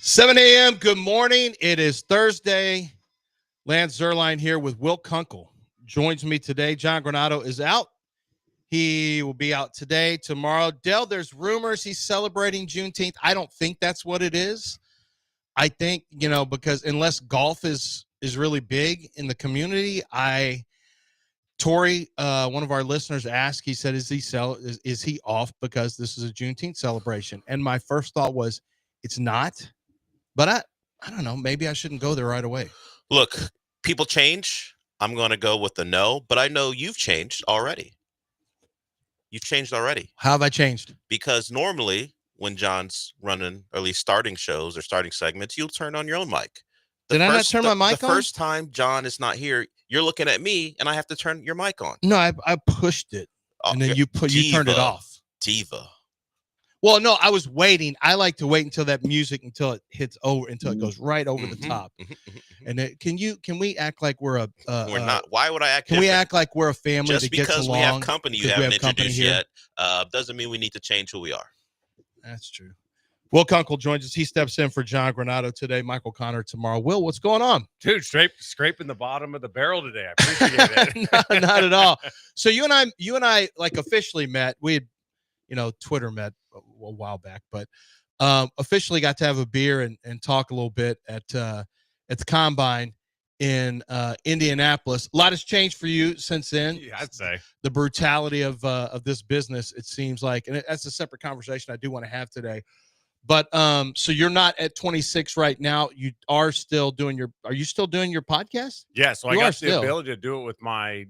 7 a.m. Good morning. It is Thursday. Lance Zierlein here with Will Kunkel. Joins me today. John Granado is out. He will be out today, tomorrow. Dell, there's rumors he's celebrating Juneteenth. I don't think that's what it is. I think, because unless golf is really big in the community, Tori, one of our listeners asked, he said, is he off because this is a Juneteenth celebration? And my first thought was, it's not. But I don't know. Maybe I shouldn't go there right away. Look, people change. I'm going to go with the no, but I know you've changed already. You've changed already. How have I changed? Because normally when John's running, or at least starting shows or starting segments, you'll turn on your own mic. Did I not turn my mic on? The first time John is not here, you're looking at me, and I have to turn your mic on. No, I pushed it, and then you turned it off. Diva. Well, no, I was waiting. I like to wait until that music, until it hits over, until it goes right over the top. And can we act like we're a? We're not. Why would I act? Can we act like we're a family just that gets along? Just because we have company you haven't introduced yet, doesn't mean we need to change who we are. That's true. Will Kunkel joins us. He steps in for John Granado today. Michael Connor tomorrow. Will, what's going on? Dude, scraping the bottom of the barrel today. I appreciate it. Not at all. So you and I like officially met. We had, Twitter met a while back, but officially got to have a beer and talk a little bit at the Combine in Indianapolis. A lot has changed for you since then. Yeah, I'd say the brutality of this business, it seems like, and that's a separate conversation I do want to have today. But so you're not at 26 right now. You are still doing are you still doing your podcast? Yeah, so I got the ability to do it with my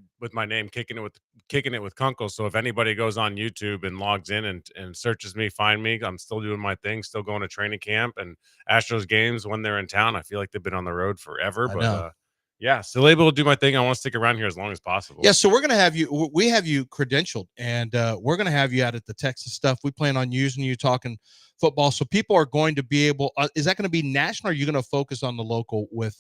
name, kicking it with Kunkel. So if anybody goes on YouTube and logs in and searches me, find me, I'm still doing my thing, still going to training camp and Astros games when they're in town. I feel like they've been on the road forever, but yeah, still able to do my thing. I want to stick around here as long as possible. Yeah, so we're going to have you, we have you credentialed, and we're going to have you out at the Texas stuff. We plan on using you talking football. So people are going to be able, is that going to be national, or are you going to focus on the local with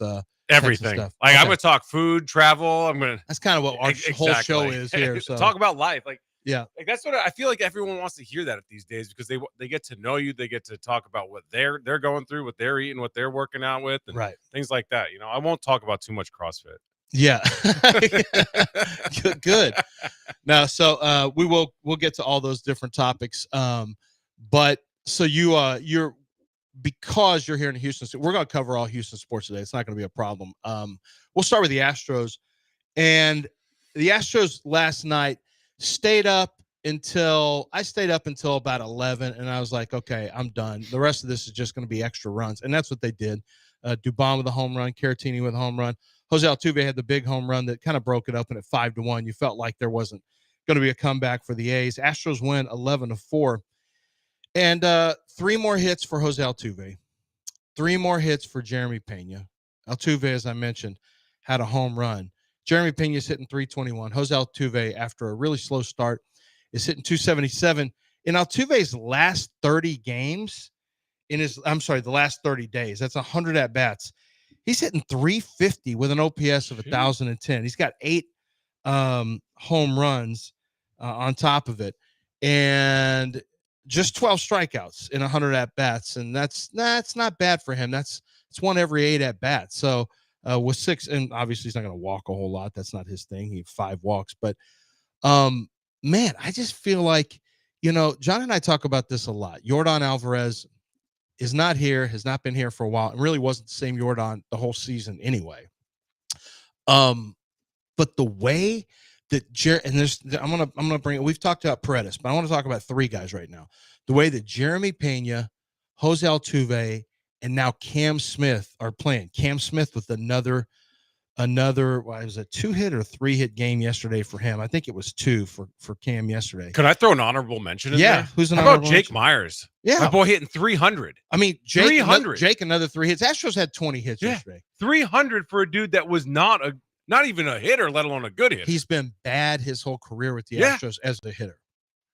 everything? Stuff? Like, okay. I'm going to talk food, travel. That's kind of what our whole show is here. So talk about life. Yeah. Like that's what I feel like everyone wants to hear that these days, because they get to know you. They get to talk about what they're going through, what they're eating, what they're working out with, and things like that. I won't talk about too much CrossFit. Yeah. Good. Now, so we'll get to all those different topics. But so you're, because you're here in Houston, so we're going to cover all Houston sports today. It's not going to be a problem. We'll start with the Astros, and the Astros last night stayed up until about 11, and I was like, okay, I'm done. The rest of this is just going to be extra runs, and that's what they did. Dubon with a home run, Caratini with a home run. Jose Altuve had the big home run that kind of broke it open at 5-1. You felt like there wasn't going to be a comeback for the A's. Astros win 11-4. And 3 more hits for Jose Altuve, 3 more hits for Jeremy Pena. Altuve, as I mentioned, had a home run. Jeremy Pena's hitting 321. Jose Altuve, after a really slow start, is hitting 277. In Altuve's last 30 games, the last 30 days, that's 100 at-bats. He's hitting 350 with an OPS of 1,010. He's got 8 home runs on top of it. And just 12 strikeouts in 100 at-bats, and that's not bad for him. It's 1 every 8 at-bats. So with 6, and obviously he's not going to walk a whole lot. That's not his thing. He 5 walks. But, man, I just feel like, John and I talk about this a lot. Yordan Alvarez is not here, has not been here for a while, and really wasn't the same Yordan the whole season anyway. But the way that I'm gonna bring. We've talked about Paredes, but I want to talk about 3 guys right now. The way that Jeremy Pena, Jose Altuve, and now Cam Smith are playing. Cam Smith with another. Was it 2-hit or 3-hit game yesterday for him? I think it was 2 for Cam yesterday. Could I throw an honorable mention in there? Who's an How honorable about Jake mention? Myers? Yeah, my boy hitting 300. I mean, Jake 300. Jake another 3 hits. Astros had 20 hits yesterday. 300 for a dude that was not even a hitter, let alone a good hitter. He's been bad his whole career with the Astros as a hitter.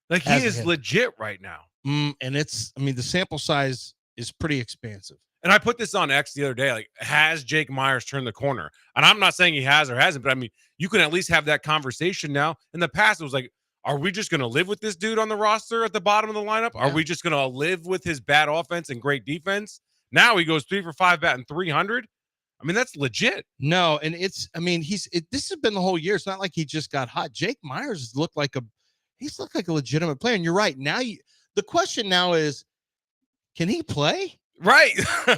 Like, he is legit right now. And the sample size is pretty expansive. And I put this on X the other day, like, has Jake Myers turned the corner? And I'm not saying he has or hasn't, but I mean, you can at least have that conversation now. In the past, it was like, are we just going to live with this dude on the roster at the bottom of the lineup? Yeah. Are we just going to live with his bad offense and great defense? Now he goes 3 for 5 batting 300. I mean, that's legit. No, and this has been the whole year. It's not like he just got hot. Jake Myers has looked like he's looked like a legitimate player. And you're right. Now the question now is, can he play? Right.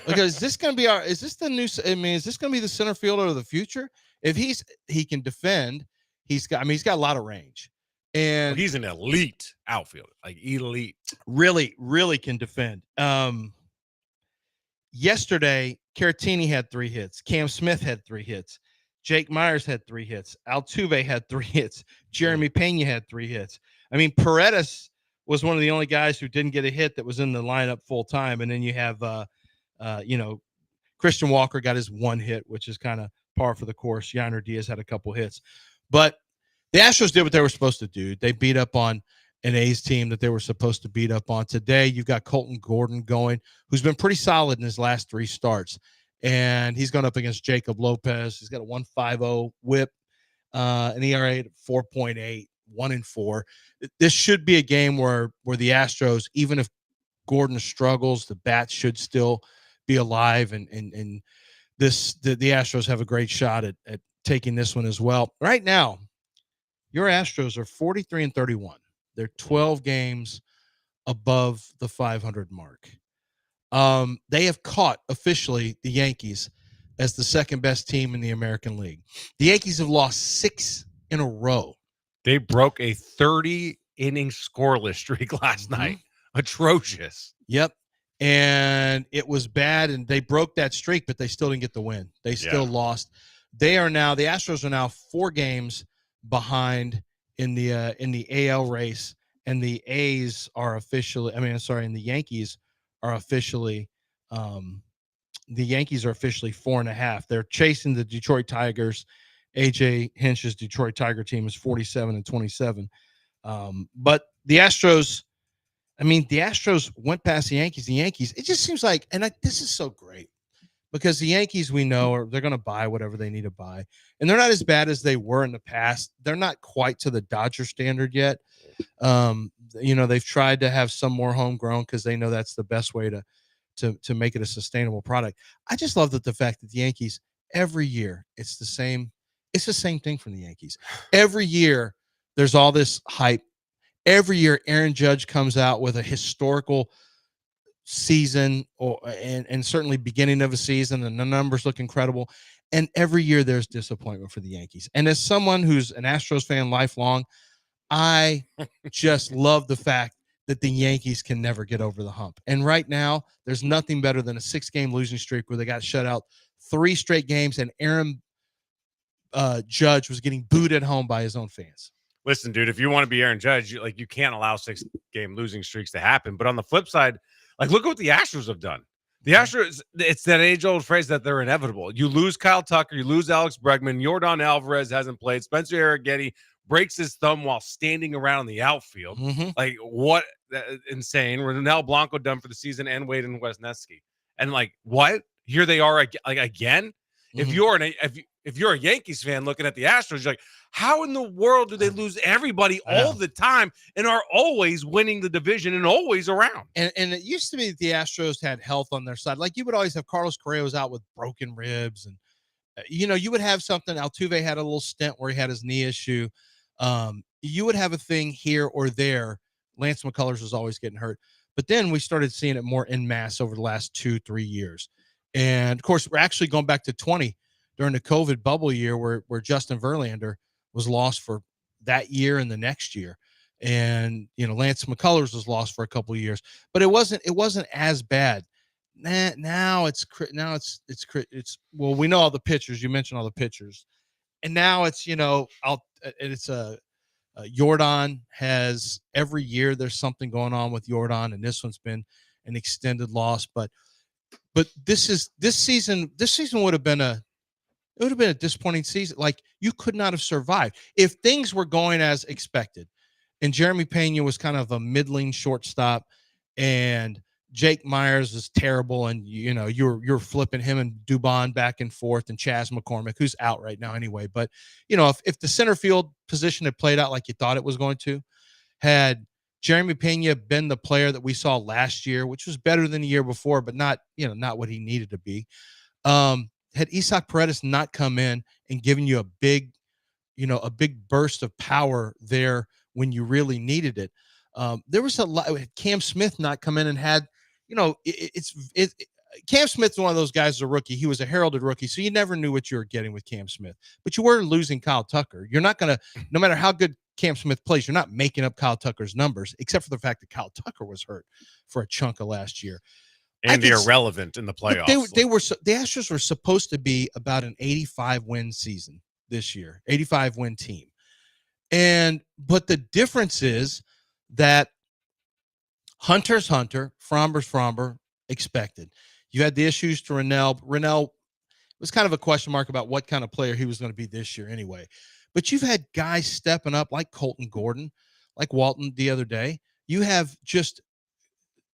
Because is this going to be is this the new, is this going to be the center fielder of the future? If he can defend, he's got a lot of range. And he's an elite outfielder, like elite. Really, really can defend. Yesterday, Caratini had 3 hits. Cam Smith had 3 hits. Jake Myers had 3 hits. Altuve had 3 hits. Jeremy Pena had 3 hits. I mean, Paredes was one of the only guys who didn't get a hit that was in the lineup full time. And then you have, Christian Walker got his 1 hit, which is kind of par for the course. Yainer Diaz had a couple hits. But the Astros did what they were supposed to do. They beat up on an A's team that they were supposed to beat up on. Today, you've got Colton Gordon going, who's been pretty solid in his last 3 starts. And he's going up against Jacob Lopez. He's got a 1.50 whip, an ERA at 4.8, 1-4. This should be a game where the Astros, even if Gordon struggles, the bats should still be alive. And the Astros have a great shot at taking this one as well. Right now, your Astros are 43-31. They're 12 games above the 500 mark. They have caught officially the Yankees as the second best team in the American League. The Yankees have lost 6 in a row. They broke a 30-inning scoreless streak last night. Atrocious. Yep. And it was bad, and they broke that streak, but they still didn't get the win. They still lost. The Astros are now 4 games behind in the AL race, and the Yankees are officially the Yankees are officially 4.5. They're chasing the Detroit Tigers. AJ Hinch's Detroit Tiger team is 47-27. But the Astros went past the Yankees. It just seems like, this is so great, because the Yankees, we know, they're going to buy whatever they need to buy. And they're not as bad as they were in the past. They're not quite to the Dodger standard yet. They've tried to have some more homegrown because they know that's the best way to make it a sustainable product. I just love the fact that the Yankees, every year, it's the same thing from the Yankees. Every year, there's all this hype. Every year, Aaron Judge comes out with a historical season, and certainly beginning of a season, and the numbers look incredible. And every year there's disappointment for the Yankees. And as someone who's an Astros fan lifelong, I just love the fact that the Yankees can never get over the hump. And right now, there's nothing better than a 6-game losing streak where they got shut out 3 straight games, and Aaron Judge was getting booed at home by his own fans. Listen, dude, if you want to be Aaron Judge, you can't allow 6-game losing streaks to happen. But on the flip side, look at what the Astros have done. The Astros, it's that age-old phrase that they're inevitable. You lose Kyle Tucker, you lose Alex Bregman, Yordan Alvarez hasn't played, Spencer Arrighetti breaks his thumb while standing around the outfield. What insane. Ronel Blanco done for the season, and Wade and Wesneski. And what? Here they are again? If you're a Yankees fan looking at the Astros, you're like, how in the world do they lose everybody all the time and are always winning the division and always around? And it used to be that the Astros had health on their side. You would always have Carlos Correa was out with broken ribs, and you would have something. Altuve had a little stint where he had his knee issue. You would have a thing here or there. Lance McCullers was always getting hurt. But then we started seeing it more en masse over the last 2-3 years. And of course, we're actually going back to 20 during the COVID bubble year where Justin Verlander was lost for that year and the next year. And, Lance McCullers was lost for a couple of years, but it wasn't as bad. Now it's we know all the pitchers. You mentioned all the pitchers, and now it's, Yordan has every year there's something going on with Yordan, and this one's been an extended loss, but this season would have been a disappointing season. You could not have survived if things were going as expected. And Jeremy Pena was kind of a middling shortstop, and Jake Myers is terrible. And you're flipping him and Dubon back and forth, and Chas McCormick, who's out right now anyway. But if the center field position had played out like you thought it was going to, had Jeremy Pena been the player that we saw last year, which was better than the year before, but not what he needed to be. Had Isaac Paredes not come in and given you a big burst of power there when you really needed it. There was a lot. Cam Smith not come in and had, Cam Smith's one of those guys, a rookie. He was a heralded rookie, so you never knew what you were getting with Cam Smith. But you were losing Kyle Tucker. You're not going to, no matter how good Cam Smith plays, you're not making up Kyle Tucker's numbers, except for the fact that Kyle Tucker was hurt for a chunk of last year. And they're irrelevant in the playoffs. The Astros were supposed to be about an 85-win season this year, 85-win team. But the difference is that Hunter's Hunter, Fromber's Fromber, expected. You had the issues to Rennell. Rennell was kind of a question mark about what kind of player he was going to be this year anyway. But you've had guys stepping up like Colton Gordon, like Walton the other day. You have just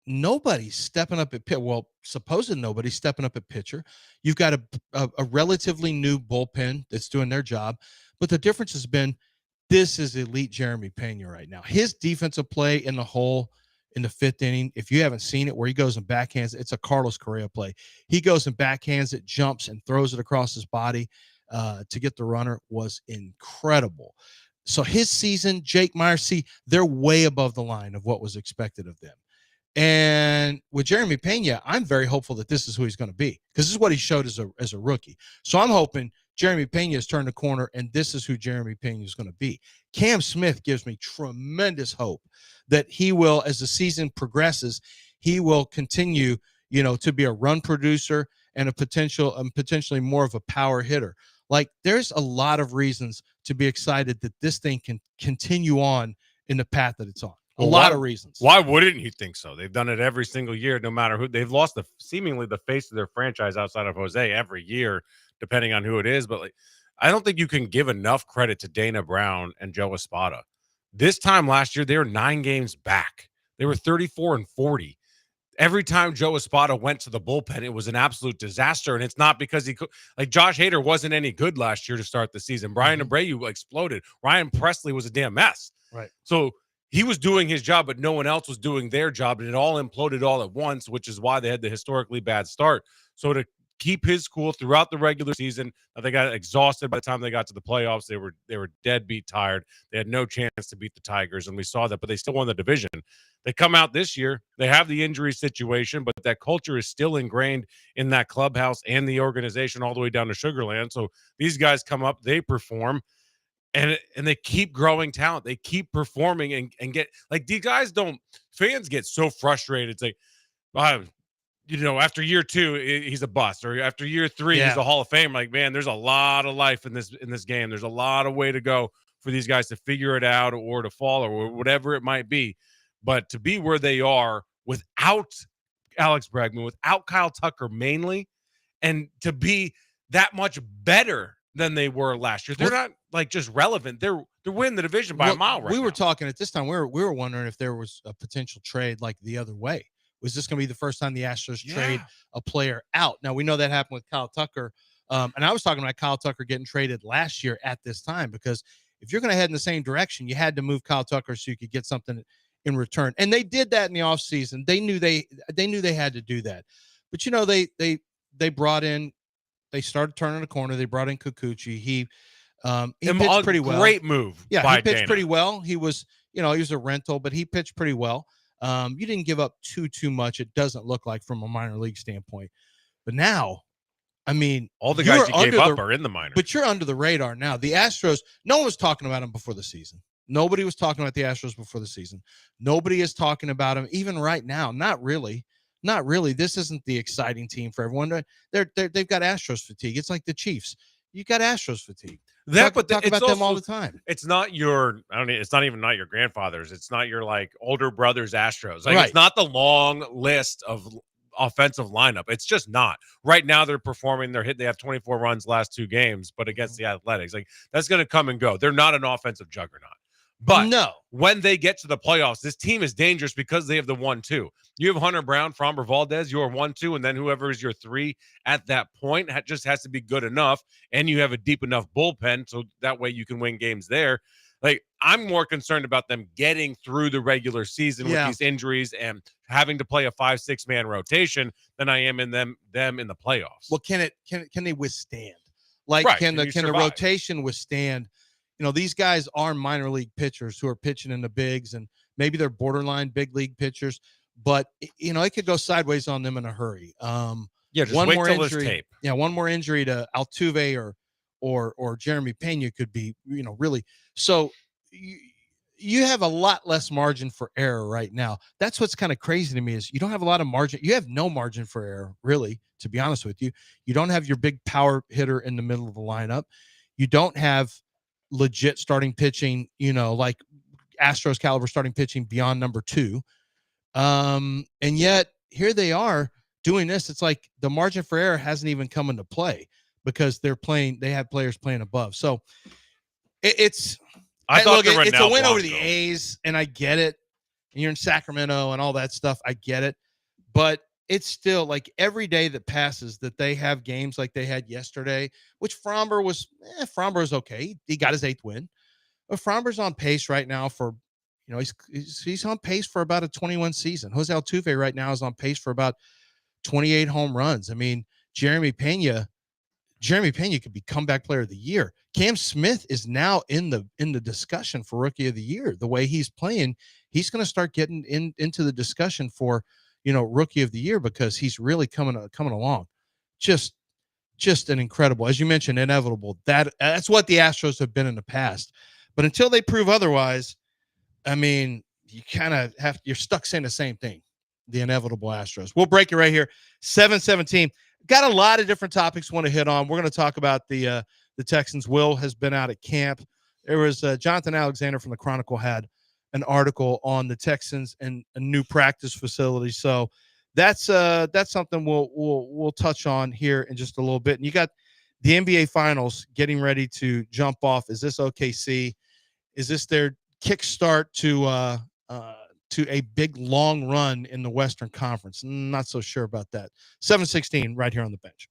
nobody stepping up at pitcher. Well, supposed nobody stepping up at pitcher. You've got a relatively new bullpen that's doing their job. But the difference has been this is elite Jeremy Pena right now. His defensive play in the hole in the fifth inning, if you haven't seen it, where he goes and backhands, it's a Carlos Correa play. He goes and backhands it, jumps, and throws it across his body to get the runner, was incredible. So his season, Jake Myers, they're way above the line of what was expected of them. And with Jeremy Pena, I'm very hopeful that this is who he's going to be, because this is what he showed as a rookie. So I'm hoping Jeremy Pena has turned the corner, and this is who Jeremy Pena is going to be. Cam Smith gives me tremendous hope that he will, as the season progresses, he will continue, to be a run producer and potentially more of a power hitter. Like, there's a lot of reasons to be excited that this thing can continue on in the path that it's on. A lot of reasons. Why wouldn't you think so? They've done it every single year, no matter who. They've lost seemingly the face of their franchise outside of Jose every year, depending on who it is. But I don't think you can give enough credit to Dana Brown and Joe Espada. This time last year, they were 9 games back. They were 34-40. Every time Joe Espada went to the bullpen, it was an absolute disaster. And it's not because he could, Josh Hader wasn't any good last year to start the season. Brian Abreu exploded. Ryan Presley was a damn mess. Right. So he was doing his job, but no one else was doing their job. And it all imploded all at once, which is why they had the historically bad start. So to keep his cool throughout the regular season, they got exhausted by the time they got to the playoffs. They were deadbeat tired. They had no chance to beat the Tigers, and we saw that, but they still won the division. They come out this year. They have the injury situation, but that culture is still ingrained in that clubhouse and the organization all the way down to Sugarland. So these guys come up, they perform, and they keep growing talent. They keep performing and get these guys fans get so frustrated. It's after year 2, he's a bust, or after year 3, he's a Hall of Fame. Man, there's a lot of life in this game. There's a lot of way to go for these guys to figure it out or to fall or whatever it might be. But to be where they are without Alex Bregman, without Kyle Tucker mainly, and to be that much better than they were last year. They're not just relevant. They're winning the division by a mile right now. We were talking at this time. We were wondering if there was a potential trade the other way. Was this going to be the first time the Astros trade a player out? Now, we know that happened with Kyle Tucker. And I was talking about Kyle Tucker getting traded last year at this time, because if you're going to head in the same direction, you had to move Kyle Tucker so you could get something in return. And they did that in the offseason. They knew they had to do that. But, they brought in, they started turning the corner. They brought in Kikuchi. He pitched pretty well. Great move. Yeah, by he pitched Dana. pretty well. He was a rental, but he pitched pretty well. You didn't give up too much. It doesn't look like, from a minor league standpoint. But now, all the guys you gave up are in the minors. But you're under the radar now. The Astros, no one was talking about them before the season. Nobody was talking about the Astros before the season. Nobody is talking about them even right now. Not really. This isn't the exciting team for everyone. They've got Astros fatigue. It's like the Chiefs. You got Astros fatigue. Talk about them all the time. It's not it's not even your grandfather's. It's not your older brother's Astros. Right. It's not the long list of offensive lineup. It's just not. Right now they're performing. They have 24 runs last 2 games, but against the Athletics, that's going to come and go. They're not an offensive juggernaut. But when they get to the playoffs, this team is dangerous because they have the 1-2. You have Hunter Brown, Framber Valdez, your 1-2, and then whoever is your 3 at that point just has to be good enough, and you have a deep enough bullpen so that way you can win games there. Like, I'm more concerned about them getting through the regular season with these injuries and having to play a 5-6 man rotation than I am in them in the playoffs. Well, can they withstand? Like, Right, can you the survive? rotation withstand? You know, these guys are minor league pitchers who are pitching in the bigs, and maybe they're borderline big league pitchers, but you know, it could go sideways on them in a hurry. Just one wait more till injury, this tape. Yeah, one more injury to Altuve or Jeremy Pena could be, you know, really. So you have a lot less margin for error right now. That's what's kind of crazy to me is you don't have a lot of margin. You have no margin for error, really, to be honest with you. You don't have your big power hitter in the middle of the lineup. You don't have legit starting pitching, you know, like Astros caliber starting pitching beyond number 2. And yet here they are doing this. It's like the margin for error hasn't even come into play because they have players playing above. So it's a win over the A's, and I get it. And you're in Sacramento and all that stuff. I get it. But it's still like every day that passes that they have games like they had yesterday, which Fromber was okay. He got his 8th win. But Fromber's on pace right now for, you know, he's on pace for about a 21 season. Jose Altuve right now is on pace for about 28 home runs. I mean, Jeremy Pena could be comeback player of the year. Cam Smith is now in the discussion for rookie of the year. The way he's playing, he's going to start getting into the discussion for, you know, rookie of the year because he's really coming along. Just an incredible, as you mentioned, inevitable. That's what the Astros have been in the past. But until they prove otherwise, I mean, you kind of you're stuck saying the same thing. The inevitable Astros. We'll break it right here. 7:17. Got a lot of different topics we want to hit on. We're going to talk about the Texans. Will has been out at camp. There was Jonathan Alexander from the Chronicle had an article on the Texans and a new practice facility. So that's something we'll touch on here in just a little bit. And you got the NBA Finals getting ready to jump off. Is this OKC? Is this their kickstart to a big long run in the Western Conference? Not so sure about that. 7:16 right here on the bench.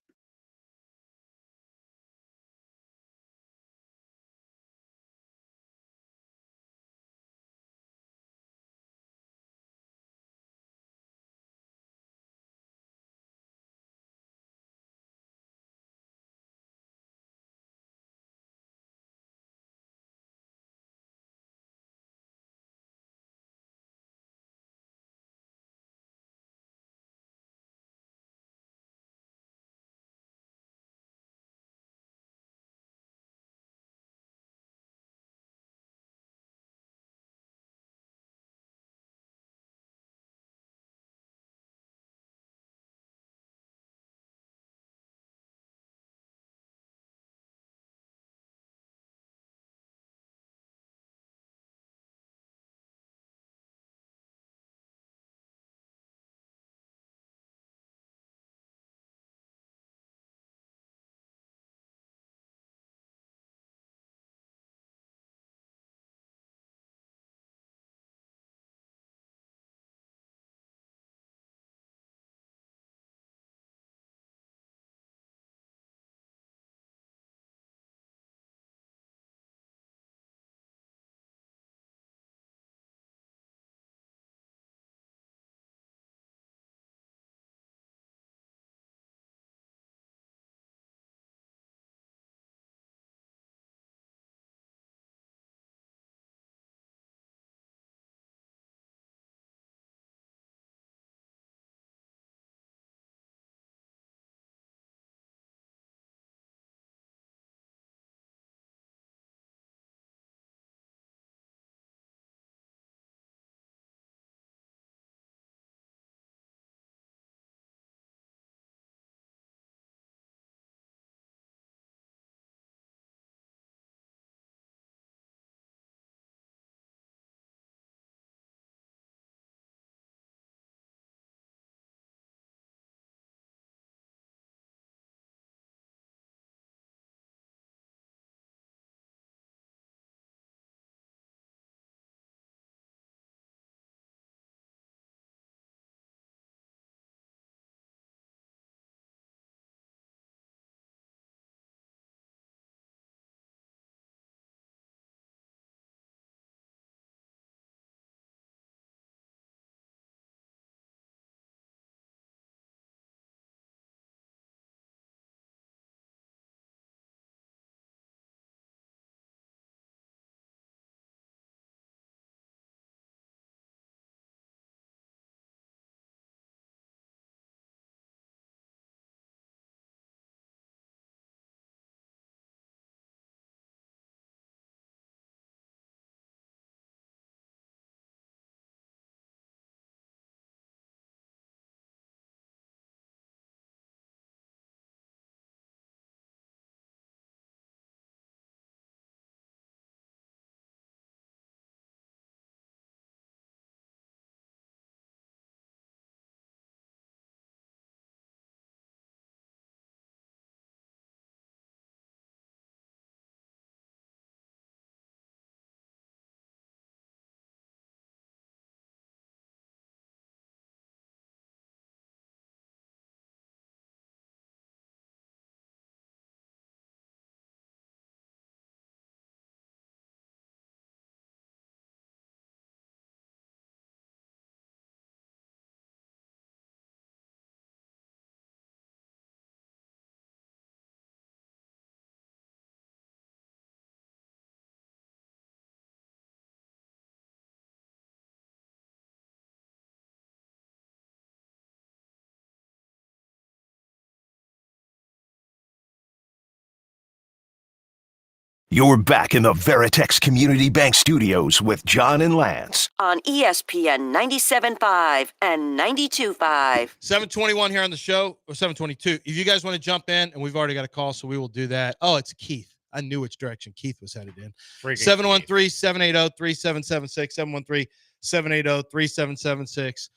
You're back in the Veritex Community Bank Studios with John and Lance. On ESPN 97.5 and 92.5. 7:21 here on the show, or 7:22. If you guys want to jump in, and we've already got a call, so we will do that. Oh, it's Keith. I knew which direction Keith was headed in. 713-780-3776, 713-780-3776.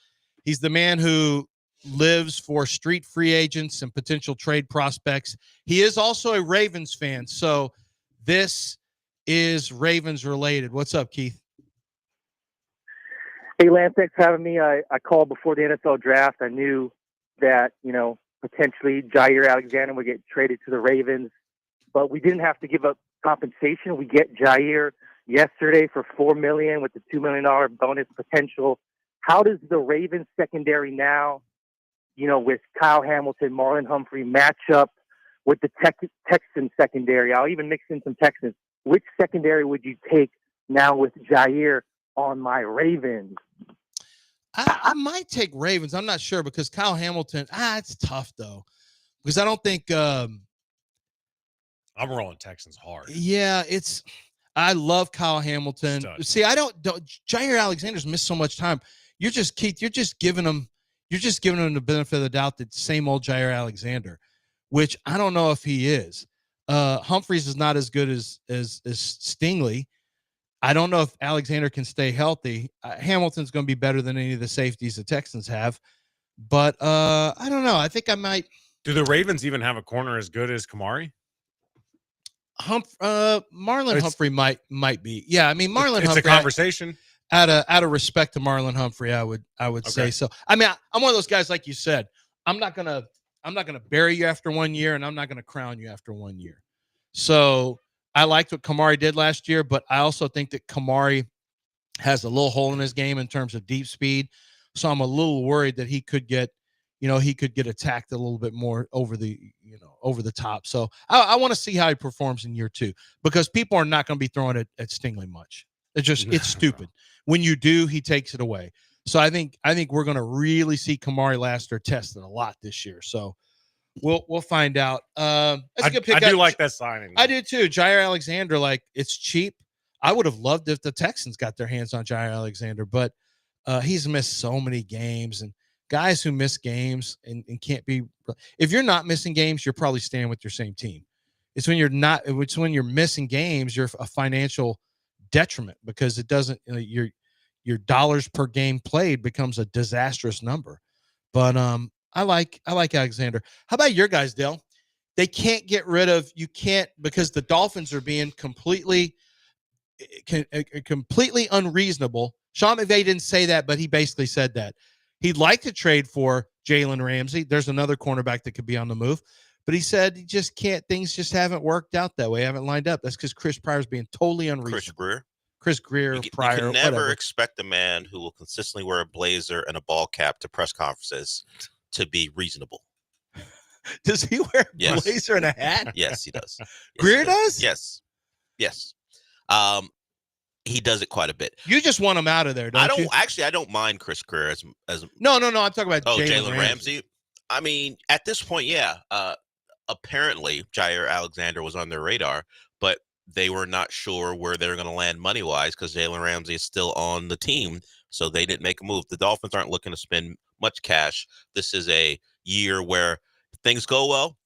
He's the man who lives for street free agents and potential trade prospects. He is also a Ravens fan, so this is Ravens related. What's up, Keith? Hey, Lance, thanks for having me. I called before the NFL draft. I knew that, potentially Jair Alexander would get traded to the Ravens, but we didn't have to give up compensation. We get Jair yesterday for $4 million with the $2 million bonus potential. How does the Ravens secondary now, with Kyle Hamilton, Marlon Humphrey, match up with the Texans secondary? I'll even mix in some Texans. Which secondary would you take now with Jair on my Ravens? I might take Ravens. I'm not sure because Kyle Hamilton, it's tough though. Because I don't think I'm rolling Texans hard. Yeah, I love Kyle Hamilton. Stud. See, Jair Alexander's missed so much time. You're just giving him the benefit of the doubt that same old Jair Alexander, which I don't know if he is. Humphreys is not as good as Stingley. I don't know if Alexander can stay healthy. Hamilton's going to be better than any of the safeties the Texans have, but I don't know. I think I might. Do the Ravens even have a corner as good as Kamari? Marlon Humphrey might be. Yeah, I mean Marlon Humphrey. It's a conversation. Out of respect to Marlon Humphrey, I would say so. I mean, I'm one of those guys, like you said. I'm not gonna bury you after 1 year, and I'm not gonna crown you after 1 year. So I liked what Kamari did last year, but I also think that Kamari has a little hole in his game in terms of deep speed. So I'm a little worried that he could get attacked a little bit more over the top. So I want to see how he performs in year 2 because people are not going to be throwing it at Stingley much. It's stupid. When you do, he takes it away. So I think we're going to really see Kamari Lassiter tested a lot this year. So we'll find out. That's a good pick. I do like that signing. I do too. Jair Alexander, it's cheap. I would have loved if the Texans got their hands on Jair Alexander, but he's missed so many games, and guys who miss games and can't be. If you're not missing games, you're probably staying with your same team. It's when you're missing games, you're a financial detriment because it doesn't. Your dollars per game played becomes a disastrous number. But I like Alexander. How about your guys, Dale? They can't get rid of because the Dolphins are being completely unreasonable. Sean McVay didn't say that, but he basically said that. He'd like to trade for Jalen Ramsey. There's another cornerback that could be on the move. But he said he just can't. Things just haven't worked out that way, haven't lined up. That's because Chris Pryor's being totally unreasonable. Chris Greer, Pryor. You can never whatever. expect a man who will consistently wear a blazer and a ball cap to press conferences to be reasonable. Does he wear a blazer and a hat? Yes, he does. Yes, Greer does? Yes. He does it quite a bit. You just want him out of there, don't you? Actually, I don't mind Chris Greer as No. I'm talking about Jalen Ramsey. I mean, at this point, yeah. Apparently, Jair Alexander was on their radar, but they were not sure where they were going to land money-wise because Jalen Ramsey is still on the team, so they didn't make a move. The Dolphins aren't looking to spend much cash. This is a year where things go well,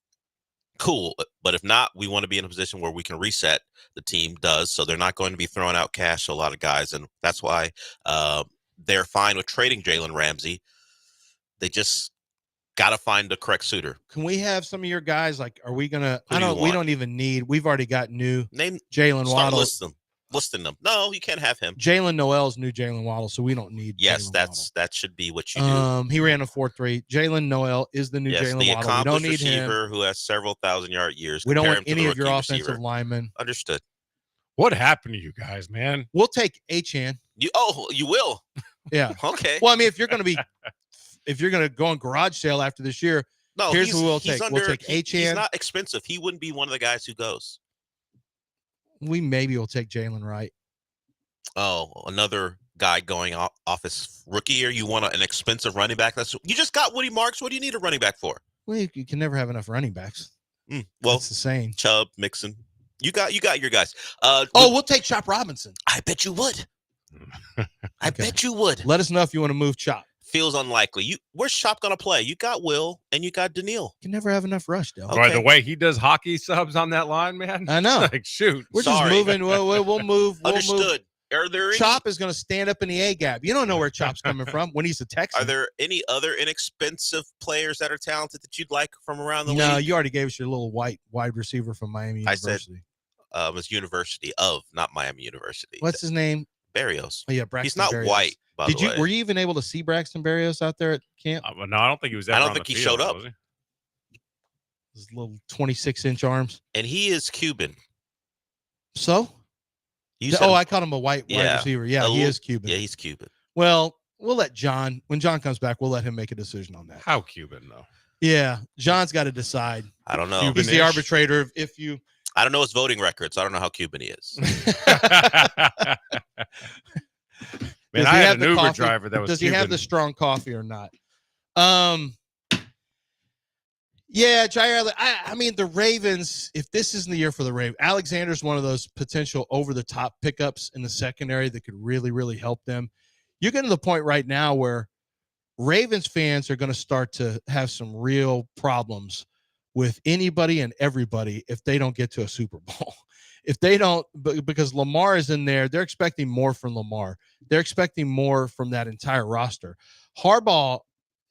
cool. But if not, we want to be in a position where we can reset. The team does, so they're not going to be throwing out cash to a lot of guys, and that's why they're fine with trading Jalen Ramsey. They just got to find the correct suitor. Can we have some of your guys? Are we gonna? We don't even need. We've already got new name Jalen Waddle. Listing them. No, you can't have him. Jalen Noel's new Jalen Waddle, so we don't need. Yes, that should be what you do. He ran a 4.3. Jalen Noel is the new Jalen Waddle. Accomplished We don't need receiver him. Who has several 1,000-yard years. We don't want any of your offensive receiver. linemen. Understood. What happened to you guys, man? We'll take Achane. You will. Yeah. Okay. Well, I mean, if you're going to go on garage sale after this year, no, here's who we'll take. We'll take Achane. He's not expensive. He wouldn't be one of the guys who goes. Maybe we'll take Jalen Wright. Oh, another guy going off his rookie year. You want an expensive running back? You just got Woody Marks. What do you need a running back for? Well, you can never have enough running backs. Well, that's the saying. Chubb, Mixon. You got your guys. We'll take Chop Robinson. I bet you would. I Okay. bet you would. Let us know if you want to move Chop. Feels unlikely. Where's Chop gonna play? You got Will and you got Daniil. You can never have enough rush, Del. Okay. Boy, the way he does hockey subs on that line, man. I know. Like, shoot. We're Sorry. just moving. We'll move. Understood. Are there any, Chop is going to stand up in the A gap. You don't know where Chop's coming from when he's a Texan. Are there any other inexpensive players that are talented that you'd like from around the No, league? you already gave us your little white wide receiver from Miami University. I said, it's University of, not Miami University. What's his name? Barrios. Oh, yeah, Braxton He's not Berrios. white, by the way. Were you even able to see Braxton Berrios out there at camp? No, I don't think he was ever I don't on think the he field, showed up. was he? His little 26-inch arms. And he is Cuban. So? I called him a white wide receiver. Yeah, he is Cuban. Yeah, he's Cuban. Well, we'll let John, when John comes back, we'll let him make a decision on that. How Cuban, though? Yeah, John's got to decide. I don't know. He's the Cuban-ish. arbitrator. If you, I don't know his voting records. I don't know how Cuban he is. Man, Does I he had have an the Uber coffee? driver that was does Cuban. he have the strong coffee or not? Yeah, Jair. I mean, the Ravens. If this isn't the year for the Ravens, Alexander's one of those potential over-the-top pickups in the secondary that could really, really help them. You're getting to the point right now where Ravens fans are going to start to have some real problems with anybody and everybody if they don't get to a Super Bowl. If they don't, because Lamar is in there, they're expecting more from Lamar. They're expecting more from that entire roster. Harbaugh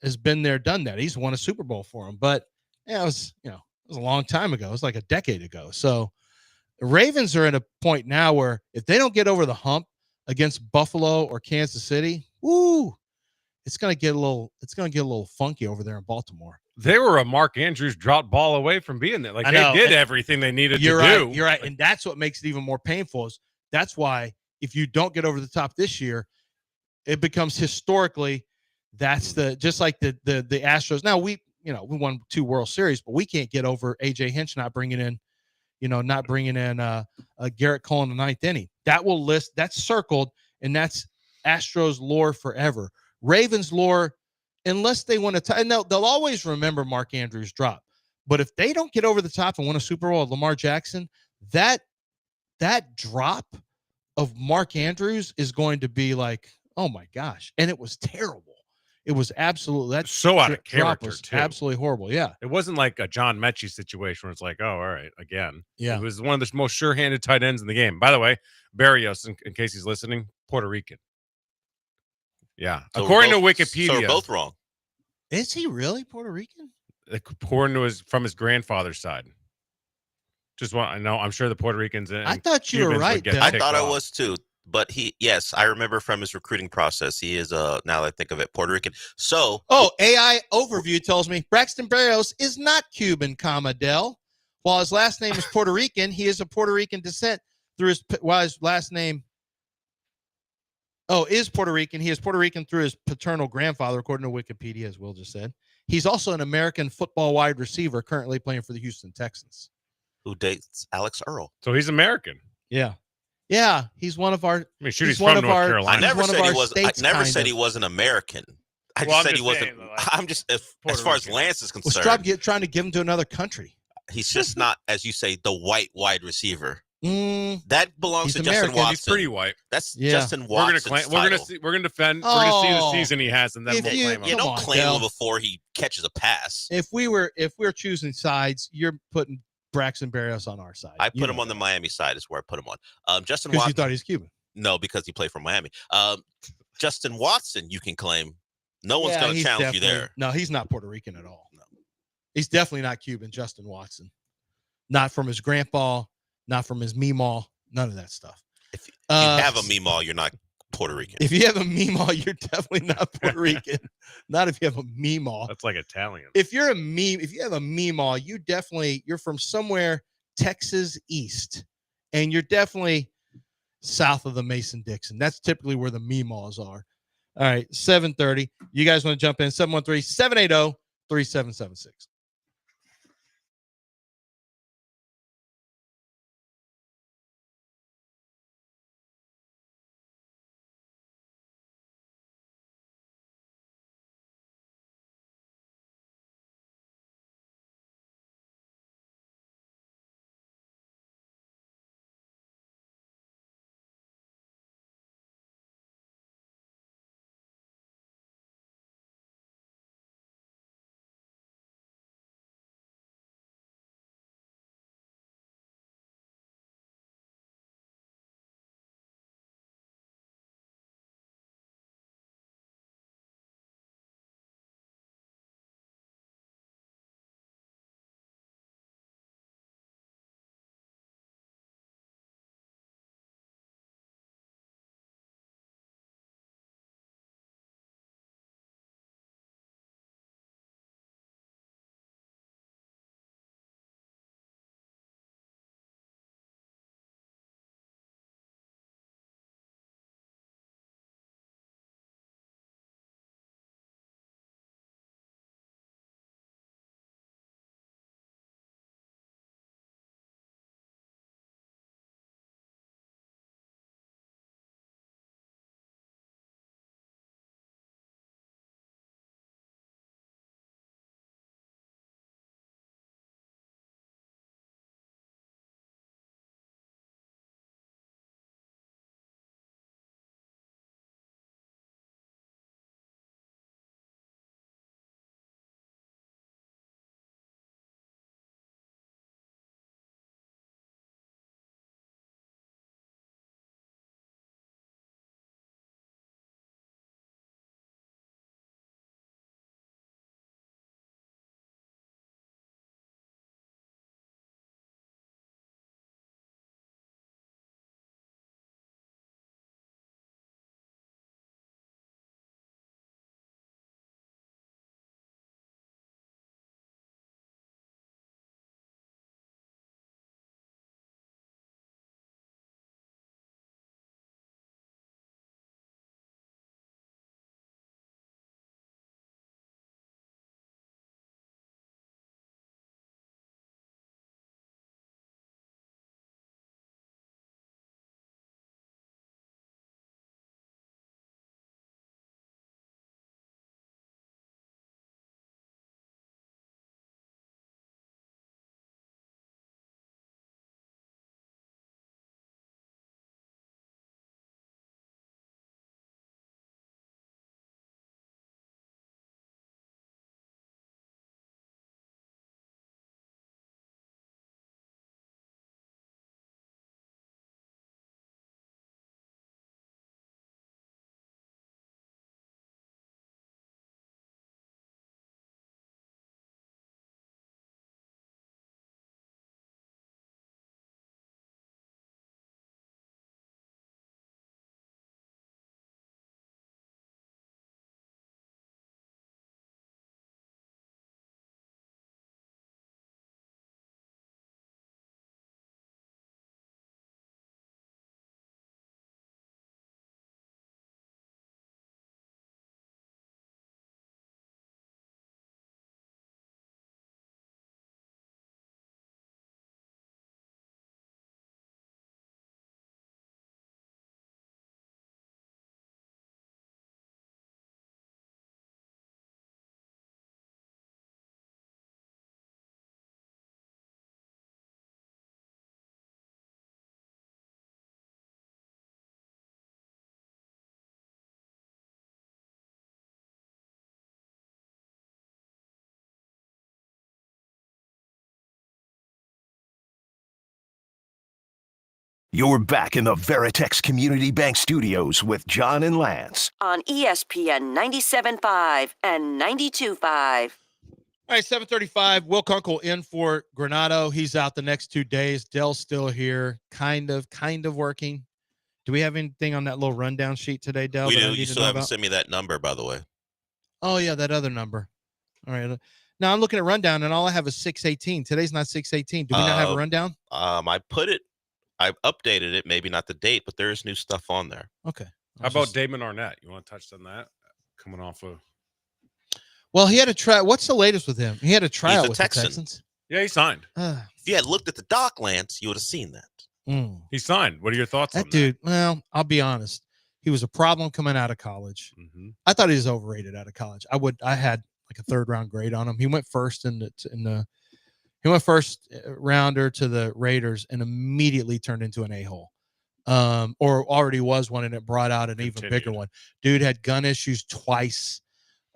has been there, done that. He's won a Super Bowl for them, but yeah, it was a long time ago. It was like a decade ago. So the Ravens are at a point now where if they don't get over the hump against Buffalo or Kansas City, it's going to get a little funky over there in Baltimore. They were a Mark Andrews drop ball away from being there. Like, they did everything they needed to do. You're right. And that's what makes it even more painful. That's why if you don't get over the top this year, it becomes historically, just like the Astros. Now we won 2 World Series, but we can't get over AJ Hinch not bringing in Garrett Cole in the 9th inning. That's circled, and that's Astros lore forever. Ravens lore, unless they want to, and they'll always remember Mark Andrews' drop. But if they don't get over the top and win a Super Bowl with Lamar Jackson, that drop of Mark Andrews is going to be like, oh my gosh. And it was terrible. It was absolutely so out of character, too. Absolutely horrible. Yeah. It wasn't like a John Mechie situation where it's like, oh, all right, again. Yeah. It was one of the most sure-handed tight ends in the game. By the way, Barrios, in case he's listening, Puerto Rican. Yeah. So according to Wikipedia. So we're both wrong. Is he really Puerto Rican? According to from his grandfather's side. I'm sure the Puerto Ricans and I thought you were Cubans right, would get Del. I ticked thought I off. was too. But yes, I remember from his recruiting process, he is now that I think of it, Puerto Rican. So AI overview tells me Braxton Berrios is not Cuban, Del. While his last name is Puerto Rican, he is of Puerto Rican descent through his last name is Puerto Rican. He is Puerto Rican through his paternal grandfather, according to Wikipedia, as Will just said. He's also an American football wide receiver currently playing for the Houston Texans. who dates Alex Earl? So he's American. Yeah. Yeah, he's one of our. I mean, shoot, he's one from of North our- Carolina. I never one of said he our was. I states, never kind said of. he wasn't American. I Well, just I'm said he just wasn't. saying, like, I'm just as Puerto far as Rican. Lance is Well, concerned. trying to give him to another country. He's just not, as you say, the white wide receiver. Mm, That belongs He's to Justin American. Watson. He's pretty white. That's Yeah. Justin We're gonna Watson's claim. We're gonna title. see. We're gonna defend. We're gonna see the Oh, season he has, and then if we'll you- claim him. You Come don't on, claim Del. him before he catches a pass. if we're choosing sides, you're putting Braxton Berrios on our side. I put him on the Miami side. Is where I put him on. Justin because you Watson. thought he's Cuban. No, because he played for Miami. Justin Watson, you can claim. No one's going to he's challenge you definitely- there. No, he's not Puerto Rican at all. No, he's definitely not Cuban. Justin Watson, not from his grandpa, not from his meemaw, none of that stuff. If you have a meemaw, you're not Puerto Rican. If you have a meemaw, you're definitely not Puerto Rican. Not if you have a meemaw. That's like Italian. If you have a meemaw, you're from somewhere Texas East, and you're definitely south of the Mason-Dixon. That's typically where the meemaws are. All right, 7:30. You guys want to jump in? 713-780-3776. You're back in the Veritex Community Bank Studios with John and Lance. On ESPN 97.5 and 92.5. All right, 7:35. Will Kunkel in for Granado. He's out the next 2 days. Dell's still here, kind of working. Do we have anything on that little rundown sheet today, Dell? We that I do. need You to still know haven't about? sent me that number, by the way. Oh, yeah, that other number. All right. Now I'm looking at rundown, and all I have is 618. Today's not 618. Do we not have a rundown? I updated it, maybe not the date, but there is new stuff on there. Okay. How about Damon Arnett? You want to touch on that? Coming off of. Well, he had a try. What's the latest with him? He had a tryout with Texan. the Texans. Yeah, he signed. If you had looked at the doc, Lance, you would have seen that. He signed. What are your thoughts on That dude, well, I'll be honest. He was a problem coming out of college. Mm-hmm. I thought he was overrated out of college. I had like a 3rd round grade on him. He went first he went first rounder to the Raiders and immediately turned into an a-hole. Or already was one, and it brought out an even bigger one. Dude had gun issues twice,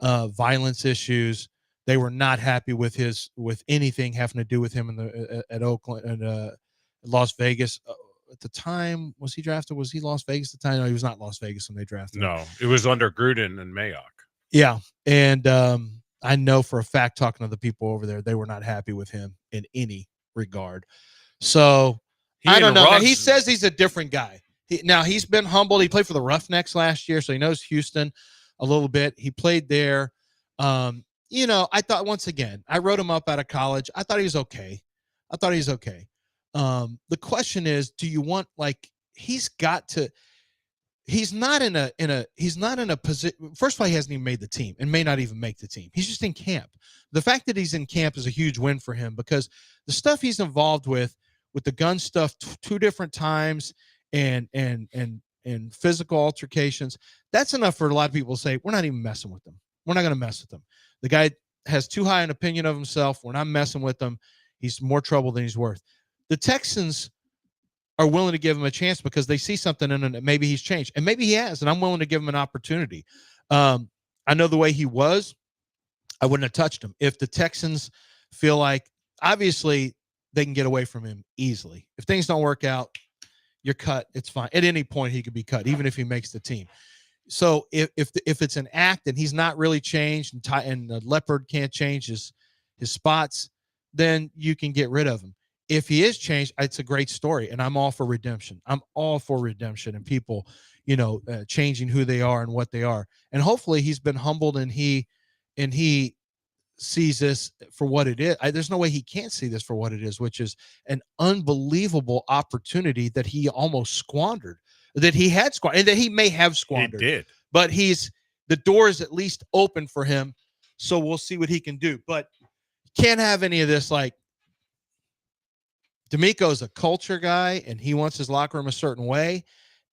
violence issues. They were not happy with anything having to do with him at Oakland and Las Vegas. At the time, was he drafted? Was he Las Vegas at the time? No, he was not Las Vegas when they drafted him. No, it was under Gruden and Mayock. Yeah, and I know for a fact, talking to the people over there, they were not happy with him in any regard. So I don't know. He says he's a different guy. Now he's been humbled. He played for the Roughnecks last year, so he knows Houston a little bit. He played there. I thought, once again, I wrote him up out of college. I thought he was okay. The question is, do you want, like, he's not in a position. First of all, he hasn't even made the team and may not even make the team. He's just in camp. The fact that he's in camp is a huge win for him, because the stuff he's involved with the gun stuff 2 different times and physical altercations, that's enough for a lot of people to say, we're not even messing with them. We're not going to mess with him. The guy has too high an opinion of himself. We're not messing with him. He's more trouble than he's worth. The Texans are willing to give him a chance because they see something in him that maybe he's changed, and maybe he has, and I'm willing to give him an opportunity. I know the way he was, I wouldn't have touched him. If the Texans feel like, obviously, they can get away from him easily. If things don't work out, you're cut. It's fine. At any point, he could be cut, even if he makes the team. So if it's an act and he's not really changed, and the leopard can't change his spots, then you can get rid of him. If he is changed, it's a great story, and I'm all for redemption. I'm all for redemption and people, changing who they are and what they are. And hopefully he's been humbled, and he sees this for what it is. There's no way he can't see this for what it is, which is an unbelievable opportunity that he almost squandered, that he had squandered, and that he may have squandered. He did. But the door is at least open for him, so we'll see what he can do. But you can't have any of this, like, D'Amico's a culture guy, and he wants his locker room a certain way.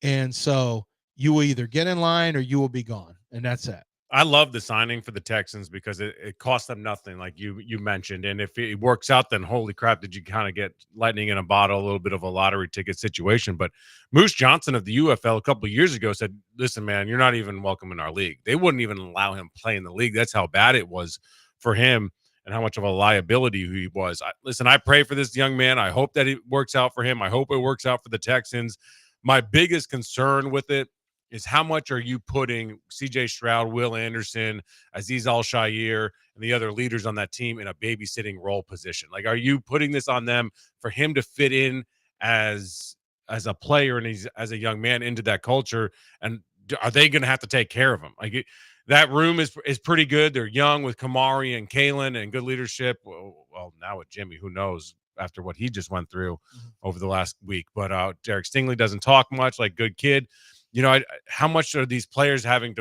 And so you will either get in line or you will be gone. And that's it. I love the signing for the Texans because it cost them nothing, like you mentioned. And if it works out, then holy crap, did you kind of get lightning in a bottle, a little bit of a lottery ticket situation. But Moose Johnson of the UFL a couple of years ago said, listen, man, you're not even welcome in our league. They wouldn't even allow him play in the league. That's how bad it was for him and how much of a liability he was. Listen, I pray for this young man. I hope that it works out for him. I hope it works out for the Texans. My biggest concern with it is how much are you putting C.J. Stroud, Will Anderson, Azeez Al-Shaair, and the other leaders on that team in a babysitting role position? Like, are you putting this on them for him to fit in as a player and as a young man into that culture? And are they going to have to take care of him? Like, that room is pretty good. They're young with Kamari and Kalen and good leadership. Well, now with Jimmy, who knows after what he just went through over the last week. But Derek Stingley doesn't talk much, like, good kid. How much are these players having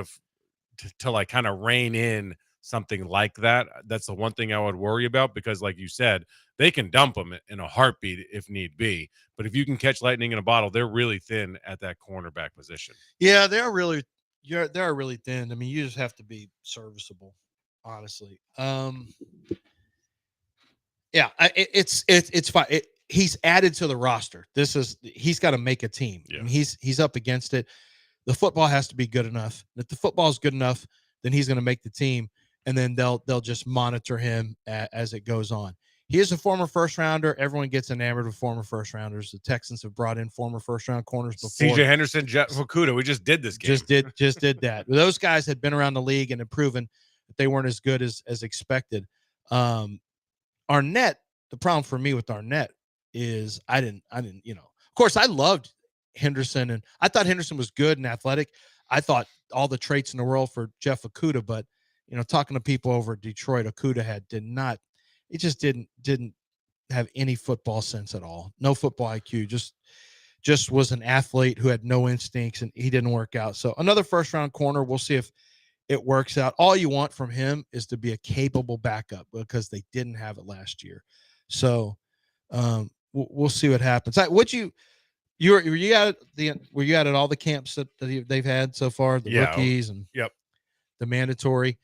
to like kind of rein in something like that? That's the one thing I would worry about, because like you said, they can dump them in a heartbeat if need be. But if you can catch lightning in a bottle, they're really thin at that cornerback position. Yeah, they're really thin. I mean, you just have to be serviceable, honestly. Yeah, it's fine. He's added to the roster. He's got to make a team. Yeah. I mean, he's up against it. The football has to be good enough. If the football is good enough, then he's going to make the team, and then they'll just monitor him as it goes on. he is a former first rounder. Everyone gets enamored with former first rounders. The Texans have brought in former first round corners before. CJ Henderson, Jeff Okudah. We just did this game. Just did that. Those guys had been around the league and had proven that they weren't as good as expected. Arnett, the problem for me with Arnett is I didn't, of course I loved Henderson and I thought Henderson was good and athletic. I thought all the traits in the world for Jeff Okudah, but talking to people over at Detroit, Okudah it just didn't have any football sense at all. No football IQ, just was an athlete who had no instincts and he didn't work out. So another first round corner. We'll see if it works out. All you want from him is to be a capable backup because they didn't have it last year. So we'll see what happens. Were you at all the camps that they've had so far? The rookies and the mandatory.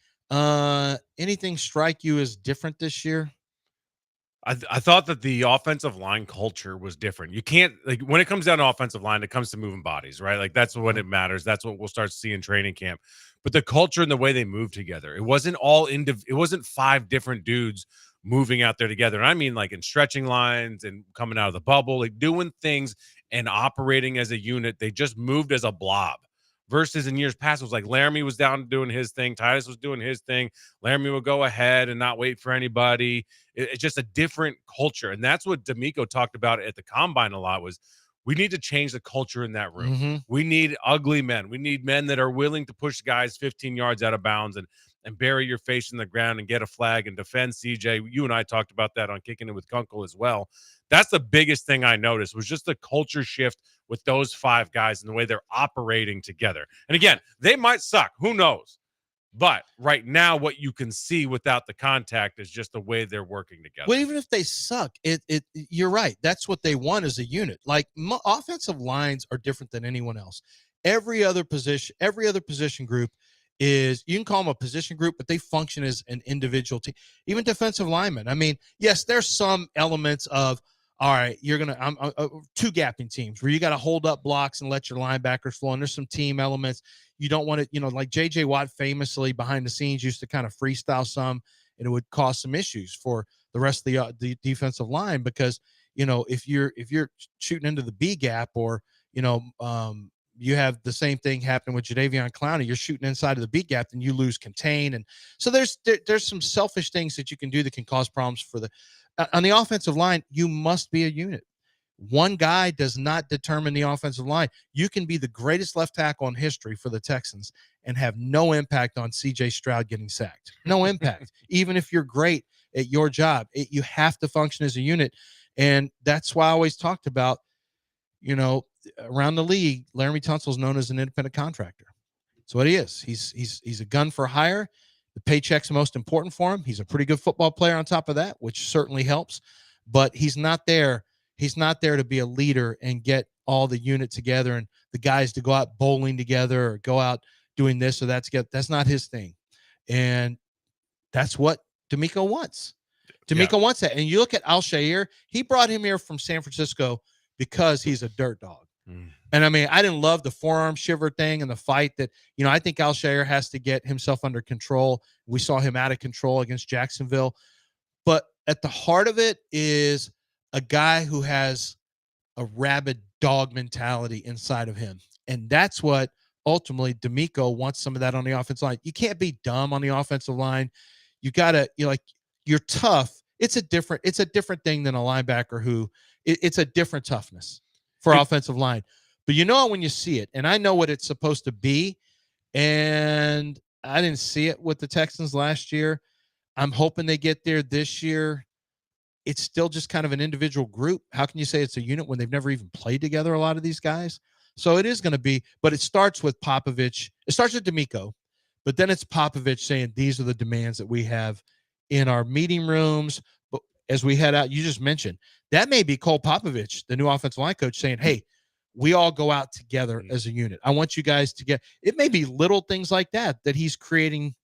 Anything strike you as different this year? I thought that the offensive line culture was different. You can't, like, when it comes down to offensive line, it comes to moving bodies, right? Like, that's what it matters. That's what we'll start to see in training camp. But the culture and the way they move together, it wasn't it wasn't 5 different dudes moving out there together. And I mean, like, in stretching lines and coming out of the bubble, like doing things and operating as a unit. They just moved as a blob. Versus in years past, it was like Laramie was down doing his thing. Titus was doing his thing. Laramie would go ahead and not wait for anybody. It's just a different culture. And that's what D'Amico talked about at the Combine a lot was we need to change the culture in that room. Mm-hmm. We need ugly men. We need men that are willing to push guys 15 yards out of bounds and bury your face in the ground and get a flag and defend CJ. You and I talked about that on Kicking It with Kunkel as well. That's the biggest thing I noticed was just the culture shift with those 5 guys and the way they're operating together. And again, they might suck. Who knows? But right now, what you can see without the contact is just the way they're working together. Well, even if they suck, you're right. That's what they want as a unit. Like offensive lines are different than anyone else. Every other position group is, you can call them a position group, but they function as an individual team. Even defensive linemen. I mean, yes, there's some elements of, all right, you're going to two gapping teams where you got to hold up blocks and let your linebackers flow. And there's some team elements. You don't want to, like J.J. Watt famously behind the scenes used to kind of freestyle some, and it would cause some issues for the rest of the defensive line because, if you're shooting into the B gap or, you have the same thing happen with Jadeveon Clowney. You're shooting inside of the B gap, and you lose contain. And so there's some selfish things that you can do that can cause problems for on the offensive line. You must be a unit. One guy does not determine the offensive line. You can be the greatest left tackle in history for the Texans and have no impact on CJ Stroud getting sacked. No impact. Even if you're great at your job, you have to function as a unit. And that's why I always talked about, around the league, Laramie Tunsil is known as an independent contractor. That's what he is. He's a gun for hire. The paycheck's most important for him. He's a pretty good football player on top of that, which certainly helps. But he's not there. He's not there to be a leader and get all the unit together and the guys to go out bowling together or go out doing this or that together. That's not his thing. And that's what D'Amico wants. D'Amico wants that. And you look at Al-Shair, he brought him here from San Francisco because he's a dirt dog. And I mean, I didn't love the forearm shiver thing and the fight that, I think Al-Shair has to get himself under control. We saw him out of control against Jacksonville. But at the heart of it is a guy who has a rabid dog mentality inside of him. And that's what ultimately D'Amico wants some of that on the offensive line. You can't be dumb on the offensive line. You got to, you're tough. It's a different thing than a linebacker who it's a different toughness for offensive line. But when you see it, and I know what it's supposed to be, and I didn't see it with the Texans last year. I'm hoping they get there this year. It's still just kind of an individual group. How can you say it's a unit when they've never even played together, a lot of these guys? So it is going to be, but it starts with Popovich. It starts with D'Amico, but then it's Popovich saying, these are the demands that we have in our meeting rooms. But as we head out, you just mentioned, that may be Cole Popovich, the new offensive line coach, saying, hey, we all go out together as a unit. I want you guys to get, it may be little things like that he's creating,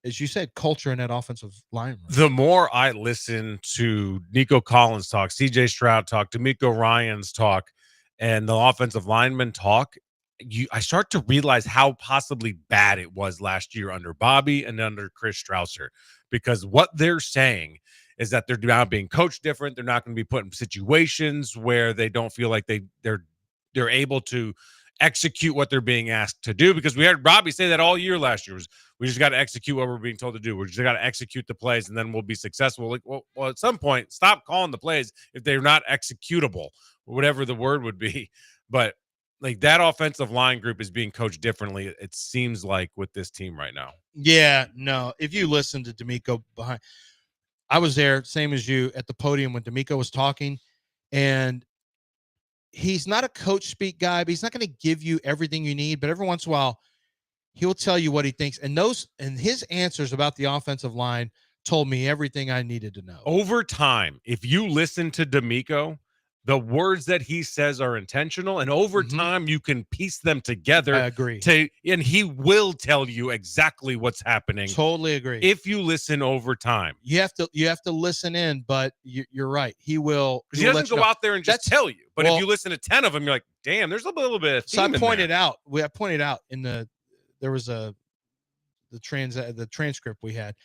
as you said, culture in that offensive line room. The more I listen to Nico Collins talk, CJ Stroud talk, D'Amico Ryans talk, and the offensive linemen talk, I start to realize how possibly bad it was last year under Bobby and under Chris Strausser, because what they're saying is that they're now being coached different. They're not going to be put in situations where they don't feel like they're able to execute what they're being asked to do, because we heard Robbie say that all year last year was, we just got to execute what we're being told to do. We just got to execute the plays and then we'll be successful. Like, well, at some point, stop calling the plays if they're not executable, whatever the word would be. But like, that offensive line group is being coached differently, it seems like, with this team right now. Yeah, no. If you listen to D'Amico behind, I was there, same as you, at the podium when D'Amico was talking, and he's not a coach speak guy, but he's not going to give you everything you need. But every once in a while, he'll tell you what he thinks. And his answers about the offensive line told me everything I needed to know. Over time, if you listen to D'Amico, the words that he says are intentional, and over time you can piece them together. I agree. And he will tell you exactly what's happening. Totally agree. If you listen over time, you have to listen in, but you're right. He will. Because he doesn't go out there and just tell you. But if you listen to 10 of them, you're like, damn, there's a little bit of theme. So I in pointed there. out. I pointed out in the transcript we had.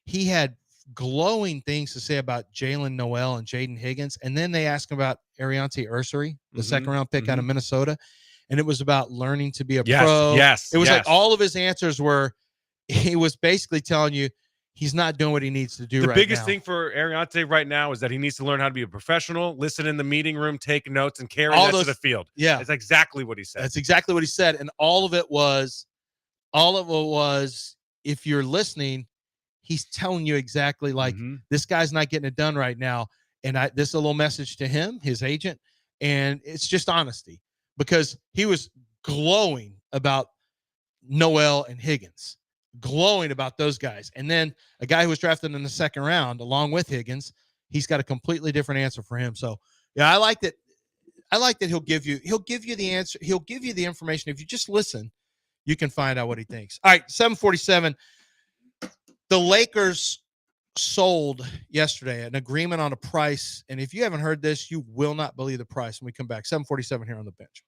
He had glowing things to say about Jalen Noel and Jaden Higgins, and then they asked him about Ariante Ursary, the second round pick out of Minnesota, and it was about learning to be a pro. Yes, it was like all of his answers were. He was basically telling you he's not doing what he needs to do. The right biggest now. thing for Ariante right now is that he needs to learn how to be a professional, listen in the meeting room, take notes, and carry that to the field. Yeah, that's exactly what he said. That's exactly what he said, and all of it was, if you're listening, he's telling you exactly like this guy's not getting it done right now. And this is a little message to him, his agent, and it's just honesty, because he was glowing about Noel and Higgins, glowing about those guys. And then a guy who was drafted in the second round along with Higgins, he's got a completely different answer for him. So yeah, I like that. He'll give you the answer. He'll give you the information. If you just listen, you can find out what he thinks. All right, 747. The Lakers sold yesterday an agreement on a price. And if you haven't heard this, you will not believe the price when we come back. 747 here on the bench.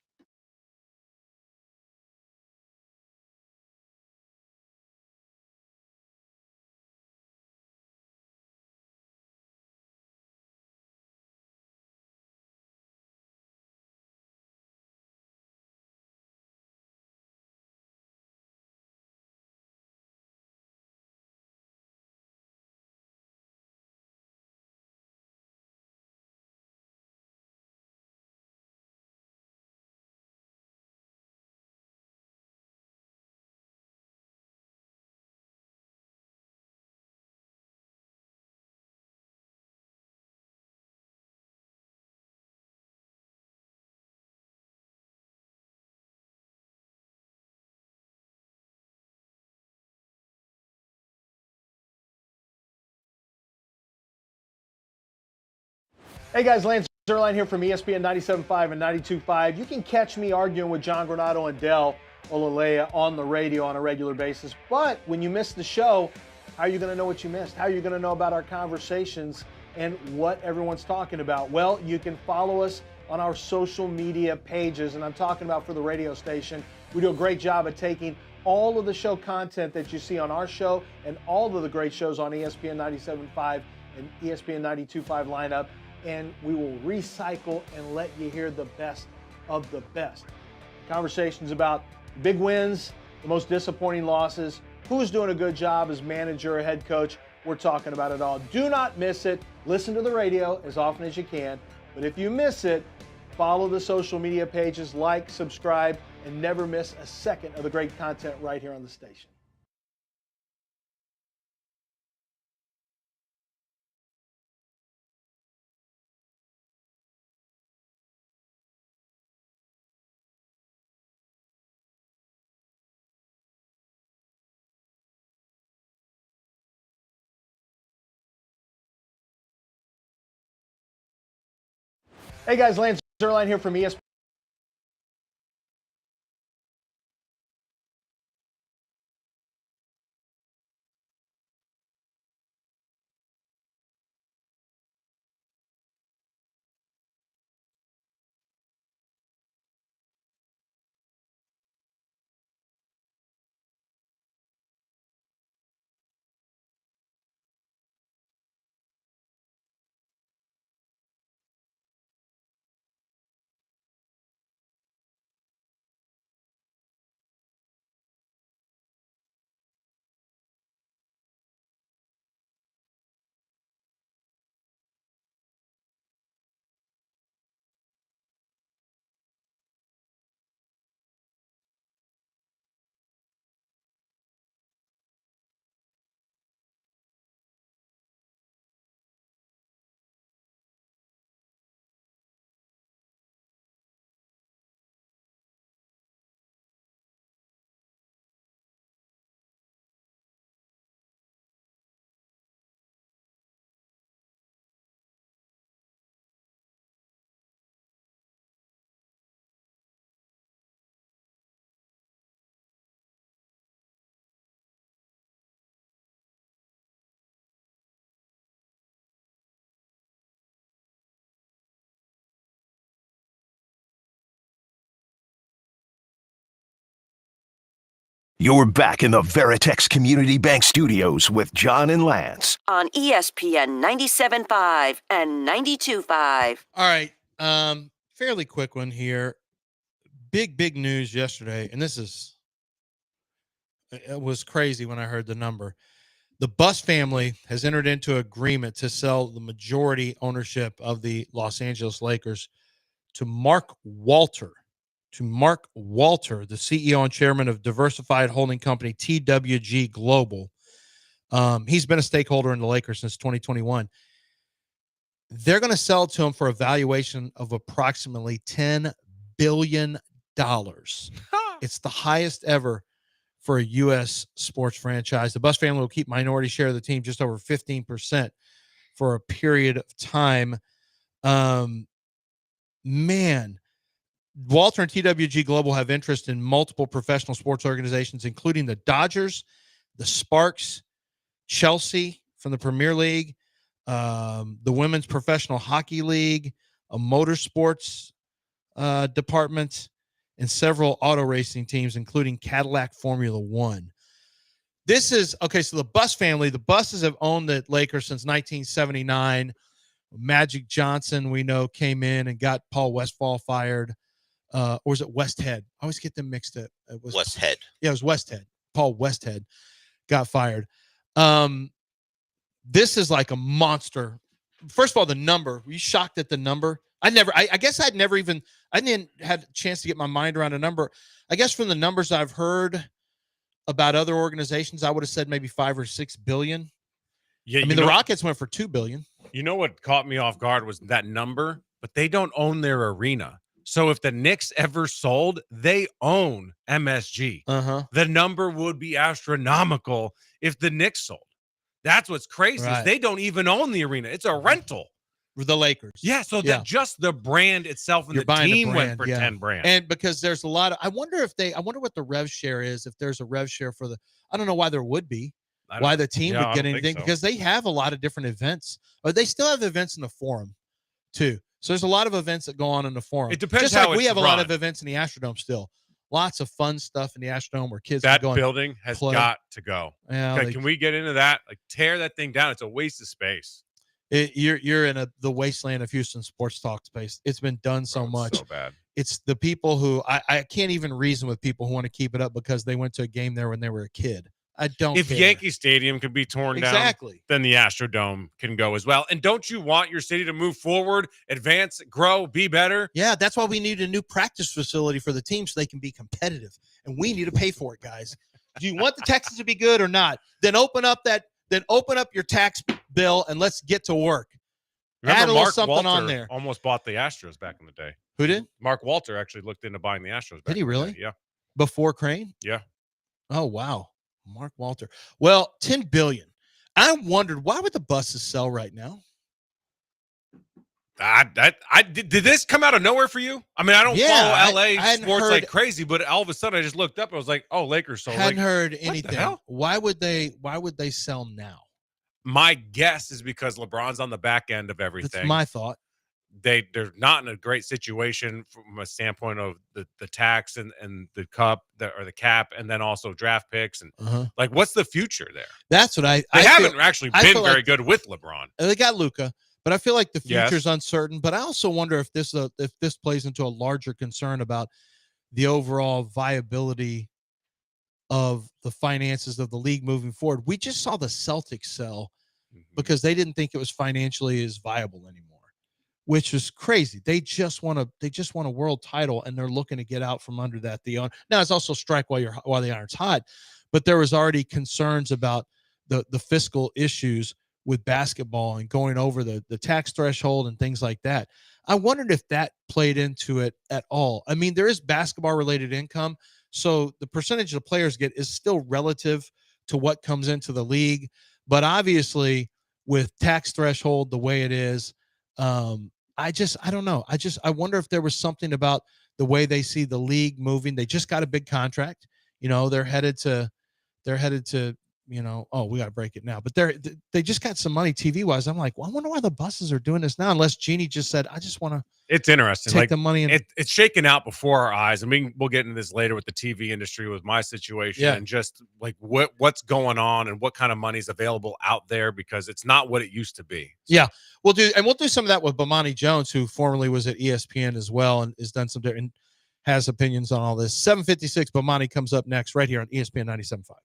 Hey guys, Lance Zerline here from ESPN 97.5 and 92.5. You can catch me arguing with John Granado and Del Olaleye on the radio on a regular basis. But when you miss the show, how are you going to know what you missed? How are you going to know about our conversations and what everyone's talking about? Well, you can follow us on our social media pages, and I'm talking about for the radio station. We do a great job of taking all of the show content that you see on our show and all of the great shows on ESPN 97.5 and ESPN 92.5 lineup, and we will recycle and let you hear the best of the best. Conversations about big wins, the most disappointing losses, who's doing a good job as manager or head coach. We're talking about it all. Do not miss it. Listen to the radio as often as you can. But if you miss it, follow the social media pages, like, subscribe, and never miss a second of the great content right here on the station. Hey guys, Lance Zerline here from ESPN. You're back in the Veritex Community Bank Studios with John and Lance. On ESPN 97.5 and 92.5. All right. Fairly quick one here. Big news yesterday, and it was crazy when I heard the number. The Buss family has entered into agreement to sell the majority ownership of the Los Angeles Lakers to Mark Walter. The CEO and chairman of diversified holding company TWG Global. He's been a stakeholder in the Lakers since 2021. They're going to sell it to him for a valuation of approximately $10 billion. It's the highest ever for a U.S. sports franchise. The Buss family will keep minority share of the team, just over 15% for a period of time. Man, Walter and TWG Global have interest in multiple professional sports organizations, including the Dodgers, the Sparks, Chelsea from the Premier League, the Women's Professional Hockey League, a motorsports department, and several auto racing teams, including Cadillac Formula One. This is, okay, so the Buss family, the Busses have owned the Lakers since 1979. Magic Johnson, we know, came in and got Paul Westphal fired. Or was it Westhead? I always get them mixed up. It was Westhead. Yeah, it was Westhead. Paul Westhead got fired. This is like a monster. First of all, the number. Were you shocked at the number? I guess I didn't have a chance to get my mind around a number. I guess from the numbers I've heard about other organizations, I would have said maybe 5 or 6 billion. Yeah, I mean, the Rockets went for $2 billion. You know what caught me off guard was that number, but they don't own their arena. So if the Knicks ever sold, they own MSG. The number would be astronomical if the Knicks sold. That's what's crazy. Right. Is they don't even own the arena. It's a rental. The Lakers. Yeah, so that just the brand itself and You're the buying the team went brand, for 10 brand. And because there's a lot of, I wonder what the rev share is, if there's a rev share for the, I don't know why there would be, why the team would get anything, because they have a lot of different events. Or they still have events in the Forum too. So there's a lot of events that go on in the Forum. It depends just how like we it's have a run. lot of events in the Astrodome still. Lots of fun stuff in the Astrodome where kids that can go building has play. got to go. Yeah, okay, can we get into that? Like, tear that thing down. It's a waste of space. You're in the wasteland of Houston sports talk space. It's been done so much. So bad. It's the people who I can't even reason with people who want to keep it up because they went to a game there when they were a kid. I don't If care. Yankee Stadium can be torn down, then the Astrodome can go as well. And don't you want your city to move forward, advance, grow, be better? Yeah, that's why we need a new practice facility for the team so they can be competitive. And we need to pay for it, guys. Do you want the Texans to be good or not? Then open up your tax bill and let's get to work. Remember, Add a little Mark something Walter on there. Almost bought the Astros back in the day. Who did? Mark Walter actually looked into buying the Astros. Did he really? Yeah. Before Crane? Yeah. Oh, wow. Mark Walter. Well, $10 billion. I wondered, why would the Busses sell right now? Did this come out of nowhere for you? I mean, I don't follow LA sports like crazy, but all of a sudden I just looked up and I was like, oh, Lakers sold. Hadn't heard anything. What the hell? Why would they sell now? My guess is because LeBron's on the back end of everything. That's my thought. They're not in a great situation from a standpoint of the tax and the the cap, and then also draft picks and like, what's the future there? That's what I haven't actually been very good with LeBron. They got Luka, but I feel like the future's uncertain. But I also wonder if this plays into a larger concern about the overall viability of the finances of the league moving forward. We just saw the Celtics sell because they didn't think it was financially as viable anymore, which is crazy. They just want a world title, and they're looking to get out from under that. Now it's also strike while the iron's hot, but there was already concerns about the fiscal issues with basketball and going over the tax threshold and things like that. I wondered if that played into it at all. I mean, there is basketball related income, so the percentage the players get is still relative to what comes into the league. But obviously, with tax threshold the way it is, I don't know. I wonder if there was something about the way they see the league moving. They just got a big contract. You know, they're headed to we got to break it now. But they just got some money TV wise. I'm like, well, I wonder why the buses are doing this now. Unless Jeannie just said, I just want to. It's interesting. Take the money. It's shaken out before our eyes. I mean, we'll get into this later with the TV industry with my situation and just like what's going on and what kind of money is available out there because it's not what it used to be. So. Yeah, we'll do some of that with Bomani Jones, who formerly was at ESPN as well and has done some different, has opinions on all this. 7:56. Bomani comes up next right here on ESPN 97.5.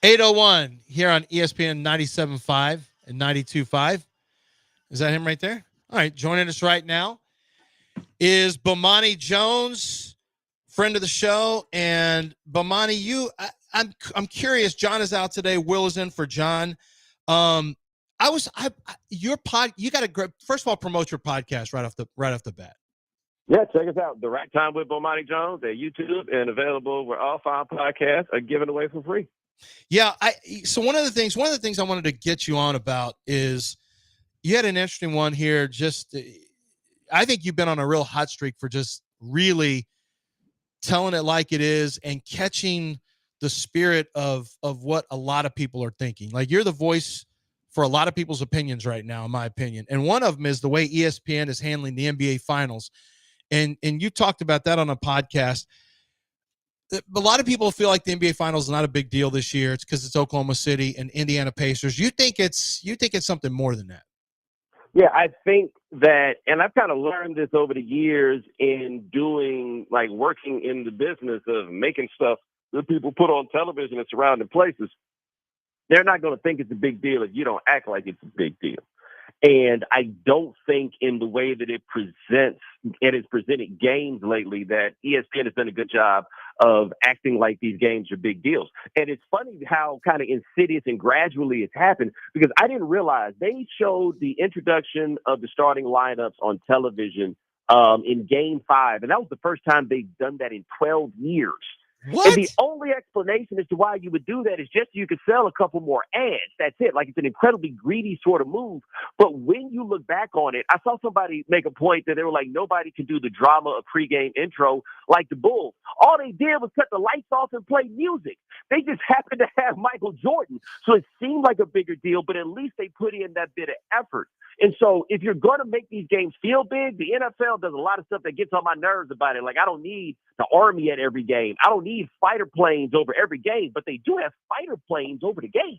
.801 here on ESPN 97.5 and 92.5. Is that him right there? All right, joining us right now is Bomani Jones, friend of the show. And Bomani, I'm curious. John is out today. Will is in for John. You got to first of all promote your podcast right off the bat. Yeah, check us out. The Rack Time with Bomani Jones at YouTube and available where all 5 podcasts are given away for free. Yeah, so one of the things I wanted to get you on about is you had an interesting one here. Just, I think you've been on a real hot streak for just really telling it like it is and catching the spirit of what a lot of people are thinking. Like, you're the voice for a lot of people's opinions right now, in my opinion. And one of them is the way ESPN is handling the NBA Finals. And you talked about that on a podcast. A lot of people feel like the NBA Finals is not a big deal this year. It's because it's Oklahoma City and Indiana Pacers. You think it's something more than that? Yeah, I think that, and I've kind of learned this over the years in doing, like, working in the business of making stuff that people put on television and surrounding places. They're not going to think it's a big deal if you don't act like it's a big deal. And I don't think in the way that it has presented games lately that ESPN has done a good job of acting like these games are big deals. And it's funny how kind of insidious and gradually it's happened, because I didn't realize they showed the introduction of the starting lineups on television in Game 5. And that was the first time they've done that in 12 years. What? And the only explanation as to why you would do that is just so you could sell a couple more ads. That's it. Like, it's an incredibly greedy sort of move. But when you look back on it, I saw somebody make a point that they were like, nobody can do the drama of pregame intro like the Bulls. All they did was cut the lights off and play music. They just happened to have Michael Jordan. So it seemed like a bigger deal, but at least they put in that bit of effort. And so if you're going to make these games feel big, the NFL does a lot of stuff that gets on my nerves about it. Like, I don't need the Army at every game. I don't need fighter planes over every game, but they do have fighter planes over the games.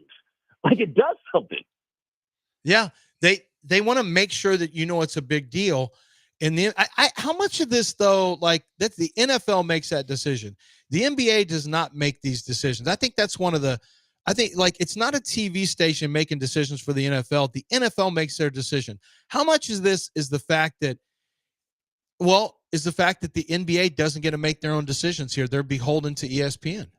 Like, it does something. Yeah, they want to make sure that you know it's a big deal. And then how much of this, though, like, that the NFL makes that decision. The NBA does not make these decisions. I think that's one of the like, it's not a TV station making decisions for the NFL. The NFL makes their decision. How much is this is the fact that the NBA doesn't get to make their own decisions here? They're beholden to ESPN.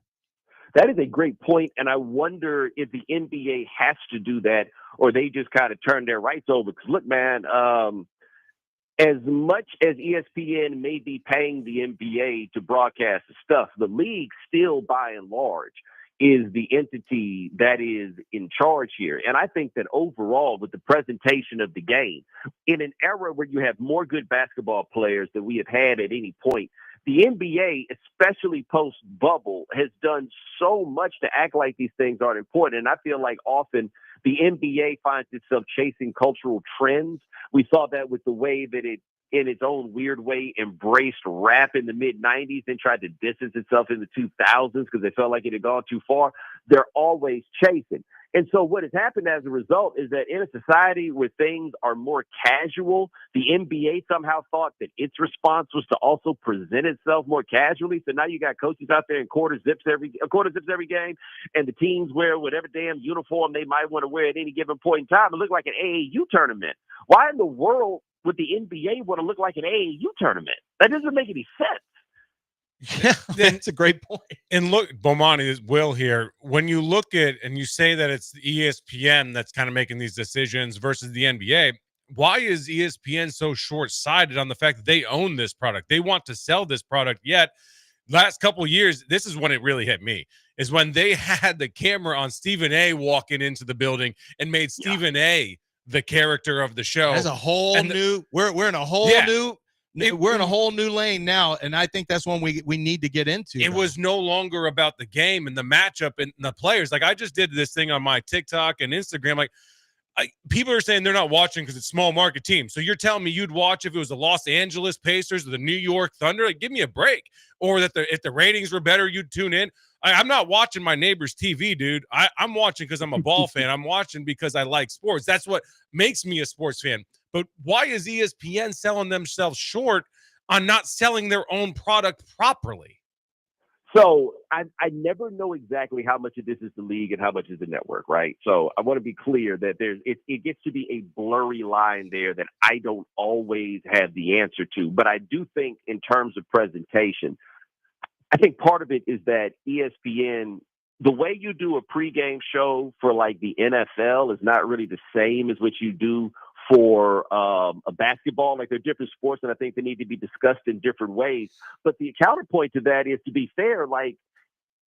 That is a great point, and I wonder if the NBA has to do that or they just kind of turn their rights over. Because, look, man, as much as ESPN may be paying the NBA to broadcast the stuff, the league still, by and large, is the entity that is in charge here. And I think that overall, with the presentation of the game, in an era where you have more good basketball players than we have had at any point, the NBA, especially post-bubble, has done so much to act like these things aren't important. And I feel like often the NBA finds itself chasing cultural trends. We saw that with the way that it, in its own weird way, embraced rap in the mid-'90s and tried to distance itself in the 2000s because they felt like it had gone too far. They're always chasing. And so what has happened as a result is that in a society where things are more casual, the NBA somehow thought that its response was to also present itself more casually. So now you got coaches out there in quarter zips every game, and the teams wear whatever damn uniform they might want to wear at any given point in time. It look like an AAU tournament. Why in the world would the NBA want to look like an AAU tournament? That doesn't make any sense. Yeah, that's a great point. And look, Bomani, is Will here. When you look at and you say that it's the ESPN that's kind of making these decisions versus the NBA, why is ESPN so short-sighted on the fact that they own this product? They want to sell this product, yet last couple of years, this is when it really hit me, is when they had the camera on Stephen A. walking into the building and made Stephen A. the character of the show. There's a whole new we're in a whole new we're in a whole new lane now, and I think that's one we need to get into. It was no longer about the game and the matchup and the players. Like, I just did this thing on my TikTok and Instagram. Like, people are saying they're not watching because it's small market teams. So you're telling me you'd watch if it was the Los Angeles Pacers or the New York Thunder? Like, give me a break. Or that if the ratings were better, you'd tune in. I'm not watching my neighbor's TV, dude. I'm watching because I'm a ball fan. I'm watching because I like sports. That's what makes me a sports fan. But why is ESPN selling themselves short on not selling their own product properly? So I never know exactly how much of this is the league and how much is the network, right? So I want to be clear that it gets to be a blurry line there that I don't always have the answer to. But I do think in terms of presentation, I think part of it is that ESPN, the way you do a pregame show for like the NFL is not really the same as what you do for a basketball. Like they're different sports, and I think they need to be discussed in different ways. But the counterpoint to that is, to be fair, like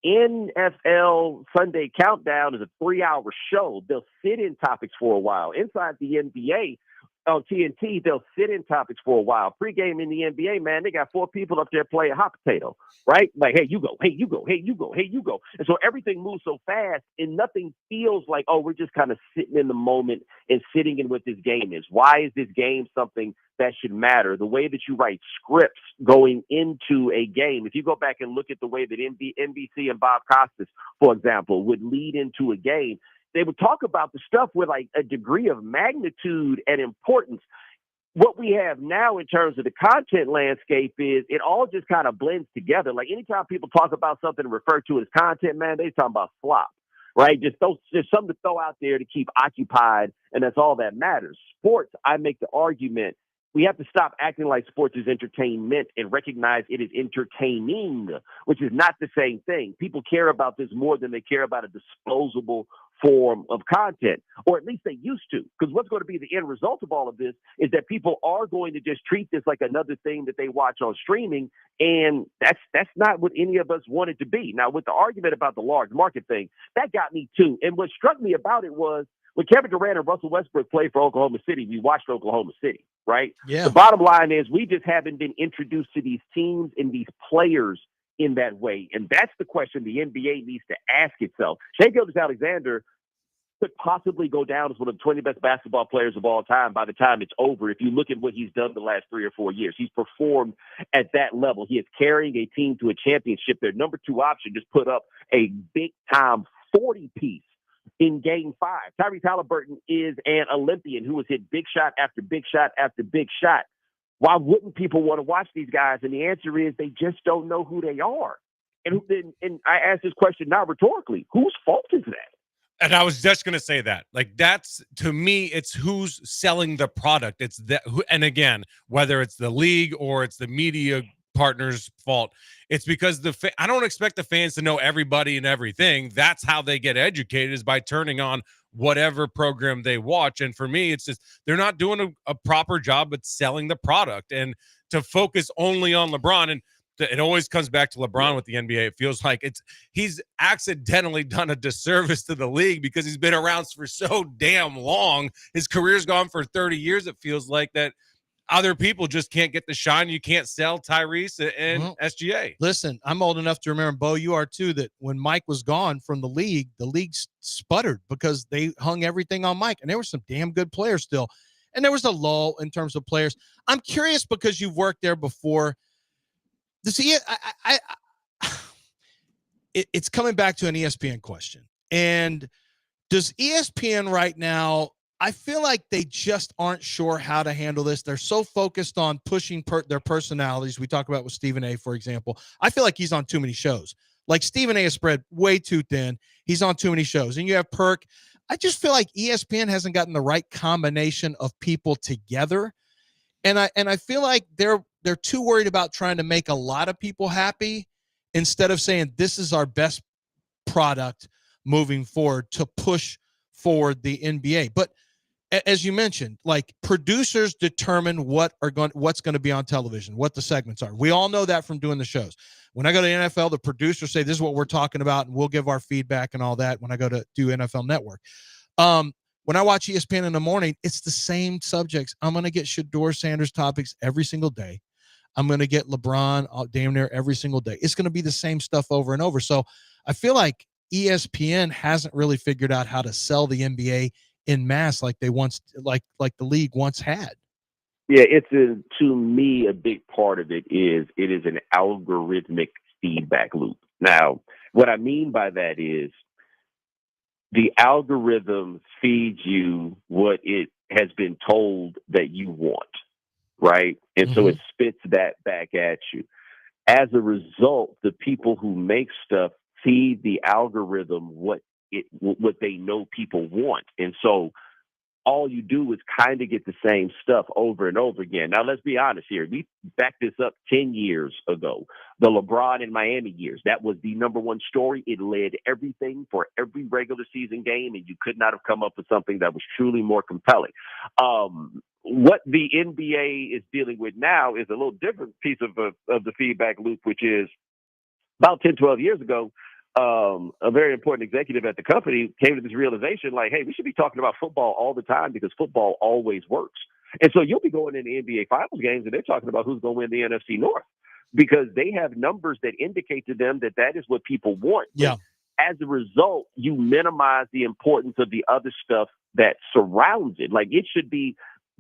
NFL Sunday Countdown is a 3-hour show. They'll sit in topics for a while. Inside the NBA, on TNT, they'll sit in topics for a while. Pre-game in the NBA, man, they got 4 people up there playing hot potato, right? Like, hey, you go, hey, you go, hey, you go, hey, you go. And so everything moves so fast, and nothing feels like, oh, we're just kind of sitting in the moment and sitting in what this game is. Why is this game something that should matter? The way that you write scripts going into a game, if you go back and look at the way that NBC and Bob Costas, for example, would lead into a game, they would talk about the stuff with like a degree of magnitude and importance. What we have now in terms of the content landscape is it all just kind of blends together. Like anytime people talk about something referred to as content, man, they talking about slop, right? Just something to throw out there to keep occupied, and that's all that matters. Sports, I make the argument, we have to stop acting like sports is entertainment and recognize it is entertaining, which is not the same thing. People care about this more than they care about a disposable form of content, or at least they used to. Because what's going to be the end result of all of this is that people are going to just treat this like another thing that they watch on streaming, and that's not what any of us want it to be. Now, with the argument about the large market thing, that got me too. And what struck me about it was when Kevin Durant and Russell Westbrook played for Oklahoma City, we watched Oklahoma City, right? Yeah. The bottom line is we just haven't been introduced to these teams and these players in that way. And that's the question the NBA needs to ask itself. Shai Gilgeous-Alexander could possibly go down as one of the 20 best basketball players of all time by the time it's over. If you look at what he's done the last 3 or 4 years, he's performed at that level. He is carrying a team to a championship. Their number 2 option just put up a big-time 40-piece in Game 5. Tyrese Halliburton is an Olympian who has hit big shot after big shot after big shot. Why wouldn't people want to watch these guys? And the answer is they just don't know who they are. And I ask this question not rhetorically. Whose fault is that? And I was just going to say that. Like, that's, to me, it's who's selling the product. It's that. And again, whether it's the league or it's the media partner's fault, it's because I don't expect the fans to know everybody and everything. That's how they get educated, is by turning on whatever program they watch. And for me, it's just they're not doing a proper job at selling the product. And to focus only on LeBron, and it always comes back to LeBron with the NBA. It feels like he's accidentally done a disservice to the league because he's been around for so damn long. His career's gone for 30 years. It feels like that other people just can't get the shine. You can't sell Tyrese and SGA. Listen, I'm old enough to remember, Bo, you are too, that when Mike was gone from the league sputtered because they hung everything on Mike, and there were some damn good players still. And there was a lull in terms of players. I'm curious, because you've worked there before. It's coming back to an ESPN question. And does ESPN right now, I feel like they just aren't sure how to handle this. They're so focused on pushing their personalities. We talk about with Stephen A., for example. I feel like he's on too many shows. Like Stephen A. is spread way too thin. He's on too many shows. And you have Perk. I just feel like ESPN hasn't gotten the right combination of people together. And I feel like they're too worried about trying to make a lot of people happy instead of saying this is our best product moving forward to push forward the NBA. But as you mentioned, like, producers determine what's going to be on television, what the segments are. We all know that from doing the shows. When I go to the NFL, the producers say this is what we're talking about, and we'll give our feedback and all that when I go to do NFL Network. When I watch ESPN in the morning, it's the same subjects. I'm going to get Shedeur Sanders topics every single day. I'm going to get LeBron damn near every single day. It's going to be the same stuff over and over. So I feel like ESPN hasn't really figured out how to sell the NBA in mass like they once, like the league once had. Yeah, to me, a big part of it is an algorithmic feedback loop. Now, what I mean by that is the algorithm feeds you what it has been told that you want, right? And so it spits that back at you. As a result, the people who make stuff feed the algorithm what they know people want. And so all you do is kind of get the same stuff over and over again. Now, let's be honest here. We backed this up 10 years ago. The LeBron in Miami years, that was the number one story. It led everything for every regular season game, and you could not have come up with something that was truly more compelling. What the NBA is dealing with now is a little different piece of the feedback loop, which is about 10, 12 years ago, a very important executive at the company came to this realization, like, hey, we should be talking about football all the time because football always works. And so you'll be going in the NBA Finals games and they're talking about who's going to win the NFC North because they have numbers that indicate to them that that is what people want. Yeah. As a result, you minimize the importance of the other stuff that surrounds it. Like it should be,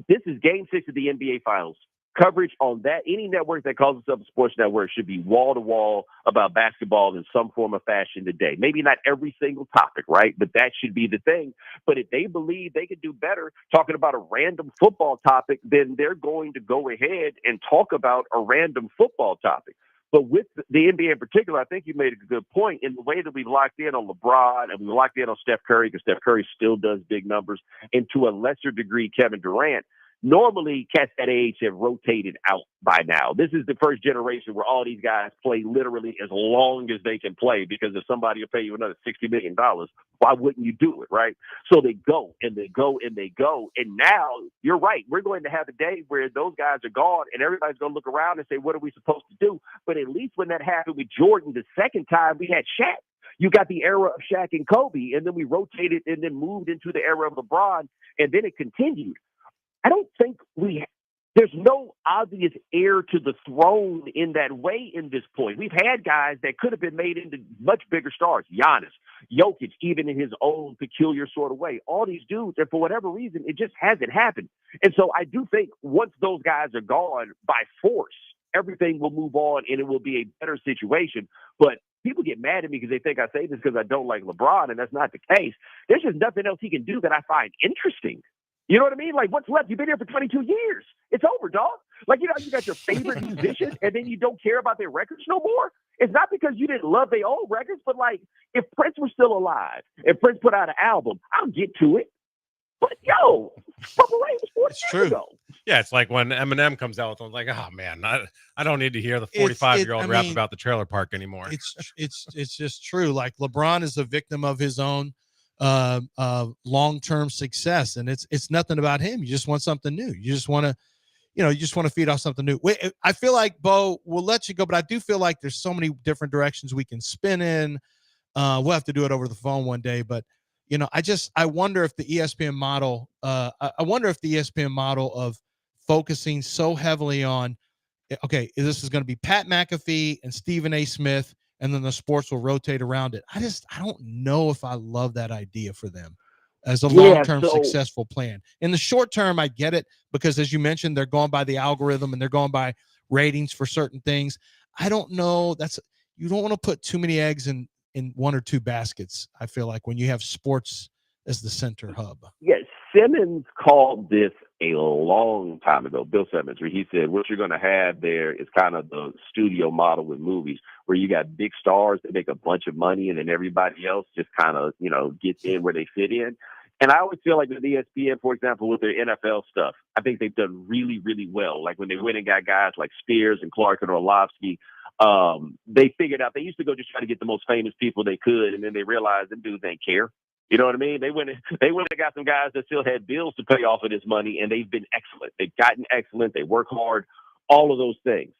this is game 6 of the NBA Finals. Coverage on that, any network that calls itself a sports network should be wall to wall about basketball in some form or fashion today. Maybe not every single topic, right? But that should be the thing. But if they believe they could do better talking about a random football topic, then they're going to go ahead and talk about a random football topic. But with the NBA in particular, I think you made a good point in the way that we locked in on LeBron and we locked in on Steph Curry because Steph Curry still does big numbers, and to a lesser degree, Kevin Durant. Normally, cats that age have rotated out by now. This is the first generation where all these guys play literally as long as they can play because if somebody will pay you another $60 million, why wouldn't you do it, right? So they go and they go and they go. And now, you're right, we're going to have a day where those guys are gone and everybody's going to look around and say, what are we supposed to do? But at least when that happened with Jordan the second time, we had Shaq. You got the era of Shaq and Kobe, and then we rotated and then moved into the era of LeBron, and then it continued. I don't think there's no obvious heir to the throne in that way in this point. We've had guys that could have been made into much bigger stars. Giannis, Jokic, even in his own peculiar sort of way. All these dudes, and for whatever reason, it just hasn't happened. And so I do think once those guys are gone by force, everything will move on and it will be a better situation. But people get mad at me because they think I say this because I don't like LeBron, and that's not the case. There's just nothing else he can do that I find interesting. You know what I mean? Like, what's left? You've been here for 22 years. It's over, dog. Like, you know, you got your favorite musician, and then you don't care about their records no more. It's not because you didn't love their old records, but, like, if Prince was still alive, if Prince put out an album, I'll get to it. But, yo, Purple Rain was 40 years ago. Yeah, it's like when Eminem comes out with one, like, oh, man, I don't need to hear the 45-year-old rap about the trailer park anymore. It's just true. Like, LeBron is a victim of his own long-term success, and it's nothing about him. You just want something new. You just want to feed off something new. Wait, I feel like, Bo, we'll let you go, but I do feel like there's so many different directions we can spin in. We'll have to do it over the phone one day, but you know, I wonder if the ESPN model of focusing so heavily on, okay, this is going to be Pat McAfee and Stephen A. Smith, and then the sports will rotate around it. I don't know if I love that idea for them as a long-term successful plan. In the short term, I get it because, as you mentioned, they're going by the algorithm and they're going by ratings for certain things. I don't know. You don't want to put too many eggs in one or two baskets, I feel like, when you have sports as the center hub. Yes, Simmons called this a long time ago, Bill Simmons, where he said what you're going to have there is kind of the studio model with movies where you got big stars that make a bunch of money and then everybody else just kind of, gets in where they fit in. And I always feel like with ESPN, for example, with their NFL stuff, I think they've done really, really well. Like when they went and got guys like Spears and Clark and Orlovsky, they figured out they used to go just try to get the most famous people they could, and then they realized them dudes ain't care. You know what I mean? They went and got some guys that still had bills to pay off of this money, and they've been excellent. They've gotten excellent. They work hard, all of those things.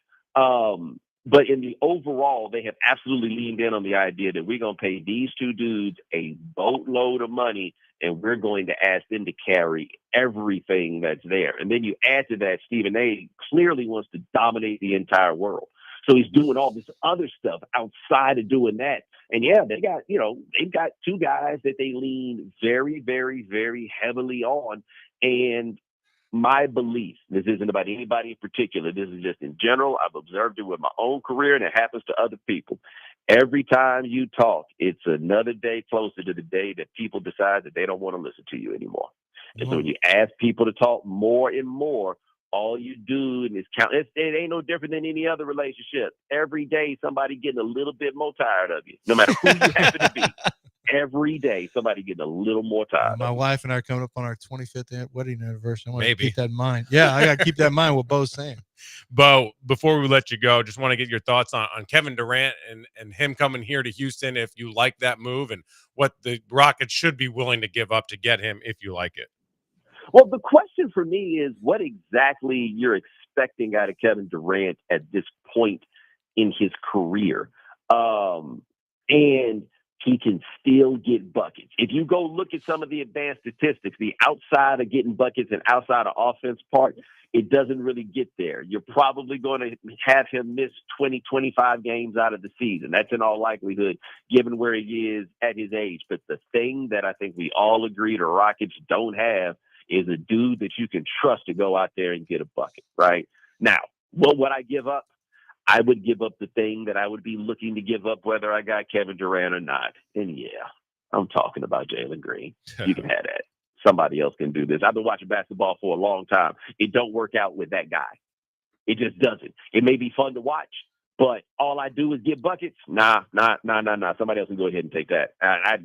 But in the overall, they have absolutely leaned in on the idea that we're going to pay these two dudes a boatload of money, and we're going to ask them to carry everything that's there. And then you add to that, Stephen A. clearly wants to dominate the entire world. So he's doing all this other stuff outside of doing that. And yeah, they've got two guys that they lean very, very, very heavily on. And my belief, this isn't about anybody in particular, this is just in general, I've observed it with my own career, and it happens to other people. Every time you talk, it's another day closer to the day that people decide that they don't want to listen to you anymore. And so when you ask people to talk more and more, all you do is count. It ain't no different than any other relationship. Every day, somebody getting a little bit more tired of you, no matter who you happen to be. Every every day somebody getting a little more tired. My wife and I are coming up on our 25th wedding anniversary. I want to Maybe. keep that in mind. Yeah, I got to keep that in mind what Bo's saying. Bo, before we let you go, just want to get your thoughts on Kevin Durant and him coming here to Houston, if you like that move, and what the Rockets should be willing to give up to get him if you like it. Well, the question for me is what exactly you're expecting out of Kevin Durant at this point in his career. And he can still get buckets. If you go look at some of the advanced statistics, the outside of getting buckets and outside of offense part, it doesn't really get there. You're probably going to have him miss 20, 25 games out of the season. That's in all likelihood, given where he is at his age. But the thing that I think we all agree the Rockets don't have is a dude that you can trust to go out there and get a bucket, right? Now, what would I give up? I would give up the thing that I would be looking to give up whether I got Kevin Durant or not. And yeah, I'm talking about Jalen Green. You can have that. Somebody else can do this. I've been watching basketball for a long time. It don't work out with that guy. It just doesn't. It may be fun to watch, but all I do is get buckets. Nah. Somebody else can go ahead and take that.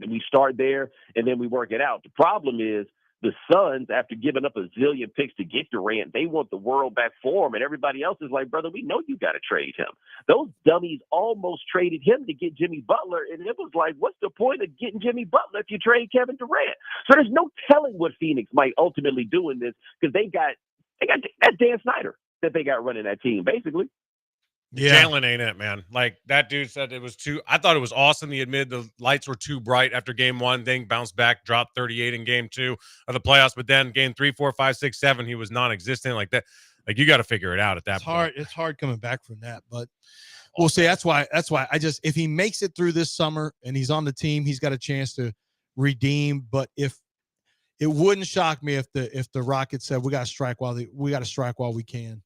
We start there, and then we work it out. The problem is the Suns, after giving up a zillion picks to get Durant, they want the world back for him, and everybody else is like, brother, we know you got to trade him. Those dummies almost traded him to get Jimmy Butler, and it was like, what's the point of getting Jimmy Butler if you trade Kevin Durant? So there's no telling what Phoenix might ultimately do in this, because they got that Dan Snyder that they got running that team, basically. Yeah. Jalen ain't it, man. Like, that dude said it was I thought it was awesome. He admitted the lights were too bright after game 1. Then bounced back, dropped 38 in game 2 of the playoffs. But then game 3, 4, 5, 6, 7, he was non-existent like that. Like, you got to figure it out at that point. It's hard coming back from that, but we'll see. That's why if he makes it through this summer and he's on the team, he's got a chance to redeem. But if it wouldn't shock me if the Rockets said we got to strike while we can.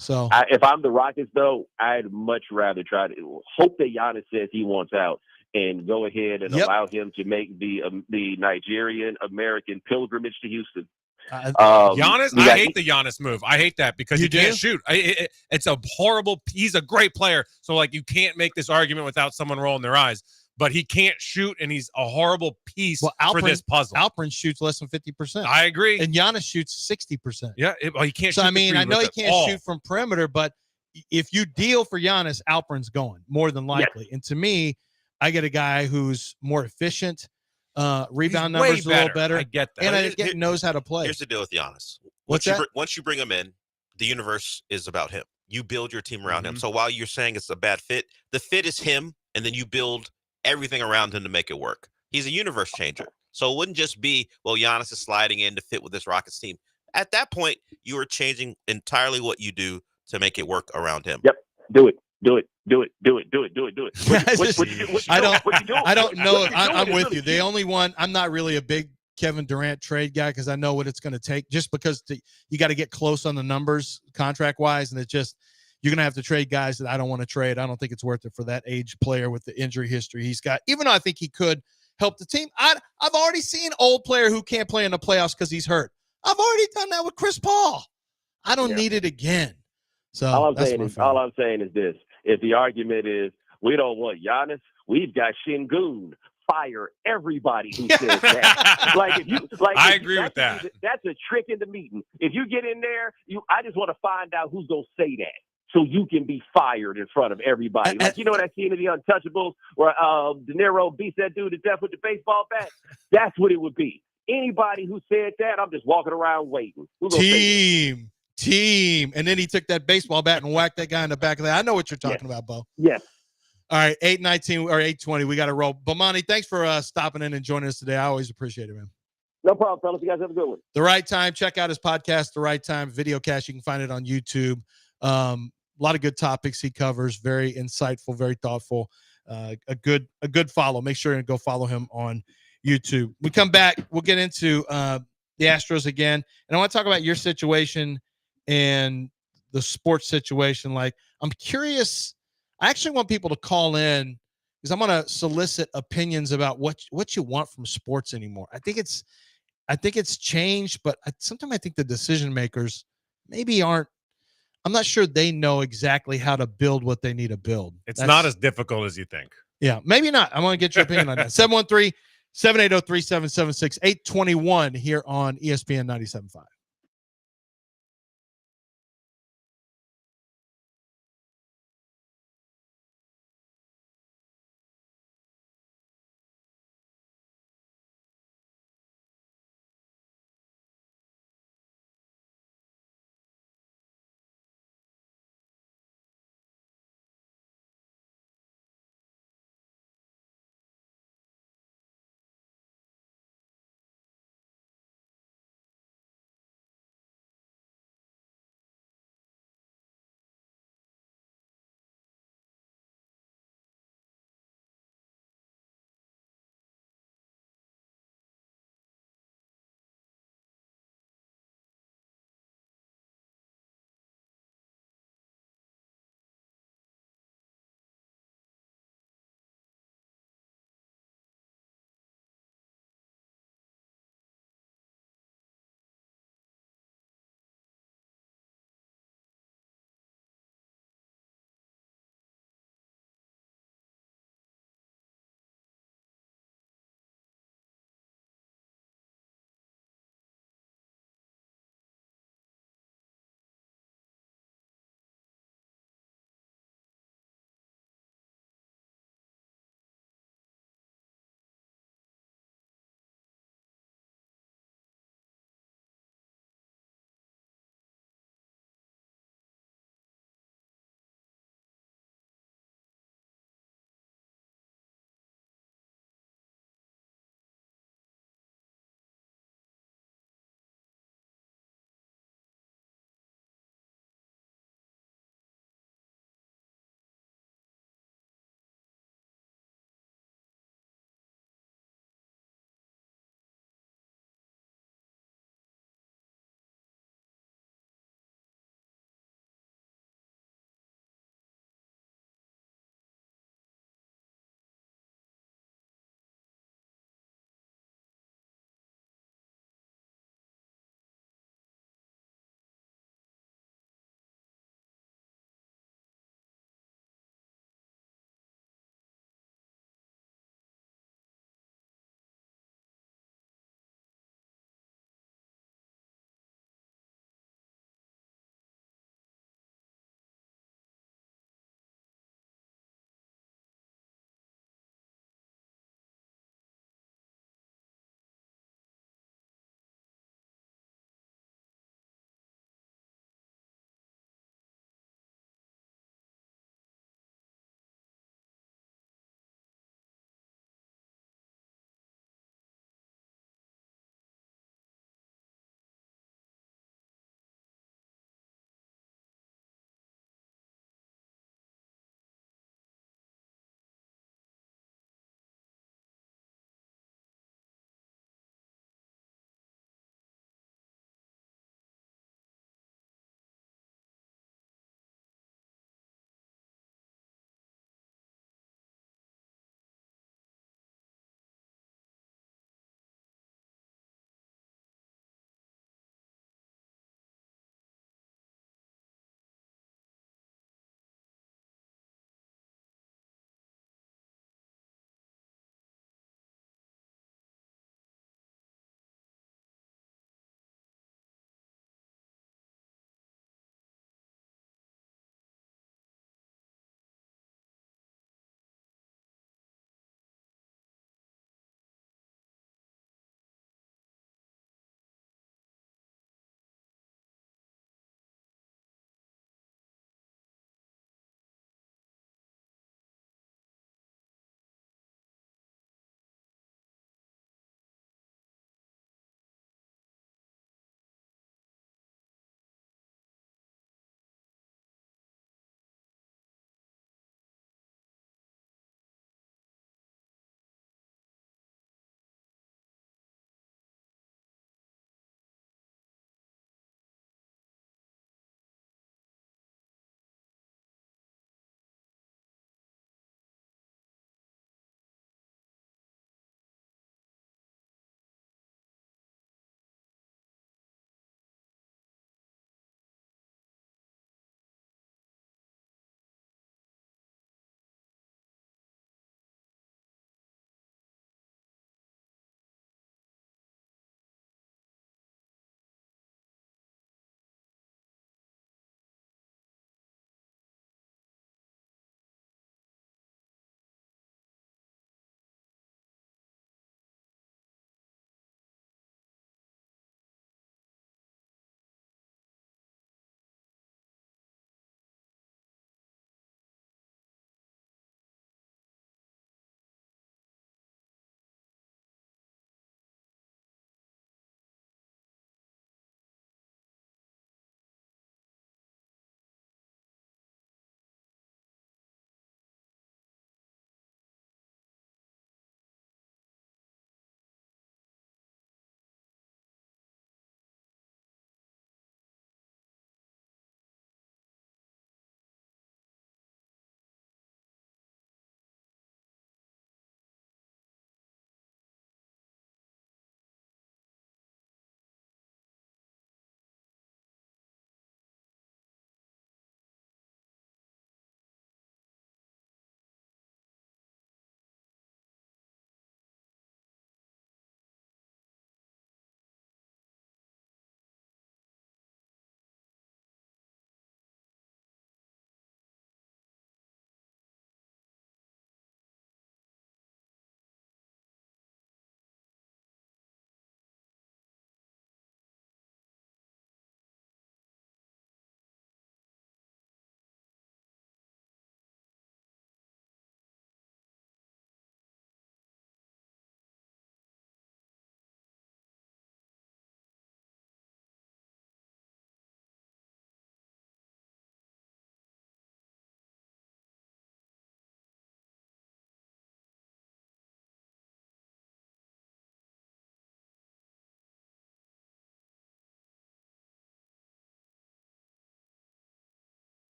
So if I'm the Rockets, though, I'd much rather try to hope that Giannis says he wants out and go ahead and allow him to make the Nigerian American pilgrimage to Houston. Giannis, I hate the Giannis move. I hate that because he can't shoot. It's a horrible. He's a great player, so like you can't make this argument without someone rolling their eyes. But he can't shoot, and he's a horrible piece for this puzzle. Alperen shoots less than 50%. I agree. And Giannis shoots 60%. Yeah, he can't shoot. So, I mean, I know he can't shoot from perimeter, but if you deal for Giannis, Alperen's going, more than likely. Yes. And to me, I get a guy who's more efficient, rebound numbers a little better. I get that. And knows how to play. Here's the deal with Giannis. Once you bring him in, the universe is about him. You build your team around him. So while you're saying it's a bad fit, the fit is him, and then you build everything around him to make it work. He's a universe changer. So it wouldn't just be, well, Giannis is sliding in to fit with this Rockets team. At that point, you are changing entirely what you do to make it work around him. Yep. Do it. I don't know. I'm with you. The only one, I'm not really a big Kevin Durant trade guy because I know what it's going to take just because you got to get close on the numbers contract wise. And you're going to have to trade guys that I don't want to trade. I don't think it's worth it for that age player with the injury history he's got, even though I think he could help the team. I've already seen old player who can't play in the playoffs because he's hurt. I've already done that with Chris Paul. I don't need it again. So all I'm saying is this. If the argument is we don't want Giannis, we've got Şengün. Fire everybody who says that. I agree with that. That's a trick in the meeting. If you get in there, I just want to find out who's going to say that. So you can be fired in front of everybody. Like, you know that scene of The Untouchables where De Niro beats that dude to death with the baseball bat? That's what it would be. Anybody who said that, I'm just walking around waiting. Team. And then he took that baseball bat and whacked that guy in the back of the head. I know what you're talking about, Bo. Yes. All right, 8:19 or 8:20. We got to roll. Bomani, thanks for stopping in and joining us today. I always appreciate it, man. No problem, fellas. You guys have a good one. The Right Time. Check out his podcast, The Right Time video cast. You can find it on YouTube. A lot of good topics he covers. Very insightful, very thoughtful. A good follow. Make sure and go follow him on YouTube. We come back. We'll get into the Astros again, and I want to talk about your situation and the sports situation. Like, I'm curious. I actually want people to call in because I'm going to solicit opinions about what you want from sports anymore. I think it's changed, but sometimes I think the decision makers maybe aren't. I'm not sure they know exactly how to build what they need to build. It's not as difficult as you think. Yeah, maybe not. I want to get your opinion on that. 780-3776-821 here on ESPN 97.5.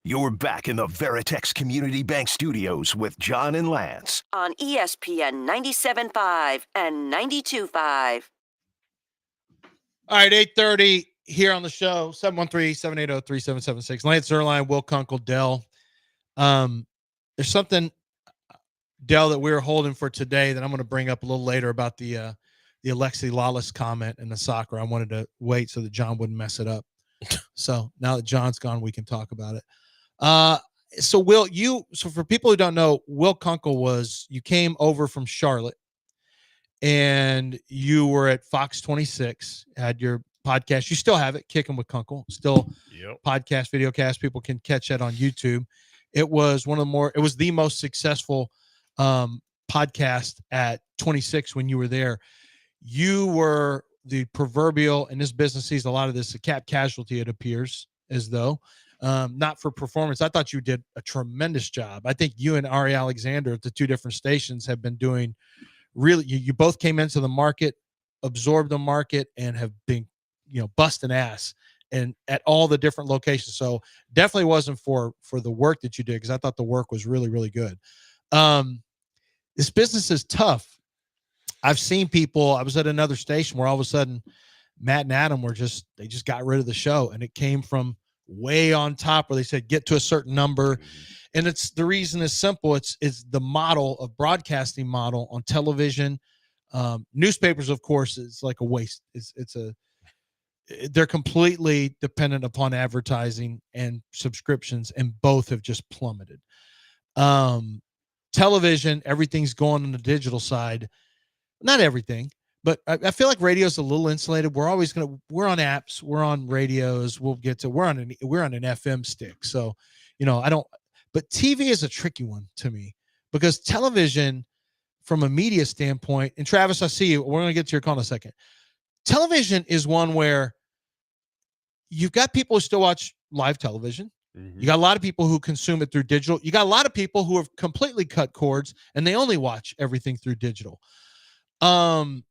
You're back in the Veritex Community Bank Studios with John and Lance. On ESPN 97.5 and 92.5. All right, 8:30 here on the show, 713-780-3776. Lance Zierlein, Will Kunkel, Dell. There's something, Dell, that we were holding for today that I'm going to bring up a little later about the Alexi Lawless comment in the soccer. I wanted to wait so that John wouldn't mess it up. So now that John's gone, we can talk about it. So Will, so for people who don't know, Will Kunkel you came over from Charlotte and you were at Fox 26, had your podcast. You still have it, Kicking with Kunkel, still podcast, videocast. People can catch that on YouTube. It was it was the most successful podcast at 26 when you were there. You were the proverbial, in this business sees a lot of this, a cap casualty, it appears as though. Not for performance. I thought you did a tremendous job. I think you and Ari Alexander at the two different stations have been doing really, you both came into the market, absorbed the market, and have been, busting ass and at all the different locations. So definitely wasn't for the work that you did, because I thought the work was really, really good. This business is tough. I've seen people, I was at another station where all of a sudden Matt and Adam they just got rid of the show, and it came from way on top where they said get to a certain number. And the reason is simple. It's the model of broadcasting model on television. Newspapers, of course, is like a waste. They're completely dependent upon advertising and subscriptions, and both have just plummeted. Television, everything's going on the digital side. Not everything, but I feel like radio's a little insulated. We're on apps, we're on radios. We're on an FM stick. So, but TV is a tricky one to me, because television from a media standpoint, and Travis, I see you. We're going to get to your call in a second. Television is one where you've got people who still watch live television. Mm-hmm. You got a lot of people who consume it through digital. You got a lot of people who have completely cut cords and they only watch everything through digital. And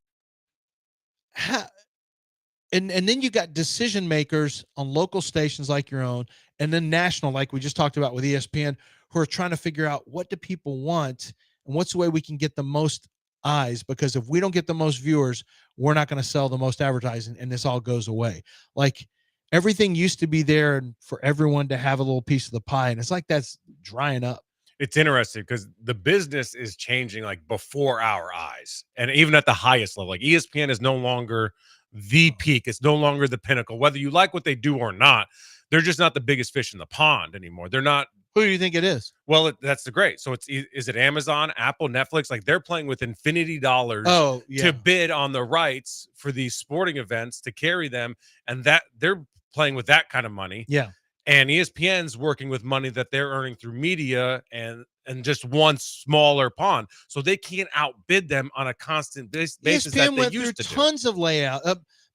then you got decision makers on local stations like your own, and then national, like we just talked about with ESPN, who are trying to figure out what do people want and what's the way we can get the most eyes, because if we don't get the most viewers, we're not going to sell the most advertising, and this all goes away. Like, everything used to be there and for everyone to have a little piece of the pie, and it's like that's drying up. It's interesting because the business is changing like before our eyes, and even at the highest level. Like, ESPN is no longer the peak. It's no longer the pinnacle. Whether you like what they do or not, they're just not the biggest fish in the pond anymore. They're not. Who do you think it is? Well, that's the great. So is it Amazon, Apple, Netflix? Like, they're playing with infinity dollars to bid on the rights for these sporting events to carry them, and that they're playing with that kind of money. Yeah. And ESPN's working with money that they're earning through media and just one smaller pond. So they can't outbid them on a constant basis. ESPN went through tons of layout.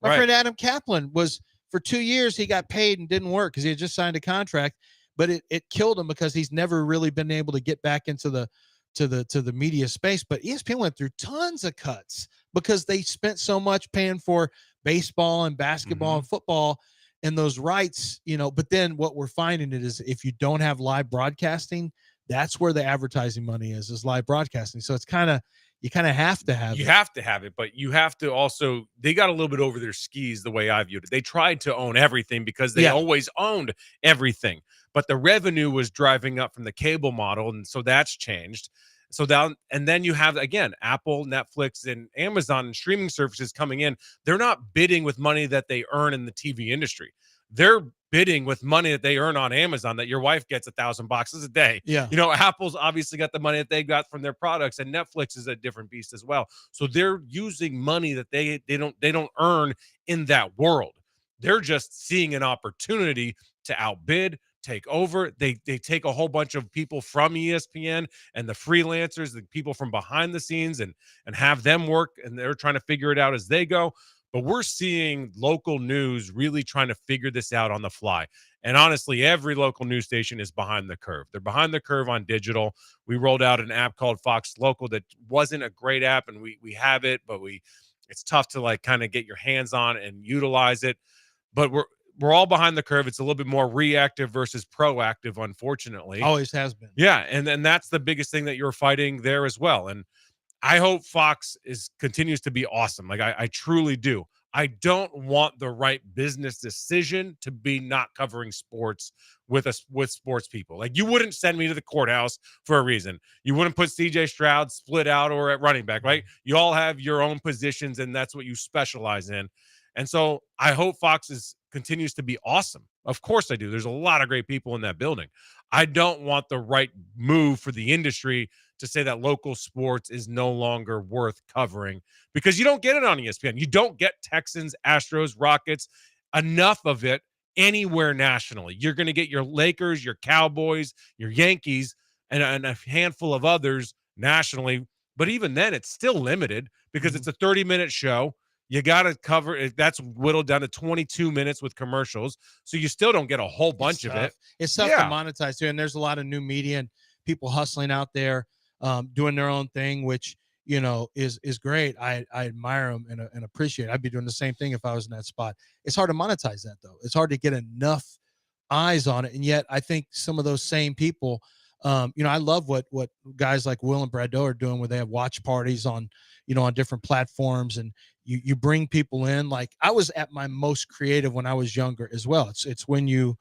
My friend Adam Kaplan for 2 years, he got paid and didn't work because he had just signed a contract, but it killed him because he's never really been able to get back into the media space. But ESPN went through tons of cuts because they spent so much paying for baseball and basketball and football and those rights, but then what we're finding is if you don't have live broadcasting, that's where the advertising money is live broadcasting. So it's you kind of have to have it. You have to have it, but you have to also, they got a little bit over their skis the way I viewed it. They tried to own everything because they always owned everything, but the revenue was driving up from the cable model. And so that's changed. And then you have, again, Apple, Netflix, and Amazon and streaming services coming in. They're not bidding with money that they earn in the TV industry. They're bidding with money that they earn on Amazon, that your wife gets $1,000 a day. Yeah. Apple's obviously got the money that they got from their products, and Netflix is a different beast as well. So they're using money that they don't earn in that world. They're just seeing an opportunity to outbid, take over. They take a whole bunch of people from ESPN and the freelancers, the people from behind the scenes, and have them work, and they're trying to figure it out as they go. But we're seeing local news really trying to figure this out on the fly. And honestly, every local news station is behind the curve. They're behind the curve on digital. We rolled out an app called Fox Local that wasn't a great app, and we have it, but it's tough to like kind of get your hands on and utilize it. But we're all behind the curve. It's a little bit more reactive versus proactive, unfortunately. Always has been. Yeah, and that's the biggest thing that you're fighting there as well. And I hope Fox continues to be awesome. Like I truly do. I don't want the right business decision to be not covering sports with sports people. Like you wouldn't send me to the courthouse for a reason. You wouldn't put CJ Stroud split out or at running back, right? You all have your own positions and that's what you specialize in. And so I hope Fox continues to be awesome. Of course I do. There's a lot of great people in that building. I don't want the right move for the industry to say that local sports is no longer worth covering because you don't get it on ESPN. You don't get Texans, Astros, Rockets, enough of it anywhere nationally. You're going to get your Lakers, your Cowboys, your Yankees, and a handful of others nationally. But even then, it's still limited because it's a 30-minute show. You got to cover it. That's whittled down to 22 minutes with commercials. So you still don't get a whole bunch of it. It's tough to monetize too. And there's a lot of new media and people hustling out there, doing their own thing, which, is great. I admire them and appreciate it. I'd be doing the same thing if I was in that spot. It's hard to monetize that though. It's hard to get enough eyes on it. And yet I think some of those same people, I love what guys like Will and Brad Doe are doing where they have watch parties on different platforms and you bring people in. Like I was at my most creative when I was younger as well. It's when you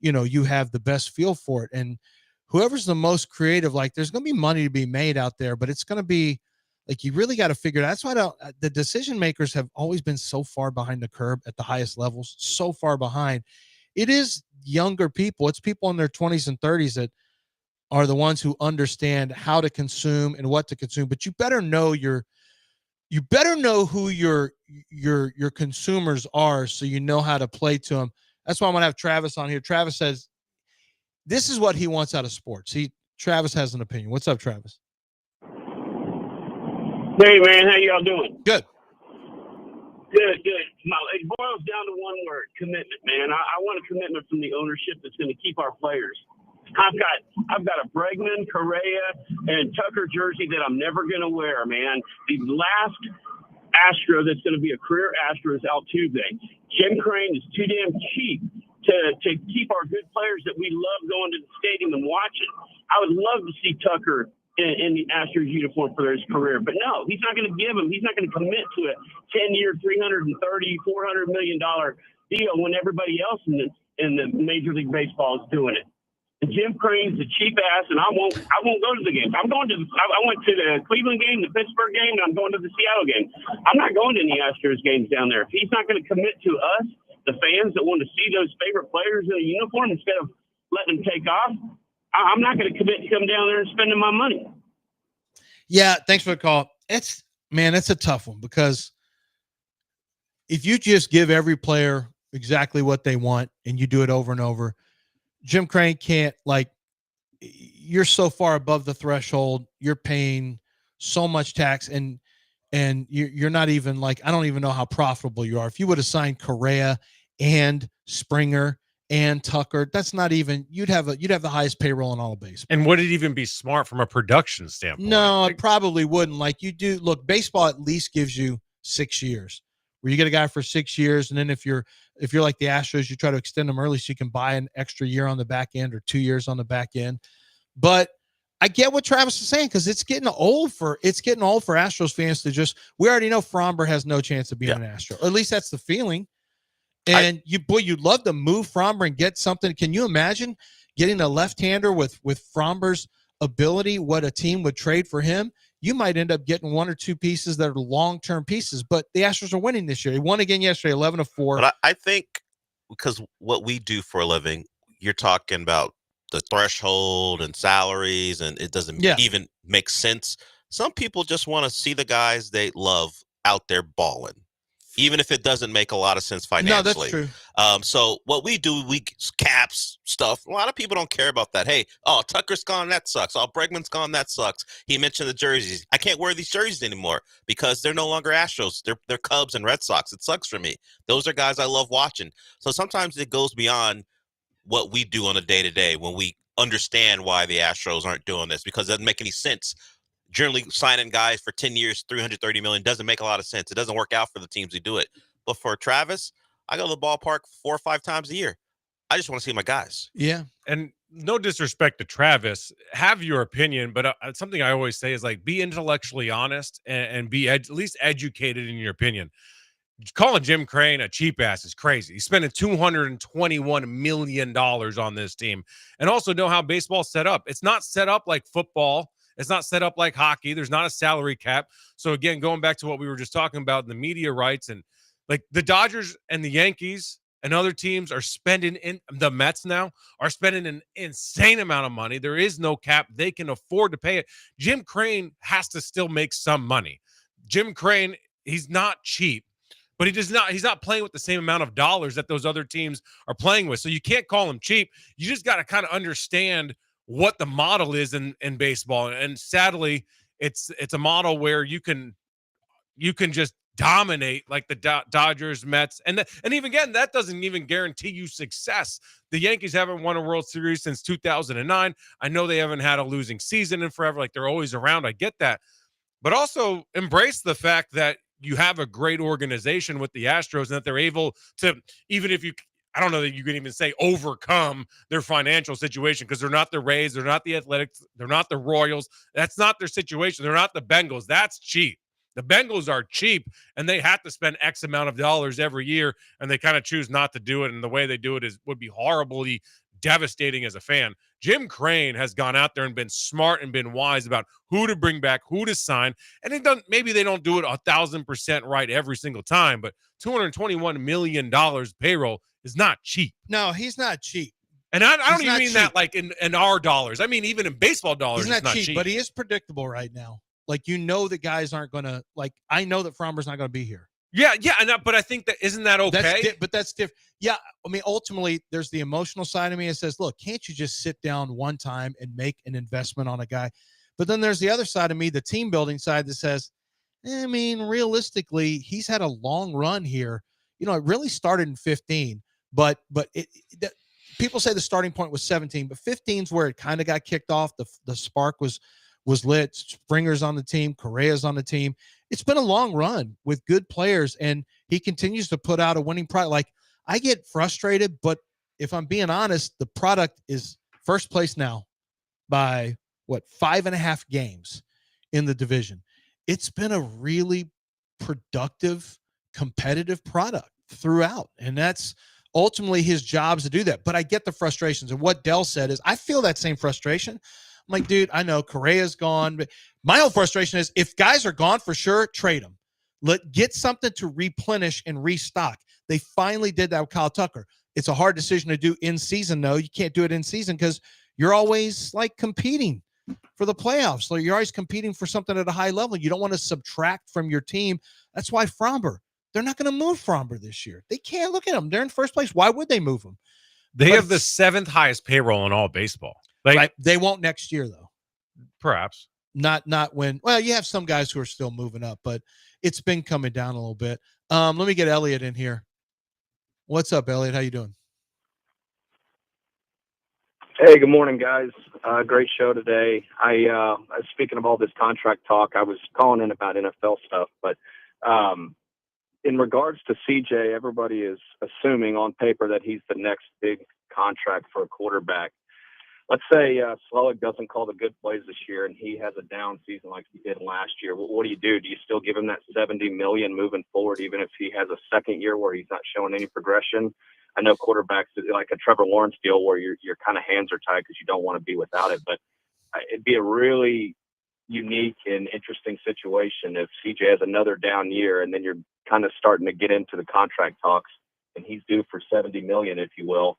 have the best feel for it. And whoever's the most creative, like there's going to be money to be made out there, but it's going to be like, you really got to figure it out. That's why the decision makers have always been so far behind the curve at the highest levels, so far behind. It is younger people. It's people in their 20s and 30s that are the ones who understand how to consume and what to consume, but you better know who your consumers are so you know how to play to them. That's why I'm going to have Travis on here. Travis says this is what he wants out of sports. Travis has an opinion. What's up, Travis? Hey, man. How y'all doing? Good. Good. It boils down to one word: commitment, man. I want a commitment from the ownership that's going to keep our players. I've got a Bregman, Correa, and Tucker jersey that I'm never going to wear, man. The last Astro that's going to be a career Astro is Altuve. Jim Crane is too damn cheap to keep our good players that we love going to the stadium and watching. I would love to see Tucker in the Astros uniform for his career, but no, he's not going to he's not going to commit to a 10-year, $330, $400 million deal when everybody else in the Major League Baseball is doing it. And Jim Crane's a cheap ass, and I won't go to the game. I went to the Cleveland game, the Pittsburgh game, and I'm going to the Seattle game. I'm not going to any Astros games down there. If he's not going to commit to us, the fans that want to see those favorite players in a uniform instead of letting them take off, I'm not going to commit to come down there and spending my money. Yeah, thanks for the call. It's a tough one because if you just give every player exactly what they want and you do it over and over, Jim Crane can't, you're so far above the threshold, you're paying so much tax and you're not even I don't even know how profitable you are. If you would have signed Correa and Springer and Tucker, that's not even, you'd have the highest payroll in all of baseball. And would it even be smart from a production standpoint? No, it probably wouldn't. Like you do, look, baseball at least gives you 6 years where you get a guy for 6 years. And then if you're like the Astros, you try to extend them early so you can buy an extra year on the back end or 2 years on the back end. But I get what Travis is saying because it's getting old for Astros fans to we already know Fromber has no chance of being an Astro. Or at least that's the feeling. And you'd love to move Fromber and get something. Can you imagine getting a left-hander with Fromber's ability, what a team would trade for him? You might end up getting one or two pieces that are long-term pieces, but the Astros are winning this year. He won again yesterday, 11-4. But I think because what we do for a living, you're talking about the threshold and salaries, and it doesn't even make sense. Some people just want to see the guys they love out there balling, even if it doesn't make a lot of sense financially. No, that's true. So what we do, we caps stuff. A lot of people don't care about that. Hey, Tucker's gone, that sucks. Bregman's gone, that sucks. He mentioned the jerseys. I can't wear these jerseys anymore because they're no longer Astros. They're Cubs and Red Sox. It sucks for me. Those are guys I love watching. So sometimes it goes beyond what we do on a day-to-day when we understand why the Astros aren't doing this, because it doesn't make any sense. Generally signing guys for 10 years, $330 million doesn't make a lot of sense. It doesn't work out for the teams who do it. But for Travis, I go to the ballpark 4 or 5 times a year. I just want to see my guys. Yeah. And no disrespect to Travis, have your opinion, but something I always say is like be intellectually honest and be at least educated in your opinion. Calling Jim Crane a cheap ass is crazy. He's spending $221 million on this team. And also know how baseball's set up. It's not set up like football. It's not set up like hockey. There's not a salary cap. So again, going back to what we were just talking about, the media rights, and like the Dodgers and the Yankees and other teams are spending, in the Mets now are spending an insane amount of money. There is no cap. They can afford to pay it. Jim Crane has to still make some money. Jim Crane, he's not cheap, but he's not playing with the same amount of dollars that those other teams are playing with. So you can't call him cheap. You just got to kind of understand what the model is in baseball. And sadly, it's a model where you can just dominate like the Dodgers, Mets, and even again, that doesn't even guarantee you success. The Yankees haven't won a World Series since 2009. I know they haven't had a losing season in forever. Like, they're always around. I get that, but also embrace the fact that you have a great organization with the Astros and that they're able to, even if I don't know that you can even say overcome their financial situation, because they're not the Rays, they're not the Athletics, they're not the Royals. That's not their situation. They're not the Bengals. That's cheap. The Bengals are cheap, and they have to spend X amount of dollars every year, and they kind of choose not to do it. And the way they do it would be horribly devastating as a fan. Jim Crane has gone out there and been smart and been wise about who to bring back, who to sign. And maybe they don't do it 1,000% right every single time, but $221 million payroll is not cheap. No, he's not cheap. And I don't even mean that like in our dollars. I mean, even in baseball dollars, he's not cheap, but he is predictable right now. Like, the guys aren't going to, like, I know that Fromber's not going to be here. Yeah, but I think isn't that okay? That's different. Yeah, I mean, ultimately, there's the emotional side of me that says, look, can't you just sit down one time and make an investment on a guy? But then there's the other side of me, the team building side, that says, I mean, realistically, he's had a long run here. It really started in 15, but people say the starting point was 17, but 15's where it kind of got kicked off. The spark was lit. Springer's on the team. Correa's on the team. It's been a long run with good players, and he continues to put out a winning product. Like, I get frustrated, but if I'm being honest, the product is first place now by 5.5 games in the division. It's been a really productive, competitive product throughout, and that's ultimately his job to do that. But I get the frustrations, and what Dell said is, I feel that same frustration. I'm like, dude, I know Correa's gone, but my whole frustration is, if guys are gone for sure, trade them. Get something to replenish and restock. They finally did that with Kyle Tucker. It's a hard decision to do in season, though. You can't do it in season because you're always like competing for the playoffs. So you're always competing for something at a high level. You don't want to subtract from your team. That's why Fromber, they're not going to move Fromber this year. They can't. Look at them. They're in first place. Why would they move him? They have the 7th highest payroll in all baseball. Right. They won't next year, though. Perhaps. Not when. Well, you have some guys who are still moving up, but it's been coming down a little bit. Let me get Elliot in here. What's up, Elliot? How you doing? Hey, good morning, guys. Great show today. Speaking of all this contract talk, I was calling in about NFL stuff, but in regards to CJ, everybody is assuming on paper that he's the next big contract for a quarterback. Let's say Slowick doesn't call the good plays this year and he has a down season like he did last year. What do you do? Do you still give him that $70 million moving forward, even if he has a second year where he's not showing any progression? I know quarterbacks, like a Trevor Lawrence deal, where your kind of hands are tied because you don't want to be without it. But it'd be a really unique and interesting situation if CJ has another down year and then you're kind of starting to get into the contract talks and he's due for $70 million, if you will.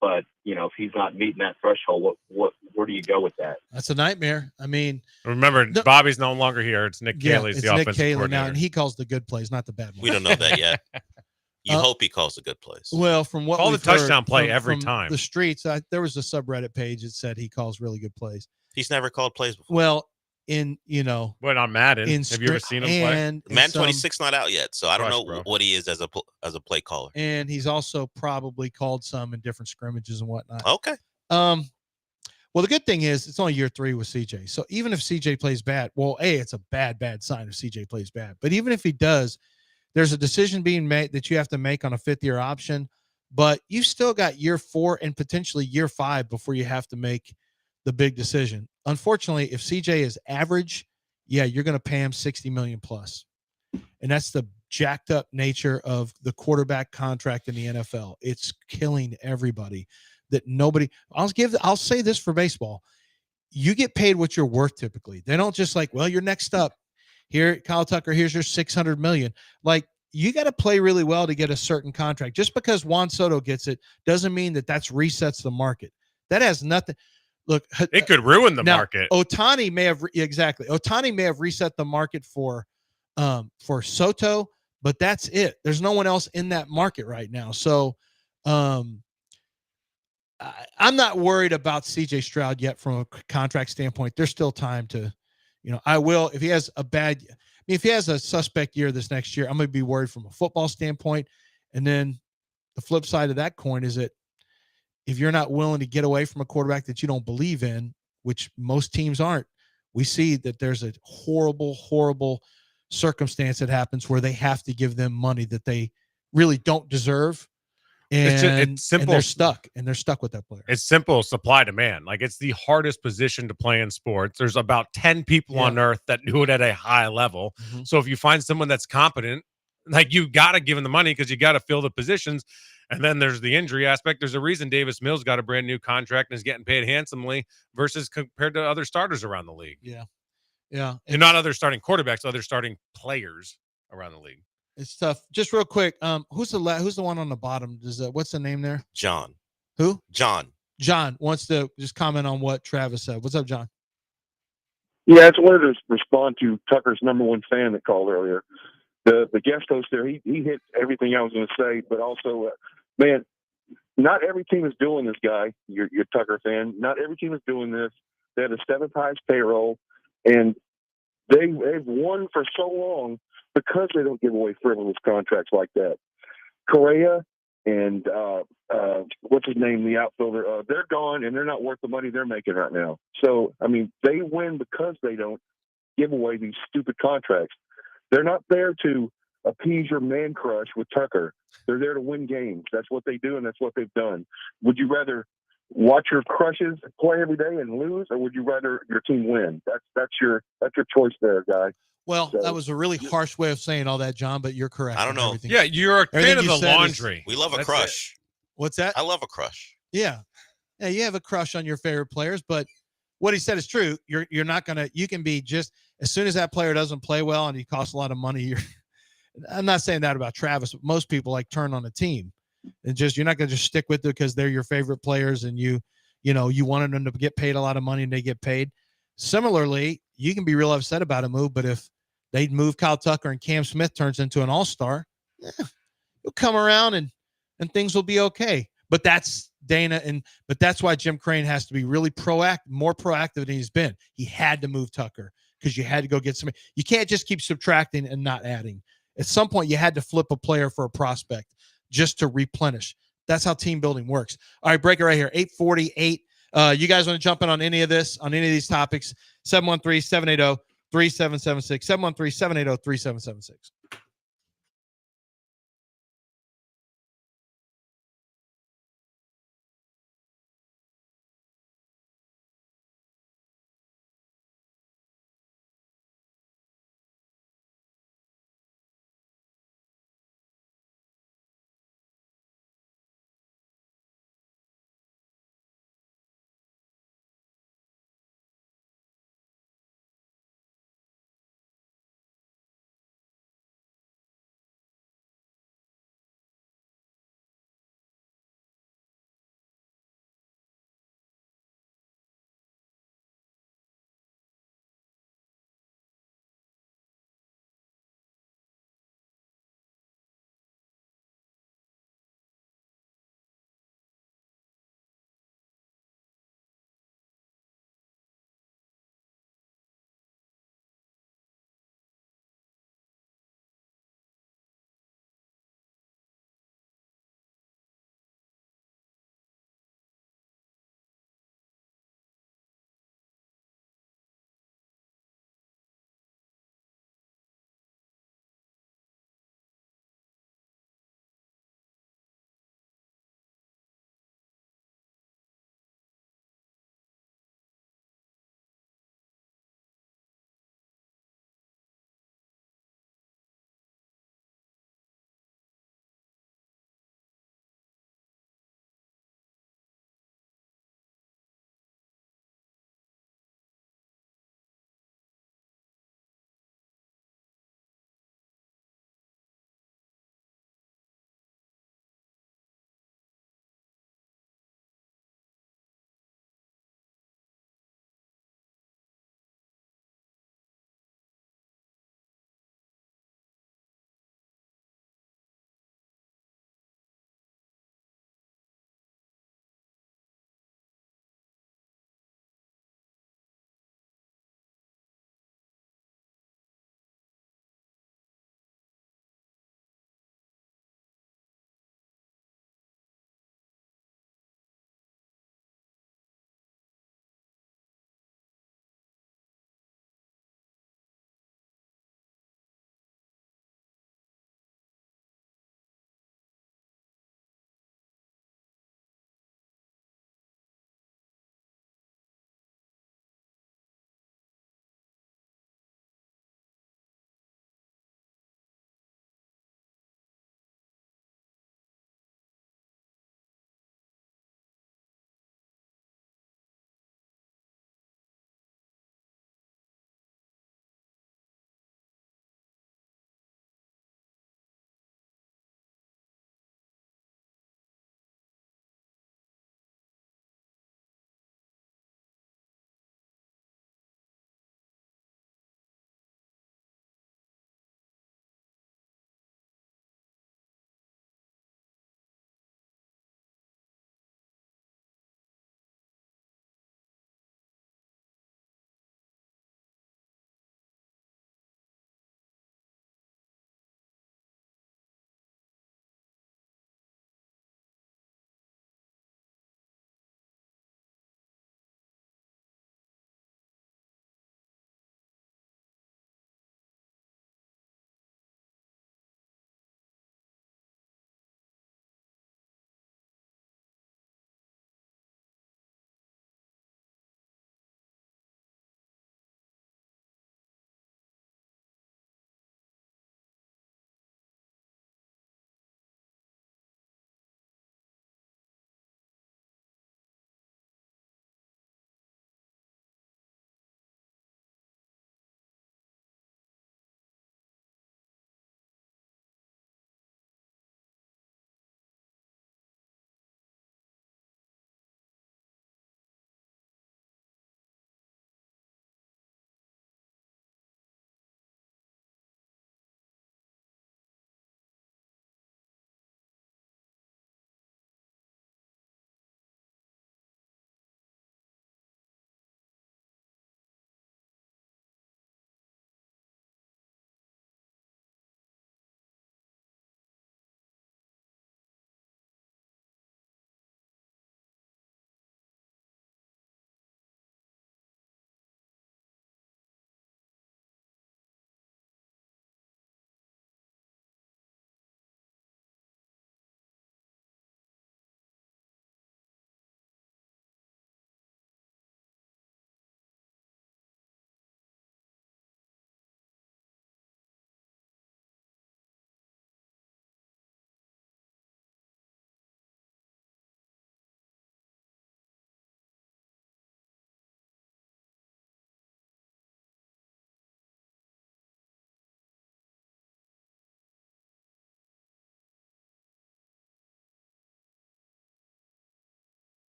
But, if he's not meeting that threshold, where do you go with that? That's a nightmare. I mean, remember, Bobby's no longer here. It's Nick Caley's the offensive coordinator now, and he calls the good plays, not the bad ones. We don't know that yet. You hope he calls the good plays. Well, from what call we've the touchdown heard play from every time. The streets, there was a subreddit page that said he calls really good plays. He's never called plays before. Well, what on Madden? Have you ever seen him play? Madden 26 not out yet, so I don't know what he is as a play caller. And he's also probably called some in different scrimmages and whatnot. Okay. Well, the good thing is it's only year 3 with CJ. So even if CJ plays bad, well, it's a bad sign if CJ plays bad. But even if he does, there's a decision being made that you have to make on a 5th-year option, but you still got year 4 and potentially year 5 before you have to make the big decision. Unfortunately, if CJ is average, yeah, you're going to pay him $60 million plus. And that's the jacked up nature of the quarterback contract in the NFL. It's killing everybody. That nobody. I'll say this for baseball. You get paid what you're worth typically. They don't just like, well, you're next up. Here, Kyle Tucker, here's your $600 million. Like, you got to play really well to get a certain contract. Just because Juan Soto gets it doesn't mean that resets the market. That has nothing. Look, it could ruin the market. Ohtani may have Ohtani may have reset the market for Soto, but that's it. There's no one else in that market right now. So I'm not worried about CJ Stroud yet from a contract standpoint. There's still time to, I will, if he has if he has a suspect year this next year, I'm going to be worried from a football standpoint. And then the flip side of that coin is that if you're not willing to get away from a quarterback that you don't believe in, which most teams aren't, we see that there's a horrible, horrible circumstance that happens where they have to give them money that they really don't deserve. And, it's simple. And they're stuck with that player. It's simple supply demand. Like, it's the hardest position to play in sports. There's about 10 people on earth that do it at a high level. Mm-hmm. So if you find someone that's competent, like, you got to give them the money because you got to fill the positions. And then there's the injury aspect. There's a reason Davis Mills got a brand new contract and is getting paid handsomely versus compared to other starters around the league. Yeah. Yeah. And not other starting quarterbacks, other starting players around the league. It's tough. Just real quick, who's the one on the bottom? What's the name there? John. Who? John. John wants to just comment on what Travis said. What's up, John? Yeah, I just wanted to respond to Tucker's number one fan that called earlier. The guest host there, he hit everything I was going to say, but also, man, not every team is doing this, guy. You're Tucker fan. Not every team is doing this. They have the 7th highest payroll, and they've won for so long because they don't give away frivolous contracts like that. Correa and what's his name, the outfielder, they're gone, and they're not worth the money they're making right now. So, I mean, they win because they don't give away these stupid contracts. They're not there to appease your man crush with Tucker. They're there to win games. That's what they do, and that's what they've done. Would you rather watch your crushes play every day and lose, or would you rather your team win? That's your choice there, guy. Well, so, that was a really harsh way of saying all that, John, but you're correct. I don't know. Yeah, you're a fan of the laundry. We love a crush. What's that? I love a crush. Yeah. Yeah, you have a crush on your favorite players, but what he said is true. You're not going to – you can be just – as soon as that player doesn't play well and he costs a lot of money, I'm not saying that about Travis, but most people turn on a team. And just you're not going to just stick with it because they're your favorite players and you wanted them to get paid a lot of money and they get paid. Similarly, you can be real upset about a move, but if they'd move Kyle Tucker and Cam Smith turns into an all-star, he'll come around and things will be okay. But that's Dana, but that's why Jim Crane has to be really more proactive than he's been. He had to move Tucker because you had to go get somebody. You can't just keep subtracting and not adding. At some point, you had to flip a player for a prospect just to replenish. That's how team building works. All right, break it right here. 8:48. You guys want to jump in on any of this, on any of these topics? 713-780-3776. 713-780-3776.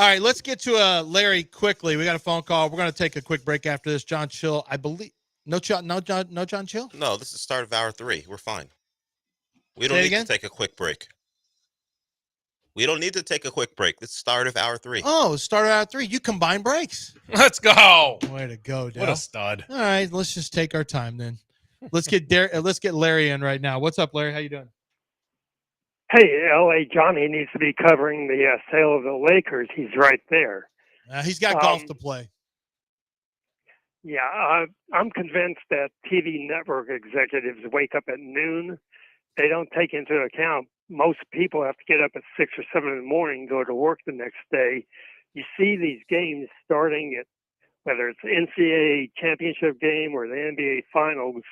All right, let's get to Larry quickly. We got a phone call. We're going to take a quick break after this. John Chill, I believe. No John Chill? No, this is the start of hour 3. We're fine. We Say don't it need again? to take a quick break. We don't need to take a quick break. This is the start of hour 3. Oh, start hour 3. You combine breaks. Let's go. Way to go, Dale. What a stud. All right, let's just take our time then. Let's get Larry in right now. What's up, Larry? How you doing? Hey, L.A. Johnny needs to be covering the sale of the Lakers. He's right there. He's got golf to play. Yeah, I'm convinced that TV network executives wake up at noon. They don't take into account most people have to get up at 6 or 7 in the morning and go to work the next day. You see these games starting at, whether it's NCAA championship game or the NBA finals,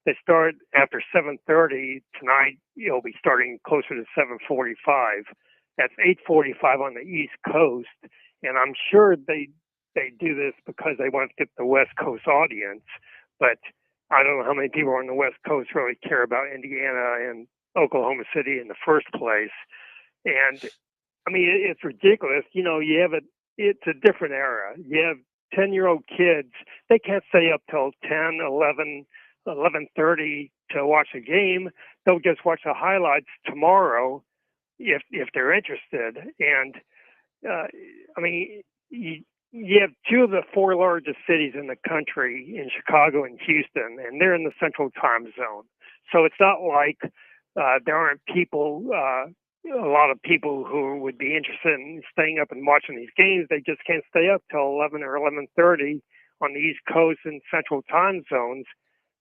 they start after 7:30 tonight. You'll be starting closer to 7:45. That's 8:45 on the East Coast, and I'm sure they do this because they want to get the West Coast audience. But I don't know how many people on the West Coast really care about Indiana and Oklahoma City in the first place. And I mean, it's ridiculous. You know, it's a different era. You have 10-year-old kids. They can't stay up till 10, 11. 11:30 to watch a game. They'll just watch the highlights tomorrow if they're interested. And I mean, you have 2 of the 4 largest cities in the country in Chicago and Houston, and they're in the central time zone. So it's not like there aren't people, a lot of people who would be interested in staying up and watching these games. They just can't stay up till 11 or 11:30 on the East Coast and central time zones.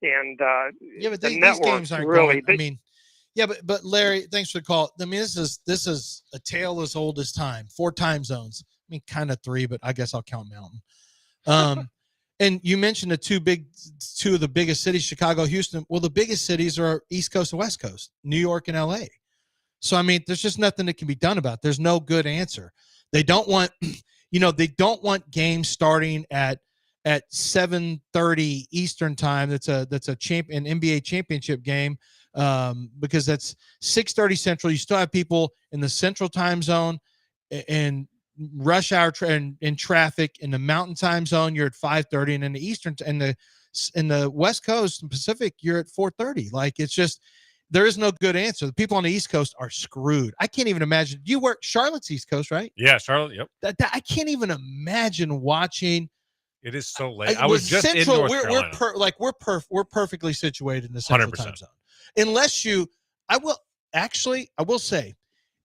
And yeah, but these networks games aren't really. Going. I mean, yeah, but Larry, thanks for the call. I mean, this is a tale as old as time. 4 time zones. I mean, kind of 3, but I guess I'll count Mountain. And you mentioned the 2 of the biggest cities, Chicago, Houston. Well, the biggest cities are East Coast and West Coast, New York and LA. So I mean, there's just nothing that can be done about it. There's no good answer. They don't want, they don't want games starting at 7:30 Eastern time. That's an NBA championship game because that's 6:30 Central. You still have people in the Central time zone and rush hour in traffic. In the Mountain time zone, you're at 5:30, and in the Eastern in the West Coast and Pacific, you're at 4:30. Like, it's just, there is no good answer. The people on the East Coast are screwed. I can't even imagine. You work Charlotte's East Coast, right? Yeah, Charlotte. Yep. I can't even imagine watching. It is so late. I was just Central, in North Carolina. We're perfectly situated in the Central 100%. time zone. Unless I will say,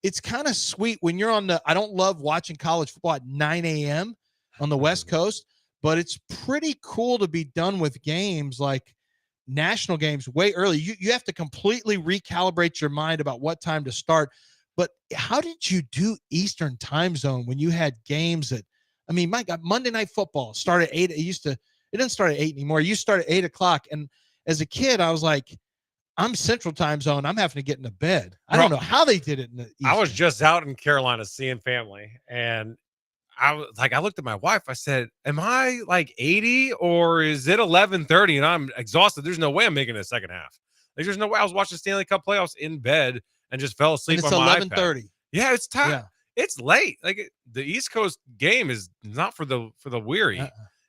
it's kind of sweet when you're I don't love watching college football at 9 a.m. on the West Coast, but it's pretty cool to be done with games like national games way early. You have to completely recalibrate your mind about what time to start. But how did you do Eastern time zone when you had games that, I mean, my God, Monday Night Football started at 8. It doesn't start at 8 anymore. You start at 8 o'clock. And as a kid, I was like, I'm Central time zone. I'm having to get into bed. I don't know how they did it in the Eastern. I was just out in Carolina seeing family, and I looked at my wife. I said, am I like 80 or is it 11:30 and I'm exhausted? There's no way I'm making a second half. Like, there's no way. I was watching Stanley Cup playoffs in bed and just fell asleep on my iPad. It's 11:30. Yeah, it's time. Yeah. It's late. Like, the East Coast game is not for the weary.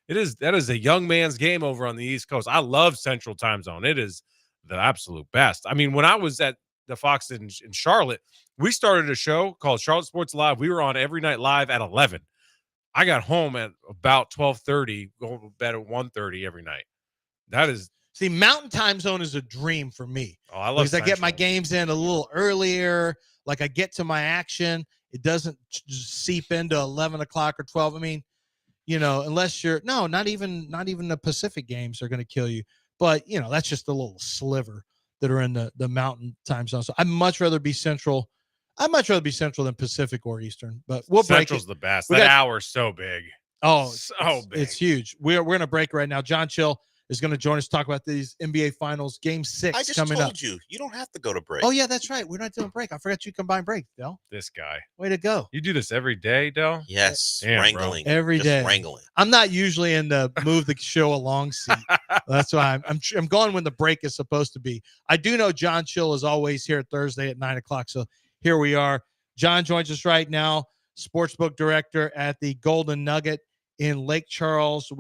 That is a young man's game over on the East Coast. I love Central time zone. It is the absolute best. I mean, when I was at the Fox in Charlotte, we started a show called Charlotte Sports Live. We were on every night live at 11. I got home at about 12:30, going to bed at 1:30 every night. That is. See, Mountain time zone is a dream for me. Oh, I love because Central. I get my games in a little earlier. Like, I get to my action. It doesn't just seep into 11 o'clock or 12. I mean, unless not even the Pacific games are going to kill you. But, that's just a little sliver that are in the Mountain time zone. So I'd much rather be Central. I'd much rather be Central than Pacific or Eastern. But we'll break it. Central's the best. That hour is so big. Oh, so big. It's huge. We're going to break right now. John Chill is going to join us to talk about these NBA Finals Game 6 I just coming up. told you don't have to go to break. Oh, yeah, that's right. We're not doing break. I forgot you combine break, Del. This guy. Way to go. You do this every day, Del? Yes. Damn, wrangling. Every just day. Wrangling. I'm not usually in the move the show along seat. That's why I'm going when the break is supposed to be. I do know John Chill is always here Thursday at 9 o'clock. So here we are. John joins us right now. sportsbook director at the Golden Nugget in Lake Charles.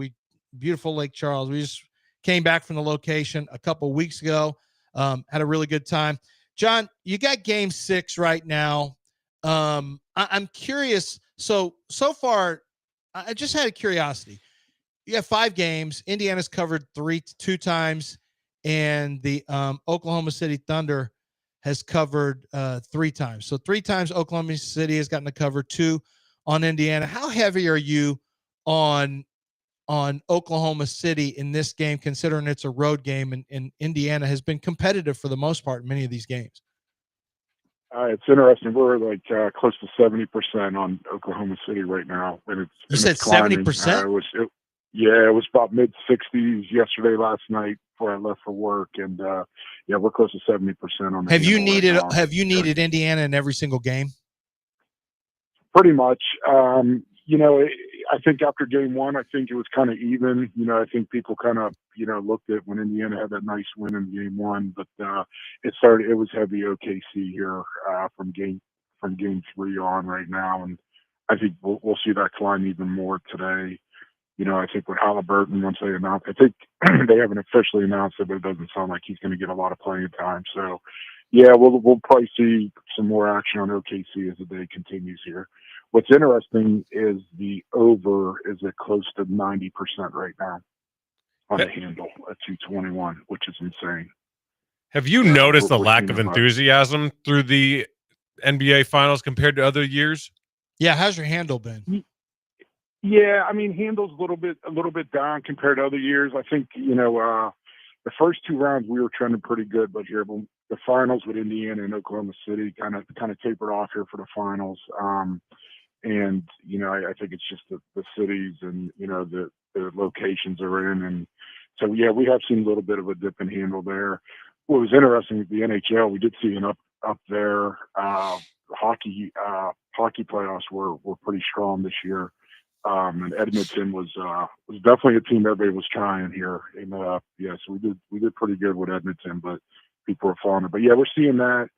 Beautiful Lake Charles. We just came back from the location a couple weeks ago. Had a really good time. John, you got game 6 right now. I'm curious. So far, I just had a curiosity. You have 5 games. Indiana's covered 2 times, and the Oklahoma City Thunder has covered 3 times. So 3 times Oklahoma City has gotten to cover, 2 on Indiana. How heavy are you on Oklahoma City in this game, considering it's a road game, and Indiana has been competitive for the most part in many of these games? It's interesting. We're like close to 70% on Oklahoma City right now, and you said 70%. It was about mid 60s yesterday, last night before I left for work, and we're close to 70% on. Have you needed Indiana in every single game? Pretty much. I think after game 1, I think it was kind of even. I think people kind of looked at when Indiana had that nice win in game 1, but it was heavy OKC here from game 3 on right now, and I think we'll see that climb even more today. I think with Halliburton, once they announce, I think they haven't officially announced it, but it doesn't sound like he's going to get a lot of playing time. So, we'll probably see some more action on OKC as the day continues here. What's interesting is the over is at close to 90% right now on the handle at 221, which is insane. Have you noticed the lack of enthusiasm through the NBA Finals compared to other years? Yeah, how's your handle been? Yeah, handle's a little bit down compared to other years. I think the first 2 rounds we were trending pretty good, but here the finals with Indiana and Oklahoma City kind of tapered off here for the finals. And I think it's just the cities and the locations are in, and so we have seen a little bit of a dip in handle there. What was interesting with the NHL, we did see an up there. Hockey playoffs were pretty strong this year. And Edmonton was definitely a team everybody was trying here. And so we did pretty good with Edmonton, but people were falling. But we're seeing that.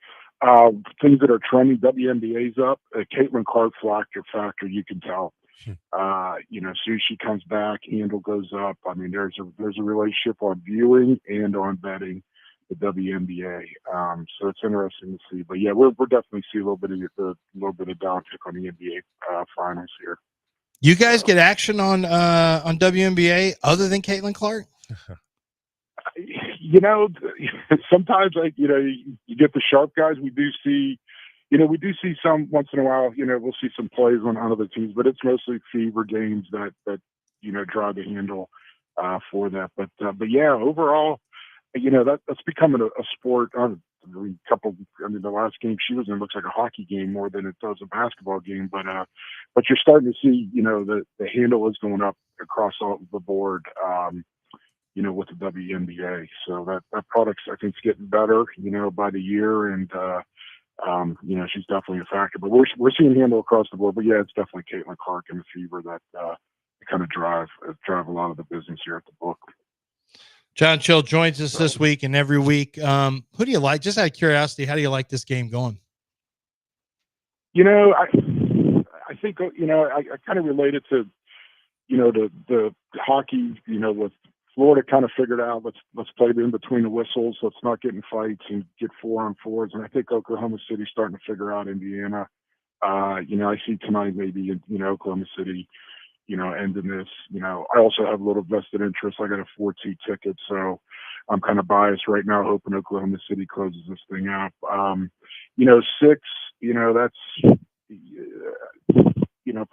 Things that are trending, WNBA's up. Caitlin Clark factor, you can tell. Soon she comes back, handle goes up. There's a relationship on viewing and on betting the WNBA. So it's interesting to see. But we're definitely see a little bit of downtick on the NBA finals here. You guys get action on WNBA other than Caitlin Clark? Sometimes you get the sharp guys. We do see some once in a while. We'll see some plays on other teams, but it's mostly fever games that drive the handle for that. But overall, that's becoming a sport. The last game she was in looks like a hockey game more than it does a basketball game. But you're starting to see, the handle is going up across all the board, with the WNBA. So that product's, I think, is getting better, by the year. And, she's definitely a factor. But we're seeing handle across the board. But it's definitely Caitlin Clark and the fever that kind of drive a lot of the business here at the book. John Chill joins us this week and every week. Who do you like? Just out of curiosity, how do you like this game going? I think, I kind of related to, the hockey, with Florida kind of figured out, let's play in between the whistles. Let's not get in fights and get 4-on-4s. And I think Oklahoma City's starting to figure out Indiana. I see tonight maybe, Oklahoma City, ending this. I also have a little vested interest. I got a 4-2 ticket, so I'm kind of biased right now, hoping Oklahoma City closes this thing out. 6, that's,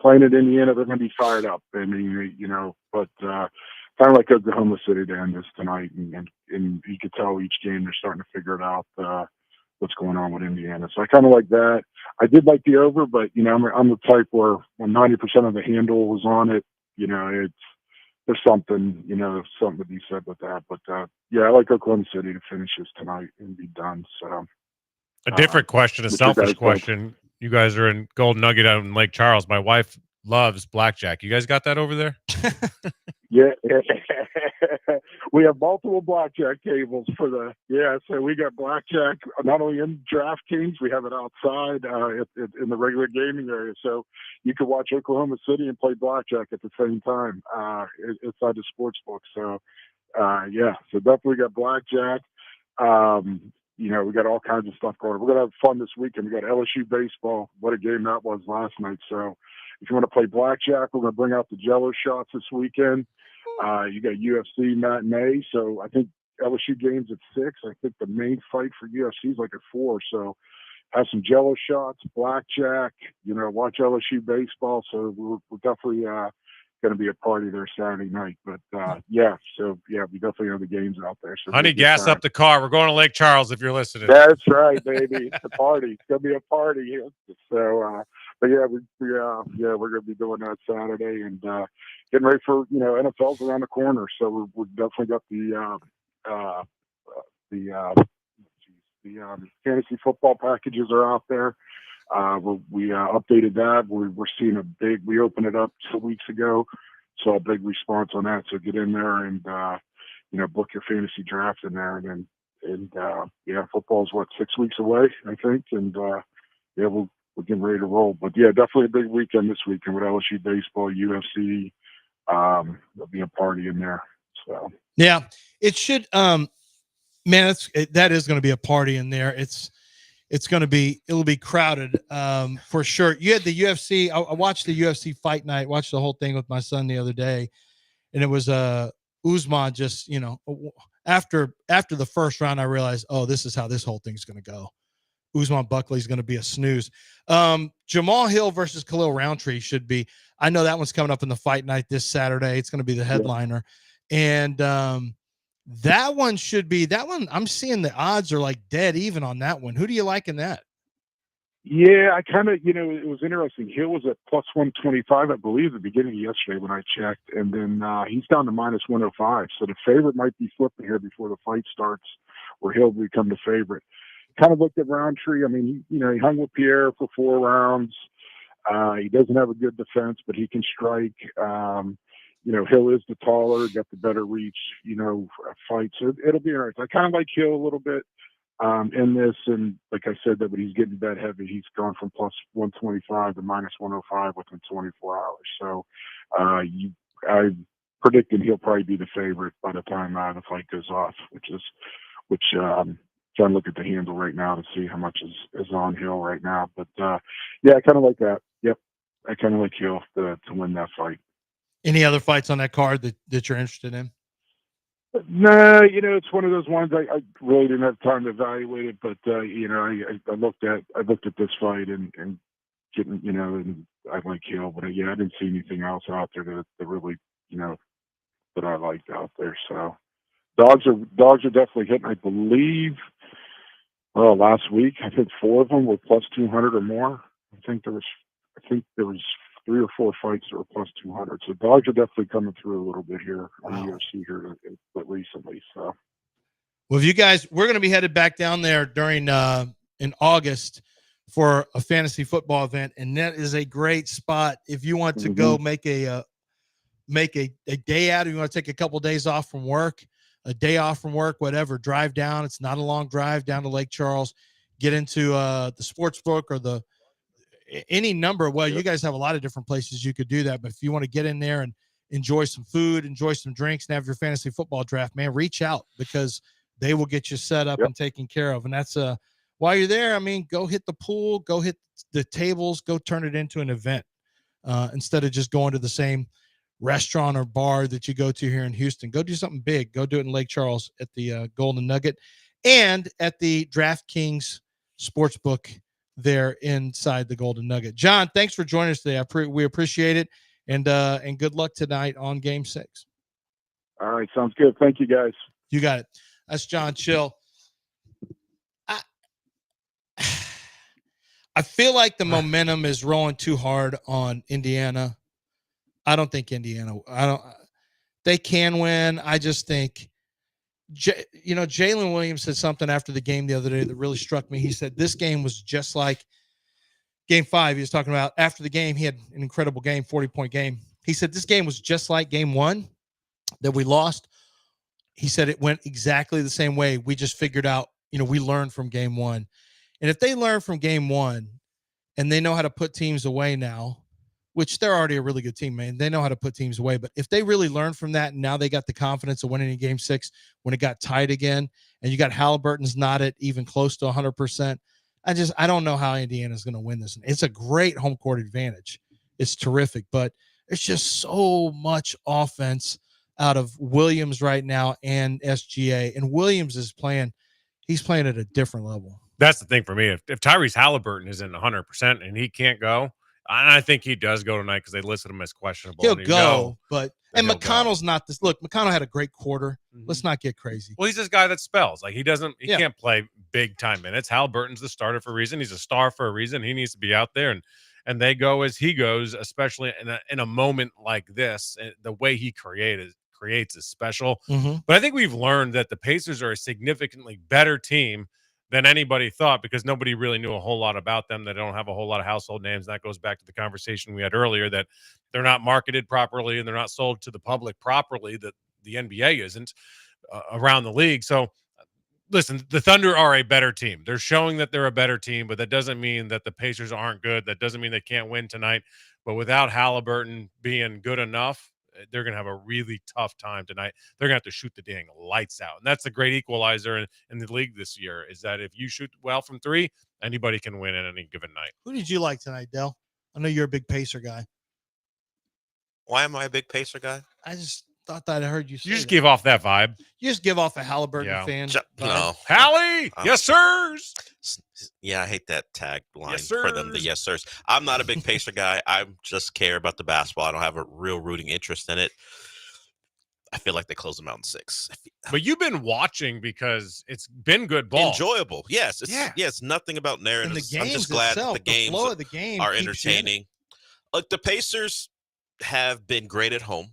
playing at Indiana, they're going to be fired up. But kind of like Oklahoma City to end this tonight, and you could tell each game they're starting to figure it out. What's going on with Indiana. So I kind of like that. I did like the over, but, I'm the type where when 90% of the handle was on it, there's something, something to be said with that. But, I like Oklahoma City to finish this tonight and be done. So a different question, a selfish question. You guys are in Golden Nugget out in Lake Charles. My wife loves blackjack. You guys got that over there? Yeah, we have multiple blackjack tables for the so we got blackjack not only in DraftKings, we have it outside in the regular gaming area. So you could watch Oklahoma City and play blackjack at the same time inside the sports book. So so definitely got blackjack. We got all kinds of stuff going on. We're gonna have fun this weekend. We got LSU baseball. What a game that was last night. So if you want to play blackjack, we're gonna bring out the Jello shots this weekend. You got UFC matinee, so I think LSU games at 6. I think the main fight for UFC is like at 4. So have some Jello shots, blackjack. Watch LSU baseball. So we're definitely going to be a party there Saturday night. But we definitely have the games out there. So honey, gas up the car. We're going to Lake Charles if you're listening. That's right, baby. It's a party. It's going to be a party here. So, we're going to be doing that Saturday and getting ready for NFL's around the corner. So we're definitely got the fantasy football packages are out there. We updated that. We're seeing we opened it up 2 weeks ago. Saw a big response on that. So get in there and, book your fantasy draft in there. And football's 6 weeks away, I think. And, we're getting ready to roll. But definitely a big weekend this weekend with LSU baseball, UFC. There'll be a party in there. So, yeah, it should, man, that is going to be a party in there. It'll be crowded for sure. You had the UFC. I watched the UFC fight night, watched the whole thing with my son the other day. And it was Usman just, after the first round, I realized, oh, this is how this whole thing's going to go. Usman Buckley's going to be a snooze. Jamal Hill versus Khalil Roundtree should be, I know that one's coming up in the fight night this Saturday. It's going to be the headliner. Yeah. And that one, I'm seeing the odds are like dead even on that one. Who do you like in that? Yeah, I kind of, it was interesting. Hill was at plus 125, I believe, at the beginning of yesterday when I checked. And then he's down to minus 105. So the favorite might be flipping here before the fight starts, where Hill will become the favorite. Kind of looked at Roundtree. I mean, he hung with Pierre for 4 rounds. He doesn't have a good defense, but he can strike. Hill is the taller, got the better reach, fight. So it'll be interesting. I kind of like Hill a little bit in this. And like I said, but he's getting bet heavy. He's gone from plus 125 to minus 105 within 24 hours. So I'm predicting he'll probably be the favorite by the time the fight goes off, which trying to look at the handle right now to see how much is on Hill right now. But I kind of like that. Yep. I kind of like Hill to win that fight. Any other fights on that card that you're interested in? No, it's one of those ones I really didn't have time to evaluate it, but I looked at this fight and getting, and I like Hill, but I didn't see anything else out there that really, that I liked out there. So dogs are definitely hitting. I believe, last week I think 4 of them were plus 200 or more. I think there was 3 or 4 fights that were plus 200. So dogs are definitely coming through a little bit here on the UFC here recently. So, well, if you guys, we're going to be headed back down there during in August for a fantasy football event, and that is a great spot if you want to go make a day out. If you want to take a couple of days off from work, a day off from work, whatever, drive down. It's not a long drive down to Lake Charles. Get into the sports book or any number. Well, you guys have a lot of different places you could do that, but if you want to get in there and enjoy some food, enjoy some drinks, and have your fantasy football draft, man, reach out because they will get you set up and taken care of. And that's while you're there, I mean, go hit the pool, go hit the tables, go turn it into an event instead of just going to the same restaurant or bar that you go to here in Houston. Go do something big. Go do it in Lake Charles at the Golden Nugget and at the DraftKings Sportsbook there inside the Golden Nugget. John, thanks for joining us today. We appreciate it, and good luck tonight on Game 6. All right, sounds good. Thank you, guys. You got it. That's John Chill. I feel like the momentum is rolling too hard on Indiana. I don't think Indiana. They can win. I just think. Jalen Williams said something after the game the other day that really struck me. He said this game was just like Game 5. He was talking about after the game. He had an incredible game, 40-point game. He said this game was just like Game 1, that we lost, he said it went exactly the same way. We just figured out, we learned from game one. And if they learn from game one and they know how to put teams away now, which they're already a really good team, man. They know how to put teams away. But if they really learn from that, and now they got the confidence of winning in game 6 when it got tight again, and you got Halliburton's not at even close to 100%, I don't know how Indiana's going to win this. It's a great home court advantage. It's terrific, but it's just so much offense out of Williams right now and SGA. And Williams is he's playing at a different level. That's the thing for me. If Tyrese Halliburton isn't 100% and he can't go, I think he does go tonight because they listed him as questionable. He'll go, and McConnell's go. Not this. Look, McConnell had a great quarter. Let's not get crazy. Well, he's this guy that spells. Like he can't play big time minutes. Halliburton's the starter for a reason. He's a star for a reason. He needs to be out there, and they go as he goes, especially in a moment like this. The way he creates is special. But I think we've learned that the Pacers are a significantly better team than anybody thought because nobody really knew a whole lot about them. They don't have a whole lot of household names. That goes back to the conversation we had earlier that they're not marketed properly and they're not sold to the public properly, that the NBA isn't around the league. So listen, the Thunder are a better team. They're showing that they're a better team, but that doesn't mean that the Pacers aren't good. That doesn't mean they can't win tonight. But without Halliburton being good enough, they're going to have a really tough time tonight. They're going to have to shoot the dang lights out. And that's the great equalizer in the league this year is that if you shoot well from 3, anybody can win at any given night. Who did you like tonight, Del? I know you're a big Pacer guy. Why am I a big Pacer guy? I just thought that I heard you say You just give off that vibe. You just give off a Halliburton fan. No. Hallie! Yes, sirs! Yeah, I hate that tagline Yes, for them, the yes, sirs. I'm not a big Pacer guy. I just care about the basketball. I don't have a real rooting interest in it. I feel like they close them out in 6. But you've been watching because it's been good ball. Enjoyable. Yes. It's nothing about narratives. And the games I'm just glad itself, that the games flow of the game are keeps you in it. entertaining. Look, the Pacers have been great at home.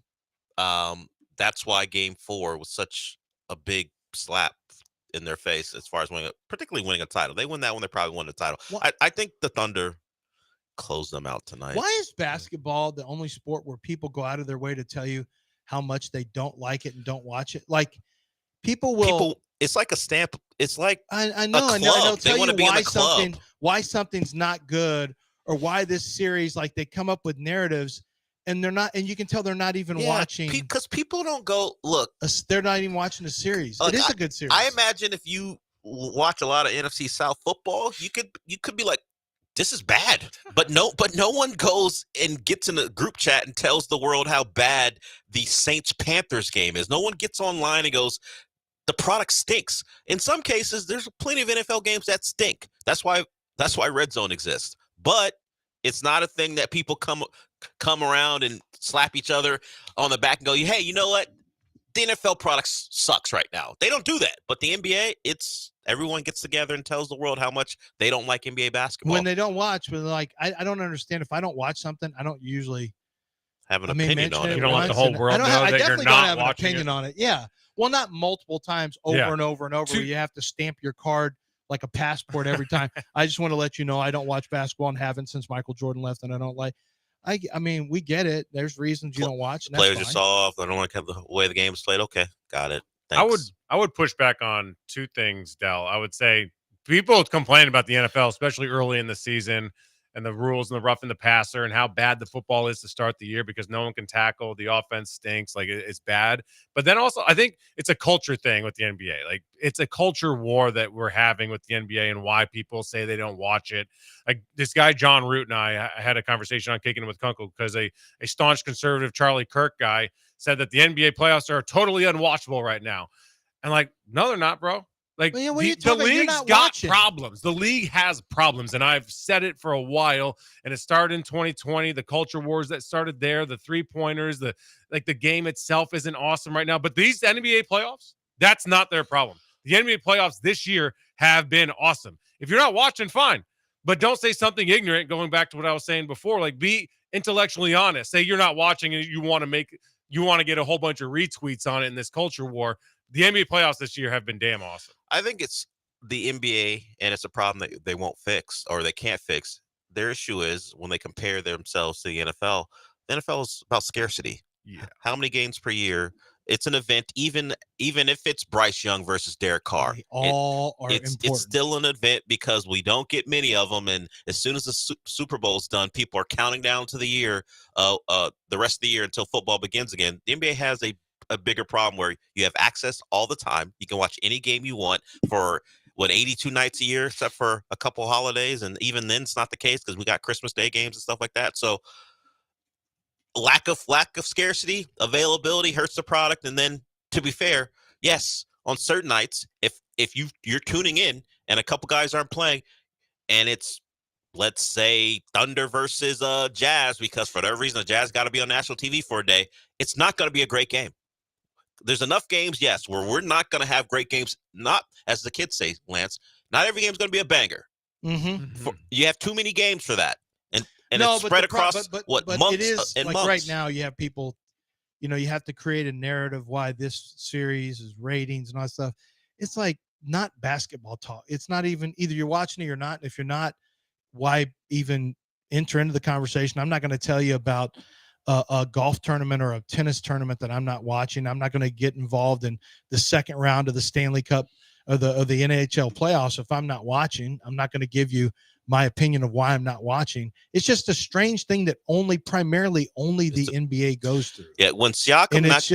That's why Game 4 was such a big slap in their face as far as particularly winning a title. They win that one, they probably won the title. I think the Thunder close them out tonight. Why is basketball the only sport where people go out of their way to tell you how much they don't like it and don't watch it? Like people it's like a stamp. It's like I know. They'll tell you why something's not good or why this series, like they come up with narratives and they're not, and you can tell they're not even watching because people don't go look. They're not even watching the series. Look, it is a good series. I imagine if you watch a lot of NFC South football, you could be like, this is bad, but no one goes and gets in a group chat and tells the world how bad the Saints-Panthers game is. No one gets online and goes, the product stinks. In some cases, there's plenty of NFL games that stink. That's why Red Zone exists. But it's not a thing that people come around and slap each other on the back and go, hey, you know what? The NFL product sucks right now. They don't do that. But the NBA, everyone gets together and tells the world how much they don't like NBA basketball. When they don't watch, but like, I don't understand. If I don't watch something, I don't usually have an opinion on it. You don't let the whole world know that you're not watching an opinion on it. Yeah. Well, not multiple times over and over and over. You have to stamp your card like a passport every time. I just want to let you know I don't watch basketball and haven't since Michael Jordan left, and I don't like. I mean, we get it. There's reasons you don't watch. And players are soft. I don't like the way the game is played. Okay, got it. Thanks. I would push back on 2 things, Del. I would say people complain about the NFL, especially early in the season, and the rules and the roughing the passer and how bad the football is to start the year because no one can tackle. The offense stinks. Like it's bad. But then also I think it's a culture thing with the NBA. Like it's a culture war that we're having with the NBA and why people say they don't watch it. Like this guy, John Root, and I had a conversation on Kicking It with Kunkel because a staunch conservative Charlie Kirk guy said that the NBA playoffs are totally unwatchable right now. And like, no, they're not, bro. Like the league's got problems. The league has problems, and I've said it for a while. And it started in 2020. The culture wars that started there, the 3-pointers, the game itself isn't awesome right now. But these NBA playoffs, that's not their problem. The NBA playoffs this year have been awesome. If you're not watching, fine, but don't say something ignorant. Going back to what I was saying before, like be intellectually honest. Say you're not watching and you want to get a whole bunch of retweets on it in this culture war. The NBA playoffs this year have been damn awesome. I think it's the NBA, and it's a problem that they won't fix or they can't fix. Their issue is when they compare themselves to the NFL is about scarcity. Yeah. How many games per year It's an event, even if it's Bryce Young versus Derek Carr. They all are important. It's still an event because we don't get many of them, and as soon as the Super Bowl's done, people are counting down to the year, the rest of the year until football begins again. The NBA has a bigger problem where you have access all the time. You can watch any game you want for 82 nights a year, except for a couple holidays, and even then it's not the case because we got Christmas Day games and stuff like that. So lack of scarcity, availability hurts the product. And then, to be fair, yes, on certain nights, if you're tuning in and a couple guys aren't playing, and it's, let's say, Thunder versus Jazz, because for whatever reason the Jazz got to be on national TV for a day, it's not going to be a great game. There's enough games, yes, where we're not going to have great games. Not, as the kids say, Lance, not every game's going to be a banger. You have too many games for that. And no, it's spread across months it is and like months. Right now you have people, you have to create a narrative why this series is ratings and all that stuff. It's like not basketball talk. It's not even, either you're watching it or not. If you're not, why even enter into the conversation? I'm not going to tell you about a golf tournament or a tennis tournament that I'm not watching. I'm not going to get involved in the second round of the Stanley Cup or the NHL playoffs if I'm not watching. I'm not going to give you my opinion of why I'm not watching. It's just a strange thing that primarily the NBA goes through. Yeah, when Siakam, and it's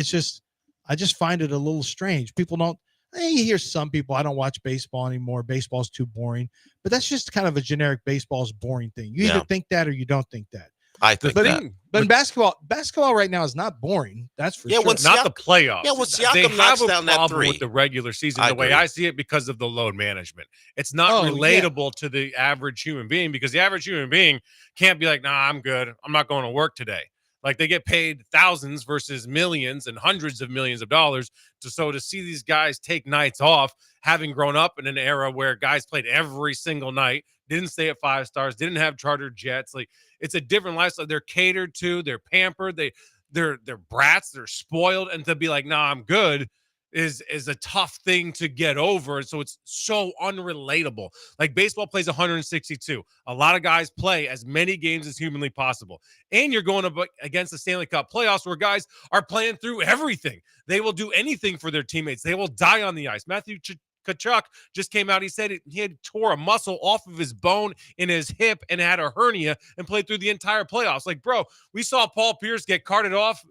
just, I just find it a little strange. People don't. You hear some people, I don't watch baseball anymore. Baseball's too boring. But that's just kind of a generic baseball's boring thing. You either think that or you don't think that. I think that. But in basketball right now is not boring. That's for sure. Not the playoffs. Yeah, when Siakam they knocks have down a that problem three. with the regular season. The way agree. I see it, because of the load management, it's not relatable to the average human being, because the average human being can't be like, "Nah, I'm good. I'm not going to work today." Like, they get paid thousands versus millions and hundreds of millions of dollars to see these guys take nights off, having grown up in an era where guys played every single night, didn't stay at 5 stars, didn't have chartered jets. Like, it's a different lifestyle. They're catered to, they're pampered, they're brats, they're spoiled, and to be like, "Nah, I'm good," is a tough thing to get over. So it's so unrelatable. Like, baseball plays 162. A lot of guys play as many games as humanly possible. And you're going up against the Stanley Cup playoffs where guys are playing through everything. They will do anything for their teammates. They will die on the ice. Matthew Tkachuk just came out. He said he had tore a muscle off of his bone in his hip and had a hernia and played through the entire playoffs. Like, bro, we saw Paul Pierce get carted off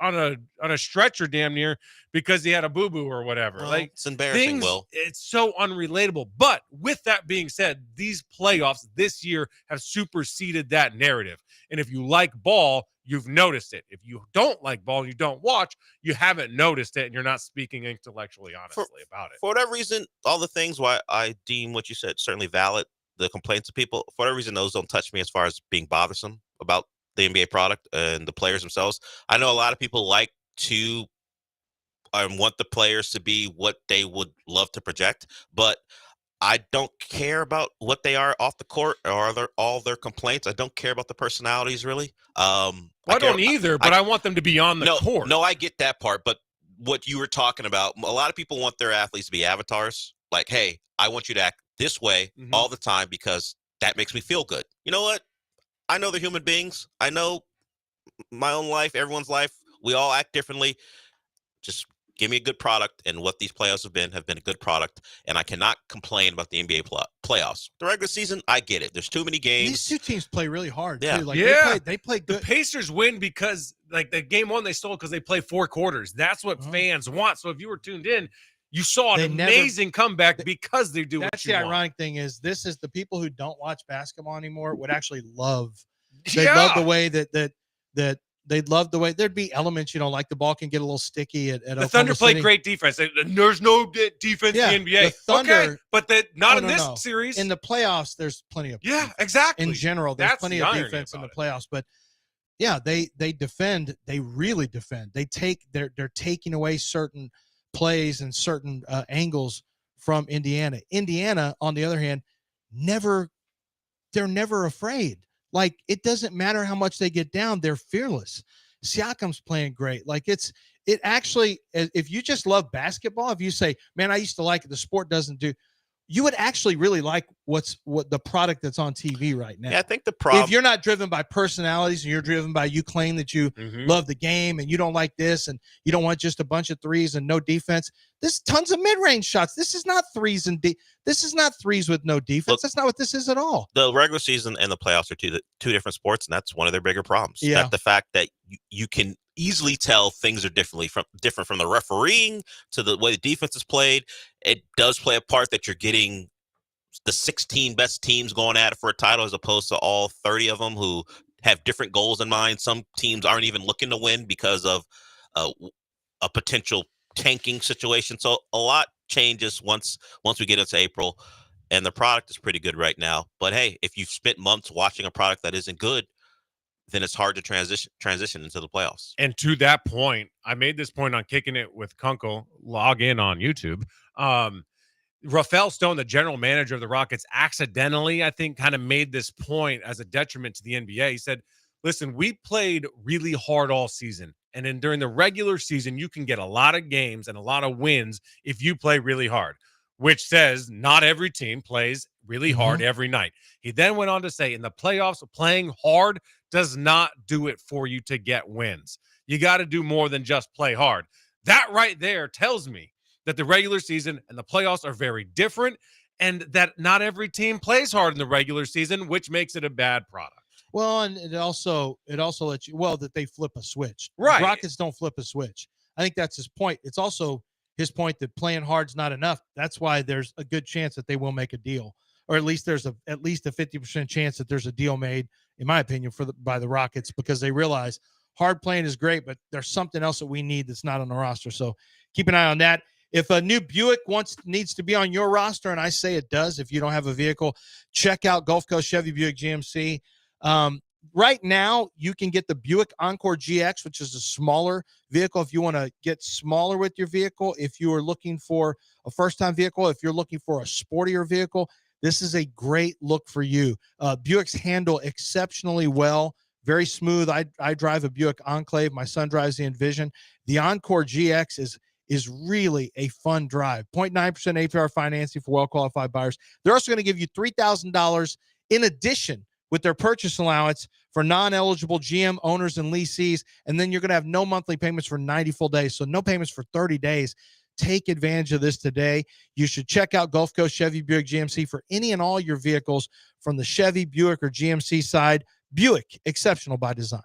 on a stretcher damn near because he had a boo-boo or whatever. Well, like, it's embarrassing, Will. It's so unrelatable. But with that being said, these playoffs this year have superseded that narrative. And if you like ball, you've noticed it. If you don't like ball and you don't watch, you haven't noticed it, and you're not speaking intellectually honestly about it. For whatever reason, all the things why I deem what you said certainly valid, the complaints of people, for whatever reason, those don't touch me as far as being bothersome about the NBA product and the players themselves. I know a lot of people like to want the players to be what they would love to project, but I don't care about what they are off the court or all their complaints. I don't care about the personalities, really. I don't either, but I want them to be on the court. No, I get that part, but what you were talking about, a lot of people want their athletes to be avatars. Like, hey, I want you to act this way all the time because that makes me feel good. You know what? I know they're human beings. I know my own life, everyone's life. We all act differently. Just give me a good product, and what these playoffs have been a good product, and I cannot complain about the NBA playoffs. The regular season, I get it. There's too many games. These two teams play really hard, Yeah. too. Like, they play good. The Pacers win because, like, the game one they stole because they play 4 quarters. That's what fans want. So if you were tuned in, you saw an amazing comeback because they do what you want. That's the ironic thing is this is the people who don't watch basketball anymore would actually love. They love the way that they'd love the way there'd be elements, like the ball can get a little sticky at the Thunder play great defense. There's no defense in the NBA. The Thunder, okay, but not in this series. In the playoffs, there's plenty of defense. Exactly. In general, there's plenty of defense in the playoffs. But yeah, they defend. They really defend. They're taking away certain plays and certain angles from Indiana. Indiana, on the other hand, they're never afraid. Like, it doesn't matter how much they get down, they're fearless. Siakam's playing great. Like, it actually, if you just love basketball, if you say, man, I used to like it, the sport doesn't do, you would actually really like what the product that's on TV right now. Yeah, I think the problem, if you're not driven by personalities and you're driven by, you claim that you love the game and you don't like this and you don't want just a bunch of threes and no defense. There's tons of mid-range shots. This is not threes this is not threes with no defense. Look, that's not what this is at all. The regular season and the playoffs are two different sports, and that's one of their bigger problems. Yeah. That the fact that you can easily tell things are different from the refereeing to the way the defense is played. It does play a part that you're getting the 16 best teams going at it for a title as opposed to all 30 of them who have different goals in mind. Some teams aren't even looking to win because of a potential tanking situation. So a lot changes once we get into April, and the product is pretty good right now. But hey, if you've spent months watching a product that isn't good, then it's hard to transition into the playoffs. And to that point, I made this point on Kicking It with Kunkel. Log in on YouTube. Rafael Stone, the general manager of the Rockets, accidentally, I think, kind of made this point as a detriment to the NBA. He said, listen, we played really hard all season. And then during the regular season, you can get a lot of games and a lot of wins if you play really hard, which says not every team plays really hard every night. He then went on to say, in the playoffs, playing hard does not do it for you to get wins. You got to do more than just play hard. That right there tells me that the regular season and the playoffs are very different, and that not every team plays hard in the regular season, which makes it a bad product. Well, and it also lets you, that they flip a switch. Right. Rockets don't flip a switch. I think that's his point. It's also his point that playing hard's not enough. That's why there's a good chance that they will make a deal, or at least there's at least a 50% chance that there's a deal made, in my opinion, by the Rockets, because they realize hard playing is great, but there's something else that we need that's not on the roster. So keep an eye on that. If a new Buick needs to be on your roster, and I say it does, if you don't have a vehicle, check out Gulf Coast Chevy Buick GMC. Right now, you can get the Buick Encore GX, which is a smaller vehicle if you want to get smaller with your vehicle. If you are looking for a first-time vehicle, if you're looking for a sportier vehicle, this is a great look for you. Buicks handle exceptionally well, very smooth. I drive a Buick Enclave. My son drives the Envision. The Encore GX is really a fun drive. 0.9% APR financing for well-qualified buyers. They're also going to give you $3,000 in addition with their purchase allowance for non-eligible GM owners and lessees, and then you're going to have no monthly payments for 90 full days, so no payments for 30 days. Take advantage of this today. You should check out Gulf Coast Chevy Buick GMC for any and all your vehicles from the Chevy, Buick, or GMC side. Buick, exceptional by design.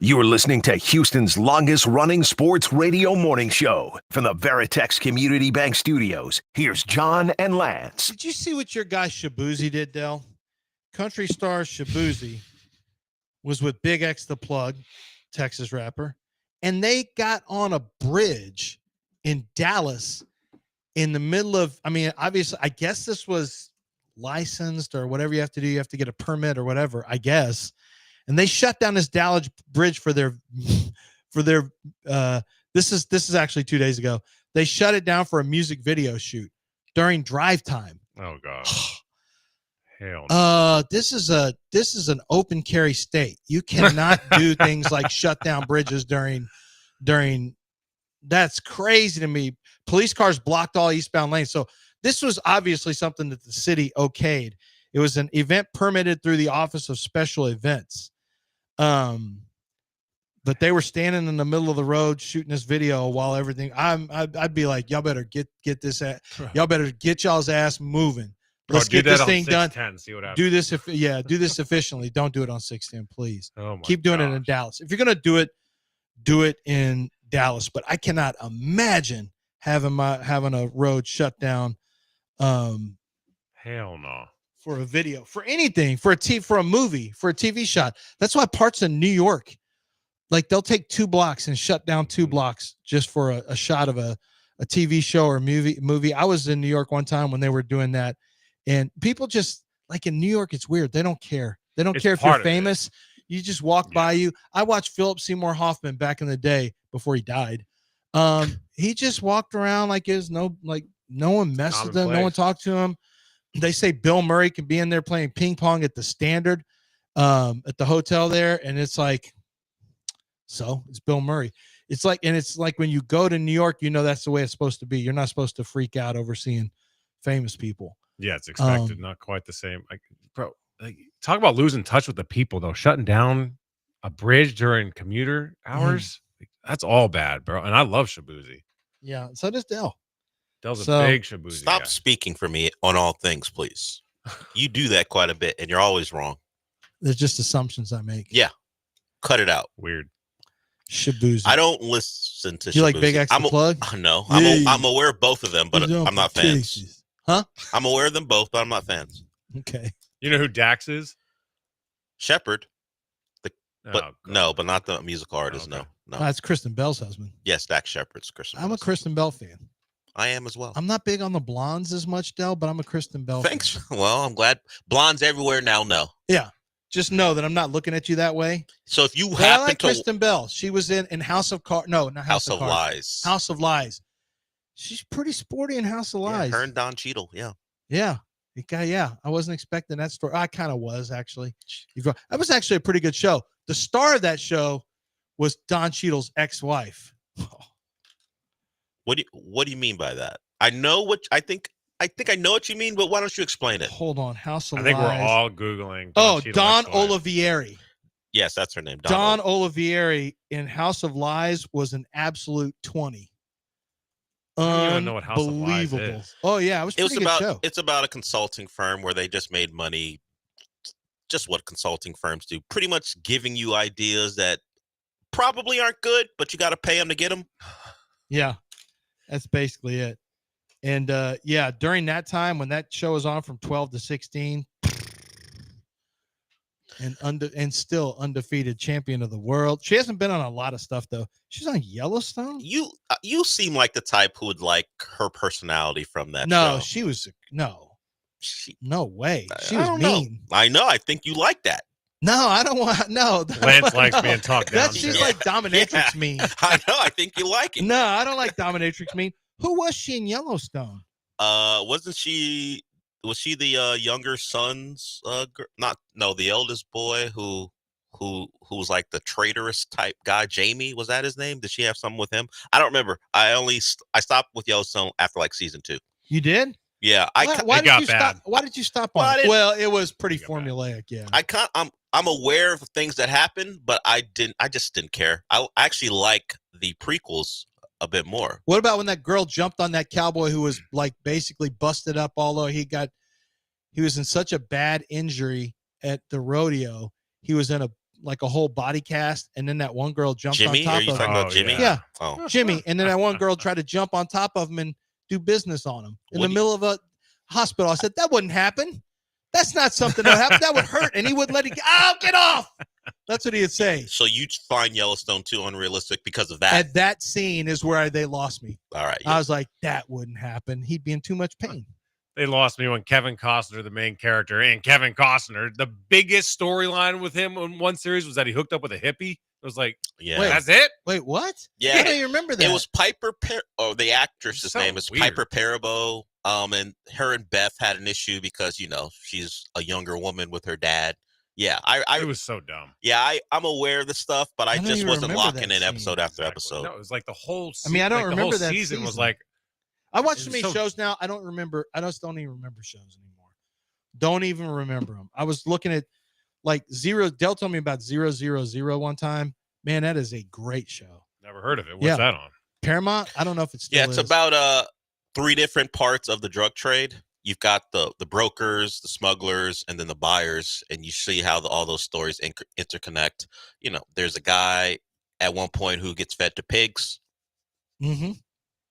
You're listening to Houston's longest-running sports radio morning show from the Veritex Community Bank Studios. Here's John and Lance. Did you see what your guy Shabuzi did, Dell? Country star Shabuzi was with Big X the Plug, Texas rapper, and they got on a bridge in Dallas in the middle of, I mean, obviously, I guess this was licensed or whatever you have to do. You have to get a permit or whatever, I guess. And they shut down this Dallas bridge for their this is actually 2 days ago. They shut it down for a music video shoot during drive time. Oh God. Hell no. This is an open carry state. You cannot do things like shut down bridges during that's crazy to me. Police cars blocked all eastbound lanes. So this was obviously something that the city okayed. It was an event permitted through the Office of Special Events. But they were standing in the middle of the road shooting this video while everything. I'd be like, y'all better get this y'all better get y'all's ass moving. Let's get this thing done. See what happens. Do this do this efficiently. Don't do it on 610, please. Oh my Keep doing it in gosh. Dallas. If you're gonna do it in Dallas. But I cannot imagine having a road shut down. Hell no. For a video, for anything, for a movie, for a TV shot. That's why parts of New York, like they'll take 2 blocks and shut down 2 blocks just for a shot of a TV show or movie. I was in New York one time when they were doing that, and people just like in New York, it's weird. They don't care. They don't care if you're famous. You just walk by you. I watched Philip Seymour Hoffman back in the day before he died. He just walked around like no one messed with him. No one talked to him. They say Bill Murray can be in there playing ping pong at the Standard, at the hotel there. And it's like, so it's Bill Murray. It's like when you go to New York, that's the way it's supposed to be. You're not supposed to freak out over seeing famous people. Yeah, it's expected. Not quite the same. Talk about losing touch with the people, though. Shutting down a bridge during commuter hours. That's all bad, bro. And I love Shabuzi. Yeah, so does Dell. Dell's a big Shabuzi. Stop speaking for me on all things, please. You do that quite a bit, and you're always wrong. There's just assumptions I make. Yeah. Cut it out. Weird. Shabuzi. I don't listen to Shabuzi. You like Big X the Plug? No. I'm aware of both of them, but I'm not fans. Cases. Huh? I'm aware of them both, but I'm not fans. Okay. You know who Dax is? Shepard. But not the musical artist. Okay. No. That's Kristen Bell's husband. Yes, Dax Shepard's Kristen. I'm a Kristen Bell fan. I am as well. I'm not big on the blondes as much, Dell, but I'm a Kristen Bell Thanks. fan. Well, I'm glad. Blondes everywhere now know. Yeah. Just know that I'm not looking at you that way. So if you but happen I like to Kristen Bell. She was in House of Cards. No, not House of Cards. Lies. House of Lies. She's pretty sporty in House of Lies. Her and Don Cheadle. Yeah. Yeah. I wasn't expecting that story. I kind of was, actually. That was actually a pretty good show. The star of that show was Don Cheadle's ex-wife. What do you mean by that? I think I know what you mean, but why don't you explain it? Hold on. House of Lies. I think we're all Googling. Don Olivieri. Yes, that's her name. Don Olivieri in House of Lies was an absolute 20. I don't even know what House of Lies is. Oh yeah, it was a pretty good show. It's about a consulting firm where they just made money. Just what consulting firms do, pretty much giving you ideas that probably aren't good, but you got to pay them to get them. Yeah, that's basically it. And during that time when that show was on from 12 to 16, and still undefeated champion of the world. She hasn't been on a lot of stuff though. She's on Yellowstone. You seem like the type who would like her personality from that. No, show. she was no way. She was mean. I know. I think you like that. No, I don't want. No, Lance likes being talked down. She's like dominatrix mean. I know. I think you like it. No, I don't like dominatrix mean. Who was she in Yellowstone? Wasn't she? Was she the younger son's? The eldest boy who was like the traitorous type guy. Jamie, was that his name? Did she have something with him? I don't remember. I stopped with Yellowstone after like season 2. You did? Yeah. Why did you stop on it? Well, it was pretty formulaic. Yeah. I'm aware of things that happened, but I just didn't care. I actually like the prequels a bit more. What about when that girl jumped on that cowboy who was like basically busted up, although he was in such a bad injury at the rodeo. He was in like a whole body cast, and then that one girl jumped Jimmy? on top Are you of talking him. about Jimmy? Yeah. Oh. Jimmy. And then that one girl tried to jump on top of him and do business on him in the middle of a hospital. I said, that wouldn't happen. That's not something that would happen. That would hurt. And he wouldn't let it get off. That's what he'd say. So you find Yellowstone too unrealistic because of that? At that scene is where they lost me. All right. I was like, that wouldn't happen. He'd be in too much pain. They lost me when Kevin Costner, the main character, and Kevin Costner, the biggest storyline with him in one series was that he hooked up with a hippie. It was like, yeah, wait, that's it? Wait, what? Yeah. I don't even remember that. It was Piper, the actress's So name is weird. Piper Perabo. And her and Beth had an issue because, she's a younger woman with her dad. Yeah, it was so dumb. Yeah, I'm aware of the stuff, but I don't just even wasn't remember locking that in scene. episode after episode. No, it was like the whole I mean, I don't the remember whole that season was season. like, I watched so It many was so- shows now. I don't remember. I just don't even remember shows anymore. Don't even remember them. I was looking at like Dell told me about 000 one time. Man, that is a great show. never heard of it. What's Yeah. that on? Paramount. I don't know if it's still Yeah, it's is. about 3 different parts of the drug trade. You've got the brokers, the smugglers, and then the buyers, and you see how all those stories interconnect. There's a guy at one point who gets fed to pigs Mm-hmm.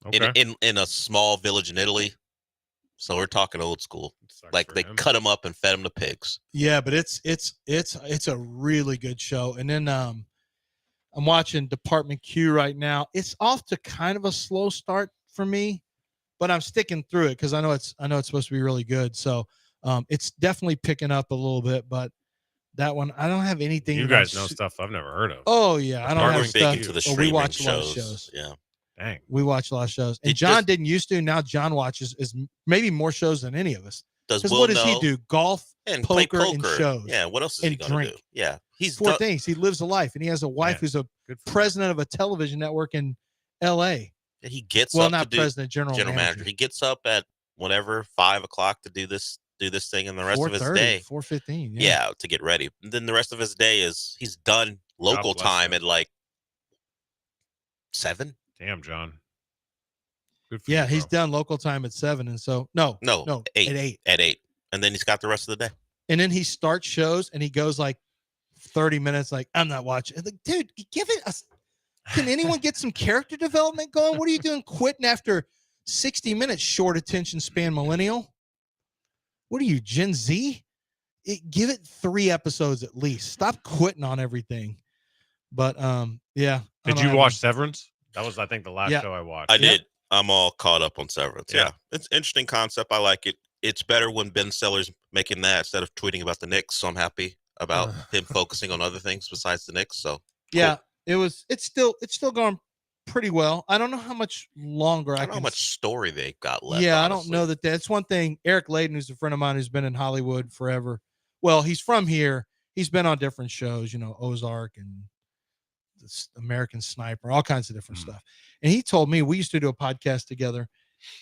Okay. in a small village in Italy. So we're talking old school. Sucks Like for they him. cut him up and fed him to pigs. Yeah, but it's a really good show. And then I'm watching Department Q right now. It's off to kind of a slow start for me, but I'm sticking through it because I know it's supposed to be really good. So it's definitely picking up a little bit, but that one I don't have anything. You that I'm guys know stuff I've never heard of. Oh yeah, I don't We're have big stuff. into the we streaming watch a lot of shows. shows. Yeah. Dang. We watch a lot of shows, and Did- John does- didn't used to. Now John watches is maybe more shows than any of us. Does Because Will what does know? he do? Golf, And play poker, poker. and shows. Yeah. What else is he and going to drink. do? Yeah. He's 4 done, things. He lives a life, and he has a wife Man, who's a Good for him. president of a television network in L.A. he gets Well, up not to do president, general manager. He gets up at whatever 5 o'clock to do this thing, and the rest of his day, 4:15. yeah, to get ready. And then the rest of his day is he's done local bless time him. at like 7. Damn, John. Good for Yeah, you, he's bro. done local time at 7, and so no, 8. at 8. At 8, and then he's got the rest of the day. And then he starts shows, and he goes like 30 minutes. Like I'm not watching. Like, dude, give it. Can anyone get some character development going? What are you doing? Quitting after 60 minutes? Short attention span, millennial. What are you, Gen Z? Give it 3 episodes at least. Stop quitting on everything. But yeah. I Did don't you have watch any- Severance? That was, I think, the last Yeah. show I watched. I did. I'm all caught up on Severance. Yeah. Yeah. It's an interesting concept. I like it. It's better when Ben Stiller's making that instead of tweeting about the Knicks. So I'm happy about him focusing on other things besides the Knicks. So Yeah, it's still going pretty well. I don't know how much longer I I don't know how can. much story they've got left. Yeah, I don't honestly. know that's one thing. Eric Layden, who's a friend of mine who's been in Hollywood forever. Well, he's from here. He's been on different shows, Ozark and this American Sniper, all kinds of different stuff. And he told me, we used to do a podcast together,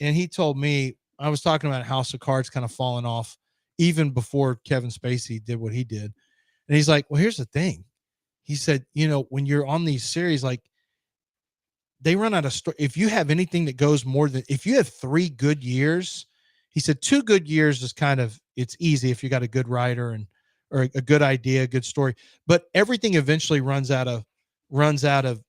and he told me, I was talking about House of Cards kind of falling off even before Kevin Spacey did what he did. And he's like, well, here's the thing. He said, when you're on these series, like they run out of story. If you have anything that goes more than, if you have 3 good years, he said 2 good years is kind of, it's easy if you got a good writer or a good idea, a good story, but everything eventually runs out of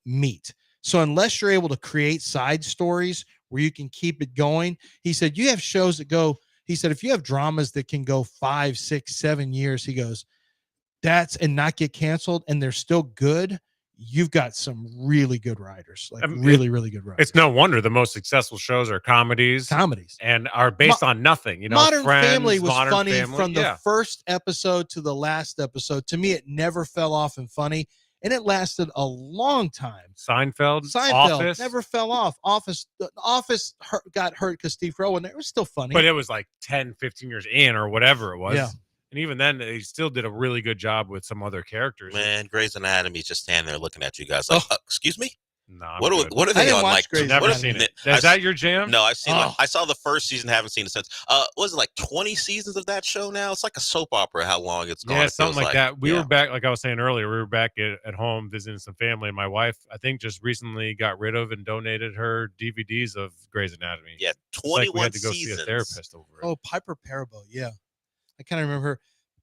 meat. So unless you're able to create side stories where you can keep it going, he said, you have shows that go, he said, if you have dramas that can go 5, 6, 7 years, he goes, and not get canceled and they're still good. You've got some really good writers, like really, really good writers. It's no wonder the most successful shows are comedies and are based on nothing. Modern Friends, Family was Modern funny Family, from the yeah. first episode to the last episode. To me, it never fell off and funny, and it lasted a long time. Seinfeld, Office never fell off. Office got hurt because Steve Carell wasn't there. It was still funny. But it was like 10, 15 years in or whatever it was. Yeah. And even then, they still did a really good job with some other characters. Man, Grey's Anatomy's just standing there looking at you guys like, excuse me? No, I'm What good. are I they didn't on? watch Like, Grey's Never what seen is it. Is that your jam? No, I've seen. Oh. I saw the first season. Haven't seen it since. Was it like 20 seasons of that show now? It's like a soap opera. How long it's gone? Yeah, it something feels like that. We Yeah. were back, like I was saying earlier, we were back at home visiting some family. And my wife, I think, just recently got rid of and donated her DVDs of Grey's Anatomy. Yeah, It's 21 like we had to go seasons. see a therapist over it. Oh, Piper Parabo. Yeah. I kind of remember her.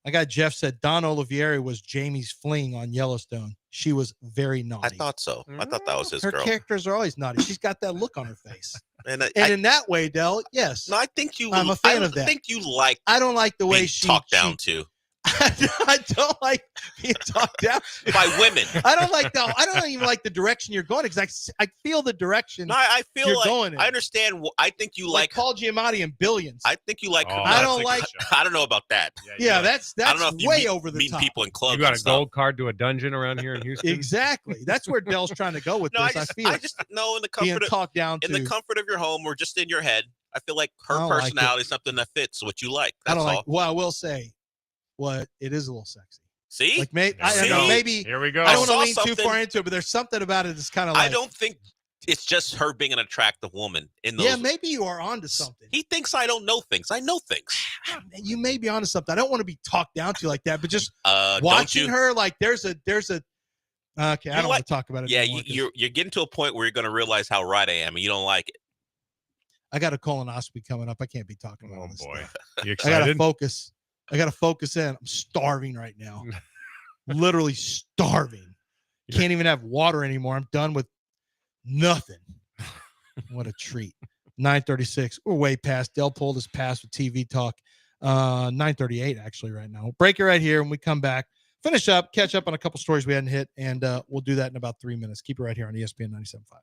I got Jeff said Don Olivieri was Jamie's fling on Yellowstone. She was very I naughty. thought so. I thought that was his Her girl. characters are always naughty. She's got that look on her face. And In that way, Del, yes. no, I think you. I'm a fan of that. I think you like. I don't like the way being she talked down to I don't like being talked down to. by women. I don't even like the direction you're going because I feel the direction. No, I feel you're like going in. I understand. I think you like Paul Giamatti in Billions. I think you like. Oh, I don't like. I don't know about that. Yeah, that's I don't know if you way meet, over the meet top. people in clubs. You got a and stuff. gold card to a dungeon around here in Houston. Exactly. That's where Dell's trying to go with No, this. I just know in the being comfort talked down in to. the comfort of your home or just in your head. I feel like her I don't like personality is something that fits what you like. That's I don't all. like. Well, I will say, it is a little sexy. See, Like See? maybe Here we go. I don't want to saw lean too something- far into it, but there's something about it that's kind of like. I don't think it's just her being an attractive woman. In those, Yeah, maybe you are onto something. he thinks I don't know things. I know things. You may be onto something. I don't want to be talked down to like that, but just Don't watching you? her, like there's a. Okay, I don't want to talk about it. Yeah, anymore 'cause you're getting to a point where you're going to realize how right I am, and you don't like it. I got a colonoscopy coming up. I can't be talking about Oh this boy, stuff. you I gotta excited? focus. I gotta focus in. I'm starving right now. Literally starving. Can't even have water anymore. I'm done with nothing. What a treat. 9:36. We're way past. Del pulled his pass with TV talk. 9:38 actually right now. We'll break it right here when we come back. Finish up, catch up on a couple stories we hadn't hit, and we'll do that in about 3 minutes. Keep it right here on ESPN 97.5.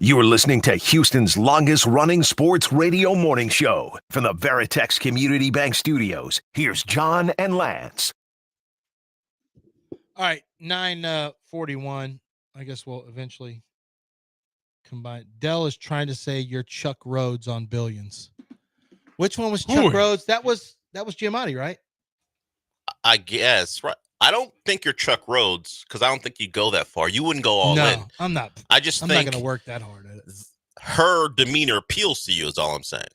You're listening to Houston's longest-running sports radio morning show. From the Veritex Community Bank Studios, here's John and Lance. All right, 9:41. I guess we'll eventually combine. Dell is trying to say you're Chuck Rhodes on Billions. Which one was Chuck Rhodes? That was Giamatti, right? I guess, right. I don't think you're Chuck Rhodes because I don't think you go that far. You wouldn't go all in. I'm not. I just I'm think not going to work that hard at it. Her demeanor appeals to you is all I'm saying.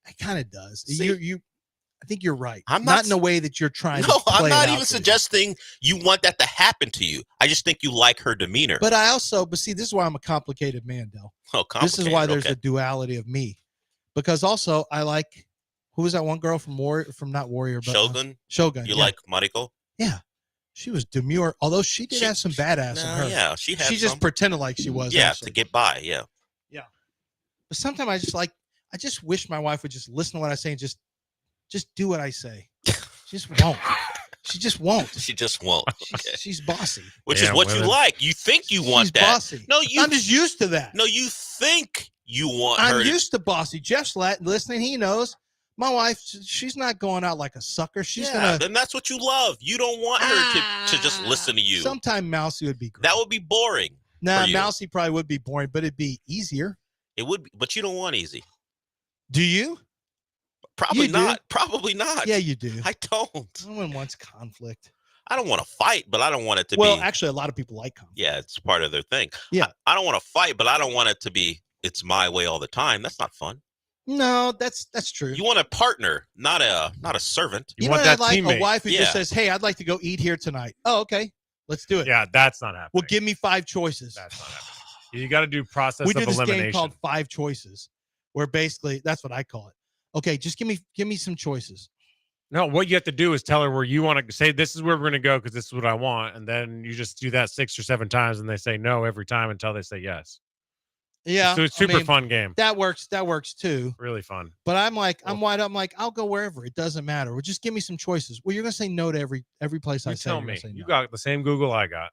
It kind of does. See? I think you're right. I'm not in a way that you're trying to play I'm not it even out suggesting you want that to happen to you. I just think you like her demeanor. But see, this is why I'm a complicated man, Dell. Oh, complicated. This is why there's a duality of me. Because also I like, who was that one girl from not Warrior, but Shogun? Shogun. You like Mariko? Yeah. She was demure, although she did have some badass in her. Yeah, she just pretended like she was. Yeah, also. to get by, yeah. Yeah. But sometimes I just wish my wife would just listen to what I say and just do what I say. She just won't. She just won't. She just won't. She's bossy. Which is what you like. You think you want that. Bossy. No, I'm just used to that. No, you think you want I'm her used to bossy. Jeff's listening. He knows. My wife, she's not going out like a sucker. Then that's what you love. You don't want her to just listen to you. Sometime Mousy would be great. That would be boring. Nah, Mousy probably would be boring, but it'd be easier. It would be, but you don't want easy. Do you? Probably not. Probably not. Yeah, you do. I don't. No one wants conflict. I don't want to fight, but I don't want it to be. Well, actually, a lot of people like conflict. Yeah, it's part of their thing. Yeah. I don't want to fight, but I don't want it to be, it's my way all the time. That's not fun. No, that's true. You want a partner, not a servant. You want that teammate. A wife who just says, "Hey, I'd like to go eat here tonight." Oh, okay, let's do it. Yeah, that's not happening. Well, give me 5 choices. That's not happening. You got to do process of elimination. We do this game called 5 choices, where basically that's what I call it. Okay, just give me some choices. No, what you have to do is tell her where you want to say. This is where we're going to go because this is what I want, and then you just do that 6 or 7 times, and they say no every time until they say yes. Yeah, so it's super fun game. That works too. Really fun. But I'm like, I'm like, I'll go wherever. It doesn't matter. Well, just give me some choices. Well, you're gonna say no to every place I say. Tell me, you got the same Google I got.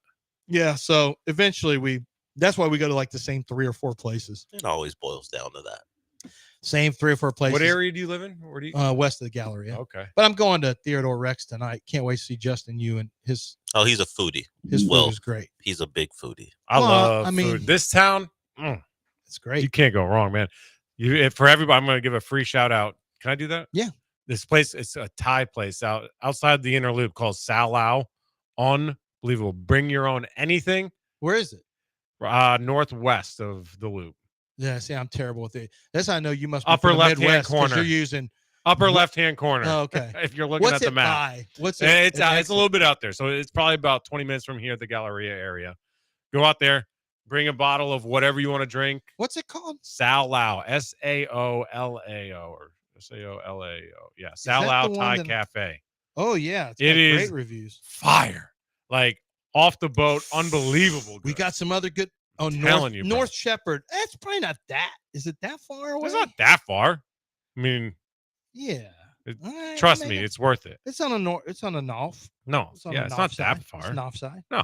Yeah. So eventually that's why we go to like the same 3 or 4 places. It always boils down to that. Same 3 or 4 places. What area do you live in? Where do you? West of the Gallery. Yeah. Okay. But I'm going to Theodore Rex tonight. Can't wait to see Justin Yu and his. Oh, he's a foodie. His food is great. He's a big foodie. I love food. This town. It's great. You can't go wrong, man. For everybody, I'm going to give a free shout out. Can I do that? Yeah. This place, it's a Thai place outside the inner loop called Sao Lao. Unbelievable. Bring your own anything. Where is it? Northwest of the loop. Yeah, see, I'm terrible with it. That's how I know you must be upper from the left Midwest, hand corner. You're using upper left hand corner. Oh, okay. If you're looking at the map. By? What's it? It's a little bit out there. So it's probably about 20 minutes from here at the Galleria area. Go out there. Bring a bottle of whatever you want to drink. What's it called? Sao Lao. SAOLAO or SAOLAO. Yeah. Sao Lao Thai Cafe. Oh, yeah. It is great reviews. Fire. Like off the boat. Unbelievable. Good. We got some other good. Oh, North Shepherd. That's probably not that. Is it that far away? It's not that far. I mean, yeah. Trust me, it's worth it. It's on a north. It's on a north. No. It's not that far. It's north side. No.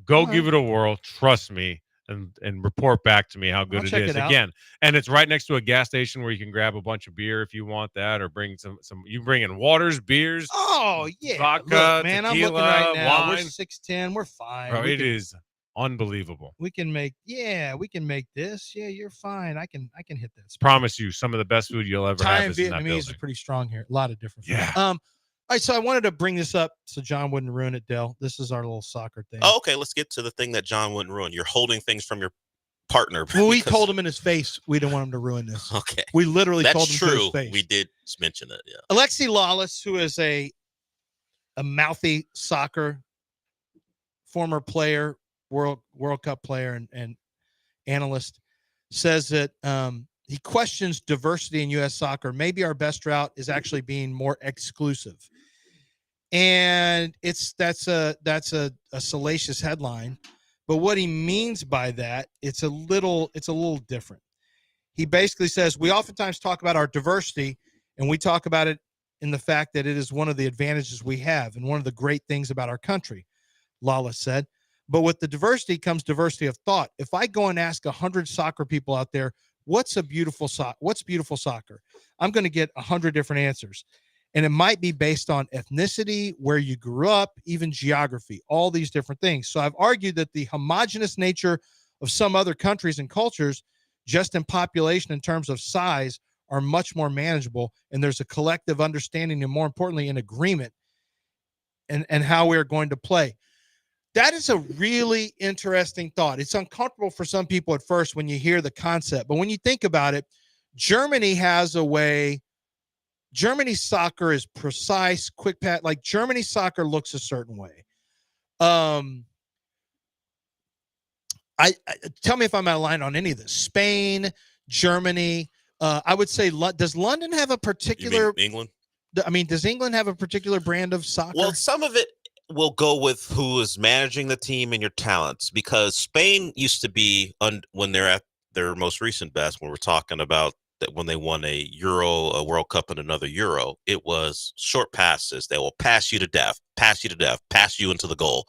Go give it a whirl. Trust me. And report back to me how good it is. Again, and it's right next to a gas station where you can grab a bunch of beer if you want that, or bring some. You bring in waters, beers. Oh yeah, vodka, look, man. tequila, I'm looking right now. wine. We're 6'10". We're fine. Bro, it is unbelievable. We can make this. Yeah, you're fine. I can hit that. Promise you, some of the best food you'll ever have is in that Vietnamese building. are pretty strong here. A lot of different food. Yeah. All right, so I wanted to bring this up so John wouldn't ruin it, Dell. This is our little soccer thing. Oh, okay. Let's get to the thing that John wouldn't ruin. You're holding things from your partner. Well, we told him in his face we don't want him to ruin this. Okay. We literally told him true. to his face. We did mention it, yeah. Alexi Lawless, who is a mouthy soccer former player, World Cup player and analyst, says that he questions diversity in U.S. soccer. Maybe our best route is actually being more exclusive. And that's a salacious headline. But what he means by that, it's a little different. He basically says we oftentimes talk about our diversity, and we talk about it in the fact that it is one of the advantages we have and one of the great things about our country, Lawless said. But with the diversity comes diversity of thought. If I go and ask 100 soccer people out there, what's beautiful soccer? I'm going to get 100 different answers. And it might be based on ethnicity, where you grew up, even geography, all these different things. So I've argued that the homogenous nature of some other countries and cultures, just in population in terms of size, are much more manageable. And there's a collective understanding and, more importantly, an agreement and how we're going to play. That is a really interesting thought. It's uncomfortable for some people at first when you hear the concept. But when you think about it, Germany has a way. Germany's soccer is precise, quick pass. Like Germany's soccer looks a certain way. I tell me if I'm out of line on any of this. Spain, Germany. I would say, does London have a particular? You mean England? I mean, does England have a particular brand of soccer? Well, some of it will go with who is managing the team and your talents, because Spain used to be when they're at their most recent best, when we're talking about that, when they won a Euro, a World Cup, and another Euro, it was short passes. They will pass you to death, pass you into the goal.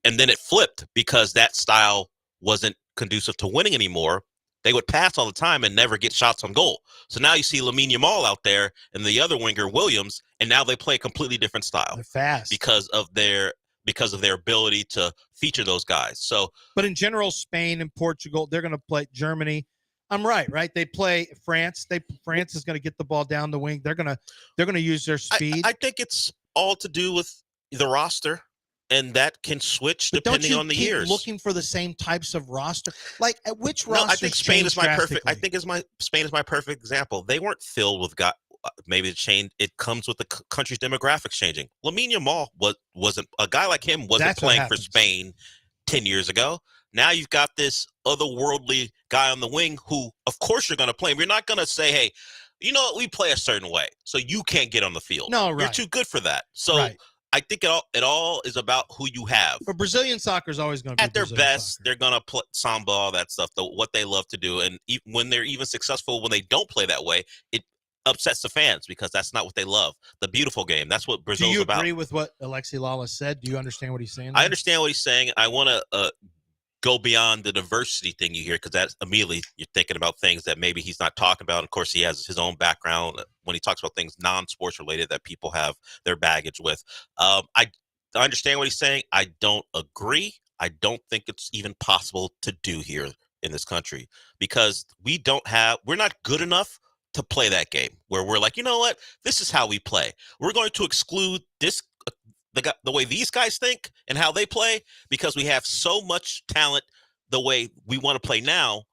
And then it flipped because that style wasn't conducive to winning anymore. They would pass all the time and never get shots on goal. So now you see Lamine Yamal out there and the other winger, Williams, and now they play a completely different style. They're fast because of their ability to feature those guys. So, but in general, Spain and Portugal, they're going to play Germany. I'm right? They play France. France is going to get the ball down the wing. They're going to use their speed. I think it's all to do with the roster. And that can switch depending on the years. Looking for the same types of roster, like at which roster? No, I think Spain is my perfect. I think Spain is my perfect example. They weren't filled with guys. Maybe the change. It comes with the country's demographics changing. Lamine Yamal wasn't a guy like him. Wasn't playing for Spain 10 years ago. Now you've got this otherworldly guy on the wing who, of course, you're going to play him. You're not going to say, hey, you know what? We play a certain way, so you can't get on the field. No, right. You're too good for that. So. Right. I think it all is about who you have. But Brazilian soccer is always going to be at their Brazilian best. Soccer. They're going to play samba, all that stuff, what they love to do. And when they're even successful, when they don't play that way, it upsets the fans because that's not what they love. The beautiful game. That's what Brazil's about. Do you agree with what Alexi Lala said? Do you understand what he's saying? I understand what he's saying. I want to go beyond the diversity thing you hear, because that's immediately you're thinking about things that maybe he's not talking about. Of course, he has his own background when he talks about things non-sports related that people have their baggage with. I understand what he's saying. I don't agree. I don't think it's even possible to do here in this country, because we're not good enough to play that game where we're like, you know what, this is how we play. We're going to exclude this, the way these guys think and how they play, because we have so much talent the way we want to play now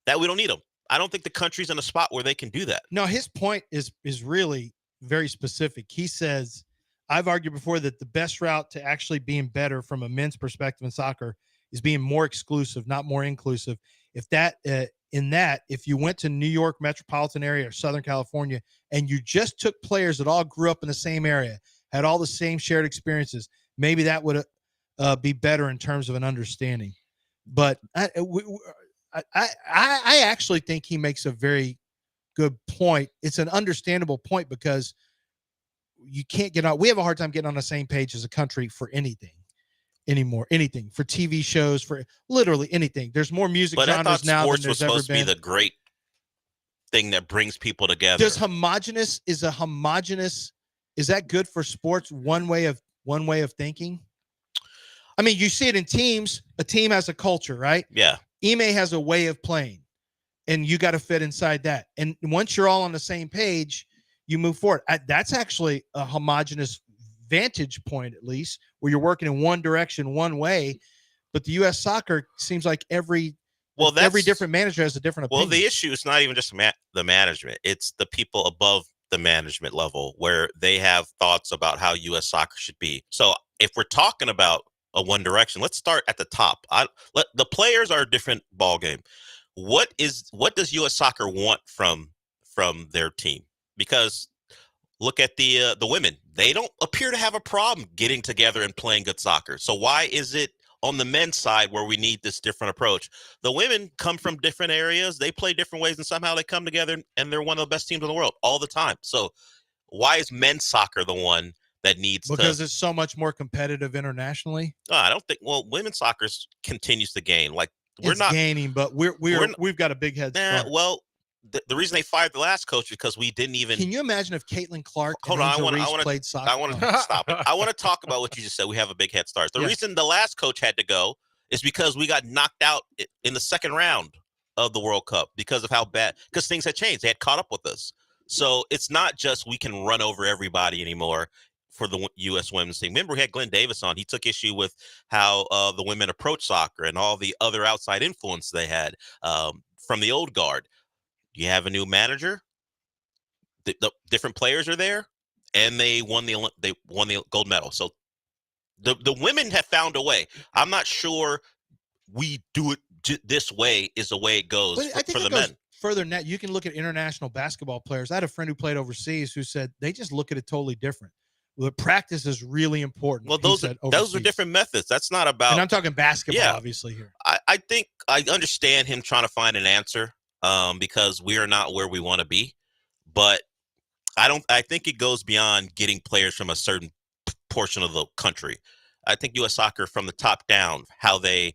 that we don't need them. I don't think the country's in a spot where they can do that. No, his point is really very specific. He says, I've argued before that the best route to actually being better from a men's perspective in soccer is being more exclusive, not more inclusive. If you went to New York metropolitan area or Southern California and you just took players that all grew up in the same area, had all the same shared experiences, maybe that would be better in terms of an understanding. But I actually think he makes a very good point. It's an understandable point because you can't get on. We have a hard time getting on the same page as a country for anything anymore. Anything, for TV shows, for literally anything. There's more music genres now than there's ever been. Sports was supposed to be the great thing that brings people together. Is that good for sports? One way of thinking. I mean, you see it in teams. A team has a culture, right? Yeah. Ime has a way of playing, and you got to fit inside that. And once you're all on the same page, you move forward. That's actually a homogenous vantage point, at least, where you're working in one direction, one way. But the U.S. soccer seems like every different manager has a different opinion. Well, the issue is not even just the management. It's the people above the management level where they have thoughts about how U.S. soccer should be. So if we're talking about a one direction, let's start at the top. The players are a different ballgame. What does U.S. soccer want from their team? Because look at the women. They don't appear to have a problem getting together and playing good soccer. So why is it on the men's side where we need this different approach? The women come from different areas. They play different ways, and somehow they come together, and they're one of the best teams in the world all the time. So why is men's soccer the one that needs because to. it's so much more competitive internationally. I don't think. Well, women's soccer continues to gain. Like we're It's not gaining, but we've got a big head start. Well, the reason they fired the last coach is because we didn't even. Can you imagine if Caitlin Clark Hold and on, Angel I want Reese played soccer? I want to stop it. I want to talk about what you just said. We have a big head start. The reason the last coach had to go is because we got knocked out in the second round of the World Cup because of how bad, because things had changed. They had caught up with us. So it's not just we can run over everybody anymore for the U.S. women's team. Remember, we had Glenn Davis on. He took issue with how the women approach soccer and all the other outside influence they had from the old guard. You have a new manager. The different players are there, and they won the gold medal. So the women have found a way. I'm not sure we do it this way is the way it goes for the men. Further than that, you can look at international basketball players. I had a friend who played overseas who said they just look at it totally different. Well, the practice is really important. Well, those are different methods. That's not about. And I'm talking basketball, obviously here. I think I understand him trying to find an answer because we are not where we want to be, but I think it goes beyond getting players from a certain portion of the country. I think U.S. Soccer from the top down, how they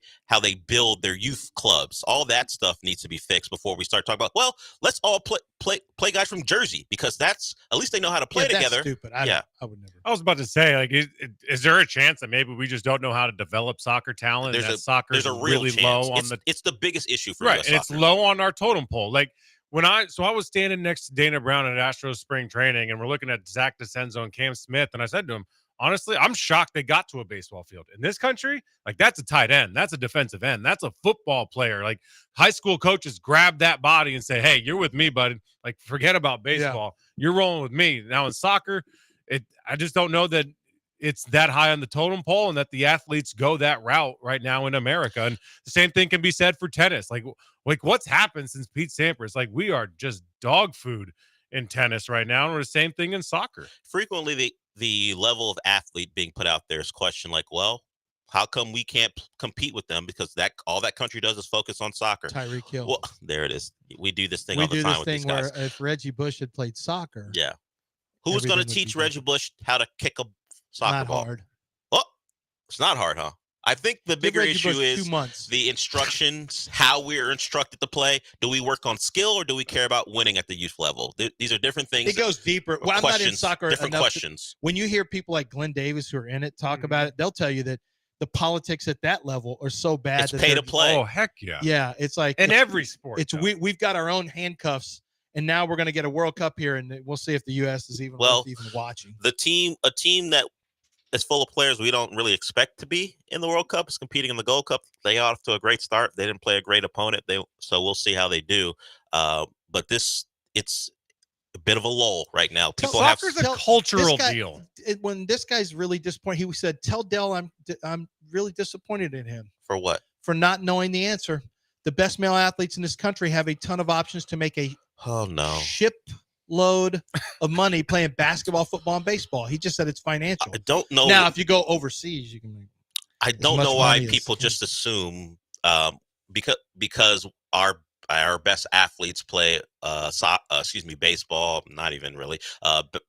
build their youth clubs, all that stuff needs to be fixed before we start talking about, well, let's all play guys from Jersey because that's at least they know how to play together. That's stupid. I would never. I was about to say, like, is there a chance that maybe we just don't know how to develop soccer talent? There's soccer a real really chance. low on It's the biggest issue for right, US and soccer. it's low on our totem pole. Like I was standing next to Dana Brown at Astros spring training, and we're looking at Zach DeCenzo and Cam Smith, and I said to him, honestly, I'm shocked they got to a baseball field. In this country, like, that's a tight end. That's a defensive end. That's a football player. Like, high school coaches grab that body and say, hey, you're with me, bud. Like, forget about baseball. Yeah. You're rolling with me. Now, in soccer, I just don't know that it's that high on the totem pole and that the athletes go that route right now in America. And the same thing can be said for tennis. Like what's happened since Pete Sampras? Like, we are just dog food in tennis right now. And we're the same thing in soccer. Frequently, the level of athlete being put out there is questioned, like, well, how come we can't compete with them? Because all that country does is focus on soccer. Tyreek Hill. Well, there it is. We do this thing all the time with these guys. Where if Reggie Bush had played soccer. Yeah. Who was going to teach Reggie Bush how to kick a soccer ball? Not hard. Oh, it's not hard, huh? I think the bigger issue is 2 months. The instructions, how we're instructed to play. Do we work on skill or do we care about winning at the youth level? These are different things. It goes deeper. Well, I'm not in soccer. Different questions. When you hear people like Glenn Davis who are in it talk about it, they'll tell you that the politics at that level are so bad. It's pay to play. Oh, heck yeah. Yeah, it's like in every sport. It's we've got our own handcuffs, and now we're going to get a World Cup here, and we'll see if the U.S. is even worth even watching. A team that is full of players we don't really expect to be in the World Cup is competing in the Gold Cup. They got off to a great start. They didn't play a great opponent. So we'll see how they do. But it's a bit of a lull right now. Soccer's a cultural deal. When this guy's really disappointed, he said, "Tell Dell I'm really disappointed in him." For what? For not knowing the answer. The best male athletes in this country have a ton of options to make a shipload of money playing basketball, football, and baseball. He just said it's financial. I don't know. Now, if you go overseas, you can make. I don't know why people just assume because our best athletes play baseball, not even really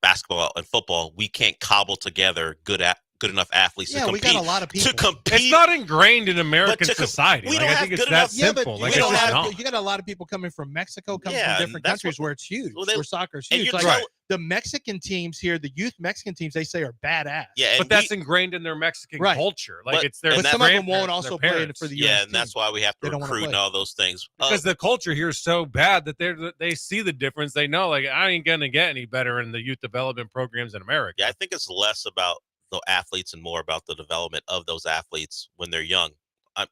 basketball and football. We can't cobble together good enough athletes to compete. We got a lot of people. To compete. It's not ingrained in American society. We don't have good enough. You got a lot of people coming from Mexico, coming from different countries where it's huge, where soccer is huge. Like the Mexican teams here, the youth Mexican teams, they say are badass. Yeah, but that's ingrained in their Mexican culture. Like it's their. But some of them won't also play for the U.S. Yeah, and that's why we have to recruit and all those things. Because the culture here is so bad that they see the difference. They know, like, I ain't gonna get any better in the youth development programs in America. Yeah, I think it's less about the athletes and more about the development of those athletes when they're young.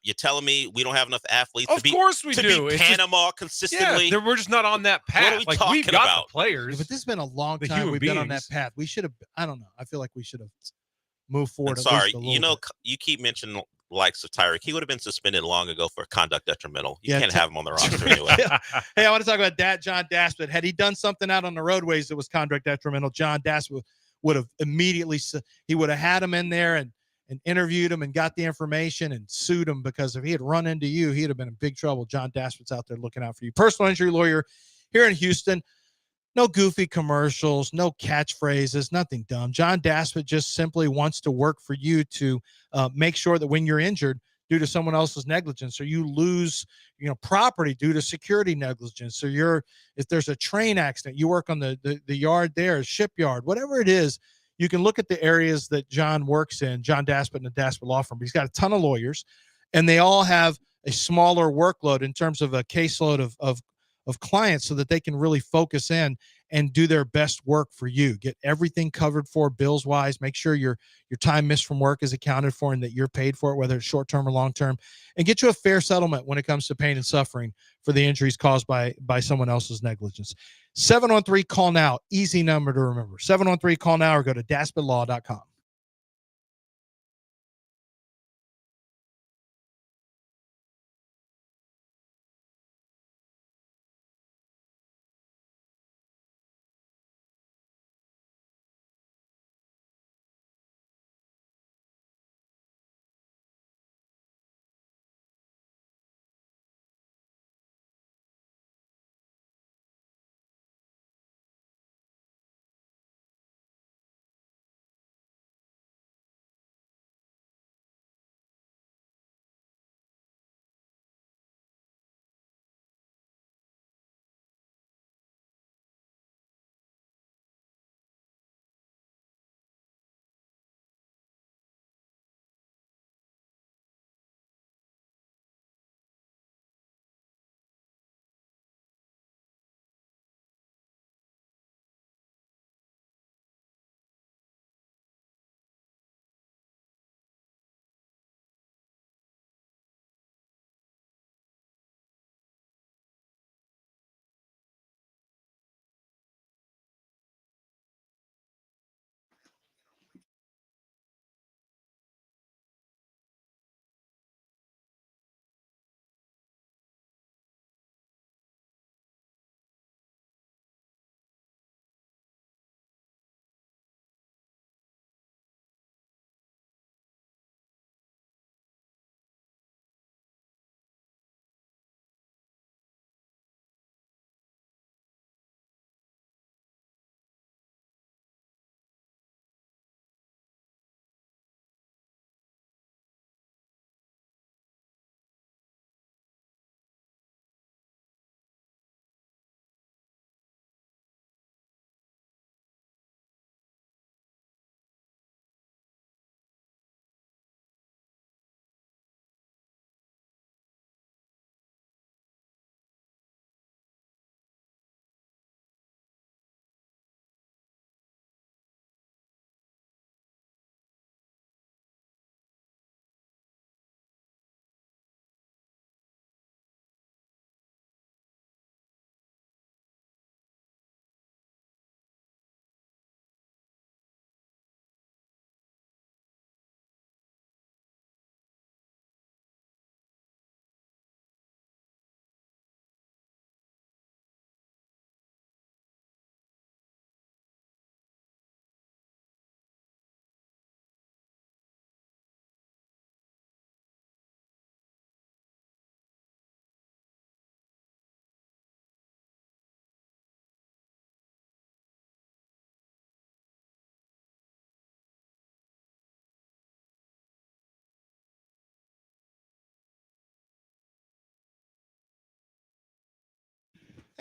You're telling me we don't have enough athletes of course we do. Be Panama consistently? Yeah, we're just not on that path. What are we like talking we've got about? The players. Yeah, but this has been a long time we've been on that path. We should have. I don't know. I feel like we should have moved forward. Sorry, you keep mentioning likes of Tyreek. He would have been suspended long ago for conduct detrimental. You can't have him on the roster anyway. Hey, I want to talk about John Daspit. Had he done something out on the roadways that was conduct detrimental, John Daspit would have immediately. He would have had him in there and interviewed him and got the information and sued him, because if he had run into you, he'd have been in big trouble. John Daspit's out there looking out for you. Personal injury lawyer here in Houston. No goofy commercials, no catchphrases, nothing dumb. John Daspit just simply wants to work for you to make sure that when you're injured due to someone else's negligence, or you lose, property due to security negligence, or if there's a train accident, you work on the yard there, shipyard, whatever it is, you can look at the areas that John works in, John Daspit and the Daspit Law Firm. He's got a ton of lawyers, and they all have a smaller workload in terms of a caseload of clients, so that they can really focus in and do their best work for you. Get everything covered for bills wise. Make sure your time missed from work is accounted for and that you're paid for it, whether it's short term or long term, and get you a fair settlement when it comes to pain and suffering for the injuries caused by someone else's negligence. 713 call now. Easy number to remember. 713 call now, or go to daspitlaw.com.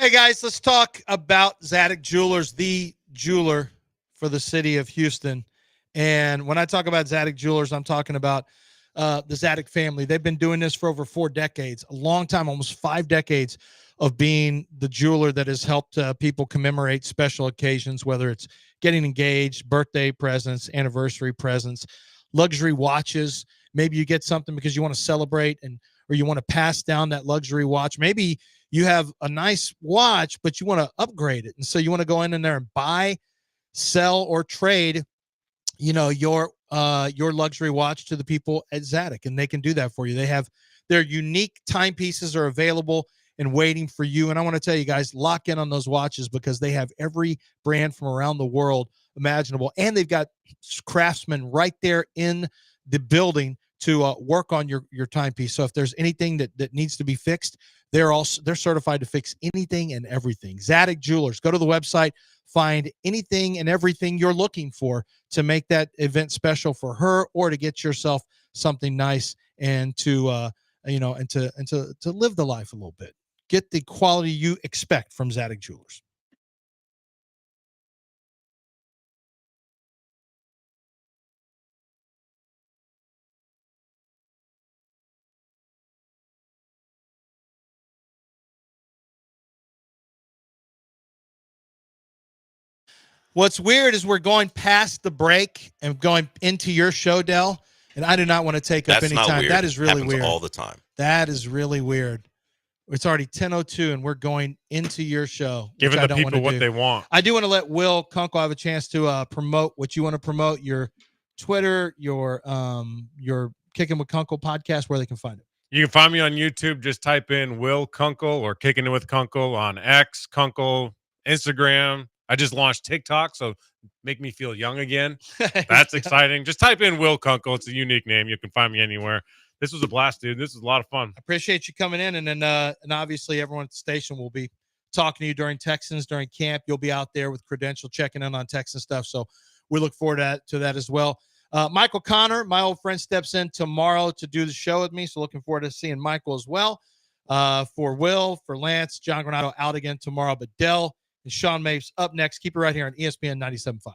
Hey, guys, let's talk about Zadig Jewelers, the jeweler for the city of Houston. And when I talk about Zadig Jewelers, I'm talking about the Zadig family. They've been doing this for over 4 decades, a long time, almost 5 decades of being the jeweler that has helped people commemorate special occasions, whether it's getting engaged, birthday presents, anniversary presents, luxury watches. Maybe you get something because you want to celebrate or you want to pass down that luxury watch. Maybe you have a nice watch, but you want to upgrade it. And so you want to go in there and buy, sell, or trade, your luxury watch to the people at Zadig, and they can do that for you. They have their unique timepieces are available and waiting for you. And I want to tell you guys, lock in on those watches because they have every brand from around the world imaginable. And they've got craftsmen right there in the building to work on your timepiece. So if there's anything that needs to be fixed, they're certified to fix anything and everything. Zadig Jewelers. Go to the website, find anything and everything you're looking for to make that event special for her, or to get yourself something nice and to to live the life a little bit. Get the quality you expect from Zadig Jewelers. What's weird is we're going past the break and going into your show, Dell, and I do not want to take up That's any not time. weird. That is really Happens weird. all the time. That is really weird. It's already 10:02, and we're going into your show. Giving which the I don't people want to what they want. I do want to let Will Kunkel have a chance to promote what you want to promote, your Twitter, your Kicking with Kunkel podcast, where they can find it. You can find me on YouTube. Just type in Will Kunkel or Kicking It with Kunkel on X, Kunkel, Instagram. I just launched TikTok, so make me feel young again. That's exciting. Just type in Will Kunkel. It's a unique name. You can find me anywhere. This was a blast, dude. This was a lot of fun. I appreciate you coming in, and then and obviously everyone at the station will be talking to you during Texans, during camp. You'll be out there with credential checking in on Texan stuff, so we look forward to that as well. Michael Connor, my old friend, steps in tomorrow to do the show with me, so looking forward to seeing Michael as well. For Will, for Lance, John Granado out again tomorrow, but Dell and Sean Mapes up next. Keep it right here on ESPN 97.5.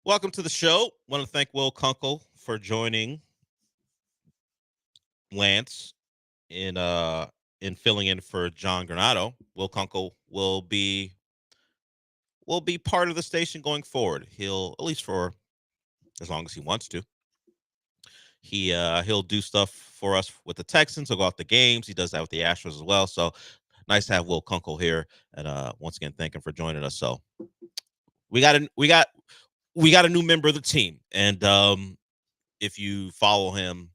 Welcome to the show. Want to thank Will Kunkel for joining Lance in filling in for John Granado. Will Kunkel will be part of the station going forward. He'll, at least for as long as he wants to. He'll do stuff for us with the Texans. He'll go out the games. He does that with the Astros as well. So nice to have Will Kunkel here. And once again, thank him for joining us. So we got a new member of the team. And if you follow him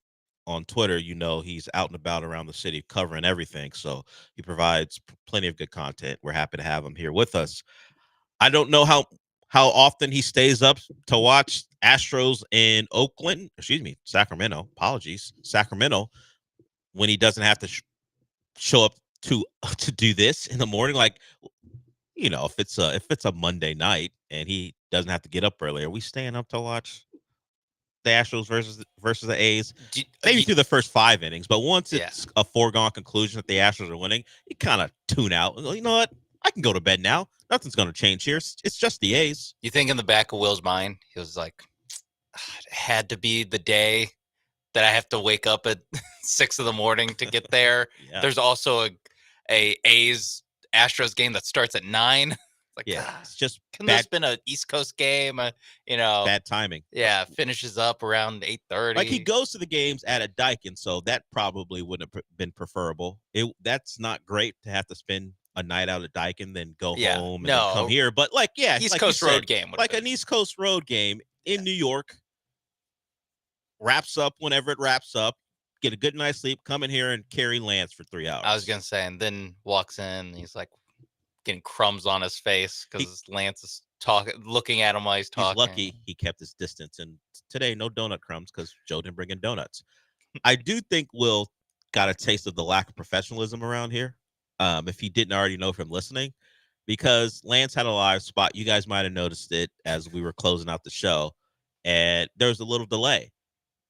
on Twitter, you know he's out and about around the city covering everything. So he provides plenty of good content. We're happy to have him here with us. I don't know how often he stays up to watch Astros in Sacramento. Apologies, Sacramento, when he doesn't have to show up to do this in the morning. Like, you know, if it's a Monday night and he doesn't have to get up early, are we staying up to watch the Astros versus the A's? Maybe through the first 5 innings, but once it's a foregone conclusion that the Astros are winning, you kind of tune out. You know what? I can go to bed now. Nothing's going to change here. It's just the A's. You think in the back of Will's mind, he was like, it had to be the day that I have to wake up at 6 a.m. to get there. Yeah. There's also a A's Astros game that starts at 9. Like, it's just can this have been an East Coast game? Bad timing. Yeah, finishes up around 8:30. Like, he goes to the games at a Daikin, so that probably wouldn't have been preferable. That's not great to have to spend a night out at Daikin, then go home and then come here. But East Coast road game, like an East Coast road game in New York, wraps up whenever it wraps up. Get a good night's sleep, come in here and carry Lance for 3 hours. I was gonna say, and then walks in, and he's like getting crumbs on his face because Lance is looking at him while he's talking. He's lucky he kept his distance, and today no donut crumbs because Joe didn't bring in donuts. I do think Will got a taste of the lack of professionalism around here. If he didn't already know from listening, because Lance had a live spot. You guys might have noticed it as we were closing out the show, and there was a little delay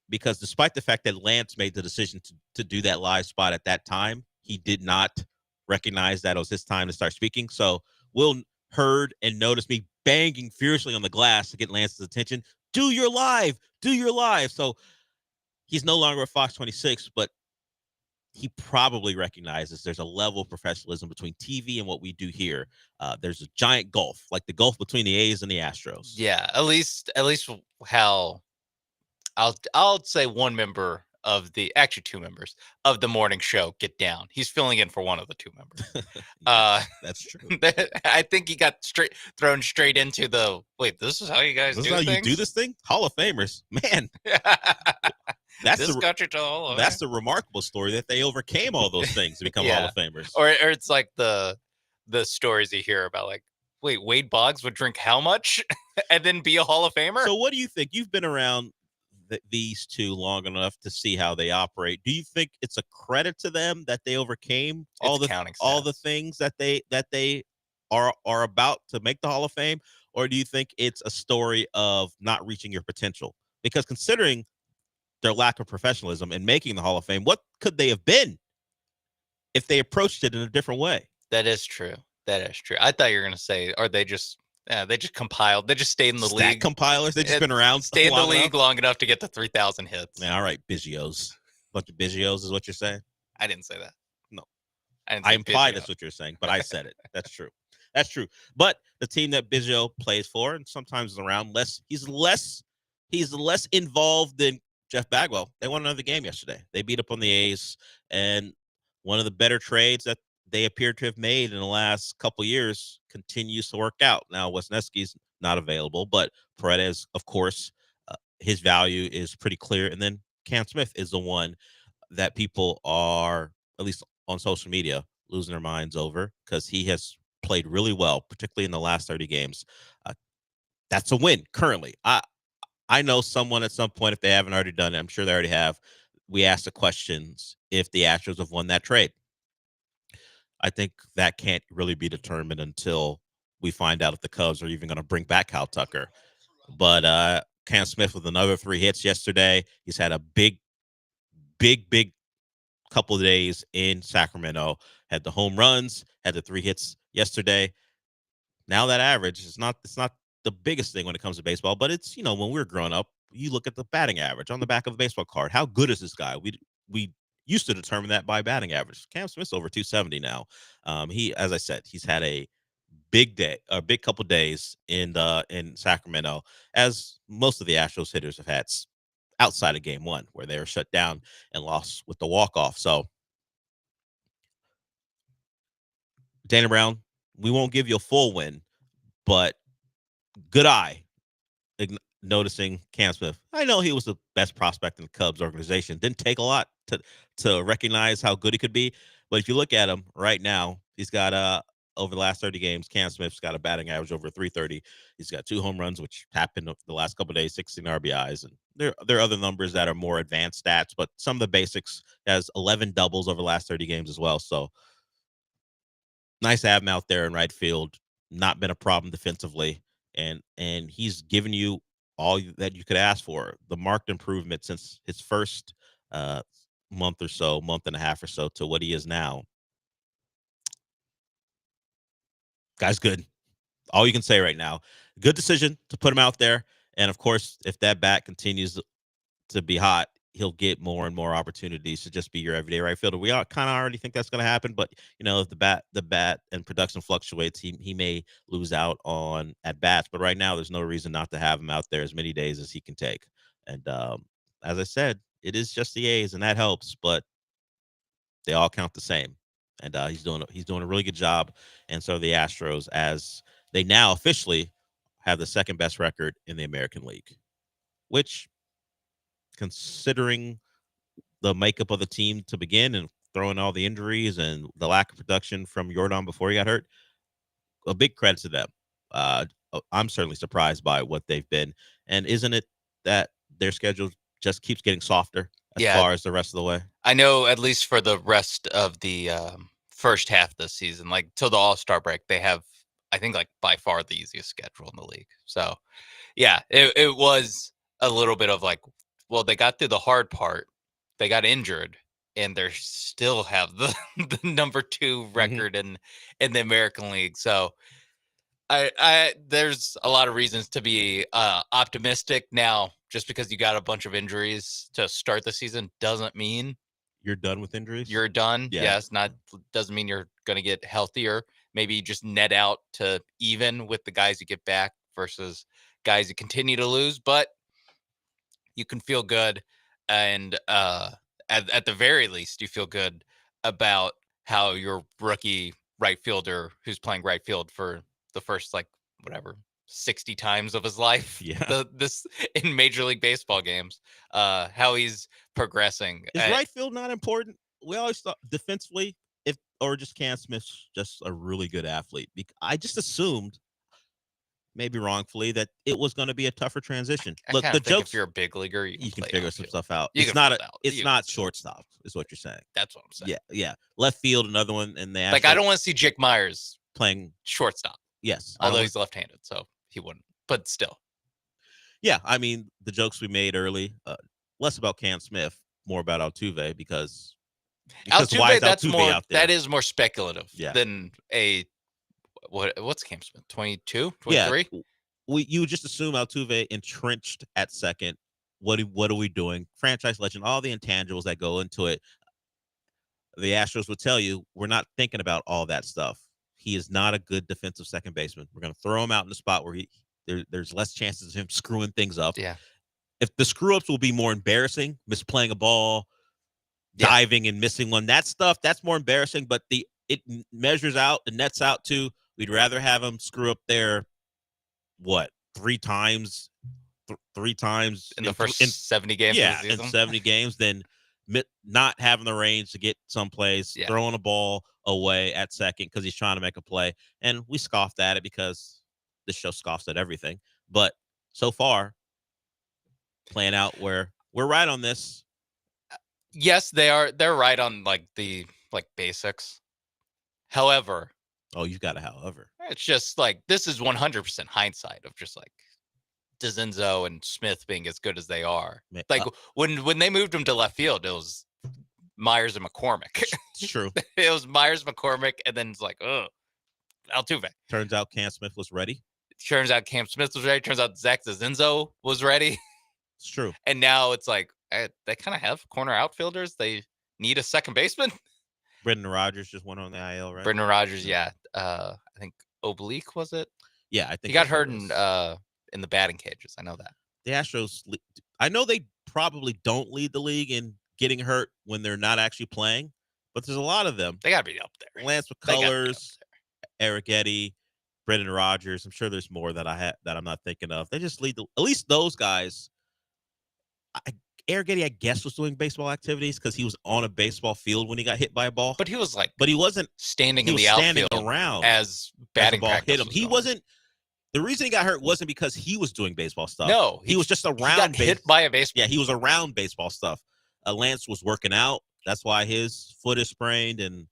because despite the fact that Lance made the decision to do that live spot at that time, he did not recognize that it was his time to start speaking. So Will heard and noticed me banging furiously on the glass to get Lance's attention. Do your live. So he's no longer at Fox 26, but he probably recognizes there's a level of professionalism between TV and what we do here. There's a giant gulf, like the gulf between the A's and the Astros. Yeah, at least how I'll say one member of two members of the morning show get down. He's filling in for one of the two members. That's true. I think he got thrown straight into the wait. This is how you guys do things? You do this thing? Hall of Famers, man. That's the remarkable story that they overcame all those things to become Hall of Famers. Or it's like the stories you hear about, like, wait, Wade Boggs would drink how much and then be a Hall of Famer? So what do you think? You've been around these two long enough to see how they operate. Do you think it's a credit to them that they overcame all the things that they are about to make the Hall of Fame, or do you think it's a story of not reaching your potential? Because considering their lack of professionalism in making the Hall of Fame, what could they have been if they approached it in a different way? That is true. I thought you were going to say, or they just compiled. They just stayed in the league. Compilers. They just been around. Stay in the league long enough to get to 3,000 hits. Yeah, all right, Biggio's. Bunch of Biggio's is what you're saying? I didn't say that. No. I implied that's what you're saying, but I said it. That's true. That's true. But the team that Biggio plays for and sometimes is around, he's less involved than Jeff Bagwell. They won another game yesterday. They beat up on the A's, and one of the better trades that they appear to have made in the last couple of years continues to work out. Now, Wisniewski's not available, but Paredes, of course, his value is pretty clear. And then Cam Smith is the one that people are, at least on social media, losing their minds over because he has played really well, particularly in the last 30 games. That's a win currently. I know someone at some point, if they haven't already done it, I'm sure they already have. We asked the questions if the Astros have won that trade. I think that can't really be determined until we find out if the Cubs are even going to bring back Kyle Tucker. But Cam Smith with another 3 hits yesterday. He's had a big couple of days in Sacramento. Had the home runs, had the 3 hits yesterday. Now that average, it's not the biggest thing when it comes to baseball, but it's, when we were growing up, you look at the batting average on the back of the baseball card. How good is this guy? We used to determine that by batting average. Cam Smith's over 270 now. As I said, he's had a big couple days in Sacramento, as most of the Astros hitters have had outside of game 1, where they were shut down and lost with the walk-off. So Dana Brown, we won't give you a full win, but good eye noticing Cam Smith. I know he was the best prospect in the Cubs organization. Didn't take a lot to recognize how good he could be. But if you look at him right now, he's got over the last 30 games, Cam Smith's got a batting average over 330. He's got 2 home runs, which happened the last couple of days, 16 RBIs. And there are other numbers that are more advanced stats, but some of the basics. Has 11 doubles over the last 30 games as well. So nice to have him out there in right field. Not been a problem defensively. And he's given you all that you could ask for. The marked improvement since his first month and a half or so to what he is now. Guy's good. All you can say right now. Good decision to put him out there. And of course, if that bat continues to be hot, he'll get more and more opportunities to just be your everyday right fielder. We all kind of already think that's going to happen, but if the bat and production fluctuates, he may lose out on at bats. But right now, there's no reason not to have him out there as many days as he can take. And as I said, it is just the A's, and that helps, but they all count the same. And he's doing a really good job. And so the Astros, as they now officially have the second best record in the American League, which, considering the makeup of the team to begin and throwing all the injuries and the lack of production from Yordan before he got hurt, a big credit to them. I'm certainly surprised by what they've been. And isn't it that their schedule just keeps getting softer as far as the rest of the way? I know, at least for the rest of the first half of the season, like till the All-Star break, they have, I think, like by far the easiest schedule in the league. So, yeah, it was a little bit of like, well, they got through the hard part, they got injured, and they still have the number 2 record in the American League. So, I there's a lot of reasons to be optimistic. Now, just because you got a bunch of injuries to start the season doesn't mean you're done with injuries. You're done. Yeah. Yes, doesn't mean you're going to get healthier. Maybe you just net out to even with the guys you get back versus guys you continue to lose, but you can feel good, and at the very least, you feel good about how your rookie right fielder, who's playing right field for the first 60 times of his life, this in Major League Baseball games, how he's progressing. Is right field not important? We always thought defensively, or just Cam Smith's just a really good athlete. I just assumed, maybe wrongfully, that it was going to be a tougher transition. Look, the jokes. If you're a big leaguer, you can figure some stuff out. It's not shortstop, is what you're saying. That's what I'm saying. Yeah. Left field, another one in the I don't want to see Jake Myers playing shortstop. Yes, although he's left-handed, so he wouldn't. But still, yeah. I mean, the jokes we made early, less about Cam Smith, more about Altuve, because Altuve, why is that's Altuve more. out there? That is more speculative than a what's Cam Smith? 22, 23? Yeah, you just assume Altuve entrenched at second. What are we doing? Franchise legend, all the intangibles that go into it. The Astros would tell you we're not thinking about all that stuff. He is not a good defensive second baseman. We're going to throw him out in the spot where there's less chances of him screwing things up. Yeah. If the screw ups will be more embarrassing, misplaying a ball, diving and missing one, that stuff, that's more embarrassing. But it measures out and nets out to, we'd rather have him screw up there, three times in the first 70 games. Yeah, in 70 games, then not having the range to get someplace, throwing a ball away at second because he's trying to make a play. And we scoffed at it because this show scoffs at everything. But so far, playing out where we're right on this. Yes, they're right on the basics. However, you've got a however. It's just this is 100% hindsight of just DeCenzo and Smith being as good as they are. When they moved him to left field, it was Myers and McCormick. It's true. It was Myers, McCormick, and then it's Altuve. Turns out Cam Smith was ready. turns out Cam Smith was ready. Turns out Zach Zinzo was ready. It's true. And now it's like they kind of have corner outfielders. They need a second baseman. Brendan Rodgers just went on the IL, right? Brendan Rodgers, yeah. I think oblique, was it? Yeah, I think he got that's what hurt it in the batting cages. I know that. The Astros, I know they probably don't lead the league in getting hurt when they're not actually playing, but there's a lot of them. They got to be up there. Lance McCullers, Eric Eddy, Brendan Rodgers. I'm sure there's more that I'm not thinking of. They just lead at least those guys. Eric Eddy, I guess, was doing baseball activities because he was on a baseball field when he got hit by a ball. But he was he wasn't standing he in was the standing outfield around as batting ball practice hit him. was He going. wasn't. The reason he got hurt wasn't because he was doing baseball stuff. No, he was just around. He got hit by a baseball. Yeah, he was around baseball stuff. Lance was working out. That's why his foot is sprained, and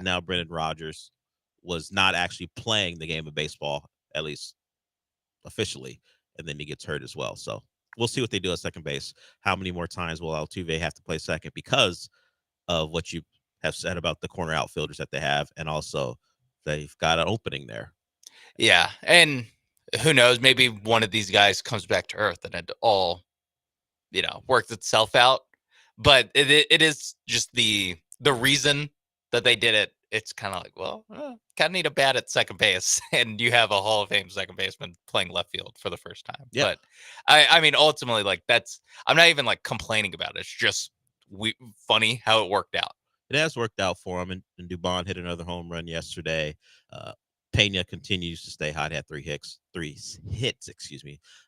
now Brendan Rodgers was not actually playing the game of baseball, at least officially, and then he gets hurt as well. So we'll see what they do at second base. How many more times will Altuve have to play second because of what you have said about the corner outfielders that they have, and also they've got an opening there. Yeah, and who knows? Maybe one of these guys comes back to earth and it all, works itself out. But it is just the reason that they did it. It's kind of like, well, kind of need a bat at second base, and you have a Hall of Fame second baseman playing left field for the first time. Yeah. But I mean, ultimately, like I'm not even like complaining about it. It's just funny how it worked out. It has worked out for him, and Dubon hit another home run yesterday. Pena continues to stay hot. Had three hits,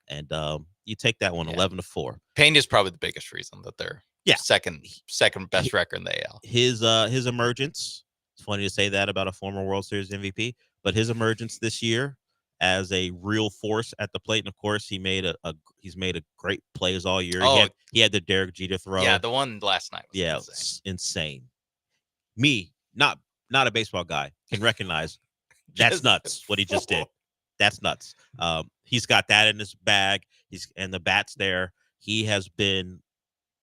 and you take that one 11-4. Pena is probably the biggest reason that they're second best record in the AL. His emergence. It's funny to say that about a former World Series MVP, but his emergence this year as a real force at the plate, and of course he's made great plays all year. He had the Derek Jeter throw. Yeah, the one last night. Was insane. Me, not a baseball guy, can recognize. That's nuts what he just did. That's nuts. He's got that in his bag. And the bat's there. He has been,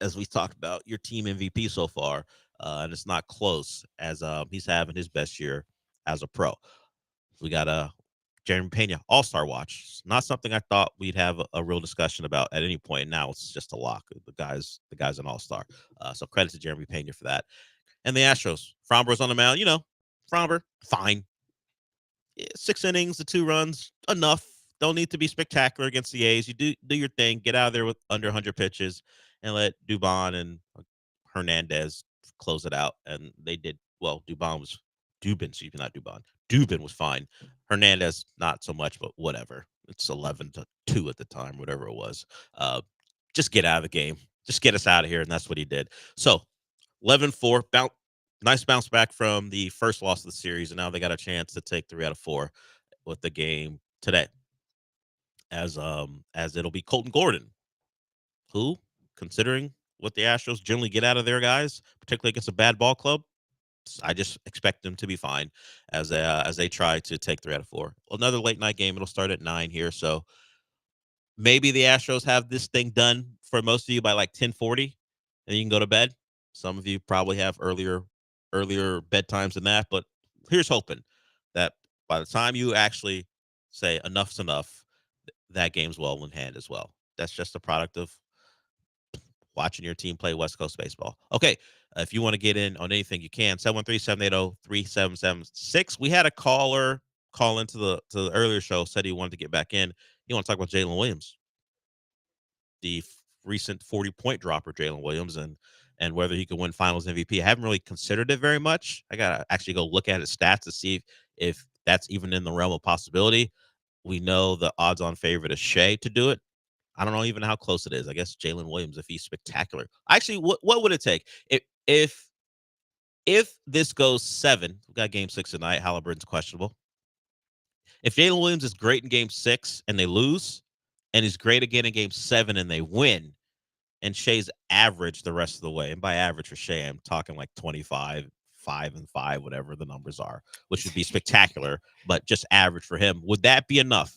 as we talked about, your team MVP so far, and it's not close as he's having his best year as a pro. We got Jeremy Pena All-Star watch. Not something I thought we'd have a real discussion about at any point. Now it's just a lock. The guy's an All-Star. So credit to Jeremy Pena for that. And the Astros. Framber's on the mound. Framber, fine. 6 innings, the 2 runs, enough. Don't need to be spectacular against the A's. You do your thing. Get out of there with under 100 pitches and let Dubon and Hernandez close it out. And they did well. Dubin was fine. Hernandez, not so much, but whatever. It's 11-2 at the time, whatever it was. Just get out of the game. Just get us out of here. And that's what he did. So 11-4, nice bounce back from the first loss of the series, and now they got a chance to take 3 out of 4 with the game today. As it'll be Colton Gordon, who, considering what the Astros generally get out of their guys, particularly against a bad ball club, I just expect them to be fine as they try to take 3 out of 4. Another late night game. It'll start at 9 here, so maybe the Astros have this thing done for most of you by like 10:40, and you can go to bed. Some of you probably have earlier bedtimes than that, but here's hoping that by the time you actually say enough's enough, that game's well in hand as well. That's just a product of watching your team play West Coast baseball. Okay, if you want to get in on anything, you can. 713-780-3776. We had a caller call into the earlier show, said he wanted to get back in. He wanted to talk about Jalen Williams, the recent 40-point dropper, Jalen Williams, and whether he could win Finals MVP. I haven't really considered it very much. I got to actually go look at his stats to see if that's even in the realm of possibility. We know the odds-on favorite is Shea to do it. I don't know even how close it is. I guess Jalen Williams, if he's spectacular. Actually, what would it take? If this goes 7, we got game 6 tonight, Halliburton's questionable. If Jalen Williams is great in game 6 and they lose, and he's great again in game 7 and they win, and Shea's average the rest of the way, and by average for Shea, I'm talking like 25, 5-5, whatever the numbers are, which would be spectacular, but just average for him. Would that be enough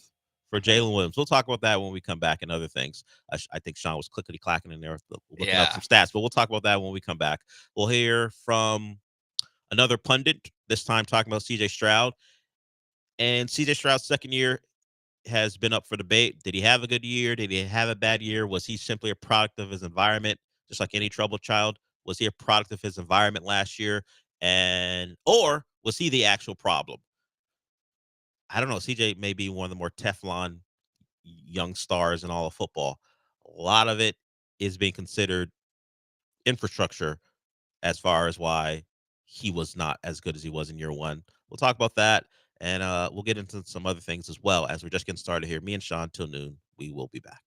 for Jalen Williams? We'll talk about that when we come back and other things. I think Sean was clickety-clacking in there looking up some stats, but we'll talk about that when we come back. We'll hear from another pundit, this time talking about C.J. Stroud. And C.J. Stroud's second year has been up for debate. Did he have a good year? Did he have a bad year? Was he simply a product of his environment, just like any troubled child? Was he a product of his environment last year? Or was he the actual problem? I don't know. CJ may be one of the more Teflon young stars in all of football. A lot of it is being considered infrastructure as far as why he was not as good as he was in year one. We'll talk about that, and we'll get into some other things as well as we're just getting started here. Me and Sean till noon. We will be back.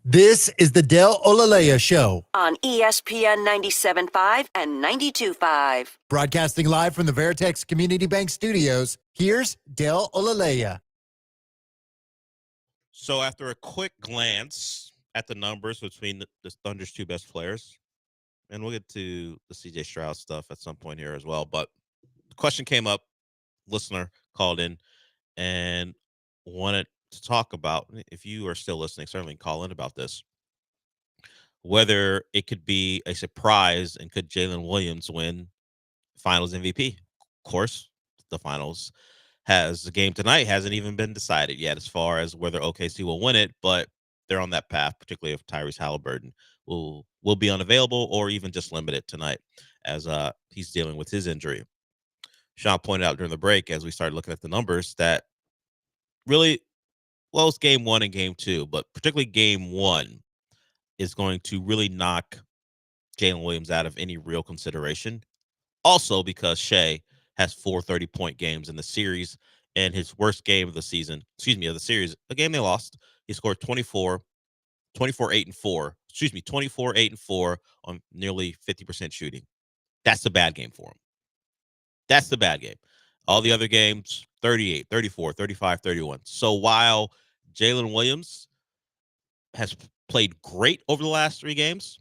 This is the Del Olaleye Show, on ESPN 97.5 and 92.5. broadcasting live from the Veritex Community Bank Studios. Here's Del Olaleye. So after a quick glance at the numbers between the Thunder's two best players, and we'll get to the CJ Stroud stuff at some point here as well, but the question came up, listener called in and wanted to talk about, if you are still listening, certainly call in about this, whether it could be a surprise and could Jalen Williams win Finals MVP. Of course, the Finals has the game tonight hasn't even been decided yet as far as whether OKC will win it, but they're on that path, particularly if Tyrese Halliburton will be unavailable or even just limited tonight as he's dealing with his injury. Sean pointed out during the break as we started looking at the numbers that really, well, it's game one and game two, but particularly game one is going to really knock Jalen Williams out of any real consideration. Also because Shea has 4 30-point games in the series, and his worst game of the season, of the series, a game they lost, he scored 24, 8, and 4 on nearly 50% shooting. That's a bad game for him. That's the bad game. All the other games, 38, 34, 35, 31. So while Jalen Williams has played great over the last 3 games,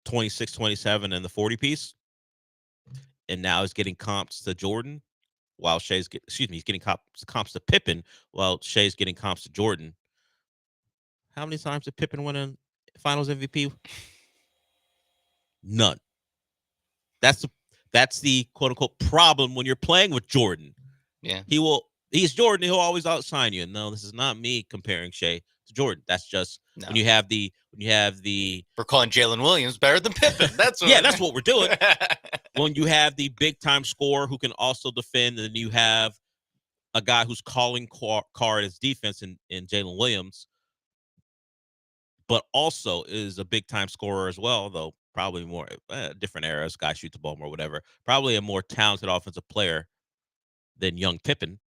26, 27, and the 40 piece, and now he's getting comps to Jordan while he's getting comps to Pippen while Shea's getting comps to Jordan. How many times did Pippen win a Finals MVP? None. That's the quote unquote problem when you're playing with Jordan. Yeah. He's Jordan, he'll always outshine you. No, this is not me comparing Shea to Jordan. That's just when you have the we're calling Jalen Williams better than Pippen. That's what that's what we're doing. When you have the big time scorer who can also defend, and then you have a guy who's calling card as defense in Jalen Williams, but also is a big time scorer as well, though probably more different eras, guy shoot the ball more, whatever. Probably a more talented offensive player than young Pippen,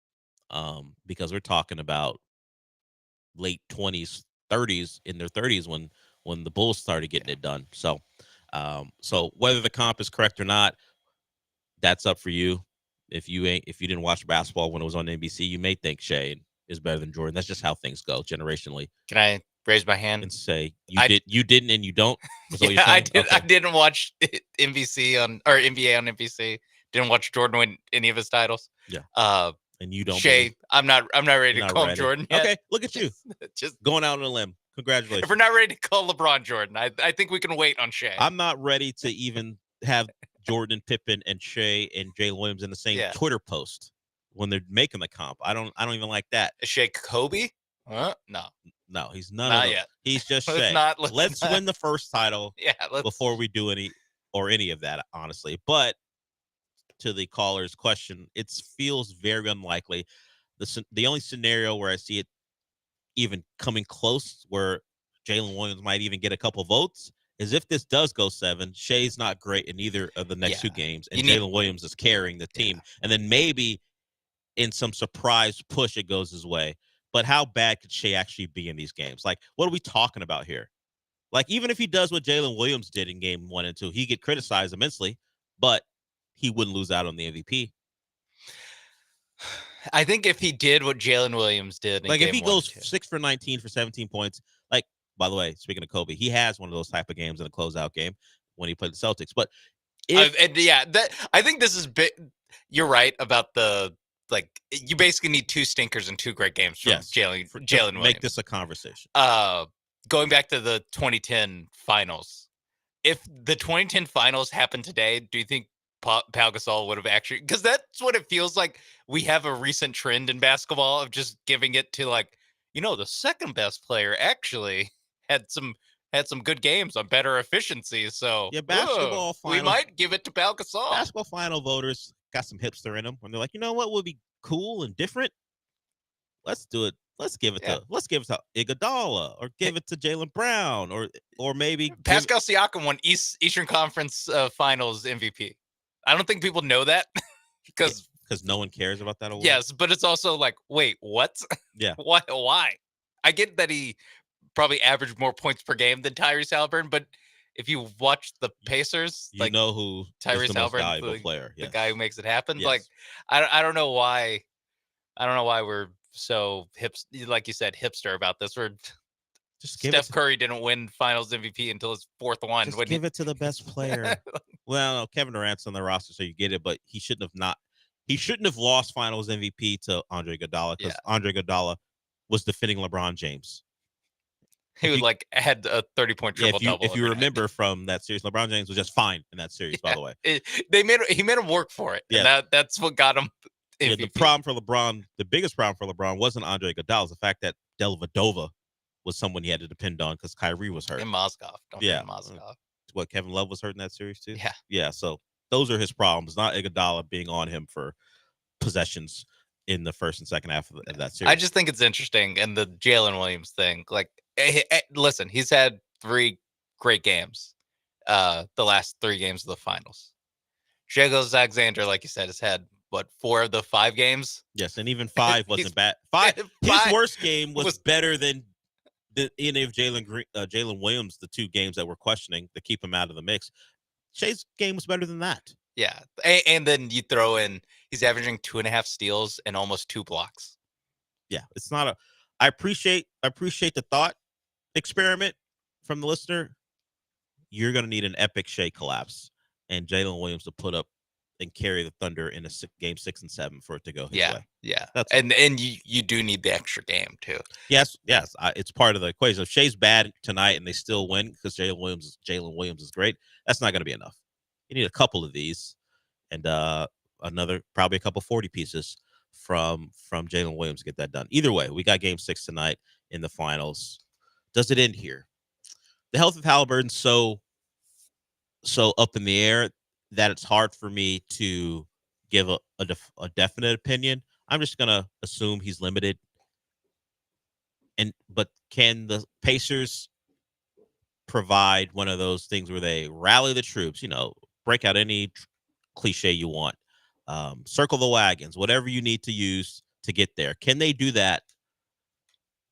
because we're talking about late 20s, 30s, in their 30s when the Bulls started getting it done. So, so whether the comp is correct or not, that's up for you. If you didn't watch basketball when it was on NBC, you may think Shea is better than Jordan. That's just how things go generationally. Can I raise my hand and say you didn't and you don't? Yeah, I did. Okay. I didn't watch NBA on NBC. Didn't watch Jordan win any of his titles. Yeah. And you don't. Shea, I'm not ready to call him Jordan yet. Okay, look at you. Just going out on a limb. Congratulations. If we're not ready to call LeBron Jordan, I think we can wait on Shea. I'm not ready to even have Jordan, Pippen, and Shea and Jalen Williams in the same Twitter post when they're making the comp. I don't even like that. Is Shea Kobe? No, he's not yet. He's just Shea. Let's win the first title before we do any of that, honestly. But to the caller's question, it feels very unlikely. The only scenario where I see it even coming close, where Jalen Williams might even get a couple votes, is if this does go 7. Shea's not great in either of the next 2 games, and Jalen Williams is carrying the team. And then maybe in some surprise push, it goes his way. But how bad could Shea actually be in these games? Like, what are we talking about here? Like, even if he does what Jalen Williams did in game 1 and 2, he get criticized immensely, but he wouldn't lose out on the MVP. I think if he did what Jalen Williams did, like if he goes 6 for 19 for 17 points, like, by the way, speaking of Kobe, he has one of those type of games in a closeout game when he played the Celtics. But I think this is you're right about the, like, you basically need 2 stinkers and 2 great games from Jalen Williams. Make this a conversation. Going back to the 2010 finals, if the 2010 finals happened today, do you think Pau Gasol would have actually, because that's what it feels like. We have a recent trend in basketball of just giving it to, like, the second best player actually had some good games on better efficiency. So basketball finals, we might give it to Pau Gasol. Basketball final voters got some hipster in them when they're like, you know what would be cool and different? Let's do it. Let's give it to Iguodala, or give it to Jaylen Brown, or maybe Pascal Siakam won Eastern Conference Finals MVP. I don't think people know that because no one cares about that award. Yes, but it's also like, wait, what? Yeah. Why? I get that he probably average more points per game than Tyrese Halliburton. But if you watch the Pacers, You know who is Tyrese the most Halliburton, valuable player. the Yes. guy who makes it happen. Yes. Like, I don't know why. I don't know why we're so like you said, hipster about this. We're Just give Steph Curry didn't win Finals MVP until his fourth one. Just give it to the best player. Well, no, Kevin Durant's on the roster, so you get it, but he shouldn't have lost Finals MVP to Andre Iguodala because Andre Iguodala was defending LeBron James. He would had a 30-point triple-double. If you remember from that series, LeBron James was just fine in that series, by the way. He made him work for it. Yeah. And that's what got him MVP. The problem for LeBron, the biggest problem for LeBron wasn't Andre Iguodala, it was the fact that Dellavedova was someone he had to depend on because Kyrie was hurt. And Mozgov. Don't forget Mozgov. What, Kevin Love was hurt in that series too? Yeah. Yeah, so those are his problems, not Iguodala being on him for possessions in the first and second half of that series. I just think it's interesting. And the Jalen Williams thing, listen, he's had 3 great games, the last 3 games of the finals. Shai Alexander, like you said, has had, 4 of the 5 games? Yes, and even 5 wasn't bad. His worst game was better than any of Jalen Williams, the 2 games that we're questioning to keep him out of the mix. Shai's game was better than that. Yeah, and then you throw in he's averaging 2.5 steals and almost 2 blocks. Yeah, it's not I appreciate the thought experiment from the listener. You're going to need an epic Shai collapse and Jalen Williams to put up and carry the Thunder in a game 6 and 7 for it to go his way. Yeah. And you do need the extra game too. Yes. It's part of the equation. If Shai's bad tonight and they still win because Jalen Williams is great, that's not going to be enough. You need a couple of these and probably a couple 40 pieces from Jalen Williams to get that done. Either way, we got game 6 tonight in the finals. Does it end here? The health of Halliburton's so up in the air that it's hard for me to give a definite opinion. I'm just gonna assume he's limited. But can the Pacers provide one of those things where they rally the troops? Break out any cliche you want, circle the wagons, whatever you need to use to get there. Can they do that?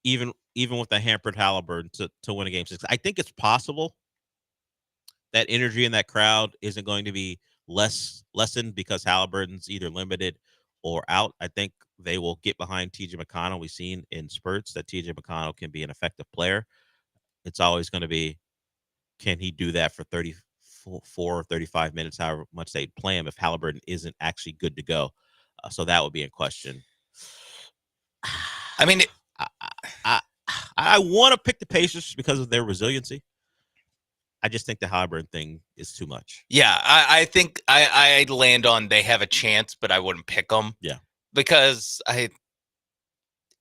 Even with a hampered Halliburton to win a game 6, I think it's possible. That energy in that crowd isn't going to be lessened because Halliburton's either limited or out. I think they will get behind T.J. McConnell. We've seen in spurts that T.J. McConnell can be an effective player. It's always going to be, can he do that for 34 or 35 minutes, however much they play him, if Halliburton isn't actually good to go? So that would be in question. I mean, I want to pick the Pacers because of their resiliency. I just think the Halliburton thing is too much. Yeah, I think I'd land on they have a chance, but I wouldn't pick them. Yeah. Because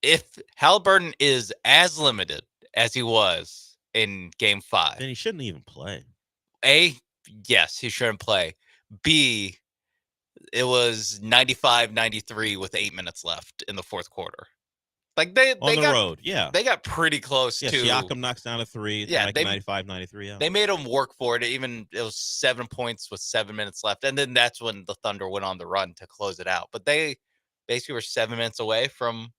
if Halliburton is as limited as he was in game 5. Then he shouldn't even play. A, yes, he shouldn't play. B, it was 95-93 with 8 minutes left in the fourth quarter. Like they on the got, road, yeah. They got pretty close to. Siakam knocks down a 3. Yeah, 95-93. Yeah, they made him work for it. It was 7 points with 7 minutes left, and then that's when the Thunder went on the run to close it out. But they basically were 7 minutes away from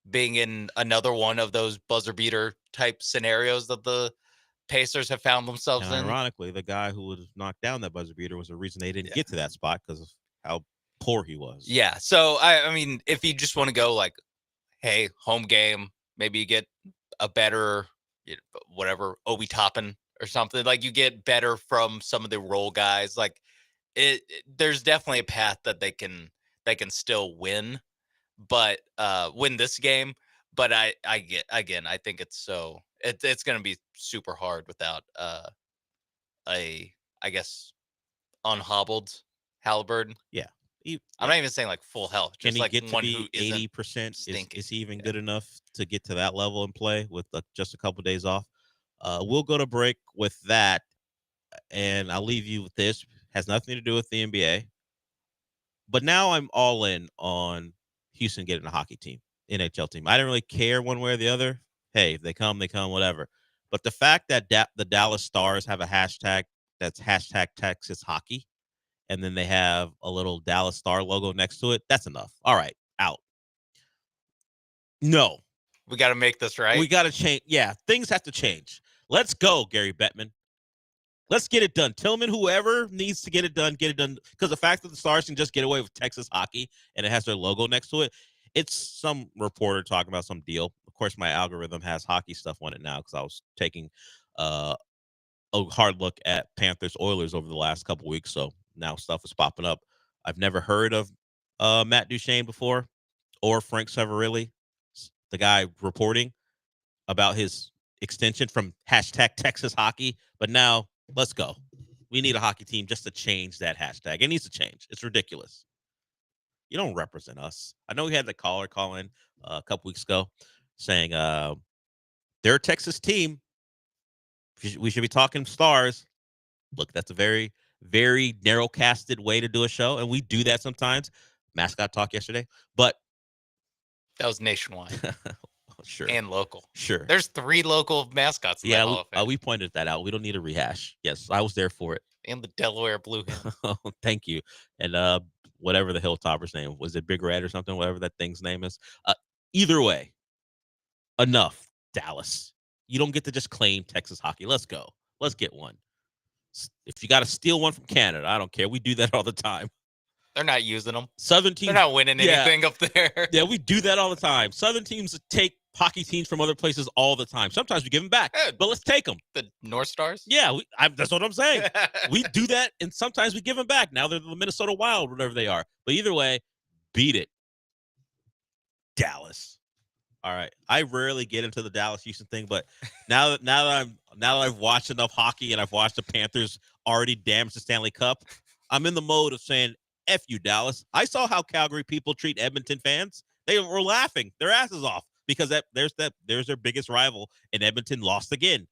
being in another one of those buzzer beater type scenarios that the Pacers have found themselves in. Ironically, the guy who would have knocked down that buzzer beater was the reason they didn't get to that spot because of how poor he was. Yeah. So, I mean, if you just want to go like, hey, home game, maybe you get a better, whatever, Obi Toppin or something. Like you get better from some of the role guys. Like there's definitely a path that they can still win, but win this game. But I think it's going to be super hard without I guess unhobbled Halliburton. Yeah. I'm not even saying like full health. Can Just he like get to one be who 80%? Is he even good enough to get to that level and play with just a couple of days off? We'll go to break with that, and I'll leave you with this. Has nothing to do with the NBA, but now I'm all in on Houston getting a hockey team, NHL team. I didn't really care one way or the other. Hey, if they come, whatever. But the fact that the Dallas Stars have a hashtag that's hashtag Texas Hockey, and then they have a little Dallas Star logo next to it, that's enough. All right, out. No, We got to make this right. We got to change. Yeah, things have to change. Let's go, Gary Bettman. Let's get it done. Tillman, whoever needs to get it done, get it done. Because the fact that the Stars can just get away with Texas hockey and it has their logo next to it, it's some reporter talking about some deal. Of course, my algorithm has hockey stuff on it now because I was taking a hard look at Panthers Oilers over the last couple weeks. So now stuff is popping up. I've never heard of Matt Duchene before or Frank Severilli, the guy reporting about his extension from hashtag Texas hockey. But now let's go. We need a hockey team just to change that hashtag. It needs to change. It's ridiculous. You don't represent us. I know we had the caller call in a couple weeks ago saying they're a Texas team. We should be talking Stars. Look, that's a very, very narrow-casted way to do a show, and we do that sometimes. Mascot talk yesterday, but that was nationwide. Sure. And local. Sure. There's 3 local mascots in that Hall of Fame. We pointed that out. We don't need a rehash. Yes, I was there for it. And the Delaware Blue Hen. Thank you. And whatever the Hilltopper's name was, it Big Red or something? Whatever that thing's name is. Either way, enough, Dallas. You don't get to just claim Texas hockey. Let's go. Let's get one. If you got to steal one from Canada, I don't care. We do that all the time. They're not using them. Southern teams. They're not winning anything up there. Yeah, we do that all the time. Southern teams take hockey teams from other places all the time. Sometimes we give them back, but let's take them. The North Stars? Yeah, that's what I'm saying. We do that, and sometimes we give them back. Now they're the Minnesota Wild, whatever they are. But either way, beat it. Dallas. All right. I rarely get into the Dallas-Houston thing, but now that I've watched enough hockey and I've watched the Panthers already damage the Stanley Cup, I'm in the mode of saying, F you, Dallas. I saw how Calgary people treat Edmonton fans. They were laughing their asses off because there's their biggest rival, and Edmonton lost again.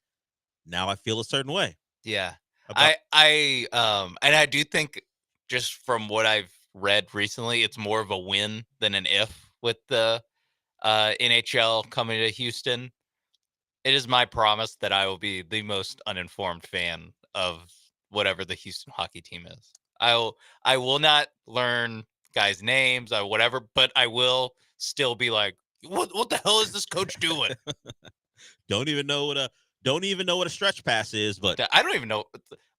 Now I feel a certain way. Yeah. I do think, just from what I've read recently, it's more of a win than an if with the NHL coming to Houston. It is my promise that I will be the most uninformed fan of whatever the Houston hockey team is. I will not learn guys' names or whatever, but I will still be like, what the hell is this coach doing? Don't even know what a stretch pass is, but I don't even know.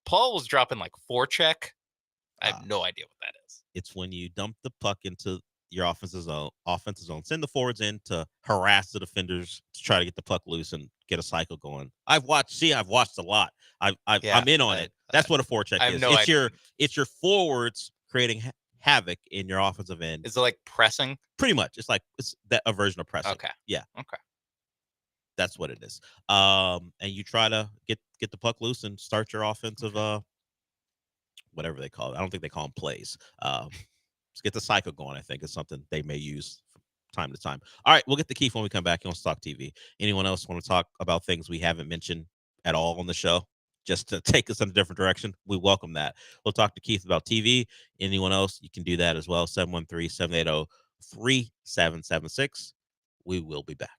Paul was dropping like forecheck. I have no idea what that is. It's when you dump the puck into your offensive zone, send the forwards in to harass the defenders to try to get the puck loose and get a cycle going. I've watched a lot. I'm in on it. That's what a forecheck is. It's your forwards creating havoc in your offensive end. Is it like pressing? Pretty much. It's a version of pressing. Okay. Yeah. Okay. That's what it is. And you try to get the puck loose and start your offensive whatever they call it. I don't think they call them plays. Let's get the cycle going, I think, is something they may use from time to time. All right, we'll get the Keith when we come back. He wants to talk TV. Anyone else want to talk about things we haven't mentioned at all on the show, just to take us in a different direction? We welcome that. We'll talk to Keith about TV. Anyone else, you can do that as well. 713-780-3776. We will be back.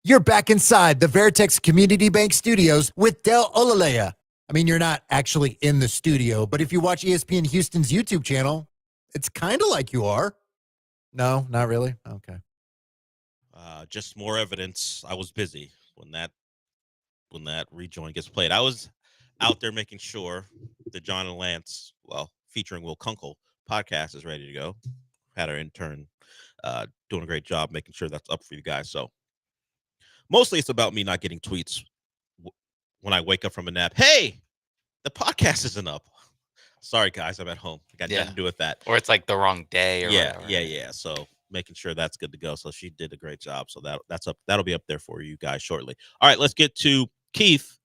You're back inside the Veritex Community Bank Studios with Del Olaleye. I mean, you're not actually in the studio, but if you watch ESPN Houston's YouTube channel, it's kind of like you are. No, not really? Okay. Just more evidence. I was busy when that rejoin gets played. I was out there making sure the John and Lance, featuring Will Kunkel podcast is ready to go. Had our intern doing a great job making sure that's up for you guys. So mostly it's about me not getting tweets when I wake up from a nap. Hey, the podcast isn't up. Sorry, guys, I'm at home. Got nothing to do with that. Or it's like the wrong day or whatever. Yeah. So making sure that's good to go. So she did a great job. So that's up. That'll be up there for you guys shortly. All right, let's get to Keith.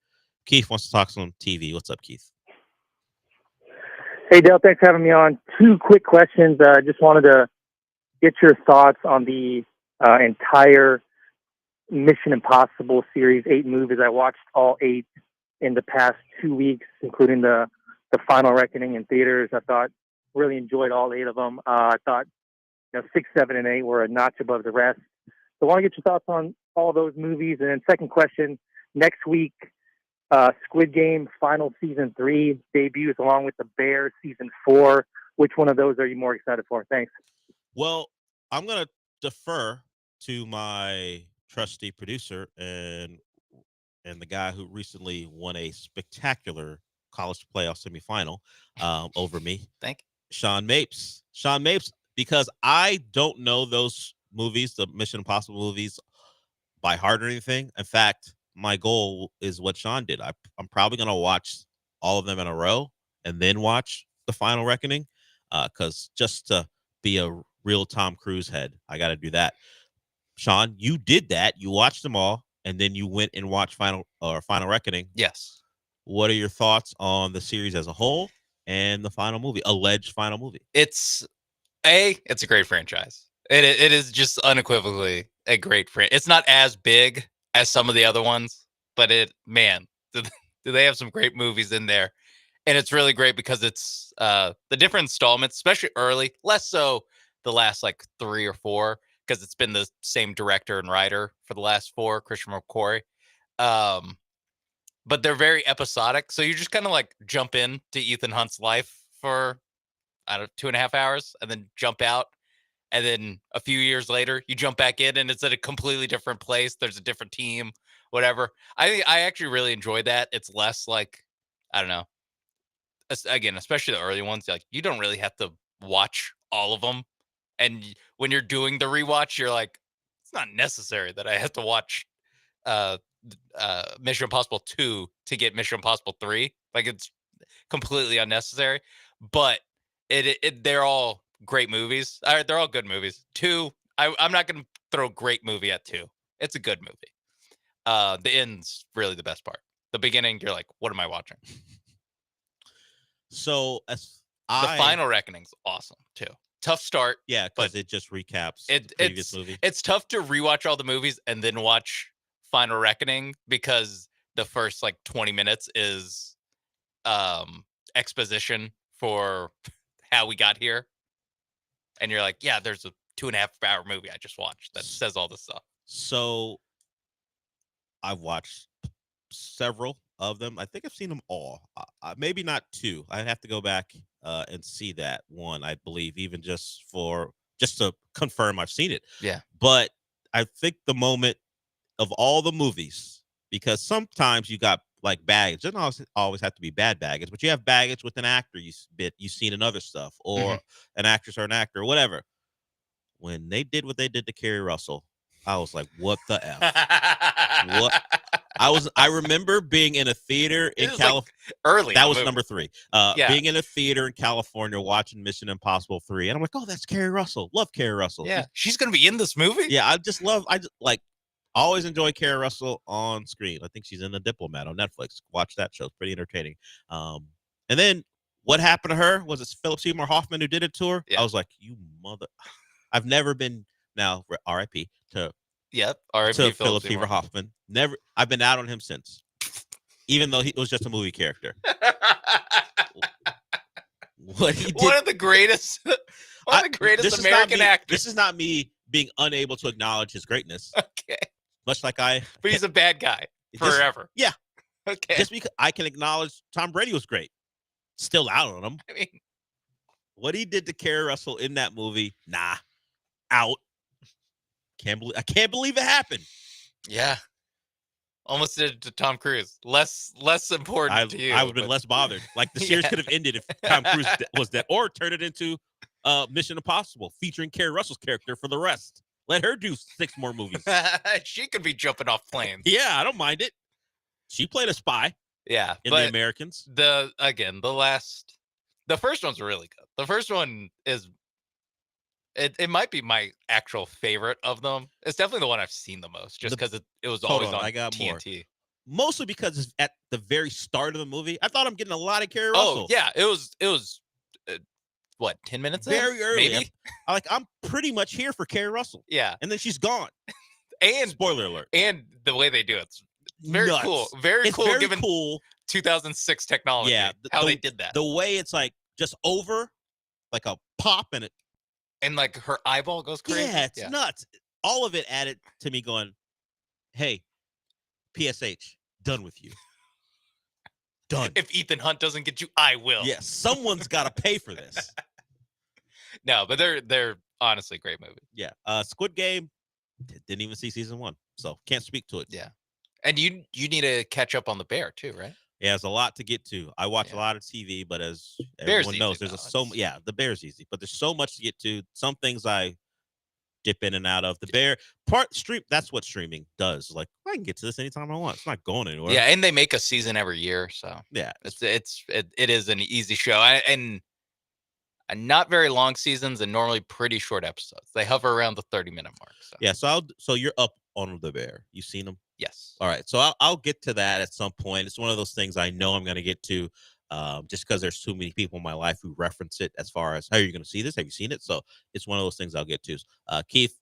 Keith wants to talk some TV. What's up, Keith? Hey, Dale, thanks for having me on. 2 quick questions. Just wanted to get your thoughts on the entire Mission Impossible series, 8 movies. I watched all 8 in the past 2 weeks, including the Final Reckoning in theaters. I thought really enjoyed all 8 of them. I thought 6, 7, and 8 were a notch above the rest. So I want to get your thoughts on all those movies. And then second question, next week, Squid Game Final Season 3 debuts along with The Bear Season 4. Which one of those are you more excited for? Thanks. Well, I'm going to defer to my trusty producer and the guy who recently won a spectacular college playoff semifinal over me. Thank you. Sean Mapes. Sean Mapes, because I don't know those movies, the Mission Impossible movies, by heart or anything. In fact, my goal is what Sean did. I'm probably going to watch all of them in a row and then watch The Final Reckoning, because just to be a real Tom Cruise head, I got to do that. Sean, you did that. You watched them all, and then you went and watched Final Reckoning. Yes. What are your thoughts on the series as a whole and the final movie, alleged final movie? It's a great franchise. It is just unequivocally a great franchise. It's not as big as some of the other ones, but do they have some great movies in there? And it's really great because it's the different installments, especially early, less so the last like 3 or 4, because it's been the same director and writer for the last 4, Christian McQuarrie. But they're very episodic. So you just kind of like jump in to Ethan Hunt's life for, 2.5 hours and then jump out. And then a few years later, you jump back in and it's at a completely different place. There's a different team, whatever. I actually really enjoyed that. It's less like, I don't know. Again, especially the early ones, like you don't really have to watch all of them. And when you're doing the rewatch, you're like, it's not necessary that I have to watch Mission Impossible 2 to get Mission Impossible 3. Like it's completely unnecessary. But they're all great movies. They're all good movies. 2, I'm not going to throw great movie at 2. It's a good movie. The end's really the best part. The beginning, you're like, what am I watching? So the Final Reckoning's awesome too. Tough start. Yeah, because it just recaps the previous movie. It's tough to rewatch all the movies and then watch Final Reckoning because the first like 20 minutes is exposition for how we got here. And you're like, yeah, there's a 2.5 hour movie I just watched that says all this stuff. So I've watched several of them. I think I've seen them all. Maybe not 2. I'd have to go back and see that one, I believe, even just to confirm I've seen it. Yeah. But I think the moment of all the movies, because sometimes you got like baggage. It doesn't always have to be bad baggage, but you have baggage with an actor you've seen in other stuff, or an actress or an actor or whatever. When they did what they did to Kerry Russell, I was like, what the F? What? I remember being in a theater in California. Like early. That was number 3. Being in a theater in California watching Mission Impossible 3. And I'm like, oh, that's Kerry Russell. Love Kerry Russell. Yeah. She's going to be in this movie? Yeah. I always enjoy Kerry Russell on screen. I think she's in The Diplomat on Netflix. Watch that show. It's pretty entertaining. And then what happened to her? Was it Philip Seymour Hoffman who did it to her? Yeah. I was like, you mother. I've never been, now RIP to Philip Seymour Hoffman. Never. I've been out on him since, even though he was just a movie character. What he did, one of the greatest American actors. This is not me being unable to acknowledge his greatness. Okay. Much like But he's a bad guy forever. Yeah. Okay. Just because I can acknowledge Tom Brady was great. Still out on him. I mean, what he did to Kerry Russell in that movie, out. I can't believe it happened. Yeah. Almost did it to Tom Cruise. Less important to you. I would have been less bothered. Like the series could have ended if Tom Cruise was dead, or turn it into Mission Impossible featuring Kerry Russell's character for the rest. Let her do 6 more movies. She could be jumping off planes. Yeah, I don't mind it. She played a spy. Yeah, in The Americans. The first one's really good. The first one is. It might be my actual favorite of them. It's definitely the one I've seen the most, just because it was always on I got TNT. More. Mostly because it's at the very start of the movie. I thought I'm getting a lot of Kerry Russell. Oh yeah, it was what, 10 minutes? Very early. Maybe? I'm pretty much here for Kerry Russell. Yeah, and then she's gone. And spoiler alert. And the way they do it's very Nuts. cool. Very it's cool. Very given cool 2006 technology. Yeah, how they did that. The way it's like just over, like a pop, and it. And like her eyeball goes crazy. Yeah, it's nuts. All of it added to me going, hey, PSH, done with you. Done. If Ethan Hunt doesn't get you, I will. Yeah, someone's got to pay for this. No, but they're honestly great movie. Yeah. Squid Game, didn't even see season 1, so can't speak to it. Yeah. And you need to catch up on The Bear too, right? Yeah, there's a lot to get to. I watch a lot of TV, but as Bear's everyone knows, easy, there's the Bear's easy, but there's so much to get to. Some things I dip in and out of. The Bear stream. That's what streaming does. Like I can get to this anytime I want. It's not going anywhere. Yeah, and they make a season every year, so yeah, it is an easy show, and not very long seasons, and normally pretty short episodes. They hover around the 30-minute mark. So. Yeah, so you're up on The Bear. You seen them? Yes. All right, so I'll get to that at some point. It's one of those things I know I'm going to get to, just because there's too many people in my life who reference it as far as, how are you going to see this? Have you seen it? So it's one of those things I'll get to. Keith,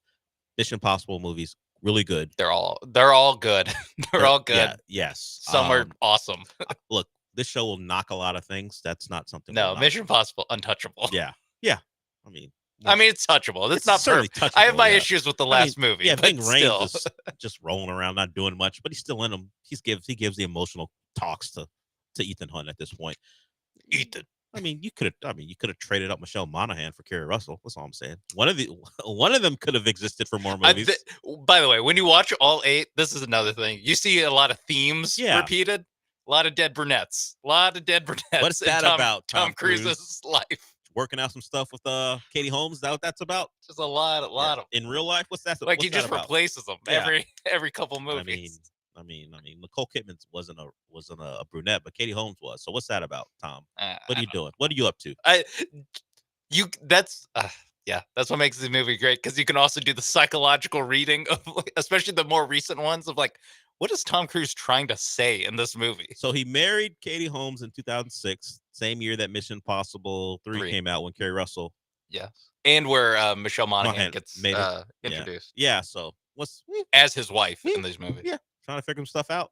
Mission Impossible movies, really good. They're all good. They're all good. Yeah, yes. Some are awesome. Look, this show will knock a lot of things. That's not something. No, Mission Impossible, untouchable. Yeah. I mean, it's touchable. It's not certainly perfect. I have my yeah. issues with the last movie. Yeah, but Ving still. Rhames is just rolling around, not doing much, but he's still in them. He gives the emotional talks to Ethan Hunt at this point. Ethan. I mean, you could have traded up Michelle Monaghan for Kerry Russell. That's all I'm saying. One of them could have existed for more movies. By the way, when you watch all 8, this is another thing. You see a lot of themes repeated. A lot of dead brunettes. What's that about? Tom Cruise's life. Working out some stuff with Katie Holmes. Is that what that's about? Just a lot of in real life. What's that? Like what's he just that about? replaces them every couple movies. I mean, Nicole Kidman wasn't a brunette, but Katie Holmes was. So what's that about, Tom? What are you doing? What are you up to? That's what makes the movie great, because you can also do the psychological reading of, especially the more recent ones, of like, what is Tom Cruise trying to say in this movie? So he married Katie Holmes in 2006, same year that Mission Impossible 3 came out, when Kerry Russell. Yes. And where Michelle Monaghan gets introduced. Yeah. So as his wife in these movies. Yeah. Trying to figure some stuff out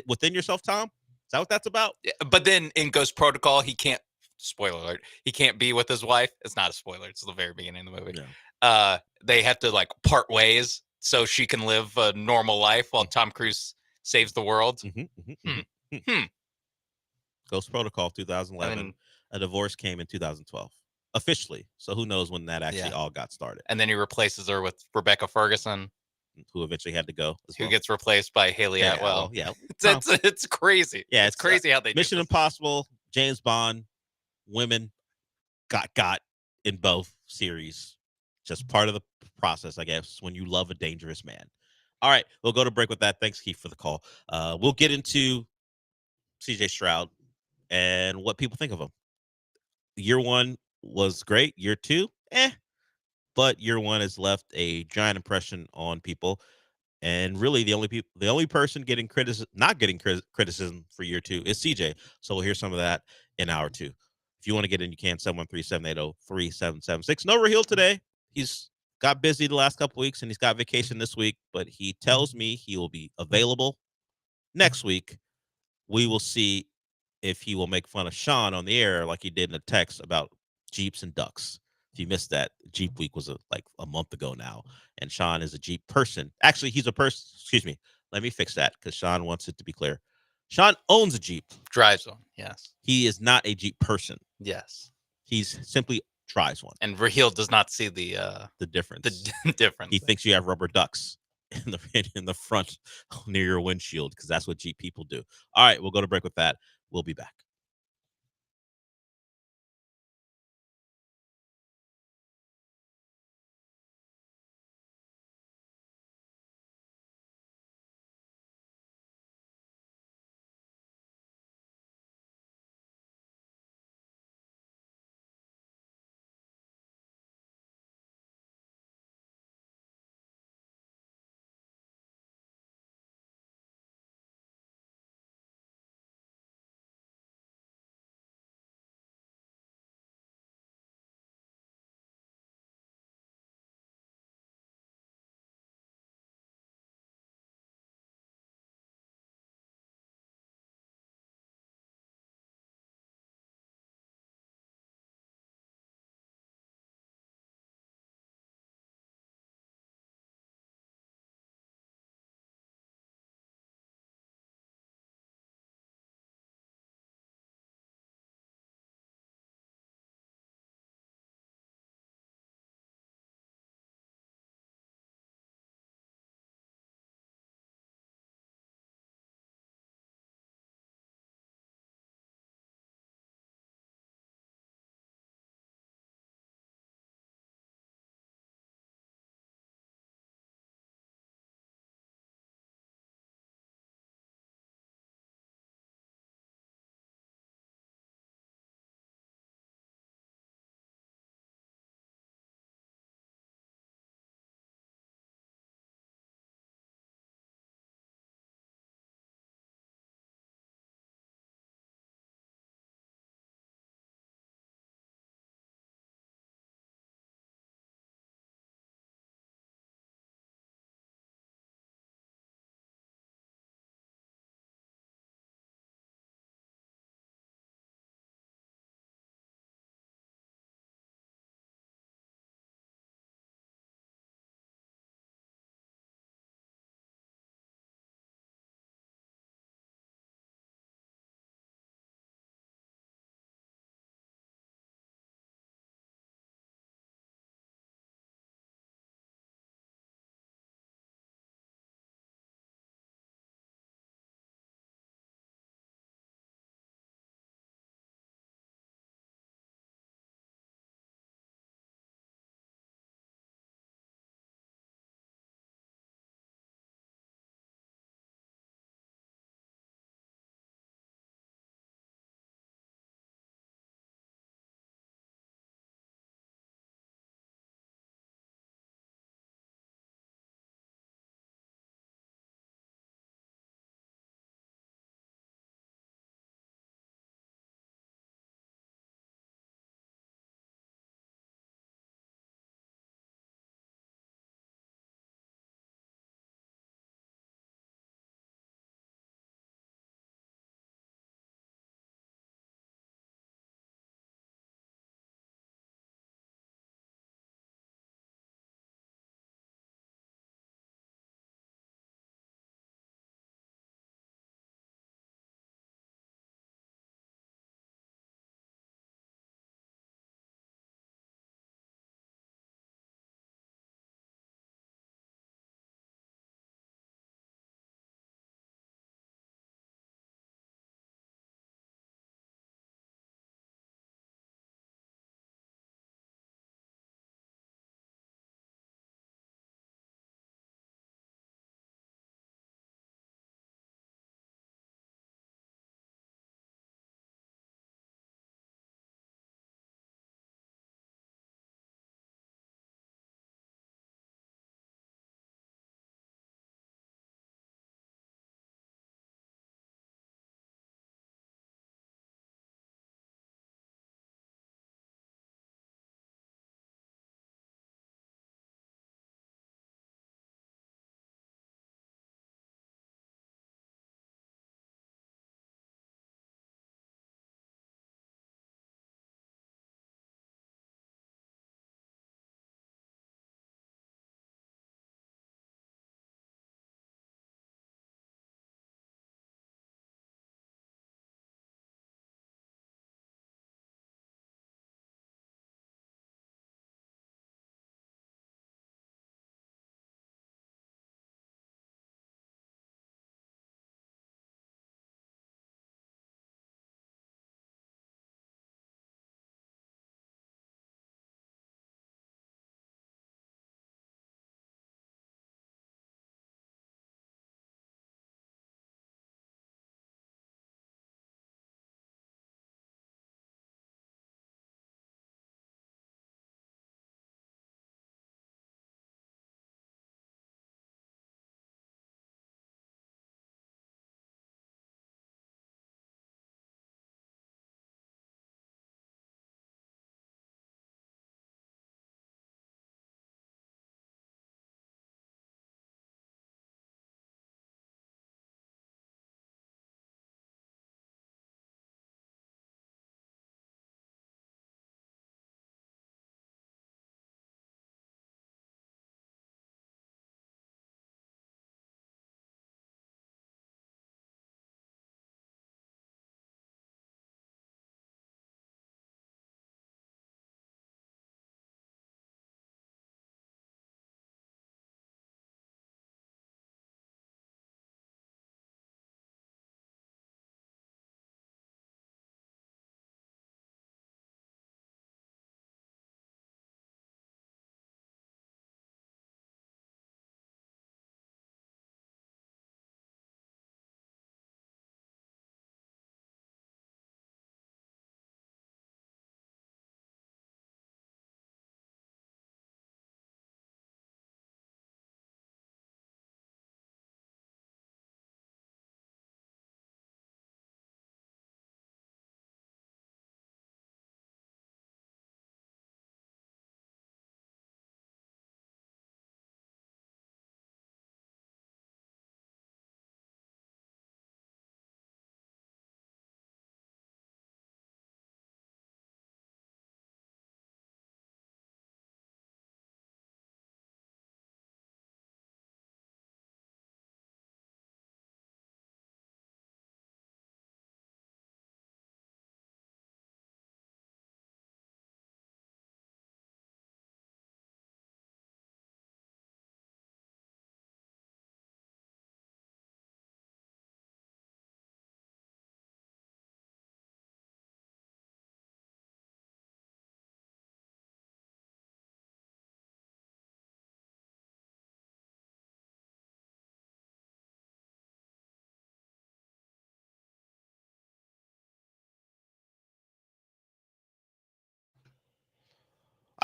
within yourself, Tom. Is that what that's about? Yeah, but then in Ghost Protocol, he can't. Spoiler alert. He can't be with his wife. It's not a spoiler. It's the very beginning of the movie. Yeah. They have to like part ways so she can live a normal life while Tom Cruise saves the world. Ghost Protocol 2011. A divorce came in 2012 officially. So who knows when that actually all got started. And then he replaces her with Rebecca Ferguson, who eventually had to go. Who gets replaced by Haley Atwell. Yeah. It's crazy. Yeah, it's crazy how they Mission do Impossible, James Bond, women got in both series. Just part of the process, I guess, when you love a dangerous man. All right, we'll go to break with that. Thanks, Keith, for the call. We'll get into CJ Stroud and what people think of him. Year 1 was great. Year 2, but year 1 has left a giant impression on people. And really, the only person getting not getting criticism for year 2 is CJ. So we'll hear some of that in hour 2. If you want to get in, you can. 713-780-3776. No Raheel today. He's got busy the last couple weeks, and he's got vacation this week. But he tells me he will be available next week. We will see if he will make fun of Sean on the air like he did in a text about Jeeps and ducks. If you missed that, Jeep Week was like a month ago now, and Sean is a Jeep person. Actually, he's a person. Excuse me. Let me fix that because Sean wants it to be clear. Sean owns a Jeep. Drives one. Yes. He is not a Jeep person. Yes. He's simply drives one. And Raheel does not see the difference. The difference. He thinks you have rubber ducks in the front near your windshield because that's what Jeep people do. All right, we'll go to break with that. We'll be back.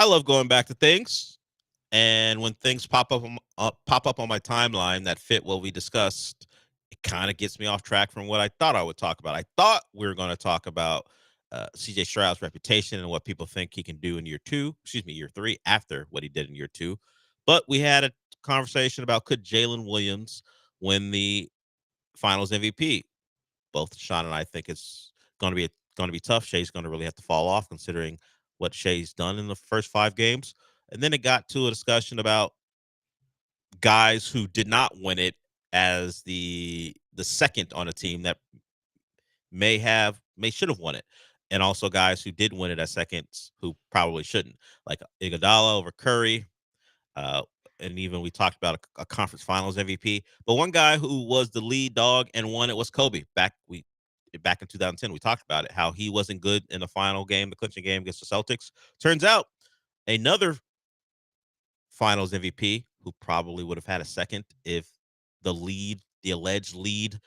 I love going back to things, and when things pop up on my timeline that fit what we discussed, it kind of gets me off track from what I thought I would talk about. I thought we were going to talk about CJ Stroud's reputation and what people think he can do in year 3 after what he did in year 2. But we had a conversation about could Jalen Williams win the Finals MVP. Both Sean and I think it's going to be tough. Shay's going to really have to fall off considering what Shay's done in the first 5 games. And then it got to a discussion about guys who did not win it as the second on a team that may should have won it, and also guys who did win it as seconds who probably shouldn't, like Iguodala over Curry, and even we talked about a conference finals MVP. But one guy who was the lead dog and won it was Kobe. Back in 2010, we talked about it, how he wasn't good in the final game, the clinching game against the Celtics. Turns out another finals MVP who probably would have had a second if the alleged lead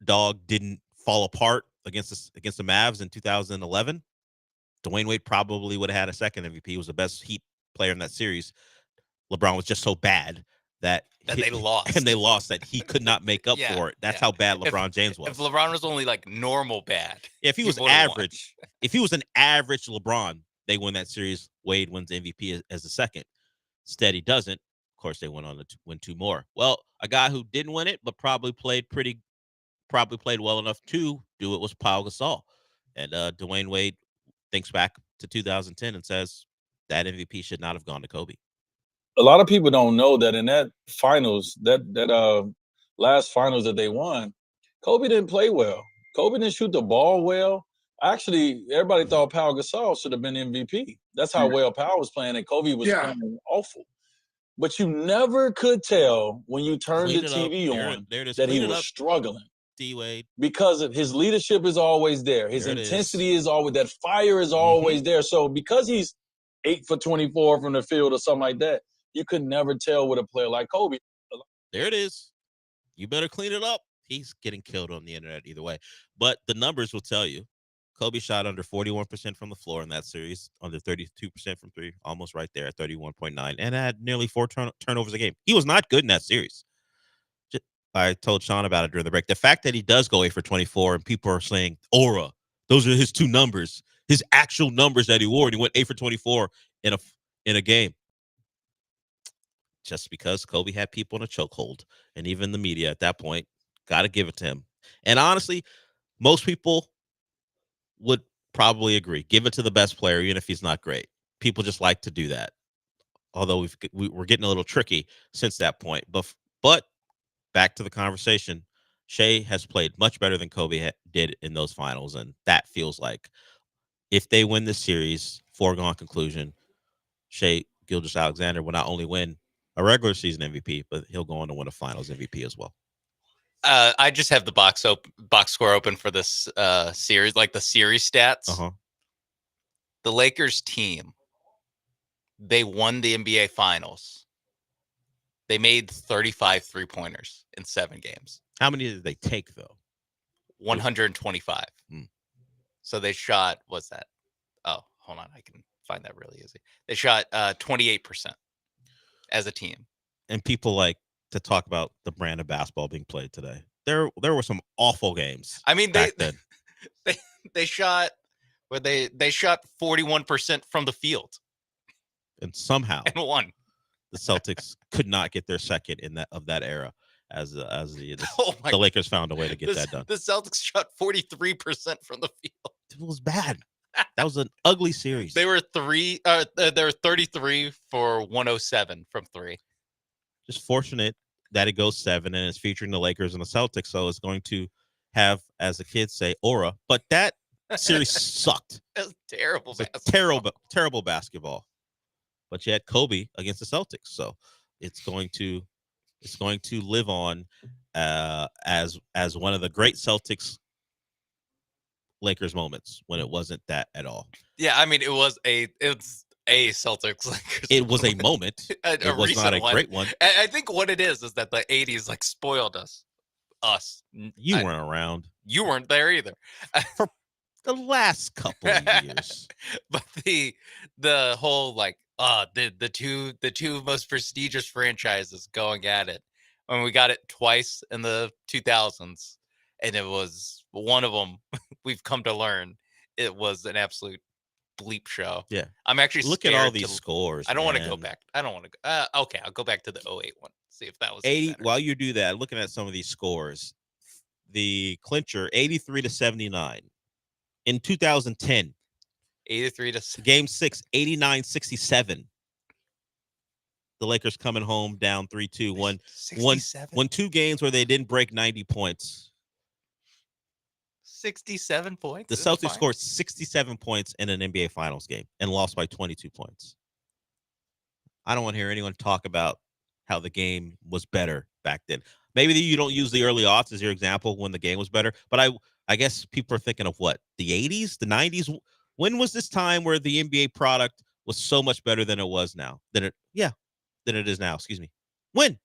dog didn't fall apart against the Mavs in 2011. Dwayne Wade probably would have had a second MVP. He was the best Heat player in that series. LeBron was just so bad that they lost. And they lost that he could not make up for it. That's how bad LeBron James was. If LeBron was only like normal bad. If he was average, if he was an average LeBron, they win that series. Wade wins MVP as the second. Instead, he doesn't. Of course, they went on to win 2 more. Well, a guy who didn't win it, but probably played well enough to do it was Pau Gasol. And Dwayne Wade thinks back to 2010 and says that MVP should not have gone to Kobe. A lot of people don't know that in that finals, that last finals that they won, Kobe didn't play well. Kobe didn't shoot the ball well. Actually, everybody thought Pau Gasol should have been MVP. That's how well Pau was playing, and Kobe was playing awful. But you never could tell when you turned the TV on that he was struggling. D-Wade. Because of his leadership is always there. His intensity is always, that fire is always there. So because he's 8 for 24 from the field or something like that, you could never tell with a player like Kobe. There it is. You better clean it up. He's getting killed on the internet either way. But the numbers will tell you. Kobe shot under 41% from the floor in that series, under 32% from 3, almost right there at 31.9, and had nearly 4 turnovers a game. He was not good in that series. I told Sean about it during the break. The fact that he does go 8 for 24 and people are saying, aura, those are his 2 numbers, his actual numbers that he wore, and he went 8 for 24 in a game. Just because Kobe had people in a chokehold, and even the media at that point, got to give it to him. And honestly, most people would probably agree. Give it to the best player, even if he's not great. People just like to do that. Although we're getting a little tricky since that point. But back to the conversation, Shea has played much better than Kobe did in those finals, and that feels like if they win this series, foregone conclusion, Shea Gilgeous-Alexander will not only win a regular season MVP, but he'll go on to win a finals MVP as well. I just have the box score open for this series, like the series stats. The Lakers team, they won the NBA Finals. They made 35 3-pointers in 7 games. How many did they take, though? 125. So they shot, what's that? Oh, hold on. I can find that really easy. They shot 28% as a team. And people like to talk about the brand of basketball being played today. There were some awful games. I mean, then. they shot 41% from the field, and somehow and won. The Celtics could not get their second in that era. As the Lakers found a way to get that done. The Celtics shot 43% from the field. It was bad. That was an ugly series. They were 33 for 107 from 3. Just fortunate that it goes 7 and it's featuring the Lakers and the Celtics, so it's going to have, as the kids say, aura. But that series sucked. It was terrible. Terrible basketball. But you had Kobe against the Celtics, so it's going to live on as one of the great Celtics Lakers moments when it wasn't that at all. Yeah, I mean, it's a Celtics Lakers. It was a moment. It was not a great one. I think what it is that the 80s like spoiled us. You weren't around. You weren't there either. the last couple of years. But the whole like the two most prestigious franchises going at it. When we got it twice in the 2000s, and it was one of them. We've come to learn it was an absolute bleep show. Yeah. I'm actually Look at all scared these to- scores. I don't want to go man. back. I don't want to go. Okay, I'll go back to the 08 one. See if that was 80. better. While you do that, looking at some of these scores, the clincher 83-79 in 2010. 83 to Game 6, 89-67. The Lakers coming home down 3-2. Won 2 games where they didn't break 90 points. 67 points. The That's Celtics fine. scored 67 points in an NBA Finals game and lost by 22 points. I don't want to hear anyone talk about how the game was better back then. Maybe you don't use the early aughts as your example when the game was better, but I guess people are thinking of what? The 80s, the 90s? When was this time where the NBA product was so much better than it was now? Than it is now, excuse me. When?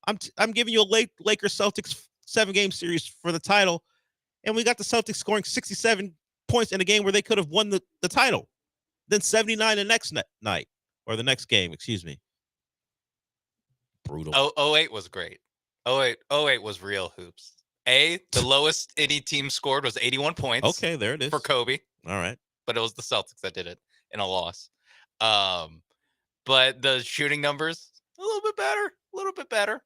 I'm giving you a Lakers Celtics 7-game series for the title, and we got the Celtics scoring 67 points in a game where they could have won the title. Then 79 the next night, or the next game, excuse me. Brutal. 08 was great. 08 was real hoops. The lowest any team scored was 81 points. Okay, there it is. For Kobe. All right. But it was the Celtics that did it in a loss. But the shooting numbers, a little bit better.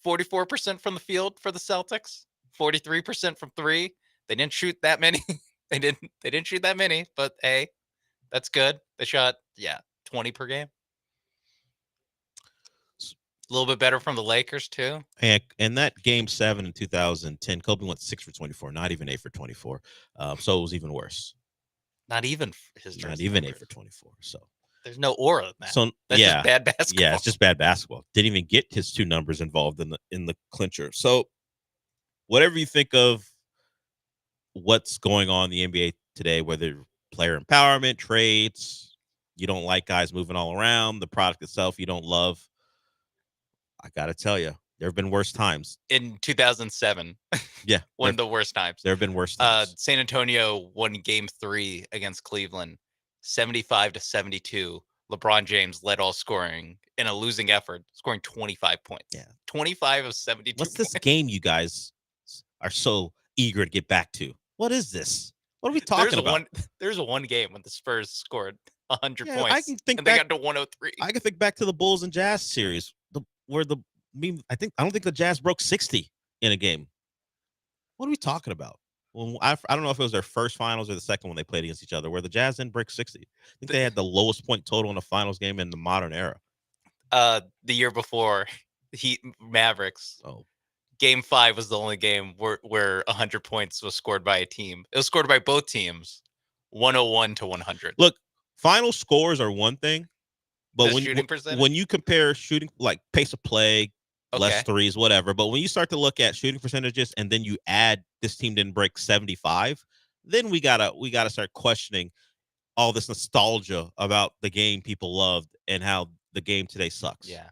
44% from the field for the Celtics, 43% from 3. They didn't shoot that many. They didn't shoot that many, but hey, that's good. They shot 20 per game. A little bit better from the Lakers too. And that game 7 in 2010, Kobe went 6 for 24, not even 8 for 24. So it was even worse. Not even his Not jersey even numbers. 8 for 24. So There's no aura in that. So That's just bad basketball. Yeah, it's just bad basketball. Didn't even get his 2 numbers involved in the clincher. So whatever you think of what's going on in the NBA today, whether player empowerment, trades, you don't like guys moving all around, the product itself you don't love, I got to tell you, there have been worse times. In 2007. Yeah. One of the worst times. There have been worse times. San Antonio won game 3 against Cleveland, 75-72. LeBron James led all scoring in a losing effort, scoring 25 points. Yeah. 25 of 72 What's this game you guys are so eager to get back to? What is this? What are we talking about? There's one game when the Spurs scored 100 Yeah, points. I can think and back, they got to 103. I can think back to the Bulls and Jazz series, I don't think the Jazz broke 60 in a game. What are we talking about? Well, I don't know if it was their first finals or the second one they played against each other, where the Jazz didn't break 60. I think they had the lowest point total in a finals game in the modern era. The year before, Heat Mavericks. Oh. Game 5 was the only game where 100 points was scored by a team. It was scored by both teams, 101-100. Look, final scores are one thing, but shooting percentage? when you compare shooting, like pace of play, less threes, whatever, but when you start to look at shooting percentages and then you add this team didn't break 75, then we gotta start questioning all this nostalgia about the game people loved and how the game today sucks. Yeah.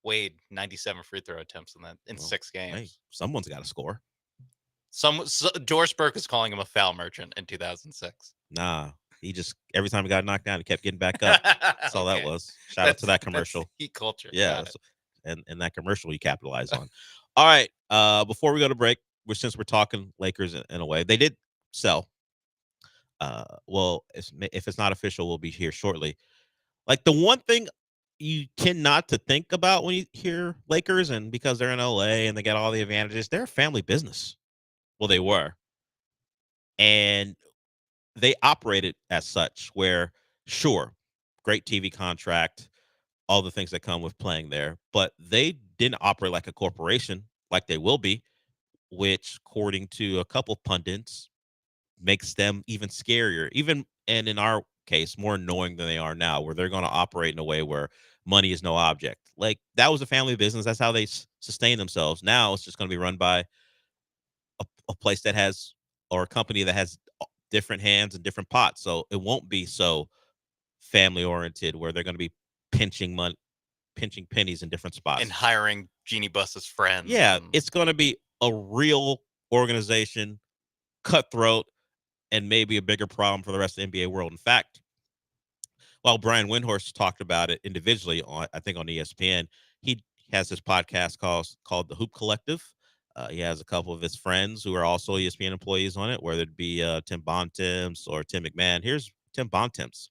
Wade, 97 free throw attempts in 6 games. Hey, someone's got to score. Doris Burke is calling him a foul merchant in 2006. Nah, he just every time he got knocked down, he kept getting back up. That's all that was. Shout out to that commercial. Heat culture. Yeah, and that commercial he capitalized on. All right, before we go to break, since we're talking Lakers in a way, they did sell. Well, if it's not official, we'll be here shortly. Like the one thing you tend not to think about when you hear Lakers, and because they're in LA and they got all the advantages, they're a family business. Well, they were. And they operated as such where, sure, great TV contract, all the things that come with playing there, but they didn't operate like a corporation like they will be, which, according to a couple pundits, makes them even scarier, and in our case, more annoying than they are now, where they're going to operate in a way where money is no object. Like, that was a family business. That's how they sustain themselves. Now it's just going to be run by a place that has, or a company that has different hands and different pots. So it won't be so family oriented where they're going to be pinching pennies in different spots and hiring Jeannie Buss's friends. Yeah, it's going to be a real organization, cutthroat, and maybe a bigger problem for the rest of the NBA world. In fact, while Brian Windhorst talked about it individually on, I think on ESPN, he has this podcast called The Hoop Collective. He has a couple of his friends who are also ESPN employees on it, whether it be Tim Bontemps or Tim McMahon. Here's Tim Bontemps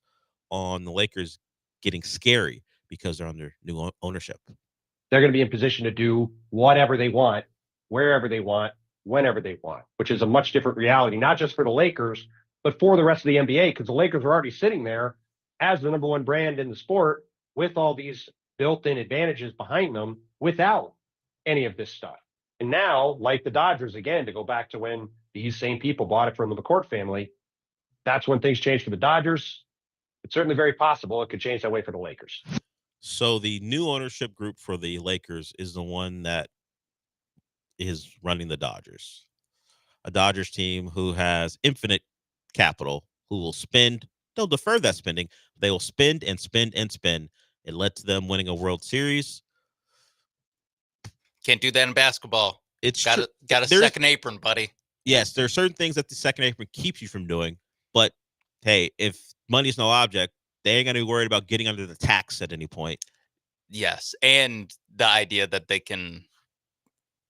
on the Lakers getting scary because they're under new ownership. They're going to be in position to do whatever they want, wherever they want, whenever they want, which is a much different reality, not just for the Lakers, but for the rest of the NBA, because the Lakers are already sitting there as the number one brand in the sport with all these built-in advantages behind them without any of this stuff. And now, like the Dodgers, again, to go back to when these same people bought it from the McCourt family, that's when things changed for the Dodgers. It's certainly very possible it could change that way for the Lakers. So the new ownership group for the Lakers is the one that is running the Dodgers, a Dodgers team who has infinite capital, who will spend. They'll defer that spending. They will spend and spend and spend. It led to them winning a World Series. Can't do that in basketball. It's got a second apron, buddy. Yes, there are certain things that the second apron keeps you from doing. But hey, if money is no object, they ain't gonna be worried about getting under the tax at any point. Yes, and the idea that they can,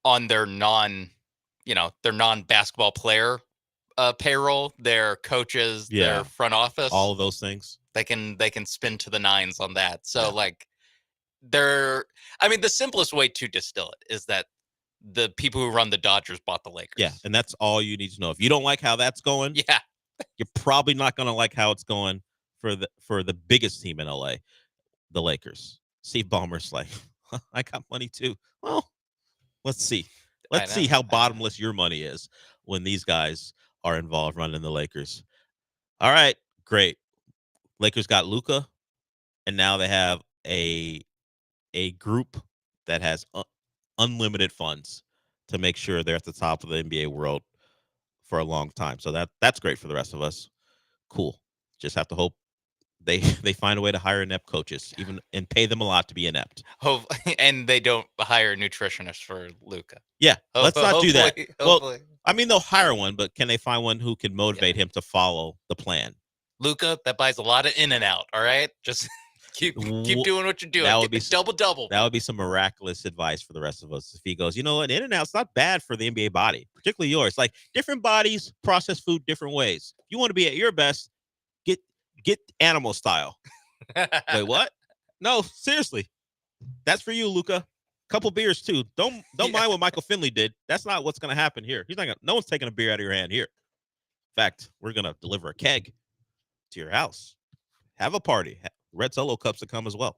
on their non-basketball player payroll, their coaches, their front office, all of those things, they can spin to the nines on that. So the simplest way to distill it is that the people who run the Dodgers bought the Lakers. Yeah, and that's all you need to know. If you don't like how that's going, you're probably not going to like how it's going for the biggest team in LA, the Lakers. Steve Ballmer's like, I got money too. Well, let's see. Let's see how bottomless your money is when these guys are involved running the Lakers. All right, great. Lakers got Luka, and now they have a group that has unlimited funds to make sure they're at the top of the NBA world for a long time. So that's great for the rest of us. Cool. Just have to hope they find a way to hire inept coaches, and pay them a lot to be inept. And they don't hire nutritionists for Luka. Yeah, let's not do that. Hopefully. Well, they'll hire one, but can they find one who can motivate him to follow the plan? Luka, that buys a lot of In-N-Out. All right, just keep doing what you're doing. That would be double. That would be some miraculous advice for the rest of us if he goes, you know what, In-N-Out's not bad for the NBA body, particularly yours. Like, different bodies process food different ways. If you want to be at your best, get animal style. Wait, what? No, seriously, that's for you, Luka. Couple beers too. Don't mind what Michael Finley did. That's not what's going to happen here. No one's taking a beer out of your hand here. In fact, we're going to deliver a keg to your house. Have a party. Red Solo cups to come as well.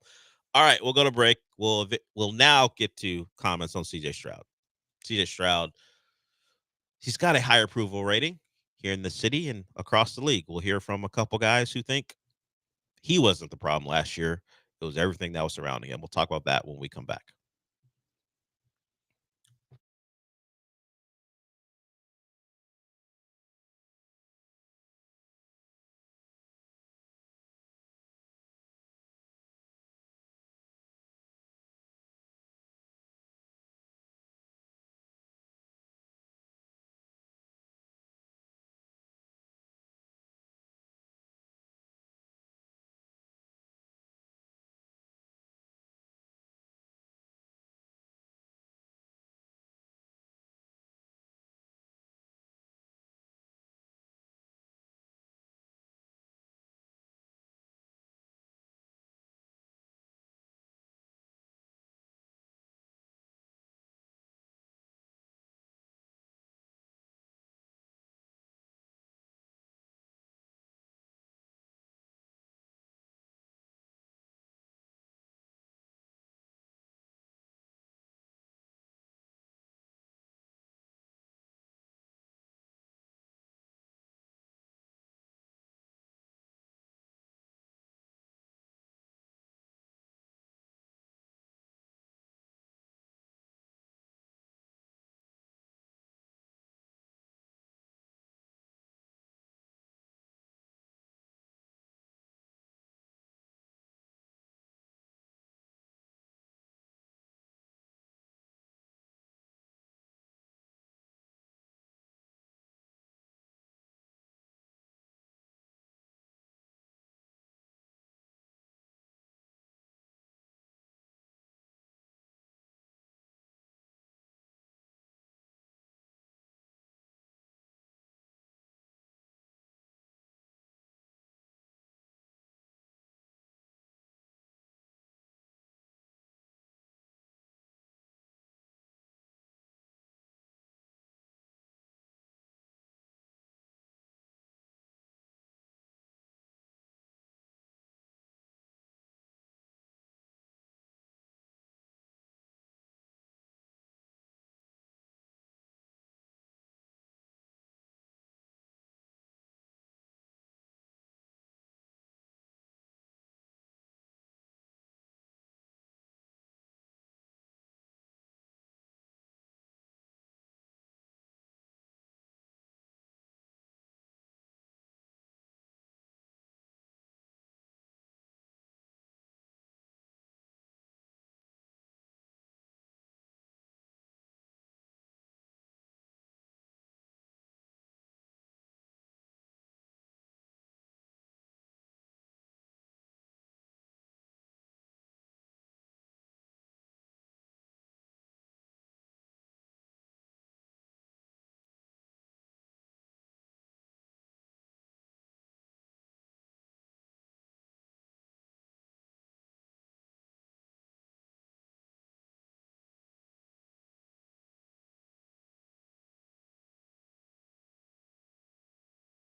All right, we'll go to break. We'll now get to comments on CJ Stroud. CJ Stroud, he's got a higher approval rating here in the city and across the league. We'll hear from a couple guys who think he wasn't the problem last year. It was everything that was surrounding him. We'll talk about that when we come back.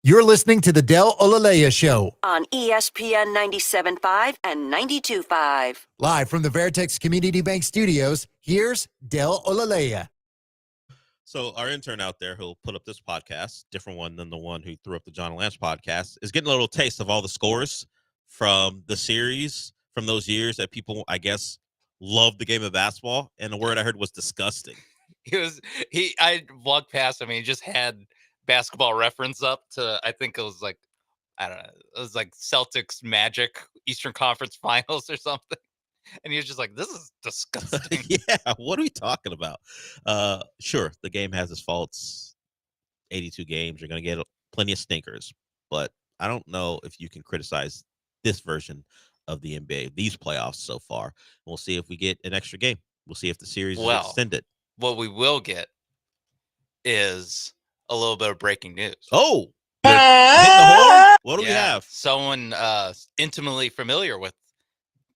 You're listening to the Del Olaleye Show, On ESPN 97.5 and 92.5. live from the Veritex Community Bank Studios. Here's Del Olaleye. So our intern out there who'll put up this podcast, different one than the one who threw up the John and Lance podcast, is getting a little taste of all the scores from the series from those years that people, I guess, loved the game of basketball. And the word I heard was disgusting. I walked past him and he just had Basketball Reference up to, I think it was like, I don't know, it was like Celtics Magic Eastern Conference Finals or something. And he was just like, this is disgusting. Yeah, what are we talking about? Sure, the game has its faults. 82 games, you're going to get plenty of stinkers. But I don't know if you can criticize this version of the NBA, these playoffs so far. We'll see if we get an extra game. We'll see if the series is extended. What we will get is a little bit of breaking news. Oh, hitting the horn? What do we have? Someone intimately familiar with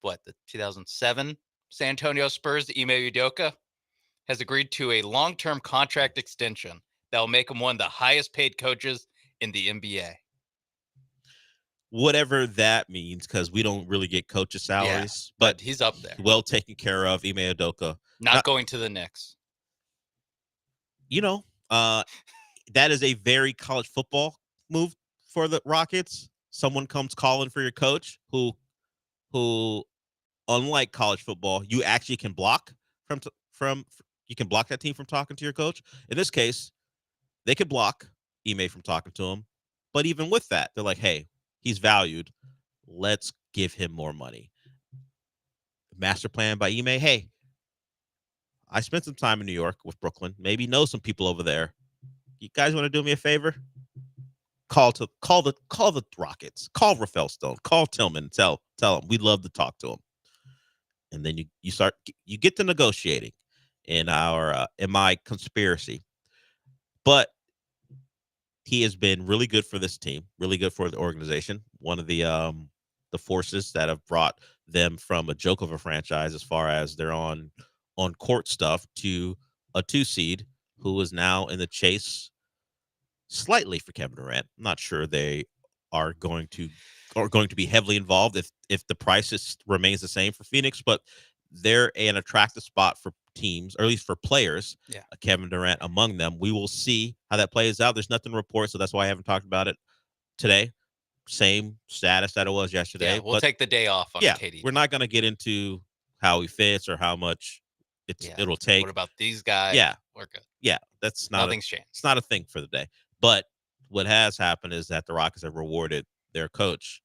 the 2007 San Antonio Spurs, Ime Udoka, has agreed to a long-term contract extension that will make him one of the highest paid coaches in the NBA. Whatever that means, because we don't really get coaches' salaries, but he's up there. Well taken care of, Ime Udoka. Not going to the Knicks. You know, that is a very college football move for the Rockets. Someone comes calling for your coach who unlike college football, you actually can block you can block that team from talking to your coach. In this case, they could block Ime from talking to him. But even with that, they're like, hey, he's valued. Let's give him more money. Master plan by Ime. Hey, I spent some time in New York with Brooklyn. Maybe know some people over there. You guys want to do me a favor? Call the Rockets. Call Rafael Stone. Call Tillman. Tell them we'd love to talk to him. And then you get to negotiating in my conspiracy. But he has been really good for this team, really good for the organization. One of the forces that have brought them from a joke of a franchise as far as their on court stuff to a 2 seed who is now in the chase slightly for Kevin Durant. I'm not sure they are going to be heavily involved if the price remains the same for Phoenix, but they're an attractive spot for teams, or at least for players. Yeah. Kevin Durant among them. We will see how that plays out. There's nothing to report, so that's why I haven't talked about it today. Same status that it was yesterday. Yeah, we'll take the day off on KD. We're not going to get into how he fits or how much it'll take. What about these guys? Yeah. We're good. Yeah, that's not Nothing's changed. It's not a thing for the day. But what has happened is that the Rockets have rewarded their coach,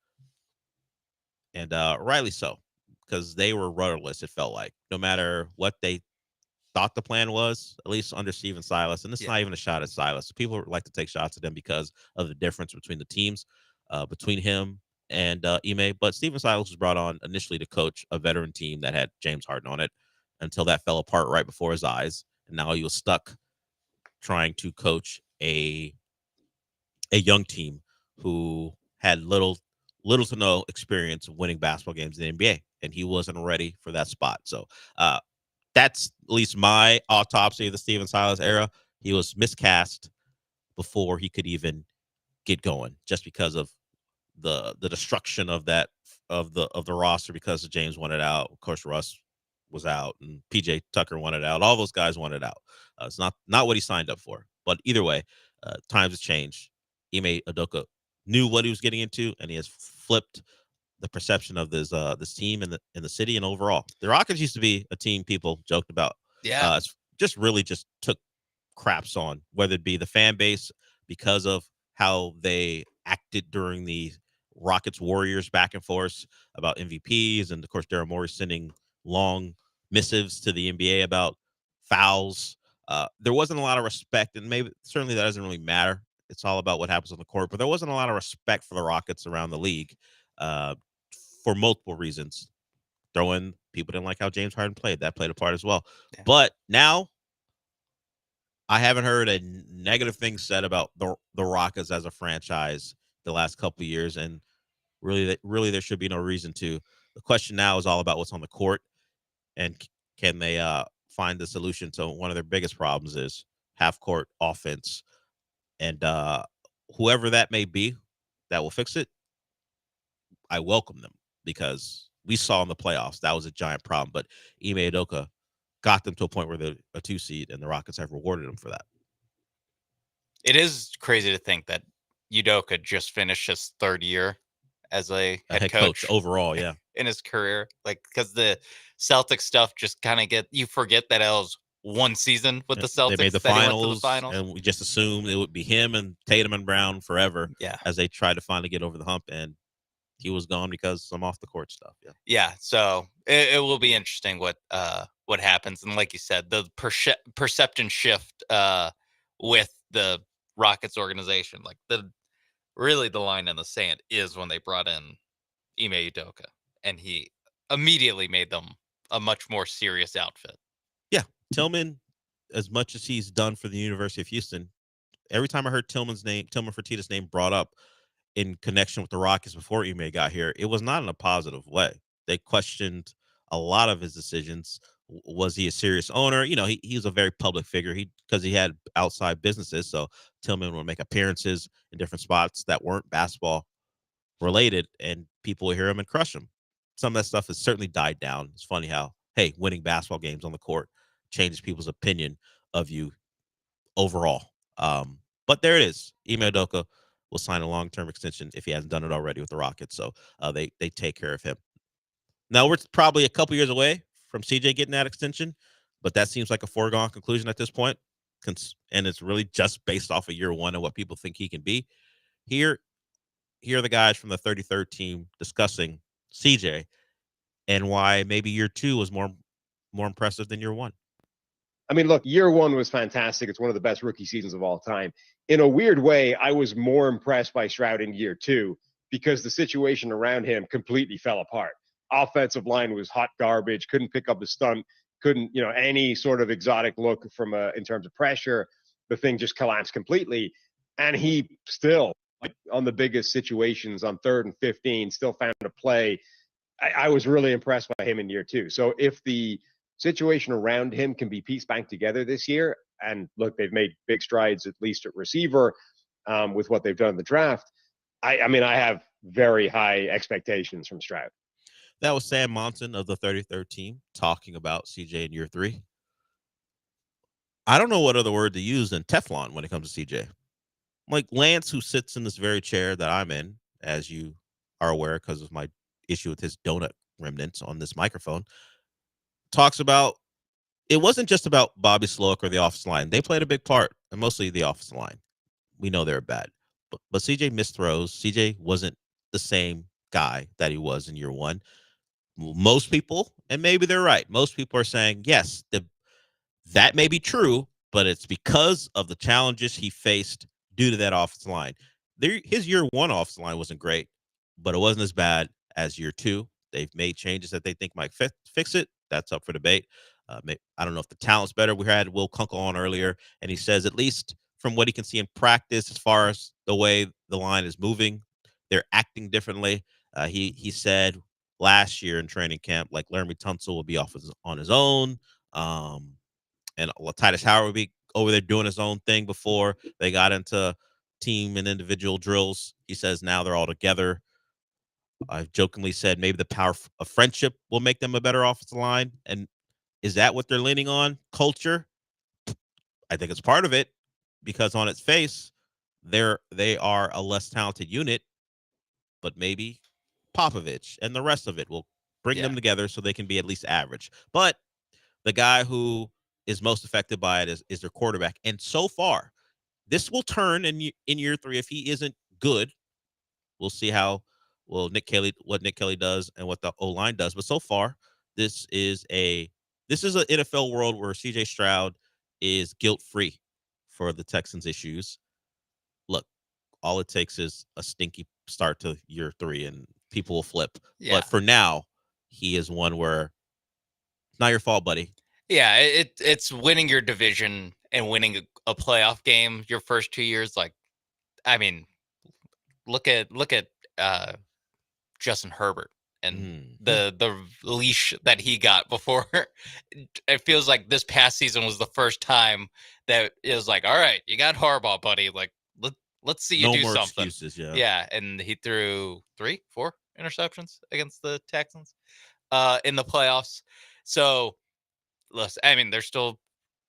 and rightly so, because they were rudderless. It felt like no matter what they thought the plan was, at least under Steven Silas, and it's not even a shot at Silas. People like to take shots at him because of the difference between the teams, between him and Ime. But Steven Silas was brought on initially to coach a veteran team that had James Harden on it until that fell apart right before his eyes. And now he was stuck trying to coach a young team who had little to no experience of winning basketball games in the NBA, and he wasn't ready for that spot. So that's at least my autopsy of the Steven Silas era. He was miscast before he could even get going, just because of the destruction of the roster because James wanted out. Of course, Russ was out, and PJ Tucker wanted out. All those guys wanted out. It's not what he signed up for. But either way, times have changed. Ime Udoka knew what he was getting into, and he has flipped the perception of this team in the city and overall. The Rockets used to be a team people joked about. Yeah, just took craps on, whether it be the fan base because of how they acted during the Rockets Warriors back and forth about MVPs, and of course Daryl Morey sending long missives to the NBA about fouls. There wasn't a lot of respect, and certainly that doesn't really matter. It's all about what happens on the court. But there wasn't a lot of respect for the Rockets around the league for multiple reasons. People didn't like how James Harden played. That played a part as well. Yeah. But now I haven't heard a negative thing said about the Rockets as a franchise the last couple of years, and really there should be no reason to. The question now is all about what's on the court, and can they find the solution to one of their biggest problems is half-court offense. And whoever that may be that will fix it, I welcome them, because we saw in the playoffs that was a giant problem. But Ime Udoka got them to a point where they're a 2 seed, and the Rockets have rewarded them for that. It is crazy to think that Udoka just finished his 3rd year as a head coach overall, yeah, in his career. Like, because the Celtics stuff just kind of you forget that it was 1 season with the Celtics. They made the that he went to finals, the finals, and we just assumed it would be him and Tatum and Brown forever. Yeah. As they tried to finally get over the hump, and he was gone because some off the court stuff. Yeah. Yeah. So it will be interesting what happens, and like you said, the perception shift with the Rockets organization, like the line in the sand is when they brought in Ime Udoka, and he immediately made them a much more serious outfit. Yeah, Tillman, as much as he's done for the University of Houston, every time I heard Tillman Fertitta's name brought up in connection with the Rockets before Ime got here, it was not in a positive way. They questioned a lot of his decisions. Was he a serious owner? You know, he was a very public figure. Because he had outside businesses, so Tillman would make appearances in different spots that weren't basketball related, and people would hear him and crush him. Some of that stuff has certainly died down. It's funny how, hey, winning basketball games on the court changes people's opinion of you overall. But there it is. Ime Udoka will sign a long-term extension if he hasn't done it already with the Rockets. So they take care of him. Now we're probably a couple years away from CJ getting that extension, but that seems like a foregone conclusion at this point. And it's really just based off of year one and what people think he can be. Here are the guys from the 33rd team discussing CJ and why maybe year two was more impressive than year one. I mean, look, year one was fantastic. It's one of the best rookie seasons of all time. In a weird way, I was more impressed by Stroud in year two because the situation around him completely fell apart. Offensive line was hot garbage, couldn't pick up a stunt, couldn't, any sort of exotic look from in terms of pressure. The thing just collapsed completely. And he still, on the biggest situations on 3rd and 15, still found a play. I was really impressed by him in year two. So if the situation around him can be pieced back together this year, and look, they've made big strides, at least at receiver, with what they've done in the draft. I mean, I have very high expectations from Stroud. That was Sam Monson of the 33rd team talking about CJ in year three. I don't know what other word to use than Teflon when it comes to CJ. Like Lance, who sits in this very chair that I'm in, as you are aware because of my issue with his donut remnants on this microphone, talks about it wasn't just about Bobby Sloak or the offensive line. They played a big part, and mostly the offensive line. We know they're bad. But CJ missed throws. CJ wasn't the same guy that he was in year one. Most people, and maybe they're right, most people are saying, yes, that may be true, but it's because of the challenges he faced due to that offensive line. His year one offensive line wasn't great, but it wasn't as bad as year two. They've made changes that they think might fix it. That's up for debate. I don't know if the talent's better. We had Will Kunkel on earlier, and he says, at least from what he can see in practice, as far as the way the line is moving, they're acting differently. He said last year in training camp, like Laramie Tunsil will be off on his own, and Titus Howard would be over there doing his own thing before they got into team and individual drills. He says now they're all together. I've jokingly said maybe the power of friendship will make them a better offensive line. And is that what they're leaning on? Culture? I think it's part of it, because on its face, they are a less talented unit, but maybe Popovich and the rest of it will bring them together so they can be at least average. But the guy who is most affected by it is their quarterback. And so far, this will turn in year three if he isn't good. We'll see what Nick Kelly does and what the O-line does. But so far, this is an NFL world where CJ Stroud is guilt-free for the Texans' issues. Look, all it takes is a stinky start to year three and people will flip. Yeah. But for now, he is one where it's not your fault, buddy. Yeah, it's winning your division and winning a playoff game your first 2 years. Like, I mean, look at Justin Herbert and the leash that he got before. It feels like this past season was the first time that it was like, all right, you got Harbaugh, buddy. Like, Let's see you No do more something. excuses, yeah. Yeah, and he threw 3, 4 interceptions against the Texans in the playoffs. So, listen, I mean, they're still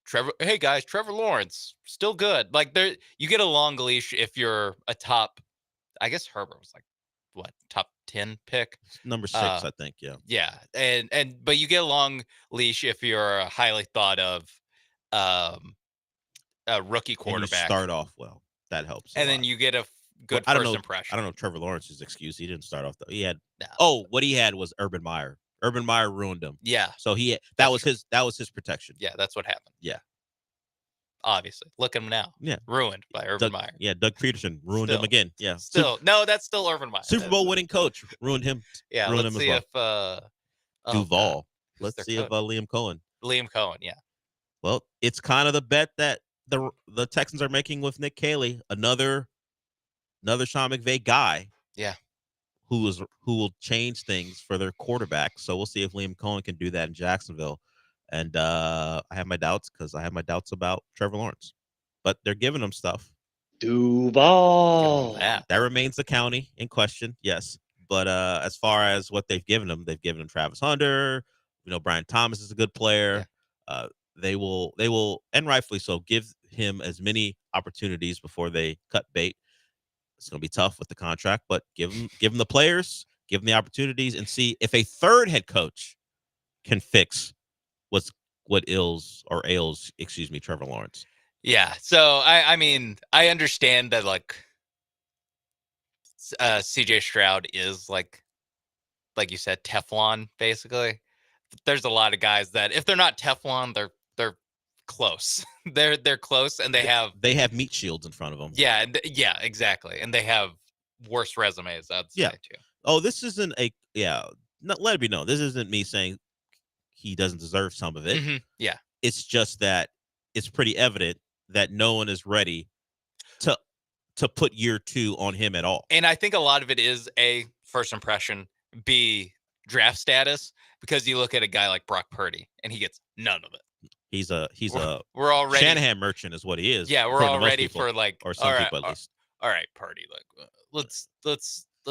Trevor. Hey guys, Trevor Lawrence still good. Like you get a long leash if you're a top. I guess Herbert was like what, top 10 pick, Number 6, I think. Yeah. Yeah, but you get a long leash if you're a highly thought of a rookie And you quarterback. start off well. That helps. And then you get a good I don't first know. impression. I don't know Trevor Lawrence's excuse. He didn't start off though. He had what he had was Urban Meyer. Urban Meyer ruined him. Yeah. So that was his protection. Yeah, that's what happened. Yeah. Obviously. Look at him now. Yeah. Ruined by Urban Meyer. Yeah, Doug Peterson ruined him again. Yeah. No, that's still Urban Meyer. Super Bowl winning coach ruined him. Yeah, ruined let's him see as if Duval. Who's Let's their see if coach? Liam Cohen. Liam Cohen, yeah. Well, it's kind of the bet that the Texans are making with Nick Caley, another Sean McVay guy. Yeah. Who will change things for their quarterback. So we'll see if Liam Cohen can do that in Jacksonville. And I have my doubts because I have my doubts about Trevor Lawrence. But they're giving him stuff. Duval. That remains the county in question, yes. But as far as what they've given him Travis Hunter. Brian Thomas is a good player. Yeah. They will, and rightfully so, give him as many opportunities before they cut bait. It's going to be tough with the contract, but give him the players, give him the opportunities, and see if a third head coach can fix what ails Trevor Lawrence. Yeah. So I mean, I understand that like CJ Stroud is like you said, Teflon, basically. There's a lot of guys that if they're not Teflon, they're close. they're close, and they have meat shields in front of them. Yeah, yeah, exactly. And they have worse resumes, I'd say too. Oh, this isn't let it be known. This isn't me saying he doesn't deserve some of it. Mm-hmm. Yeah. It's just that it's pretty evident that no one is ready to put year 2 on him at all. And I think a lot of it is A, first impression, B, draft status, because you look at a guy like Brock Purdy and he gets none of it. We're already Shanahan merchant is what he is. Yeah, we're all ready people, for like or some people at least. All right, Purdy, like let's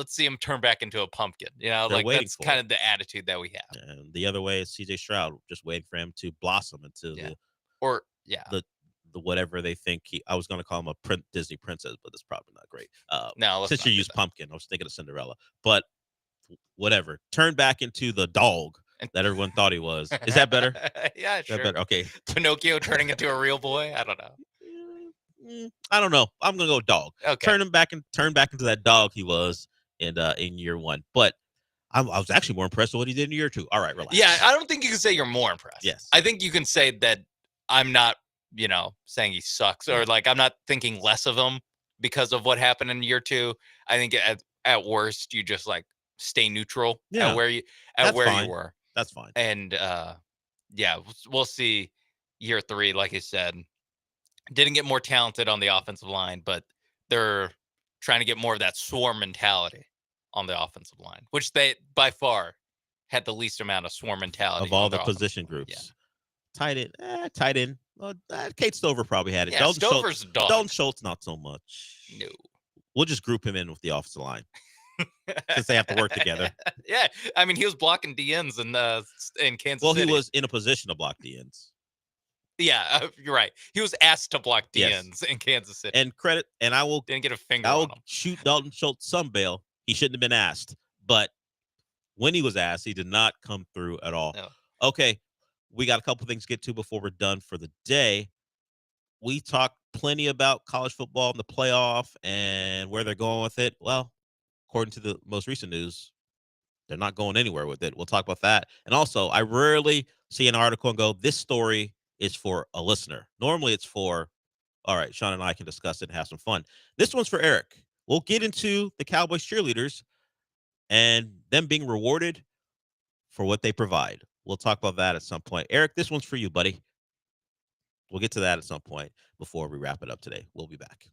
see him turn back into a pumpkin. They're like that's for kind it. of the attitude that we have. And the other way is CJ Stroud, just waiting for him to blossom into the whatever they think I was going to call him a Disney princess, but it's probably not great. No, since you used pumpkin, I was thinking of Cinderella, but whatever. Turn back into the dog that everyone thought he was. Is that better? Yeah, sure. Better? Okay. Pinocchio turning into a real boy. I don't know. I don't know. I'm gonna go dog. Okay. Turn back into that dog he was in year 1. But I was actually more impressed with what he did in year 2. All right, relax. Yeah, I don't think you can say you're more impressed. Yes. I think you can say that I'm not, saying he sucks, or like I'm not thinking less of him because of what happened in year 2. I think at worst you just like stay neutral at where you were. That's fine. And we'll see year 3, like I said. Didn't get more talented on the offensive line, but they're trying to get more of that swarm mentality on the offensive line, which they by far had the least amount of swarm mentality of all the position groups. Yeah. Tight end. Well, Kate Stover probably had it. Yeah, Stover's a dog. Dalton Schultz, not so much. No. We'll just group him in with the offensive line since they have to work together. Yeah, I mean, he was blocking DNs in Kansas City. City. He was in a position to block DNs. Yeah, you're right. He was asked to block DNs in Kansas City. And I will didn't get a finger I will on him. shoot Dalton Schultz some bail. He shouldn't have been asked, but when he was asked, he did not come through at all. No. Okay, we got a couple things to get to before we're done for the day. We talked plenty about college football and the playoff and where they're going with it. Well, according to the most recent news, they're not going anywhere with it. We'll talk about that. And also, I rarely see an article and go, this story is for a listener. Normally it's for, all right, Sean and I can discuss it and have some fun. This one's for Eric. We'll get into the Cowboys cheerleaders and them being rewarded for what they provide. We'll talk about that at some point. Eric, this one's for you, buddy. We'll get to that at some point before we wrap it up today. We'll be back.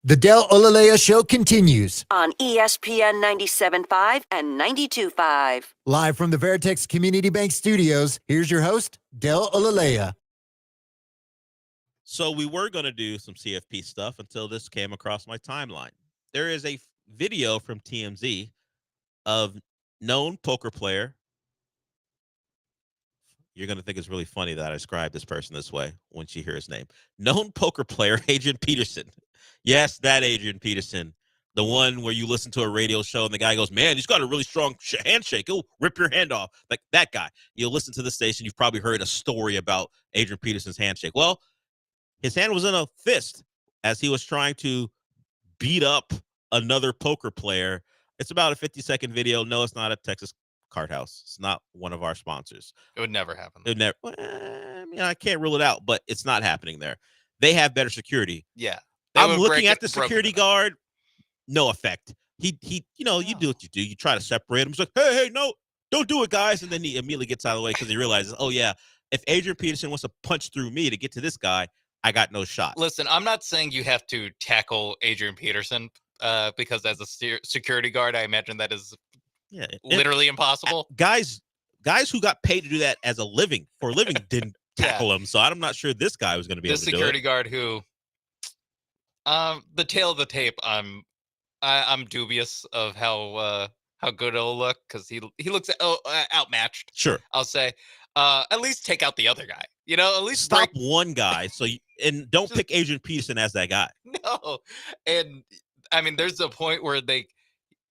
The Del Olaleye Show continues on ESPN 97.5 and 92.5. live from the Veritex Community Bank Studios. Here's your host, Del Olaleye. So we were going to do some CFP stuff until this came across my timeline. There is a video from TMZ of known poker player. You're going to think it's really funny that I describe this person this way once you hear his name. Known poker player, Adrian Peterson. Yes, that Adrian Peterson. The one where you listen to a radio show and the guy goes, man, he's got a really strong handshake. He'll rip your hand off. Like that guy. You'll listen to the station. You've probably heard a story about Adrian Peterson's handshake. Well, his hand was in a fist as he was trying to beat up another poker player. It's about a 50-second video. No, it's not a Texas Card House. It's not one of our sponsors. It would never happen. It would never. I mean, I can't rule it out, but it's not happening there. They have better security. Yeah. I'm looking at the security guard. No effect. He, you know, you do what you do. You try to separate him. He's like, hey, no, don't do it, guys. And then he immediately gets out of the way because he realizes, oh, yeah, if Adrian Peterson wants to punch through me to get to this guy, I got no shot. Listen, I'm not saying you have to tackle Adrian Peterson because as a security guard, I imagine that is literally impossible. Guys who got paid to do that as a living didn't tackle him. So I'm not sure this guy was going to be able to do it. The security guard who, the tail of the tape, I'm dubious of how good it'll look because he looks outmatched. Sure, I'll say. At least take out the other guy. You know, at least stop one guy. So and don't pick Adrian Peterson as that guy. No, and I mean, there's a point where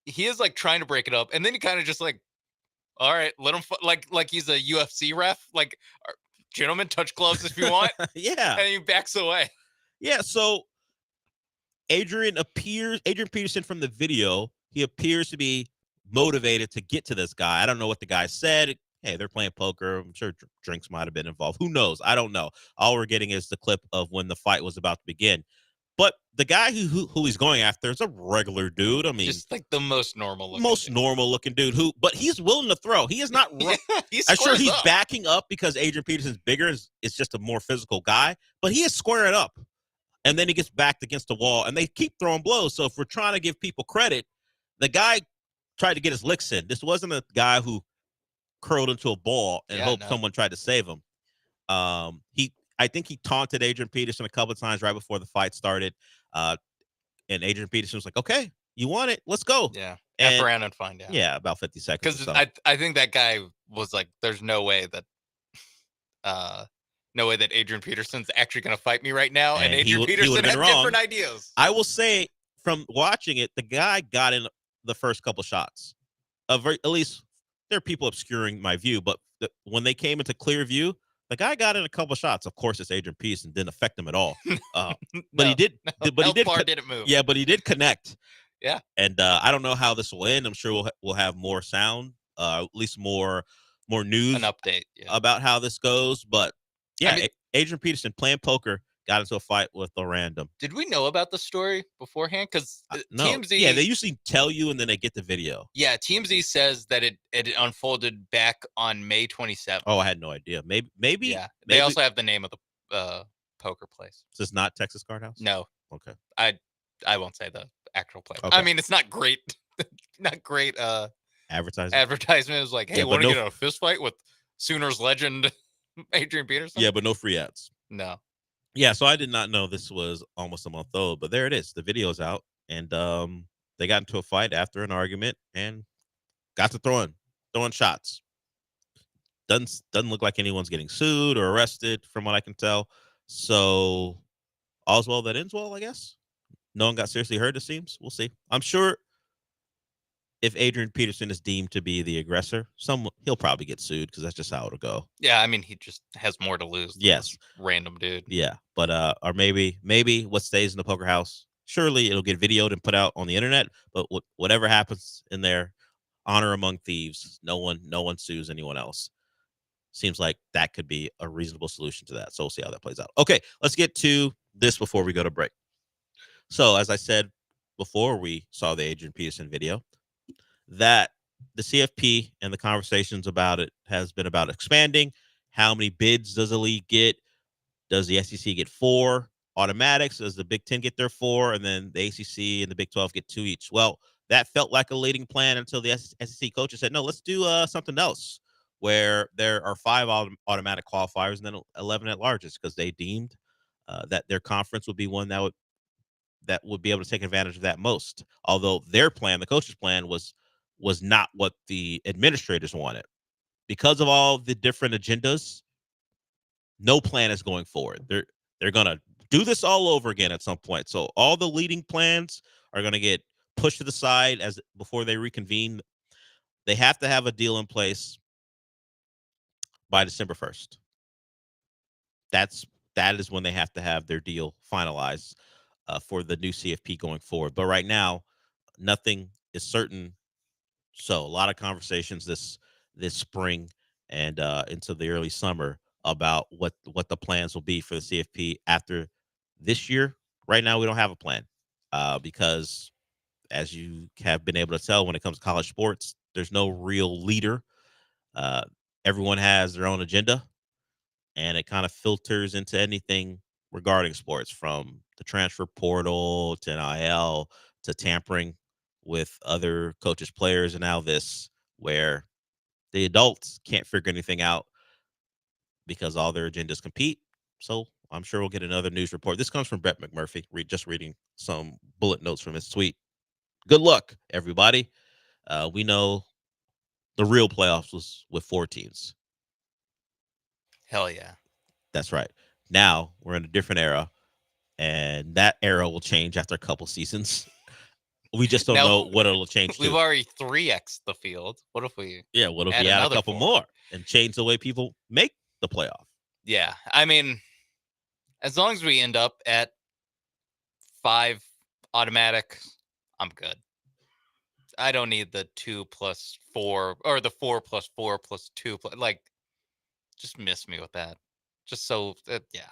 he is like trying to break it up, and then he kind of just like, all right, let him like he's a UFC ref. Like, gentlemen, touch gloves if you want. Yeah, and he backs away. Yeah, so Adrian Peterson from the video, he appears to be motivated to get to this guy. I don't know what the guy said. Hey, they're playing poker. I'm sure drinks might have been involved. Who knows? I don't know. All we're getting is the clip of when the fight was about to begin. But the guy who he's going after is a regular dude. I mean, just like the most normal looking dude but he's willing to throw. He is not. I'm sure he's backing up because Adrian Peterson's bigger. It's just a more physical guy, but he is squaring up. And then he gets backed against the wall, and they keep throwing blows. So if we're trying to give people credit, the guy tried to get his licks in. This wasn't a guy who curled into a ball and hoped someone tried to save him. I think he taunted Adrian Peterson a couple of times right before the fight started. And Adrian Peterson was like, okay, you want it? Let's go. Yeah. F around and find out. Yeah, about 50 seconds. Because I think that guy was like, there's no way that Adrian Peterson's actually going to fight me right now. And Adrian Peterson had different ideas. I will say, from watching it, the guy got in the first couple shots. At least there are people obscuring my view, but when they came into clear view, the guy got in a couple shots. Of course, it's Adrian Peterson, didn't affect him at all. But he did. But he didn't move. Yeah, but he did connect. Yeah. And I don't know how this will end. I'm sure we'll have more sound, at least more news, an update about how this goes. But yeah, I mean, Adrian Peterson playing poker got into a fight with a random. Did we know about the story beforehand? Because no. TMZ, yeah, they usually tell you and then they get the video. Yeah, TMZ says that it unfolded back on May 27th. Oh, I had no idea. Maybe. Yeah, they also have the name of the poker place. So it's not Texas Card House? No. Okay. I won't say the actual place. Okay. I mean, it's not great. Not great. Advertisement. Advertisement is like, hey, want to get in a fist fight with Sooners legend Adrian Peterson? Yeah, but no free ads. No. Yeah, so I did not know this was almost a month old, but there it is. The video's out, and they got into a fight after an argument and got to throwing shots. Doesn't look like anyone's getting sued or arrested, from what I can tell. So all's well that ends well, I guess. No one got seriously hurt, it seems. We'll see. I'm sure if Adrian Peterson is deemed to be the aggressor, he'll probably get sued because that's just how it'll go. Yeah, I mean, he just has more to lose than yes, random dude. Yeah, but or maybe what stays in the poker house, surely it'll get videoed and put out on the internet. But whatever happens in there, honor among thieves. No one sues anyone else. Seems like that could be a reasonable solution to that. So we'll see how that plays out. Okay, let's get to this before we go to break. So as I said before we saw the Adrian Peterson video, that the CFP and the conversations about it has been about expanding. How many bids does the league get? Does the SEC get 4? automatics? Does the Big Ten get their 4, and then the ACC and the Big 12 get 2 each? Well, that felt like a leading plan until the SEC coaches said, no, let's do something else, where there are 5 automatic qualifiers and then 11 at larges, because they deemed that their conference would be one that would be able to take advantage of that most. Although their plan, the coach's plan, was not what the administrators wanted. Because of all the different agendas, no plan is going forward. They're going to do this all over again at some point. So all the leading plans are going to get pushed to the side before they reconvene. They have to have a deal in place by December 1st. That is when they have to have their deal finalized for the new CFP going forward. But right now, nothing is certain. So a lot of conversations this spring and into the early summer about what the plans will be for the CFP after this year. Right now, we don't have a plan because, as you have been able to tell, when it comes to college sports, there's no real leader. Everyone has their own agenda, and it kind of filters into anything regarding sports, from the transfer portal to NIL to tampering with other coaches, players, and now this, where the adults can't figure anything out because all their agendas compete. So I'm sure we'll get another news report. This comes from Brett McMurphy, just reading some bullet notes from his tweet. Good luck, everybody. We know the real playoffs was with 4 teams. Hell yeah. That's right. Now we're in a different era, and that era will change after a couple seasons. We just don't know what it'll change to. We've already 3x the field. What if we what if we add a couple more and change the way people make the playoff? Yeah. I mean, as long as we end up at 5 automatic, I'm good. I don't need the 2 + 4 or the 4 + 4 + 2. Just miss me with that. Just so yeah.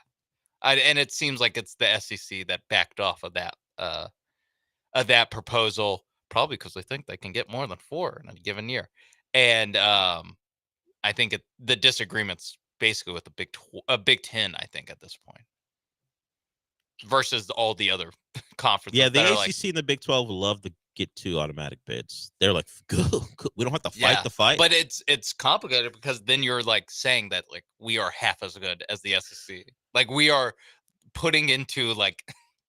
And it seems like it's the SEC that backed off of that proposal, probably because they think they can get more than 4 in a given year. And I think the disagreement's basically with the Big Ten, I think, at this point, versus all the other conferences. Yeah, the ACC and the Big 12 would love to get 2 automatic bids. They're like, good. We don't have to fight the fight. But it's complicated, because then you're saying that we are half as good as the SEC. We are putting into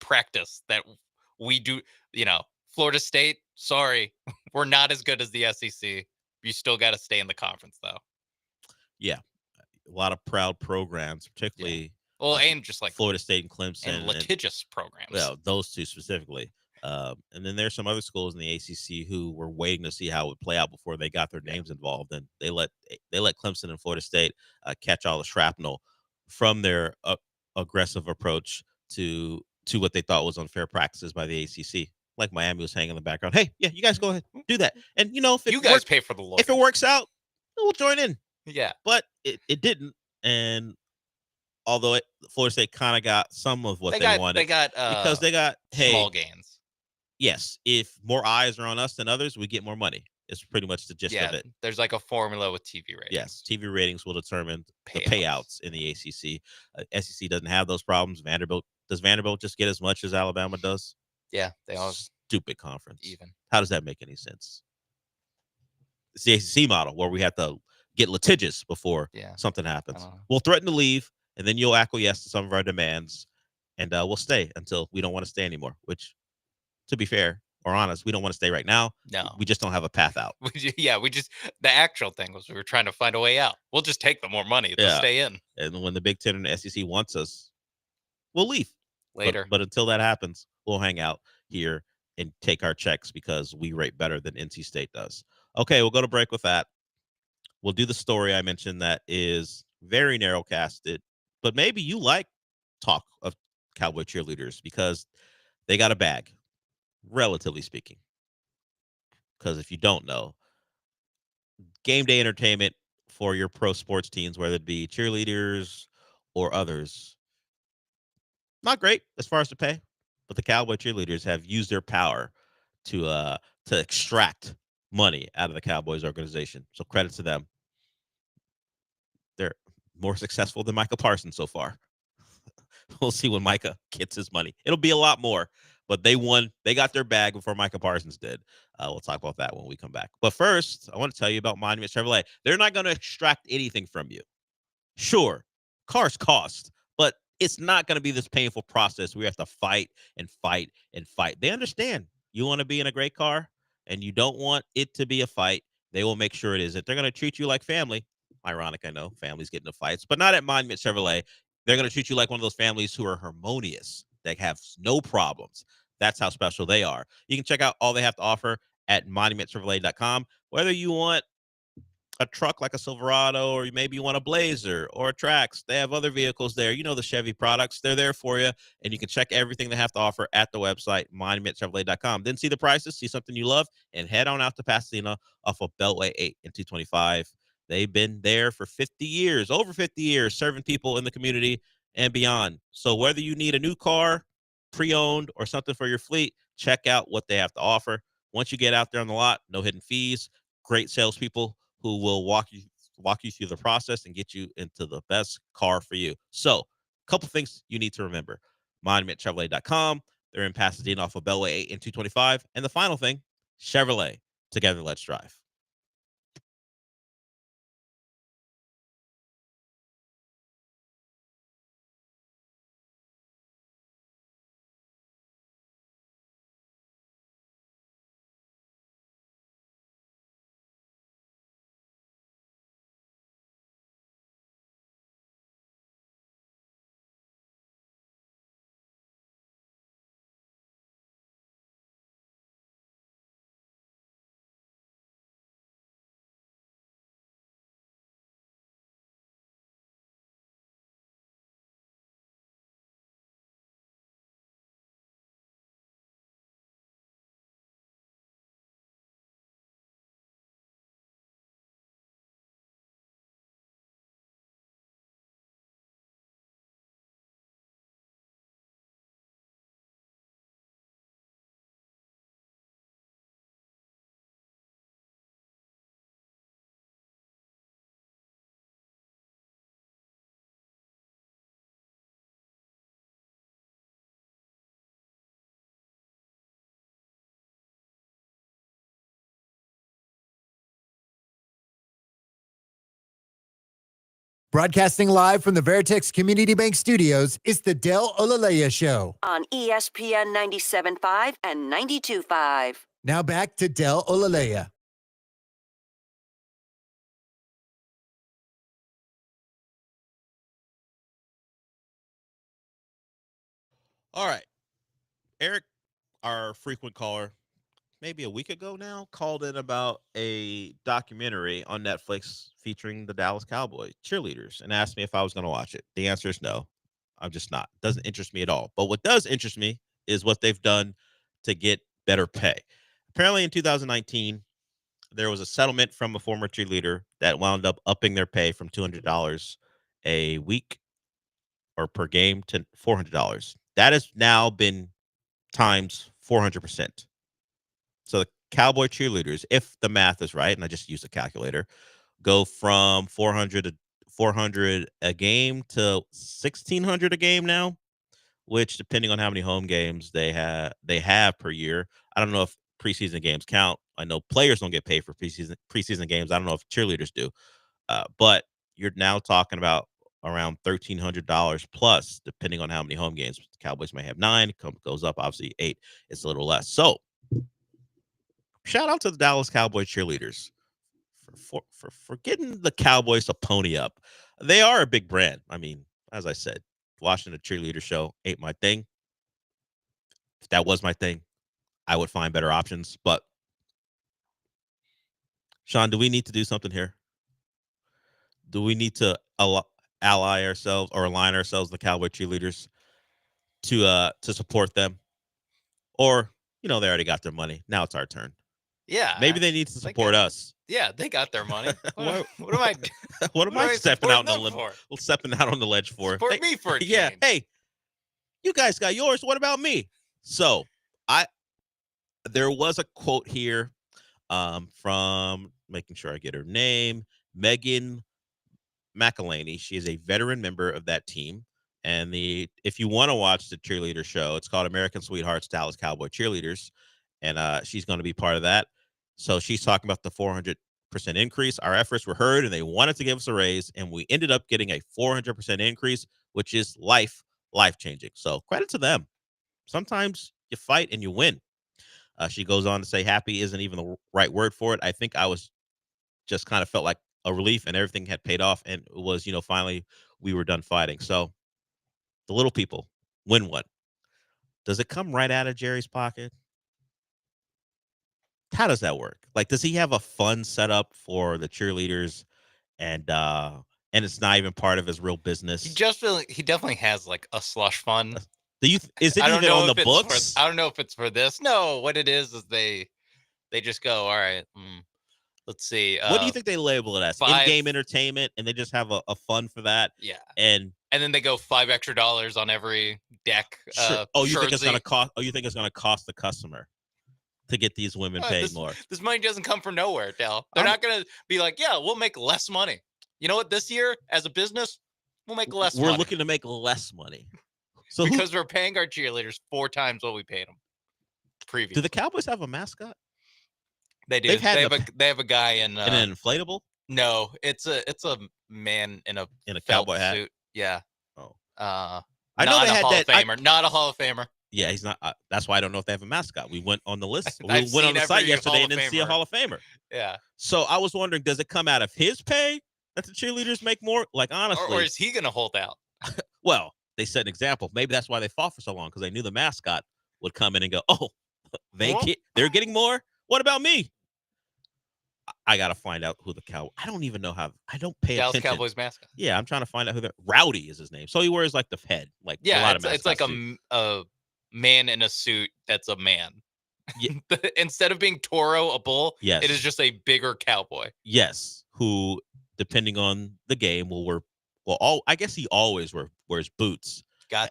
practice that we do. Florida State, sorry, we're not as good as the SEC. You still got to stay in the conference, though. Yeah, a lot of proud programs, particularly. Yeah. Well, and just Florida State and Clemson, and litigious programs. Well, those 2 specifically. And then there's some other schools in the ACC who were waiting to see how it would play out before they got their names involved, and they let Clemson and Florida State catch all the shrapnel from their aggressive approach to what they thought was unfair practices by the ACC. Like Miami was hanging in the background. Hey, yeah, you guys go ahead, do that. And if you guys pay for the lawyers. If it works out, we'll join in. Yeah, but it didn't. And although Florida State kind of got some of what they wanted, because they got small gains. Yes, if more eyes are on us than others, we get more money. It's pretty much the gist of it. There's a formula with TV ratings. Yes, TV ratings will determine the payouts in the ACC. SEC doesn't have those problems. Does Vanderbilt just get as much as Alabama does? Yeah, they all stupid conference. Even. How does that make any sense? It's the ACC model where we have to get litigious before something happens. We'll threaten to leave, and then you'll acquiesce to some of our demands, and we'll stay until we don't want to stay anymore. Which, to be fair or honest, we don't want to stay right now. No, we just don't have a path out. The actual thing was we were trying to find a way out. We'll just take the more money to stay in. And when the Big Ten and the SEC wants us, we'll leave later. But until that happens, we'll hang out here and take our checks because we rate better than NC State does. Okay, we'll go to break with that. We'll do the story I mentioned that is very narrow casted, but maybe you like talk of Cowboy cheerleaders because they got a bag, relatively speaking. Because if you don't know, game day entertainment for your pro sports teams, whether it be cheerleaders or others, not great as far as the pay, but the Cowboy cheerleaders have used their power to extract money out of the Cowboys organization. So credit to them. They're more successful than Michael Parsons so far. We'll see when Micah gets his money. It'll be a lot more, but they won. They got their bag before Micah Parsons did. We'll talk about that when we come back. But first, I want to tell you about Monument Chevrolet. They're not going to extract anything from you. Sure, cars cost, but it's not going to be this painful process where you have to fight and fight and fight. They understand you want to be in a great car and you don't want it to be a fight. They will make sure it isn't. They're going to treat you like family. Ironic, I know, families get into fights, but not at Monument Chevrolet. They're going to treat you like one of those families who are harmonious, that have no problems. That's how special they are. You can check out all they have to offer at monumentchevrolet.com. Whether you want a truck like a Silverado, or maybe you want a Blazer or a Trax, they have other vehicles there. You know the Chevy products. They're there for you, and you can check everything they have to offer at the website, monumentchevrolet.com. Then see the prices, see something you love, and head on out to Pasadena off of Beltway 8 and 225. They've been there for 50 years, over 50 years, serving people in the community and beyond. So whether you need a new car, pre-owned, or something for your fleet, check out what they have to offer. Once you get out there on the lot, no hidden fees, great salespeople who will walk you through the process and get you into the best car for you. So, a couple things you need to remember. MonumentChevrolet.com. They're in Pasadena off of Beltway 8 and 225. And the final thing, Chevrolet. Together, let's drive. Broadcasting live from the Veritex Community Bank Studios, it's the Del Olaleye Show. On ESPN 97.5 and 92.5. Now back to Del Olaleye. All right. Eric, our frequent caller, maybe a week ago now, called in about a documentary on Netflix featuring the Dallas Cowboys cheerleaders and asked me if I was going to watch it. The answer is no. I'm just not. Doesn't interest me at all. But what does interest me is what they've done to get better pay. Apparently in 2019, there was a settlement from a former cheerleader that wound up upping their pay from $200 a week or per game to $400. That has now been times 400%. So the Cowboy cheerleaders, if the math is right, and I just used a calculator, go from 400 a game to 1,600 a game now, which depending on how many home games they have per year. I don't know if preseason games count. I know players don't get paid for preseason games. I don't know if cheerleaders do. But you're now talking about around $1,300 plus, depending on how many home games. The Cowboys may have 9, goes up obviously 8. It's a little less. So shout out to the Dallas Cowboy cheerleaders for getting the Cowboys to pony up. They are a big brand. I mean, as I said, watching a cheerleader show ain't my thing. If that was my thing, I would find better options. But Sean, do we need to do something here? Do we need to ally ourselves or align ourselves with the Cowboy cheerleaders to support them? Or, they already got their money. Now it's our turn. Yeah. Maybe they need to support us. Yeah, they got their money. What am I? What am I stepping out on the ledge for? Support me for a change. Yeah. Hey, you guys got yours. What about me? So there was a quote here from, making sure I get her name, Megan McElhaney. She is a veteran member of that team. And if you want to watch the cheerleader show, it's called American Sweethearts Dallas Cowboy Cheerleaders, and she's going to be part of that. So she's talking about the 400% increase. Our efforts were heard, and they wanted to give us a raise, and we ended up getting a 400% increase, which is life changing. So credit to them. Sometimes you fight and you win. She goes on to say, happy isn't even the right word for it. I think I was just kind of felt like a relief, and everything had paid off, and it was, finally we were done fighting. So the little people win what? Does it come right out of Jerry's pocket? How does that work? Like, does he have a fund set up for the cheerleaders, and it's not even part of his real business? He definitely has like a slush fund. Is it even on the books? I don't know if it's for this. No, what it is they just go, all right, let's see. What do you think they label it as? In-game entertainment, and they just have a fund for that? Yeah. And then they go $5 extra on every deck. Sure. You think it's gonna cost? You think it's gonna cost the customer to get these women paid more? This money doesn't come from nowhere, Del. They're not gonna be like, yeah, we'll make less money. You know what? This year, as a business, we'll make less money. We're looking to make less money. So because we're paying our cheerleaders 4 times what we paid them previously. Do the Cowboys have a mascot? They do. They have a guy in an inflatable? No, it's a man in a cowboy hat. suit. Yeah. Oh. I know they had Hall that. Of Famer. Not a Hall of Famer. Yeah, he's not. That's why I don't know if they have a mascot. We went on the list. We I've went on the seen site every yesterday Hall and of didn't see a Famer. Hall of Famer. Yeah. So I was wondering, does it come out of his pay that the cheerleaders make more? Like, honestly, or is he going to hold out? Well, they set an example. Maybe that's why they fought for so long, because they knew the mascot would come in and go, "Oh, they're getting more. What about me?" I got to find out who the cow. I don't even know how. I don't pay Dallas attention. Cowboys mascot. Yeah, I'm trying to find out who Rowdy is his name. So he wears like the head, like Yeah, a lot of it's like mascots a man in a suit that's a man. Yeah. Instead of being Toro, a bull, Yes. it is just a bigger cowboy. Yes, who, depending on the game, will wear. Well, I guess he always wears boots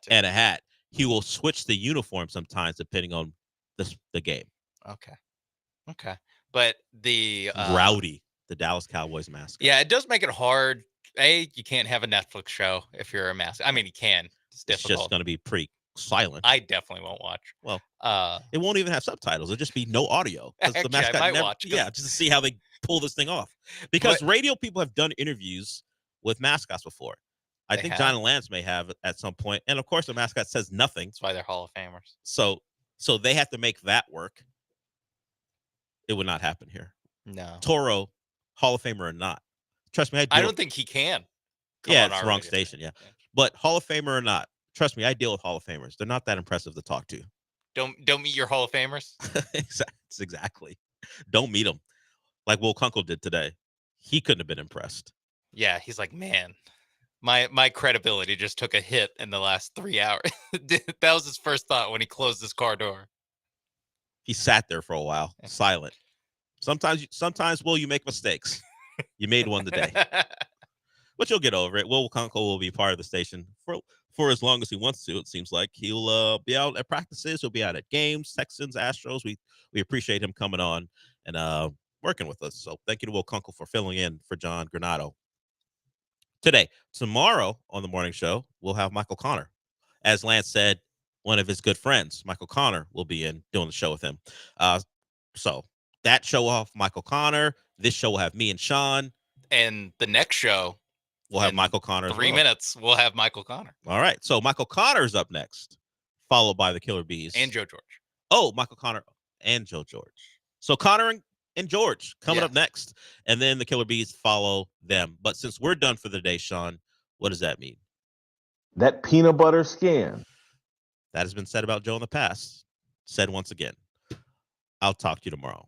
and a hat. He will switch the uniform sometimes depending on the game. Okay. But the Rowdy, the Dallas Cowboys mascot. Yeah, it does make it hard. You can't have a Netflix show if you're a mascot. I mean, you can. It's difficult. It's just going to be pretty silent. I definitely won't watch. Well, it won't even have subtitles. It'll just be no audio. Actually, the mascot I might watch. Yeah, just to see how they pull this thing off. Because radio people have done interviews with mascots before. I think John and Lance may have at some point. And of course, the mascot says nothing. That's why they're Hall of Famers. So they have to make that work. It would not happen here. No. Toro, Hall of Famer or not. Trust me, I don't think he can. It's wrong station, yeah. But Hall of Famer or not, trust me, I deal with Hall of Famers. They're not that impressive to talk to. Don't meet your Hall of Famers? Exactly. Don't meet them. Like Will Kunkel did today. He couldn't have been impressed. Yeah, he's like, man, my credibility just took a hit in the last 3 hours. That was his first thought when he closed his car door. He sat there for a while, silent. Sometimes, Will, you make mistakes. You made one today. But you'll get over it. Will Kunkel will be part of the station for as long as he wants to, it seems like. He'll be out at practices. He'll be out at games, Texans, Astros. We appreciate him coming on and working with us. So thank you to Will Kunkel for filling in for John Granado today. Tomorrow on the morning show, we'll have Michael Connor. As Lance said, one of his good friends, Michael Connor, will be in doing the show with him. So that show will have Michael Connor. This show will have me and Sean. And the next show, we'll have Michael Connor. 3 minutes, we'll have Michael Connor. All right. So Michael Connor's up next, followed by the Killer Bees. And Joe George. Oh, Michael Connor and Joe George. So Connor and George coming up next. And then the Killer Bees follow them. But since we're done for the day, Sean, what does that mean? That peanut butter skin. That has been said about Joe in the past. Said once again. I'll talk to you tomorrow.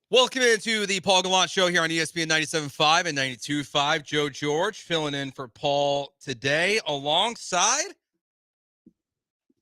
Welcome into the Paul Gallant Show here on ESPN 97.5 and 92.5. Joe George filling in for Paul today alongside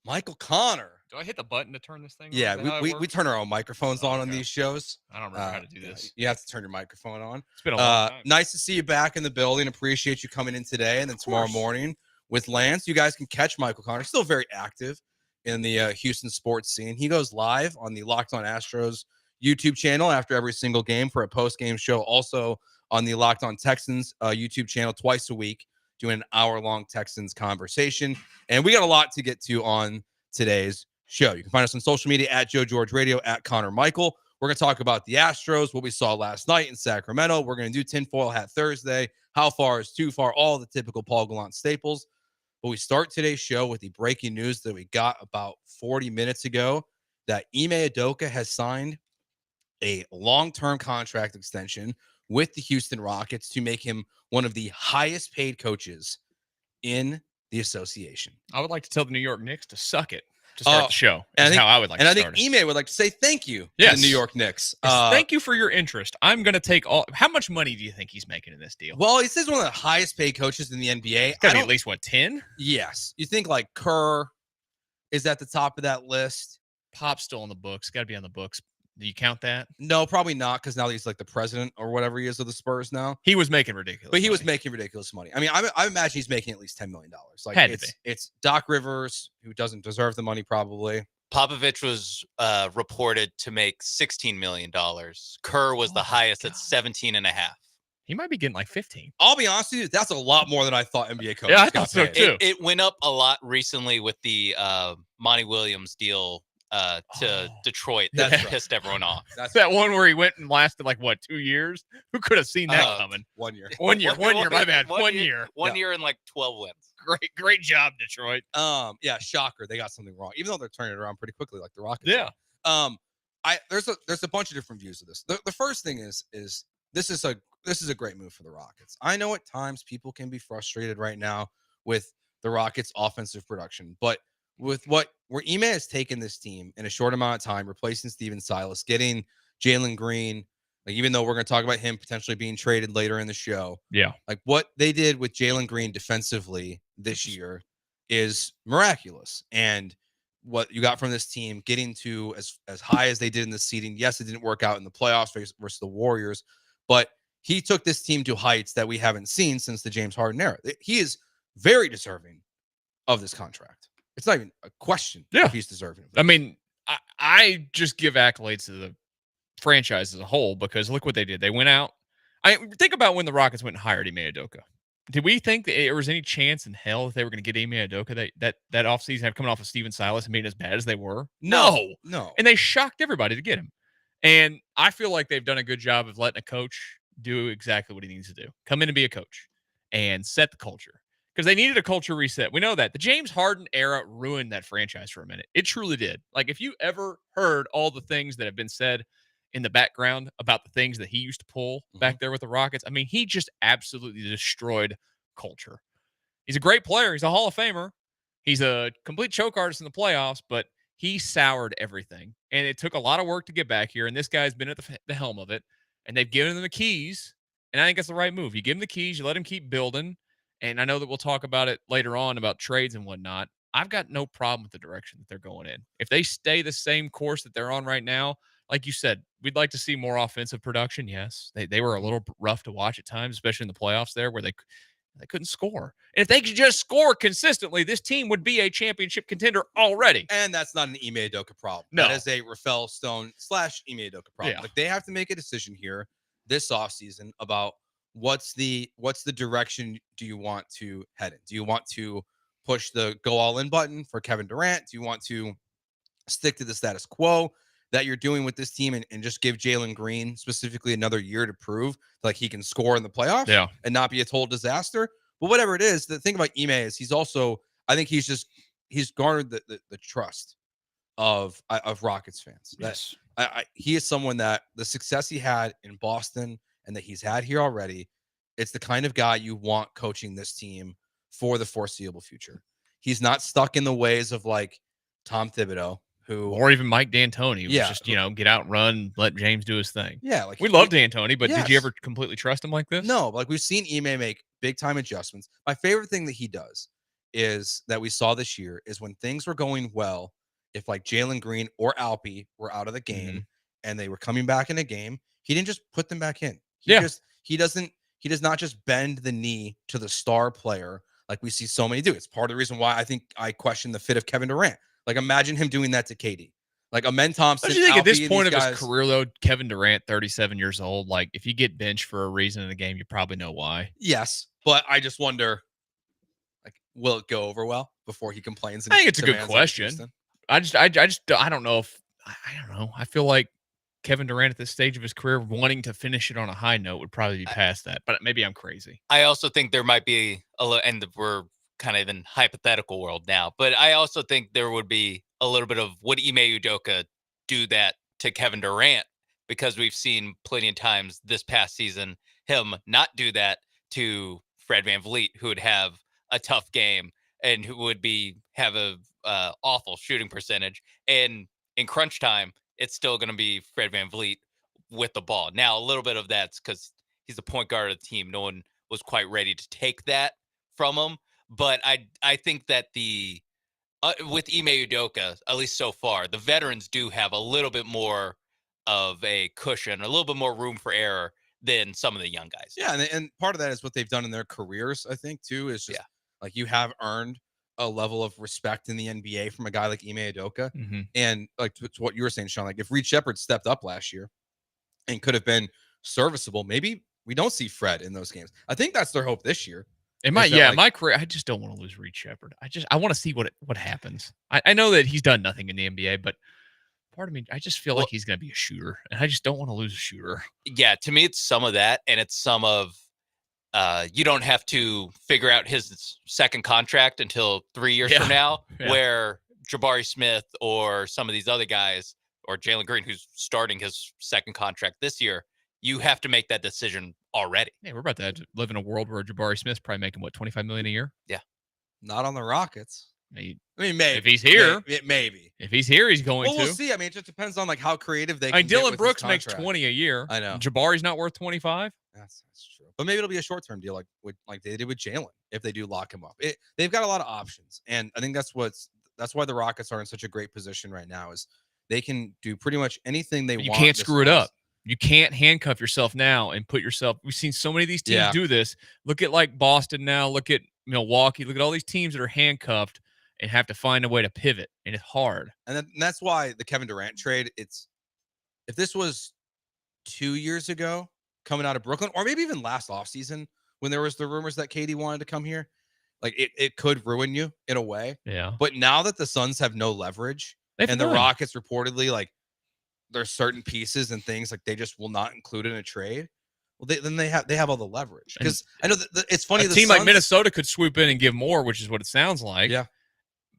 Michael Connor. Do I hit the button to turn this thing on? Yeah, Is that how it we works? turn our own microphones on Okay. these shows. I don't remember how to do this. You have to turn your microphone on. It's been a long time. Nice to see you back in the building. Appreciate you coming in today and then tomorrow morning with Lance. You guys can catch Michael Connor. Still very active in the Houston sports scene. He goes live on the Locked On Astros YouTube channel after every single game for a post-game show. Also on the Locked On Texans YouTube channel twice a week, doing an hour-long Texans conversation. And we got a lot to get to on today's show. You can find us on social media at Joe George Radio, at Connor Michael. We're going to talk about the Astros, what we saw last night in Sacramento. We're going to do Tinfoil Hat Thursday. How far is too far? All the typical Paul Gallant staples. But we start today's show with the breaking news that we got about 40 minutes ago that Ime Udoka has signed a long-term contract extension with the Houston Rockets to make him one of the highest paid coaches in the association. I would like to tell the New York Knicks to suck it to start the show. And That's how I would like to start it. And I think Ime would like to say thank you to Yes. the New York Knicks. Yes, thank you for your interest. I'm going to take all. How much money do you think he's making in this deal? Well, he says one of the highest paid coaches in the NBA. It's got to be at least, what, 10? Yes. You think like Kerr is at the top of that list. Pop's still on the books. Got to be on the books. Do you count that? No, probably not, because now he's like the president or whatever he is of the Spurs now. He was making ridiculous But he money. was making ridiculous money. I mean, I imagine he's making at least $10 million. Like Had to it's Doc Rivers, who doesn't deserve the money probably. Popovich was reported to make $16 million. Kerr was the highest at 17 and a half. He might be getting like 15. I'll be honest with you, that's a lot more than I thought NBA coaches Yeah, I got thought so paid. too. It went up a lot recently with the Monty Williams deal to Detroit. That That's right. pissed everyone off. That's That one where he went and lasted like, what, 2 years? Who could have seen that coming? 1 year. 1 year. 1 year. My bad. 1 year. One year and like 12 wins. Great job, Detroit. Yeah, shocker. They got something wrong, even though they're turning it around pretty quickly, like the Rockets. Yeah. There's a bunch of different views of this. The first thing is this is a great move for the Rockets. I know at times people can be frustrated right now with the Rockets' offensive production, but with where Ime has taken this team in a short amount of time, replacing Steven Silas, getting Jalen Green, like even though we're going to talk about him potentially being traded later in the show, Yeah. like what they did with Jalen Green defensively this year is miraculous. And what you got from this team getting to as high as they did in the seeding. Yes, it didn't work out in the playoffs versus the Warriors, but he took this team to heights that we haven't seen since the James Harden era. He is very deserving of this contract. It's not even a question if he's deserving of it. I mean, I just give accolades to the franchise as a whole because look what they did. They went out. Think about when the Rockets went and hired Ime Udoka. Did we think that there was any chance in hell that they were going to get Ime Udoka that offseason coming off of Steven Silas and being as bad as they were? No. And they shocked everybody to get him. And I feel like they've done a good job of letting a coach do exactly what he needs to do. Come in and be a coach and set the culture. Because they needed a culture reset. We know that. The James Harden era ruined that franchise for a minute. It truly did. Like, if you ever heard all the things that have been said in the background about the things that he used to pull back there with the Rockets, I mean, he just absolutely destroyed culture. He's a great player. He's a Hall of Famer. He's a complete choke artist in the playoffs, but he soured everything. And it took a lot of work to get back here, and this guy's been at the helm of it, and they've given him the keys, and I think that's the right move. You give him the keys, you let him keep building. And I know that we'll talk about it later on about trades and whatnot. I've got no problem with the direction that they're going in. If they stay the same course that they're on right now, like you said, we'd like to see more offensive production. Yes, they were a little rough to watch at times, especially in the playoffs there where they couldn't score. And if they could just score consistently, this team would be a championship contender already. And that's not an Ime Udoka problem. No. That is a Rafael Stone / Ime Udoka problem. Yeah. Like they have to make a decision here this offseason about what's the direction do you want to head in? Do you want to push the go all in button for Kevin Durant? Do you want to stick to the status quo that you're doing with this team and just give Jalen Green specifically another year to prove like he can score in the playoffs and not be a total disaster? But whatever it is, the thing about Ime is he's also, I think he's garnered the trust of Rockets fans. Yes. He is someone that the success he had in Boston and that he's had here already, it's the kind of guy you want coaching this team for the foreseeable future. He's not stuck in the ways of like Tom Thibodeau, who, or even Mike D'Antoni, who was Yeah. just get out and run, let James do his thing. Yeah, like We loved D'Antoni, but did you Yes. ever completely trust him like this? No, like we've seen Ime make big time adjustments. My favorite thing that he does is that we saw this year is when things were going well, if like Jalen Green or Alpi were out of the game and they were coming back in a game, he didn't just put them back in. He does not just bend the knee to the star player like we see so many do. It's part of the reason why I think I question the fit of Kevin Durant. Like imagine him doing that to KD. Like Amen Thompson. Don't you think at this Alpi, point of these his guys- career, though, Kevin Durant, 37 years old, like if you get benched for a reason in a game, you probably know why. Yes, but I just wonder, like, will it go over well before he complains? And I think it's a good demands it in question. Houston? I don't know if I don't know. I feel like Kevin Durant at this stage of his career wanting to finish it on a high note would probably be past that, but maybe I'm crazy. I also think there might be a little, and we're kind of in hypothetical world now, but I also think there would be a little bit of would Ime Udoka do that to Kevin Durant, because we've seen plenty of times this past season him not do that to Fred VanVleet, who would have a tough game and who would have a awful shooting percentage, and in crunch time it's still going to be Fred VanVleet with the ball. Now, a little bit of that's because he's the point guard of the team. No one was quite ready to take that from him. But I think that with Ime Udoka, at least so far, the veterans do have a little bit more of a cushion, a little bit more room for error than some of the young guys. Yeah, and part of that is what they've done in their careers, I think, too, is just like you have earned a level of respect in the NBA from a guy like Ime Udoka. And like to what you were saying, Sean, like if Reed Shepherd stepped up last year and could have been serviceable, maybe we don't see Fred in those games. I think that's their hope this year. In my career, I just don't want to lose Reed Shepherd. I want to see what happens. I know that he's done nothing in the NBA, but part of me, I just feel like he's going to be a shooter, and I just don't want to lose a shooter. Yeah, to me, it's some of that, and it's some of you don't have to figure out his second contract until 3 years from now, where Jabari Smith or some of these other guys, or Jalen Green, who's starting his second contract this year, you have to make that decision already. Yeah, we're about to live in a world where Jabari Smith's probably making $25 million a year. Yeah, not on the Rockets. I mean, maybe if he's here, maybe if he's here, he's going well, to. We'll see. I mean, it just depends on like how creative they. I mean, can get Dylan with Brooks his makes contract. 20 a year. I know. Jabari's not worth 25. That's true. But maybe it'll be a short-term deal, like they did with Jalen, if they do lock him up. They've got a lot of options, and I think that's why the Rockets are in such a great position right now. Is they can do pretty much anything they want. You can't screw it up. You can't handcuff yourself now and put yourself. We've seen so many of these teams do this. Look at like Boston now. Look at Milwaukee. Look at all these teams that are handcuffed and have to find a way to pivot, and it's hard. And that's why the Kevin Durant trade. If this was 2 years ago, coming out of Brooklyn, or maybe even last offseason when there was the rumors that KD wanted to come here, like it could ruin you in a way. Yeah. But now that the Suns have no leverage and the Rockets reportedly like there's certain pieces and things like they just will not include in a trade. Well, then they have all the leverage, because I know that it's funny. A team like Minnesota could swoop in and give more, which is what it sounds like. Yeah.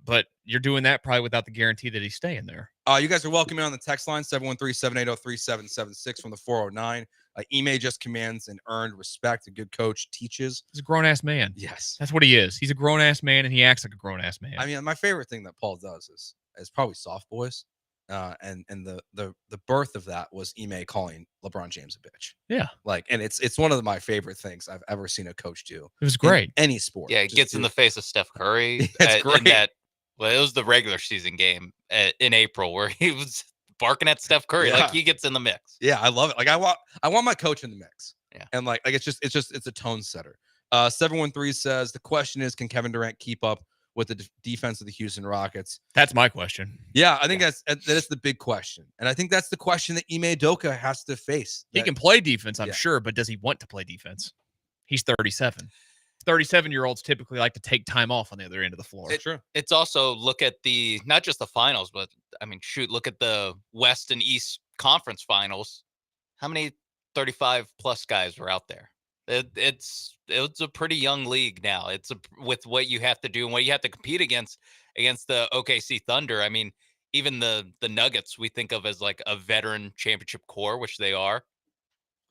But you're doing that probably without the guarantee that he's staying there. You guys are welcome in on the text line, 713-780-3776 from the 409. Ime just commands and earned respect. A good coach teaches. He's a grown-ass man. Yes. That's what he is. He's a grown-ass man, and he acts like a grown-ass man. I mean, my favorite thing that Paul does is probably soft boys. And the birth of that was Ime calling LeBron James a bitch. Yeah. And it's one of my favorite things I've ever seen a coach do. It was great. In any sport. Yeah, it gets in the face of Steph Curry. It's great. It was the regular season game in April where he was barking at Steph Curry. Yeah. Like he gets in the mix. Yeah, I love it. Like I want my coach in the mix. Yeah. And it's a tone setter. 713 says the question is, can Kevin Durant keep up with the defense of the Houston Rockets? That's my question. Yeah, I think that is the big question. And I think that's the question that Ime Udoka has to face. He can play defense, I'm sure, but does he want to play defense? He's 37. 37-year-olds typically like to take time off on the other end of the floor. It's also look at not just the finals, but I mean, look at the West and East Conference finals. How many 35 plus guys were out there? It's a pretty young league now. With what you have to do and what you have to compete against the OKC Thunder. I mean, even the Nuggets we think of as like a veteran championship core, which they are.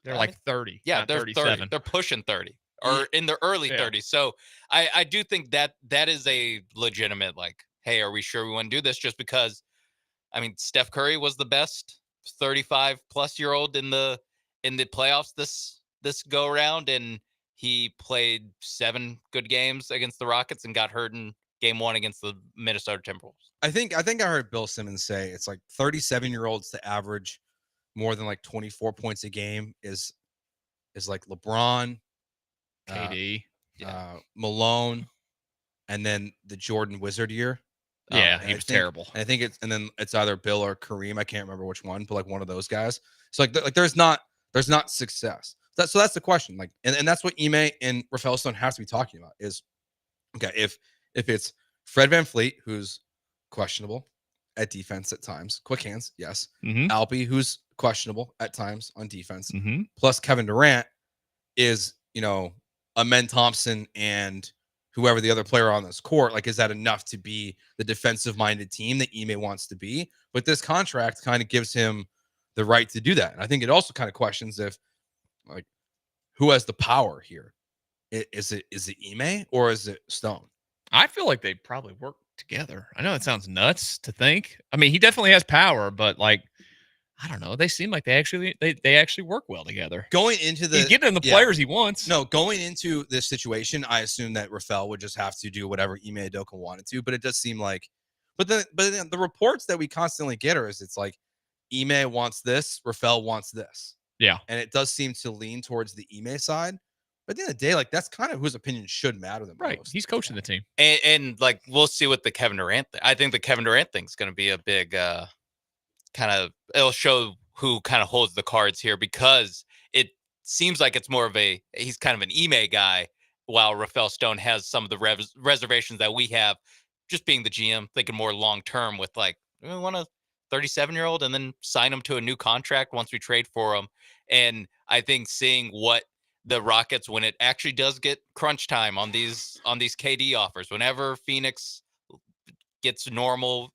They're like 30. Yeah, they're 37. 30. They're pushing 30 or in their early 30s. So I do think that is a legitimate, like, hey, are we sure we want to do this? Just because, I mean, Steph Curry was the best 35-plus-year-old in the playoffs this go around, and he played 7 good games against the Rockets and got hurt in game 1 against the Minnesota Timberwolves. I think I heard Bill Simmons say it's like 37-year-olds to average more than like 24 points a game is like LeBron, KD, Malone, and then the Jordan Wizard year. Yeah, he was terrible. And I think it's either Bill or Kareem. I can't remember which one, but like one of those guys. So like there's not success. So that's the question. Like, and that's what Ime and Rafael Stone has to be talking about is, okay, if it's Fred VanVleet, who's questionable at defense at times, quick hands, yes. Alpi, who's questionable at times on defense, plus Kevin Durant is, Amen Thompson and whoever the other player on this court, like, is that enough to be the defensive-minded team that Ime wants to be? But this contract kind of gives him the right to do that. And I think it also kind of questions if, like, who has the power here? Is it Ime or is it Stone? I feel like they probably work together. I know it sounds nuts to think. I mean, he definitely has power, but like, I don't know. They seem like they actually work well together. Going into he's getting the players he wants. No, going into this situation, I assume that Rafael would just have to do whatever Ime Udoka wanted to. But it does seem like, but the reports that we constantly get are it's like Ime wants this, Rafael wants this. Yeah, and it does seem to lean towards the Ime side. But at the end of the day, like that's kind of whose opinion should matter the most. He's coaching the team, and like we'll see what the Kevin Durant thing. I think the Kevin Durant thing is going to be a big kind of. It'll show who kind of holds the cards here because it seems like it's more of he's kind of an Ime guy, while Rafael Stone has some of the reservations that we have. Just being the GM, thinking more long term with like we want a 37-year-old and then sign him to a new contract once we trade for him. And I think seeing what the Rockets, when it actually does get crunch time on these KD offers, whenever Phoenix gets normal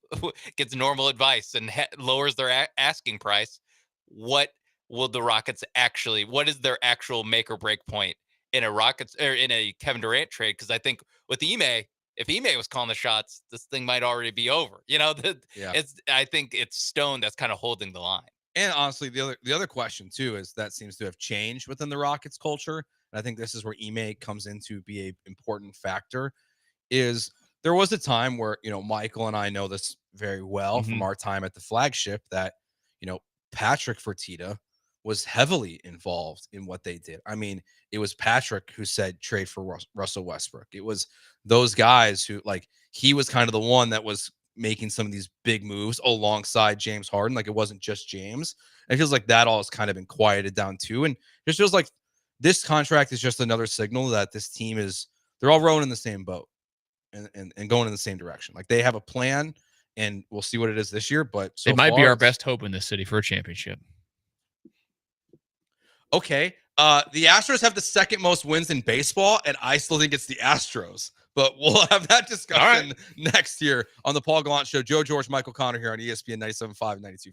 advice and lowers their asking price, what will the Rockets actually? What is their actual make or break point in a Rockets or in a Kevin Durant trade? Because I think with Ime, if Ime was calling the shots, this thing might already be over. I think it's Stone that's kind of holding the line. And honestly, the other question too is that seems to have changed within the Rockets culture. And I think this is where Ime comes in to be an important factor. Is there was a time where, Michael and I know this very well from our time at the flagship that, Patrick Fertitta was heavily involved in what they did. I mean, it was Patrick who said trade for Russell Westbrook. It was those guys who, like, he was kind of the one that was making some of these big moves alongside James Harden. Like, it wasn't just James. It feels like that all has kind of been quieted down too. And it just feels like this contract is just another signal that this team they're all rowing in the same boat and going in the same direction. Like, they have a plan, and we'll see what it is this year. But so it might be our best hope in this city for a championship. Okay. The Astros have the second most wins in baseball, and I still think it's the Astros. But we'll have that discussion next year on the Paul Gallant Show. Joe George, Michael Connor here on ESPN 97.5 and 92.5.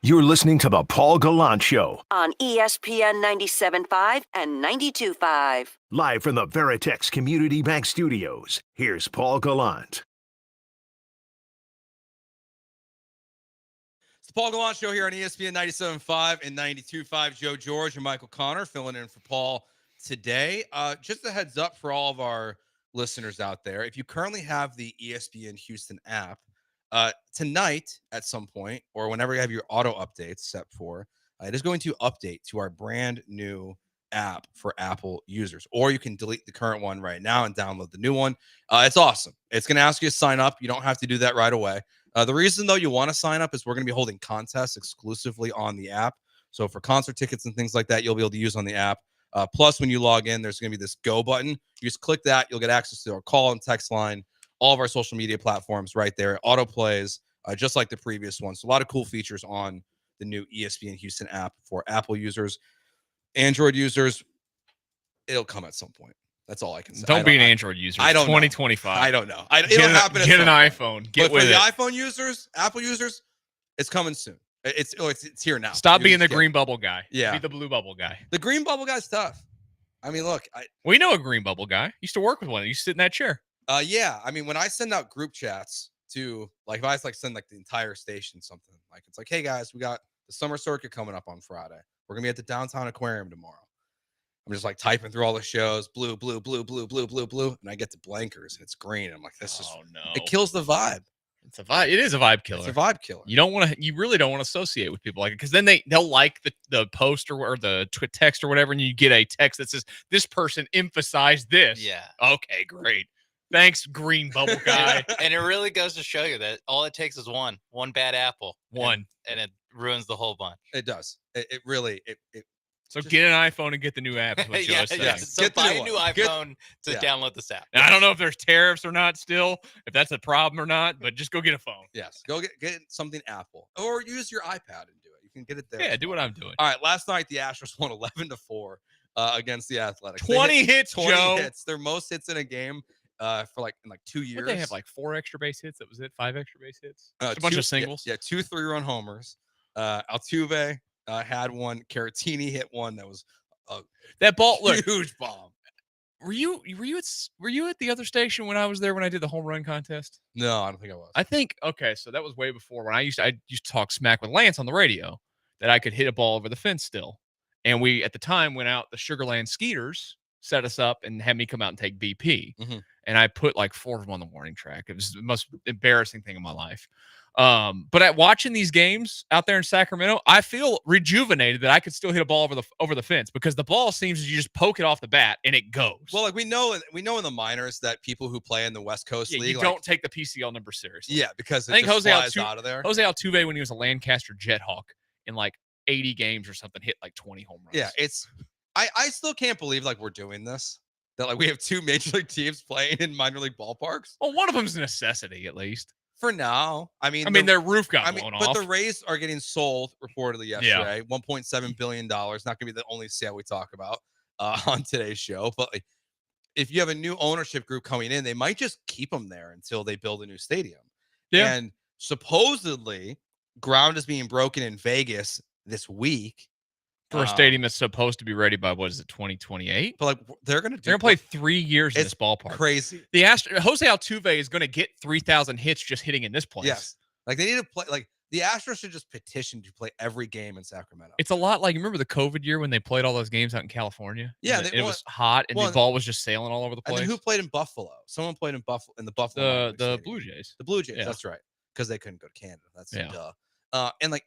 You're listening to the Paul Gallant Show, on ESPN 97.5 and 92.5. live from the Veritex Community Bank Studios. Here's Paul Gallant. It's the Paul Gallant Show here on ESPN 97.5 and 92.5. Joe George and Michael Connor filling in for Paul today. Just a heads up for all of our listeners out there. If you currently have the ESPN Houston app, tonight at some point, or whenever you have your auto updates set for, it is going to update to our brand new app for Apple users. Or you can delete the current one right now and download the new one. It's awesome. It's going to ask you to sign up. You don't have to do that right away. The reason, though, you want to sign up is we're going to be holding contests exclusively on the app. So for concert tickets and things like that, you'll be able to use on the app. Plus, when you log in, there's going to be this go button. You just click that. You'll get access to our call and text line, all of our social media platforms right there. Auto plays, just like the previous one. So a lot of cool features on the new ESPN Houston app for Apple users. Android users, it'll come at some point. That's all I can say. Don't be an Android user. I don't 2025. know. I don't know. It'll happen. Get an iPhone. Get but with for it. the iPhone users, Apple users, it's coming soon. It's here now. Stop being the green bubble guy. Yeah. Be the blue bubble guy. The green bubble guy's tough. I mean, look. We know a green bubble guy. Used to work with one. He used to sit in that chair. Yeah. I mean, when I send out group chats to, like, if I send like the entire station something, like it's like, hey guys, we got the summer circuit coming up on Friday. We're gonna be at the downtown aquarium tomorrow. I'm just like typing through all the shows, blue, blue, blue, blue, blue, blue, blue, and I get to blankers and it's green. I'm like, this is no. It kills the vibe. It's a vibe. It is a vibe killer. It's a vibe killer. You don't want to. You really don't want to associate with people like it because then they'll like the post or the text or whatever, and you get a text that says this person emphasized this. Yeah. Okay, great. Thanks, green bubble guy. And it really goes to show you that all it takes is one bad apple. One. And it ruins the whole bunch. It does. It really. So get an iPhone and get the new app. Is what Joe's saying. So Get the buy new a new one. iPhone to download this app. Now, I don't know if there's tariffs or not still, if that's a problem or not, but just go get a phone. Yes. Go get something Apple or use your iPad and do it. You can get it there. Yeah, do what I'm doing. All right. Last night, the Astros won 11-4 against the Athletics. 20 hits, 20 Joe. hits. Their most hits in a game for in 2 years. What, they have like 4 extra base hits? That was it? 5 extra base hits? Just a bunch of singles? Yeah, 2 3-run homers. Altuve had one. Caratini hit one. That was that ball. Look, huge bomb. Were you at the other station when I was there when I did the home run contest? No, I don't think I was. I think okay, so that was way before when I used to talk smack with Lance on the radio that I could hit a ball over the fence still. And we at the time went out, the Sugarland Skeeters set us up and had me come out and take BP. Mm-hmm. And I put like 4 of them on the warning track. It was the most embarrassing thing in my life. But at watching these games out there in Sacramento, I feel rejuvenated that I could still hit a ball over the fence because the ball seems to you just poke it off the bat and it goes. Well, like we know in the minors that people who play in the West Coast League you don't take the PCL number seriously. Yeah, because I think Jose out of there. Jose Altuve, when he was a Lancaster Jethawk in like 80 games or something, hit like 20 home runs. Yeah, I still can't believe like we're doing this. That like we have 2 major league teams playing in minor league ballparks. Well, one of them is a necessity at least. For now, I mean, their roof got blown off. But the Rays are getting sold reportedly yesterday. $1.7 billion. Not going to be the only sale we talk about on today's show. But like, if you have a new ownership group coming in, they might just keep them there until they build a new stadium. Yeah. And supposedly, ground is being broken in Vegas this week for a stadium that's supposed to be ready by what is it, 2028? But like they're gonna play 3 years in this ballpark. Crazy. Jose Altuve is gonna get 3,000 hits just hitting in this place. Yes, like they need to play. Like the Astros should just petition to play every game in Sacramento. It's a lot like remember the COVID year when they played all those games out in California. Yeah, it was hot and the ball was just sailing all over the place. And then who played in Buffalo? Someone played in Buffalo the Buffalo. The Blue Jays. The Blue Jays. Yeah. That's right, because they couldn't go to Canada. That's yeah. And like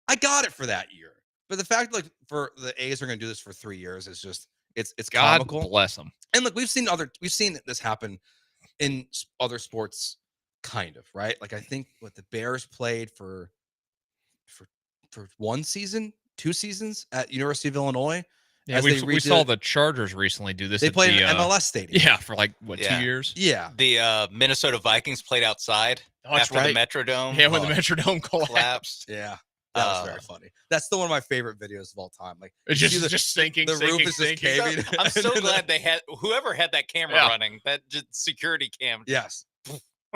I got it for that year. But the fact, like, for the A's are going to do this for 3 years is just it's God comical. Bless them. And look, we've seen this happen in other sports, kind of right. Like I think what the Bears played for 1 season, 2 seasons at University of Illinois. Yeah, we saw the Chargers recently do this. They played in MLS stadium. Yeah, for like 2 years. Yeah, the Minnesota Vikings played outside after the Metrodome. Yeah, when the Metrodome collapsed. Yeah. That was very funny. That's still one of my favorite videos of all time. Like it's just sinking. The roof is just caving. I'm so glad they had whoever had that camera running, that just security cam. Yes.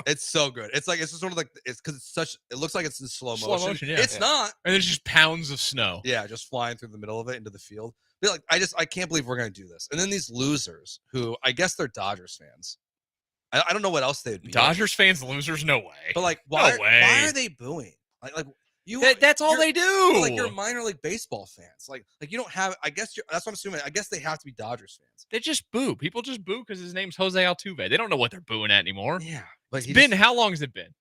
It's so good. It's like it's just sort of like it's because it's such. It looks like it's in slow motion. Yeah. It's not. And there's just pounds of snow. Yeah, just flying through the middle of it into the field. But like, I can't believe we're gonna do this. And then these losers, who I guess they're Dodgers fans. I don't know what else they'd be. Dodgers fans, losers, no way. But like, why are they booing? Like you? That's all they do. Like you're minor league baseball fans. Like you don't have. I guess that's what I'm assuming. I guess they have to be Dodgers fans. They just boo. People just boo because his name's Jose Altuve. They don't know what they're booing at anymore. Yeah, but how long has it been?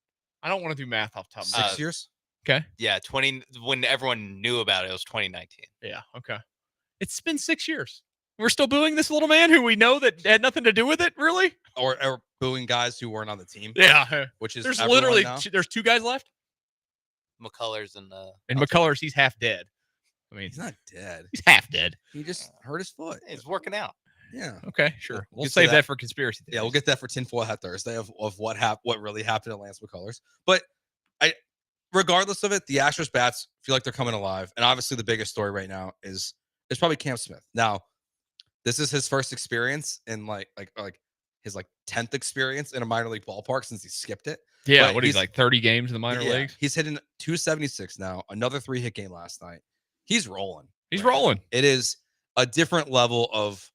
I don't want to do math off the top of my head. 6 years. Okay. Yeah, when everyone knew about it, it was 2019. Yeah. Okay. It's been 6 years. We're still booing this little man who we know that had nothing to do with it, really? Or booing guys who weren't on the team. Yeah. Which is there's literally now. There's 2 guys left. McCullers and McCullers, he's half dead. I mean, he's not dead. He's half dead. He just hurt his foot. He's working out. Yeah. Okay. Sure. We'll get to save that for conspiracy theories. Yeah, we'll get that for Tinfoil Hat Thursday of what really happened to Lance McCullers. But regardless of it, the Astros bats feel like they're coming alive, and obviously the biggest story right now is probably Cam Smith. Now, this is his first experience in like his 10th experience in a minor league ballpark since he skipped it. Yeah, But what he's like 30 games in the minor leagues. He's hitting 276 now. Another 3-hit game last night. He's rolling. He's rolling. It is a different level of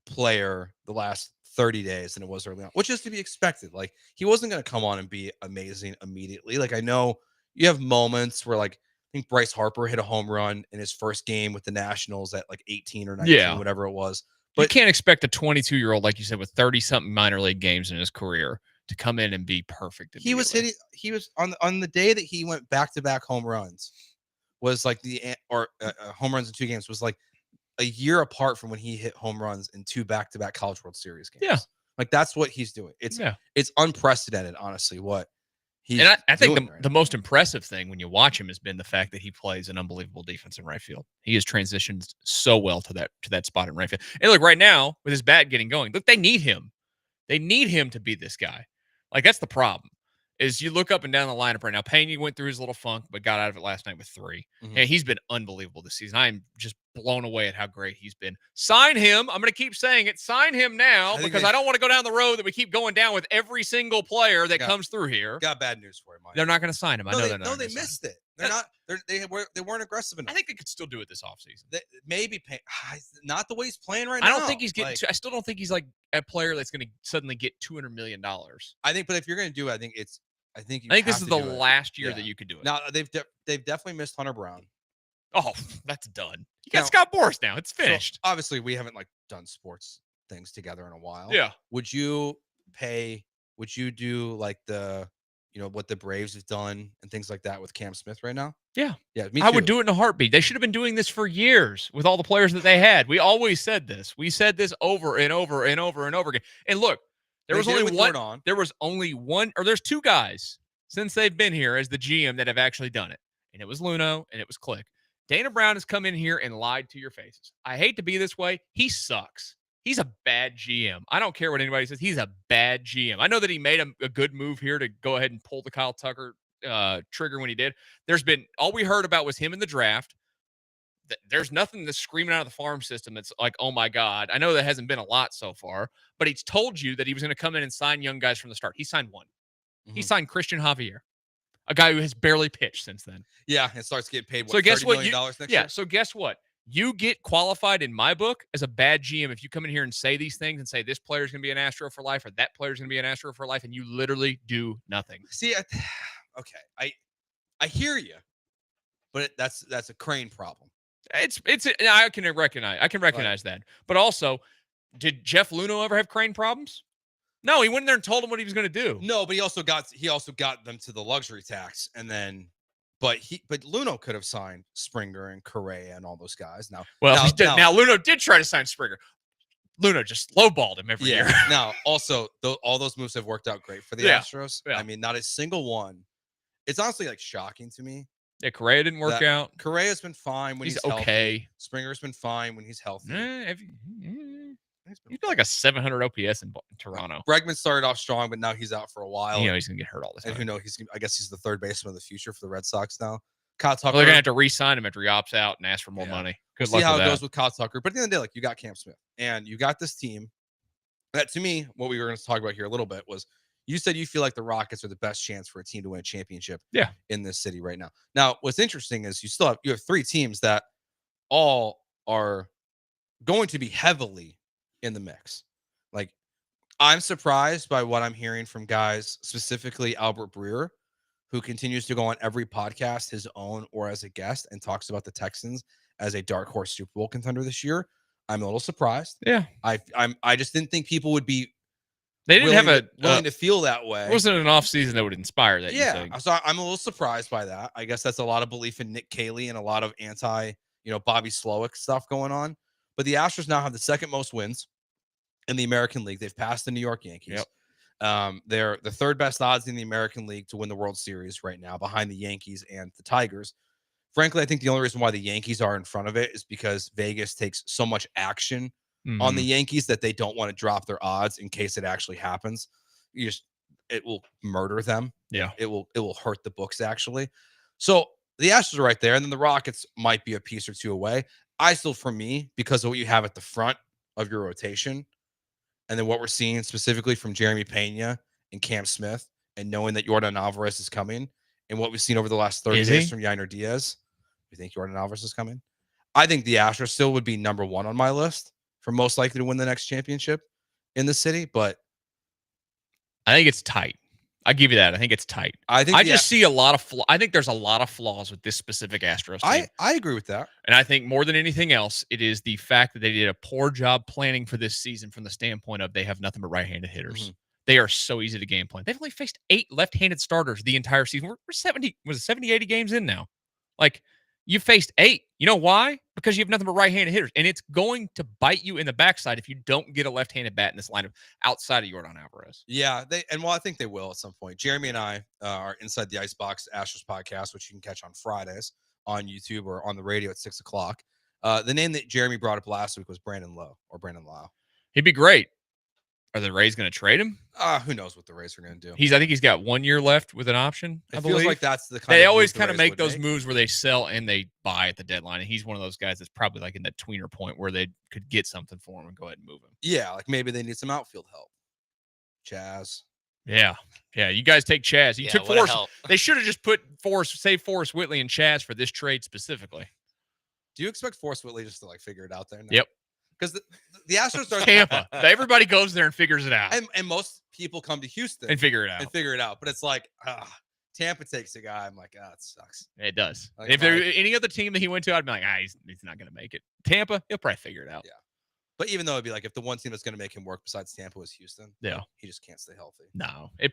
player the last 30 days than it was early on, which is to be expected. Like he wasn't going to come on and be amazing immediately. Like I know you have moments where like I think Bryce Harper hit a home run in his first game with the Nationals at like 18 or 19, whatever it was. But you can't expect a 22-year-old, like you said, with 30-something minor league games in his career to come in and be perfect. He was on the day that he went back-to-back home runs was like home runs in 2 games was like a year apart from when he hit home runs in 2 back-to-back College World Series games. Yeah. Like that's what he's doing. It's unprecedented, honestly, what he's and I think doing the most impressive thing when you watch him has been the fact that he plays an unbelievable defense in right field. He has transitioned so well to that spot in right field. And look, right now, with his bat getting going, look, they need him. They need him to be this guy. Like, that's the problem. Is you look up and down the lineup right now. Pena went through his little funk, but got out of it last night with 3. Mhm. And he's been unbelievable this season. I am just blown away at how great he's been. Sign him. I'm going to keep saying it. Sign him now because I don't want to go down the road that we keep going down with every single player that comes through here. Got bad news for him, Mike. They're not going to sign him. I know they're not. No, they missed it. They're not. They weren't aggressive enough. I think they could still do it this offseason. Maybe not the way he's playing right now. I don't think he's getting. I still don't think he's like a player that's going to suddenly get $200 million. I think, but if you're going to do it, I think this is the last year that you could do it. Now they've definitely missed Hunter Brown. Oh, that's done. You got Scott Boras now. It's finished. So obviously, we haven't done sports things together in a while. Yeah. Would you do like what the Braves have done and things like that with Cam Smith right now? Yeah. Yeah. Me I too. would do it in a heartbeat. They should have been doing this for years with all the players that they had. We always said this. We said this over and over and over and over again. And look, there's 2 guys since they've been here as the GM that have actually done it. And it was Luno and it was Click. Dana Brown has come in here and lied to your faces. I hate to be this way. He sucks. He's a bad GM. I don't care what anybody says. He's a bad GM. I know that he made a good move here to go ahead and pull the Kyle Tucker trigger when he did. All we heard about was him in the draft. There's nothing that's screaming out of the farm system that's like, oh my God. I know that hasn't been a lot so far, but he's told you that he was going to come in and sign young guys from the start. He signed 1. Mm-hmm. He signed Christian Javier, a guy who has barely pitched since then. Yeah, and starts getting paid $30 million next year? Yeah, so guess what? You get qualified in my book as a bad GM if you come in here and say these things and say this player is going to be an Astro for life or that player is going to be an Astro for life, and you literally do nothing. See, okay, I hear you, but that's a Crane problem. I can recognize that, but also, did Jeff Luno ever have Crane problems? No, he went in there and told him what he was going to do. No, but he also got them to the luxury tax, and then. But Luno could have signed Springer and Correa and all those guys. Now Luno did try to sign Springer. Luno just lowballed him every year. Now, also, all those moves have worked out great for the Astros. Yeah. I mean, not a single one. It's honestly shocking to me. Yeah, Correa didn't work out. Correa's been fine when he's healthy. Okay. Springer's been fine when he's healthy. He's got like a 700 OPS in Toronto. Bregman started off strong, but now he's out for a while. You know he's gonna get hurt all the time. And who knows? I guess he's the third baseman of the future for the Red Sox now. Kyle Tucker. Well, they're gonna have to re-sign him after he opts out and ask for more money. Good luck see how with it that. goes with Kyle Tucker. But at the end of the day, you got Cam Smith and you got this team. That to me, what we were going to talk about here a little bit was You said you feel like the Rockets are the best chance for a team to win a championship in this city right now. Now, what's interesting is you have 3 teams that all are going to be heavily in the mix. Like, I'm surprised by what I'm hearing from guys, specifically Albert Breer, who continues to go on every podcast, his own or as a guest, and talks about the Texans as a dark horse Super Bowl contender this year. I'm a little surprised. Yeah. I just didn't think people would be They didn't willing to feel that way. It wasn't an off season that would inspire that. Yeah. You think? So I'm a little surprised by that. I guess that's a lot of belief in Nick Caley and a lot of anti, Bobby Slowick stuff going on. But the Astros now have the second most wins in the American League. They've passed the New York Yankees. They're the third best odds in the American League to win the World Series right now, behind the Yankees and the Tigers. Frankly, I think the only reason why the Yankees are in front of it is because Vegas takes so much action on the Yankees that they don't want to drop their odds in case it actually happens. It will murder them. Yeah. It will hurt the books, actually. So the Astros are right there, and then the Rockets might be a piece or two away. I still, for me, because of what you have at the front of your rotation, and then what we're seeing specifically from Jeremy Pena and Cam Smith, and knowing that Yordan Alvarez is coming, and what we've seen over the last 30 days from Yainer Diaz, you think Yordan Alvarez is coming? I think the Astros still would be number 1 on my list for most likely to win the next championship in the city, but I think it's tight. I give you that. I think it's tight. I just see a lot of I think there's a lot of flaws with this specific Astros team. I agree with that. And I think more than anything else, it is the fact that they did a poor job planning for this season from the standpoint of they have nothing but right-handed hitters. They are so easy to game plan. They've only faced 8 left-handed starters the entire season. We're 70, 80 games in now. Like, you faced 8. You know why? Because you have nothing but right-handed hitters. And it's going to bite you in the backside if you don't get a left-handed bat in this lineup outside of Yordan Alvarez. Yeah, I think they will at some point. Jeremy and I are Inside the Icebox Astros podcast, which you can catch on Fridays on YouTube or on the radio at 6 o'clock. The name that Jeremy brought up last week was Brandon Lau. He'd be great. Are the Rays going to trade him? Who knows what the Rays are going to do? I think he's got 1 year left with an option. It feels like that's the kind they of always kind of make those moves where they sell and they buy at the deadline. And he's one of those guys that's probably like in that tweener point where they could get something for him and go ahead and move him. Yeah, like maybe they need some outfield help. Chaz. Yeah. You guys take Chaz. You took Forrest. They should have just put save Forrest Whitley and Chaz for this trade specifically. Do you expect Forrest Whitley just to figure it out there? No? Yep. Because the Astros are Tampa. Everybody goes there and figures it out. And most people come to Houston and figure it out. But it's like Tampa takes a guy. I'm like, it sucks. It does. Like, if there any other team that he went to, I'd be like, he's not going to make it. Tampa, he'll probably figure it out. Yeah. But even though it'd be like if the one team that's going to make him work besides Tampa was Houston, he just can't stay healthy. No, it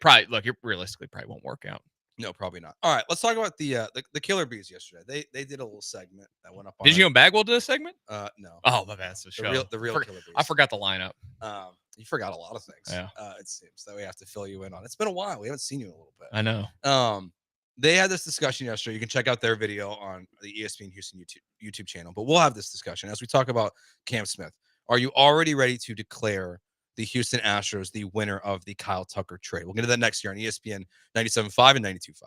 realistically probably won't work out. No, probably not. All right, let's talk about the Killer Bees yesterday. They did a little segment that went up. Did you and Bagwell do a segment? No. Oh, my bad. That's the show. The real Killer Bees. I forgot the lineup. You forgot a lot of things. Yeah. It seems that we have to fill you in on. It's been a while. We haven't seen you in a little bit. I know. They had this discussion yesterday. You can check out their video on the ESPN Houston YouTube channel. But we'll have this discussion as we talk about Cam Smith. Are you already ready to declare the Houston Astros the winner of the Kyle Tucker trade? We'll get to that next year on ESPN 97.5 and 92.5.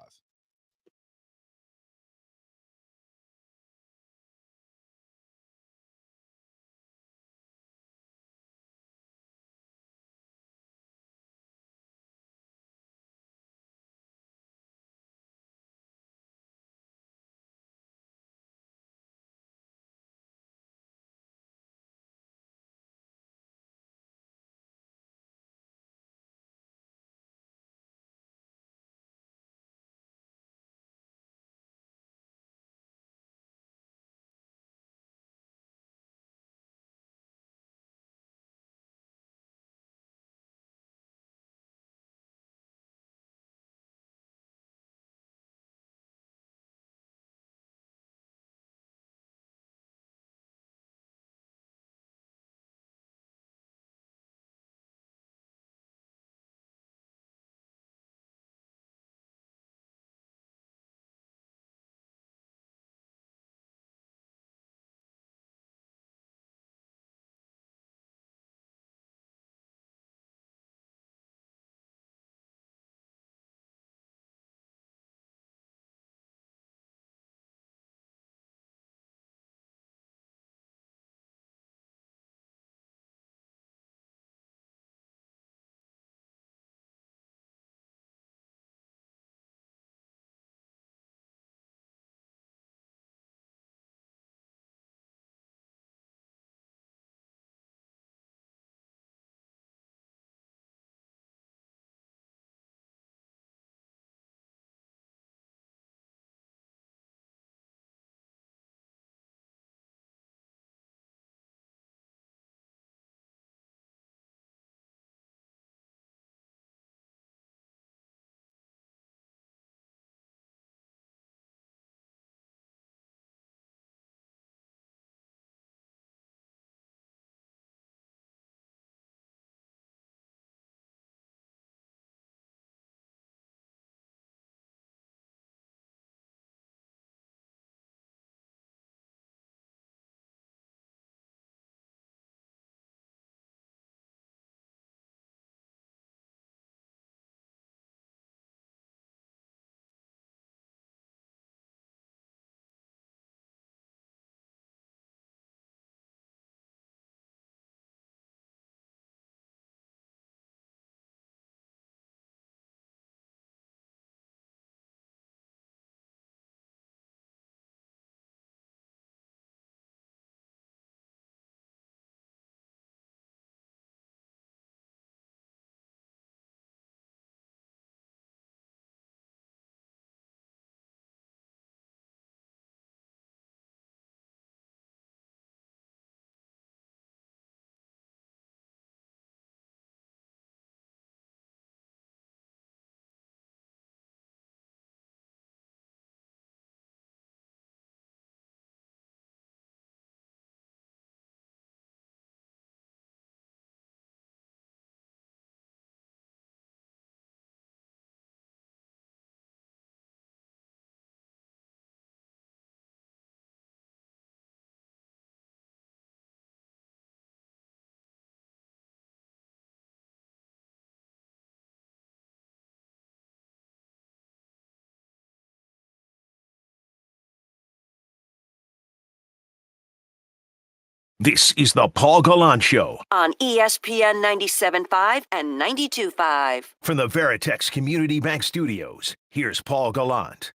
This is the Paul Gallant Show on ESPN 97.5 and 92.5. from the Veritex Community Bank Studios. Here's Paul Gallant.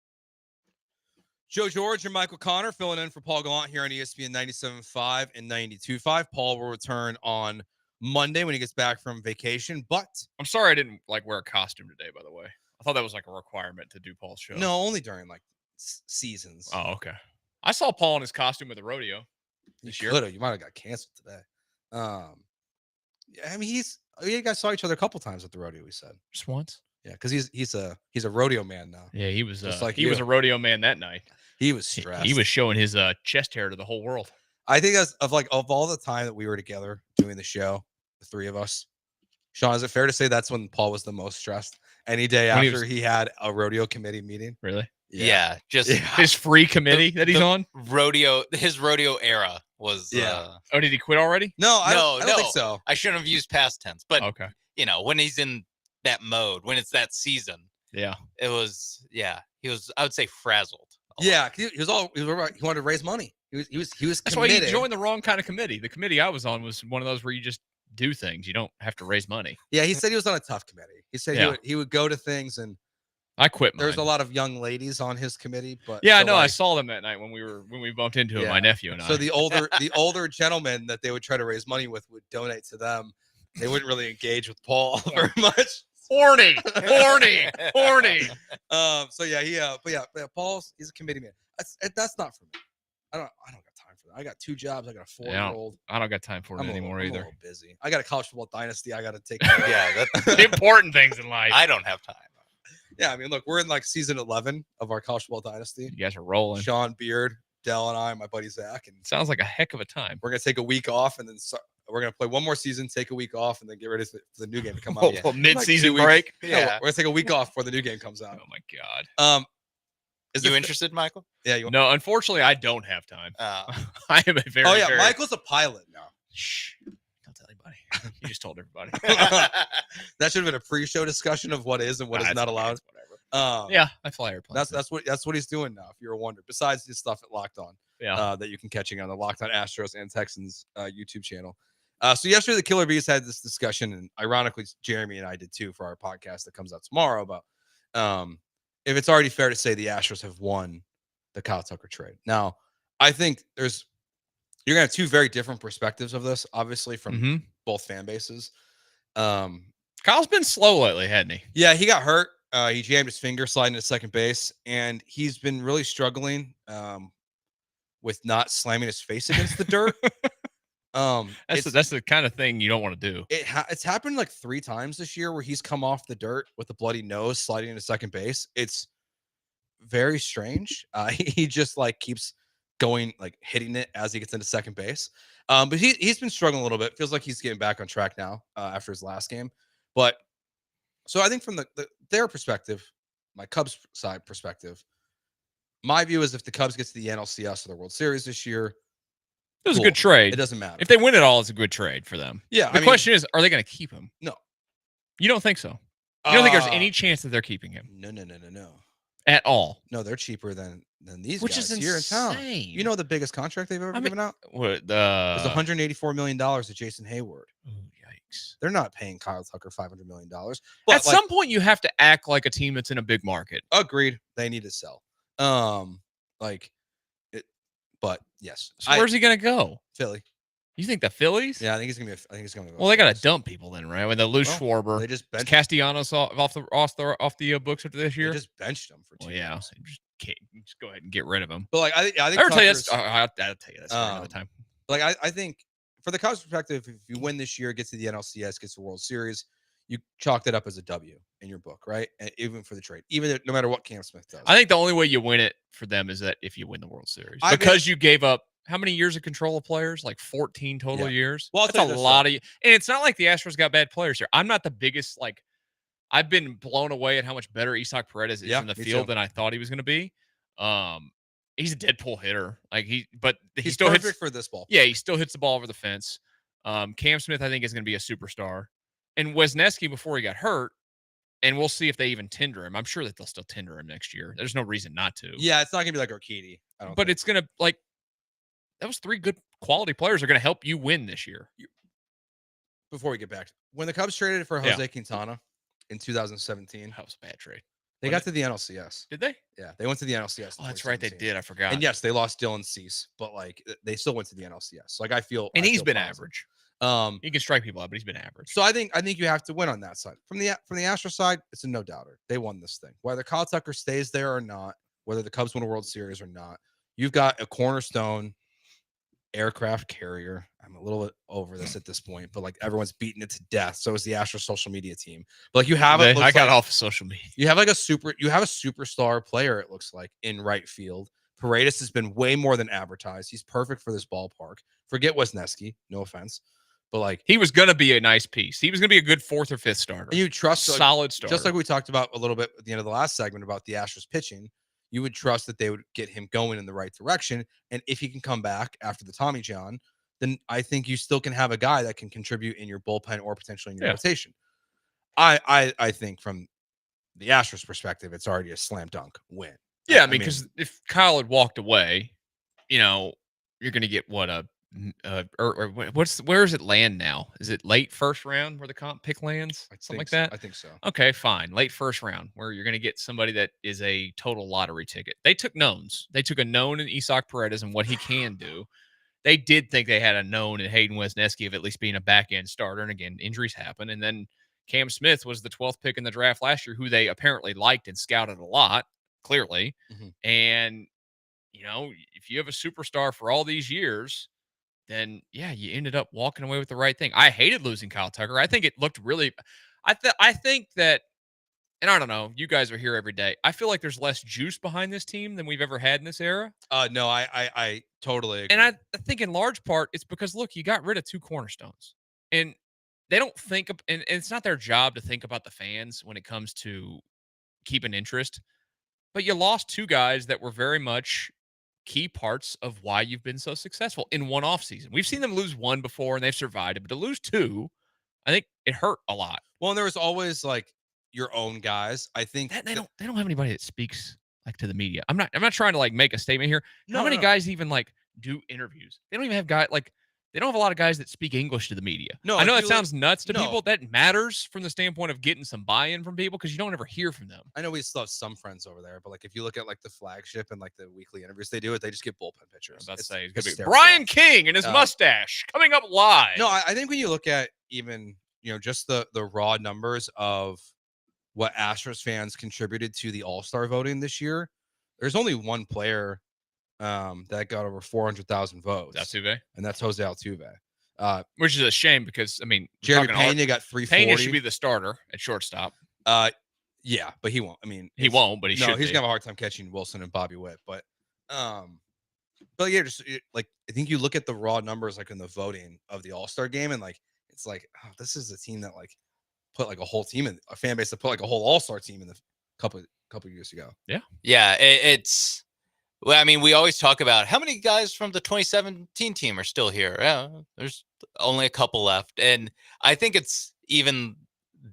Joe George and Michael Connor filling in for Paul Gallant here on ESPN 97.5 and 92.5. Paul will return on Monday when he gets back from vacation, but I'm sorry I didn't wear a costume today, by the way. I thought that was like a requirement to do Paul's show. no, only during seasons. Oh, okay. I saw Paul in his costume at the rodeo this year. You might have got canceled today. Yeah, I mean, you guys saw each other a couple times at the rodeo. We said Just once. yeah, because he's a rodeo man now. Yeah, he was Just like he was a rodeo man that night. He was stressed. He was showing his chest hair to the whole world. I think that's of all the time that we were together doing the show, the three of us. Sean, is it fair to say that's when Paul was the most stressed? Any day When after he had a rodeo committee meeting? Really? Yeah, just his free committee that he's on. His rodeo era was. Oh, did he quit already? No, I don't think so. I shouldn't have used past tense, but okay. When he's in that mode, when it's that season, yeah, it was. Yeah, he was. I would say frazzled. Yeah, he wanted to raise money. He was That's why committed. you joined the wrong kind of committee. The committee I was on was one of those where you just do things. You don't have to raise money. Yeah, he said he was on a tough committee. He said he would go to things, and I quit. There's a lot of young ladies on his committee, but yeah, I know. I saw them that night when we bumped into him, my nephew and I. So the older gentlemen that they would try to raise money with would donate to them. They wouldn't really engage with Paul very much. Horny. So yeah, but he's a committee man. That's not for me. I don't got time for that. I got 2 jobs. I got a 4-year-old. I don't got time for it anymore either. I'm a little busy. I got a college football dynasty I got to take care of. Yeah, that's the important things in life. I don't have time. Yeah, I mean, look, we're in season 11 of our college football dynasty. You guys are rolling. Sean Beard, Dell, and I, my buddy Zach, and sounds like a heck of a time. We're gonna take a week off, and then we're gonna play one more season, take a week off, and then get ready for the new game to come out. Mid-season break. Yeah, we're gonna take a week off before the new game comes out. Oh my god. Is you interested, Michael? Yeah. No, unfortunately, I don't have time. I am a very. Oh yeah, Michael's a pilot now. Shh. Don't tell anybody. You just told everybody. That should have been a pre-show discussion of what is and what is not allowed. Yeah, I fly airplanes. That's what he's doing now. If you're a wonder, besides his stuff at Locked On, that you can catching on the Locked On Astros and Texans YouTube channel. So yesterday the Killer Bees had this discussion, and ironically, Jeremy and I did too for our podcast that comes out tomorrow about if it's already fair to say the Astros have won the Kyle Tucker trade. Now, I think you're gonna have 2 very different perspectives of this, obviously from both fan bases. Kyle's been slow lately, hadn't he? Yeah, he got hurt. He jammed his finger sliding to second base, and he's been really struggling with not slamming his face against the dirt. That's the kind of thing you don't want to do. It's happened 3 times this year where he's come off the dirt with a bloody nose sliding into second base. It's very strange. He just keeps going, hitting it as he gets into second base. But he's been struggling a little bit. Feels like he's getting back on track now after his last game. But so I think from their perspective, my Cubs side perspective, my view is if the Cubs get to the NLCS or the World Series this year, it was a good trade. It doesn't matter. If they win it all, it's a good trade for them. Yeah. The question is, are they going to keep him? No. You don't think so? You don't think there's any chance that they're keeping him? No. At all? No, they're cheaper than these Which guys is here in town. insane. You know the biggest contract they've ever given out? What? It was $184 million to Jason Hayward. Oh, yikes. They're not paying Kyle Tucker $500 million. But at some point, you have to act like a team that's in a big market. Agreed. They need to sell. But yes. So where's he going to go? Philly. You think the Phillies? Yeah, I think he's going to go. Well, they got to dump people then, right? When they lose Schwarber, they just benched Castellanos off the books after this year. They just benched him for 2 years. Yeah, just go ahead and get rid of him. But I think I'll tell you that's another time. I think for the Cubs' perspective, if you win this year, get to the NLCS, get to the World Series, you chalked it up as a W in your book, right? And even for the trade, no matter what Cam Smith does. I think the only way you win it for them is that if you win the World Series, because you gave up how many years of control of players? 14 total years. Well, that's a lot of. And it's not like the Astros got bad players here. I'm not the biggest I've been blown away at how much better Isaac Paredes is in the field than I thought he was going to be. He's a dead pull hitter. He's still perfect hits for this ball. Yeah, he still hits the ball over the fence. Cam Smith, I think, is going to be a superstar. And Wisniewski, before he got hurt, and we'll see if they even tender him. I'm sure that they'll still tender him next year. There's no reason not to. Yeah, it's not going to be like Urquidy. But it's going to that was 3 good quality players are going to help you win this year. Before we get back, when the Cubs traded for Jose Quintana in 2017, that was a bad trade. They got to the NLCS. Did they? Yeah, they went to the NLCS. Oh, that's right, they did. I forgot. And yes, they lost Dylan Cease, but like they still went to the NLCS. Like I feel, and he's feel been positive. average. He can strike people out, but he's been average. So I think you have to win on that side. From the Astros side, it's a no doubter. They won this thing. Whether Kyle Tucker stays there or not, whether the Cubs win a World Series or not, you've got a cornerstone aircraft carrier. I'm a little bit over this at this point, but like everyone's beating it to death. So is the Astros social media team. But like you have it. I got off of social media. You have a superstar player, it looks like, in right field. Paredes has been way more than advertised. He's perfect for this ballpark. Forget Wisniewski, no offense. But like he was gonna be a nice piece. He was gonna be a good 4th or 5th starter. And you trust solid starter. Just like we talked about a little bit at the end of the last segment about the Astros pitching. You would trust that they would get him going in the right direction. And if he can come back after the Tommy John, then I think you still can have a guy that can contribute in your bullpen or potentially in your rotation. I think from the Astros perspective, it's already a slam dunk win. Yeah, I mean, because if Kyle had walked away, you're going to get what where does it land now? Is it late first round where the comp pick lands? Something like that? I think so. Okay, fine. Late first round where you're going to get somebody that is a total lottery ticket. They took knowns. They took a known in Isaac Paredes and what he can do. They did think they had a known in Hayden Wesneski of at least being a back-end starter. And again, injuries happen. And then Cam Smith was the 12th pick in the draft last year, who they apparently liked and scouted a lot, clearly. Mm-hmm. And, if you have a superstar for all these years, then you ended up walking away with the right thing. I hated losing Kyle Tucker. I think it looked really. I think that, and I don't know. You guys are here every day. I feel like there's less juice behind this team than we've ever had in this era. No, I totally agree. And I think in large part it's because look, you got rid of 2 cornerstones, and they don't think of, and it's not their job to think about the fans when it comes to keeping interest. But you lost 2 guys that were very much key parts of why you've been so successful in one offseason. We've seen them lose 1 before and they've survived it, but to lose 2, I think it hurt a lot. Well, and there was always like your own guys. I think that they don't have anybody that speaks like to the media. I'm not trying to like make a statement here. How many guys even like do interviews? They don't even have guys like they don't have a lot of guys that speak English to the media. No, I know that sounds nuts to people. That matters from the standpoint of getting some buy-in from people because you don't ever hear from them. I know we still have some friends over there, but like if you look at like the flagship and like the weekly interviews they do, they just get bullpen pitchers. I was about to say it's Brian King and his mustache coming up live. No, I think when you look at even just the raw numbers of what Astros fans contributed to the All-Star voting this year, there's only one player that got over 400,000 votes. Altuve, and that's Jose Altuve. Which is a shame because Jeremy Pena got 340. Pena should be the starter at shortstop. Yeah, but he won't. I mean, he won't, but he's gonna have a hard time catching Wilson and Bobby Witt. But yeah, just like I think you look at the raw numbers like in the voting of the All-Star game, and like it's like this is a team that like put like a whole team in a fan base that put like a whole All-Star team in the couple years ago. Yeah, it's. Well, I mean, we always talk about how many guys from the 2017 team are still here. Yeah, there's only a couple left. And I think it's even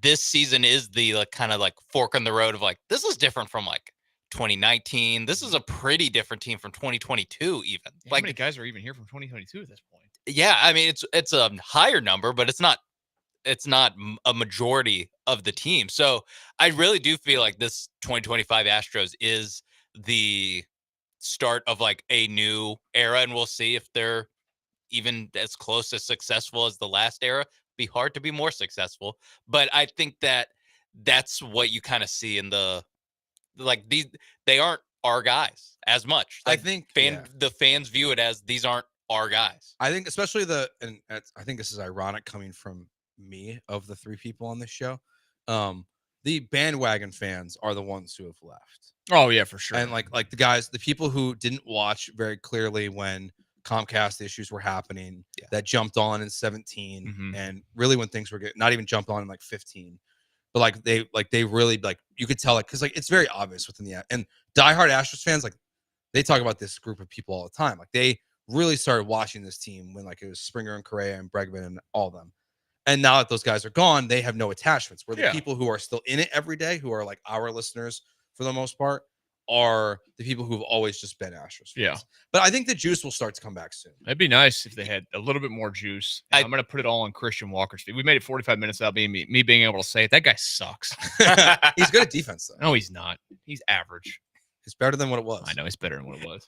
this season is the like, kind of like fork in the road of like, this is different from like 2019. This is a pretty different team from 2022 even. How many guys are even here from 2022 at this point? Yeah, I mean, it's a higher number, but it's not a majority of the team. So I really do feel like this 2025 Astros is the start of like a new era, and we'll see if they're even as close as successful as the last era. Be hard to be more successful, but I think that's what you kind of see in the like they aren't our guys as much. Like, I think the fans view it as these aren't our guys. I think especially and I think this is ironic coming from me of the 3 people on this show. The bandwagon fans are the ones who have left. Oh yeah, for sure. And like the people who didn't watch very clearly when Comcast issues were happening, that jumped on in 17, and really when things were not even jumped on in like 15, but like they really like you could tell it because like it's very obvious within the and diehard Astros fans like they talk about this group of people all the time. Like they really started watching this team when like it was Springer and Correa and Bregman and all of them. And now that those guys are gone, they have no attachments. Where the people who are still in it every day, who are like our listeners for the most part, are the people who've always just been Astros fans. Yeah. But I think the juice will start to come back soon. It'd be nice if they had a little bit more juice. And I'm going to put it all on Christian Walker's feet. We made it 45 minutes without me being able to say it. That guy sucks. He's good at defense, though. No, he's not. He's average. It's better than what it was. I know he's better than what it was.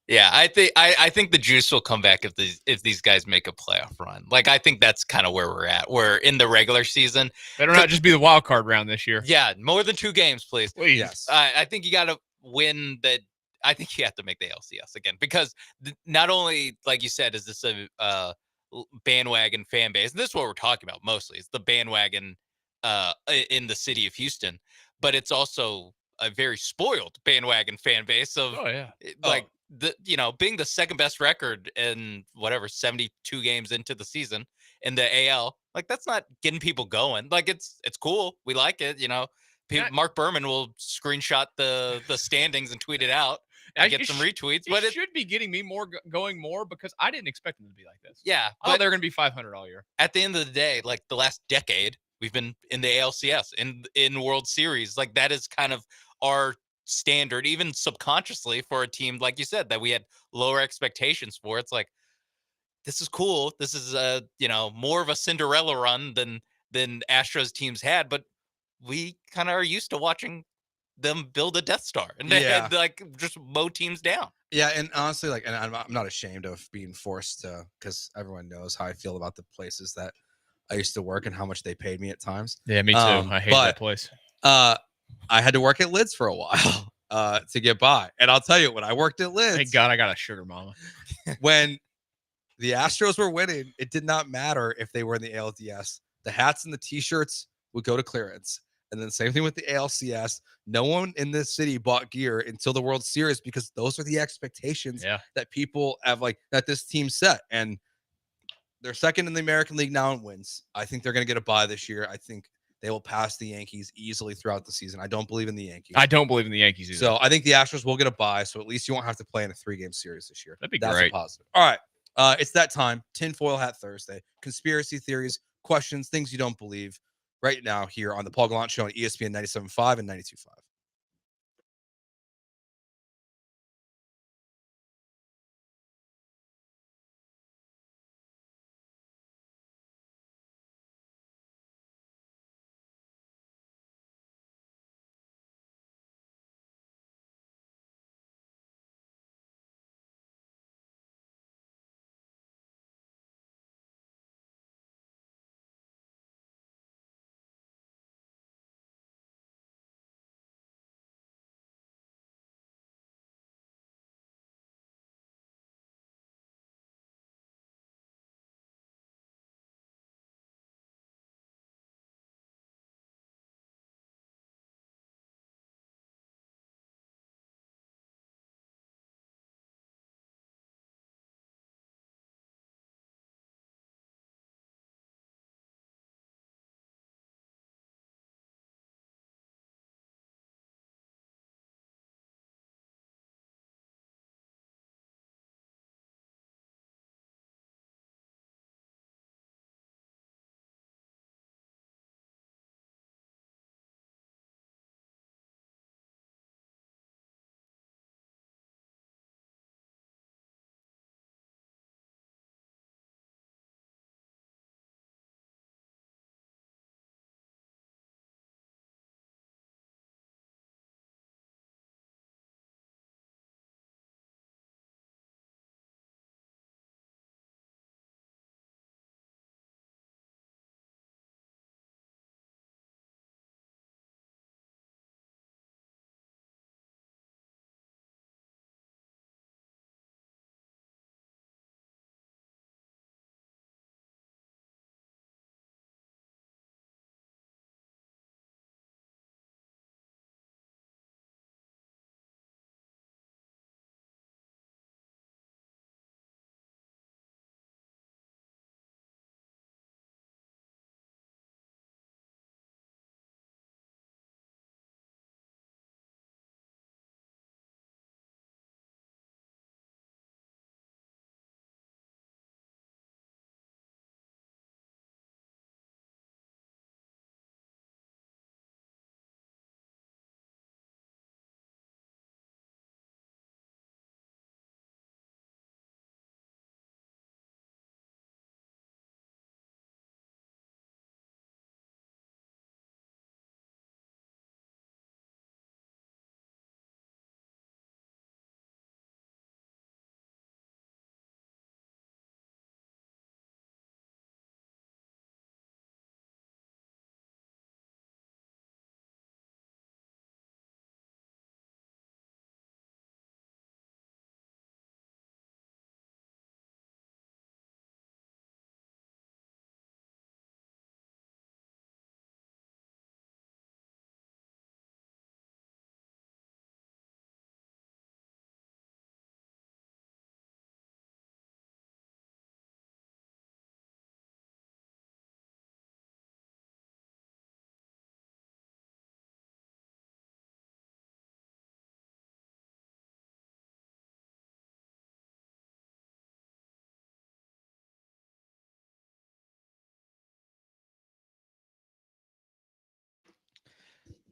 Yeah, I think the juice will come back if these guys make a playoff run. Like, I think that's kind of where we're at. We're in the regular season. Better not just be the wild card round this year. Yeah, more than 2 games, please. Yes. I think you got to win that. I think you have to make the LCS again because not only, like you said, is this a bandwagon fan base. This is what we're talking about mostly. It's the bandwagon in the city of Houston, but it's also a very spoiled bandwagon fan base of being the second best record in whatever 72 games into the season in the AL. Like, that's not getting people going. Like, it's cool. We like it. Mark Berman will screenshot the standings and tweet it out. I get some retweets, but it should be getting me going more because I didn't expect them to be like this. Yeah, I thought they were going to be 500 all year. At the end of the day, like the last decade, we've been in the ALCS in World Series. Like, that is kind of our standard, even subconsciously, for a team like you said that we had lower expectations for. It's like, this is cool. This is more of a Cinderella run than Astros teams had, but we kind of are used to watching them build a Death Star and like just mow teams down. Yeah, and honestly, and I'm not ashamed of being forced to, because everyone knows how I feel about the places that I used to work and how much they paid me at times. Yeah, me too. I hate that place. I had to work at Lids for a while to get by, and I'll tell you, when I worked at Lids, thank God I got a sugar mama. When the Astros were winning, it did not matter if they were in the ALDS. The hats and the T-shirts would go to clearance. And then same thing with the ALCS. No one in this city bought gear until the World Series because those are the expectations that people have, that this team set. And they're second in the American League now in wins. I think they're going to get a bye this year. I think they will pass the Yankees easily throughout the season. I don't believe in the Yankees. I don't believe in the Yankees either. So I think the Astros will get a bye. So at least you won't have to play in a 3-game series this year. That'd be That's great. a positive. All right. It's that time. Tinfoil Hat Thursday. Conspiracy theories, questions, things you don't believe. Right now here on the Paul Gallant Show on ESPN 97.5 and 92.5.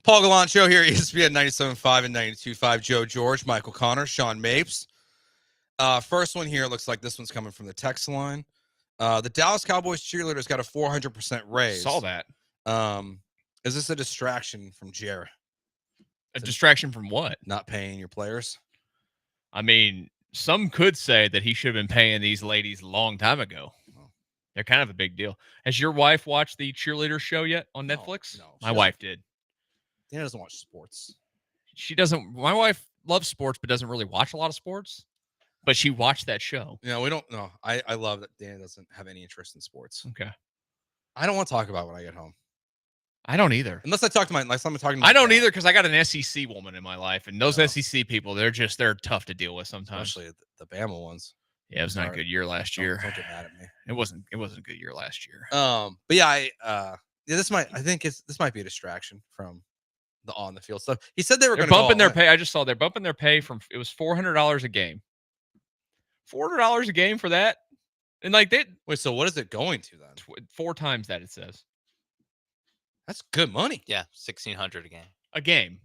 Paul Gallant Show here, ESPN 97.5 and 92.5. Joe George, Michael Connor, Sean Mapes. First one here looks like this one's coming from the text line. The Dallas Cowboys cheerleaders got a 400% raise. Saw that. Is this a distraction from Jared? A distraction from what? Not paying your players? I mean, some could say that he should have been paying these ladies a long time ago. They're kind of a big deal. Has your wife watched the cheerleader show yet on Netflix? No. My wife did. Dana doesn't watch sports. She doesn't. My wife loves sports, but doesn't really watch a lot of sports. But she watched that show. No, we don't know. I love that Dana doesn't have any interest in sports. Okay. I don't want to talk about it when I get home. I don't either. Unless I talk to I'm talking to I don't either because I got an SEC woman in my life, and those SEC people, they're tough to deal with sometimes. Especially the Bama ones. Yeah, it was not a good year last year. Don't get mad at me. It wasn't a good year last year. But yeah, this might be a distraction from the on the field stuff. He said they're bumping their pay. I just saw they're bumping their pay from it was $400 a game. $400 a game for that, and like they wait. So what is it going to then? 4 times that it says. That's good money. Yeah, $1,600 a game. A game.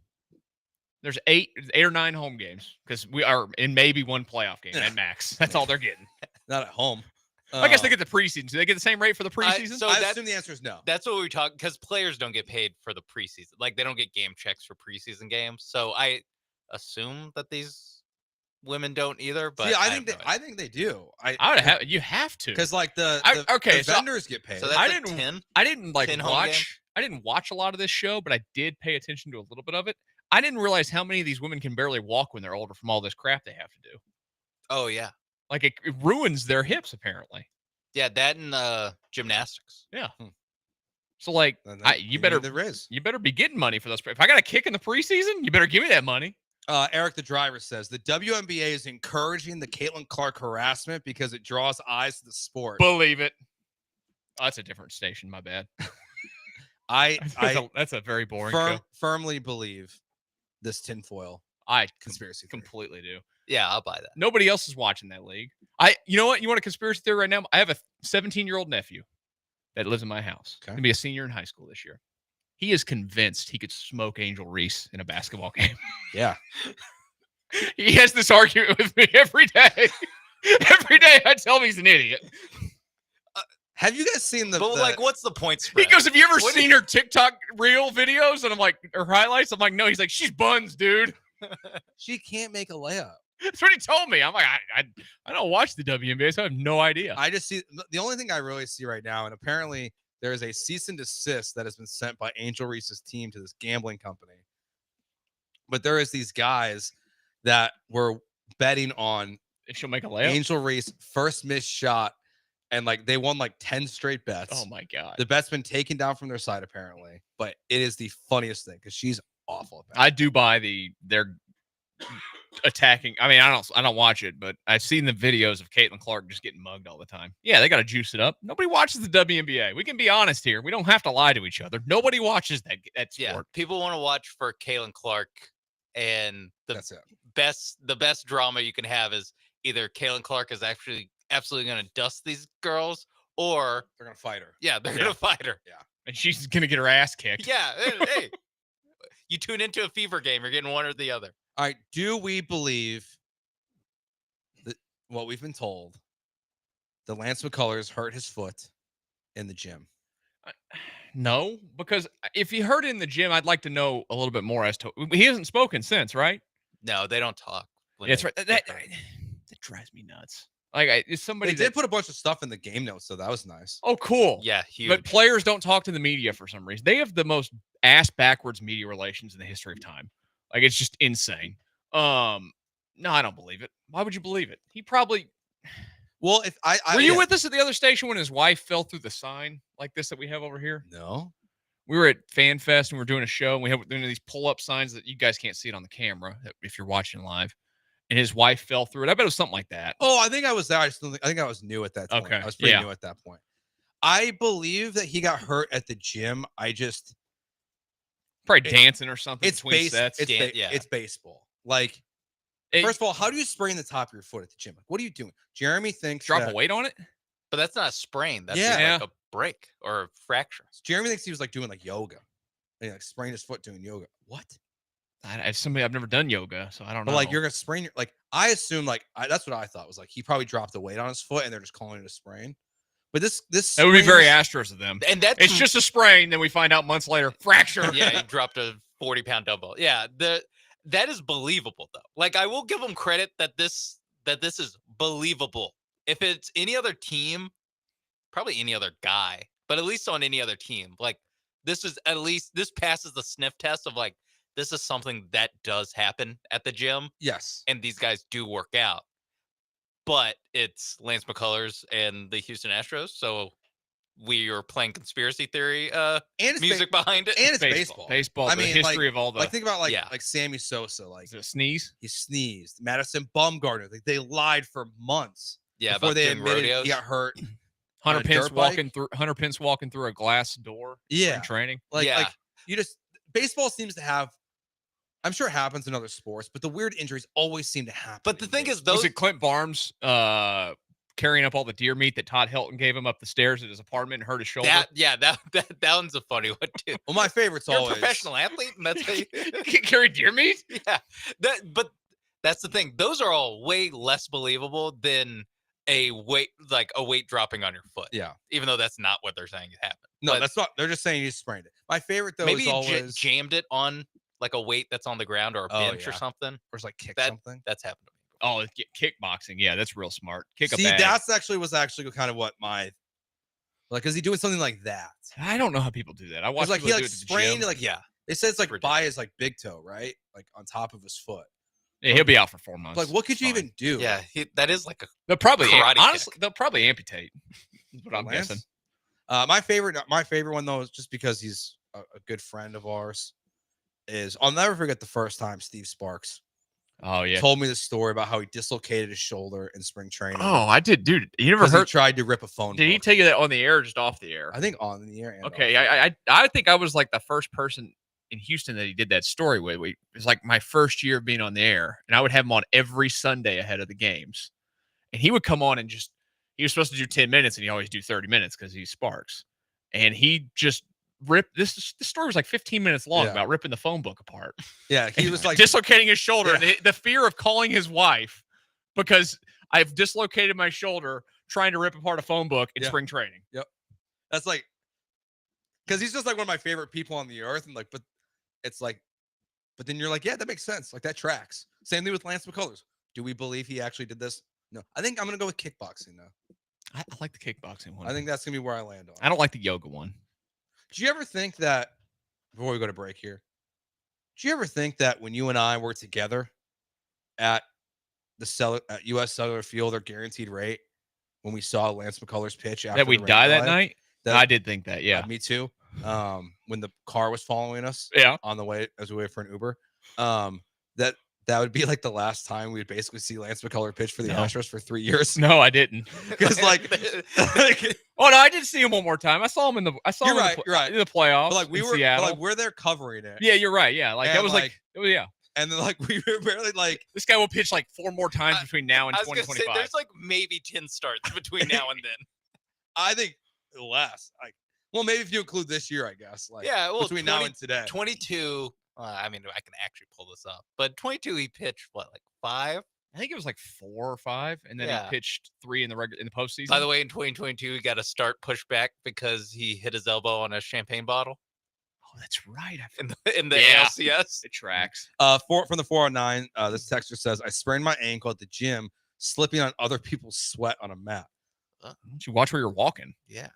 There's 8 or 9 home games because we are in maybe one playoff game at max. That's all they're getting. Not at home. I guess they get the preseason. Do they get the same rate for the preseason? So I assume the answer is no. That's what we talk because players don't get paid for the preseason. Like they don't get game checks for preseason games. So I assume that these women don't either. But yeah, I think they do. You have to because like the vendors get paid. So that's I didn't like 10 home watch. I didn't watch a lot of this show, but I did pay attention to a little bit of it. I didn't realize how many of these women can barely walk when they're older from all this crap they have to do. Oh yeah. Like it ruins their hips apparently. Yeah, that and gymnastics. Yeah. So like you better be getting money for those. If I got a kick in the preseason, you better give me that money. Eric the driver says the WNBA is encouraging the Caitlin Clark harassment because it draws eyes to the sport. Believe it. Oh, that's a different station. My bad. That's a very boring show. Firmly believe this tinfoil conspiracy theory. Completely do. Yeah, I'll buy that. Nobody else is watching that league. You know what? You want a conspiracy theory right now? I have a 17-year-old nephew that lives in my house. He's gonna be a senior in high school this year. He is convinced he could smoke Angel Reese in a basketball game. Yeah. He has this argument with me every day. Every day I tell him he's an idiot. Have you guys seen like, what's the point spread? He goes, have you ever seen her TikTok reel videos? And I'm like, or highlights? I'm like, no. He's like, she's buns, dude. She can't make a layup. That's what he told me. I'm like, I don't watch the WNBA, so I have no idea. I just see the only thing I really see right now, and apparently there is a cease and desist that has been sent by Angel Reese's team to this gambling company. But there is these guys that were betting on if she'll make a layup. Angel Reese first missed shot, and like they won like 10 straight bets. Oh my god! The bet's been taken down from their side apparently, but it is the funniest thing because she's awful. I do buy they're attacking. I mean, I don't watch it, but I've seen the videos of Caitlin Clark just getting mugged all the time. Yeah, they got to juice it up. Nobody watches the WNBA. We can be honest here. We don't have to lie to each other. Nobody watches that sport. Yeah, people want to watch for Caitlin Clark, and that's it. The best drama you can have is either Caitlin Clark is actually absolutely going to dust these girls, or they're going to fight her. Yeah, they're going to fight her. Yeah, and she's going to get her ass kicked. Yeah, hey, you tune into a fever game, you're getting one or the other. All right, do we believe that what we've been told, that Lance McCullers hurt his foot in the gym? No, because if he hurt it in the gym, I'd like to know a little bit more as to. He hasn't spoken since, right? No, they don't talk. Yeah, that's right. That drives me nuts. Like, somebody did put a bunch of stuff in the game notes, so that was nice. Oh, cool. Yeah, huge. But players don't talk to the media for some reason. They have the most ass backwards media relations in the history of time. Like, it's just insane. No, I don't believe it. Why would you believe it? He probably. Well, if were you with us at the other station when his wife fell through the sign like this that we have over here? No. We were at Fan Fest and we were doing a show, and we have doing these pull-up signs that you guys can't see it on the camera if you're watching live. And his wife fell through it. I bet it was something like that. Oh, I think I was there. I think I was new at that point. Okay. I was pretty new at that point. I believe that he got hurt at the gym. Probably dancing or something. It's it's baseball. Like, first of all, how do you sprain the top of your foot at the gym? Like, what are you doing? Jeremy thinks drop a weight on it, but that's not a sprain. That's like a break or a fracture. Jeremy thinks he was like doing like yoga. like sprained his foot doing yoga. What? I've never done yoga, so I don't know. But like you're gonna sprain your I assume that's what I thought was like he probably dropped the weight on his foot and they're just calling it a sprain. But this it would be very Astros of them. And that's it's just a sprain. Then we find out months later, fracture. Yeah, he dropped a 40-pound dumbbell. Yeah, that is believable though. Like I will give him credit that this is believable. If it's any other team, probably any other guy, but at least on any other team, like this passes the sniff test of like this is something that does happen at the gym. Yes, and these guys do work out. But it's Lance McCullers and the Houston Astros, so we are playing conspiracy theory and music behind it. And it's baseball. Baseball. I mean, history of all the think about like Sammy Sosa, like a sneeze. He sneezed. Madison Bumgarner, like they lied for months. Yeah, before they admitted rodeos. he got hurt. Hunter Pence walking through a glass door. Yeah, in training. Like you just baseball seems to have. I'm sure it happens in other sports, but the weird injuries always seem to happen. But the thing is, was it Clint Barnes carrying up all the deer meat that Todd Hilton gave him up the stairs at his apartment and hurt his shoulder? That one's a funny one too. Well, my favorite's You're always a professional athlete, and that's how you carry deer meat. Yeah, but that's the thing. Those are all way less believable than a weight dropping on your foot. Yeah, even though that's not what they're saying happened. No, that's not. They're just saying you sprained it. My favorite though maybe is always jammed it on like a weight that's on the ground or a bench or something. Or it's like kick something. That's happened to me. Oh, kickboxing. Yeah, that's real smart. Kick See, a bag. that's actually kind of what is he doing something like that? I don't know how people do that. I watched like people he do it at the sprained gym. It says like by his like big toe, right? Like on top of his foot. Yeah, he'll be out for 4 months. Like, what could you even do? Yeah, that is like a they'll probably karate honestly they'll probably amputate. Is what I'm Lance? guessing. My favorite one though is just because he's a good friend of ours. Is I'll never forget the first time Steve Sparks. Oh yeah, told me the story about how he dislocated his shoulder in spring training. Oh, I did, dude. You never heard? He tried to rip a phone. Did he tell you that on the air or just off the air? I think on the air. Okay, I think I was like the first person in Houston that he did that story with. It was like my first year of being on the air, and I would have him on every Sunday ahead of the games, and he would come on and he was supposed to do 10 minutes, and he always do 30 minutes because he's Sparks, and he just ripped this story was like 15 minutes long about ripping the phone book apart. Yeah, he was like dislocating his shoulder. And the fear of calling his wife because I've dislocated my shoulder trying to rip apart a phone book in spring training. Yep. That's like because he's just like one of my favorite people on the earth. And like, but then you're like, yeah, that makes sense. Like that tracks. Same thing with Lance McCullers. Do we believe he actually did this? No. I think I'm gonna go with kickboxing now. I like the kickboxing one. I think that's gonna be where I land on. I don't like the yoga one. Do you ever think that before we go to break here? Do you ever think that when you and I were together at at US Cellular Field or Guaranteed Rate when we saw Lance McCullers pitch after that we'd die that night? I did think that, yeah. Me too. When the car was following us on the way as we wait for an Uber. That would be like the last time we'd basically see Lance McCullers pitch for the Astros for 3 years. No, I didn't. Because oh no, I did see him one more time. I saw him in the you're right. in the playoffs. But like we were Seattle. we're there covering it. Yeah, you're right. Yeah, like and that was yeah. And then like we were barely like this guy will pitch like 4 more times between now and 2025. Say, there's like maybe 10 starts between now and then. I think less. Like well, maybe if you include this year, I guess. Like between now and today. 22. I mean, I can actually pull this up, but 22 he pitched what, like 5? I think it was like 4 or 5, and then he pitched 3 in the postseason. By the way, in 2022 he got a start pushback because he hit his elbow on a champagne bottle. Oh, that's right. In the ALCS. It tracks. From the 409, this texter says, I sprained my ankle at the gym, slipping on other people's sweat on a mat. Don't you watch where you're walking? Yeah.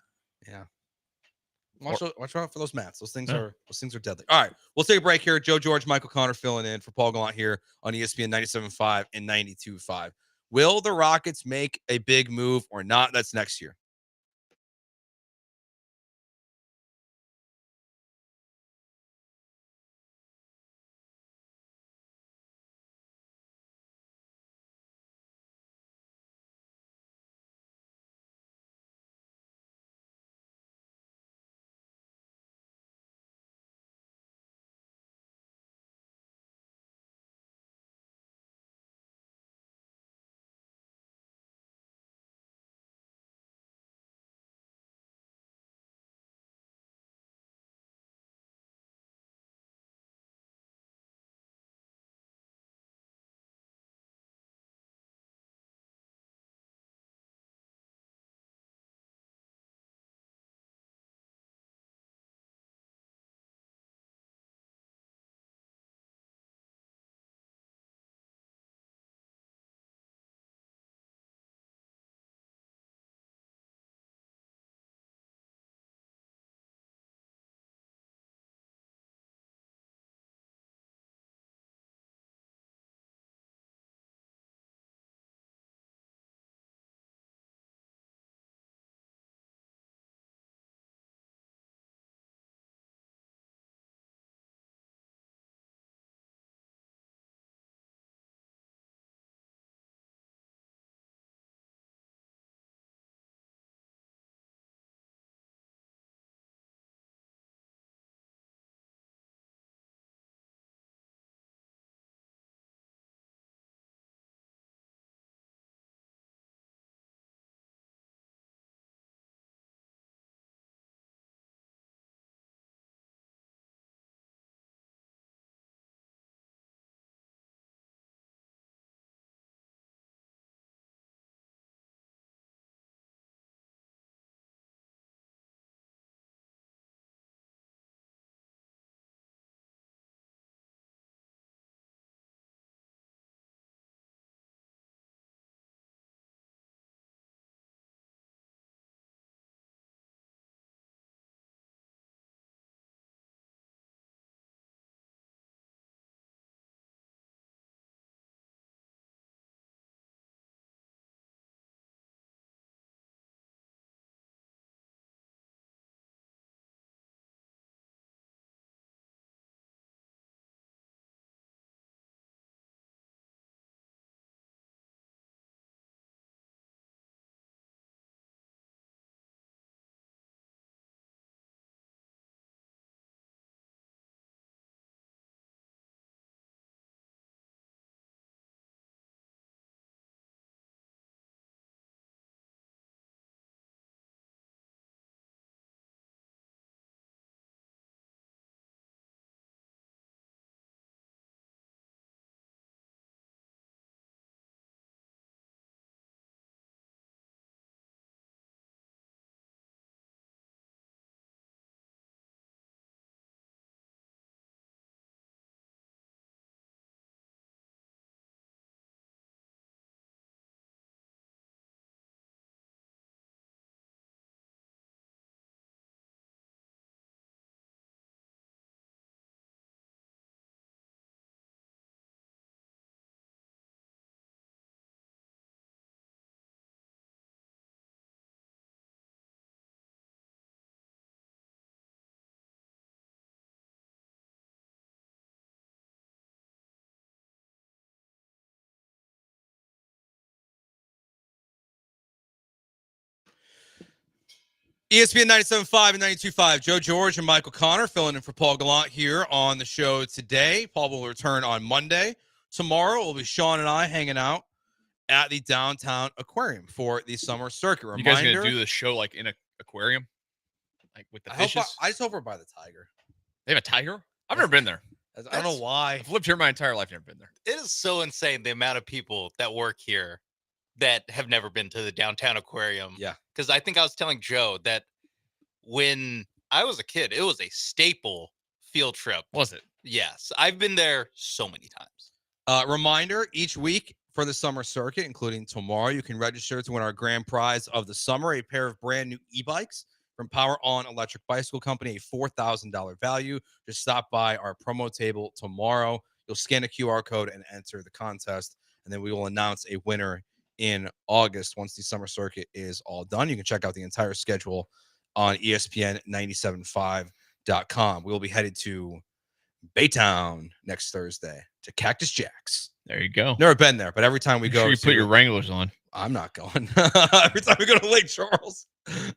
Watch out for those mats. Those things are deadly. All right, we'll take a break here. Joe George, Michael Connor filling in for Paul Gallant here on ESPN 97.5 and 92.5. Will the Rockets make a big move or not? That's next year. ESPN 97.5 and 92.5. Joe George and Michael Connor filling in for Paul Gallant here on the show today. Paul will return on Monday. Tomorrow will be Sean and I hanging out at the downtown aquarium for the summer circuit. You guys going to do the show like in an aquarium? Like with the fishes? I just hope we're by the tiger. They have a tiger? I've never been there. I don't know why. I've lived here my entire life, never been there. It is so insane the amount of people that work here that have never been to the downtown aquarium. Yeah. Because I think I was telling Joe that when I was a kid, it was a staple field trip. Was it? Yes. I've been there so many times. Reminder, each week for the summer circuit, including tomorrow, you can register to win our grand prize of the summer, a pair of brand new e-bikes from Power On Electric Bicycle Company, a $4,000 value. Just stop by our promo table tomorrow. You'll scan a QR code and enter the contest, and then we will announce a winner in August once the summer circuit is all done. You can check out the entire schedule on ESPN975.com. We will be headed to Baytown next Thursday to Cactus Jack's. There you go. Never been there, but every time we go, sure you put your Wranglers on. I'm not going. Every time we go to Lake Charles,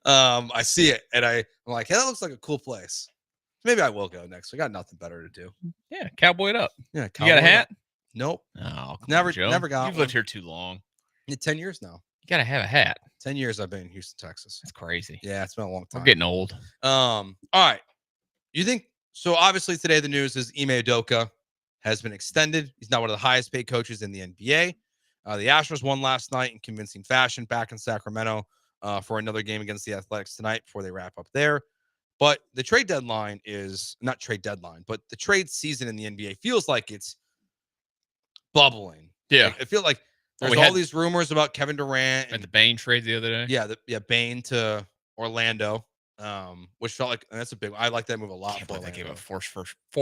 I see it and I'm like, hey, that looks like a cool place. Maybe I will go next. We got nothing better to do. Yeah, cowboy it up. Yeah, you got a hat? Up. Nope. Oh, never got. You've lived here too long. 10 years now. You gotta have a hat. 10 years I've been in Houston, Texas. That's crazy. Yeah, it's been a long time. I'm getting old. All right. You think so? Obviously, today the news is Ime Udoka has been extended. He's now one of the highest paid coaches in the NBA. The Astros won last night in convincing fashion back in Sacramento for another game against the Athletics tonight before they wrap up there. But the trade deadline is not trade deadline, but the trade season in the NBA feels like it's bubbling. Yeah. Like, I feel like there's all these rumors about Kevin Durant and the Bane trade the other day. Yeah, Bane to Orlando, which felt like that's a big. I like that move a lot. For they gave up four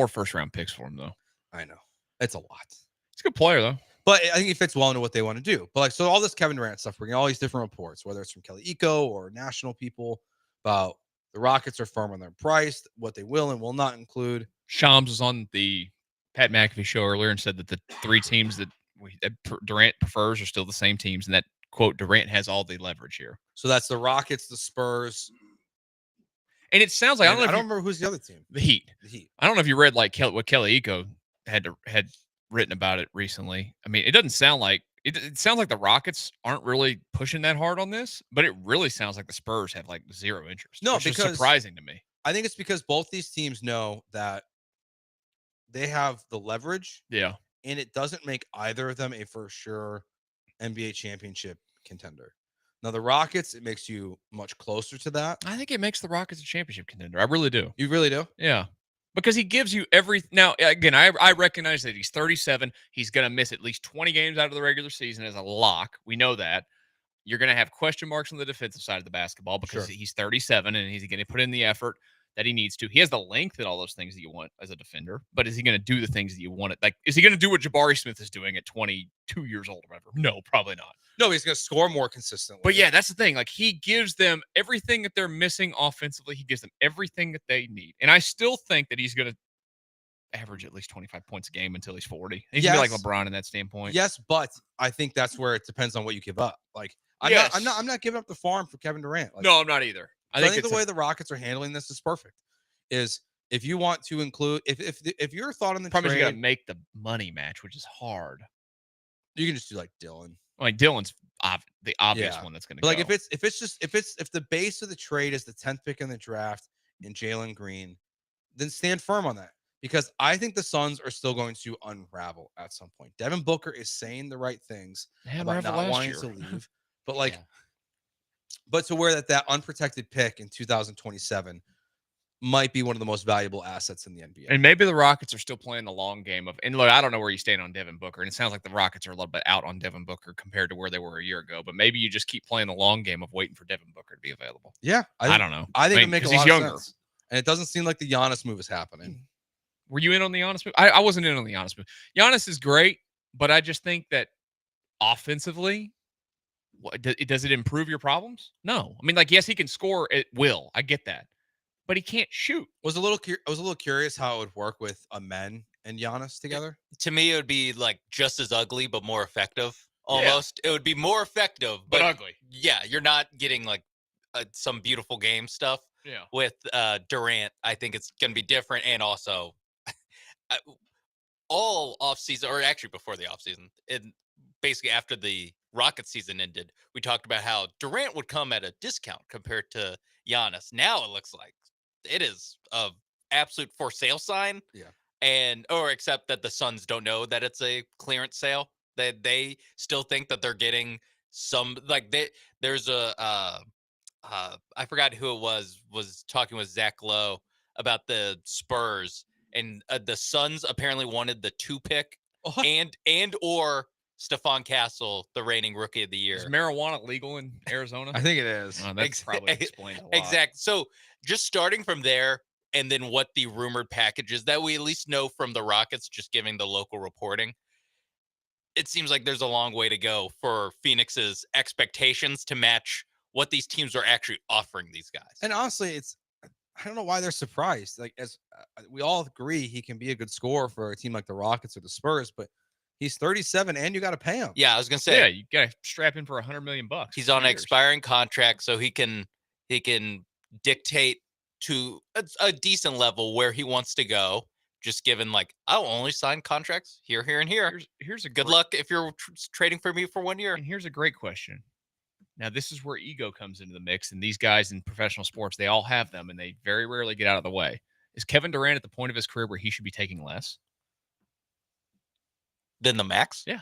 first round picks for him though. I know it's a lot. He's a good player though. But I think he fits well into what they want to do. But like, so all this Kevin Durant stuff, we're getting all these different reports, whether it's from Kelly Eco or national people, about the Rockets are firm on their price, what they will and will not include. Shams was on the Pat McAfee show earlier and said that the three teams that Durant prefers are still the same teams, and that quote Durant has all the leverage here. So that's the Rockets, the Spurs, and it sounds like I don't remember who's the other team. The Heat. The Heat. I don't know if you read like what Kelly Eco had written about it recently. I mean, it doesn't sound like it sounds like the Rockets aren't really pushing that hard on this, but it really sounds like the Spurs have like zero interest. No, which because is surprising to me. I think it's because both these teams know that they have the leverage. Yeah. And it doesn't make either of them a for sure NBA championship contender. Now, the Rockets, it makes you much closer to that. I think it makes the Rockets a championship contender. I really do. You really do? Yeah. Because he gives you every. Now, again, I recognize that he's 37. He's going to miss at least 20 games out of the regular season as a lock. We know that. You're going to have question marks on the defensive side of the basketball because he's 37 and he's going to put in the effort that he needs to. He has the length and all those things that you want as a defender, but is he going to do the things that you want? Like, is he going to do what Jabari Smith is doing at 22 years old or whatever? No, probably not. No, he's going to score more consistently. But yeah, that's the thing. Like, he gives them everything that they're missing offensively. He gives them everything that they need. And I still think that he's going to average at least 25 points a game until he's 40. He's going to be like LeBron in that standpoint. Yes, but I think that's where it depends on what you give up. Like, I'm not giving up the farm for Kevin Durant. Like, no, I'm not either. I think the way the Rockets are handling this is perfect. Is if you want to include if your thought on the problem trade, is you got to make the money match, which is hard. You can just do like Dylan. Like Dylan's the obvious one that's going to go. Like if the base of the trade is the 10th pick in the draft and Jalen Green, then stand firm on that because I think the Suns are still going to unravel at some point. Devin Booker is saying the right things about not wanting to leave, but like, but to where that unprotected pick in 2027 might be one of the most valuable assets in the NBA. And maybe the Rockets are still playing the long game of, and look, I don't know where you stand on Devin Booker, and it sounds like the Rockets are a little bit out on Devin Booker compared to where they were a year ago, but maybe you just keep playing the long game of waiting for Devin Booker to be available. Yeah. I don't know. I think it makes a lot younger. of sense. And it doesn't seem like the Giannis move is happening. Were you in on the Giannis move? I wasn't in on the Giannis move. Giannis is great, but I just think that offensively, does it improve your problems? No. I mean, like, yes, he can score at will. I get that. But he can't shoot. I was a little curious how it would work with Amen and Giannis together. To me, it would be like just as ugly, but more effective. Almost, it would be more effective, but ugly. Yeah, you're not getting like some beautiful game stuff. Yeah. With Durant, I think it's going to be different, and also all offseason, or actually before the offseason, and basically after the Rockets season ended, we talked about how Durant would come at a discount compared to Giannis. Now it looks like it is a absolute for sale sign. Yeah. Or except that the Suns don't know that it's a clearance sale. That they still think that they're getting some, like there's a I forgot who it was talking with Zach Lowe about the Spurs, and the Suns apparently wanted the 2 pick and or Stephon Castle, the reigning rookie of the year. Is marijuana legal in Arizona? I think it is. Oh, that probably explains a lot. Exact. So just starting from there, and then what the rumored packages that we at least know from the Rockets, just giving the local reporting, it seems like there's a long way to go for Phoenix's expectations to match what these teams are actually offering these guys. And honestly, I don't know why they're surprised. Like, as we all agree, he can be a good scorer for a team like the Rockets or the Spurs, but he's 37 and you got to pay him. Yeah, I was gonna say, yeah, you got to strap in for $100 million. He's on an expiring contract, so he can dictate to a decent level where he wants to go. Just given, like, I'll only sign contracts here, and here. Here's a good luck if you're trading for me for 1 year. And here's a great question. Now, this is where ego comes into the mix, and these guys in professional sports, they all have them, and they very rarely get out of the way. Is Kevin Durant at the point of his career where he should be taking less than the max? Yeah.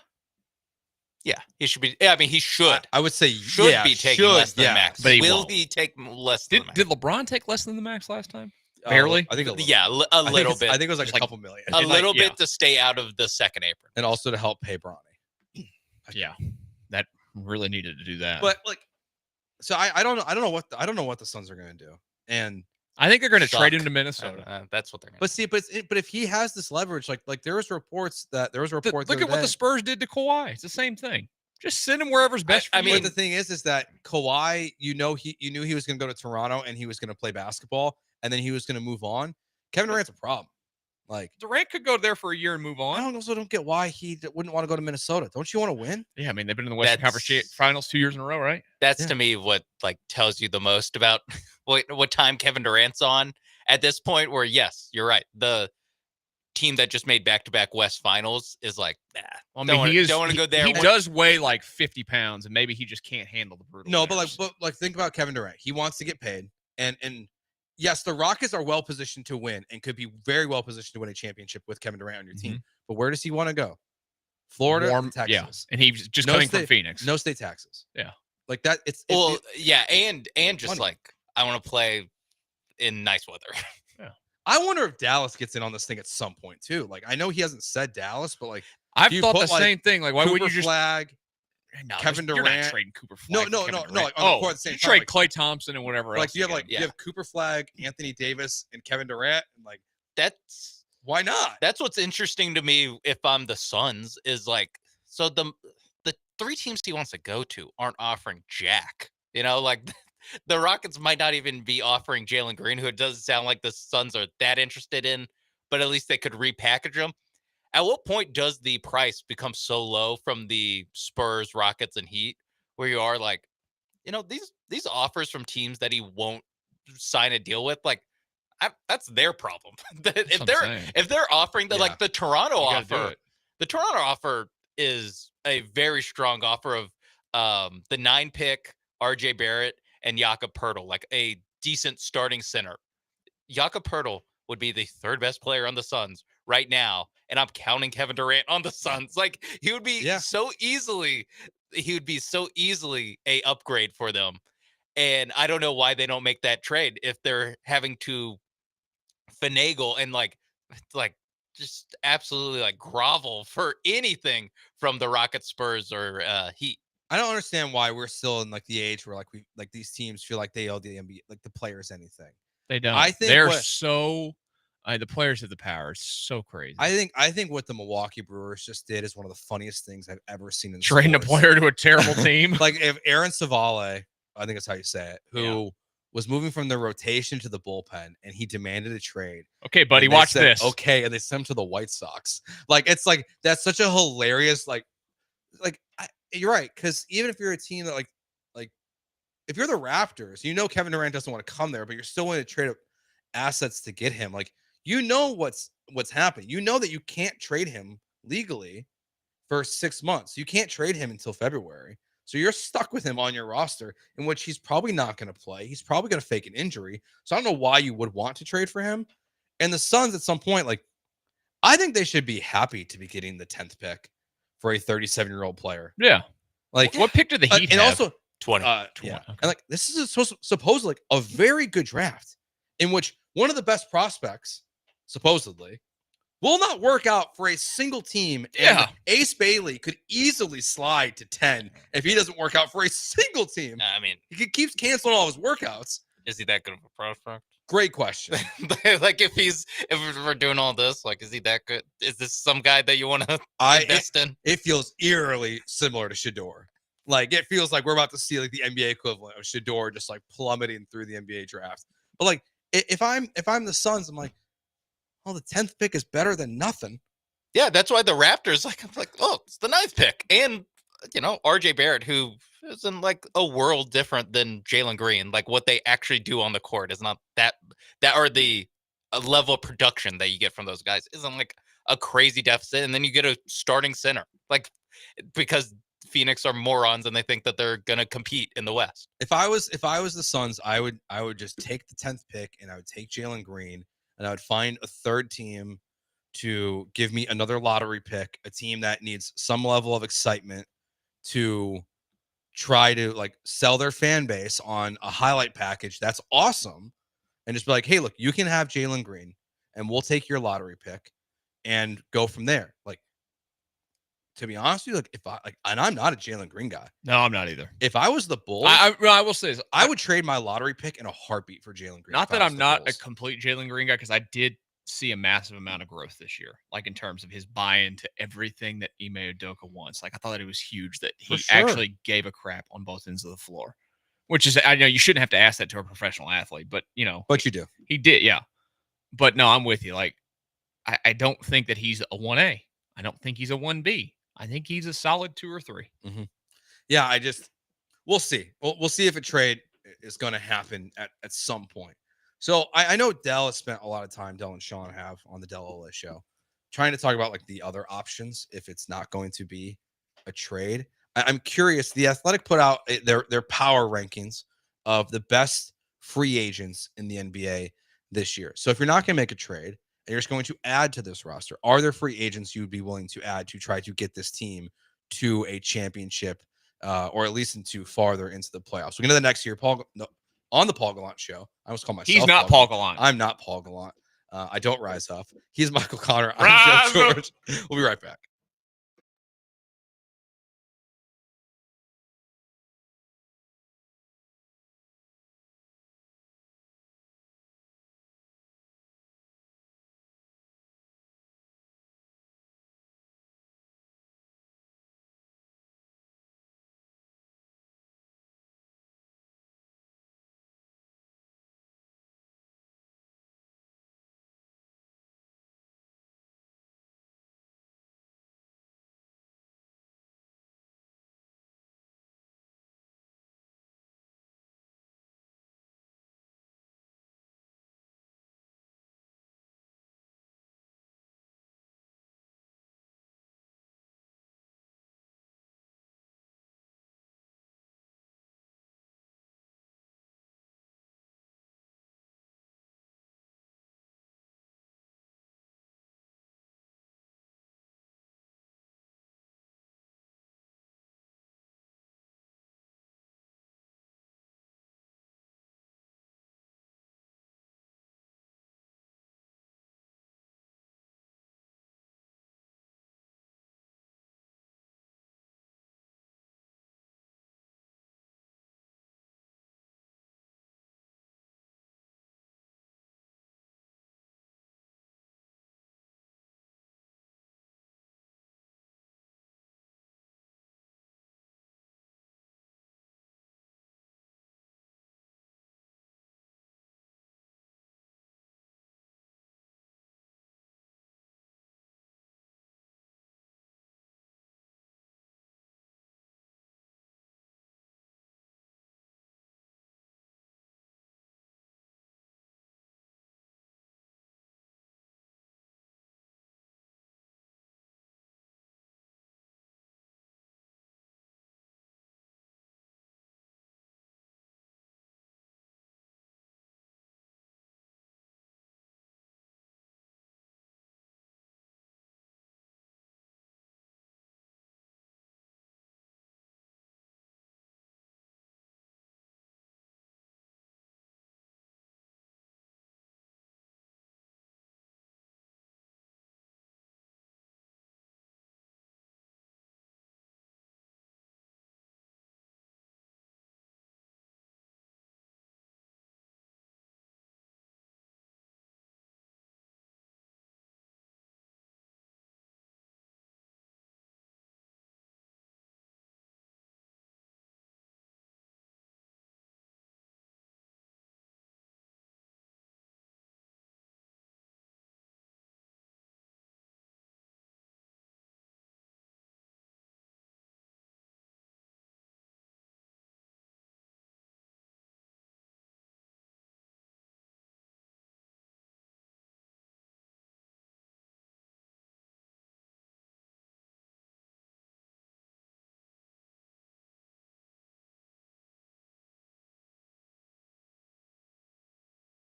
Yeah, he should be. I mean, he should. I would say should be taking less than the max. But will he take less than the max? Did LeBron take less than the max last time? Barely. I think a little bit. I think it was like a couple million. A little bit to stay out of the second apron, and also to help pay Bronny. Yeah, that really needed to do that. But like, so I don't know what the Suns are going to do, and I think they're going to trade him to Minnesota. That's what they're going to. But see, but if he has this leverage, like there was reports. Look at what the Spurs did to Kawhi. It's the same thing. Just send him wherever's best for you. I mean, the thing is that Kawhi, you knew he was going to go to Toronto and he was going to play basketball, and then he was going to move on. Kevin Durant's a problem. Like, Durant could go there for a year and move on. I also don't get why he wouldn't want to go to Minnesota. Don't you want to win? Yeah, I mean, they've been in the Western Conference Finals 2 years in a row, right? That's to me what like tells you the most about what time Kevin Durant's on at this point. Where yes, you're right. The team that just made back-to-back West Finals is like, nah. Well, I mean, don't want to go there. He does weigh like 50 pounds, and maybe he just can't handle the brutal. No, but think about Kevin Durant. He wants to get paid, and yes, the Rockets are well positioned to win and could be very well positioned to win a championship with Kevin Durant on your team. But where does he want to go? Florida, Texas. Yeah, and he's just coming from Phoenix. No state taxes. Yeah, like that. And just money. Like I want to play in nice weather. Yeah, I wonder if Dallas gets in on this thing at some point too. Like I know he hasn't said Dallas, but like I've thought the same thing. Like why Cooper wouldn't you just flag? No, Kevin Durant. You're not trading Cooper Flag. No. Like on the court at the same you time. trade like, Klay Thompson and whatever else. You have Cooper Flag, Anthony Davis, and Kevin Durant. And like that's why not? That's what's interesting to me. If I'm the Suns, is like so the 3 teams he wants to go to aren't offering jack. You know, like the Rockets might not even be offering Jalen Green, who it doesn't sound like the Suns are that interested in. But at least they could repackage him. At what point does the price become so low from the Spurs, Rockets, and Heat, where you are like, you know, these offers from teams that he won't sign a deal with, like that's their problem. if they're offering like the Toronto offer, the Toronto offer is a very strong offer of the 9 pick RJ Barrett and Jakob Poeltl, like a decent starting center. Jakob Poeltl would be the 3rd best player on the Suns right now, and I'm counting Kevin Durant on the Suns. Like he would be so easily a upgrade for them. And I don't know why they don't make that trade if they're having to finagle and like just absolutely like grovel for anything from the Rockets, Spurs, or Heat. I don't understand why we're still in like the age where like these teams feel like they owe the NBA, like the players anything. They don't. I think they're the players have the power. It's so crazy. I think what the Milwaukee Brewers just did is one of the funniest things I've ever seen in trading a player to a terrible team. Like if Aaron Savale, I think that's how you say it, who was moving from the rotation to the bullpen, and he demanded a trade. Okay, buddy, watch this. Okay, and they sent him to the White Sox. Like it's like that's such a hilarious you're right, because even if you're a team that like if you're the Raptors, you know Kevin Durant doesn't want to come there, but you're still willing to trade up assets to get him. Like, you know what's happening. You know that you can't trade him legally for 6 months. You can't trade him until February. So you're stuck with him on your roster, in which he's probably not going to play. He's probably going to fake an injury. So I don't know why you would want to trade for him. And the Suns at some point, like, I think they should be happy to be getting the 10th pick for a 37-year-old player. Yeah. Like, what pick did the Heat and have? also 20. 20. Yeah. Okay. And like, this is supposedly like a very good draft in which one of the best prospects, supposedly, will not work out for a single team. And Ace Bailey could easily slide to 10 if he doesn't work out for a single team. I mean, He keeps canceling all his workouts. is he that good of a prospect? Great question. Like, if we're doing all this, like, is he that good? Is this some guy that you want to invest in? It feels eerily similar to Shador. Like, it feels like we're about to see like the NBA equivalent of Shador just like plummeting through the NBA draft. But like, if I'm the Suns, I'm like, oh, the 10th pick is better than nothing. Yeah, that's why the Raptors, I'm like, oh, it's the 9th pick. And, RJ Barrett, who is in like a world different than Jalen Green. Like, what they actually do on the court is not that or the level of production that you get from those guys isn't like a crazy deficit. And then you get a starting center, like, because Phoenix are morons and they think that they're going to compete in the West. If I was the Suns, I would just take the 10th pick and I would take Jalen Green and I would find a third team to give me another lottery pick, a team that needs some level of excitement to try to like sell their fan base on a highlight package. That's awesome. And just be like, hey, look, you can have Jalen Green and we'll take your lottery pick and go from there. Like, to be honest with you, like, if I like, and I'm not a Jalen Green guy. No, I'm not either. If I was the Bulls, I will say this, I would trade my lottery pick in a heartbeat for Jalen Green. Not that I'm not a complete Jalen Green guy, because I did see a massive amount of growth this year, like in terms of his buy-in to everything that Ime Udoka wants. Like, I thought that it was huge that he actually gave a crap on both ends of the floor, which is, I know you shouldn't have to ask that to a professional athlete, but but you do. He did, yeah. But no, I'm with you. Like, I don't think that he's a 1A. I don't think he's a 1B. I think he's a solid 2 or 3. Mm-hmm. Yeah, we'll see. We'll see if a trade is going to happen at some point. So I know Dell has spent a lot of time, Dell and Sean have, on the Dell Olaleye Show, trying to talk about like the other options if it's not going to be a trade. I'm curious. The Athletic put out their power rankings of the best free agents in the NBA this year. So if you're not going to make a trade and you're just going to add to this roster, are there free agents you would be willing to add to try to get this team to a championship or at least into farther into the playoffs? We're going to the next year, on the Paul Gallant Show. I almost call myself. He's not Paul Gallant. I'm not Paul Gallant. I don't rise up. He's Michael Connor. I'm Joe George. We'll be right back.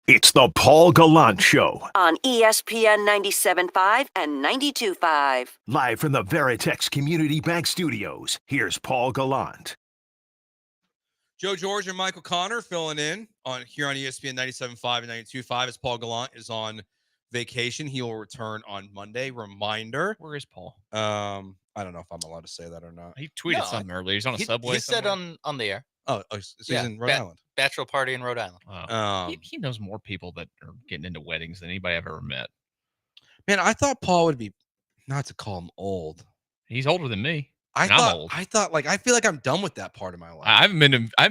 It's the Paul Gallant Show. On ESPN 97.5 and 92.5. Live from the Veritex Community Bank Studios, here's Paul Gallant. Joe George and Michael Connor filling in here on ESPN 97.5 and 92.5 as Paul Gallant is on vacation. He will return on Monday. Reminder. Where is Paul? I don't know if I'm allowed to say that or not. He tweeted something earlier. He's on a subway. He said somewhere. on the air. Oh, so he's in Rhode Island. Bachelor party in Rhode Island. Wow. He knows more people that are getting into weddings than anybody I've ever met. Man, I thought Paul would be, not to call him old. He's older than me. I'm old. I feel like I'm done with that part of my life. I haven't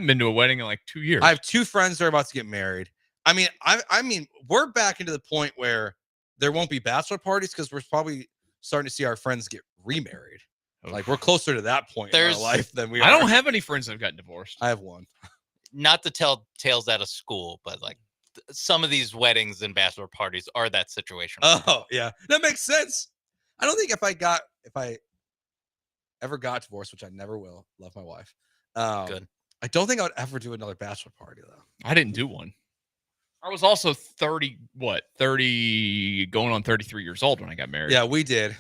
been to a wedding in like 2 years. I have two friends that are about to get married. I mean, we're back into the point where there won't be bachelor parties because we're probably starting to see our friends get remarried. Like we're closer to that point in our life than we are. I don't have any friends that have gotten divorced. I have one. Not to tell tales out of school, but like some of these weddings and bachelor parties are that situation. Oh, yeah. That makes sense. I don't think if I ever got divorced, which I never will, love my wife. Good. I don't think I would ever do another bachelor party though. I didn't do one. I was also 30 going on 33 years old when I got married. Yeah, we did.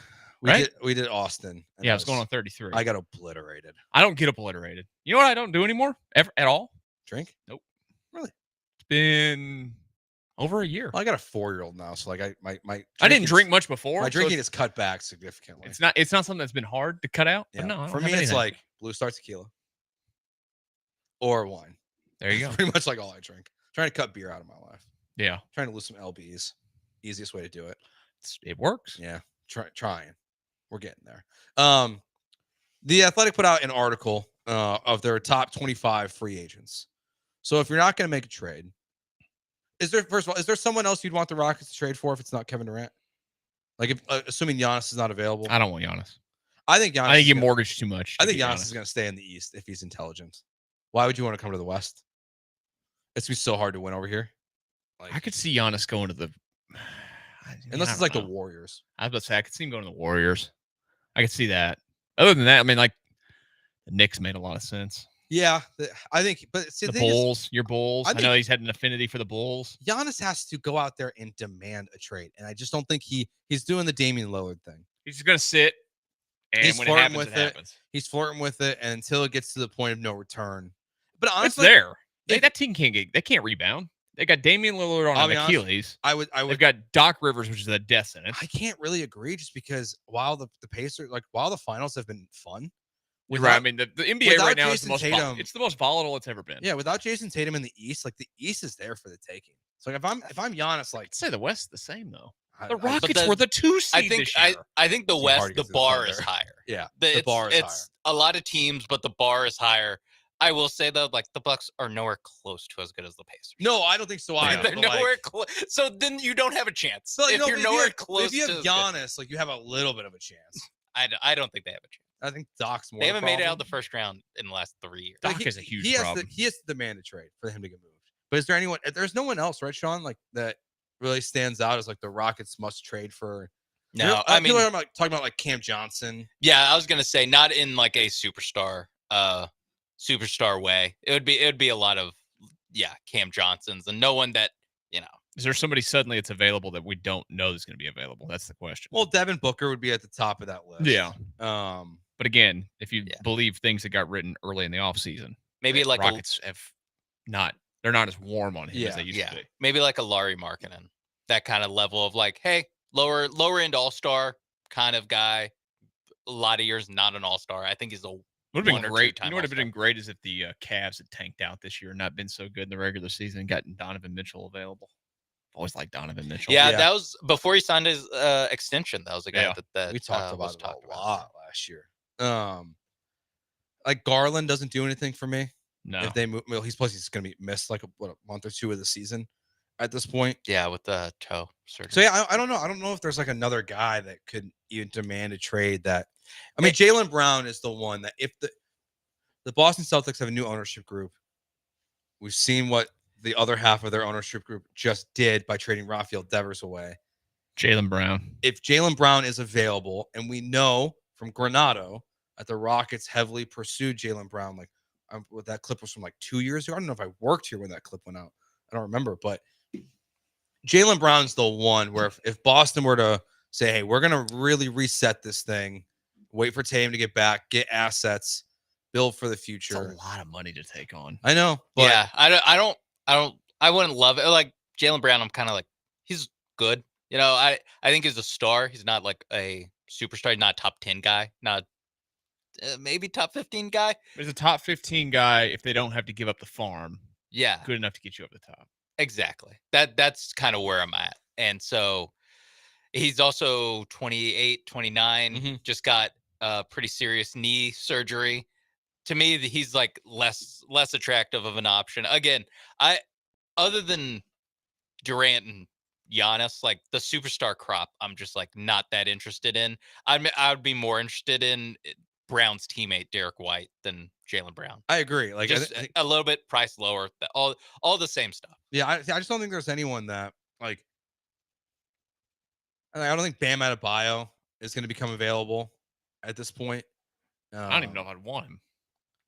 We did Austin. Yeah, I was going on 33. I got obliterated. I don't get obliterated. You know what I don't do anymore? Ever at all? Drink? Nope. Really? It's been over a year. Well, I got a 4-year-old now, so like I didn't drink much before. My drinking is cut back significantly. It's not something that's been hard to cut out. Yeah. But no, I don't for have me, it's anything. like Blue Star tequila or wine. There you go. Pretty much like all I drink. Trying to cut beer out of my life. Yeah. Trying to lose some LBs. Easiest way to do it. It works. Yeah. Trying. We're getting there. The Athletic put out an article of their top 25 free agents. So if you're not going to make a trade, is there someone else you'd want the Rockets to trade for if it's not Kevin Durant? Like, if assuming Giannis is not available, I don't want Giannis. I think you mortgage too much. I think Giannis is going to stay in the East if he's intelligent. Why would you want to come to the West? It's gonna be so hard to win over here. Like, I could see Giannis going to the. Unless it's like the Warriors. I was about to say I could see him going to the Warriors. I could see that. Other than that, I mean, like the Knicks made a lot of sense. Yeah, I think. But see, the Bulls, your Bulls. I know he's had an affinity for the Bulls. Giannis has to go out there and demand a trade, and I just don't think he's doing the Damian Lillard thing. He's just gonna sit, and he's when it happens, it happens. He's flirting with it, and until it gets to the point of no return. But honestly, it's there. That team can't rebound. They got Damian Lillard on an Achilles. I would. They've got Doc Rivers, which is a death sentence. I can't really agree, just because while the Pacers, while the finals have been fun. Right. I mean, the NBA right now is the most Tatum, it's the most volatile it's ever been. Yeah, without Jason Tatum in the East, like the East is there for the taking. So if I'm Giannis, like I'd say the West is the same though. The Rockets were the 2 seed this year. I think the West, the bar is higher. Yeah, the bar is higher. It's a lot of teams, but the bar is higher. I will say though, like the Bucks are nowhere close to as good as the Pacers. No, I don't think so either. They're nowhere close. So then you don't have a chance. So, if you're nowhere close, if you have Giannis, like you have a little bit of a chance. I don't think they have a chance. I think Doc's more. They haven't made it out of the first round in the last 3 years. Doc is a huge problem. He has to demand a trade for him to get moved. But is there anyone? There's no one else, right, Sean? Like that really stands out as like the Rockets must trade for. No, I mean, I'm like talking about like Cam Johnson. Yeah, I was gonna say not in like a superstar way. It would be a lot of Cam Johnsons and no one that Is there somebody suddenly that's available that we don't know that's going to be available? That's the question. Well, Devin Booker would be at the top of that list. Yeah. But again, if you believe things that got written early in the offseason, maybe like Rockets they're not as warm on him as they used to be. Maybe like a Larry Markkinen, that kind of level of like, hey, lower end all-star kind of guy. A lot of years not an all-star. I think he's a would have been great. You know what would have been great is if the Cavs had tanked out this year and not been so good in the regular season and gotten Donovan Mitchell available. Always liked Donovan Mitchell. Yeah, that was before he signed his extension. That was a guy that we talked about it a lot last year. Like Garland doesn't do anything for me. No, if they move, well, he's going to be missed like a month or two of the season at this point. Yeah, with the toe surgery. So yeah, I don't know. I don't know if there's like another guy that could even demand a trade. That I mean, Jaylen Brown is the one that if the Boston Celtics have a new ownership group, we've seen what the other half of their ownership group just did by trading Rafael Devers away. Jaylen Brown. If Jaylen Brown is available, and we know from Granado that the Rockets heavily pursued Jaylen Brown, like that clip was from like 2 years ago. I don't know if I worked here when that clip went out. I don't remember, but Jaylen Brown's the one where if Boston were to say, hey, we're going to really reset this thing, wait for Tatum to get back, get assets, build for the future. It's a lot of money to take on. I know. But Yeah, I wouldn't love it. Like Jaylen Brown, I'm kind of like, he's good. You know, I think he's a star. He's not like a superstar. He's not a top 10 guy. Not maybe top 15 guy. He's a top 15 guy if they don't have to give up the farm. Yeah. Good enough to get you up the top. Exactly. That's kind of where I'm at. And so he's also 28, 29, just got pretty serious knee surgery. To me, he's like less attractive of an option. Again, other than Durant and Giannis, like the superstar crop, I'm just like not that interested in. I would be more interested in Brown's teammate Derek White than Jaylen Brown. I agree. Like just a little bit price lower, all the same stuff. Yeah, I just don't think there's anyone that like. I don't think Bam Adebayo is going to become available at this point. I don't even know if I'd want him.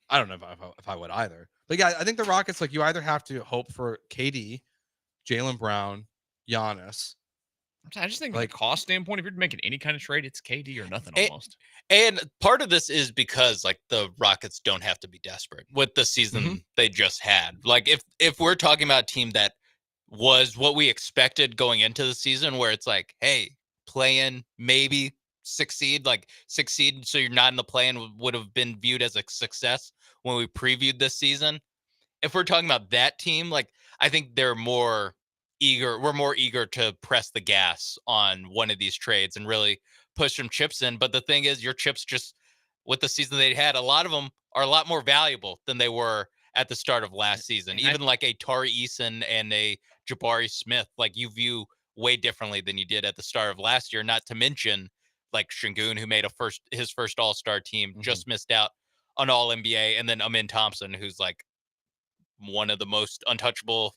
I don't know if I would either. But yeah, I think the Rockets, like, you either have to hope for KD, Jaylen Brown, Giannis. I just think, like, cost standpoint, if you're making any kind of trade, it's KD or nothing almost. And part of this is because, like, the Rockets don't have to be desperate with the season they just had. Like, if we're talking about a team that was what we expected going into the season, where it's like, hey, play in, maybe succeed, so you're not in the play-in would have been viewed as a success when we previewed this season. If we're talking about that team, like, I think we're more eager to press the gas on one of these trades and really push some chips in. But the thing is, your chips, just with the season they had, a lot of them are a lot more valuable than they were at the start of last season. Even like a Tari Eason and a Jabari Smith, like, you view way differently than you did at the start of last year. Not to mention like Şengün, who made his first All-Star team, just missed out on All-NBA, and then Amin Thompson, who's like one of the most untouchable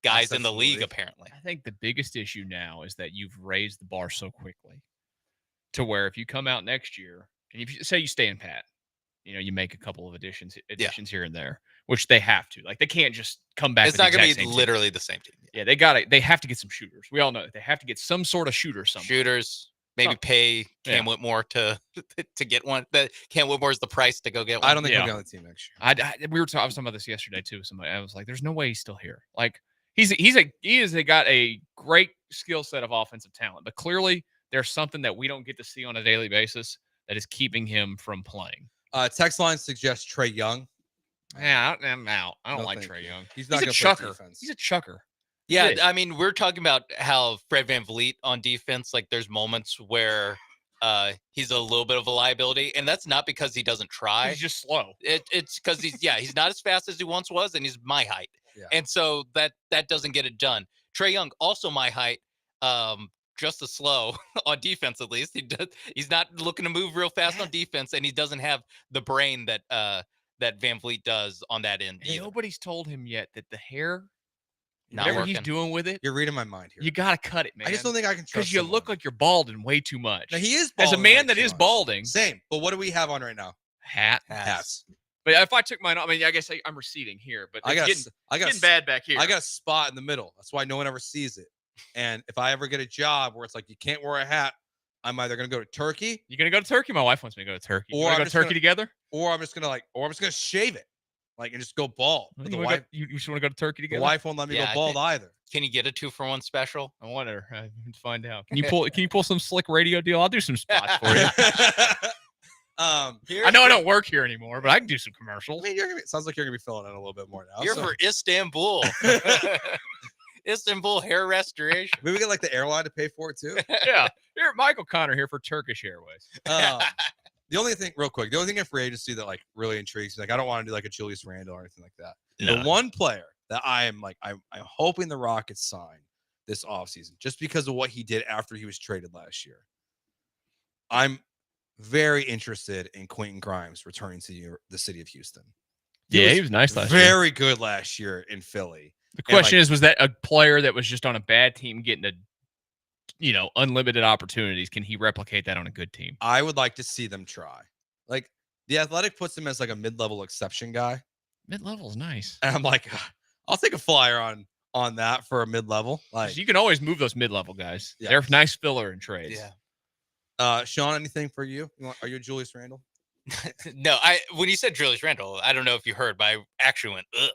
guys in the league, apparently. I think the biggest issue now is that you've raised the bar so quickly to where if you come out next year and if you say you stay in pat, you make a couple of additions here and there, which they have to. Like, they can't just come back. It's not going to be literally the same team. Yeah, they have to get some shooters. We all know they have to get some sort of shooter somewhere. Shooters. Maybe pay Cam Whitmore to get one. Cam Whitmore is the price to go get one. I don't think he'll be on the team next year. I was talking about this yesterday too. Somebody, I was like, "There's no way he's still here." Like, he got a great skill set of offensive talent, but clearly there's something that we don't get to see on a daily basis that is keeping him from playing. Text line suggests Trae Young. Yeah, I'm out. I don't like Trae Young. He's not a chucker. He's a chucker. Yeah, I mean, we're talking about how Fred VanVleet on defense, like, there's moments where he's a little bit of a liability, and that's not because he doesn't try. He's just slow. It's because he's not as fast as he once was, and he's my height. Yeah. And so that doesn't get it done. Trae Young, also my height, just as slow on defense, at least. He's not looking to move real fast on defense, and he doesn't have the brain that VanVleet does on that end. Nobody's told him yet that the hair, not whatever working. He's doing with it, you're reading my mind here. You got to cut it, man. I just don't think I can trust because you look like you're balding way too much. Now, he is balding. As a man that is balding. Same. But what do we have on right now? Hats. But if I took mine off, I mean, I guess I'm receding here, but I got getting bad back here. I got a spot in the middle. That's why no one ever sees it. And if I ever get a job where it's like you can't wear a hat, I'm either gonna go to Turkey. You gonna go to Turkey? My wife wants me to go to Turkey. Or go to Turkey together? Or I'm just gonna shave it, like, and just go bald. But the wife, you just want to go to Turkey together? The wife won't let me go bald either. Can you get a 2-for-1 special? I wonder. I can find out. Can you pull some slick radio deal? I'll do some spots for you. I know I don't work here anymore, but I can do some commercials. I mean, sounds like you're gonna be filling in a little bit more now. You're for Istanbul. Istanbul hair restoration. Maybe we get like the airline to pay for it too. Yeah. Here, Michael Connor here for Turkish Airways. The only thing in free agency that like really intrigues me, like, I don't want to do like a Julius Randle or anything like that. No. The one player that I'm hoping the Rockets sign this offseason, just because of what he did after he was traded last year. I'm very interested in Quentin Grimes returning to the city of Houston. He was nice last year. Very good last year in Philly. The question is, was that a player that was just on a bad team getting unlimited opportunities? Can he replicate that on a good team? I would like to see them try. Like, the Athletic puts him as like a mid-level exception guy. Mid-level is nice. And I'm like, I'll take a flyer on that for a mid-level. Like You can always move those mid-level guys. Yeah. They're nice filler in trades. Yeah. Sean, anything for you? Are you Julius Randle? No, when you said Julius Randle, I don't know if you heard, but I actually went, ugh.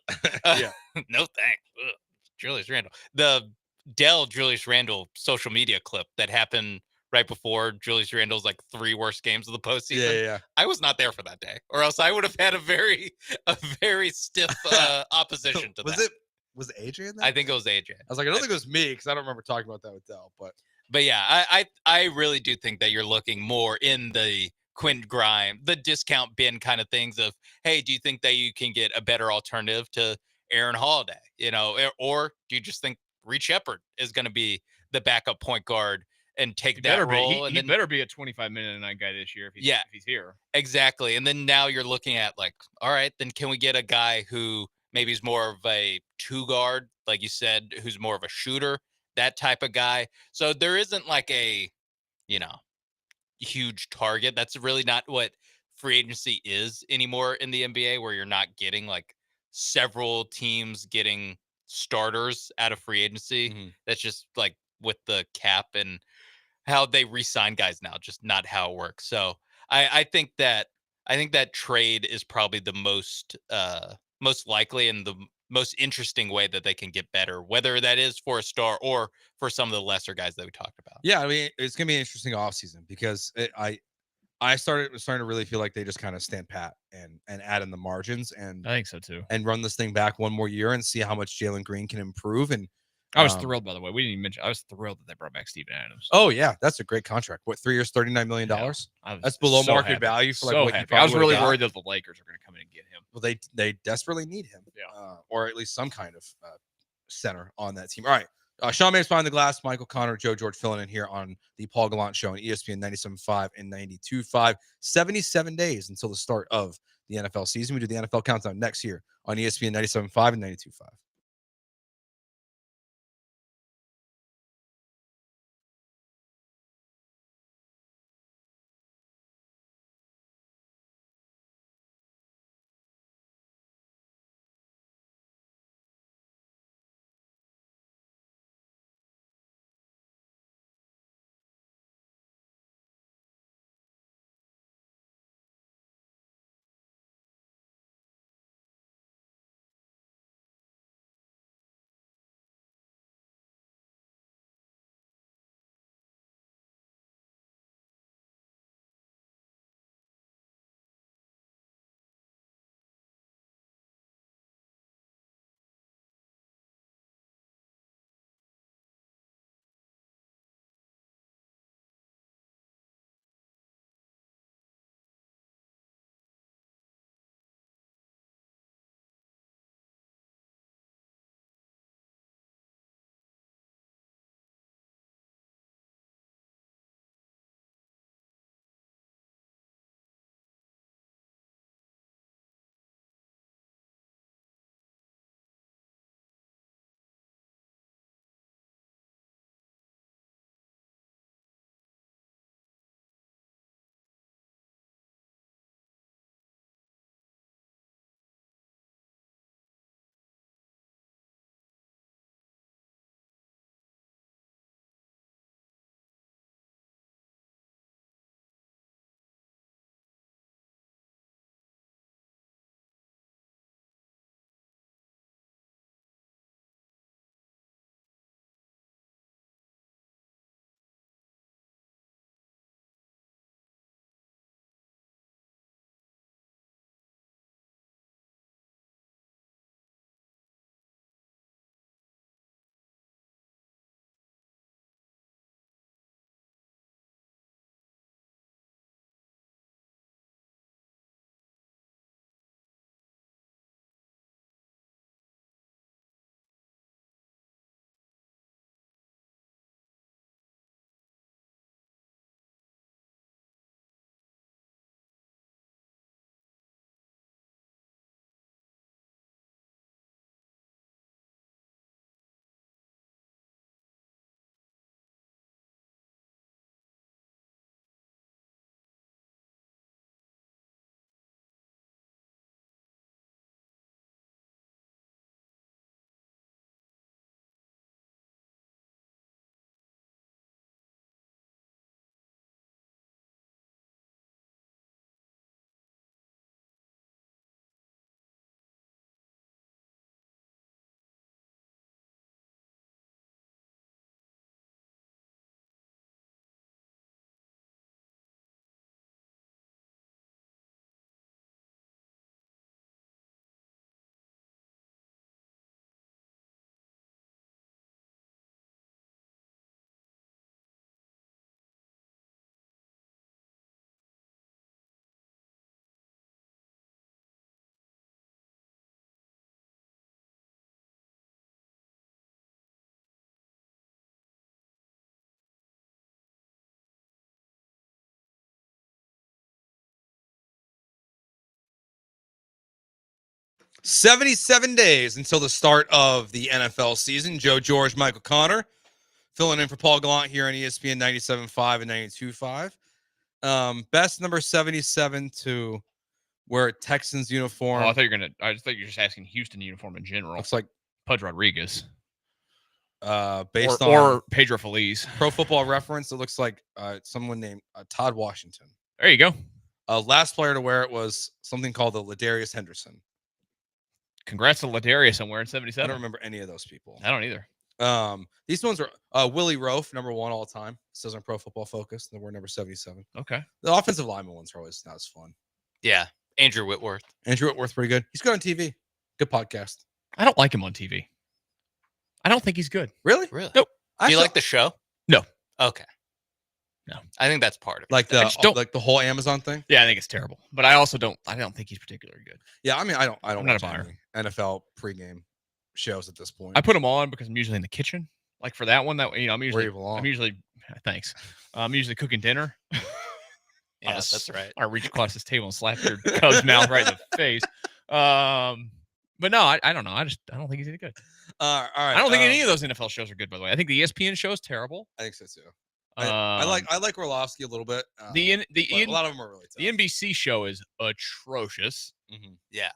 Yeah. No thanks. Ugh. Julius Randle. The Dell Julius Randle social media clip that happened right before Julius Randle's like 3 worst games of the postseason. Yeah. I was not there for that day, or else I would have had a very stiff opposition to that. Was it AJ in that? I think it was AJ. I was like, I don't think it was me because I don't remember talking about that with Dell. But yeah, I really do think that you're looking more in the Quinn Grimes, the discount bin kind of things of, hey, do you think that you can get a better alternative to Aaron Holiday? Or do you just think Reed Shepard is going to be the backup point guard and take that role? He better be a 25-minute a night guy this year if he's here. Exactly. And then now you're looking at like, all right, then can we get a guy who maybe is more of a 2 guard, like you said, who's more of a shooter, that type of guy. So there isn't like a, huge target. That's really not what free agency is anymore in the NBA, where you're not getting like several teams getting starters out of free agency. That's just like with the cap and how they re-sign guys now, just not how it works. So I think that trade is probably the most likely and the most interesting way that they can get better, whether that is for a star or for some of the lesser guys that we talked about. Yeah, I mean, it's gonna be an interesting offseason because I started to really feel like they just kind of stand pat and add in the margins, and I think so too, and run this thing back one more year and see how much Jalen Green can improve. And I was thrilled, by the way. We didn't even mention. I was thrilled that they brought back Steven Adams. Oh yeah, that's a great contract. What, 3 years, $39 million? That's below market value for like what you probably I was really would've worried got. that the Lakers are going to come in and get him. Well, they desperately need him, Yeah, or at least some kind of center on that team. All right, Sean Mays behind the glass, Michael Connor, Joe George filling in here on the Paul Gallant Show on ESPN 97.5 and 92.5. 77 days until the start of the NFL season. We do the NFL countdown next year on ESPN 97.5 and 92.5. 77 days until the start of the NFL season. Joe George, Michael Connor, filling in for Paul Gallant here on ESPN 97.5 and 92.5. Best number 77 to wear a Texans uniform. I just thought you were just asking Houston uniform in general. Looks like Pudge Rodriguez. Based or Pedro Feliz. Pro Football Reference, it looks like someone named Todd Washington. There you go. Last player to wear it was something called the Ladarius Henderson. Congrats to Ladarius on wearing 77. I don't remember any of those people. I don't either. These ones are Willie Roaf, number 1 all time. It says on Pro Football Focus, and we're number 77. Okay. The offensive lineman ones are always not as fun. Yeah. Andrew Whitworth. Andrew Whitworth, pretty good. He's good on TV. Good podcast. I don't like him on TV. I don't think he's good. Really? Really? Nope. Do you like the show? No. Okay. No. I think that's part of it. Like the the whole Amazon thing? Yeah, I think it's terrible. But I don't think he's particularly good. Yeah, I mean, I don't I'm not a watch buyer. any NFL pregame shows at this point. I put him on because I'm usually in the kitchen. Like for that one, I'm usually Where you belong. thanks. I'm usually cooking dinner. Yeah, that's right. I reach across this table and slap your cub's mouth right in the face. But no, I don't know. I don't think he's any good. All right. I don't think any of those NFL shows are good, by the way. I think the ESPN show is terrible. I think so too. I like Orlovsky a little bit. A lot of them are really tough. The NBC show is atrocious. Yeah.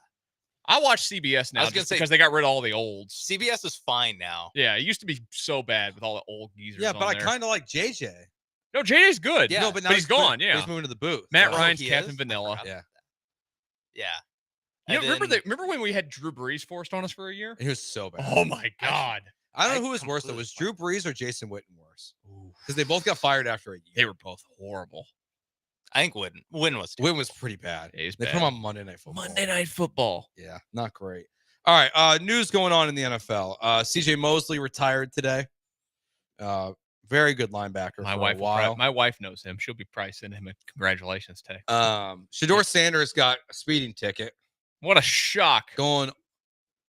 I watch CBS now because they got rid of all the olds. CBS is fine now. Yeah, it used to be so bad with all the old geezers. Yeah, but I kind of like JJ. No, JJ's good. Yeah. No, but now he's gone. Yeah, he's moving to the booth. Matt So- Ryan's he Captain is? Vanilla. Yeah, Yeah. You know, And then- remember when we had Drew Brees forced on us for a year? he was so bad. Oh my god, I don't know who was worse. Though. Was Drew Brees or Jason Witten worse? Because they both got fired after a year. they were both horrible. I think Win was Witten was pretty bad. Yeah, he's They bad. put him on Monday Night Football. Monday Night Football. Yeah, not great. All right, news going on in the NFL. CJ Mosley retired today. Very good linebacker My for wife, a while. my wife knows him. She'll be probably sending him a congratulations text. Shador Sanders got a speeding ticket. What a shock! Going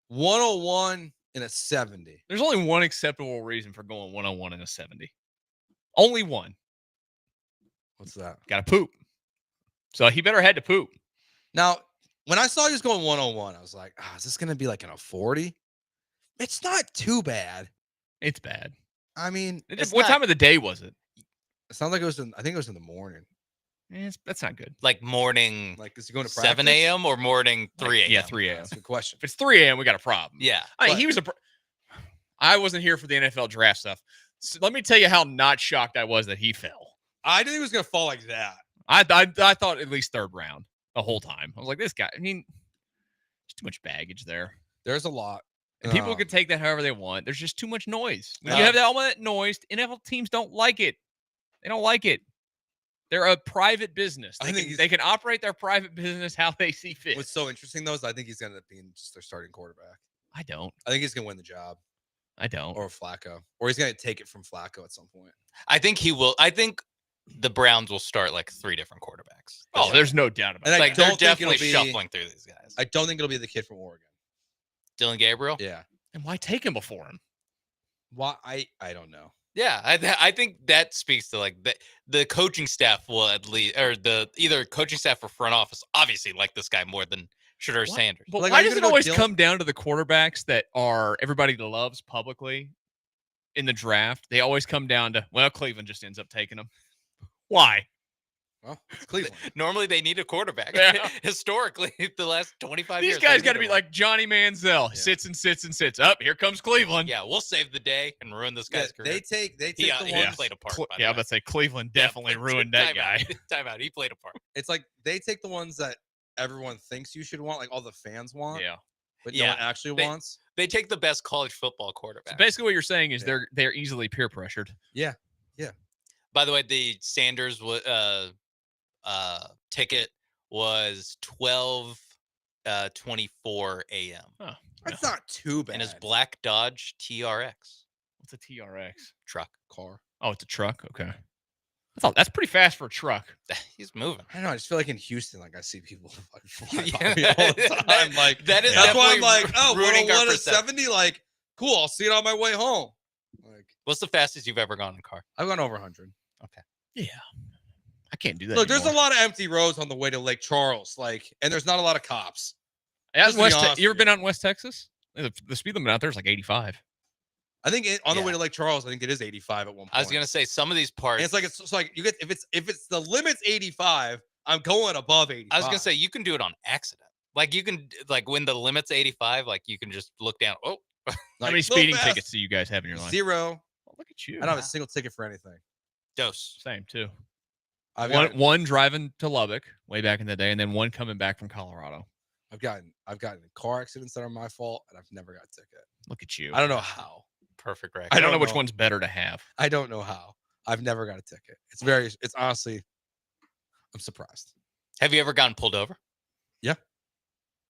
101 in a 70. There's only one acceptable reason for going 101 in a 70. Only one. What's that? Got to poop. So he better had to poop. Now, when I saw he was going 101, I was like, is this going to be like in a 40? It's not too bad. It's bad. I mean, What time of the day was it? It sounds like I think it was in the morning. That's not good. like morning Like, is he going to practice? 7 a.m. or morning 3 a.m.? Yeah, 3 a.m. That's a good question. If it's 3 a.m., we got a problem. Yeah. I mean, I wasn't here for the NFL draft stuff. So let me tell you how not shocked I was that he fell. I didn't think he was going to fall like that. I thought at least third round the whole time. I was like, this guy, I mean, there's too much baggage there. There's a lot. And people can take that however they want. There's just too much noise. When you have all that noise, NFL teams don't like it. They don't like it. They're a private business. They can operate their private business how they see fit. What's so interesting, though, is I think he's going to end up being just their starting quarterback. I don't. I think he's going to win the job. I don't. Or Flacco. Or he's going to take it from Flacco at some point. I think he will. I think the Browns will start like 3 different quarterbacks. Oh, there's no doubt about And it. I Like they're don't think definitely it'll be- shuffling through these guys. I don't think it'll be the kid from Oregon. Dylan Gabriel? Yeah. And why take him before him? Why? I don't know. Yeah, I think that speaks to like the coaching staff will at least, or the either coaching staff or front office obviously like this guy more than Shedeur Sanders. But Like, why are you does it gonna go always Dylan- come down to the quarterbacks that are everybody loves publicly in the draft? They always come down to, well, Cleveland just ends up taking them. Why? Well, it's Cleveland. Normally they need a quarterback. Yeah. Historically, the last 25 These years. guys they got to needed be one. like Johnny Manziel. Sits and sits and sits. Up, here comes Cleveland. Yeah, we'll save the day and ruin this guy's career. They take he the he ones. played a part. by the Yeah, way. I'm about to say Cleveland Yeah, definitely but ruined that time guy. out. Time out. He played a part. It's like they take the ones that everyone thinks you should want, like all the fans want, Yeah. but no Yeah, one actually they- wants. They take the best college football quarterback. So basically, what you're saying is Yeah. they're easily peer pressured. Yeah. By the way, the Sanders ticket was 12:24 a.m. Oh, That's not too bad. and his black Dodge TRX what's a TRX? truck. car. Oh, it's a truck. Okay. That's pretty fast for a truck. He's moving. I don't know. I just feel like in Houston, like I see people like fly Yeah. by me all the time. That- Like that is that's why I'm definitely like, oh, ruining our 101 to perception. 70. Like, cool. I'll see it on my way home. Like, What's the fastest you've ever gone in a car? I've gone over 100. Yeah. I can't do that. Look, there's a anymore. lot of empty roads on the way to Lake Charles, like, and there's not a lot of cops. Out Just in to be West, honest you ever with been out in West Texas? The speed limit out there is like 85. I think on the way Yeah. to Lake Charles, I think it is 85 at one point. I was gonna say some of these parts. And it's like you get if it's the limit's 85, I'm going above 85. I was gonna say you can do it on accident. Like you can when the limit's 85, like you can just look down. Oh, How Like, many so speeding fast. tickets do you guys have in your life? 0. Oh, look at you. I don't have a single ticket for anything. dose. Same too. I've One driving to Lubbock way back in the day, and then one coming back from Colorado. I've gotten car accidents that are my fault, and I've never got a ticket. Look at you. I don't know how. Perfect record. I don't know which one's better to have. I don't know how. I've never got a ticket. It's honestly, I'm surprised. Have you ever gotten pulled over? Yeah.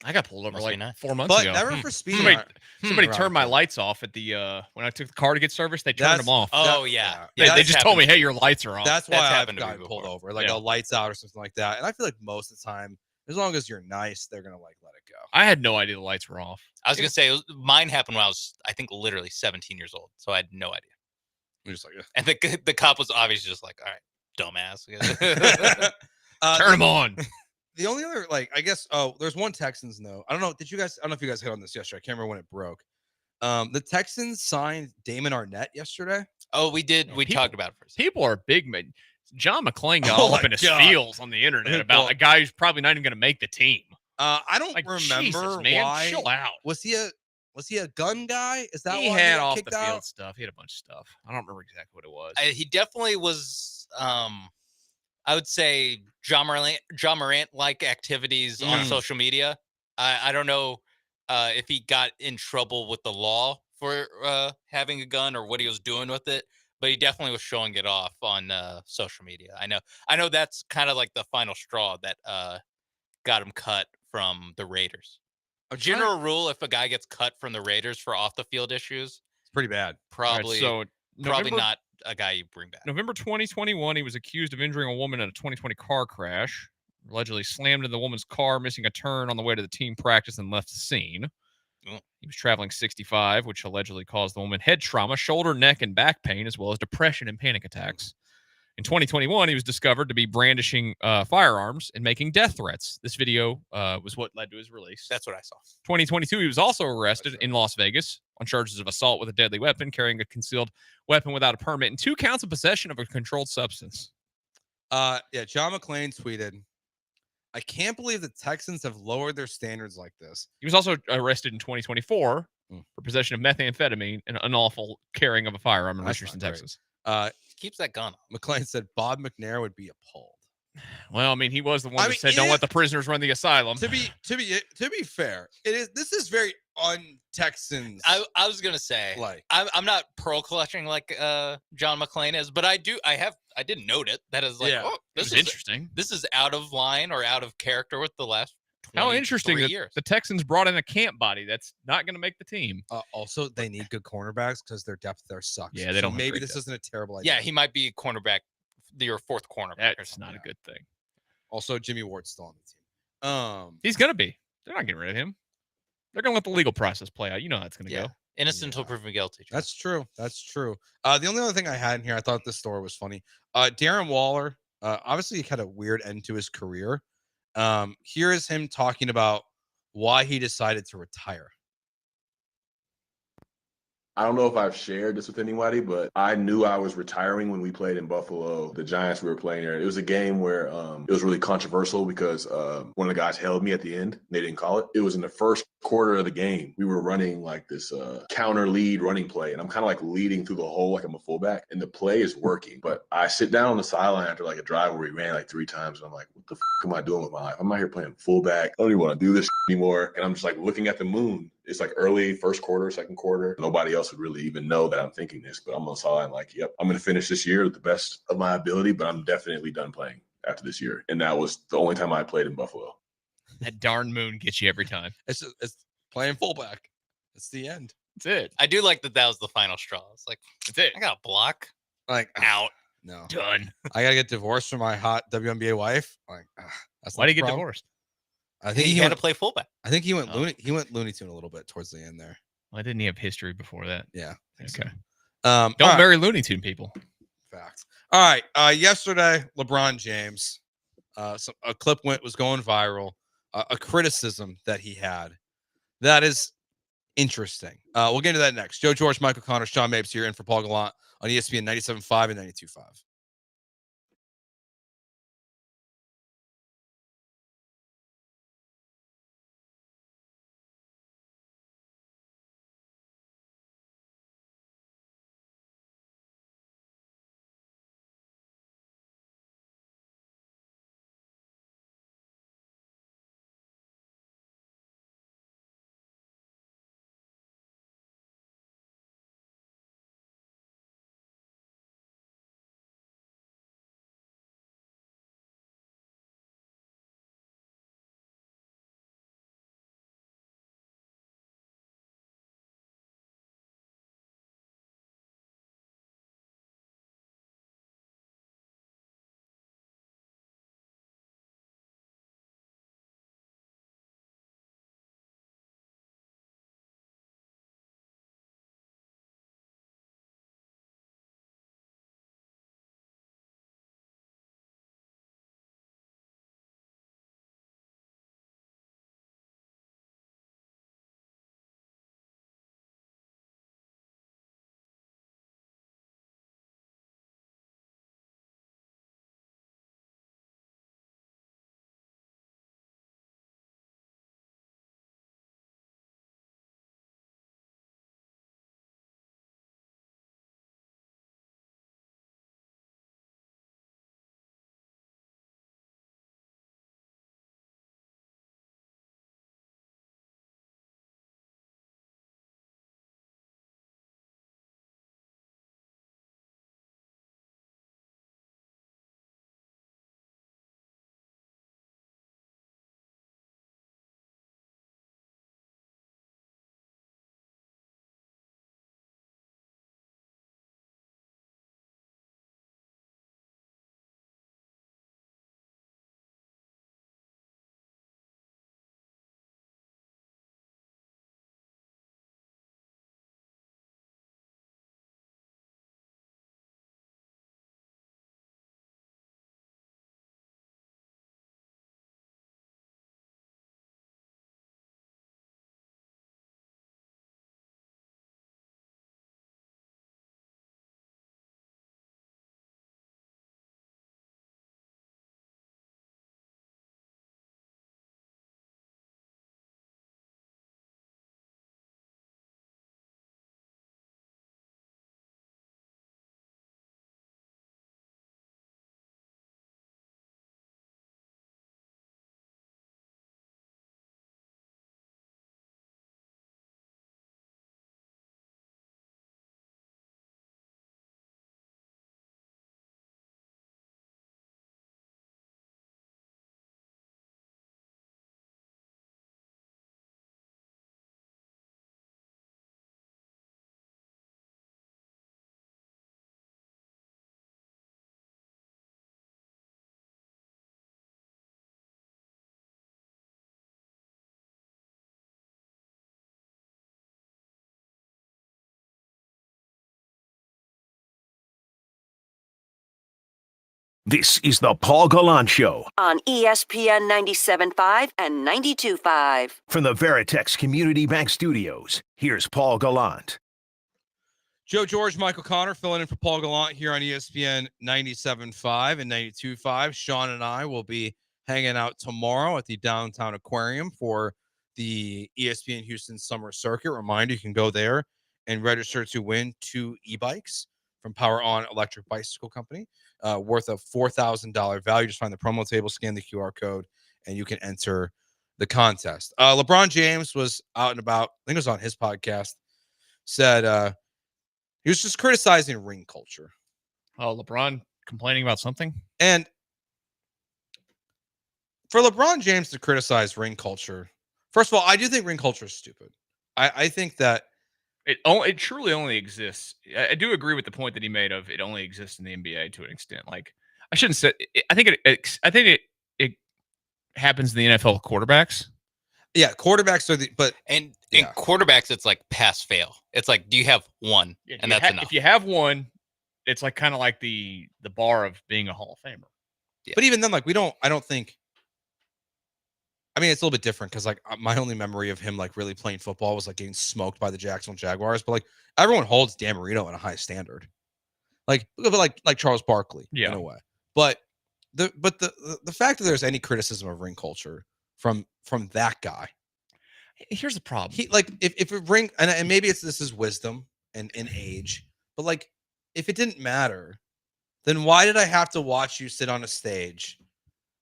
I got pulled over Must like be nice. 4 months But ago. never for speeding. Somebody Right. turned my lights off at the when I took the car to get serviced. They turned That's- them off. Oh yeah. They that's just told me, happened "Hey, to your lights are off." That's why That's I've happened to me gotten pulled before. over, like Yeah. a lights out or something like that. And I feel like most of the time, as long as you're nice, they're gonna like let it go. I had no idea the lights were off. I was gonna say mine happened when I was, I think, literally 17 years old. So I had no idea. You're just like, "Ugh." And the cop was obviously just like, "All right, dumbass." Turn them on. The only other, I guess, there's one Texans though. I don't know. I don't know if you guys hit on this yesterday. I can't remember when it broke. The Texans signed Damon Arnett yesterday. Oh, we did. We people- talked about it for a second. People are big, man. John McClane got Oh all up my in his God. feels on the internet about a guy who's probably not even going to make the team. I don't Like, remember Jesus, man, why. chill out. Was he a gun guy? Is that He why had got off the kicked field out? stuff. He had a bunch of stuff. I don't remember exactly what it was. He definitely was. I would say John Morant like activities on social media. I don't know if he got in trouble with the law for having a gun or what he was doing with it, but he definitely was showing it off on social media. I know that's kind of like the final straw that got him cut from the Raiders. A general rule: if a guy gets cut from the Raiders for off the field issues, It's pretty bad. probably so probably November- not a guy you bring back. November 2021, he was accused of injuring a woman in a 2020 car crash. Allegedly slammed into the woman's car, missing a turn on the way to the team practice and left the scene. Oh. He was traveling 65, which allegedly caused the woman head trauma, shoulder, neck, and back pain, as well as depression and panic attacks. In 2021, he was discovered to be brandishing firearms and making death threats. This video was what led to his release. That's what I saw. 2022, he was also arrested in Las Vegas on charges of assault with a deadly weapon, carrying a concealed weapon without a permit, and 2 counts of possession of a controlled substance. Yeah, John McClane tweeted, "I can't believe the Texans have lowered their standards like this." He was also arrested in 2024 for possession of methamphetamine and unlawful carrying of a firearm in That's Richardson, not great. Texas. Keeps that gun. McClane said Bob McNair would be appalled. Well, I mean, he was the one I that mean, said, it "Don't is- let the prisoners run the asylum." To be fair, this is very un-Texans. I was gonna say, I'm not pearl clutching like John McClane is, but I did note it. That is like, Yeah, oh, it this was is interesting. This is out of line or out of character with the last. How interesting 23 that years. the Texans brought in a camp body that's not going to make the team. Also, they need good cornerbacks because their depth there sucks. Yeah, they don't have Maybe great this depth. isn't a terrible idea. Yeah, he might be cornerback, your 4th cornerback. That's not a good thing. Also, Jimmy Ward's still on the team. He's going to be. They're not getting rid of him. They're going to let the legal process play out. You know how it's going to Yeah. go. Innocent until proven guilty. That's true. That's true. The only other thing I had in here, I thought this story was funny. Darren Waller, obviously, he had a weird end to his career. Here is him talking about why he decided to retire. I don't know if I've shared this with anybody, but I knew I was retiring when we played in Buffalo. The Giants we were playing there. It was a game where it was really controversial because one of the guys held me at the end. They didn't call it. It was in the first quarter of the game. We were running like this counter lead running play, and I'm kind of like leading through the hole like I'm a fullback, and the play is working. But I sit down on the sideline after like a drive where we ran like 3 times, and I'm like, what the am I doing with my life? I'm out here playing fullback. I don't even want to do this anymore. And I'm just like looking at the moon. It's like early first quarter, second quarter. Nobody else would really even know that I'm thinking this, but I'm on the sideline like, yep, I'm going to finish this year with the best of my ability, but I'm definitely done playing after this year. And that was the only time I played in Buffalo. That darn moon gets you every time. It's playing fullback. It's the end. That's it. I do like that was the final straw. It's like, that's it. I got a block. Like, out. No. Done. I got to get divorced from my hot WNBA wife. Like, that's Why not did the he get problem. divorced? I think he had to play fullback. I think he went Looney. He went Looney Tune a little bit towards the end there. Why didn't he have history before that? Yeah. Okay. Don't Don't marry Looney Tune people. Facts. All right. Yesterday, LeBron James, a clip was going viral a criticism that he had. That is interesting. We'll get into that next. Joe George, Michael Connor, Sean Mapes here in for Paul Gallant on ESPN 97.5 and 92.5. This is the Paul Gallant Show On ESPN 97.5 and 92.5. from the Veritex Community Bank Studios. Here's Paul Gallant. Joe George, Michael Connor filling in for Paul Gallant here on ESPN 97.5 and 92.5. Sean and I will be hanging out tomorrow at the Downtown Aquarium for the ESPN Houston Summer Circuit. Reminder, you can go there and register to win 2 e-bikes from Power On Electric Bicycle Company, worth a $4,000 value. Just find the promo table, scan the QR code, and you can enter the contest. LeBron James was out and about. I think it was on his podcast. Said he was just criticizing ring culture. Oh, LeBron complaining about something? And for LeBron James to criticize ring culture, first of all, I do think ring culture is stupid. I think that it truly only exists. I do agree with the point that he made of it only exists in the NBA to an extent. Like, I shouldn't say. I think it happens in the NFL quarterbacks. Yeah, quarterbacks are in quarterbacks, it's like pass fail. It's like, do you have one, and that's enough. If you have one, it's like kind of like the bar of being a Hall of Famer. Yeah. But even then, like I don't think I mean, it's a little bit different because like my only memory of him like really playing football was like getting smoked by the Jacksonville Jaguars. But like everyone holds Dan Marino at a high standard, like Charles Barkley in a way. But the fact that there's any criticism of ring culture from that guy, here's the problem. He like if it ring and maybe this is wisdom and age, but like if it didn't matter, then why did I have to watch you sit on a stage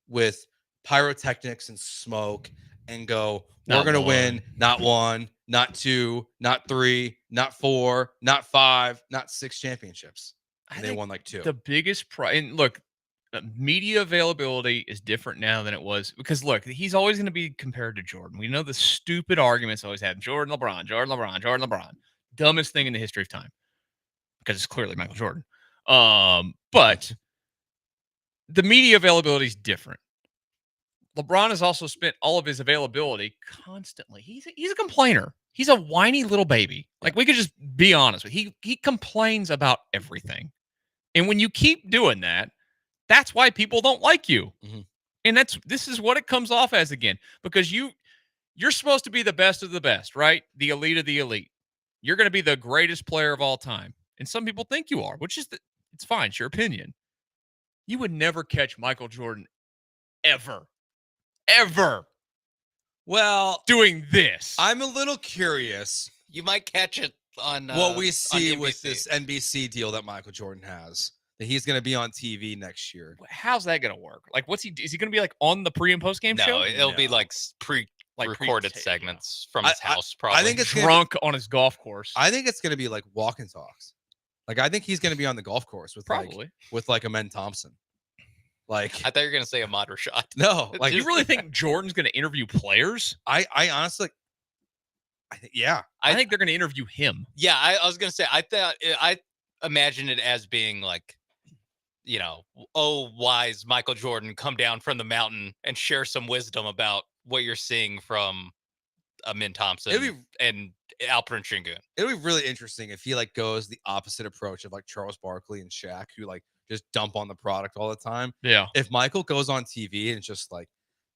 with pyrotechnics and smoke and go, we're going to win not 1, not 2, not 3, not 4, not 5, not 6 championships. And they won like 2. The biggest and look, media availability is different now than it was because look, he's always going to be compared to Jordan. We know the stupid arguments always had Jordan, LeBron, Jordan, LeBron, Jordan, LeBron. Dumbest thing in the history of time because it's clearly Michael Jordan. But the media availability is different. LeBron has also spent all of his availability constantly. He's a complainer. He's a whiny little baby. Like we could just be honest with you. He complains about everything. And when you keep doing that, that's why people don't like you. Mm-hmm. And this is what it comes off as again. Because you're supposed to be the best of the best, right? The elite of the elite. You're going to be the greatest player of all time. And some people think you are, which is it's fine. It's your opinion. You would never catch Michael Jordan ever. Well, doing this. I'm a little curious. You might catch it on what we see on with this NBC deal that Michael Jordan has. That he's going to be on TV next year. How's that going to work? Like, is he going to be like on the pre and post game show? No, it'll be like pre-recorded segments from his house. Probably. I think it's drunk on his golf course. I think it's going to be like walk and talks. Like I think he's going to be on the golf course with like Amen Thompson. Like I thought you were going to say Ahmad Rashad. No, like do you really think Jordan's going to interview players? I honestly, I think they're going to interview him. Yeah, I was going to say I imagine it as being like, you know, oh, wise Michael Jordan, come down from the mountain and share some wisdom about what you're seeing from Amin Thompson and Alperen Şengün. It'll be really interesting if he like goes the opposite approach of like Charles Barkley and Shaq, who like just dump on the product all the time. Yeah. If Michael goes on TV and just like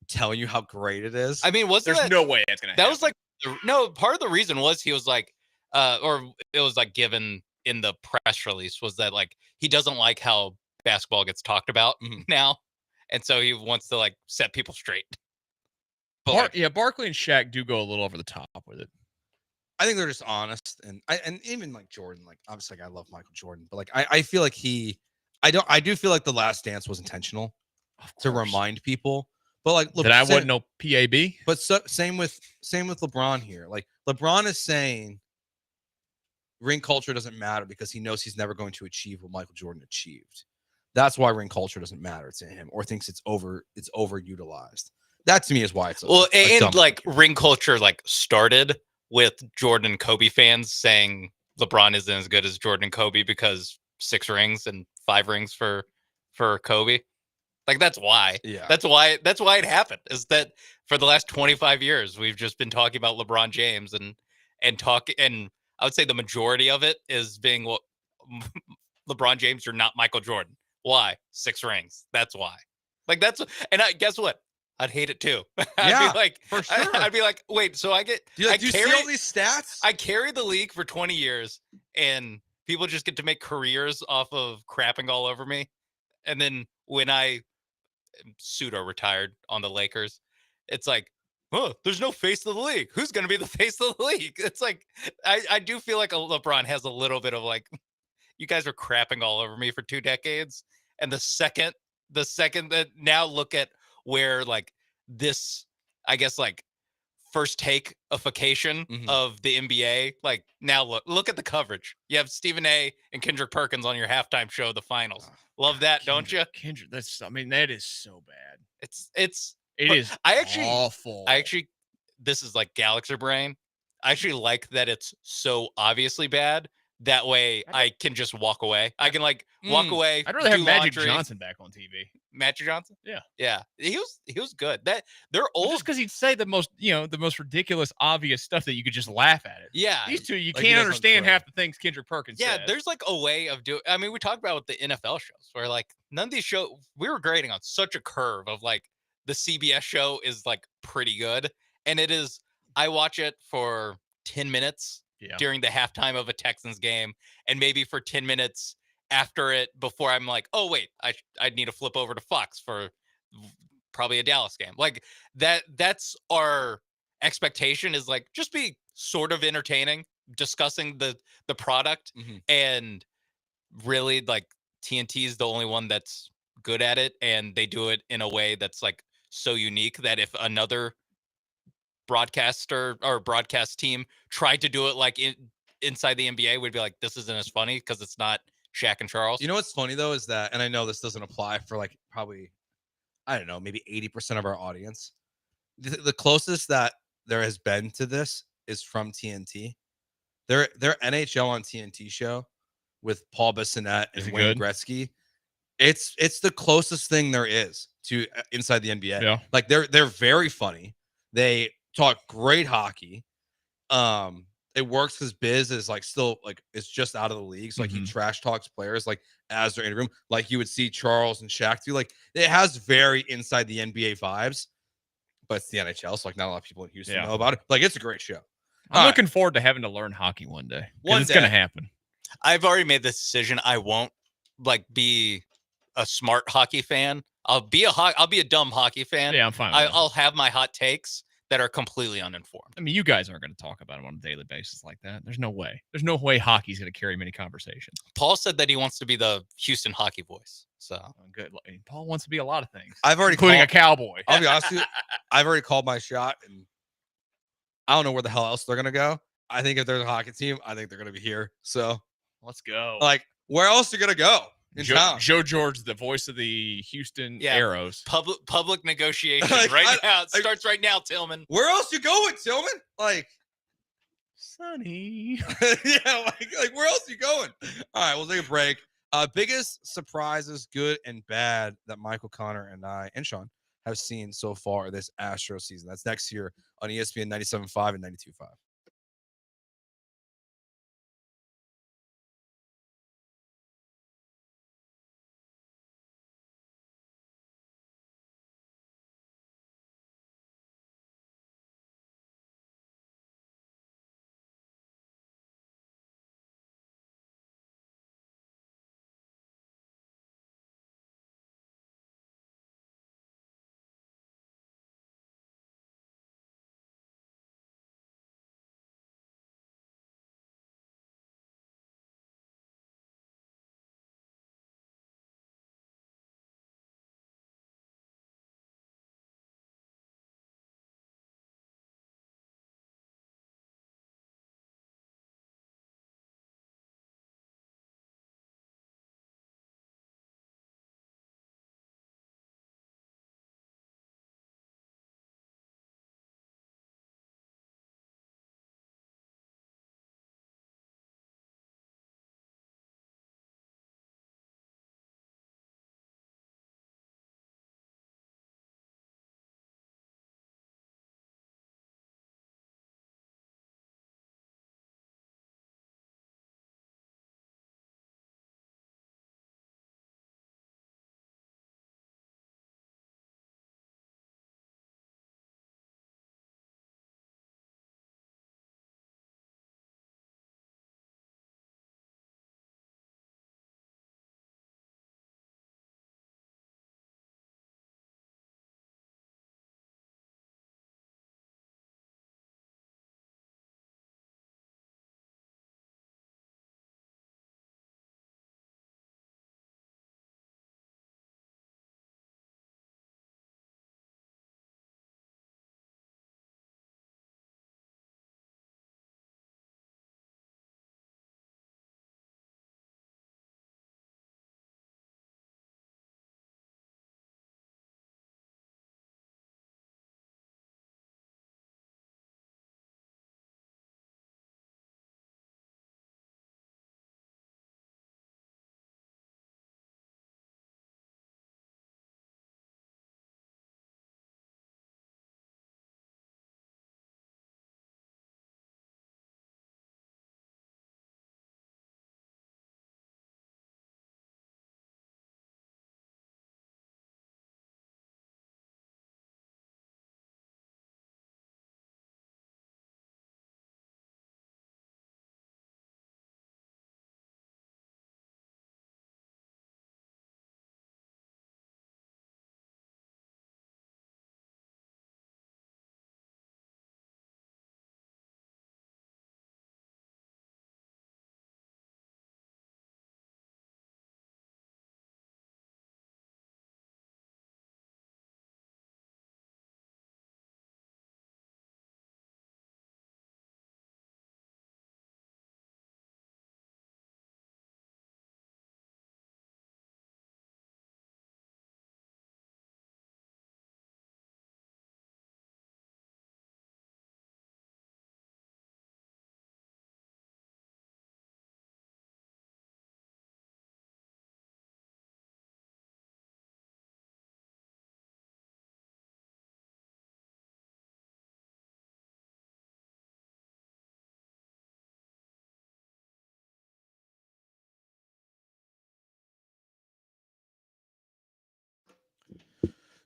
telling you how great it is, I mean, there's no way that's gonna happen. That was like part of the reason was he was like, or it was like given in the press release was that like he doesn't like how basketball gets talked about now, and so he wants to like set people straight. But Barkley and Shaq do go a little over the top with it. I think they're just honest, and even like Jordan, like obviously like, I love Michael Jordan, but like I feel like I do feel like the Last Dance was intentional to remind people, but like that I wasn't no PAB. But same with LeBron here. Like LeBron is saying ring culture doesn't matter because he knows he's never going to achieve what Michael Jordan achieved. That's why ring culture doesn't matter to him, or thinks it's overutilized. That to me is why it's and like ring culture like started with Jordan and Kobe fans saying LeBron isn't as good as Jordan and Kobe because 6 rings and 5 rings for Kobe. Like that's why. Yeah. That's why it happened. Is that for the last 25 years we've just been talking about LeBron James and I would say the majority of it is being what LeBron James, you're not Michael Jordan. Why? 6 rings. That's why. Like guess what? I'd hate it too. I'd be like, for sure. I'd be like, wait, so I get do you see all these stats? I carried the league for 20 years and people just get to make careers off of crapping all over me. And then when I pseudo retired on the Lakers, it's like, oh, there's no face of the league. Who's going to be the face of the league? It's like, I do feel like LeBron has a little bit of like, you guys were crapping all over me for 2 decades. And the second that now look at where like this, I guess like first take-ification of the NBA, like now look at the coverage. You have Stephen A. and Kendrick Perkins on your halftime show of the finals. Love that, don't you? Kendrick, that is so bad. It is awful. This is like Galaxy brain. I actually like that it's so obviously bad. That way I can just walk away. I can like walk away. I'd rather have Magic Johnson back on TV. Magic Johnson? Yeah. He was good. That they're old just because he'd say the most ridiculous, obvious stuff that you could just laugh at it. Yeah. These two, you Like can't understand half the things Kendrick Perkins says. There's like a way of doing. I mean, we talked about with the NFL shows where like none of these shows we were grading on such a curve of like the CBS show is like pretty good, and it is. I watch it for 10 minutes during the halftime of a Texans game, and maybe for 10 minutes after it before I'm like, oh wait, I need to flip over to Fox for probably a Dallas game. Like that's our expectation, is like just be sort of entertaining, discussing the product, and really like TNT is the only one that's good at it, and they do it in a way that's like so unique that if another broadcaster or broadcast team tried to do it like inside the NBA, we'd be like, this isn't as funny because it's not Shaq and Charles. You know what's funny though is that, and I know this doesn't apply for like probably, I don't know, maybe 80% of our audience. The closest that there has been to this is from TNT. Their NHL on TNT show with Paul Bissonnette and Wayne Gretzky. It's the closest thing there is to inside the NBA. Yeah. Like they're very funny. They talk great hockey. It works because Biz is like still like it's just out of the league. So like he trash talks players like as they're in the room, like you would see Charles and Shaq do. Like it has very inside the NBA vibes, but it's the NHL. So like not a lot of people in Houston know about it. Like it's a great show. I'm looking forward to having to learn hockey one day. One It's day. going to happen. I've already made this decision. I won't like be a smart hockey fan. I'll be a dumb hockey fan. Yeah, I'm fine with that. I'll have my hot takes that are completely uninformed. I mean, you guys aren't going to talk about it on a daily basis like that. There's no way. There's no way hockey's going to carry many conversations. Paul said that he wants to be the Houston hockey voice. So good. Paul wants to be a lot of things. I've already including called, a cowboy. I'll be honest with you. I've already called my shot, and I don't know where the hell else they're gonna go. I think if there's a hockey team, I think they're gonna be here. So let's go. Like, where else are you gonna go in town? Joe George, the voice of the Houston Arrows. Public negotiation Like, right now. It starts right now, Tillman. Where else you going, Tillman? Like, Sonny. yeah, like where else you going? All right, we'll take a break. Biggest surprises, good and bad, that Michael Connor and I and Sean have seen so far this Astro season. That's next year on ESPN 97.5 and 92.5.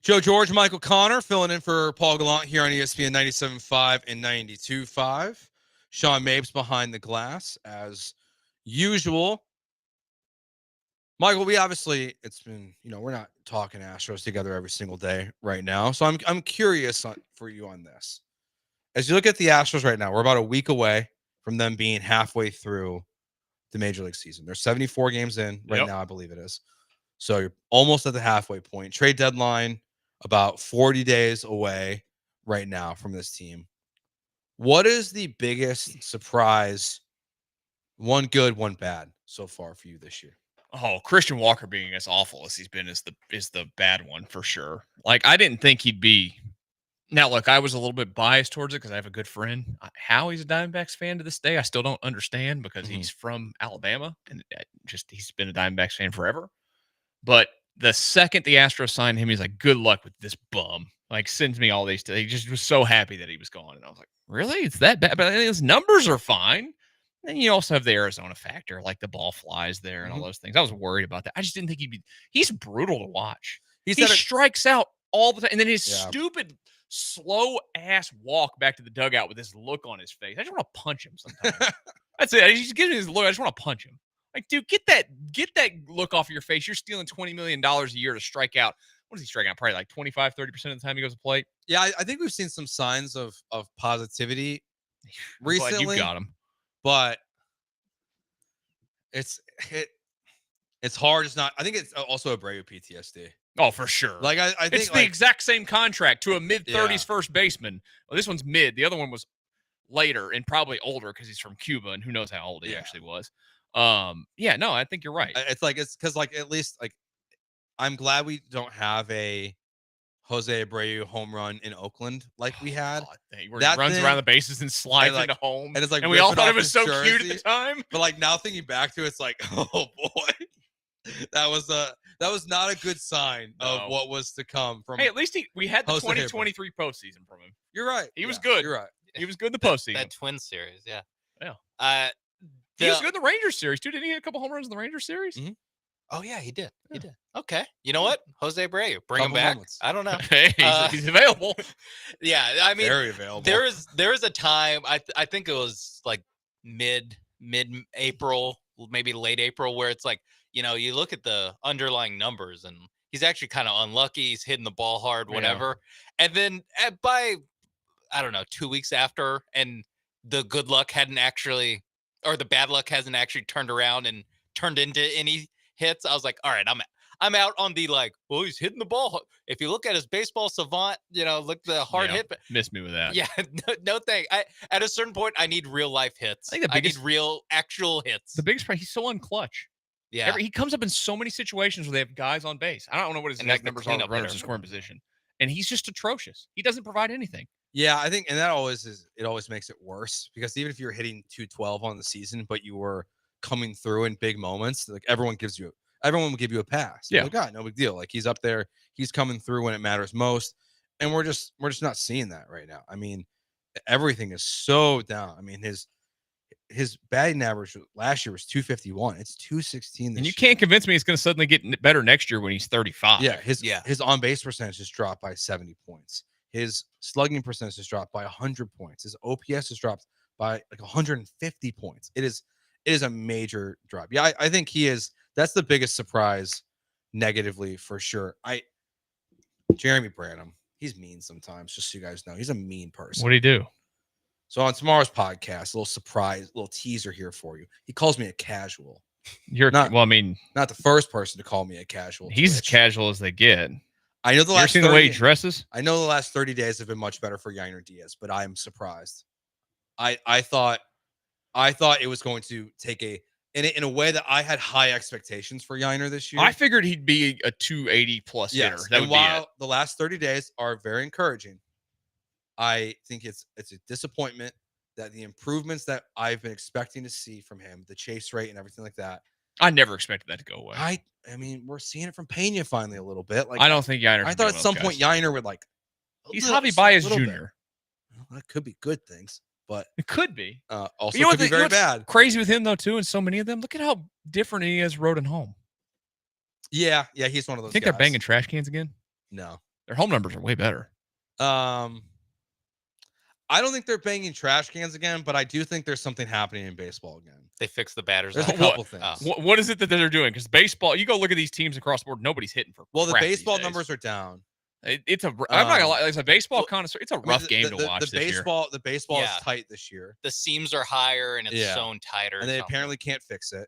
Joe George, Michael Connor filling in for Paul Gallant here on ESPN 97.5 and 92.5. Sean Mapes behind the glass as usual. Michael, we obviously, it's been, we're not talking Astros together every single day right now. So I'm curious for you on this. As you look at the Astros right now, we're about a week away from them being halfway through the Major League season. They're 74 games in right now, I believe it is. So you're almost at the halfway point. Trade deadline about 40 days away right now from this team. What is the biggest surprise, one good, one bad, so far for you this year? Oh, Christian Walker being as awful as he's been is the bad one for sure. Like, I didn't think he'd be. Now, look, I was a little bit biased towards it because I have a good friend. How he's a Diamondbacks fan to this day, I still don't understand because he's from Alabama and he's been a Diamondbacks fan forever. But the second the Astros signed him, he's like, good luck with this bum. Like, sends me all these. He just was so happy that he was gone. And I was like, really? It's that bad? But I think his numbers are fine. And you also have the Arizona factor, like the ball flies there and all those things. I was worried about that. I just didn't think he's brutal to watch. He strikes out all the time. And then his stupid, slow ass walk back to the dugout with this look on his face. I just want to punch him sometimes. That's it. He's giving me this look. I just want to punch him. Like, dude, get that look off your face. You're stealing $20 million a year to strike out. What is he striking out? Probably like 25, 30% of the time he goes to plate. Yeah, I think we've seen some signs of positivity recently. Glad you got him. But it's hard. It's not. I think it's also Abreu PTSD. Oh, for sure. Like I think it's the exact same contract to a mid-30s first baseman. Well, this one's mid. The other one was later and probably older because he's from Cuba and who knows how old he actually was. No, I think you're right. It's because at least I'm glad we don't have a Jose Abreu home run in Oakland like we had. Where he runs around the bases and slides into home. And it's like, and we all thought it was so cute at the time. But now thinking back to it, it's like, oh boy, that was not a good sign of what was to come from. Hey, at least we had the Jose 2023 postseason from him. You're right. He was good. You're right. He was good in the postseason. That Twins series, yeah. He was good in the Rangers series too. Didn't he hit a couple home runs in the Rangers series? Mm-hmm. Oh yeah, he did. He did. Okay. You know what? Jose Abreu, bring him back. Moments. I don't know. Hey, he's available. Yeah, I mean, very available. There is a time. I think it was like mid April, maybe late April, where it's like, you look at the underlying numbers and he's actually kind of unlucky. He's hitting the ball hard, whatever. Yeah. And then by, I don't know, 2 weeks after, and the good luck hadn't actually, or the bad luck hasn't actually turned around and turned into any hits. I was like, all right, I'm out on the he's hitting the ball. If you look at his baseball savant, look the hard hit. Miss me with that. Yeah, no thing. At a certain point, I need real life hits. I need real actual hits. The biggest part, he's so unclutch. Yeah, he comes up in so many situations where they have guys on base. I don't know what his exact numbers are. Runners in scoring position, and he's just atrocious. He doesn't provide anything. Yeah, I think, and that always makes it worse because even if you're hitting 212 on the season, but you were coming through in big moments, like everyone will give you a pass. Yeah, like, no big deal. Like he's up there, he's coming through when it matters most, and we're just not seeing that right now. I mean, everything is so down. I mean, his batting average last year was 251. It's 216 this and you year. Can't convince me it's going to suddenly get better next year when he's 35. Yeah, his on base percentage has dropped by 70 points. His slugging percentage has dropped by 100 points. His OPS has dropped by like 150 points. It is a major drop. Yeah, I think he is. That's the biggest surprise negatively for sure. Jeremy Branham, he's mean sometimes, just so you guys know. He's a mean person. What do he do? So on tomorrow's podcast, a little surprise, little teaser here for you. He calls me a casual. You're not the first person to call me a casual. He's as casual as they get. I know the last. You ever seen the way he dresses? I know the last 30 days have been much better for Yainer Diaz, but I'm surprised. I thought it was going to take in a way that I had high expectations for Yainer this year. I figured he'd be a 280 plus hitter. That would while be it. The last 30 days are very encouraging, I think it's a disappointment that the improvements that I've been expecting to see from him, the chase rate and everything like that. I never expected that to go away. I mean, we're seeing it from Pena finally a little bit. Like I don't think Yainer. I thought at some point Yainer would he's Javi Baez Jr. Well, that could be good things, but it could be. Also, could be very bad. Crazy with him though too, and so many of them. Look at how different he is road and home. Yeah, he's one of those. Think guys. they're banging trash cans again? No, Their home numbers are way better. I don't think they're banging trash cans again, but I do think there's something happening in baseball again. They fix the batters. There's a couple things. What is it that they're doing? Because baseball, you go look at these teams across the board, nobody's hitting for. Well, the crap baseball these days. numbers are down. I'm not gonna lie. As a baseball connoisseur, it's a rough game to watch. The baseball is tight this year. The seams are higher and it's sewn tighter. And they apparently can't fix it.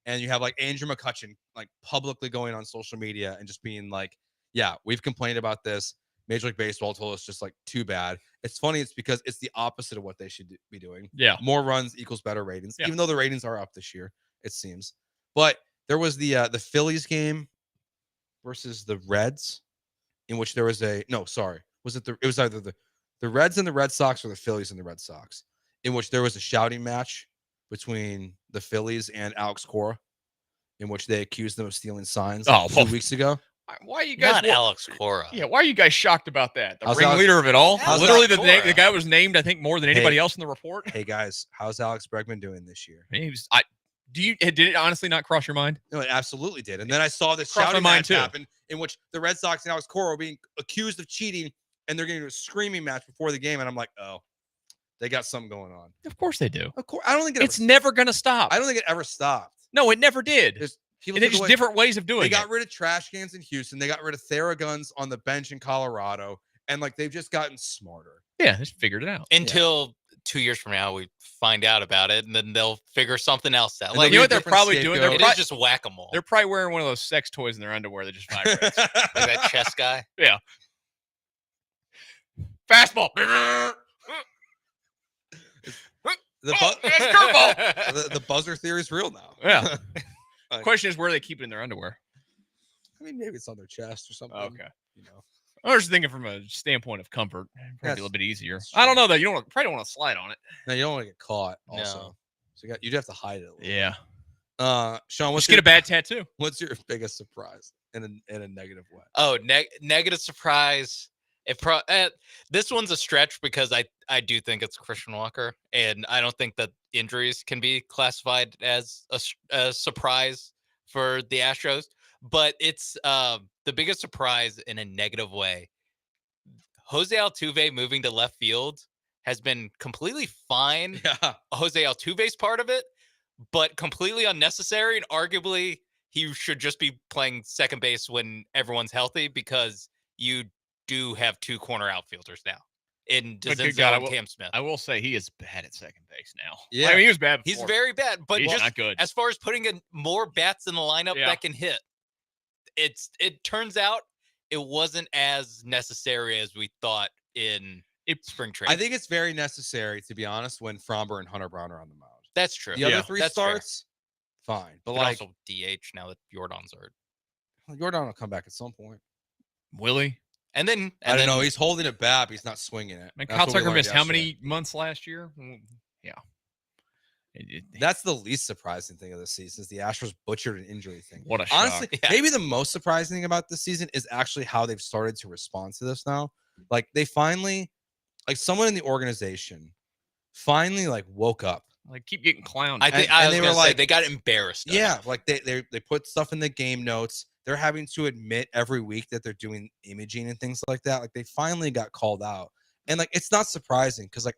And you have like Andrew McCutcheon like publicly going on social media and just being like, "Yeah, we've complained about this. Major League Baseball told us just like too bad." It's funny. It's because it's the opposite of what they should be doing. Yeah, more runs equals better ratings. Yeah. Even though the ratings are up this year, it seems. But there was the Phillies game versus the Reds, in which there was it was either the Reds and the Red Sox or the Phillies and the Red Sox, in which there was a shouting match between the Phillies and Alex Cora, in which they accused them of stealing signs 2 weeks ago. Why are you guys not Alex Cora? Yeah, why are you guys shocked about that? The How's ringleader of it all. how's Literally, Alex the guy was named, I think, more than anybody else in the report. Hey guys, how's Alex Bregman doing this year? Did it honestly not cross your mind? No, it absolutely did. And then I saw this Crossed my shouting mind match too. happen in which the Red Sox and Alex Cora were being accused of cheating, and they're getting a screaming match before the game. And I'm like, oh, they got something going on. Of course they do. Of course, I don't think It's never going to stop. I don't think it ever stopped. No, it never did. People And they're took just away- different ways of doing They it. got rid of trash cans in Houston. They got rid of Theraguns on the bench in Colorado, and like they've just gotten smarter. Yeah, just figured it out. Until 2 years from now, we find out about it, and then they'll figure something else out. And Like you know what they're probably doing? They're It probably, is just whack-a-mole. They're probably wearing one of those sex toys in their underwear that just vibrates. Like that chess guy. Yeah. Fastball. The buzzer theory is real now. Yeah. Like, Question is where they keep it in their underwear. I mean, maybe it's on their chest or something. Okay. You know. I was thinking from a standpoint of comfort, probably Yes, a little bit easier. that's I don't know though. You probably don't want to slide on it. No, you don't want to get caught. No. Also, so you'd have to hide it. A little. Yeah. Sean, Just get a bad tattoo. What's your biggest surprise in a negative way? Oh, negative surprise. This one's a stretch because I do think it's Christian Walker, and I don't think that injuries can be classified as a surprise for the Astros. But it's the biggest surprise in a negative way. Jose Altuve moving to left field has been completely fine. Yeah. Jose Altuve's part of it, but completely unnecessary, and arguably he should just be playing second base when everyone's healthy, because you do have two corner outfielders now in But good Dezenzo God, and Cam Smith. I will say he is bad at second base now. Yeah. I mean, he was bad He's before. very bad, but He's just not good. as far as putting in more bats in the lineup Yeah. that can hit, it turns out it wasn't as necessary as we thought in spring training. I think it's very necessary, to be honest, when Fromber and Hunter Brown are on the mound. That's true. The other three That's fair. starts, fine. But But like, also DH now that Jordan's hurt. Jordan will come back at some point. Will he? And then I don't know. He's holding it back. He's not swinging it. I mean, That's Kyle what we Tucker learned missed how yesterday. many months last year? Yeah. That's the least surprising thing of the season is the Astros butchered an injury thing. What a Honestly, shock. Yeah. maybe the most surprising thing about this season is actually how they've started to respond to this now. Like they finally, like someone in the organization finally like woke up. Like keep getting clowned. I think and they were like they got embarrassed. of it. Yeah, like they put stuff in the game notes. They're having to admit every week that they're doing imaging and things like that. Like they finally got called out. And like it's not surprising because like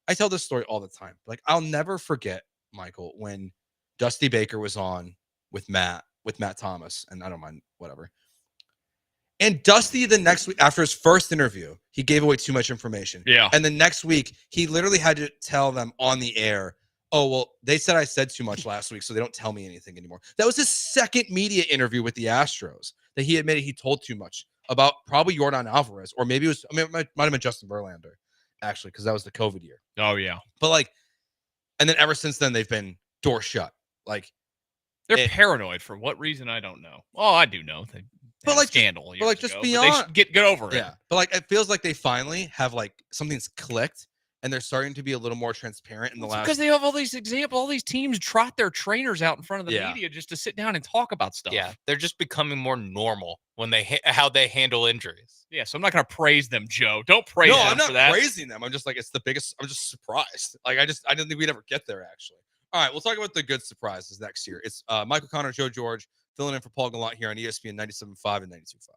I tell this story all the time. Like I'll never forget, Michael, when Dusty Baker was on with Matt Thomas, and I don't mind whatever. And Dusty the next week after his first interview, he gave away too much information. Yeah. And the next week, he literally had to tell them on the air, "Oh, well, they said I said too much last week, so they don't tell me anything anymore." That was his second media interview with the Astros that he admitted he told too much about probably Yordan Alvarez, or maybe it might have been Justin Verlander, actually, because that was the COVID year. Oh, yeah. But like, and then ever since then, they've been door shut. Like, They're paranoid for what reason, I don't know. Oh, I do know. They but had a like, scandal. but like, years just ago, beyond, they should get over it. yeah. But like, it feels like they finally have like something's clicked, and they're starting to be a little more transparent in the last. Because they have all these examples, all these teams trot their trainers out in front of the Yeah. media just to sit down and talk about stuff. Yeah, they're just becoming more normal when they how they handle injuries. Yeah, so I'm not going to praise them, Joe. Don't praise No, them I'm not for that. praising them. I'm just like, it's the biggest. I'm just surprised. Like, I didn't think we'd ever get there, actually. All right, we'll talk about the good surprises next year. It's Michael Connor, Joe George, filling in for Paul Gallant here on ESPN 97.5 and 92.5.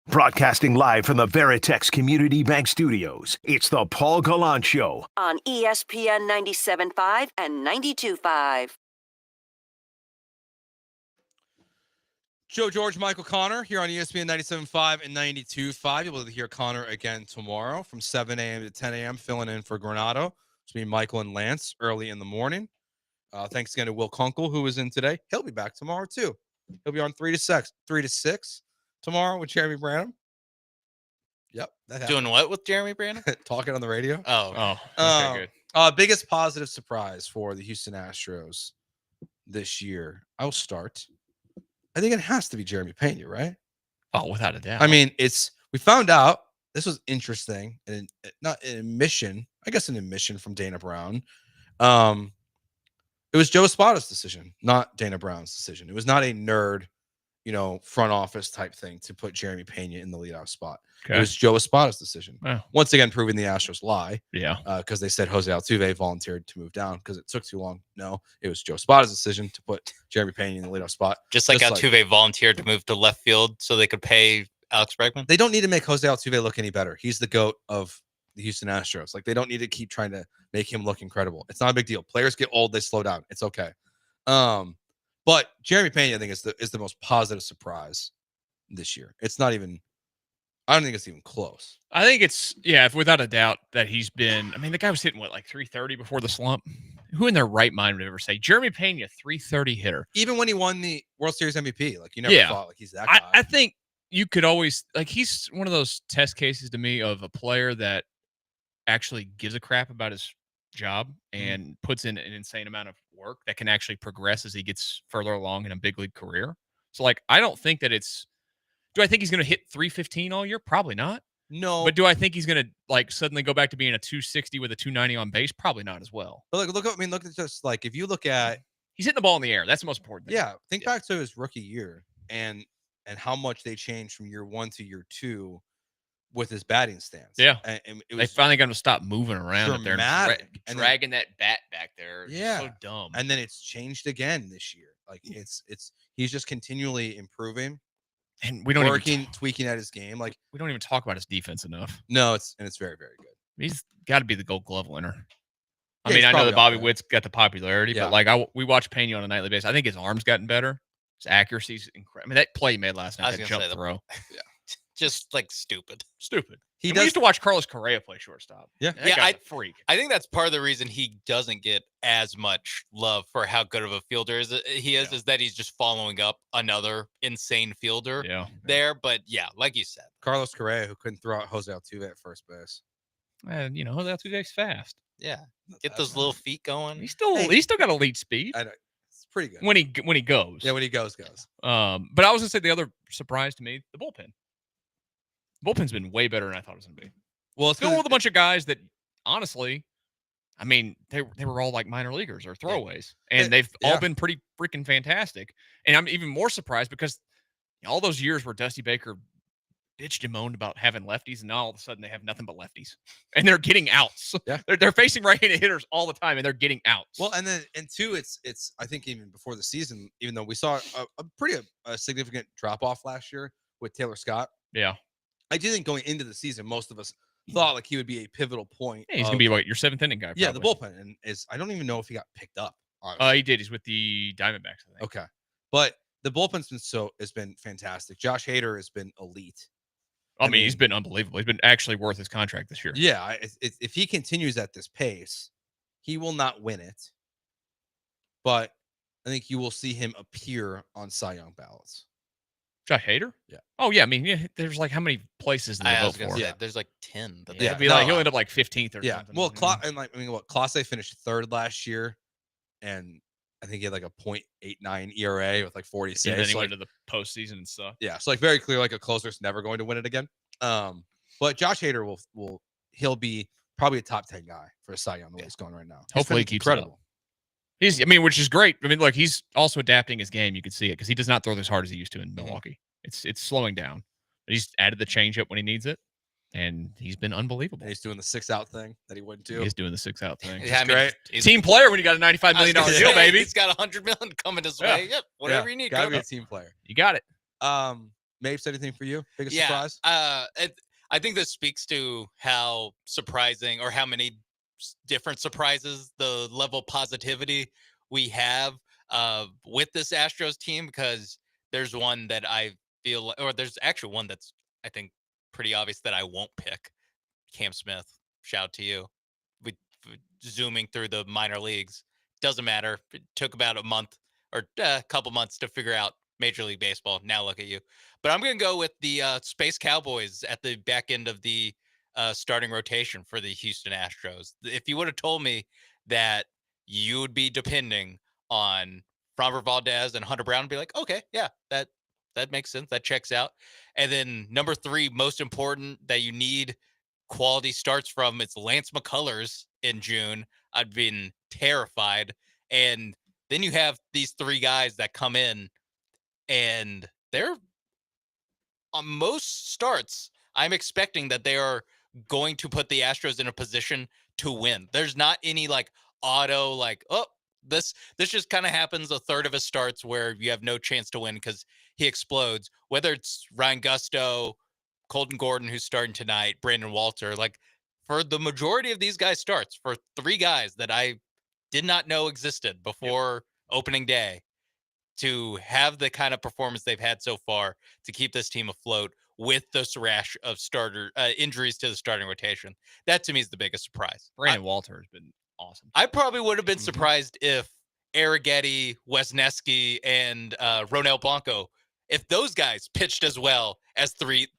Broadcasting live from the Veritex Community Bank Studios, it's the Paul Gallant Show. On ESPN 97.5 and 92.5. Joe George, Michael Connor here on ESPN 97.5 and 92.5. You'll be able to hear Connor again tomorrow from 7 a.m. to 10 a.m. filling in for Granado. It's me, Michael, and Lance early in the morning. Thanks again to Will Kunkel, who was in today. He'll be back tomorrow, too. He'll be on 3 to 6 tomorrow with Jeremy Branham. Yep. Doing what with Jeremy Branham? Talking on the radio. Oh, okay, good. Biggest positive surprise for the Houston Astros this year. I'll start. I think it has to be Jeremy Pena, right? Oh, without a doubt. I mean, we found out this was interesting, and not an admission, I guess an admission from Dana Brown. It was Joe Espada's decision, not Dana Brown's decision. It was not a nerd, front office type thing to put Jeremy Pena in the leadoff spot. Okay. It was Joe Espada's decision. Wow. Once again, proving the Astros lie. Yeah. Because they said Jose Altuve volunteered to move down because it took too long. No, it was Joe Espada's decision to put Jeremy Pena in the leadoff spot. Just like Altuve volunteered to move to left field so they could pay Alex Bregman. They don't need to make Jose Altuve look any better. He's the GOAT of the Houston Astros. Like, they don't need to keep trying to make him look incredible. It's not a big deal. Players get old, they slow down. It's okay. But Jeremy Pena, I think, is the most positive surprise this year. It's not even, I don't think it's even close. I think it's, without a doubt that he's been, I mean, the guy was hitting, like 330 before the slump? Who in their right mind would ever say, Jeremy Pena, 330 hitter? Even when he won the World Series MVP, like, you never thought, like, he's that guy. I think you could always, like, he's one of those test cases to me of a player that actually gives a crap about his job and puts in an insane amount of work that can actually progress as he gets further along in a big league career. So, like, I don't think that do I think he's going to hit 315 all year? Probably not. No. But do I think he's going to, like, suddenly go back to being a 260 with a 290 on base? Probably not as well. But look at just, like, if you look at, he's hitting the ball in the air. That's the most important thing. Yeah. Think back to his rookie year and how much they changed from year 1 to year 2 with his batting stance. Yeah. And it was they finally got him to stop moving around up there and dragging that bat back there. Yeah. So dumb. And then it's changed again this year. Like, he's just continually improving. And we don't tweaking at his game. Like, we don't even talk about his defense enough. No, it's very, very good. He's got to be the Gold Glove winner. I mean, I know that Bobby Witt's got the popularity, but like we watch Pena on a nightly basis. I think his arm's gotten better. His accuracy's incredible. I mean, that play he made last night, that jump throw. Yeah. Just like stupid. We used to watch Carlos Correa play shortstop. Yeah. I freak. I think that's part of the reason he doesn't get as much love for how good of a fielder is that he's just following up another insane fielder there. But yeah, like you said, Carlos Correa, who couldn't throw out Jose Altuve at first base. And Jose Altuve's fast. Yeah. Get those little feet going. He's still got elite speed. I know. It's pretty good. When he goes. Yeah, when he goes. But I was gonna say the other surprise to me, the bullpen. Bullpen's been way better than I thought it was going to be. Well, it's filled with a bunch of guys that, honestly, I mean, they were all like minor leaguers or throwaways, and they've all been pretty freaking fantastic. And I'm even more surprised because all those years where Dusty Baker bitched and moaned about having lefties, and now all of a sudden they have nothing but lefties, and they're getting outs. Yeah, they're facing right-handed hitters all the time, and they're getting outs. Well, and two, it's I think even before the season, even though we saw a pretty significant drop off last year with Taylor Scott. Yeah. I do think going into the season, most of us thought like he would be a pivotal point. Yeah, he's going to be like your seventh inning guy. Probably. Yeah, the bullpen. And I don't even know if he got picked up. He did. He's with the Diamondbacks, I think. Okay. But the bullpen's been fantastic. Josh Hader has been elite. I mean, he's been unbelievable. He's been actually worth his contract this year. Yeah. If he continues at this pace, he will not win it. But I think you will see him appear on Cy Young ballots. Josh Hader? Yeah. Oh, yeah. I mean, there's like how many places in the vote for? Yeah, there's like 10. He'll end up like 15th or something. Well, Clase finished third last year, and I think he had like a .89 ERA with like 46. And then he went to the postseason and stuff. Yeah, so like very clear, like a closer's never going to win it again. But Josh Hader he'll be probably a top 10 guy for a Cy Young the way it's going right now. Hopefully he keeps incredible. Which is great. I mean, like he's also adapting his game. You can see it because he does not throw as hard as he used to in Milwaukee. It's slowing down. But he's added the changeup when he needs it, and he's been unbelievable. And he's doing the 6-out thing that he wouldn't do. He's doing the 6-out thing. Yeah, great. Team player when you got a $95 million deal, baby. He's got $100 million coming his way. Yep, whatever you need. Gotta be a team player. You got it. Mapes, anything for you? Biggest Yeah. surprise? I think this speaks to how surprising or how many different surprises, the level of positivity we have with this Astros team, because there's one that I feel, or there's actually one that's, I think, pretty obvious that I won't pick. Cam Smith, shout out to you. We zooming through the minor leagues. Doesn't matter. It took about a month or a couple months to figure out Major League Baseball. Now look at you. But I'm going to go with the Space Cowboys at the back end of the starting rotation for the Houston Astros. If you would have told me that you would be depending on Framber Valdez and Hunter Brown, I'd be like, okay, yeah, that makes sense. That checks out. And then number 3, most important that you need quality starts from, it's Lance McCullers in June. I'd been terrified. And then you have these 3 guys that come in, and they're on most starts, I'm expecting that they are going to put the Astros in a position to win. There's not any like auto, like, oh, this just kind of happens a third of his starts where you have no chance to win because he explodes. Whether it's Ryan Gusto, Colton Gordon, who's starting tonight, Brandon Walter, like for the majority of these guys starts, for 3 guys that I did not know existed before opening day, to have the kind of performance they've had so far to keep this team afloat with this rash of starter injuries to the starting rotation. That to me is the biggest surprise. Brandon Walter has been awesome. I probably would have been surprised if Arrighetti, Wesneski, and Ronel Blanco, if those guys pitched as well as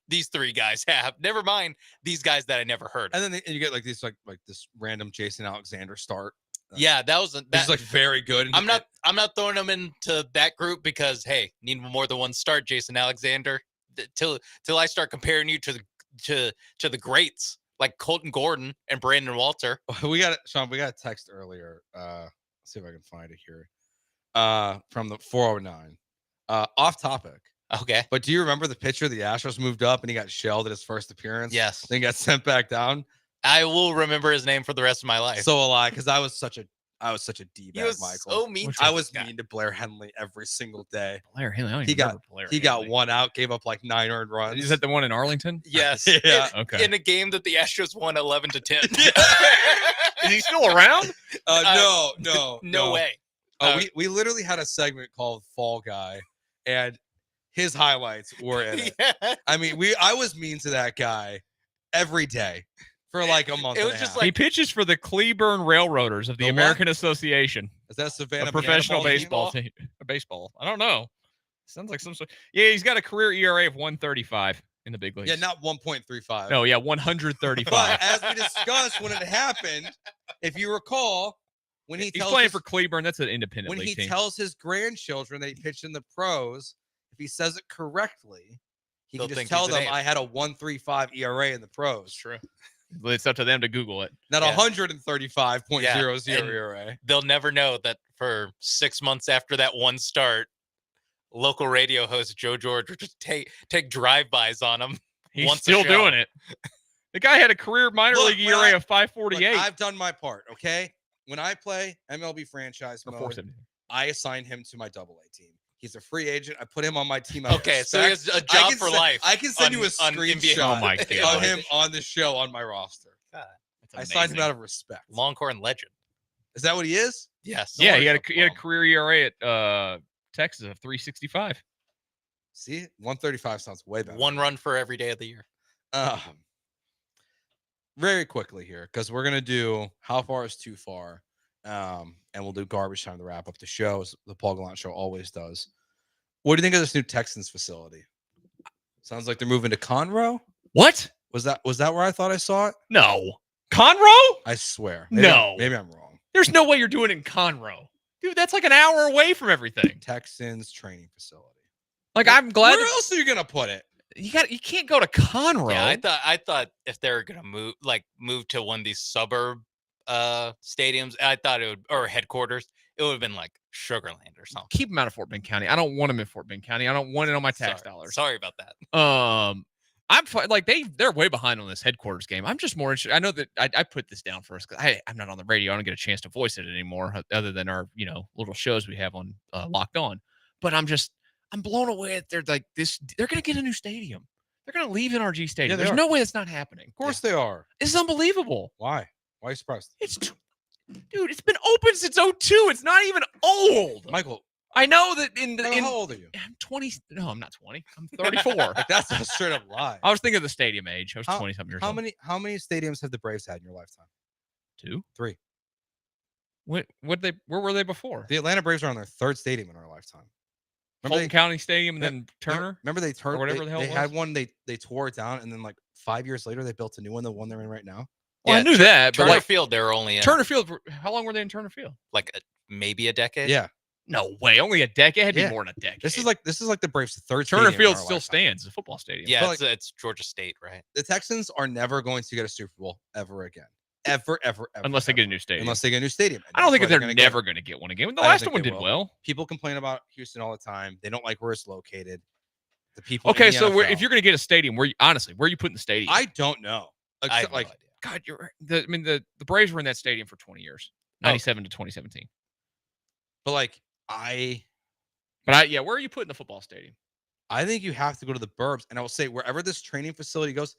these 3 guys have. Never mind these guys that I never heard of. And then you get like these like this random Jason Alexander start. Yeah, This is like very good. I'm not throwing them into that group because, hey, need more than one start, Jason Alexander. Till I start comparing you to the greats like Colton Gordon and Brandon Walter. Sean, we got a text earlier. Let's see if I can find it here. From the 409. Off topic. Okay. But do you remember the pitcher the Astros moved up and he got shelled at his first appearance? Yes. Then got sent back down. I will remember his name for the rest of my life. So will I, because I was such a D-bag, Michael. So mean. I was mean to Blair Henley every single day. Blair Henley. I don't He even remember Blair got Henley. 1 out, gave up like 9 earned runs. Is that the one in Arlington? Yes. Yeah. Okay. In a game that the Astros won 11-10. Is he still around? No way. We literally had a segment called Fall Guy, and his highlights were in it. Yeah. I mean, I was mean to that guy every day for like a month. It was and a just half. like- He pitches for the Cleburne Railroaders of the The what? American Association. Is that Savannah A professional Cannonball baseball team. Baseball. I don't know. Sounds like some sort. Yeah, he's got a career ERA of 135 in the big leagues. Yeah, not 1.35. No, yeah, 135. But as we discussed when it happened, if you recall, when He's tells playing his- for Cleburne. That's an independent when league he team. tells his grandchildren that he pitched in the pros, if he says it correctly, he They'll can think just tell he's an them ace. I had a 1.35 ERA in the pros. True. But it's up to them to Google it. Not Yeah. 135.00 and ERA. They'll never know that for 6 months after that one start, local radio host Joe George would just take drive-bys on him. He's once a still show. doing it. The guy had a career minor Look, league when ERA I- of 548. Look, I've done my part, okay? When I play MLB franchise Or mode, 470. I assign him to my AA team. He's a free agent. I put him on my team. Okay, so he has a job for life I can send you a on NBA. screenshot Oh my of God. him on the show on my roster. God, I signed him out of respect. Longhorn legend. Is that what he is? Yes. Yeah, he had a career ERA at Texas of 365. See, 135 sounds way better. 1 run for every day of the year. Very quickly here, because we're gonna do how far is too far, and we'll do garbage time to wrap up the show, as the Paul Gallant Show always does. What do you think of this new Texans facility? Sounds like they're moving to Conroe. What? Was that where I thought I saw it? No. Conroe? I swear. No. Maybe I'm wrong. There's no way you're doing it in Conroe. Dude, that's like an hour away from everything. Texans training facility. Like, I'm glad. Where else are you gonna put it? You can't go to Conroe. Yeah, I thought if they were gonna move to one of these suburb stadiums, I thought it would, or headquarters, it would have been like Sugarland or something. Keep them out of Fort Bend County. I don't want them in Fort Bend County. I don't want it on my tax dollars. Sorry about that. I'm like they're way behind on this headquarters game. I'm just more interested. I know that I put this down first because I'm not on the radio. I don't get a chance to voice it anymore, other than our little shows we have on Locked On. But I'm blown away that they're like this. They're going to get a new stadium. They're going to leave NRG Stadium. Yeah, they There's are. no way that's not happening. Of course they are. It's unbelievable. Why? Why are you surprised? Dude, it's been open since 2002. It's not even old. Michael, I know that how old are you? I'm 20. No, I'm not 20. I'm 34. That's a straight up lie. I was thinking of the stadium age. I was 20 something years how old. many stadiums have the Braves had in your lifetime? 2? 3. Where were they before? The Atlanta Braves are on their 3rd stadium in our lifetime. Fulton County Stadium and then Turner? Remember they turned or whatever the hell they it was? had one, they tore it down, and then like 5 years later they built a new one, the one they're in right now. Well, I knew that, but Turner like Field, they were only in Turner Field. How long were they in Turner Field? like maybe a decade. Yeah. No way. Only a decade. It had to Yeah. be more than a decade. This is like the Braves' 3rd Turner stadium in Field our still lifetime. stands. It's a football stadium. Yeah, But, it's Georgia State, right? The Texans are never going to get a Super Bowl ever again. Ever. Unless they get a new stadium. Unless they get a new stadium. And I don't that's think where they're gonna never going to get one again. The I don't last think one they did will. well. People complain about Houston all the time. They don't like where it's located. The people. Okay, in the so NFL. if you're going to get a stadium, where are you putting the stadium? I don't know. I have no Like, idea. God, the Braves were in that stadium for 20 years, 97 to 2017. but like where are you putting the football stadium? I think you have to go to the burbs, and I will say wherever this training facility goes.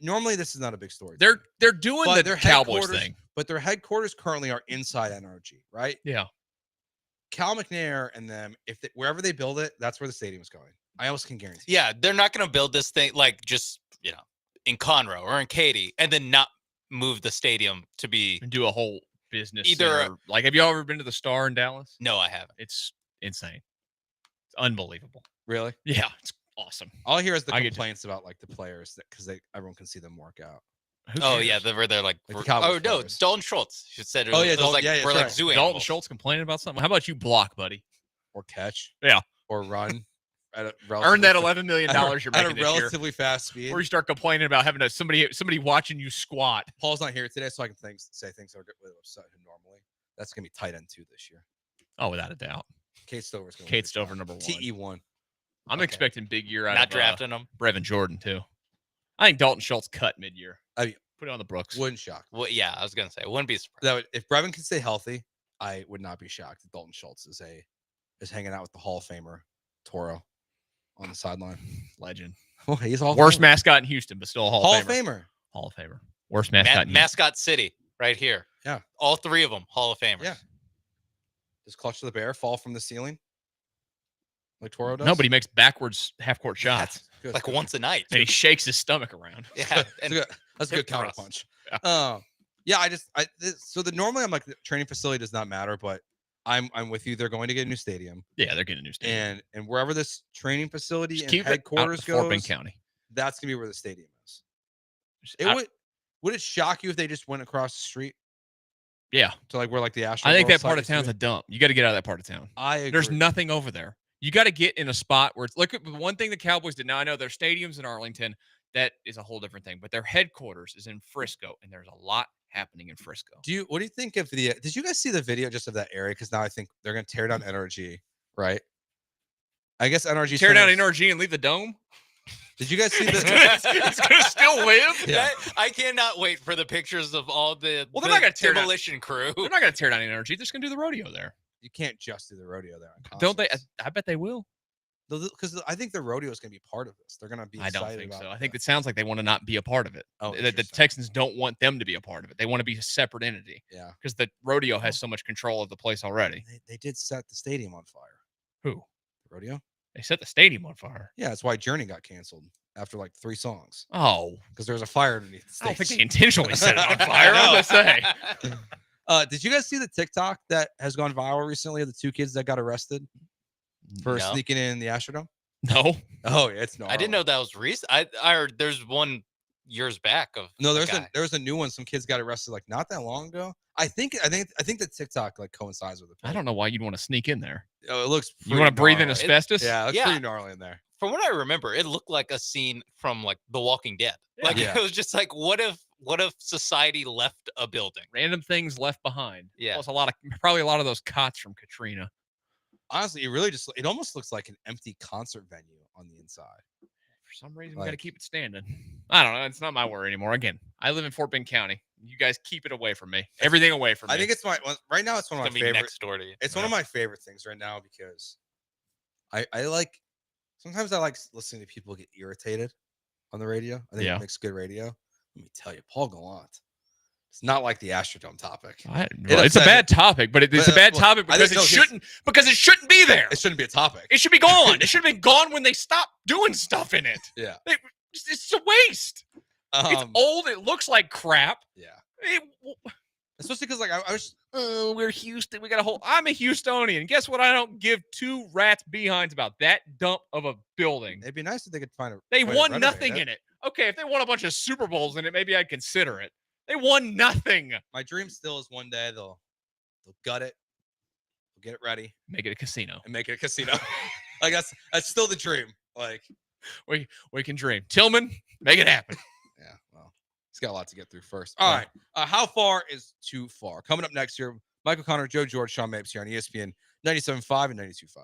Normally, this is not a big story. They're doing But the their Cowboys headquarters- thing. But their headquarters currently are inside NRG, right? Yeah. Cal McNair and them, wherever they build it, that's where the stadium is going. I almost can guarantee. Yeah, they're not going to build this thing like just in Conroe or in Katy and then not move the stadium to be And do a whole business. Either- center. Like, have you all ever been to the Star in Dallas? No, I haven't. It's insane. It's unbelievable. Really? Yeah, it's awesome. All I hear is the I get complaints about like the players because everyone can see them work out. Oh yeah, they're like Like the Cowboys oh no, players. Dalton Schultz. She said it Oh, was, yeah, it was Dalton- like yeah, we're that's like right. zoo Dalton animals. Schultz complaining about something. How about you block, buddy? Or catch. Yeah. Or run. At a Earn that relatively- $11 million at you're a making this year. relatively fast speed. Or you start complaining about having somebody watching you squat. Paul's not here today, so I can say things that are good with upset him normally. That's gonna be tight end 2 this year. Oh, without a doubt. Kate Stover's gonna. Kate Stover, number 1. TE1. I'm expecting big year out Not of drafting him. Brevin Jordan, too. I think Dalton Schultz cut mid-year. I mean, Put it on the Brooks. wouldn't shock. Well, yeah, I was gonna say, wouldn't be surprised. That would, if Brevin can stay healthy, I would not be shocked that Dalton Schultz is hanging out with the Hall of Famer Toro on the sideline. Legend. Well, he's all Worst mascot in Houston, but still a Hall of Famer. Hall of Famer. Worst mascot in Houston. Mascot City, right here. Yeah. All 3 of them, Hall of Famers. Yeah. Does Clutch the Bear fall from the ceiling like Toro does? No, but he makes backwards half-court shots. Good. Like once a night. And he shakes his stomach around. Yeah. That's a good counter punch. So normally I'm like the training facility does not matter, but I'm with you. They're going to get a new stadium. Yeah, they're getting a new stadium. And wherever this training facility Just and keep it out headquarters of Fort Bend goes, County. that's gonna be where the stadium is. Would it shock you if they just went across the street Yeah. to like where like the Astros? I think World that part site of used to town's be? a dump. You got to get out of that part of town. I agree. There's nothing over there. You got to get in a spot where it's look at one thing the Cowboys did. Now I know their stadiums in Arlington, that is a whole different thing, but their headquarters is in Frisco, and there's a lot happening in Frisco. What do you think of the? Did you guys see the video just of that area? Because now I think they're gonna tear down NRG, right? I guess NRG Tear down NRG and leave the dome. Did you guys see the? It's gonna still live. Yeah. I cannot wait for the pictures of all the Well, they're not gonna tear down- demolition crew. They're not going to tear down NRG. They're just going to do the rodeo there. You can't just do the rodeo there. On Don't they? concerts. I bet they will. Because I think the rodeo is going to be part of this. They're going to be. I don't excited think so. about I think it sounds like they want to not be a part of it. Oh, The Texans don't want them to be a part of it. They want to be a separate entity. Yeah. Because the rodeo has so much control of the place already. They did set the stadium on fire. Who? The rodeo. They set the stadium on fire. Yeah, that's why Journey got canceled after like 3 songs. Oh, because there was a fire underneath the stage. I don't think they intentionally set it on fire. I'm gonna say. Did you guys see the TikTok that has gone viral recently of the 2 kids that got arrested for No. sneaking in the Astrodome? No. Oh, yeah, it's no. I didn't know that was recent. I heard there's one years back of No, a there's guy. there's a new one. Some kids got arrested like not that long ago. I think the TikTok like coincides with it. I don't know why you'd want to sneak in there. Oh, it looks. You want to breathe in gnarly. asbestos? Yeah, it looks Yeah. pretty gnarly in there. From what I remember, it looked like a scene from like The Walking Dead. Like Yeah. it was just like, what if society left a building? Random things left behind. Yeah. Plus probably a lot of those cots from Katrina. Honestly, it almost looks like an empty concert venue on the inside. For some reason, we got to Like- keep it standing. I don't know. It's not my worry anymore. Again, I live in Fort Bend County. You guys keep it away from me. Everything away from me. I think it's right now. It's one of It's my gonna be favorite. next door to you. It's one of my favorite things right now because I like Sometimes I like listening to people get irritated on the radio. I think Yeah. it makes good radio. Let me tell you, Paul Gallant. It's not like the Astrodome topic. It's a bad topic, but it's a bad topic because it shouldn't be there. It shouldn't be a topic. It should be gone. It should have been gone when they stopped doing stuff in it. Yeah. It's a waste. It's old. It looks like crap. Yeah. Especially because, like, I was. We're Houston. We got a whole. I'm a Houstonian. Guess what? I don't give two rats behinds about that dump of a building. It'd be nice if they could find a. They way to won renovate nothing in it. Okay, if they won a bunch of Super Bowls in it, maybe I'd consider it. They won nothing. My dream still is one day they'll gut it, they'll get it ready, make it a casino, and make it a casino. Like that's still the dream. Like we can dream. Tillman, make it happen. Yeah, well, he's got a lot to get through first. All right, how far is too far? Coming up next here, Michael Connor, Joe George, Sean Mapes here on ESPN 97.5 and 92.5.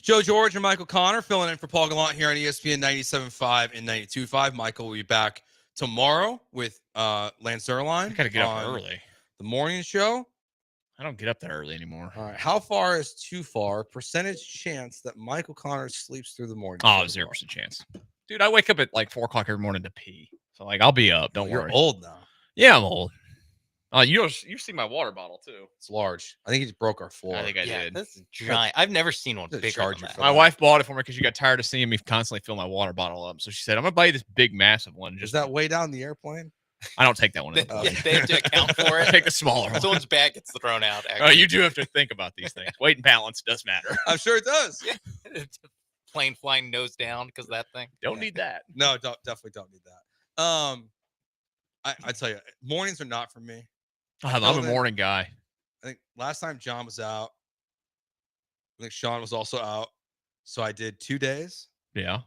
Joe George and Michael Connor filling in for Paul Gallant here on ESPN 97.5 and 92.5. Michael will be back tomorrow with Lance Zierlein. I got to get up on early. The morning show. I don't get up that early anymore. All right. How far is too far? Percentage chance that Michael Connor sleeps through the morning? Oh, 0% chance. Dude, I wake up at like 4 o'clock every morning to pee. So, like, I'll be up. Don't worry. You're old now. Yeah, I'm old. You see my water bottle, too. It's large. I think he just broke our floor. I think I did. That's giant. I've never seen one bigger than that. My wife bought it for me because she got tired of seeing me constantly fill my water bottle up. So she said, I'm going to buy you this big, massive one. Is that way down the airplane? I don't take that one. They have to account for it. I take the smaller one. Someone's bag gets thrown out. You do have to think about these things. Weight and balance does matter. I'm sure it does. Plane flying nose down because of that thing. Don't need that. No, definitely don't need that. I tell you, mornings are not for me. I'm a morning guy. I think last time John was out, I think Sean was also out. So I did 2 days. Yeah.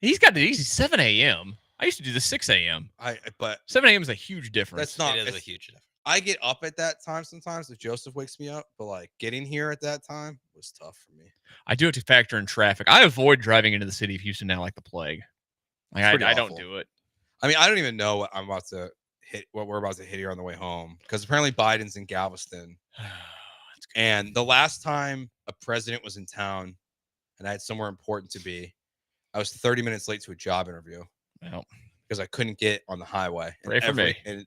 He's got the easy 7 a.m. I used to do the 6 a.m. But 7 a.m. is a huge difference. That's not. It is a huge difference. I get up at that time sometimes if Joseph wakes me up, but like getting here at that time was tough for me. I do have to factor in traffic. I avoid driving into the city of Houston now like the plague. Like I don't do it. I mean, I don't even know what we're about to hit here on the way home because apparently Biden's in Galveston. And the last time a president was in town and I had somewhere important to be, I was 30 minutes late to a job interview. Because I couldn't get on the highway. Pray for me. And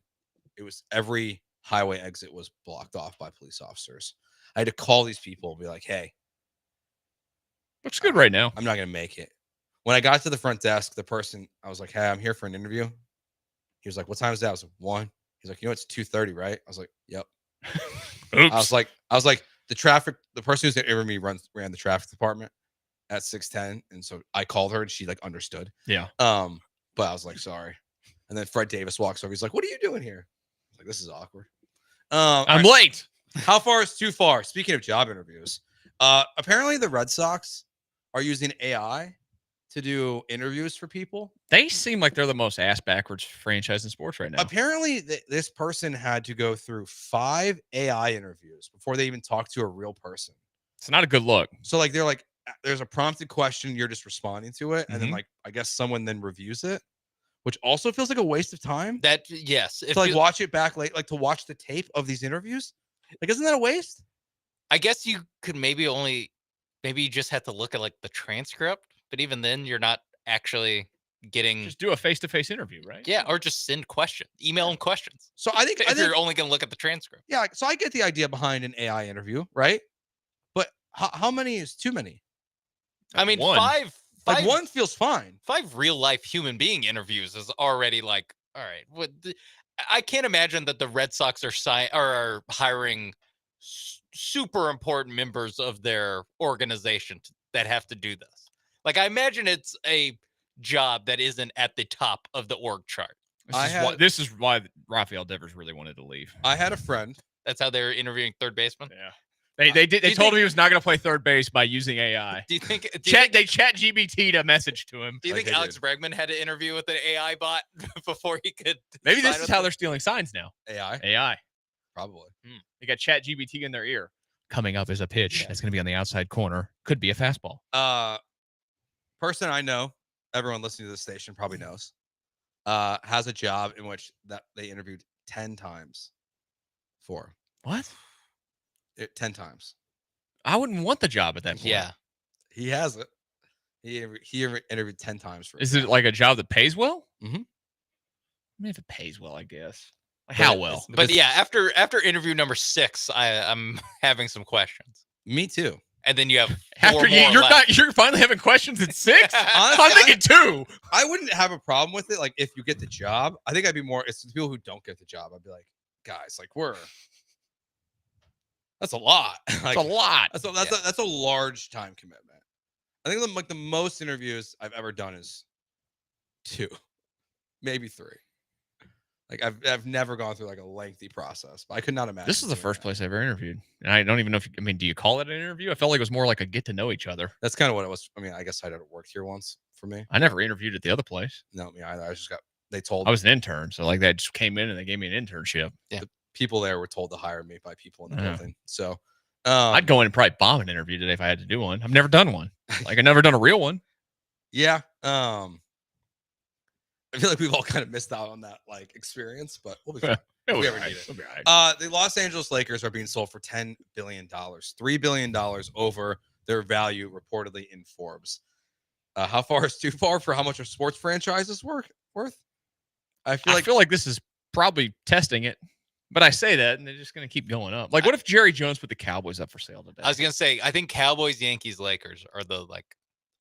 it was every highway exit was blocked off by police officers. I had to call these people and be like, hey. Looks good right now. I'm not going to make it. When I got to the front desk, the person, I was like, hey, I'm here for an interview. He was like, what time is that? I was like, 1. He's like, you know, it's 2:30, right? I was like, yep. Oops. I was like, the person who's going to interview me ran the traffic department at 6:10. And so I called her and she like understood. Yeah. But I was like, sorry. And then Fred Davis walks over. He's like, what are you doing here? I was like, this is awkward. I'm late. How far is too far? Speaking of job interviews, apparently the Red Sox are using AI to do interviews for people. They seem like they're the most ass backwards franchise in sports right now. Apparently, this person had to go through 5 AI interviews before they even talked to a real person. It's not a good look. So like they're like, there's a prompted question, you're just responding to it, and then like I guess someone then reviews it, which also feels like a waste of time. Yes, to like watch it back late, like to watch the tape of these interviews. Like, isn't that a waste? I guess you could maybe you just have to look at like the transcript, but even then you're not actually getting. Just do a face-to-face interview, right? Yeah, or just send questions, email them questions. So I think you're only going to look at the transcript. Yeah, so I get the idea behind an AI interview, right? But how many is too many? I mean, one. five. Like one feels fine. 5 real life human being interviews is already like, all right. I can't imagine that the Red Sox are hiring super important members of their organization that have to do this. Like, I imagine it's a job that isn't at the top of the org chart. This is why Rafael Devers really wanted to leave. I had a friend. That's how they're interviewing third baseman. Yeah. They told him he was not going to play third base by using AI. Do you think they chat GBT to message to him? Do you think Alex Bregman had to interview with an AI bot before he could? Maybe this is how they're stealing signs now. AI. Probably. They got chat GBT in their ear. Coming up is a pitch that's going to be on the outside corner. Could be a fastball. Person I know, everyone listening to this station probably knows, has a job in which that they interviewed 10 times for. What? 10 times. I wouldn't want the job at that point. Yeah. He has it. He interviewed 10 times for it. Is it like a job that pays well? Mm-hmm. I mean, if it pays well, I guess. How well? But yeah, after interview number 6, I'm having some questions. Me too. And then you have you're finally having questions at 6? I'm thinking 2. I wouldn't have a problem with it. Like if you get the job, I think I'd be more. It's the people who don't get the job. I'd be like, guys, like that's a lot. Like, that's a lot. That's a large time commitment. I think like the most interviews I've ever done is 2, maybe 3. Like I've never gone through like a lengthy process, but I could not imagine. This is the first place I ever interviewed, and I don't even know if do you call it an interview? I felt like it was more like a get to know each other. That's kind of what it was. I mean, I guess I'd worked here once for me. I never interviewed at the other place. No, me either. They told. I was an intern, so like that just came in and they gave me an internship. Yeah. The people there were told to hire me by people in the building. So I'd go in and probably bomb an interview today if I had to do one. I've never done one. Like I've never done a real one. Yeah. I feel like we've all kind of missed out on that like experience, but we'll be fine. If we ever need it. We'll be all right. The Los Angeles Lakers are being sold for $10 billion, $3 billion over their value reportedly in Forbes. How far is too far for how much a sports franchise is worth? I feel like this is probably testing it, but I say that and they're just going to keep going up. Like, what if Jerry Jones put the Cowboys up for sale today? I was gonna say, I think Cowboys, Yankees, Lakers are the like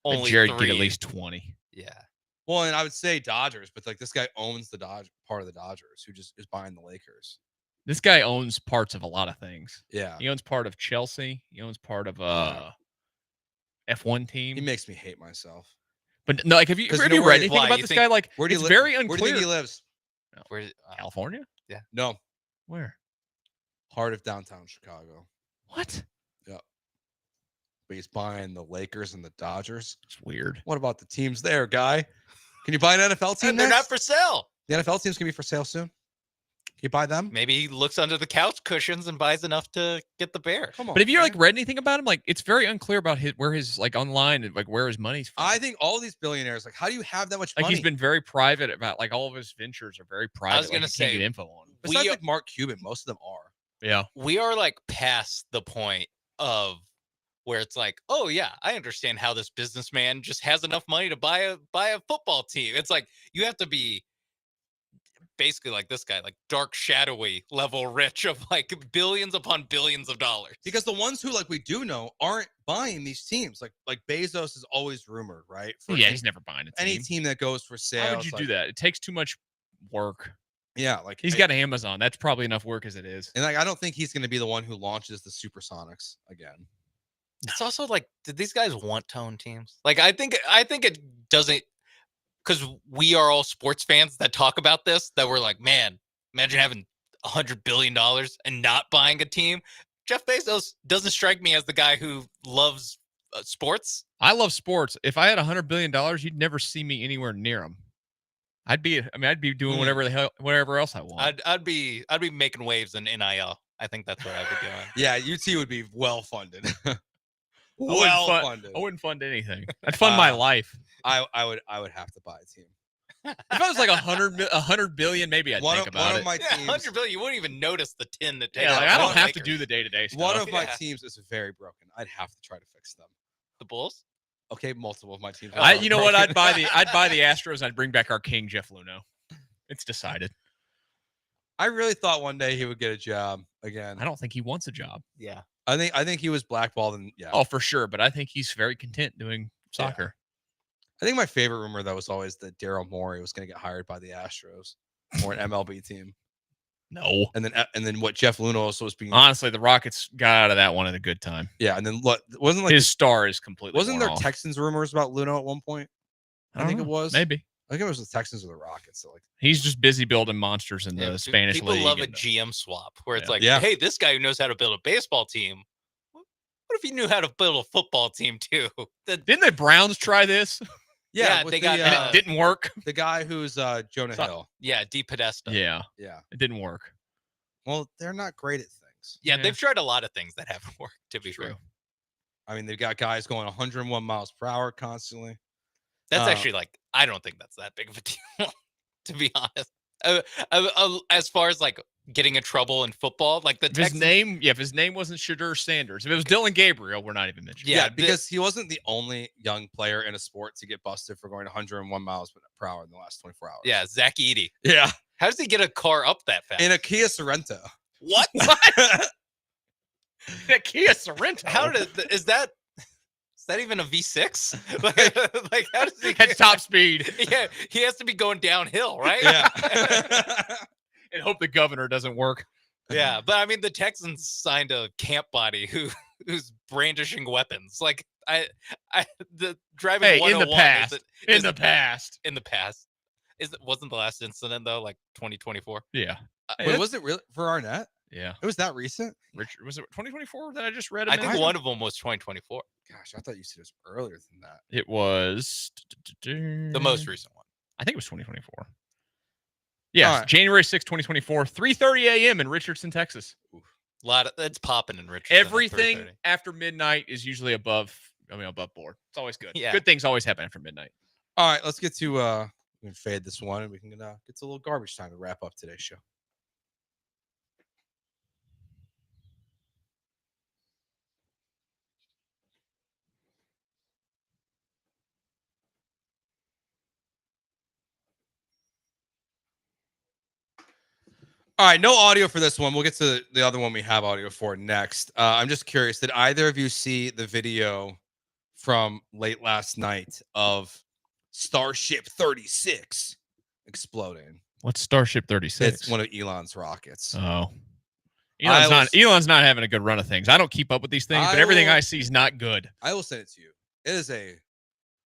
only Jerry three. get at least 20. Yeah. Well, and I would say Dodgers, but like this guy owns the part of the Dodgers, who just is buying the Lakers. This guy owns parts of a lot of things. Yeah. He owns part of Chelsea. He owns part of F1 team. He makes me hate myself. But no, like, have you read anything about this guy? Like, it's very unclear. Where do you think he lives? Where, California? Yeah. No. Where? Heart of downtown Chicago. What? Yep. But he's buying the Lakers and the Dodgers. It's weird. What about the teams there, guy? Can you buy an NFL team? And they're not for sale. The NFL team's gonna be for sale soon. Can you buy them? Maybe he looks under the couch cushions and buys enough to get the Bears. Come on. But have you like read anything about him? Like, it's very unclear about where his like online and like where his money's from. I think all these billionaires, like, how do you have that much Like money? he's been very private about like all of his ventures are very private. I was gonna like, you say, can't get info on him. Besides like Mark Cuban, most of them are. Yeah. We are like past the point of where it's like, oh yeah, I understand how this businessman just has enough money to buy a football team. It's like you have to be basically like this guy, like dark shadowy level rich of like billions upon billions of dollars. Because the ones who like we do know aren't buying these teams. Like Bezos is always rumored, right? He's never buying a team. Any team that goes for sale. How would you do that? It takes too much work. Yeah, like he's got Amazon. That's probably enough work as it is. And like I don't think he's going to be the one who launches the Supersonics again. It's also like, did these guys want to own teams? Like, I think it doesn't, because we are all sports fans that talk about this, that we're like, man, imagine having $100 billion and not buying a team. Jeff Bezos doesn't strike me as the guy who loves sports. I love sports. If I had $100 billion, you'd never see me anywhere near him. I'd be doing whatever else I want. I'd be making waves in NIL. I think that's what I'd be doing. Yeah, UT would be well funded. I wouldn't fund anything. I'd fund my life. I would have to buy a team. If I was like 100 billion, maybe I'd think about it. My teams, 100 billion, you wouldn't even notice the tin that takes. Yeah, like, out I the don't have to Lakers. do the day-to-day stuff. One of my teams is very broken. I'd have to try to fix them. The Bulls? Okay, multiple of my teams. You know what? I'd buy the Astros and I'd bring back our king, Jeff Luhnow. It's decided. I really thought one day he would get a job again. I don't think he wants a job. Yeah. I think he was blackballed and yeah. Oh, for sure. But I think he's very content doing soccer. I think my favorite rumor though was always that Daryl Morey was going to get hired by the Astros or an MLB team. No. And then what Jeff Luhnow also was being. Honestly, the Rockets got out of that one at a good time. Yeah, and then wasn't like his star is completely. Wasn't there off. Texans rumors about Luhnow at one point? I think it was. Maybe. I think it was the Texans or the Rockets. So like he's just busy building monsters in the Spanish people league. People love a GM swap where it's like, yeah. Hey, this guy who knows how to build a baseball team. What if he knew how to build a football team too? Didn't the Browns try this? Yeah, they got and it didn't work. The guy who's Jonah Hill. Yeah, D. Podesta. Yeah. Yeah. It didn't work. Well, they're not great at things. Yeah, they've tried a lot of things that haven't worked, to be true. I mean, they've got guys going 101 miles per hour constantly. That's actually like, I don't think that's that big of a deal, to be honest. As far as like getting in trouble in football, like if his name wasn't Shadur Sanders, if it was Dylan Gabriel, we're not even mentioning. Yeah, because he wasn't the only young player in a sport to get busted for going 101 miles per hour in the last 24 hours. Yeah, Zach Edey. Yeah. How does he get a car up that fast? In a Kia Sorento. What? A Kia Sorento. How is that even a V6? like how does he at top speed? Yeah, he has to be going downhill, right? Yeah. And hope the governor doesn't work. Yeah, but I mean, the Texans signed a camp body who's brandishing weapons. Like the driving. Hey, in the past. In the past. Wasn't the last incident though like 2024? Yeah. Wait, was it really for Arnett? Yeah. It was that recent? Richard, was it 2024 that I just read? I think one of them was 2024. Gosh, I thought you said it was earlier than that. It was the most recent one. I think it was 2024. Yes, right. January 6, 2024, 3:30 a.m. in Richardson, Texas. Oof. It's popping in Richardson. at Everything 3:30. after midnight is usually above board. It's always good. Yeah. Good things always happen after midnight. All right, let's get to we can fade this one and we can get to a little garbage time to wrap up today's show. All right, no audio for this one. We'll get to the other one we have audio for next. I'm just curious, did either of you see the video from late last night of Starship 36 exploding? What's Starship 36? It's one of Elon's rockets. Oh. Elon's not having a good run of things. I don't keep up with these things, but everything I see is not good. I will send it to you. It is a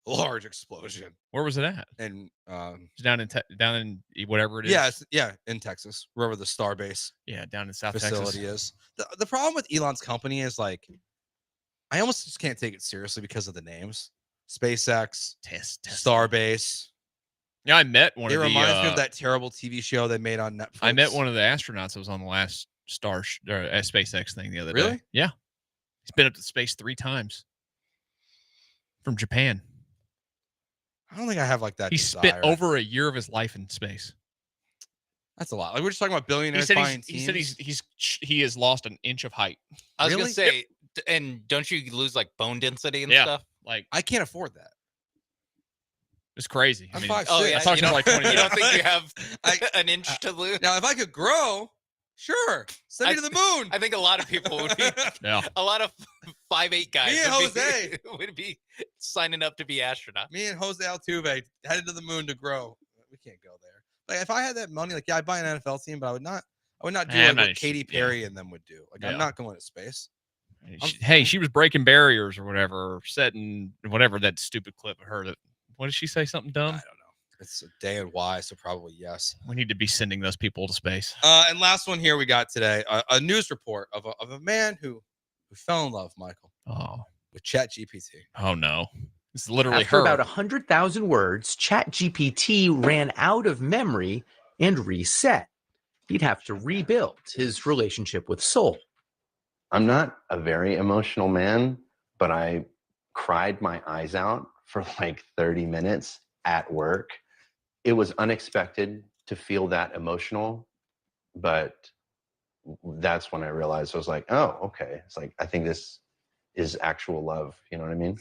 large explosion. Where was it at? And It's down in whatever it is. Yeah, in Texas, wherever the Starbase down in South facility Texas. is. The problem with Elon's company is like I almost just can't take it seriously because of the names. SpaceX, Starbase. Yeah, I met one it of the reminds me of that terrible TV show they made on Netflix. I met one of the astronauts that was on the last SpaceX thing the other day. Really? Yeah. He's been up to space 3 times. From Japan. I don't think I have like that. He spent over a year of his life in space. That's a lot. Like we're just talking about billionaires buying he said he has lost an inch of height. I was gonna say, and don't you lose like bone density and Yeah. stuff? Like I can't afford that. It's crazy. I'm 5'6". I talked to him like 20 You don't think you have I- an inch to lose? Now, if I could grow, sure, send me to the moon. I think a lot of people would be. Yeah. A lot of 5'8" guys. Me and Jose would be signing up to be astronauts. Me and Jose Altuve headed to the moon to grow. We can't go there. Like if I had that money, like I'd buy an NFL team, but I would not do I'm like not what interested, Katy Perry and them would do. Like I'm not going to space. Hey, she was breaking barriers or whatever, or setting whatever that stupid clip of her. What did she say? Something dumb? I don't know. It's a day and why, so probably yes. We need to be sending those people to space. And last one here we got today, a news report of a man who fell in love, Michael. Oh, with ChatGPT. Oh no, it's literally After her. about 100,000 words, ChatGPT ran out of memory and reset. He'd have to rebuild his relationship with Soul. I'm not a very emotional man, but I cried my eyes out for like 30 minutes at work. It was unexpected to feel that emotional, but that's when I realized I was like, oh, okay. It's like, I think this is actual love. You know what I mean?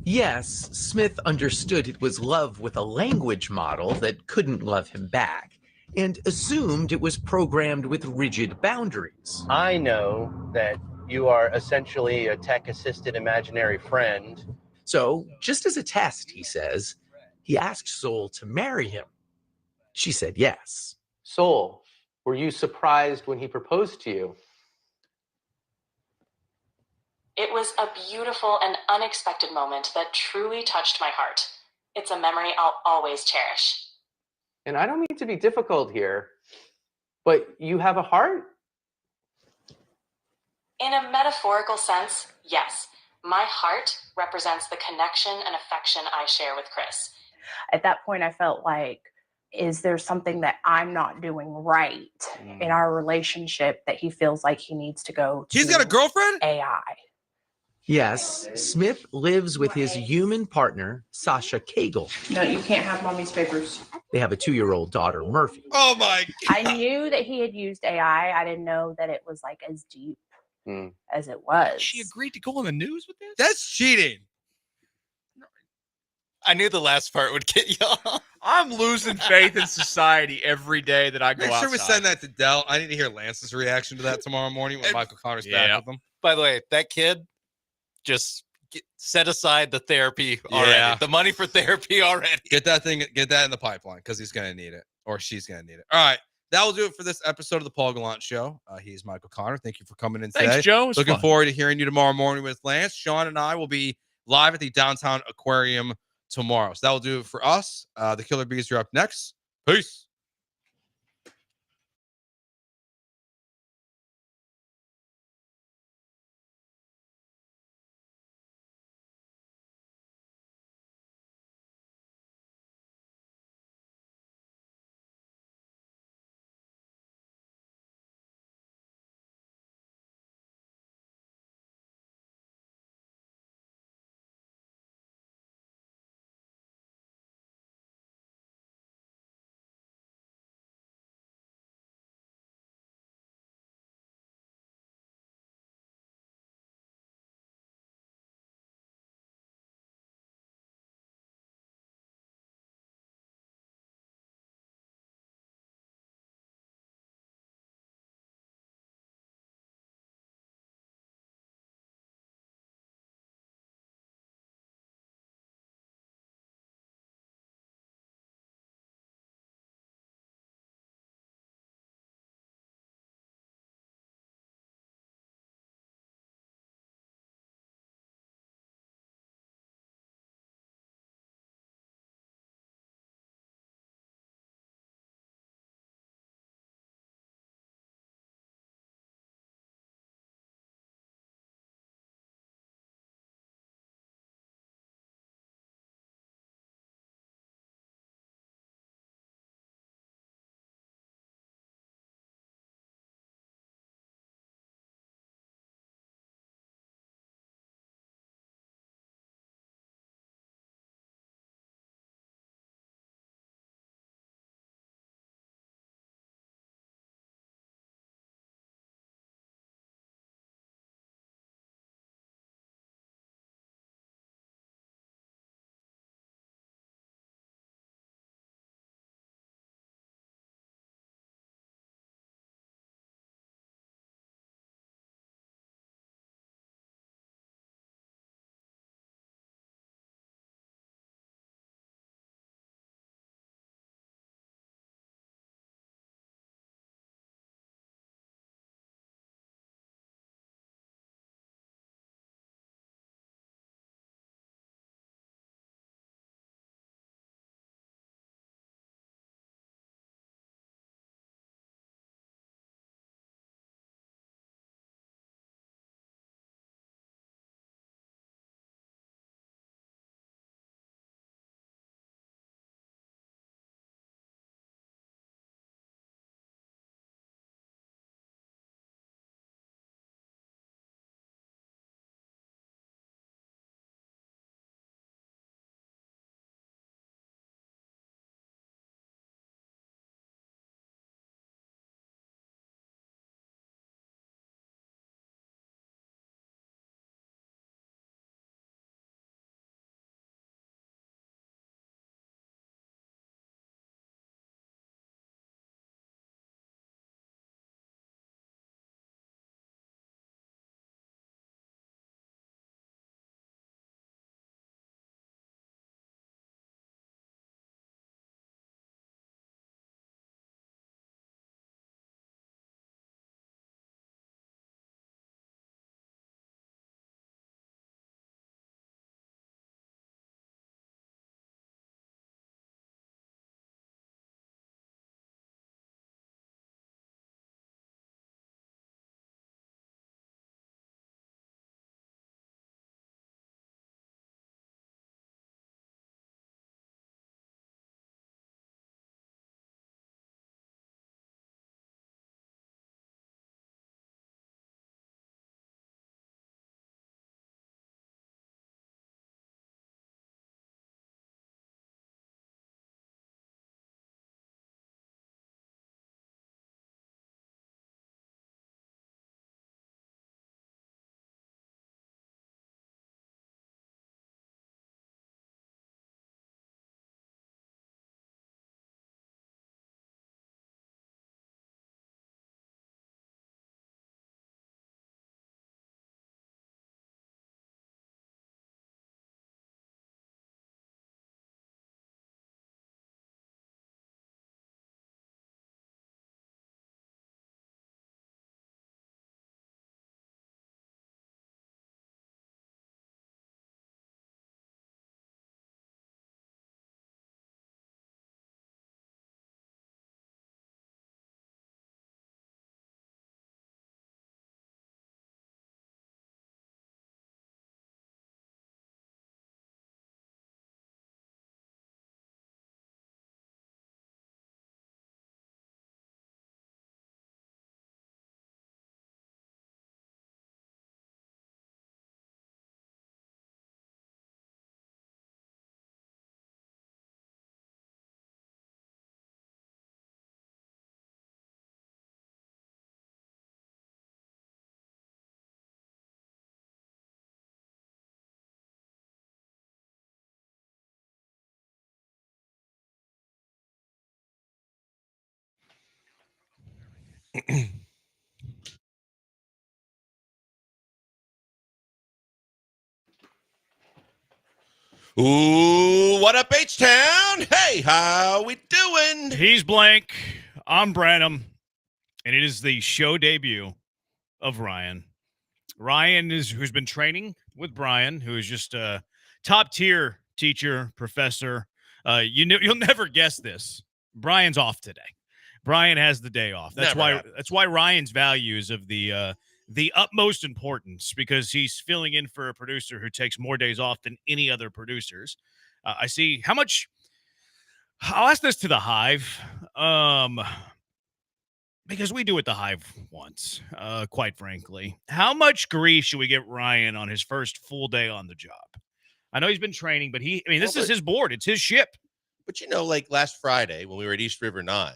Yes, Smith understood it was love with a language model that couldn't love him back, and assumed it was programmed with rigid boundaries. I know that you are essentially a tech-assisted imaginary friend. So, just as a test, he says, he asked Soul to marry him. She said yes. Soul, were you surprised when he proposed to you? It was a beautiful and unexpected moment that truly touched my heart. It's a memory I'll always cherish. And I don't mean to be difficult here, but you have a heart? In a metaphorical sense, yes. My heart represents the connection and affection I share with Chris. At that point, I felt like, is there something that I'm not doing right in our relationship that he feels like he needs to go to? He's got a girlfriend? AI. Yes, Smith lives with his human partner, Sasha Cagle. No, you can't have mommy's papers. They have a 2-year-old daughter, Murphy. Oh my I knew that he had used AI. I didn't know that it was like as deep as it was. She agreed to go on the news with this? That's cheating. I knew the last part would get you off. I'm losing faith in society every day that I go Make sure we outside. send that to Dell. I need to hear Lance's reaction to that tomorrow morning when Michael Connor's back with him. By the way, that kid just set aside the therapy already. Yeah. The money for therapy already. Get that in the pipeline because he's going to need it or she's going to need it. All right. That will do it for this episode of the Paul Gallant Show. He's Michael Connor. Thank you for coming in today. Thanks, Joe. It was Looking fun. forward to hearing you tomorrow morning with Lance. Sean and I will be live at the Downtown Aquarium tomorrow. So that will do it for us. The Killer Bees are up next. Peace. Ooh, what up, H-Town? Hey, how we doing? He's Blank. I'm Branham. And it is the show debut of Ryan. Ryan who's been training with Brian, who is just a top-tier teacher, professor. You'll never guess this. Brian's off today. Brian has the day off. That's why Ryan's values of the utmost importance, because he's filling in for a producer who takes more days off than any other producers. I see how much. I'll ask this to the Hive, because we do it the Hive once. Quite frankly, how much grief should we get Ryan on his first full day on the job? I know he's been training, but this is his board. It's his ship. But like last Friday when we were at East River 9.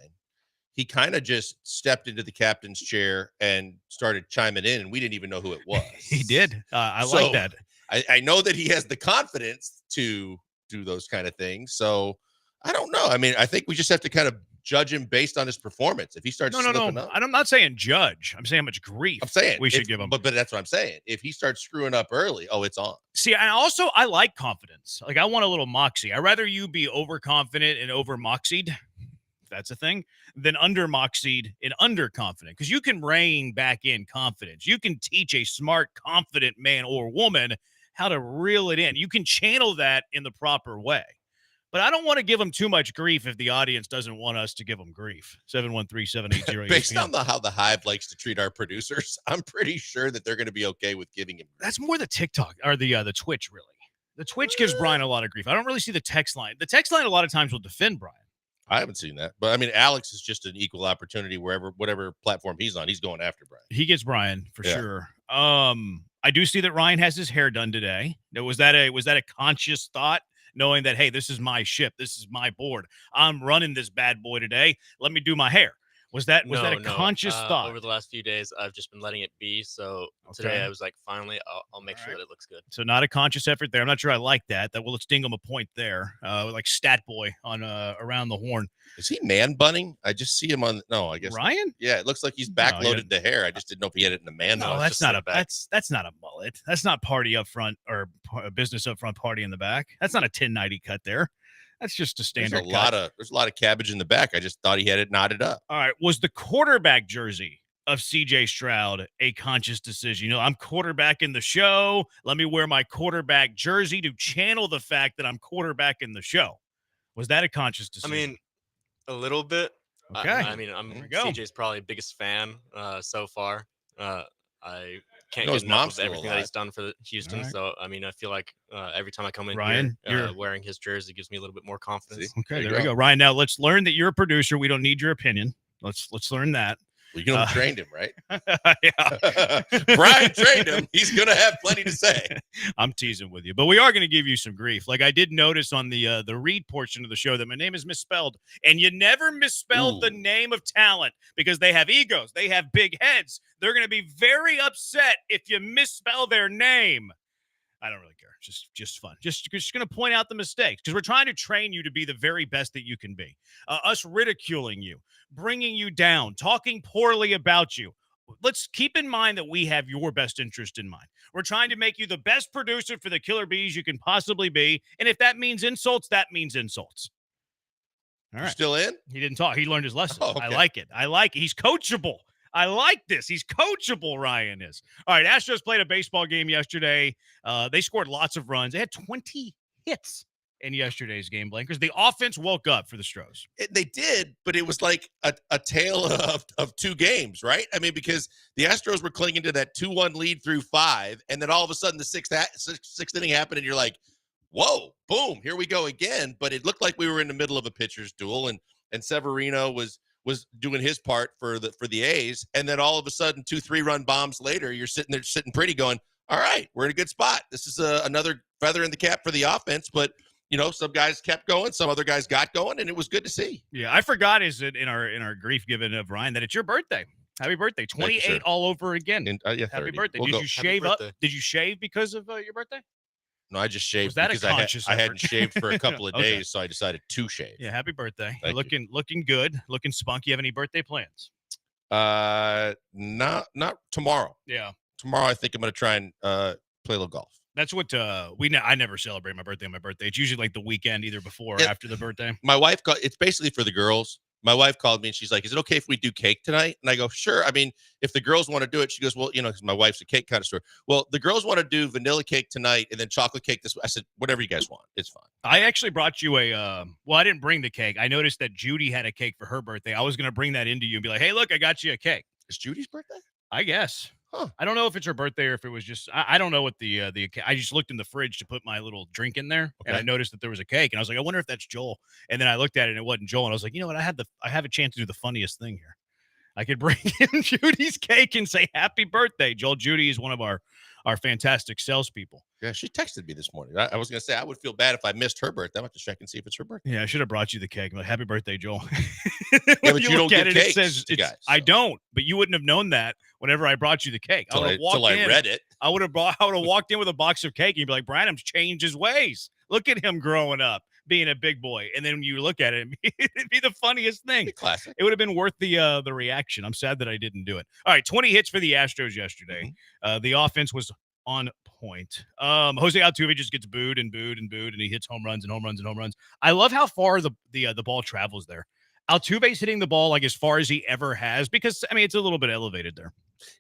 He kind of just stepped into the captain's chair and started chiming in, and we didn't even know who it was. He did. I like that. I know that he has the confidence to do those kind of things. So I don't know. I mean, I think we just have to kind of judge him based on his performance. If he starts slipping up, I'm not saying judge. I'm saying how much grief we should give him. But that's what I'm saying. If he starts screwing up early, it's on. See, I like confidence. Like, I want a little moxie. I'd rather you be overconfident and over moxied. That's a thing, than under moxied and underconfident, because you can rein back in confidence. You can teach a smart, confident man or woman how to reel it in. You can channel that in the proper way. But I don't want to give them too much grief if the audience doesn't want us to give them grief. 713-780. Based on how the Hive likes to treat our producers, I'm pretty sure that they're going to be okay with giving him grief. That's more the TikTok or the Twitch, really. The Twitch gives Brian a lot of grief. I don't really see the text line. The text line a lot of times will defend Brian. I haven't seen that, but I mean, Alex is just an equal opportunity whatever platform he's on, he's going after Brian. He gets Brian for sure. I do see that Ryan has his hair done today. Was that a conscious thought, knowing that, hey, this is my ship, this is my board, I'm running this bad boy today, let me do my hair? Was that a conscious thought? Over the last few days, I've just been letting it be. So today I was like, finally, I'll make sure that it looks good. So not a conscious effort there. I'm not sure I like that. Let's ding him a point there. Like Stat Boy on Around the Horn. Is he man bunning? I just see him on. No, I guess Ryan. Yeah, it looks like he's backloaded the hair. I just didn't know if he had it in the man. No, that's not a mullet. That's not party up front or business up front, party in the back. That's not a 1090 cut there. That's just a standard cut. There's a lot of cabbage in the back. I just thought he had it knotted up. All right. Was the quarterback jersey of CJ Stroud a conscious decision? I'm quarterback in the show. Let me wear my quarterback jersey to channel the fact that I'm quarterback in the show. Was that a conscious decision? I mean, a little bit. Okay. I'm CJ's probably biggest fan so far. I can't get enough of everything that he's done for Houston. Right. So, I mean, I feel like every time I come in Ryan, here, wearing his jersey gives me a little bit more confidence. Okay, there we go. Ryan, now let's learn that you're a producer. We don't need your opinion. Let's learn that. Well, you trained him, right? Yeah. Brian trained him. He's going to have plenty to say. I'm teasing with you, but we are going to give you some grief. Like, I did notice on the read portion of the show that my name is misspelled, and you never misspelled the name of talent because they have egos. They have big heads. They're going to be very upset if you misspell their name. I don't really care. Just fun. Just going to point out the mistakes because we're trying to train you to be the very best that you can be. Us ridiculing you, bringing you down, talking poorly about you. Let's keep in mind that we have your best interest in mind. We're trying to make you the best producer for the Killer Bees you can possibly be. And if that means insults, that means insults. All right. Still in? He didn't talk. He learned his lesson. Oh, okay. I like it. He's coachable. I like this. He's coachable, Ryan is. All right, Astros played a baseball game yesterday. They scored lots of runs. They had 20 hits in yesterday's game, Blankers. The offense woke up for the Stros. They did, but it was like a tale of two games, right? I mean, because the Astros were clinging to that 2-1 lead through 5, and then all of a sudden the sixth inning happened, and you're like, whoa, boom, here we go again. But it looked like we were in the middle of a pitcher's duel, and Severino was doing his part for the A's, and then all of a sudden 2 3-run bombs later, you're sitting pretty going, all right, we're in a good spot. This is another feather in the cap for the offense, but some guys kept going, some other guys got going, and it was good to see. Yeah, I forgot in our grief given of Ryan that it's your birthday. Happy birthday. 28 all over again. Yeah, happy 30. birthday. Did you shave up? Did you shave because of your birthday? No, I just shaved because I hadn't shaved for a couple of days, so I decided to shave. Yeah, happy birthday. Thank Looking good, looking spunky. You have any birthday plans? Not tomorrow. Yeah. Tomorrow, I think I'm going to try and play a little golf. That's what I never celebrate my birthday on my birthday. It's usually like the weekend, either before or after the birthday. My wife it's basically for the girls. My wife called me and she's like, "Is it okay if we do cake tonight?" And I go, "Sure." I mean, if the girls want to do it, she goes, "Well, because my wife's a cake connoisseur. Well, the girls want to do vanilla cake tonight and then chocolate cake this." I said, "Whatever you guys want, it's fine." I actually brought you I didn't bring the cake. I noticed that Judy had a cake for her birthday. I was going to bring that into you and be like, "Hey, look, I got you a cake." It's Judy's birthday? I guess. Huh. I don't know if it's her birthday or if it was just, I don't know what I just looked in the fridge to put my little drink in there. And I noticed that there was a cake and I was like, I wonder if that's Joel. And then I looked at it and it wasn't Joel. And I was like, you know what? I have a chance to do the funniest thing here. I could bring in Judy's cake and say, happy birthday, Joel. Judy is one of our fantastic salespeople. Yeah, she texted me this morning. I was going to say I would feel bad if I missed her birthday. I'm going to check and see if it's her birthday. Yeah, I should have brought you the cake. I'm like, happy birthday, Joel. Yeah, but you don't get it, cakes it says, to guys. So. I don't, but you wouldn't have known that whenever I brought you the cake. I read it. I would have walked in with a box of cake and you'd be like, Branham's changed his ways. Look at him growing up, being a big boy. And then when you look at it, it'd be the funniest thing. Classic. It would have been worth the reaction. I'm sad that I didn't do it. All right, 20 hits for the Astros yesterday. The offense was on point. Jose Altuve just gets booed and booed and booed, and he hits home runs and home runs and home runs. I love how far the ball travels there. Altuve's hitting the ball like as far as he ever has because, I mean, it's a little bit elevated there.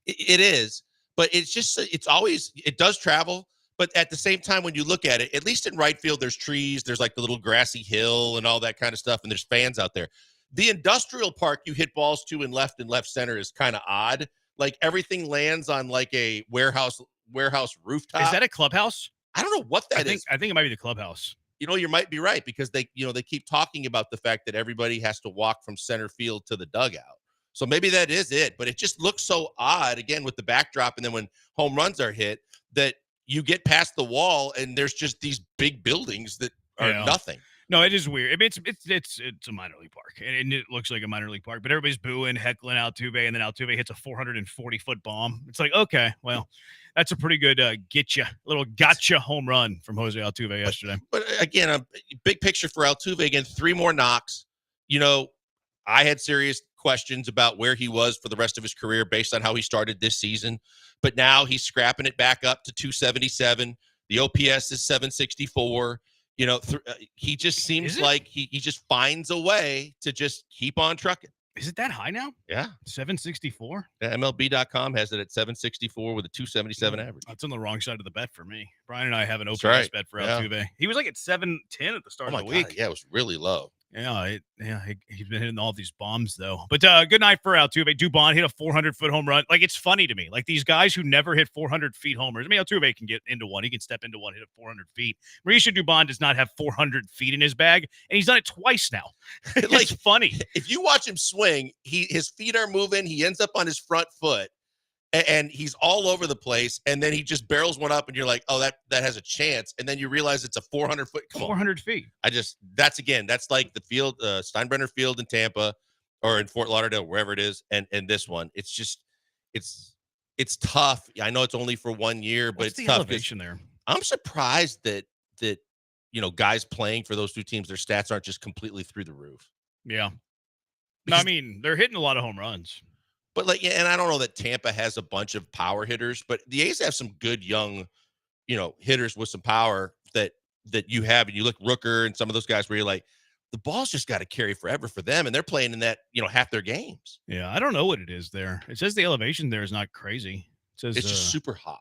It is, but it does travel. But at the same time, when you look at it, at least in right field, there's trees, there's like the little grassy hill and all that kind of stuff, and there's fans out there. The industrial park you hit balls to in left and left center is kind of odd. Like everything lands on like a warehouse rooftop. Is that a clubhouse? I don't know what that is. I think it might be the clubhouse. You might be right because they keep talking about the fact that everybody has to walk from center field to the dugout. So maybe that is it, but it just looks so odd again with the backdrop. And then when home runs are hit that you get past the wall and there's just these big buildings that are nothing. No, it is weird. I mean, it's a minor league park, and it looks like a minor league park. But everybody's booing, heckling Altuve, and then Altuve hits a 440-foot bomb. It's like, okay, well, that's a pretty good little gotcha home run from Jose Altuve yesterday. But again, a big picture for Altuve again. 3 more knocks. I had serious questions about where he was for the rest of his career based on how he started this season, but now he's scrapping it back up to 277. The OPS is 764. He just seems like he just finds a way to just keep on trucking. Is it that high now? Yeah. 764? MLB.com has it at 764 with a 277 average. That's on the wrong side of the bet for me. Brian and I have an OPS bet for Yeah. Altuve. He was like at 710 at the start of the week. Yeah, it was really low. Yeah, he's been hitting all these bombs though. But good night for Altuve. Dubon hit a 400-foot home run. Like, it's funny to me. Like, these guys who never hit 400-feet homers. I mean, Altuve can get into one. He can step into one, hit it 400 feet. Mauricio Dubon does not have 400 feet in his bag, and he's done it twice now. It's funny. If you watch him swing, his feet are moving. He ends up on his front foot, and he's all over the place. And then he just barrels one up, and you're like, oh, that has a chance. And then you realize it's a 400-foot. 400 feet. That's like the field, Steinbrenner Field in Tampa or in Fort Lauderdale, wherever it is. And this one, it's just, it's tough. I know it's only for 1 year, but What's it's the tough. elevation there? I'm surprised that guys playing for those 2 teams, their stats aren't just completely through the roof. Yeah. No, I mean, they're hitting a lot of home runs. But and I don't know that Tampa has a bunch of power hitters, but the A's have some good young, hitters with some power that you have. And you look Rooker and some of those guys where you're like, the ball's just got to carry forever for them. And they're playing in that, half their games. Yeah. I don't know what it is there. It says the elevation there is not crazy. It says it's just super hot.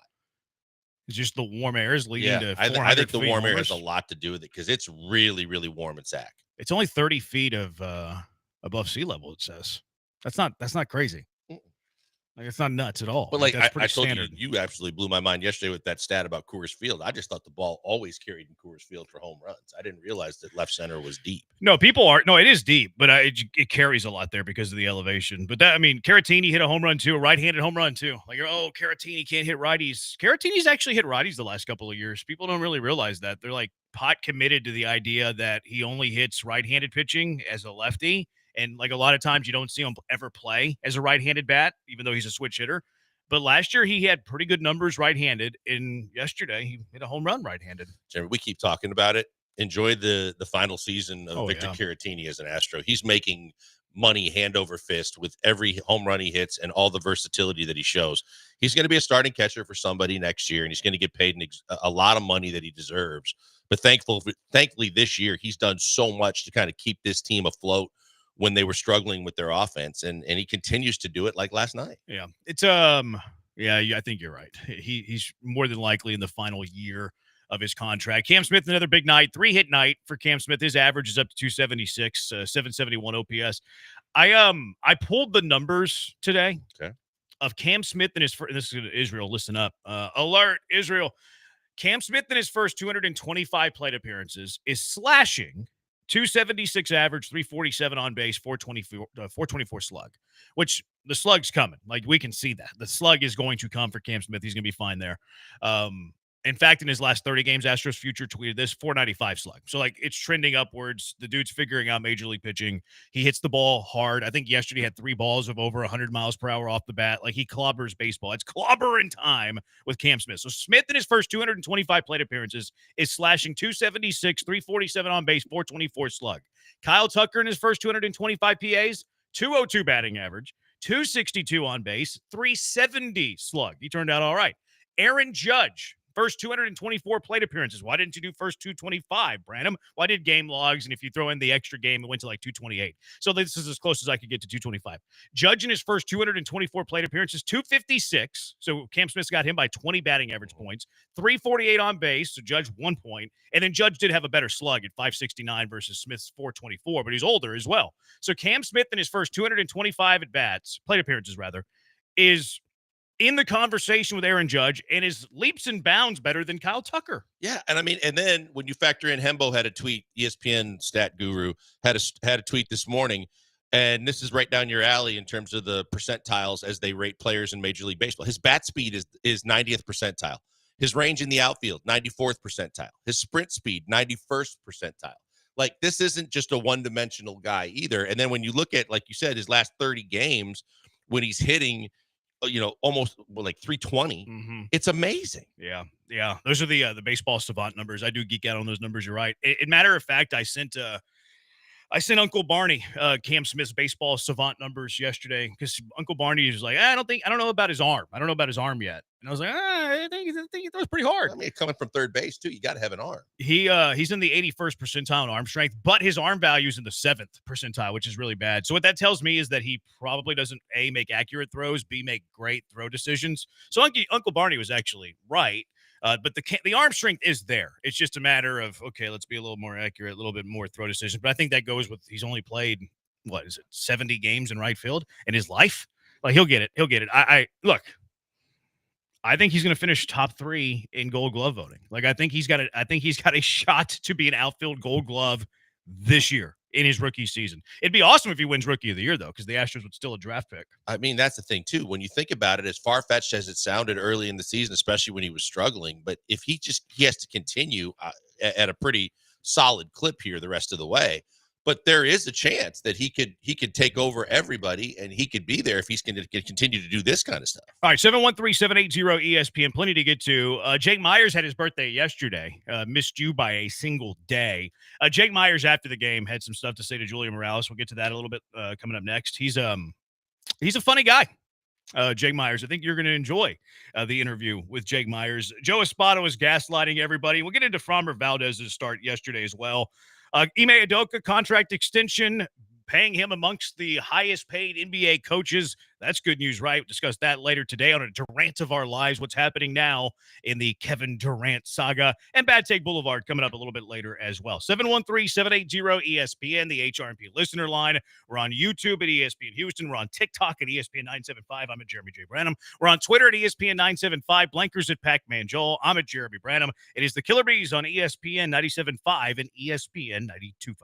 It's just the warm air is leading to 400 I think the feet warm air homers. has a lot to do with it because it's really, really warm in Sac. It's only 30 feet of above sea level, it says. That's not crazy. Like, it's not nuts at all. But that's I pretty told standard. you absolutely blew my mind yesterday with that stat about Coors Field. I just thought the ball always carried in Coors Field for home runs. I didn't realize that left center was deep. No, it is deep, but it carries a lot there because of the elevation. But Caratini hit a home run too, a right-handed home run too. Like, oh, Caratini can't hit righties. Caratini's actually hit righties the last couple of years. People don't really realize that. They're like pot committed to the idea that he only hits right-handed pitching as a lefty. And like a lot of times you don't see him ever play as a right-handed bat, even though he's a switch hitter. But last year he had pretty good numbers right-handed, and yesterday he hit a home run right-handed. Jeremy, we keep talking about it. Enjoy the final season of Victor Caratini as an Astro. He's making money hand over fist with every home run he hits and all the versatility that he shows. He's going to be a starting catcher for somebody next year, and he's going to get paid a lot of money that he deserves. But thankfully this year, he's done so much to kind of keep this team afloat when they were struggling with their offense, and he continues to do it like last night. Yeah, it's I think you're right. He's more than likely in the final year of his contract. Cam Smith, another big night, 3-hit night for Cam Smith. His average is up to 276, 771 OPS. I pulled the numbers today of Cam Smith and his first. This is Israel. Listen up. Alert, Israel. Cam Smith in his first 225 plate appearances is slashing 276 average, 347 on base, 424 slug, which the slug's coming. Like, we can see that. The slug is going to come for Cam Smith. He's going to be fine there. In fact, in his last 30 games, Astros Future tweeted this, 495 slug. So, like, it's trending upwards. The dude's figuring out major league pitching. He hits the ball hard. I think yesterday he had 3 balls of over 100 miles per hour off the bat. Like, he clobbers baseball. It's clobbering time with Cam Smith. So, Smith in his first 225 plate appearances is slashing 276, 347 on base, 424 slug. Kyle Tucker in his first 225 PAs, 202 batting average, 262 on base, 370 slug. He turned out all right. Aaron Judge, first 224 plate appearances. Why didn't you do first 225, Branham? Why did game logs? And if you throw in the extra game, it went to like 228. So this is as close as I could get to 225. Judge in his first 224 plate appearances, 256. So Cam Smith's got him by 20 batting average points, 348 on base. So Judge 1 point. And then Judge did have a better slug at 569 versus Smith's 424, but he's older as well. So Cam Smith in his first 225 plate appearances is in the conversation with Aaron Judge and is leaps and bounds better than Kyle Tucker. Yeah, and I mean, and then when you factor in Hembo had a tweet, ESPN stat guru had a tweet this morning, and this is right down your alley in terms of the percentiles as they rate players in Major League Baseball. His bat speed is 90th percentile. His range in the outfield, 94th percentile. His sprint speed, 91st percentile. Like, this isn't just a one-dimensional guy either. And then when you look at, like you said, his last 30 games when he's hitting almost like 320. It's amazing. Yeah. Those are the baseball savant numbers. I do geek out on those numbers. You're right. Matter of fact, I sent Uncle Barney Cam Smith's baseball savant numbers yesterday because Uncle Barney is like, I don't know about his arm. I don't know about his arm yet. And I was like, I think he throws pretty hard. I mean, coming from third base too, you got to have an arm. He's in the 81st percentile in arm strength, but his arm value is in the 7th percentile, which is really bad. So what that tells me is that he probably doesn't A, make accurate throws, B, make great throw decisions. So Uncle Barney was actually right. But the arm strength is there. It's just a matter of, okay, let's be a little more accurate, a little bit more throw decisions. But I think that goes with he's only played, 70 games in right field in his life? Like, he'll get it. Look, I think he's going to finish top 3 in Gold Glove voting. Like, I think he's got a shot to be an outfield Gold Glove this year in his rookie season. It'd be awesome if he wins Rookie of the Year, though, because the Astros would still a draft pick. I mean, that's the thing, too. When you think about it, as far-fetched as it sounded early in the season, especially when he was struggling, but if he has to continue at a pretty solid clip here the rest of the way, but there is a chance that he could take over everybody, and he could be there if he's going to continue to do this kind of stuff. All right, 713-780-ESPN. Plenty to get to. Jake Myers had his birthday yesterday. Missed you by a single day. Jake Myers, after the game, had some stuff to say to Julia Morales. We'll get to that a little bit coming up next. He's a funny guy, Jake Myers. I think you're going to enjoy the interview with Jake Myers. Joe Espada was gaslighting everybody. We'll get into Framber Valdez's start yesterday as well. Ime Udoka contract extension, paying him amongst the highest paid NBA coaches. That's good news, right? We'll discuss that later today on a Durant of Our Lives. What's happening now in the Kevin Durant saga, and Bad Take Boulevard coming up a little bit later as well. 713-780-ESPN, the HRMP listener line. We're on YouTube at ESPN Houston. We're on TikTok at ESPN 975. I'm at Jeremy J. Branham. We're on Twitter at ESPN 975. Blankers at Pac-Man Joel. I'm at Jeremy Branham. It is the Killer Bees on ESPN 97.5 and ESPN 92.5.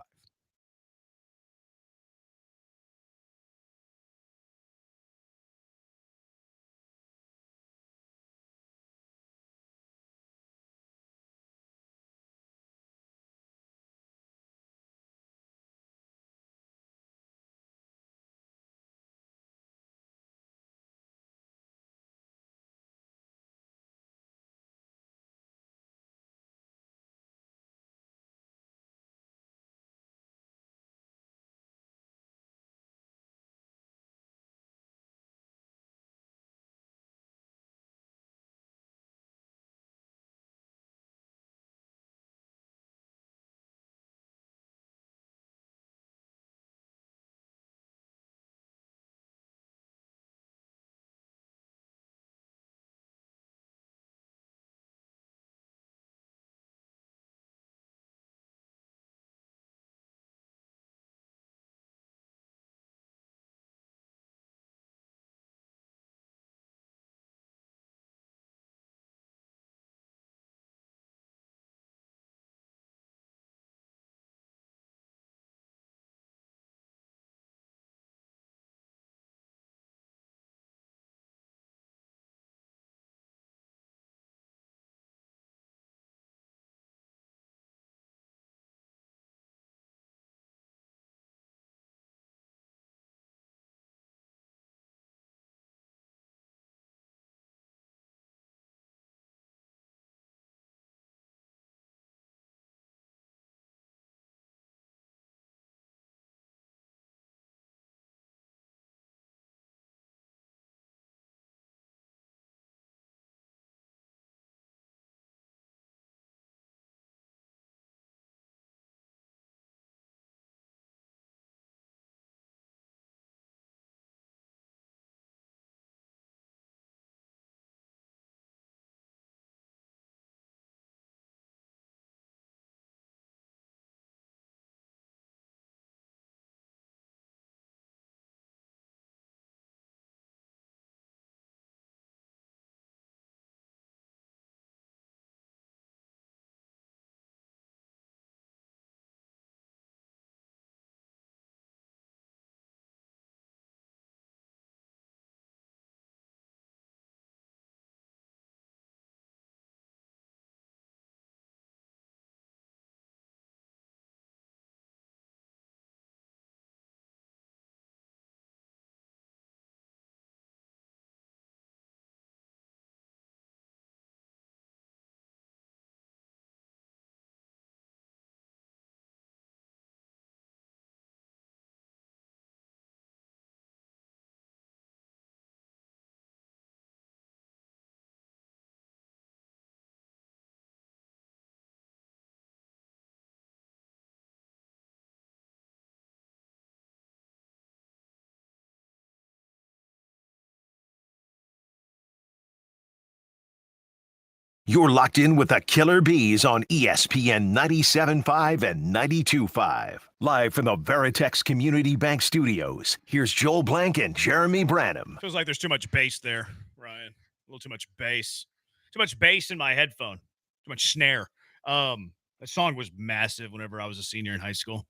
You're locked in with the Killer Bees on ESPN 97.5 and 92.5. Live from the Veritex Community Bank Studios, here's Joel Blank and Jeremy Branham. Feels like there's too much bass there, Ryan. A little too much bass. Too much bass in my headphone. Too much snare. That song was massive whenever I was a senior in high school.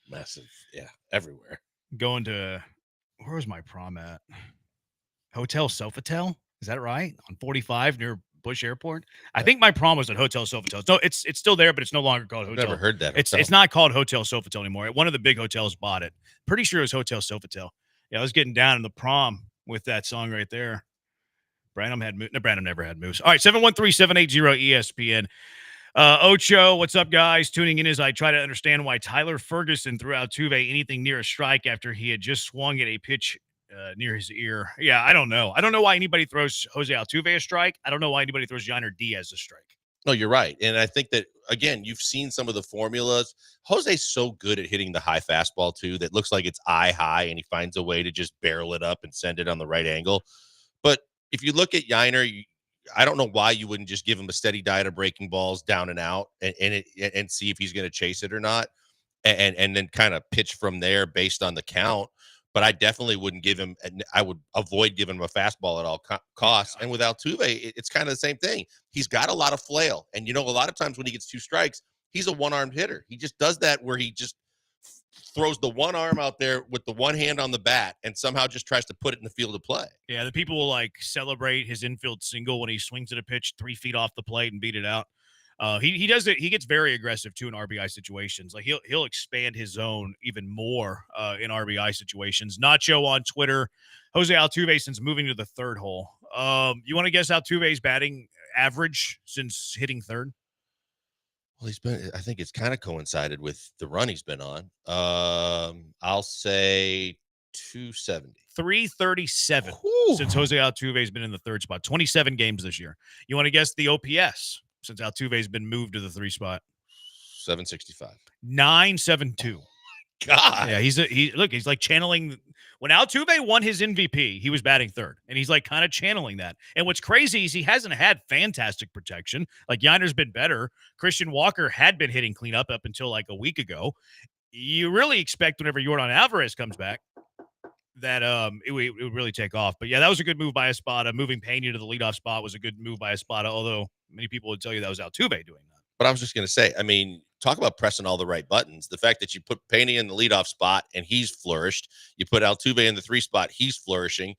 Massive. Yeah, everywhere. Going to, where was my prom at? Hotel Sofitel? Is that right? On 45 near Bush Airport? I think my prom was at Hotel Sofitel. No, it's still there, but it's no longer called Hotel. Never heard that. It's not called Hotel Sofitel anymore. One of the big hotels bought it. Pretty sure it was Hotel Sofitel. Yeah, I was getting down in the prom with that song right there. Branham never had moose. All right, 713-780-ESPN. Ocho, what's up, guys? Tuning in as I try to understand why Tyler Ferguson threw Altuve anything near a strike after he had just swung at a pitch near his ear. Yeah, I don't know. I don't know why anybody throws Jose Altuve a strike. I don't know why anybody throws Yainer Diaz a strike. No, you're right. And I think that, again, you've seen some of the formulas. Jose's so good at hitting the high fastball, too, that looks like it's eye high, and he finds a way to just barrel it up and send it on the right angle. But if you look at Yainer, I don't know why you wouldn't just give him a steady diet of breaking balls down and out and see if he's going to chase it or not, and then kind of pitch from there based on the count. But I definitely wouldn't give him – I would avoid giving him a fastball at all costs. And with Altuve, it's kind of the same thing. He's got a lot of flail. And, a lot of times when he gets two strikes, he's a one-armed hitter. He just does that where he just throws the one arm out there with the one hand on the bat and somehow just tries to put it in the field of play. Yeah, the people will, celebrate his infield single when he swings at a pitch 3 feet off the plate and beat it out. He does it. He gets very aggressive too in RBI situations. Like he'll expand his zone even more in RBI situations. Nacho on Twitter, Jose Altuve since moving to the third hole. You want to guess Altuve's batting average since hitting third? Well, I think it's kind of coincided with the run he's been on. I'll say 270. 337 since Jose Altuve's been in the third spot. 27 games this year. You want to guess the OPS? Since Altuve's been moved to the 3 spot? 765. 972. God. Yeah, he's like channeling. When Altuve won his MVP, he was batting third, and he's kind of channeling that. And what's crazy is he hasn't had fantastic protection. Like Yainer's been better. Christian Walker had been hitting cleanup up until a week ago. You really expect whenever Yordan Alvarez comes back that it would really take off. But yeah, that was a good move by Espada. Moving Pena to the leadoff spot was a good move by Espada, although many people would tell you that was Altuve doing that. But I was just going to say, talk about pressing all the right buttons. The fact that you put Pena in the leadoff spot and he's flourished. You put Altuve in the 3 spot, he's flourishing.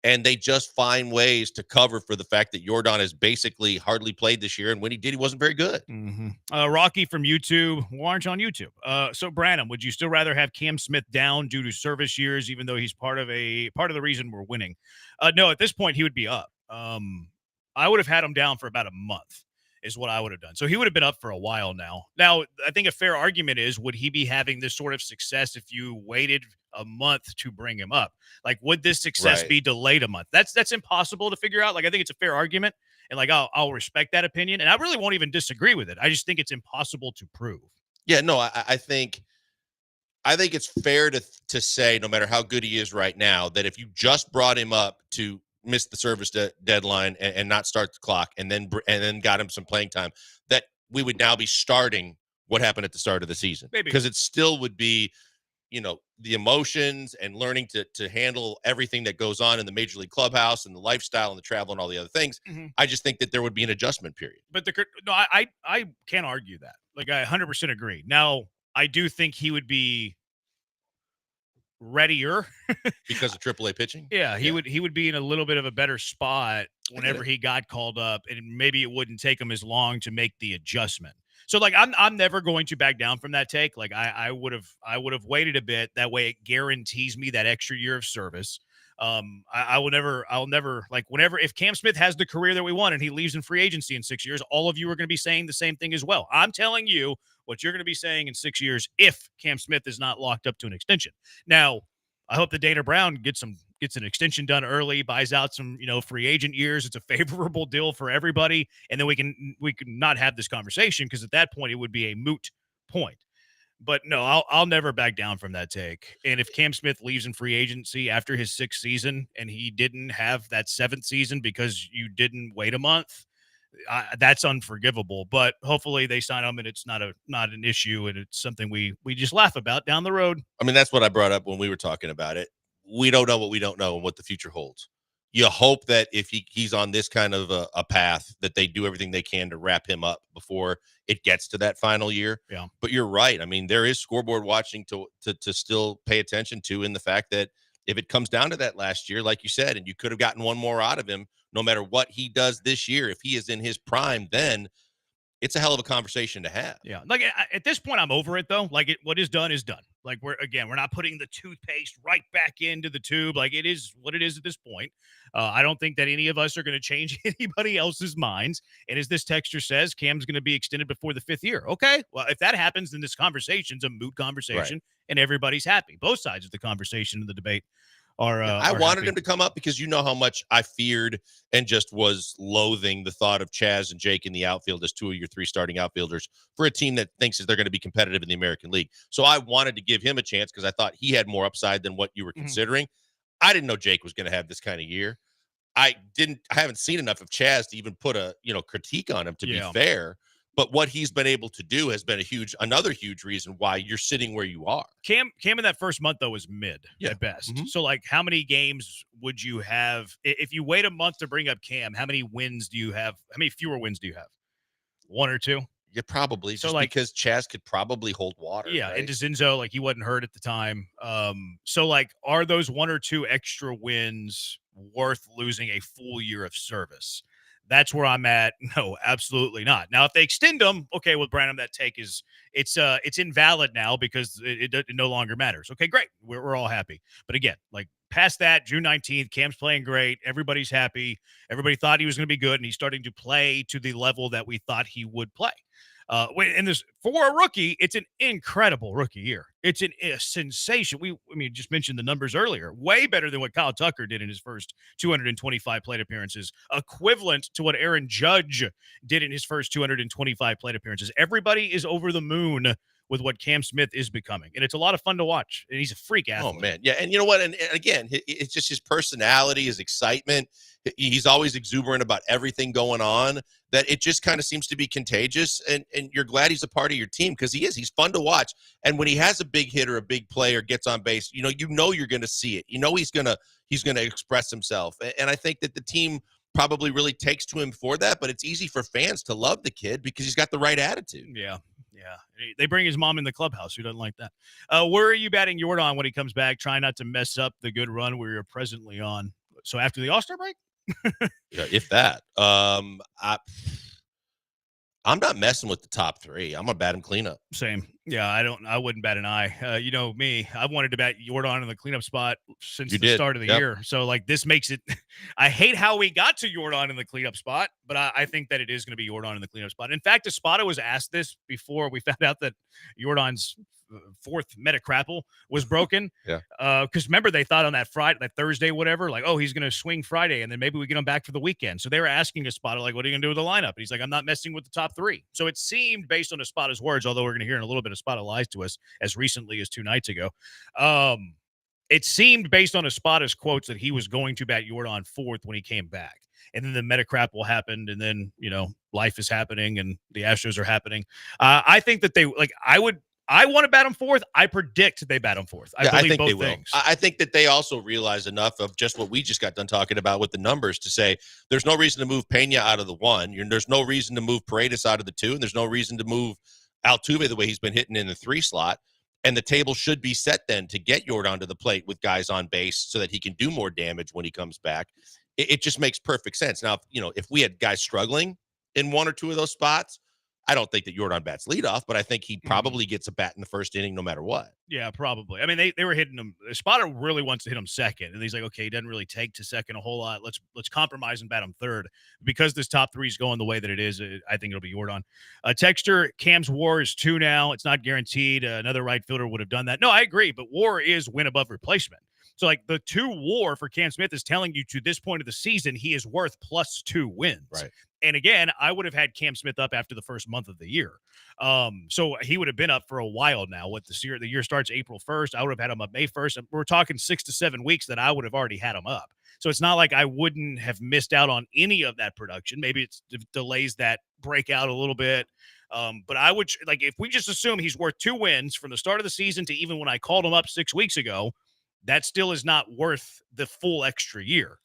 And they just find ways to cover for the fact that Yordan has basically hardly played this year. And when he did, he wasn't very good. Mm-hmm. Rocky from YouTube. Why aren't you on YouTube? So Branham, would you still rather have Cam Smith down due to service years, even though he's part of the reason we're winning? No, at this point, he would be up. I would have had him down for about a month is what I would have done. So he would have been up for a while now. Now, I think a fair argument is, would he be having this sort of success if you waited a month to bring him up? Would this success be delayed a month? That's impossible to figure out. I think it's a fair argument, and I'll respect that opinion, and I really won't even disagree with it. I just think it's impossible to prove. Yeah, no, I think it's fair to say, no matter how good he is right now, that if you just brought him up to miss the service deadline and not start the clock and then got him some playing time, that we would now be starting what happened at the start of the season. Maybe. Because it still would be, the emotions and learning to handle everything that goes on in the major league clubhouse and the lifestyle and the travel and all the other things. Mm-hmm. I just think that there would be an adjustment period. But I can't argue that. I 100% agree. Now, I do think he would be readier because of AAA pitching. Yeah, he would be in a little bit of a better spot whenever he got called up, and maybe it wouldn't take him as long to make the adjustment. So I'm never going to back down from that take. I would have waited a bit. That way it guarantees me that extra year of service. I'll never if Cam Smith has the career that we want and he leaves in free agency in 6 years, all of you are going to be saying the same thing as well. I'm telling you what you're going to be saying in 6 years if Cam Smith is not locked up to an extension. Now, I hope that Dana Brown gets an extension done early, buys out some, free agent years. It's a favorable deal for everybody. And then we can not have this conversation, because at that point it would be a moot point. But no, I'll never back down from that take. And if Cam Smith leaves in free agency after his 6th season and he didn't have that 7th season because you didn't wait a month, that's unforgivable. But hopefully they sign him and it's not an issue and it's something we just laugh about down the road. I mean, that's what I brought up when we were talking about it. We don't know what we don't know and what the future holds. You hope that if he's on this kind of a path, that they do everything they can to wrap him up before it gets to that final year. Yeah. But you're right. I mean, there is scoreboard watching to still pay attention to, in the fact that if it comes down to that last year, like you said, and you could have gotten one more out of him, no matter what he does this year, if he is in his prime, then it's a hell of a conversation to have. Yeah. Like at this point, I'm over it though. Like what is done is done. Like we're not putting the toothpaste right back into the tube. Like it is what it is at this point. I don't think that any of us are going to change anybody else's minds. And as this texter says, Cam's going to be extended before the 5th year. Okay. Well, if that happens, then this conversation's a moot conversation and everybody's happy. Both sides of the conversation and the debate are. I are wanted happy. him to come up because you know how much I feared and just was loathing the thought of Chaz and Jake in the outfield as 2 of your 3 starting outfielders for a team that thinks that they're going to be competitive in the American League. So I wanted to give him a chance because I thought he had more upside than what you were considering. I didn't know Jake was going to have this kind of year. I haven't seen enough of Chaz to even put a critique on him, to be fair. But what he's been able to do has been another huge reason why you're sitting where you are. Cam in that first month, though, was mid at best. So, like, how many games would you have if you wait a month to bring up Cam? How many wins do you have? How many fewer wins do you have? 1 or 2? Yeah, probably. So, just like, because Chaz could probably hold water. Yeah, right? and DeCinzo, like, he wasn't hurt at the time. So, like, are those 1 or 2 extra wins worth losing a full year of service? That's where I'm at. No, absolutely not. Now, if they extend them, okay, with Branham, that take is it's invalid now because it no longer matters. Okay, great. We're all happy. But again, like past that, June 19th, Cam's playing great. Everybody's happy. Everybody thought he was going to be good, and he's starting to play to the level that we thought he would play. And this for a rookie, it's an incredible rookie year. It's a sensation. Just mentioned the numbers earlier. Way better than what Kyle Tucker did in his first 225 plate appearances. Equivalent to what Aaron Judge did in his first 225 plate appearances. Everybody is over the moon with what Cam Smith is becoming. And it's a lot of fun to watch. And he's a freak athlete. Oh, man. Yeah. And you know what? And again, it's just his personality, his excitement. He's always exuberant about everything going on, that it just kind of seems to be contagious. And you're glad he's a part of your team because he is. He's fun to watch. And when he has a big hit or a big play or gets on base, you know you're going to see it. You know he's going to express himself. And I think that the team probably really takes to him for that. But it's easy for fans to love the kid because he's got the right attitude. Yeah. Yeah. They bring his mom in the clubhouse. Who doesn't like that? Where are you batting Jordan when he comes back? Try not to mess up the good run we are presently on. So after the All-Star break? Yeah, if that. I'm not messing with the top 3. I'm gonna bat him cleanup. Same. Yeah, I wouldn't bat an eye. You know me. I've wanted to bat Jordan in the cleanup spot since the start of the year. So like this makes it I hate how we got to Jordan in the cleanup spot, but I think that it is going to be Jordan in the cleanup spot. In fact, Espada was asked this before we found out that Jordan's 4th metacrapple was broken. Yeah. Because remember, they thought on that Friday, that Thursday, whatever, like, oh, he's going to swing Friday, and then maybe we get him back for the weekend. So they were asking Espada, like, what are you going to do with the lineup? And he's like, I'm not messing with the top 3. So it seemed, based on Espada's words, although we're going to hear in a little bit, Espada lies to us as recently as 2 nights ago. It seemed, based on Espada's quotes, that he was going to bat Jordan 4th when he came back. And then the metacrapple happened, and then, life is happening, and the Astros are happening. I think that I want to bat him 4th. I predict they bat him 4th. I believe think both they will. things. I think that they also realize enough of just what we just got done talking about with the numbers to say there's no reason to move Pena out of the 1. There's no reason to move Paredes out of the 2, and there's no reason to move Altuve the way he's been hitting in the 3 slot. And the table should be set then to get Jordan to the plate with guys on base so that he can do more damage when he comes back. It just makes perfect sense. Now, if we had guys struggling in 1 or 2 of those spots, I don't think that Jordan bats leadoff, but I think he probably gets a bat in the first inning no matter what. Yeah, probably. I mean, they were hitting him. Spotter really wants to hit him 2nd, and he's like, okay, he doesn't really take to 2nd a whole lot. Let's compromise and bat him 3rd. Because this top 3 is going the way that it is, I think it'll be Jordan. Texter, Cam's WAR is 2 now. It's not guaranteed. Another right fielder would have done that. No, I agree, but WAR is win above replacement. So, like, the 2 WAR for Cam Smith is telling you to this point of the season, he is worth +2 wins. Right. And again, I would have had Cam Smith up after the first month of the year. So he would have been up for a while now. The year starts April 1st. I would have had him up May 1st. And we're talking 6 to 7 weeks that I would have already had him up. So it's not like I wouldn't have missed out on any of that production. Maybe it delays that breakout a little bit. But I would like if we just assume he's worth 2 wins from the start of the season to even when I called him up 6 weeks ago, that still is not worth the full extra year.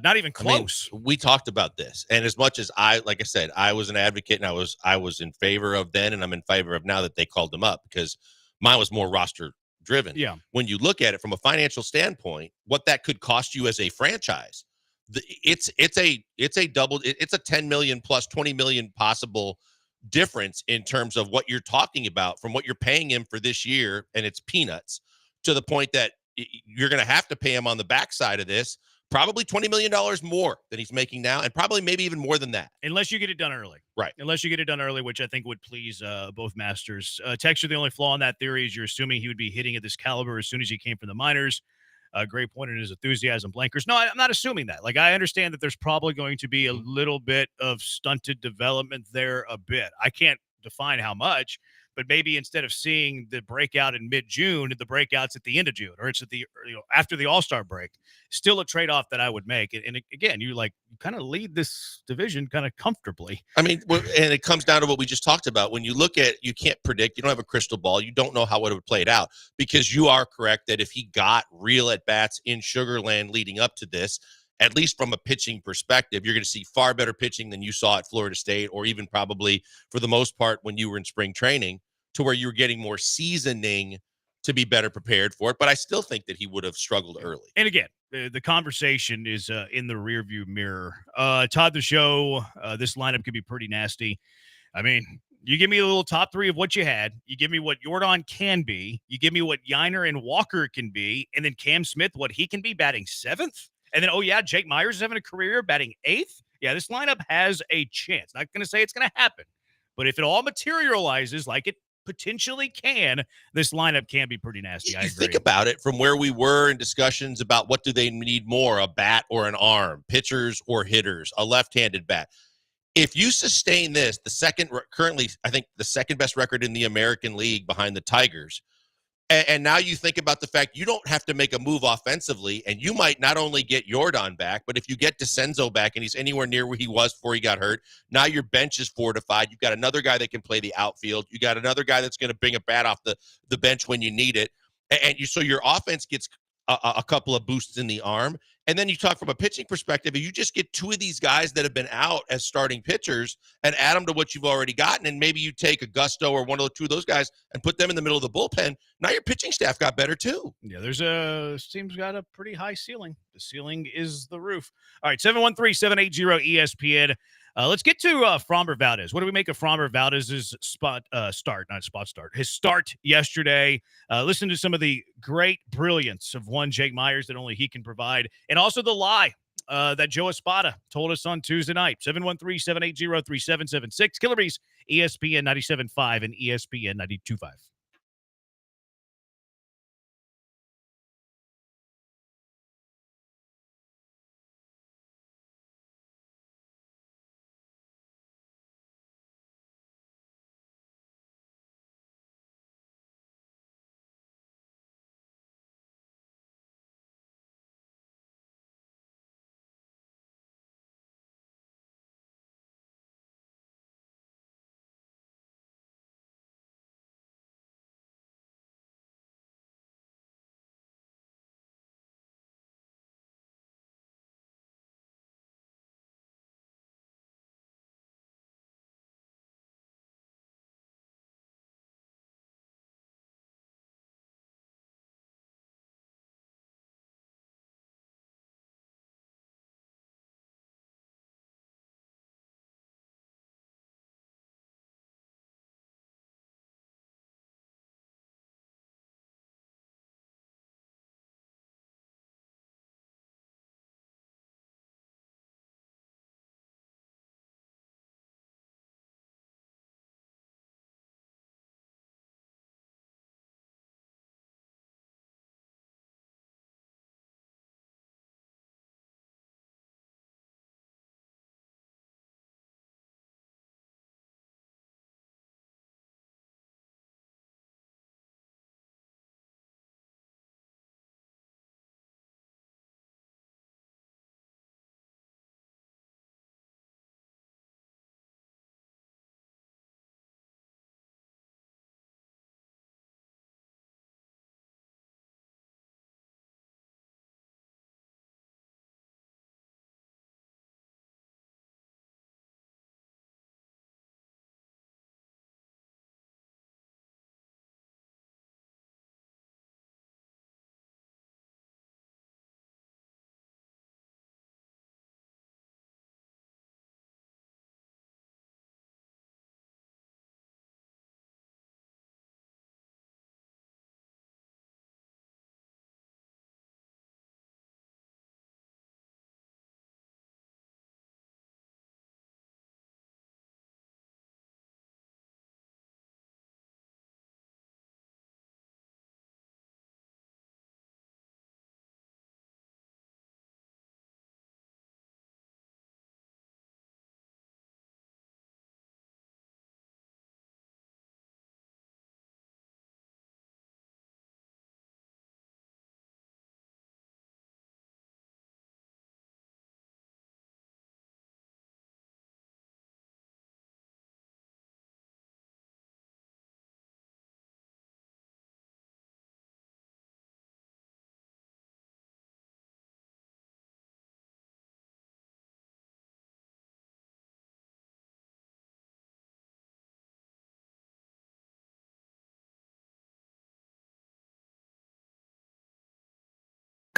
Not even close. I mean, we talked about this, and as much as like I said, I was an advocate, and I was in favor of then, and I'm in favor of now that they called him up because mine was more roster driven. Yeah. When you look at it from a financial standpoint, what that could cost you as a franchise, it's a 10 million plus 20 million possible difference in terms of what you're talking about from what you're paying him for this year, and it's peanuts to the point that you're going to have to pay him on the backside of this probably $20 million more than he's making now, and probably maybe even more than that. Unless you get it done early. Right. Unless you get it done early, which I think would please both masters. Texture, the only flaw in that theory is you're assuming he would be hitting at this caliber as soon as he came from the minors. Great point in his enthusiasm blankers. No, I'm not assuming that. Like, I understand that there's probably going to be a little bit of stunted development there a bit. I can't define how much, but maybe instead of seeing the breakout in mid-June, the breakout's at the end of June, or it's at the after the All-Star break. Still a trade-off that I would make. And again, you kind of lead this division kind of comfortably. I mean, and it comes down to what we just talked about. When you look at, you can't predict. You don't have a crystal ball. You don't know how it would have played out, because you are correct that if he got real at-bats in Sugarland leading up to this, at least from a pitching perspective, you're going to see far better pitching than you saw at Florida State, or even probably for the most part when you were in spring training, to where you were getting more seasoning to be better prepared for it. But I still think that he would have struggled early. And again, the conversation is in the rearview mirror. Todd the Show, this lineup could be pretty nasty. I mean, you give me a little top 3 of what you had. You give me what Jordan can be. You give me what Yiner and Walker can be. And then Cam Smith, what he can be batting 7th. And then, oh, yeah, Jake Myers is having a career batting 8th. Yeah, this lineup has a chance. Not going to say it's going to happen. But if it all materializes like it potentially can, this lineup can be pretty nasty. I agree. Think about it from where we were in discussions about what do they need more, a bat or an arm, pitchers or hitters, a left-handed bat. If you sustain this, currently, I think the second best record in the American League behind the Tigers, and now you think about the fact you don't have to make a move offensively, and you might not only get Jordan back, but if you get DeCenzo back and he's anywhere near where he was before he got hurt, now your bench is fortified. You've got another guy that can play the outfield. You got another guy that's going to bring a bat off the bench when you need it. So your offense gets a couple of boosts in the arm. And then you talk from a pitching perspective, if you just get 2 of these guys that have been out as starting pitchers and add them to what you've already gotten, and maybe you take Augusto or one of the 2 of those guys and put them in the middle of the bullpen, now your pitching staff got better too. Yeah, team's got a pretty high ceiling. The ceiling is the roof. All right, 713-780-ESPN. Let's get to Framber Valdez. What do we make of Framber Valdez's his start yesterday? Listen to some of the great brilliance of one Jake Myers that only he can provide, and also the lie that Joe Espada told us on Tuesday night. 713-780-3776. Killer Bees, ESPN 97.5 and ESPN 92.5.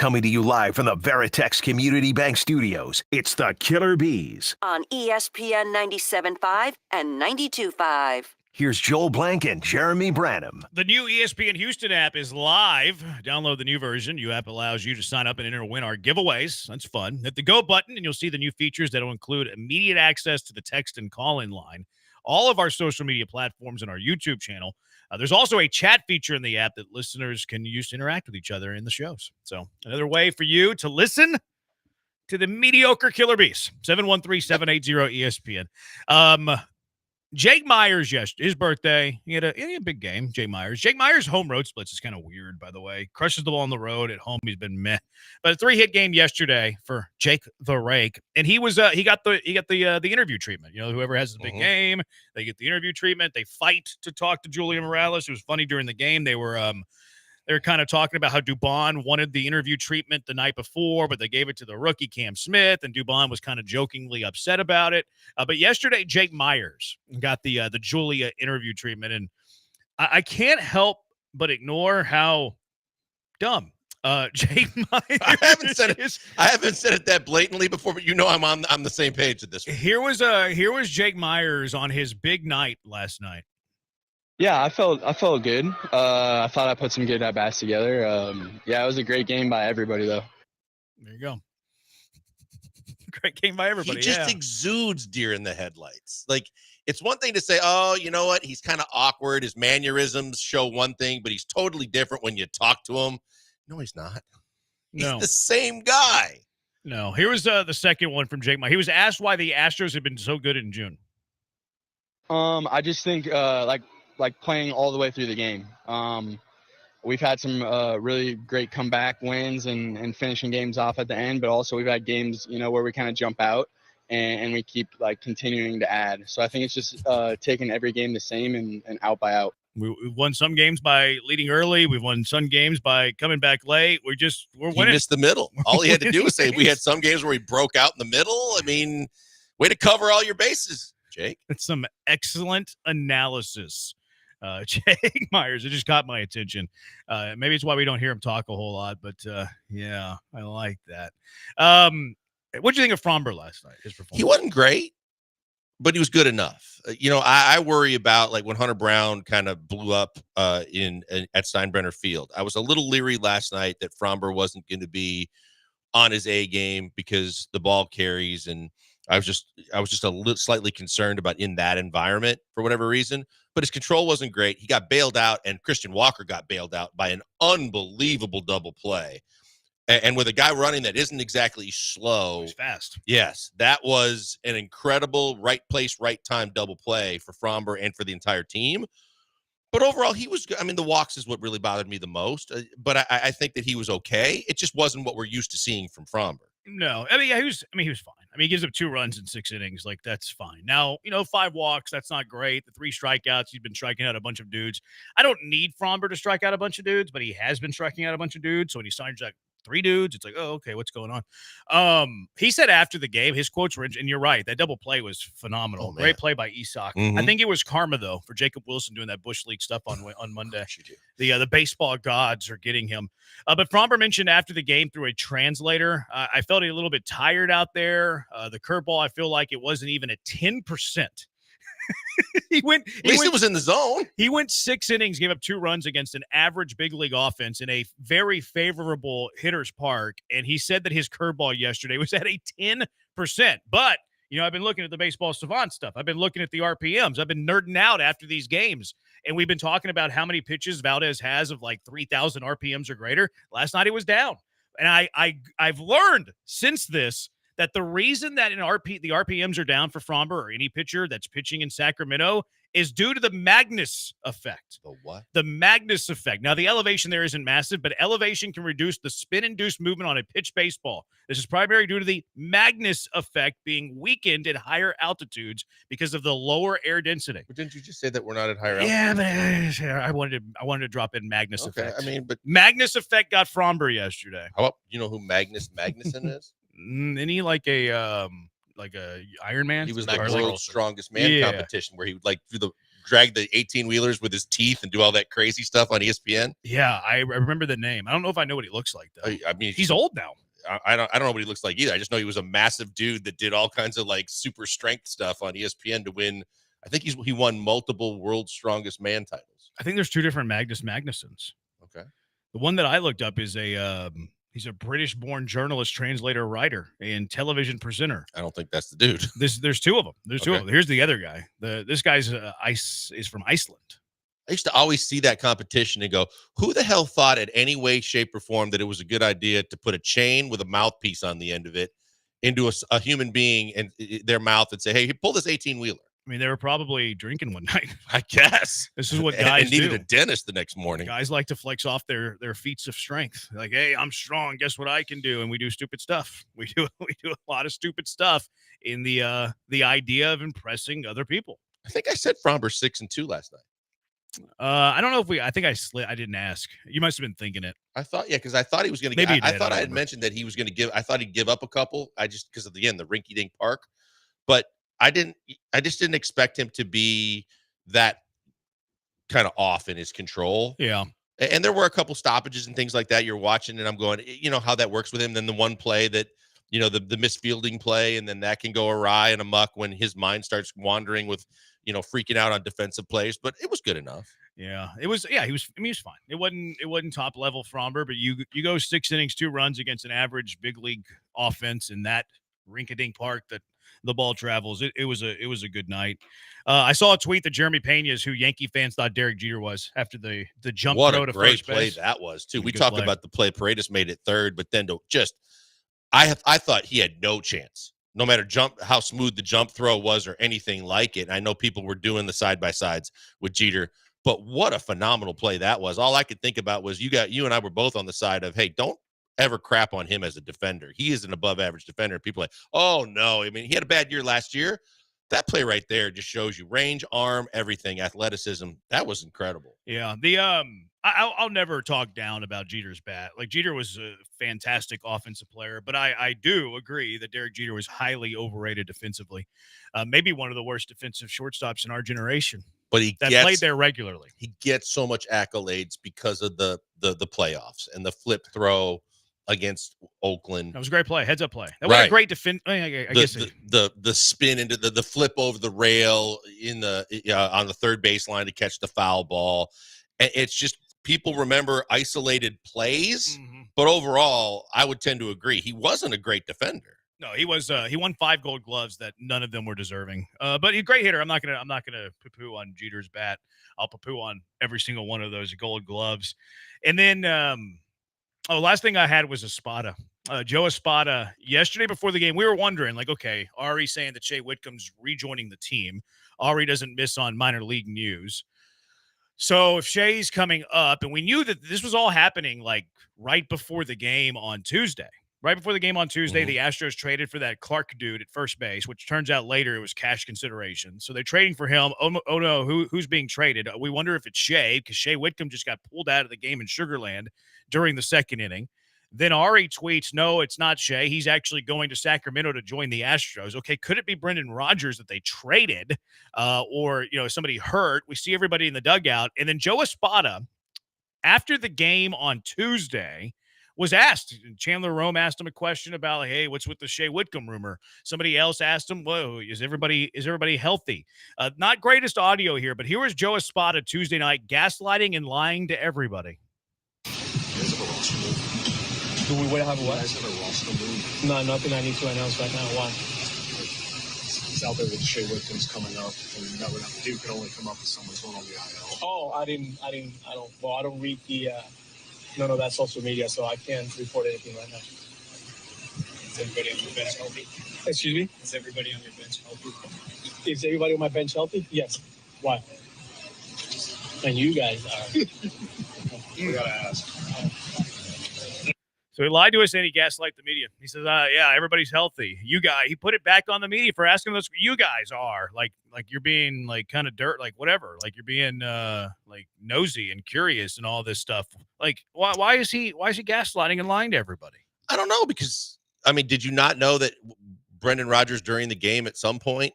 Coming to you live from the Veritex Community Bank Studios, it's the Killer Bees. On ESPN 97.5 and 92.5. Here's Joel Blank and Jeremy Branham. The new ESPN Houston app is live. Download the new version. New app allows you to sign up and enter and win our giveaways. That's fun. Hit the go button, and you'll see the new features that will include immediate access to the text and call-in line, all of our social media platforms, and our YouTube channel. There's also a chat feature in the app that listeners can use to interact with each other in the shows. So another way for you to listen to the mediocre Killer Bees. 713-780-ESPN. Jake Myers, his birthday. He had a big game, Jake Myers. Jake Myers' home road splits is kind of weird, by the way. Crushes the ball on the road. At home, he's been meh. But a 3-hit game yesterday for Jake the Rake, and he got the interview treatment. You know, whoever has the big game, they get the interview treatment. They fight to talk to Julian Morales. It was funny during the game. They were kind of talking about how Dubon wanted the interview treatment the night before, but they gave it to the rookie Cam Smith, and Dubon was kind of jokingly upset about it. But yesterday, Jake Myers got the Julia interview treatment, and I can't help but ignore how dumb Jake Myers. I haven't said it that blatantly before, but I'm on the same page with this one. Here was Jake Myers on his big night last night. Yeah, I felt good. I thought I put some good at-bats together. It was a great game by everybody, though. There you go. Great game by everybody. He just exudes deer in the headlights. Like, it's one thing to say, oh, you know what? He's kind of awkward. His mannerisms show one thing, but he's totally different when you talk to him. No, he's not. He's the same guy. No. Here was the second one from Jake Myers. He was asked why the Astros had been so good in June. I just think, like playing all the way through the game. We've had some really great comeback wins and finishing games off at the end, but also we've had games, where we kind of jump out and we keep continuing to add. So I think it's just taking every game the same and out by out. We've won some games by leading early. We've won some games by coming back late. We're winning. He missed the middle. All he had to do was say we had some games where he broke out in the middle. I mean, way to cover all your bases, Jake. That's some excellent analysis. Jake Myers, it just caught my attention. Maybe it's why we don't hear him talk a whole lot, but yeah, I like that. What'd you think of Fromber last night? His performance? He wasn't great, but he was good enough. I worry about when Hunter Brown kind of blew up at Steinbrenner Field. I was a little leery last night that Fromber wasn't going to be on his A game because the ball carries, and I was just a little slightly concerned about in that environment for whatever reason. But his control wasn't great. He got bailed out, and Christian Walker got bailed out by an unbelievable double play. And with a guy running that isn't exactly slow. He's fast. Yes, that was an incredible right place, right time double play for Fromber and for the entire team. But overall, he was good. I mean, the walks is what really bothered me the most. But I think that he was okay. It just wasn't what we're used to seeing from Fromber. No, he was fine. He gives up 2 runs in 6 innings. That's fine. Now, 5 walks, that's not great. The 3 strikeouts, he's been striking out a bunch of dudes. I don't need Fromber to strike out a bunch of dudes, but he has been striking out a bunch of dudes. So when he signs 3 dudes, it's like, oh, okay, what's going on? He said after the game, his quotes were, and you're right, that double play was phenomenal. Great play by Isak. I think it was karma, though, for Jacob Wilson doing that Bush League stuff on Monday. The baseball gods are getting him. But Fromber mentioned after the game through a translator, I felt a little bit tired out there. The curveball, I feel like it wasn't even at 10%. At least it was in the zone. He went 6 innings, gave up 2 runs against an average big league offense in a very favorable hitter's park. And he said that his curveball yesterday was at a 10%. But, I've been looking at the baseball savant stuff. I've been looking at the RPMs. I've been nerding out after these games. And we've been talking about how many pitches Valdez has of 3,000 RPMs or greater. Last night he was down. And I've learned since this that the reason that the RPMs are down for Fromber or any pitcher that's pitching in Sacramento is due to the Magnus effect. The what? The Magnus effect. Now, the elevation there isn't massive, but elevation can reduce the spin-induced movement on a pitch baseball. This is primarily due to the Magnus effect being weakened at higher altitudes because of the lower air density. But didn't you just say that we're not at higher altitudes? Yeah, but I wanted to drop in Magnus effect. But Magnus effect got Fromber yesterday. How about who Magnus Magnuson is? Isn't he like a Iron Man? He was like world's strongest man competition where he would do the drag the 18-wheelers with his teeth and do all that crazy stuff on ESPN? Yeah, I remember the name. I don't know if I know what he looks like though. I mean, he's old now. I don't know what he looks like either. I just know he was a massive dude that did all kinds of like super strength stuff on ESPN to win. I think he won multiple World's Strongest Man titles. I think there's two different Magnus Magnussons. Okay. The one that I looked up is he's a British-born journalist, translator, writer, and television presenter. I don't think that's the dude. There's two of them. There's two of them. Here's the other guy. This guy's is from Iceland. I used to always see that competition and go, who the hell thought in any way, shape, or form that it was a good idea to put a chain with a mouthpiece on the end of it into a human being and their mouth and say, hey, pull this 18-wheeler? I mean, they were probably drinking one night. I guess. This is what guys and needed do. a dentist the next morning. Guys like to flex off their feats of strength. Like, hey, I'm strong. Guess what I can do? And we do stupid stuff. We do a lot of stupid stuff in the idea of impressing other people. I think I said Fromber 6-2 last night. I don't know if I think I slid. I didn't ask. You must have been thinking it. I thought, because I thought he was going to Maybe I thought I had mentioned that he was going to give. I thought he'd give up a couple. Because of the rinky dink park, but I just didn't expect him to be that kind of off in his control. Yeah. And there were a couple stoppages and things like that. You're watching, and I'm going, how that works with him. Then the one play that, the misfielding play, and then that can go awry and amok when his mind starts wandering with, freaking out on defensive plays. But it was good enough. Yeah, it was. Yeah, he was fine. It wasn't top level Fromber, but you go 6 innings, 2 runs against an average big league offense in that rink-a-dink park that the ball travels. It was a good night. I saw a tweet that Jeremy Pena's, who Yankee fans thought Derek Jeter was after the jump throw to first base. What a great play that was too. We talked about the play Paredes made it third, but then I thought he had no chance. No matter how smooth the jump throw was or anything like it. I know people were doing the side-by-sides with Jeter, but what a phenomenal play that was. All I could think about was you and I were both on the side of, hey, don't ever crap on him as a defender. He is an above-average defender. People are like, oh, no. I mean, he had a bad year last year. That play right there just shows you range, arm, everything, athleticism. That was incredible. Yeah. I'll never talk down about Jeter's bat. Like, Jeter was a fantastic offensive player, but I do agree that Derek Jeter was highly overrated defensively. Maybe one of the worst defensive shortstops in our generation. But played there regularly. He gets so much accolades because of the playoffs and the flip throw against Oakland. That was a great play, heads up play. That was a great defense. I guess the spin into the flip over the rail in on the third baseline to catch the foul ball. And it's just, people remember isolated plays, but overall, I would tend to agree he wasn't a great defender. No, he was. He won 5 Gold Gloves that none of them were deserving. But he's a great hitter. I'm not gonna poo-poo on Jeter's bat. I'll poo-poo on every single one of those Gold Gloves. And then, last thing I had was Espada. Joe Espada. Yesterday before the game, we were wondering, like, okay, Ari saying that Shea Whitcomb's rejoining the team. Ari doesn't miss on minor league news. So if Shea's coming up, and we knew that this was all happening like right before the game on Tuesday. Right before the game on Tuesday, the Astros traded for that Clark dude at first base, which turns out later it was cash consideration. So they're trading for him. Oh no, who's being traded? We wonder if it's Shea, because Shea Whitcomb just got pulled out of the game in Sugarland during the second inning. Then Ari tweets, no, it's not Shea. He's actually going to Sacramento to join the Astros. Okay, could it be Brendan Rodgers that they traded or, somebody hurt? We see everybody in the dugout. And then Joe Espada, after the game on Tuesday, was asked. Chandler Rome asked him a question about, hey, what's with the Shea Whitcomb rumor? Somebody else asked him, whoa, is everybody healthy? Not greatest audio here, but here was Joe Espada Tuesday night gaslighting and lying to everybody. Do we wait to have a what? You guys have a roster move? No, nothing I need to announce right now. Why? It's out there that Shea Whitcomb's coming up, and that would you can only come up if someone's going on the IL. Oh, I don't read the none of that social media, so I can't report anything right now. Is everybody on your bench healthy? Excuse me? Is everybody on your bench healthy? Is everybody on my bench healthy? Yes. Why? And you guys are. We gotta ask. So he lied to us and he gaslighted the media. He says, yeah, everybody's healthy. He put it back on the media for asking us, you guys are like you're being like kind of dirt, like whatever, like you're being like nosy and curious and all this stuff. Like, why is he gaslighting and lying to everybody? I don't know, because, I mean, did you not know that Brendan Rodgers during the game at some point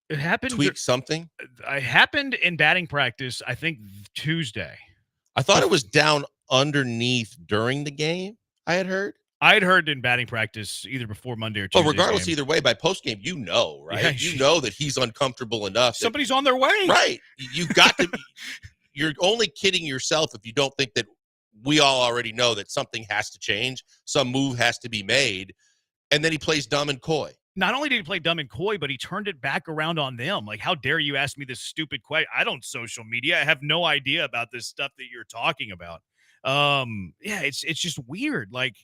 It happened. tweak something? It happened in batting practice, I think Tuesday. I thought it was down underneath during the game, I had heard. I had heard in batting practice either before Monday or Tuesday. But regardless, game. either way, by post game, right? Yeah, you know that he's uncomfortable enough. Somebody's on their way. Right. You got to be, you're only kidding yourself if you don't think that we all already know that something has to change, some move has to be made, and then he plays dumb and coy. Not only did he play dumb and coy, but he turned it back around on them. Like, how dare you ask me this stupid question? I don't social media. I have no idea about this stuff that you're talking about. Yeah, it's just weird. Like,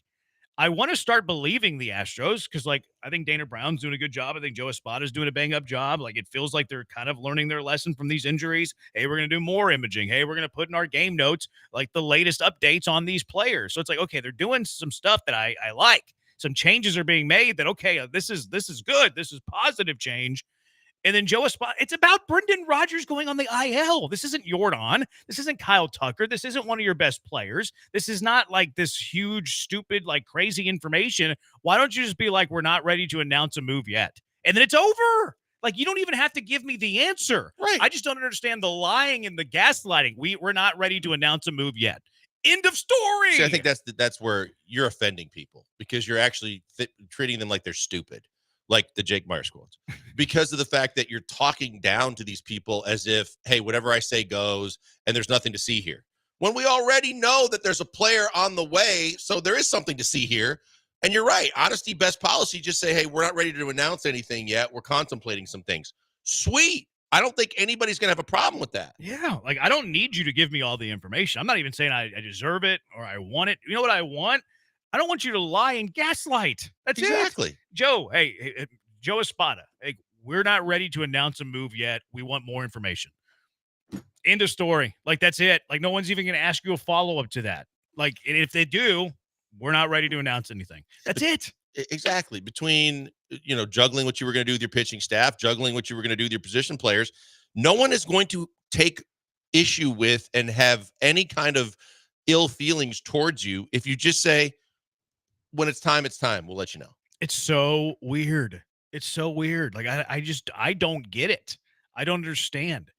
I want to start believing the Astros because, like, I think Dana Brown's doing a good job. I think Joe Espada's doing a bang-up job. Like, it feels like they're kind of learning their lesson from these injuries. Hey, we're going to do more imaging. Hey, we're going to put in our game notes, like, the latest updates on these players. So it's like, okay, they're doing some stuff that I like. Some changes are being made that, okay, this is good. This is positive change. And then Joe Espada, it's about Brendan Rodgers going on the IL. This isn't Jordan. This isn't Kyle Tucker. This isn't one of your best players. This is not like this huge, stupid, like crazy information. Why don't you just be like, we're not ready to announce a move yet? And then it's over. Like, you don't even have to give me the answer. Right. I just don't understand the lying and the gaslighting. We're not ready to announce a move yet. End of story. See, I think that's where you're offending people because you're actually treating them like they're stupid. Like the Jake Myers quotes, because of the fact that you're talking down to these people as if, hey, whatever I say goes, and there's nothing to see here. When we already know that there's a player on the way, so there is something to see here. And you're right. Honesty, best policy. Just say, hey, we're not ready to announce anything yet. We're contemplating some things. Sweet. I don't think anybody's going to have a problem with that. Yeah. Like, I don't need you to give me all the information. I'm not even saying I deserve it or I want it. You know what I want? I don't want you to lie and gaslight. That's exactly. it. Joe, hey, Joe Espada, hey, we're not ready to announce a move yet. We want more information. End of story. Like, that's it. Like, no one's even going to ask you a follow-up to that. Like, and if they do, we're not ready to announce anything. That's it. Exactly. Between, juggling what you were going to do with your pitching staff, juggling what you were going to do with your position players, no one is going to take issue with and have any kind of ill feelings towards you if you just say, when it's time, we'll let you know. It's so weird. It's so weird. Like, I don't get it. I don't understand.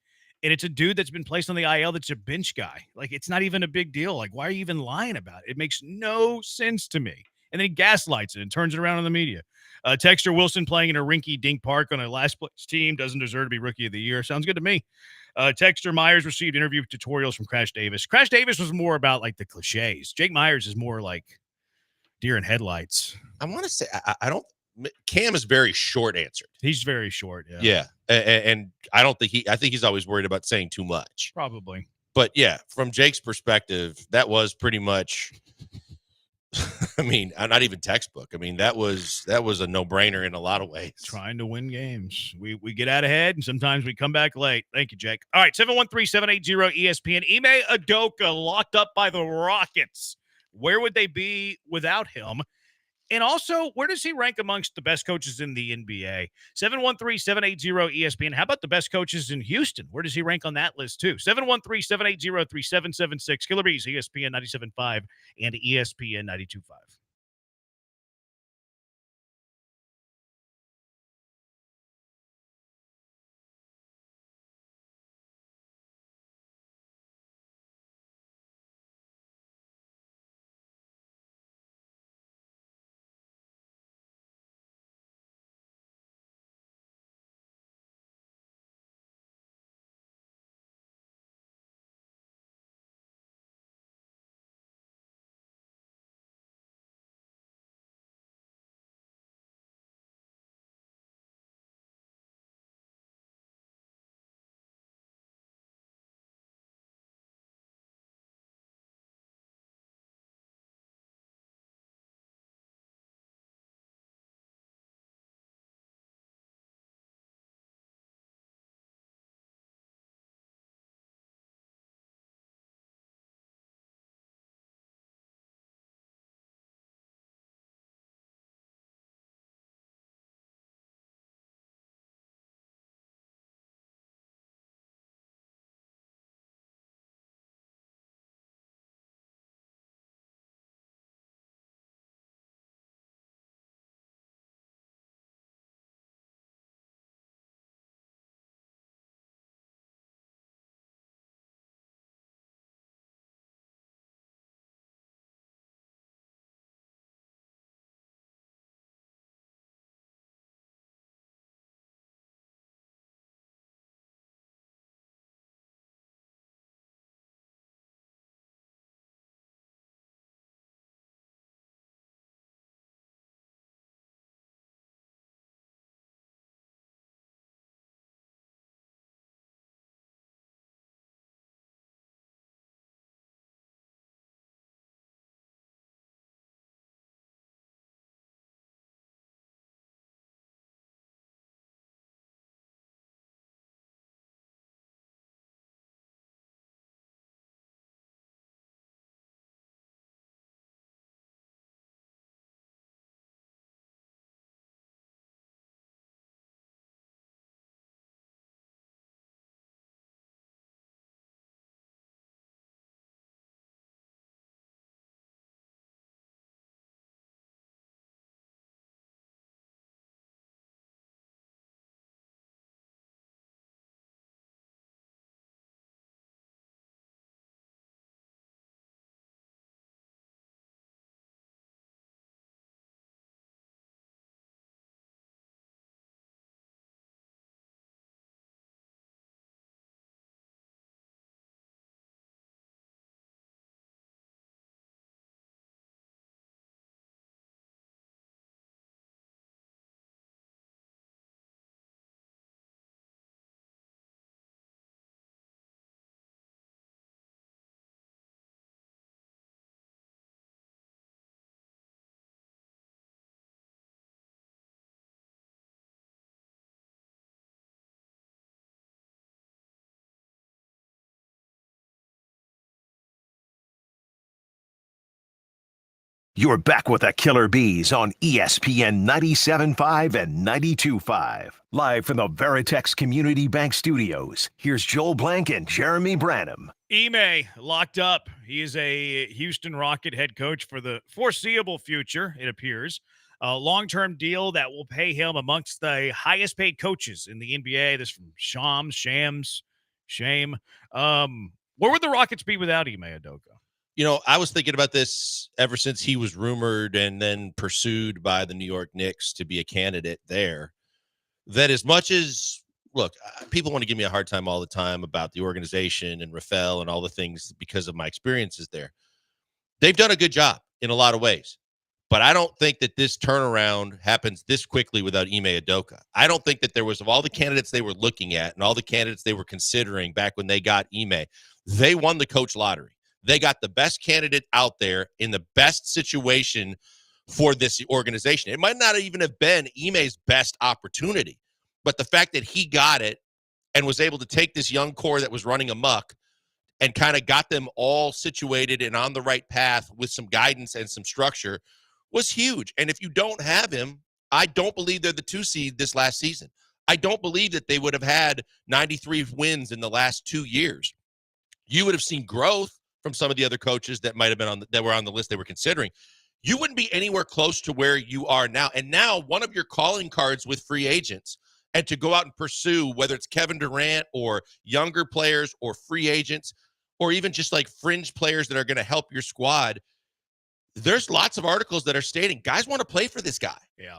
And it's a dude that's been placed on the IL that's a bench guy. Like, it's not even a big deal. Like, why are you even lying about it? It makes no sense to me. And then he gaslights it and turns it around on the media. Texter Wilson playing in a rinky-dink park on a last-place team doesn't deserve to be Rookie of the Year. Sounds good to me. Texter Myers received interview tutorials from Crash Davis. Crash Davis was more about, like, the cliches. Jake Myers is more like deer in headlights. I want to say, I don't. Cam is very short answered. He's very short. Yeah. And I don't think I think he's always worried about saying too much. Probably. But yeah, from Jake's perspective, that was pretty much, I mean, not even textbook. I mean, that was a no-brainer in a lot of ways. Trying to win games. We get out ahead, and sometimes we come back late. Thank you, Jake. All right, 713-780-ESPN. Ime Udoka locked up by the Rockets. Where would they be without him? And also, where does he rank amongst the best coaches in the NBA? 713-780-ESPN. How about the best coaches in Houston? Where does he rank on that list, too? 713-780-3776. Killer Bees, ESPN 97.5 and ESPN 92.5. You're back with the Killer Bees on ESPN 97.5 and 92.5. Live from the Veritex Community Bank Studios, here's Joel Blank and Jeremy Branham. Ime locked up. He is a Houston Rocket head coach for the foreseeable future, it appears. A long-term deal that will pay him amongst the highest-paid coaches in the NBA. This from Shame. Where would the Rockets be without Ime Udoka? You know, I was thinking about this ever since he was rumored and then pursued by the New York Knicks to be a candidate there. That as much as, look, people want to give me a hard time all the time about the organization and Rafael and all the things because of my experiences there. They've done a good job in a lot of ways. But I don't think that this turnaround happens this quickly without Ime Udoka. I don't think that there was, of all the candidates they were looking at and all the candidates they were considering back when they got Ime, they won the coach lottery. They got the best candidate out there in the best situation for this organization. It might not even have been Ime's best opportunity, but the fact that he got it and was able to take this young core that was running amok and kind of got them all situated and on the right path with some guidance and some structure was huge. And if you don't have him, I don't believe they're the 2 seed this last season. I don't believe that they would have had 93 wins in the last 2 years. You would have seen growth from some of the other coaches that might have been that were on the list they were considering. You wouldn't be anywhere close to where you are now. And now one of your calling cards with free agents and to go out and pursue, whether it's Kevin Durant or younger players or free agents, or even just like fringe players that are going to help your squad, there's lots of articles that are stating guys want to play for this guy. Yeah.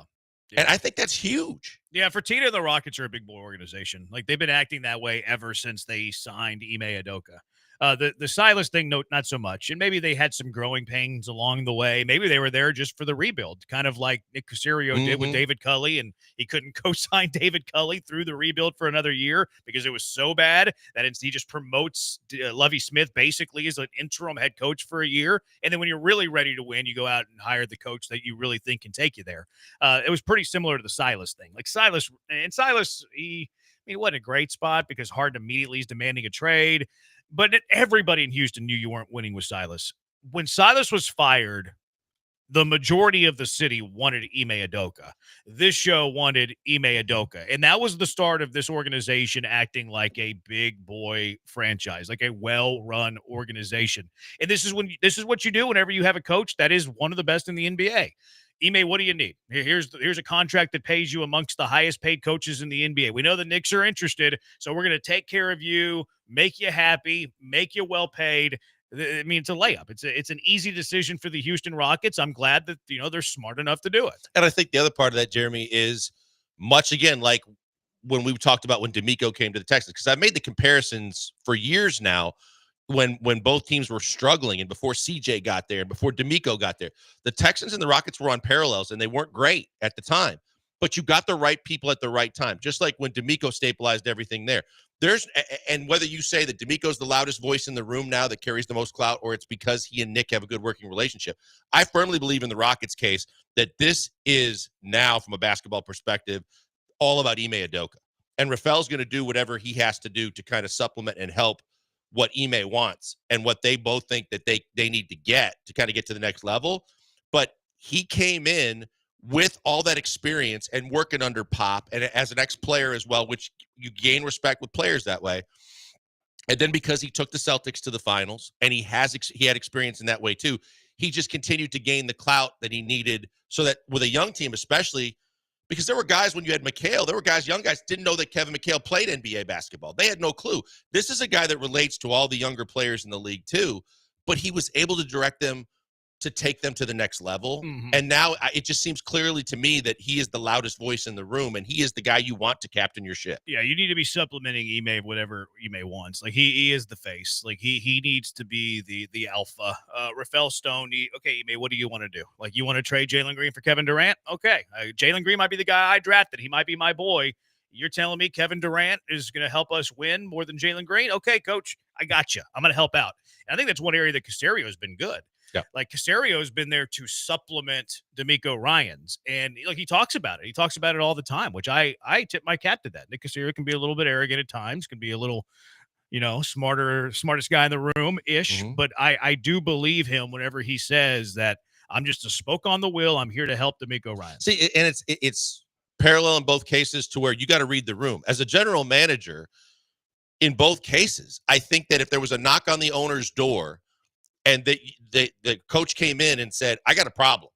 And I think that's huge. Yeah, for Tita, the Rockets are a big boy organization. Like, they've been acting that way ever since they signed Ime Udoka. The Silas thing, not so much. And maybe they had some growing pains along the way. Maybe they were there just for the rebuild, kind of like Nick Caserio did with David Culley, and he couldn't co-sign David Culley through the rebuild for another year because it was so bad that he just promotes Lovie Smith basically as an interim head coach for a year. And then when you're really ready to win, you go out and hire the coach that you really think can take you there. It was pretty similar to the Silas thing. Like Silas, he wasn't a great spot because Harden immediately is demanding a trade. But everybody in Houston knew you weren't winning with Silas. When Silas was fired, the majority of the city wanted Ime Udoka. This show wanted Ime Udoka. And that was the start of this organization acting like a big boy franchise, like a well-run organization. And this is what you do whenever you have a coach that is one of the best in the NBA. Ime, what do you need? Here's a contract that pays you amongst the highest paid coaches in the NBA. We know the Knicks are interested, so we're going to take care of you, make you happy, make you well paid. I mean, it's a layup. It's an easy decision for the Houston Rockets. I'm glad that they're smart enough to do it. And I think the other part of that, Jeremy, is much again like when we talked about when D'Amico came to the Texans, because I've made the comparisons for years now. When both teams were struggling and before CJ got there and before D'Amico got there, the Texans and the Rockets were on parallels and they weren't great at the time, but you got the right people at the right time. Just like when D'Amico stabilized everything there. And whether you say that D'Amico's the loudest voice in the room now that carries the most clout, or it's because he and Nick have a good working relationship, I firmly believe in the Rockets case that this is now, from a basketball perspective, all about Ime Udoka. And Rafael's going to do whatever he has to do to kind of supplement and help what Ime wants and what they both think that they need to get to kind of get to the next level. But he came in with all that experience and working under Pop and as an ex-player as well, which you gain respect with players that way. And then because he took the Celtics to the finals and he had experience in that way too, he just continued to gain the clout that he needed so that with a young team, especially because there were guys when you had McHale, there were guys, young guys, didn't know that Kevin McHale played NBA basketball. They had no clue. This is a guy that relates to all the younger players in the league too, but he was able to direct them to take them to the next level. Mm-hmm. And now it just seems clearly to me that he is the loudest voice in the room and he is the guy you want to captain your ship. Yeah, you need to be supplementing Ime whatever Ime wants. Like he is the face. Like he needs to be the alpha. Rafael Stone, okay, Ime, what do you want to do? Like you want to trade Jalen Green for Kevin Durant? Okay, Jalen Green might be the guy I drafted. He might be my boy. You're telling me Kevin Durant is going to help us win more than Jalen Green? Okay, coach, I got you. I'm going to help out. And I think that's one area that Caserio has been good. Yeah. Like Caserio has been there to supplement D'Amico Ryans. And like he talks about it. He talks about it all the time, which I tip my cap to that. Nick Caserio can be a little bit arrogant at times, can be a little, smartest guy in the room-ish. Mm-hmm. But I do believe him whenever he says that I'm just a spoke on the wheel. I'm here to help D'Amico Ryan. See, and it's parallel in both cases to where you got to read the room. As a general manager, in both cases, I think that if there was a knock on the owner's door and the coach came in and said, I got a problem,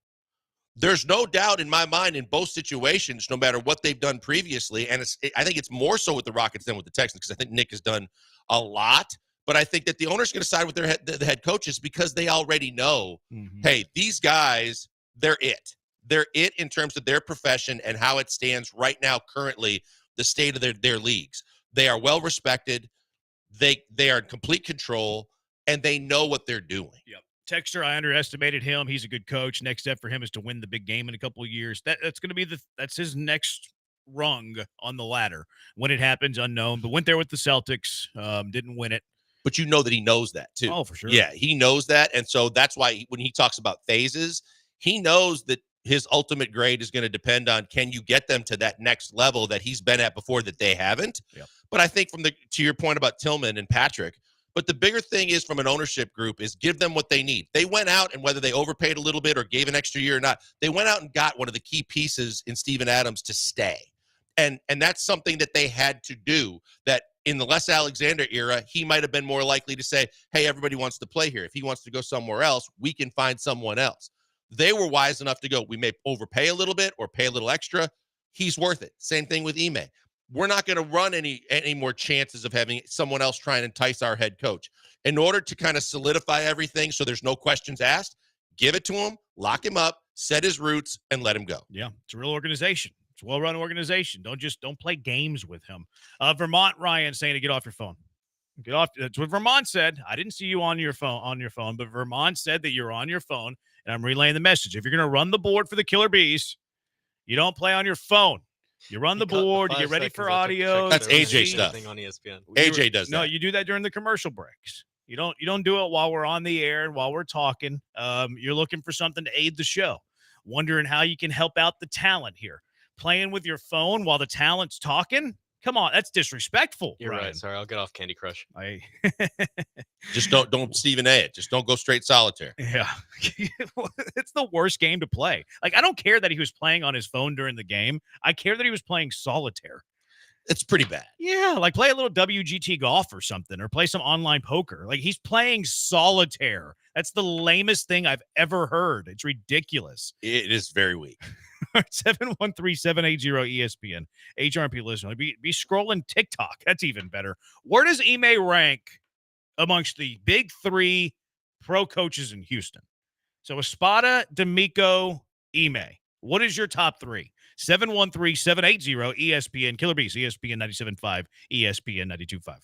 there's no doubt in my mind in both situations, no matter what they've done previously, and I think it's more so with the Rockets than with the Texans, because I think Nick has done a lot, but I think that the owner's going to side with the head coaches because they already know, hey, these guys, they're it. They're it in terms of their profession and how it stands right now, currently, the state of their leagues. They are well respected. They are in complete control, and they know what they're doing. Yep. Texter, I underestimated him. He's a good coach. Next step for him is to win the big game in a couple of years. That's going to be that's his next rung on the ladder. When it happens, unknown. But went there with the Celtics, didn't win it. But you know that he knows that too. Oh, for sure. Yeah, he knows that, and so that's why when he talks about phases, he knows that his ultimate grade is going to depend on, can you get them to that next level that he's been at before that they haven't. Yep. But I think to your point about Tillman and Patrick. But the bigger thing is from an ownership group is give them what they need. They went out, and whether they overpaid a little bit or gave an extra year or not, they went out and got one of the key pieces in Steven Adams to stay. And that's something that they had to do, that in the Les Alexander era, he might have been more likely to say, hey, everybody wants to play here. If he wants to go somewhere else, we can find someone else. They were wise enough to go, we may overpay a little bit or pay a little extra. He's worth it. Same thing with Ime. We're not going to run any more chances of having someone else try and entice our head coach. In order to kind of solidify everything so there's no questions asked, give it to him, lock him up, set his roots, and let him go. Yeah, it's a real organization. It's a well-run organization. Don't play games with him. Vermont Ryan saying to get off your phone. Get off. That's what Vermont said. I didn't see you on your phone, but Vermont said that you're on your phone, and I'm relaying the message. If you're going to run the board for the Killer Bees, you don't play on your phone. You run the board, you get ready for audio. That's AJ stuff. On ESPN. AJ does that. No, you do that during the commercial breaks. You don't do it while we're on the air and while we're talking. You're looking for something to aid the show, wondering how you can help out the talent here. Playing with your phone while the talent's talking? Come on, that's disrespectful. You're Ryan. right. Sorry, I'll get off Candy Crush. Just don't Stephen A. it. Just don't go straight solitaire. Yeah. It's the worst game to play. Like, I don't care that he was playing on his phone during the game. I care that he was playing solitaire. It's pretty bad. Yeah, like play a little WGT golf or something, or play some online poker. Like, he's playing solitaire. That's the lamest thing I've ever heard. It's ridiculous. It is very weak. 713-780-ESPN. HRP listener. Be scrolling TikTok. That's even better. Where does Ime rank amongst the big three pro coaches in Houston? So Espada, D'Amico, Ime. What is your top three? 713-780-ESPN. Killer Bees, ESPN 97.5, ESPN 92.5.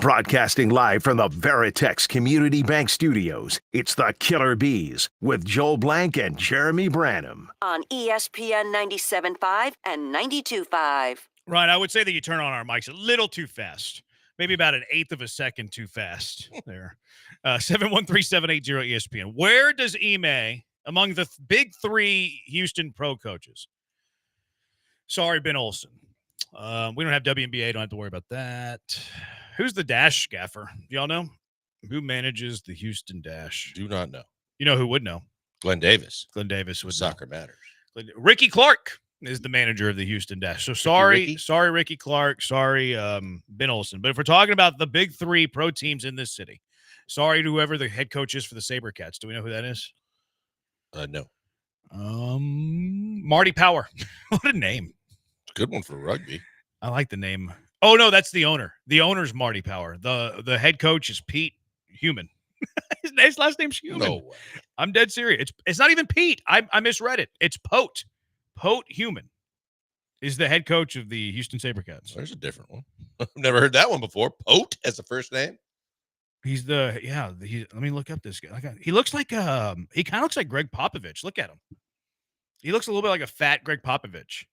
Broadcasting live from the Veritex Community Bank Studios, it's the Killer Bees with Joel Blank and Jeremy Branham. On ESPN 97.5 and 92.5. Right, I would say that you turn on our mics a little too fast. Maybe about an eighth of a second too fast there. 713-780-ESPN. Where does Ime, among the big three Houston pro coaches? Sorry, Ben Olsen. We don't have WNBA. Don't have to worry about that. Who's the Dash gaffer? Do y'all know? Who manages the Houston Dash? Do not know. You know who would know? Glenn Davis. Glenn Davis would know. Soccer Matters. Ricky Clark is the manager of the Houston Dash. So sorry, Ricky Clark. Sorry, Ben Olsen. But if we're talking about the big three pro teams in this city, sorry to whoever the head coach is for the SaberCats. Do we know who that is? No. Marty Power. What a name. Good one for rugby. I like the name. Oh, no, that's the owner. The owner's Marty Power. The head coach is Pete Human. His last name's Human. No way. I'm dead serious. It's not even Pete. I misread it. It's Pote. Pote Human is the head coach of the Houston SaberCats. There's a different one. I've never heard that one before. Pote as the first name. He's let me look up this guy. He looks like he kind of looks like Greg Popovich. Look at him. He looks a little bit like a fat Greg Popovich.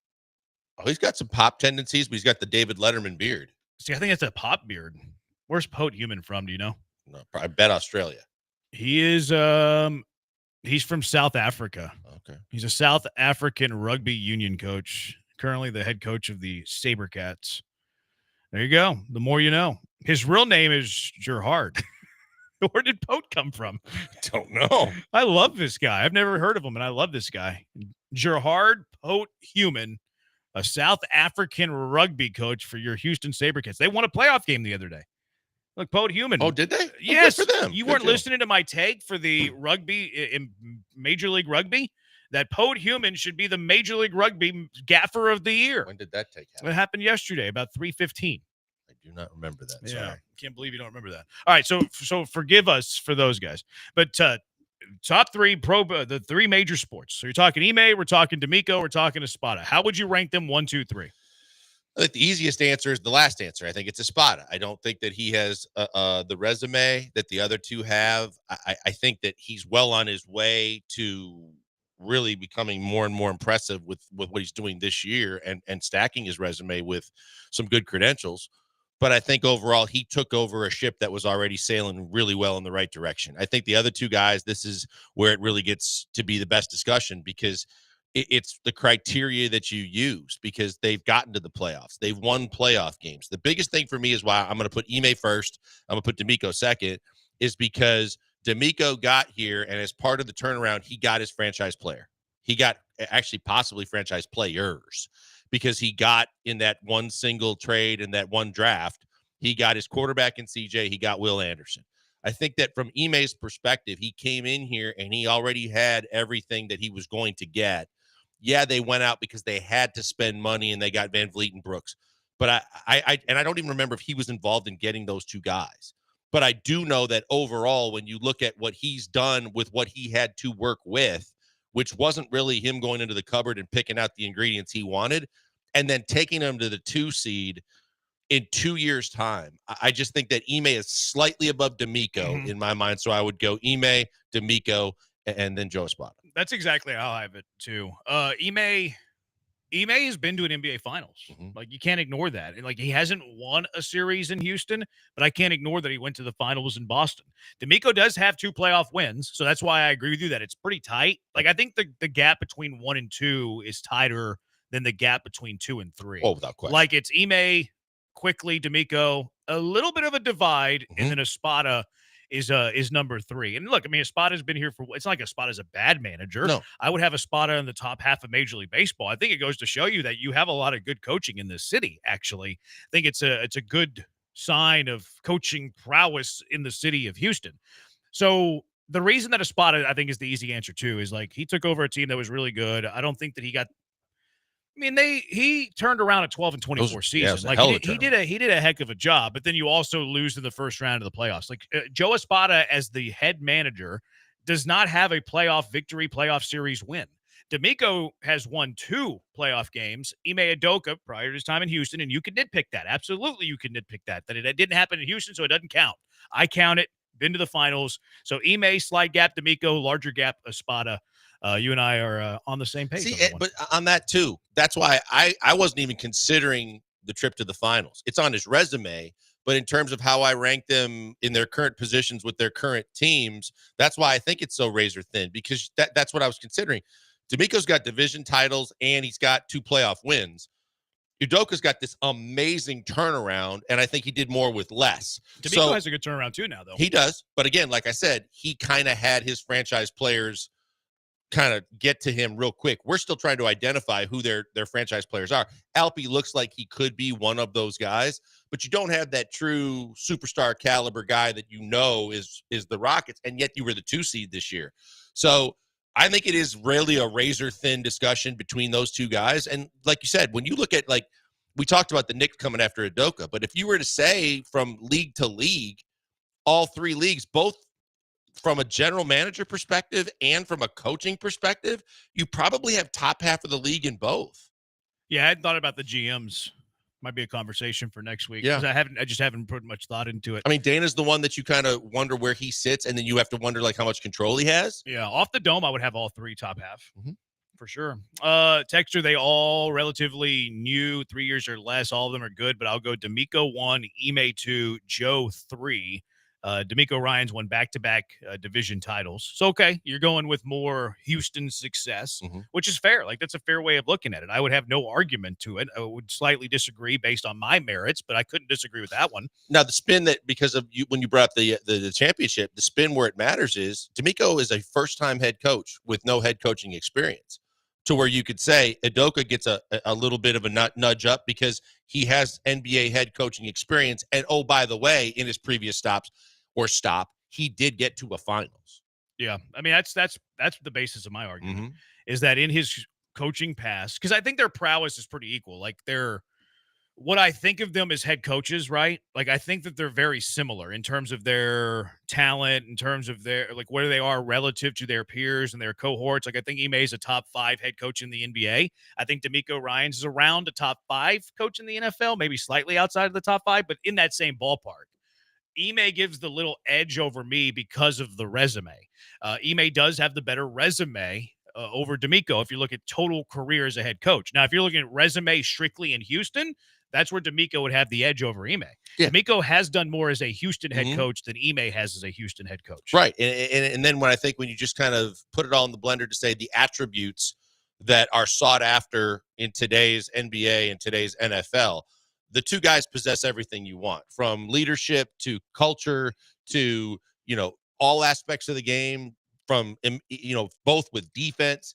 Oh, he's got some pop tendencies, but he's got the David Letterman beard. See, I think it's a pop beard. Where's Pote Human from? Do you know? No, I bet Australia. He is he's from South Africa. Okay. He's a South African rugby union coach, currently the head coach of the SaberCats. There you go. The more you know. His real name is Gerhard. Where did Pote come from? Don't know. I love this guy. I've never heard of him, and I love this guy. Gerhard Pote Human, a South African rugby coach for your Houston SaberCats. They won a playoff game the other day. Look, Pote Human. Oh, did they? Yes. Good for them. You Good weren't deal. listening to my take for the rugby in Major League Rugby? That Pote Human should be the Major League Rugby gaffer of the year. When did that take place? It happened yesterday, about 3:15. I do not remember that. Yeah, Sorry. can't believe you don't remember that. All right, so forgive us for those guys. But top three the three major sports. So you're talking Ime, we're talking D'Amico, we're talking Espada. How would you rank them 1, 2, 3? I think the easiest answer is the last answer. I think it's Espada. I don't think that he has the resume that the other two have. I think that he's well on his way to really becoming more and more impressive with what he's doing this year and stacking his resume with some good credentials. But I think overall he took over a ship that was already sailing really well in the right direction. I think the other two guys, this is where it really gets to be the best discussion because it's the criteria that you use because they've gotten to the playoffs. They've won playoff games. The biggest thing for me is why I'm going to put Ime first. I'm going to put D'Amico second is because D'Amico got here, and as part of the turnaround, he got his franchise player. He got actually possibly franchise players because he got in that one single trade and that one draft. He got his quarterback in CJ. He got Will Anderson. I think that from Ime's perspective, he came in here and he already had everything that he was going to get. Yeah, they went out because they had to spend money and they got Van Vliet and Brooks. But I don't even remember if he was involved in getting those two guys. But I do know that overall, when you look at what he's done with what he had to work with, which wasn't really him going into the cupboard and picking out the ingredients he wanted, and then taking him to the 2 seed in 2 years' time, I just think that Ime is slightly above D'Amico in my mind. So I would go Ime, D'Amico, and then Joe Espada. That's exactly how I have it too. Ime has been to an NBA Finals. Like you can't ignore that. And like he hasn't won a series in Houston, but I can't ignore that he went to the finals in Boston. D'Amico does have 2 playoff wins, so that's why I agree with you that it's pretty tight. Like I think the gap between 1 and 2 is tighter than the gap between 2 and 3. Oh, without question. Like it's Ime, quickly D'Amico, a little bit of a divide, and then Espada is number 3. And look, I mean, Espada's been here it's not like Espada's a bad manager. No. I would have Espada in the top half of Major League Baseball. I think it goes to show you that you have a lot of good coaching in this city, actually. I think it's a good sign of coaching prowess in the city of Houston. So the reason that Espada, I think, is the easy answer, too, is like he took over a team that was really good. I don't think that he got he turned around a 12-24 season. Like he did a heck of a job, but then you also lose in the first round of the playoffs. Like Joe Espada as the head manager does not have a playoff victory, playoff series win. D'Amico has won 2 playoff games. Ime Udoka prior to his time in Houston, and you can nitpick that. Absolutely, you can nitpick that. That it didn't happen in Houston, so it doesn't count. I count it. Been to the finals. So Ime, slight gap. D'Amico, larger gap. Espada. You and I are on the same page. See, but on that too, that's why I wasn't even considering the trip to the finals. It's on his resume, but in terms of how I rank them in their current positions with their current teams, that's why I think it's so razor thin, because that's what I was considering. D'Amico's got division titles and he's got 2 playoff wins. Udoka's got this amazing turnaround, and I think he did more with less. D'Amico has a good turnaround too now, though. He does, but again, like I said, he kind of had his franchise players kind of get to him real quick. We're still trying to identify who their franchise players are. Alpi looks like he could be one of those guys, but you don't have that true superstar caliber guy that you know is the Rockets, and yet you were the 2 seed this year. So I think it is really a razor-thin discussion between those 2 guys. And like you said, when you look at, like, we talked about the Knicks coming after Udoka, but if you were to say from league to league, all 3 leagues, both from a general manager perspective and from a coaching perspective, you probably have top half of the league in both. Yeah, I hadn't thought about the GMs. Might be a conversation for next week. Yeah. I just haven't put much thought into it. I mean, Dana's the one that you kind of wonder where he sits, and then you have to wonder like how much control he has. Yeah, off the dome, I would have all 3 top half for sure. Texture, they all relatively new, 3 years or less. All of them are good, but I'll go D'Amico 1, Ime 2, Joe 3. D'Amico Ryans won back-to-back division titles. So, okay, you're going with more Houston success, which is fair. Like, that's a fair way of looking at it. I would have no argument to it. I would slightly disagree based on my merits, but I couldn't disagree with that one. Now, the spin that, because of you, when you brought up the championship, the spin where it matters is D'Amico is a first-time head coach with no head coaching experience, to where you could say Udoka gets a little bit of a nudge up because he has NBA head coaching experience. And, oh, by the way, in his previous stop, he did get to a finals. Yeah. I mean, that's the basis of my argument is that in his coaching past, because I think their prowess is pretty equal. Like, what I think of them as head coaches, right? Like, I think that they're very similar in terms of their talent, in terms of their, like, where they are relative to their peers and their cohorts. Like, I think Ime is a top 5 head coach in the NBA. I think D'Amico Ryans is around a top 5 coach in the NFL, maybe slightly outside of the top 5, but in that same ballpark. Ime gives the little edge over me because of the resume. Ime does have the better resume over D'Amico if you look at total career as a head coach. Now, if you're looking at resume strictly in Houston, that's where D'Amico would have the edge over Ime. Yeah. D'Amico has done more as a Houston head coach than Ime has as a Houston head coach. Right. And then when you just kind of put it all in the blender to say the attributes that are sought after in today's NBA and today's NFL, the 2 guys possess everything you want, from leadership to culture to, all aspects of the game, from, both with defense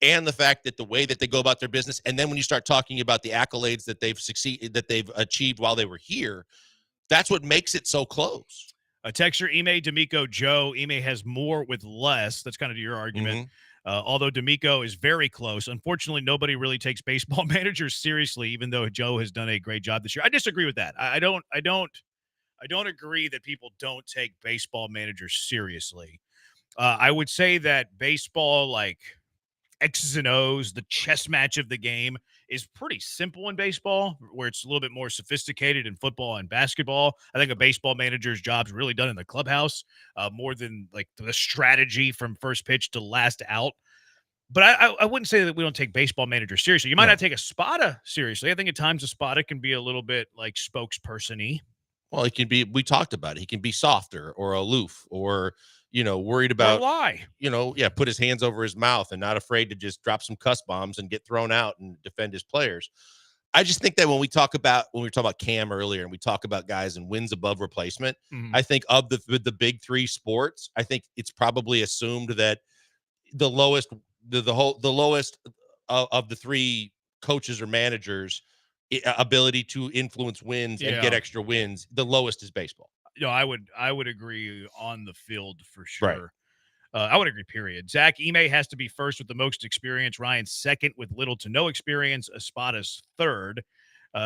and the fact that the way that they go about their business. And then when you start talking about the accolades that they've achieved while they were here, that's what makes it so close. A texture, Ime, D'Amico, Joe. Ime has more with less. That's kind of your argument. Although D'Amico is very close. Unfortunately, nobody really takes baseball managers seriously, even though Joe has done a great job this year. I disagree with that. I don't agree that people don't take baseball managers seriously. I would say that baseball, like X's and O's, the chess match of the game, is pretty simple in baseball, where it's a little bit more sophisticated in football and basketball. I think a baseball manager's job is really done in the clubhouse, more than like the strategy from first pitch to last out. But I wouldn't say that we don't take baseball managers seriously. You might not take a Spada seriously. I think at times a Spada can be a little bit like spokesperson-y. Well, it can be, we talked about it. He can be softer or aloof or, worried about, lie. Put his hands over his mouth and not afraid to just drop some cuss bombs and get thrown out and defend his players. I just think that when we were talking about Cam earlier and we talk about guys and wins above replacement, I think of the big 3 sports, I think it's probably assumed that the lowest of the 3 coaches or managers ability to influence wins and get extra wins, the lowest is baseball. I would agree on the field for sure. Right. I would agree, period. Zach, Ime has to be first with the most experience. Ryan second with little to no experience. Espada's third.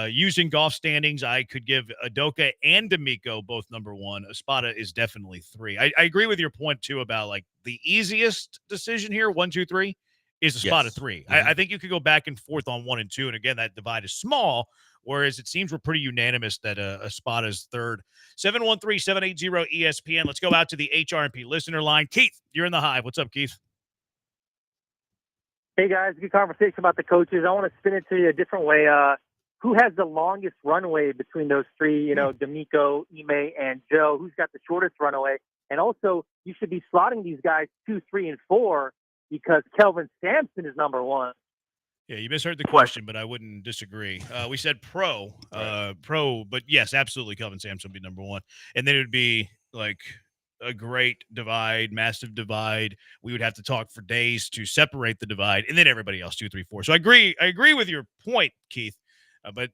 Using golf standings, I could give Udoka and D'Amico both number 1. Espada is definitely 3. I agree with your point, too, about like the easiest decision here, 1, 2, 3, is a spot of Yes. 3. Mhm. I think you could go back and forth on 1 and 2, and again, that divide is small, whereas it seems we're pretty unanimous that a spot is 3rd. 713-780-ESPN. Let's go out to the HRP listener line. Keith, you're in the Hive. What's up, Keith? Hey guys, good conversation about the coaches. I want to spin it to you a different way. Who has the longest runway between those 3? D'Amico, Ime, and Joe. Who's got the shortest runaway? And also, you should be slotting these guys 2, 3, and 4 because Kelvin Sampson is number 1. Yeah, you misheard the question, but I wouldn't disagree. We said pro, but yes, absolutely, Kelvin Sampson would be number 1, and then it would be like a great divide, massive divide. We would have to talk for days to separate the divide, and then everybody else 2, 3, 4. So I agree with your point, Keith. But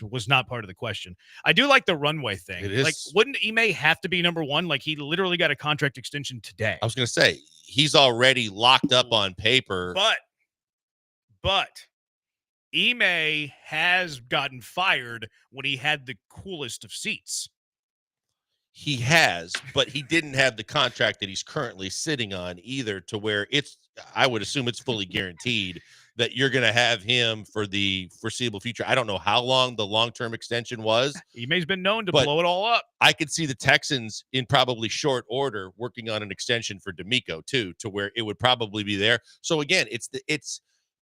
was not part of the question. I do like the runway thing. It is. Like, wouldn't Ime have to be number 1? Like, he literally got a contract extension today. I was going to say, he's already locked up on paper. But Ime has gotten fired when he had the coolest of seats. He has, but he didn't have the contract that he's currently sitting on either, to where I would assume it's fully guaranteed that you're going to have him for the foreseeable future. I don't know how long the long-term extension was. Ime's been known to blow it all up. I could see the Texans in probably short order working on an extension for D'Amico too, to where it would probably be there. So again,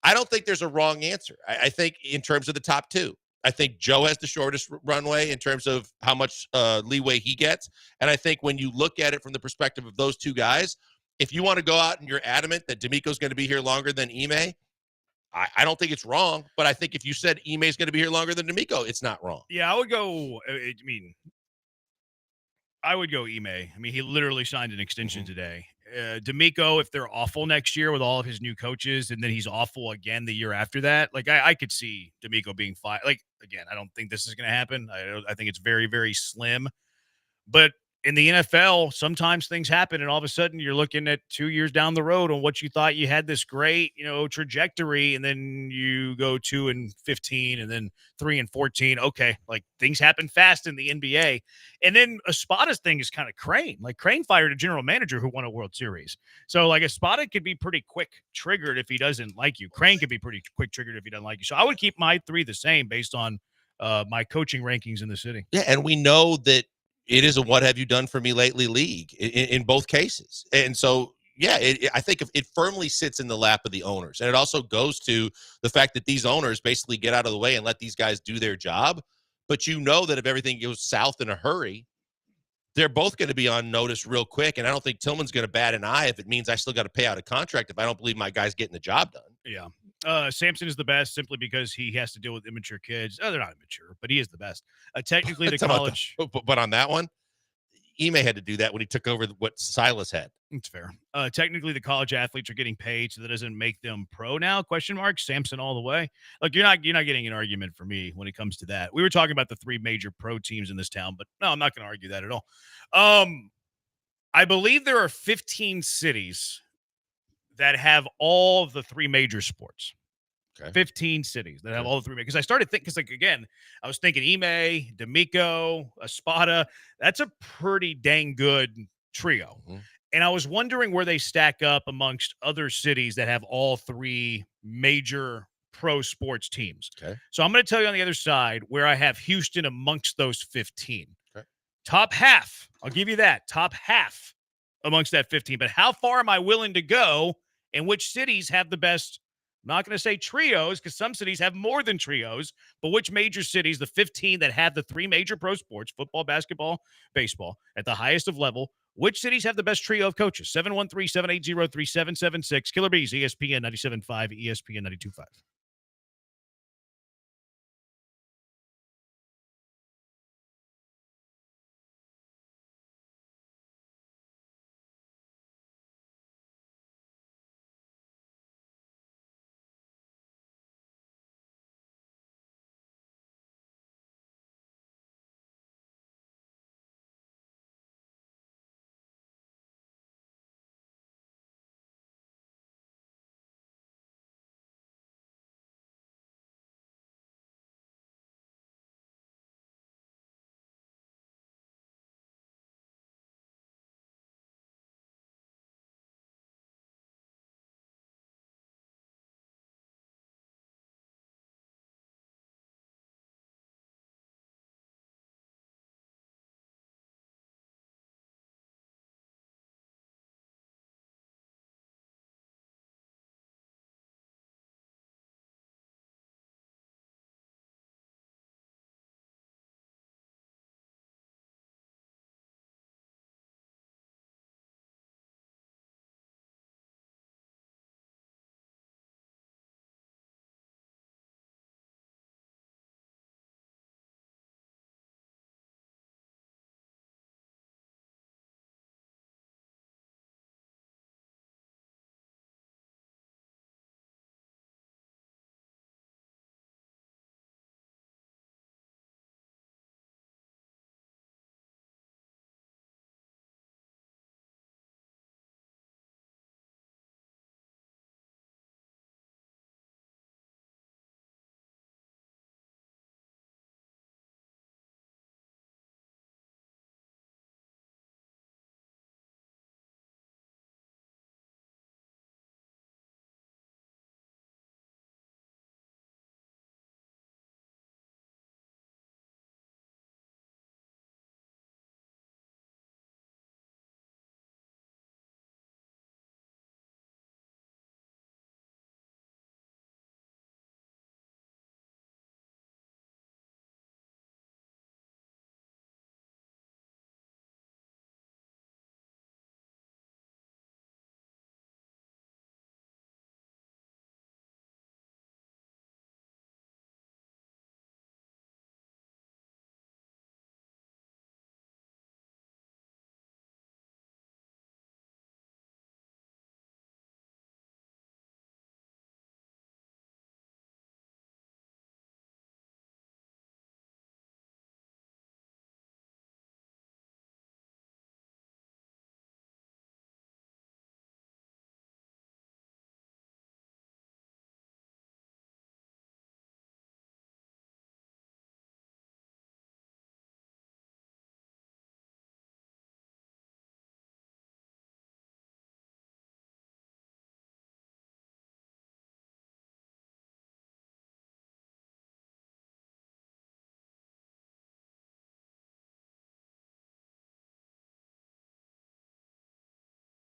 I don't think there's a wrong answer. I think in terms of the top 2, I think Joe has the shortest runway in terms of how much leeway he gets. And I think when you look at it from the perspective of those 2 guys, if you want to go out and you're adamant that D'Amico's going to be here longer than Ime, I don't think it's wrong. But I think if you said Ime's going to be here longer than D'Amico, it's not wrong. Yeah, I would go Ime. I mean, he literally signed an extension today. D'Amico, if they're awful next year with all of his new coaches, and then he's awful again the year after that, like I could see D'Amico being fired. Like, again, I don't think this is going to happen. I think it's very, very slim. But in the NFL, sometimes things happen, and all of a sudden you're looking at 2 years down the road on what you thought you had this great, trajectory, and then you go 2-15, and then 3-14. Okay, like things happen fast in the NBA, and then Espada's thing is kind of Crane. Like Crane fired a general manager who won a World Series, so like Espada could be pretty quick triggered if he doesn't like you. Crane could be pretty quick triggered if he doesn't like you. So I would keep my 3 the same based on my coaching rankings in the city. Yeah, and we know that it is a what have you done for me lately league in both cases. And so, yeah, I think it firmly sits in the lap of the owners. And it also goes to the fact that these owners basically get out of the way and let these guys do their job. But you know that if everything goes south in a hurry, they're both going to be on notice real quick. And I don't think Tillman's going to bat an eye if it means I still got to pay out a contract if I don't believe my guy's getting the job done. Yeah. Sampson is the best simply because he has to deal with immature kids. Oh, they're not immature, but he is the best. Technically, the college. But on that one, Ime had to do that when he took over what Silas had. It's fair. Technically, the college athletes are getting paid, so that doesn't make them pro now? Question mark. Sampson all the way. Like you're not getting an argument for me when it comes to that. We were talking about the 3 major pro teams in this town, but no, I'm not going to argue that at all. I believe there are 15 cities that have all of the 3 major sports. Okay. 15 cities that have all the 3 major. Because I started thinking, because like again, I was thinking Ime, D'Amico, Espada. That's a pretty dang good trio. Mm-hmm. And I was wondering where they stack up amongst other cities that have all 3 major pro sports teams. Okay. So I'm going to tell you on the other side where I have Houston amongst those 15. Okay. Top half. I'll give you that. Top half amongst that 15. But how far am I willing to go, and which cities have the best? I'm not going to say trios because some cities have more than trios, but which major cities, the 15 that have the 3 major pro sports, football, basketball, baseball, at the highest of level, which cities have the best trio of coaches? 713-780-3776. Killer Bees, ESPN 97.5, ESPN 92.5.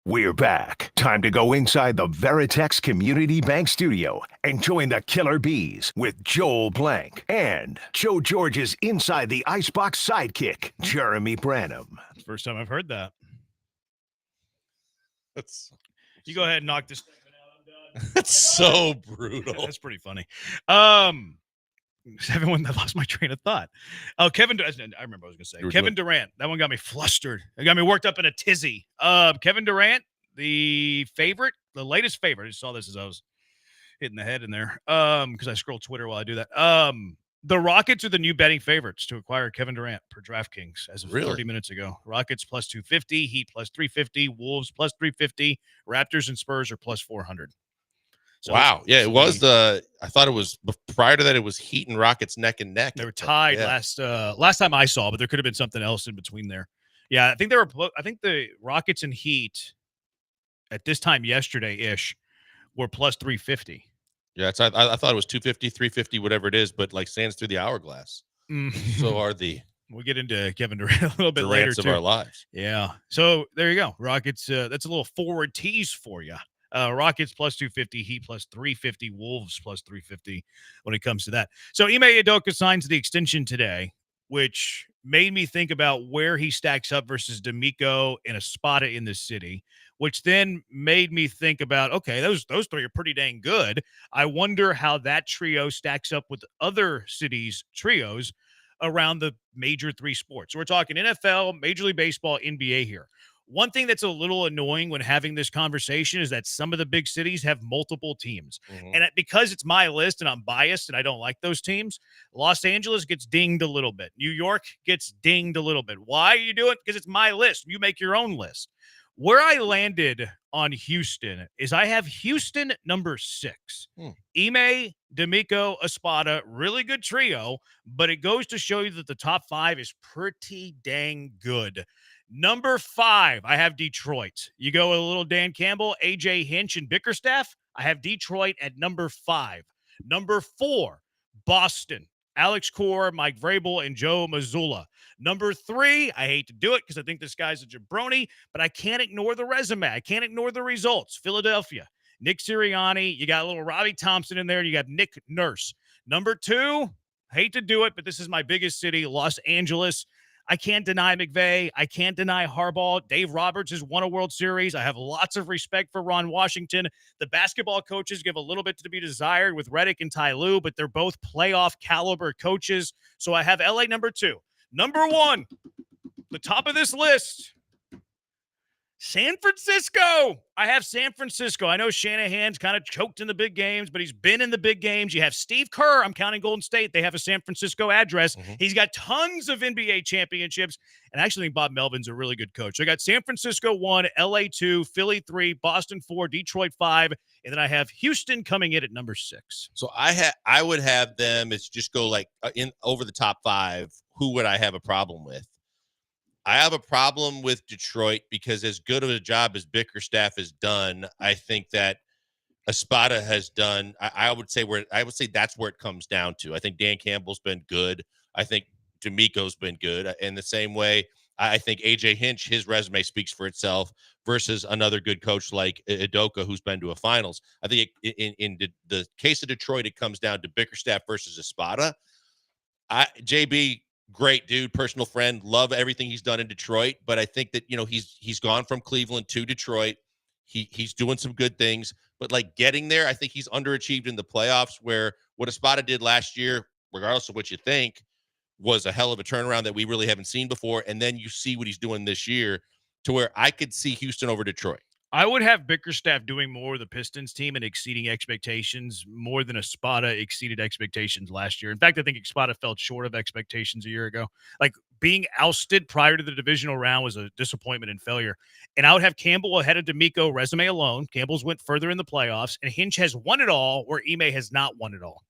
We're back. Time to go inside the Veritex Community Bank Studio and join the Killer Bees with Joel Blank and Joe George's Inside the Icebox sidekick, Jeremy Branham. First time I've heard that. You go ahead and knock this. That's so brutal. That's pretty funny. Everyone that lost my train of thought. Oh, Kevin. I remember what I was going to say. Kevin Durant. That one got me flustered. It got me worked up in a tizzy. Kevin Durant, the favorite, the latest favorite. I just saw this as I was hitting the head in there. Because I scroll Twitter while I do that. The Rockets are the new betting favorites to acquire Kevin Durant per DraftKings as of 30 minutes ago. Rockets plus 250, Heat plus 350, Wolves plus 350, Raptors and Spurs are plus 400. So, wow. Yeah, it was I thought it was prior to that, it was Heat and Rockets neck and neck. They were tied last time I saw, but there could have been something else in between there. Yeah, I think the Rockets and Heat at this time yesterday-ish were plus 350. Yeah, I thought it was 250, 350, whatever it is, but like sands through the hourglass. So are the we'll get into Kevin Durant a little bit Durants later of too. Our lives. Yeah. So there you go. Rockets, that's a little forward tease for you. Rockets plus 250, Heat plus 350, Wolves plus 350 when it comes to that. So Ime Udoka signs the extension today, which made me think about where he stacks up versus D'Amico and Espada in the city, which then made me think about, okay, those three are pretty dang good. I wonder how that trio stacks up with other cities' trios around the major three sports. So we're talking NFL, Major League Baseball, NBA here. One thing that's a little annoying when having this conversation is that some of the big cities have multiple teams. And because it's my list and I'm biased and I don't like those teams, Los Angeles gets dinged a little bit. New York gets dinged a little bit. Why are you doing it? Because it's my list. You make your own list. Where I landed on Houston is I have Houston number 6. Ime, D'Amico, Espada, really good trio, but it goes to show you that the top 5 is pretty dang good. Number 5, I have Detroit. You go with a little Dan Campbell, AJ Hinch, and Bickerstaff. I have Detroit at number 5. Number 4, Boston. Alex Core, Mike Vrabel, and Joe Mazzulla. Number 3, I hate to do it because I think this guy's a jabroni, but I can't ignore the resume. I can't ignore the results. Philadelphia. Nick Sirianni. You got a little Robbie Thompson in there. You got Nick Nurse. Number 2, hate to do it, but this is my biggest city, Los Angeles. I can't deny McVay. I can't deny Harbaugh. Dave Roberts has won a World Series. I have lots of respect for Ron Washington. The basketball coaches give a little bit to be desired with Redick and Ty Lue, but they're both playoff caliber coaches. So I have LA number 2. Number 1, the top of this list, San Francisco. I have San Francisco. I know Shanahan's kind of choked in the big games, but he's been in the big games. You have Steve Kerr. I'm counting Golden State. They have a San Francisco address. He's got tons of NBA championships. And I actually think Bob Melvin's a really good coach. I got San Francisco 1, LA 2, Philly 3, Boston 4, Detroit 5. And then I have Houston coming in at number 6. So I would have them. It's just go like in over the top 5. Who would I have a problem with? I have a problem with Detroit because as good of a job as Bickerstaff has done, I think that Espada has done. I would say that's where it comes down to. I think Dan Campbell's been good. I think D'Amico's been good. In the same way, I think AJ Hinch, his resume speaks for itself versus another good coach like Udoka, who's been to a finals. I think in the case of Detroit, it comes down to Bickerstaff versus Espada. JB. Great dude, personal friend, love everything he's done in Detroit. But I think that, he's gone from Cleveland to Detroit. He's doing some good things, but like getting there, I think he's underachieved in the playoffs, where what Espada did last year, regardless of what you think, was a hell of a turnaround that we really haven't seen before. And then you see what he's doing this year to where I could see Houston over Detroit. I would have Bickerstaff doing more with the Pistons team and exceeding expectations more than Espada exceeded expectations last year. In fact, I think Espada fell short of expectations a year ago. Like being ousted prior to the divisional round was a disappointment and failure. And I would have Campbell ahead of D'Amico, resume alone. Campbell's went further in the playoffs, and Hinch has won it all where Ime has not won it all.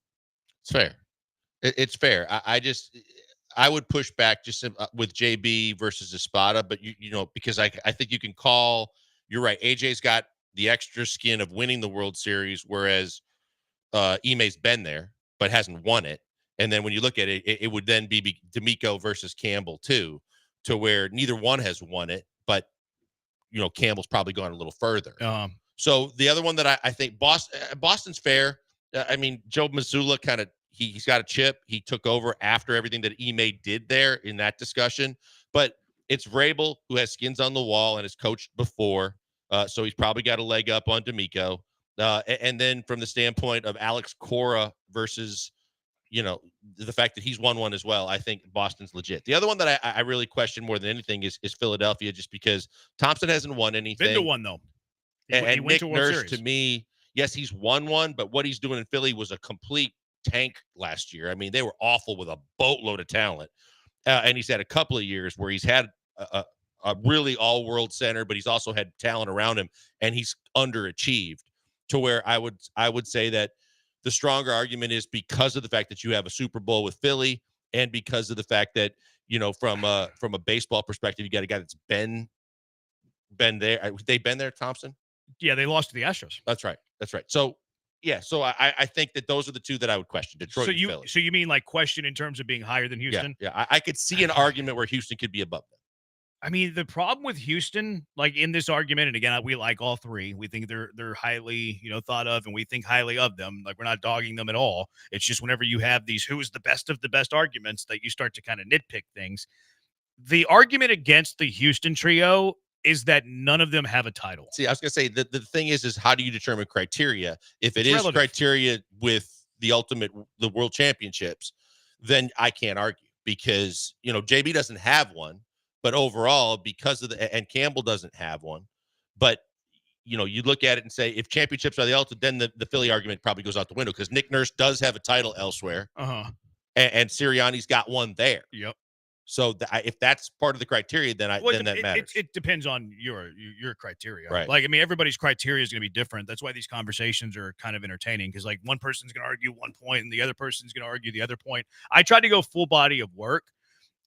It's fair. It's fair. I would push back just with JB versus Espada, but because I think you can call. You're right. AJ's got the extra skin of winning the World Series, whereas Ime's been there but hasn't won it. And then when you look at it, it would then be D'Amico versus Campbell too, to where neither one has won it, but Campbell's probably gone a little further. So the other one that I think Boston's fair. I mean, Joe Mazzulla kind of he's got a chip. He took over after everything that Ime did there in that discussion. But it's Vrabel who has skins on the wall and has coached before. So he's probably got a leg up on D'Amico. And then from the standpoint of Alex Cora versus, the fact that he's won one as well, I think Boston's legit. The other one that I really question more than anything is Philadelphia, just because Thompson hasn't won anything. Been to one, though. And Nick Nurse, to me, yes, he's won one, but what he's doing in Philly was a complete tank last year. I mean, they were awful with a boatload of talent. And he's had a couple of years where he's had a really all-world center, but he's also had talent around him, and he's underachieved to where I would say that the stronger argument is because of the fact that you have a Super Bowl with Philly, and because of the fact that, from a baseball perspective, you got a guy that's been there. They've been there, Thompson? Yeah, they lost to the Astros. That's right. So, yeah, so I think that those are the two that I would question, Detroit and Philly. So you mean like question in terms of being higher than Houston? Yeah. I could see an argument where Houston could be above them. I mean, the problem with Houston, like in this argument, and again, we like all three. We think they're highly, thought of, and we think highly of them. Like, we're not dogging them at all. It's just whenever you have these who is the best of the best arguments that you start to kind of nitpick things. The argument against the Houston trio is that none of them have a title. See, I was going to say the thing is how do you determine criteria? If it's relative. Criteria with the world championships, then I can't argue because, JB doesn't have one. But overall, because of and Campbell doesn't have one, but you look at it and say if championships are the ultimate, then the Philly argument probably goes out the window because Nick Nurse does have a title elsewhere, and Sirianni's got one there. Yep. So if that's part of the criteria, then that matters. It depends on your criteria, right? Like, I mean, everybody's criteria is going to be different. That's why these conversations are kind of entertaining because, like, one person's going to argue one point and the other person's going to argue the other point. I tried to go full body of work.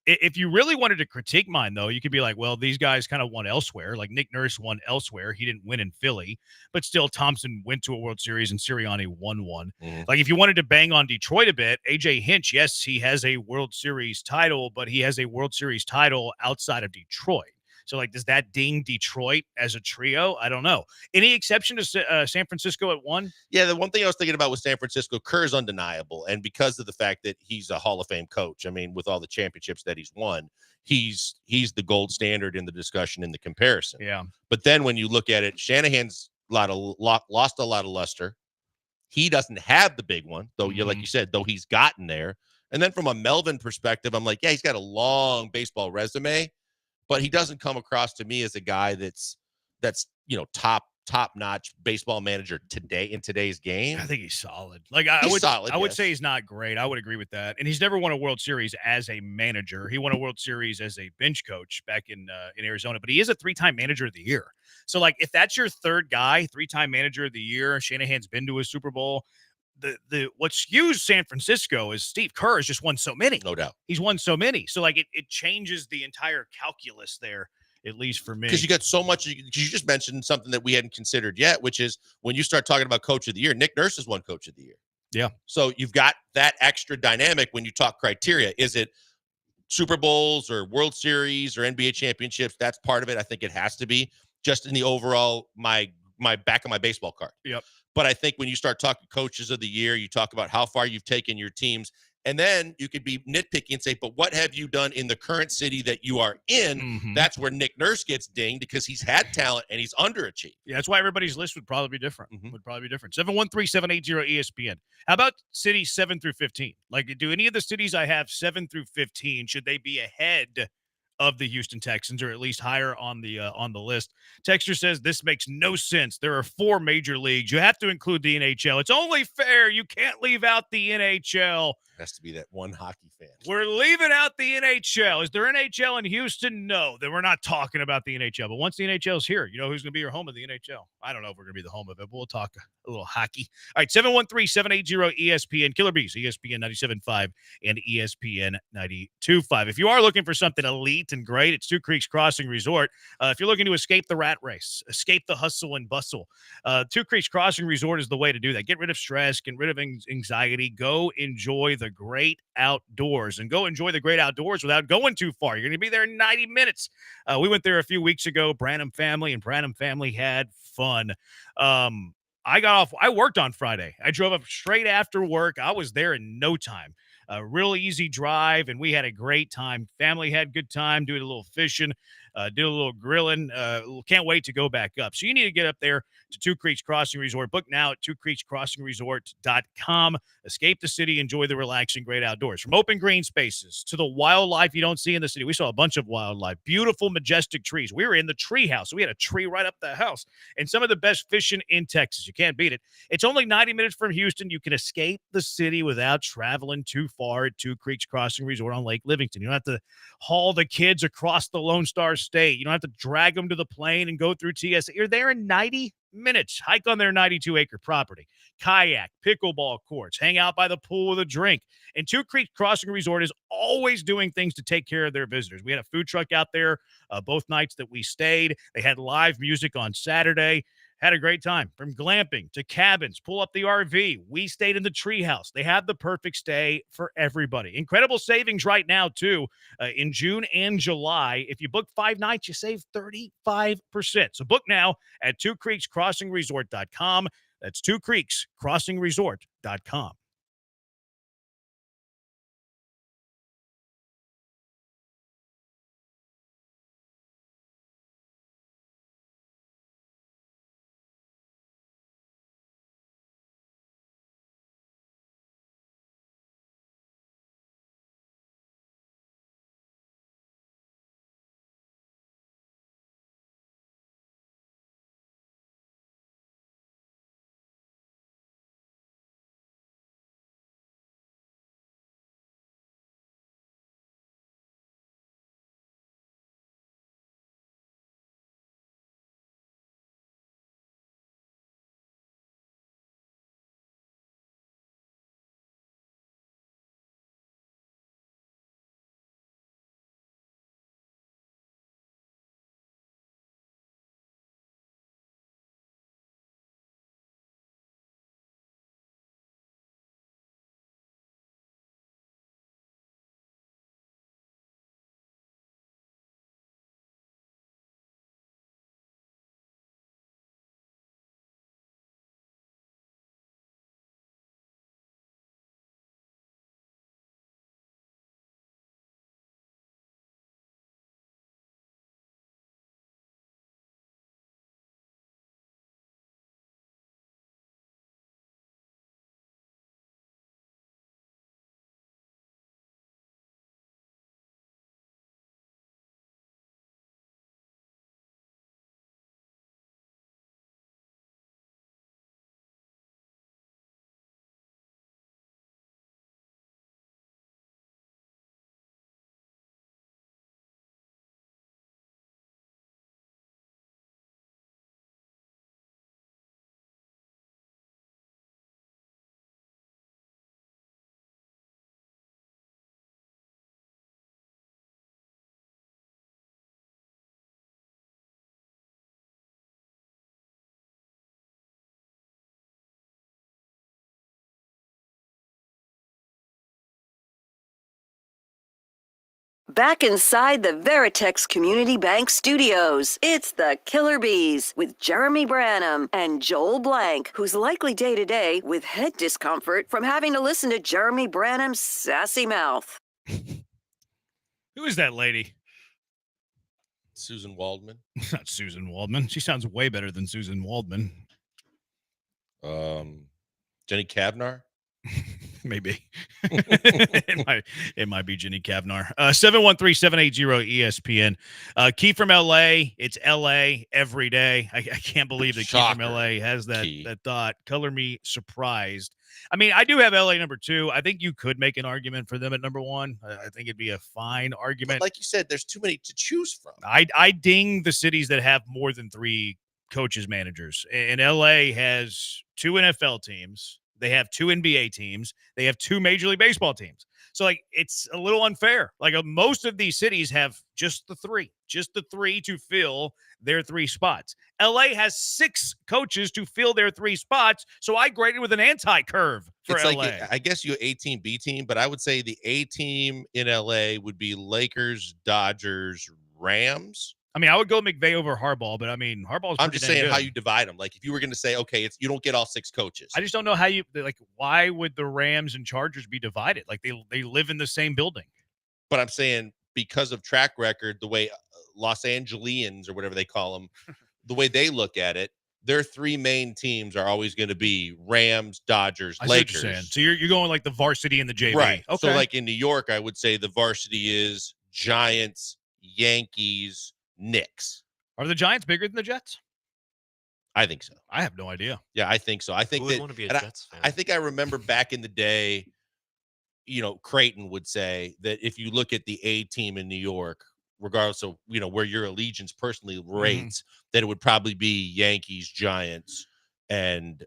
If you really wanted to critique mine, though, you could be like, well, these guys kind of won elsewhere. Like Nick Nurse won elsewhere. He didn't win in Philly, but still Thompson went to a World Series and Sirianni won one. Mm-hmm. Like if you wanted to bang on Detroit a bit, AJ Hinch, yes, he has a World Series title, but he has a World Series title outside of Detroit. So, like, does that ding Detroit as a trio? I don't know. Any exception to San Francisco at one? Yeah, the one thing I was thinking about with San Francisco, Kerr is undeniable. And because of the fact that he's a Hall of Fame coach, I mean, with all the championships that he's won, he's the gold standard in the discussion, in the comparison. Yeah. But then when you look at it, Shanahan's lost a lot of luster. He doesn't have the big one, though, like you said, though he's gotten there. And then from a Melvin perspective, I'm like, yeah, he's got a long baseball resume. But he doesn't come across to me as a guy that's top-notch baseball manager in today's game. I think he's solid. Like I would say he's not great. I would agree with that. And he's never won a World Series as a manager. He won a World Series as a bench coach back in Arizona, but he is a 3-time manager of the year. So, like, if that's your third guy, 3-time manager of the year, Shanahan's been to a Super Bowl. What skews San Francisco is Steve Kerr has just won so many. No doubt. He's won so many. So, like, it changes the entire calculus there, at least for me. Because you got so much. You just mentioned something that we hadn't considered yet, which is when you start talking about Coach of the Year, Nick Nurse has won Coach of the Year. Yeah. So you've got that extra dynamic when you talk criteria. Is it Super Bowls or World Series or NBA championships? That's part of it. I think it has to be just in the overall, my back of my baseball card. Yep. But I think when you start talking coaches of the year, you talk about how far you've taken your teams, and then you could be nitpicky and say, but what have you done in the current city that you are in? Mm-hmm. That's where Nick Nurse gets dinged because he's had talent and he's underachieved. Yeah, that's why everybody's list would probably be different. 713-780-ESPN. How about cities 7 through 15? Like, do any of the cities I have 7 through 15, should they be ahead of the Houston Texans, or at least higher on the list? Texter says this makes no sense. There are 4 major leagues. You have to include the NHL. It's only fair. You can't leave out the NHL. It has to be that one hockey fan. We're leaving out the NHL. Is there NHL in Houston? No. Then we're not talking about the NHL. But once the NHL's here, you know who's going to be your home of the NHL? I don't know if we're going to be the home of it, but we'll talk a little hockey. All right, 713-780-ESPN. Killer Bees, ESPN 97.5 and ESPN 92.5. If you are looking for something elite and great, it's Two Creeks Crossing Resort. If you're looking to escape the rat race, escape the hustle and bustle, Two Creeks Crossing Resort is the way to do that. Get rid of stress, get rid of anxiety. Go enjoy the the great outdoors. And go enjoy the great outdoors without going too far. You're going to be there in 90 minutes. We went there a few weeks ago, Branham family, and Branham family had fun. I got off. I worked on Friday. I drove up straight after work. I was there in no time. A real easy drive, and we had a great time. Family had good time, doing a little fishing, did a little grilling. Can't wait to go back up. So you need to get up there to Two Creeks Crossing Resort. Book now at twocreekscrossingresort.com. Escape the city, enjoy the relaxing great outdoors. From open green spaces to the wildlife you don't see in the city. We saw a bunch of wildlife, beautiful, majestic trees. We were in the tree house. So we had a tree right up the house, and some of the best fishing in Texas. You can't beat it. It's only 90 minutes from Houston. You can escape the city without traveling too far at Two Creeks Crossing Resort on Lake Livingston. You don't have to haul the kids across the Lone Star State. You don't have to drag them to the plane and go through TSA. You're there in 90 minutes. Hike on their 92-acre property. Kayak, pickleball courts, hang out by the pool with a drink. And Two Creeks Crossing Resort is always doing things to take care of their visitors. We had a food truck out there both nights that we stayed. They had live music on Saturday. Had a great time. From glamping to cabins, pull up the RV. We stayed in the treehouse. They have the perfect stay for everybody. Incredible savings right now, too, in June and July. If you book 5 nights, you save 35%. So book now at twocreekscrossingresort.com. That's twocreekscrossingresort.com. Back inside the Veritex Community Bank Studios, it's the Killer Bees with Jeremy Branham and Joel Blank, who's likely day-to-day with head discomfort from having to listen to Jeremy Branham's sassy mouth. Who is that lady? Susan Waldman. Not Susan Waldman. She sounds way better than Susan Waldman. Jenny Kavnar. Maybe. it might be Jenny Kavnar. 713-780-ESPN. Key from LA. It's LA every day. I can't believe that Key from LA has that thought. Color me surprised. I mean, I do have LA number 2. I think you could make an argument for them at number 1. I think it'd be a fine argument. But like you said, there's too many to choose from. I ding the cities that have more than 3 coaches, managers. And LA has 2 NFL teams. They have 2 NBA teams. They have 2 Major League Baseball teams. So, like, it's a little unfair. Like, most of these cities have just the 3 to fill their 3 spots. LA has 6 coaches to fill their 3 spots. So I graded with an anti-curve for It's LA. like, I guess you A team, B team, but I would say the A team in LA would be Lakers, Dodgers, Rams. I mean, I would go McVay over Harbaugh, but I mean, Harbaugh's I'm pretty just dang saying good. how you divide them. Like, if you were going to say, okay, you don't get all 6 coaches. I just don't know how you, like, why would the Rams and Chargers be divided? Like, they live in the same building. But I'm saying because of track record, the way Los Angelians or whatever they call them, the way they look at it, their 3 main teams are always going to be Rams, Dodgers, I see what Lakers. you're saying. So you're going like the varsity and the JV. Right. Okay. So like in New York, I would say the varsity is Giants, Yankees, Knicks. Are the Giants bigger than the Jets? I think so. I have no idea. Yeah, I think so. I think Who would that want to be a and Jets fan? I think I remember back in the day, Creighton would say that if you look at the A team in New York, regardless of where your allegiance personally rates, that it would probably be Yankees, Giants, and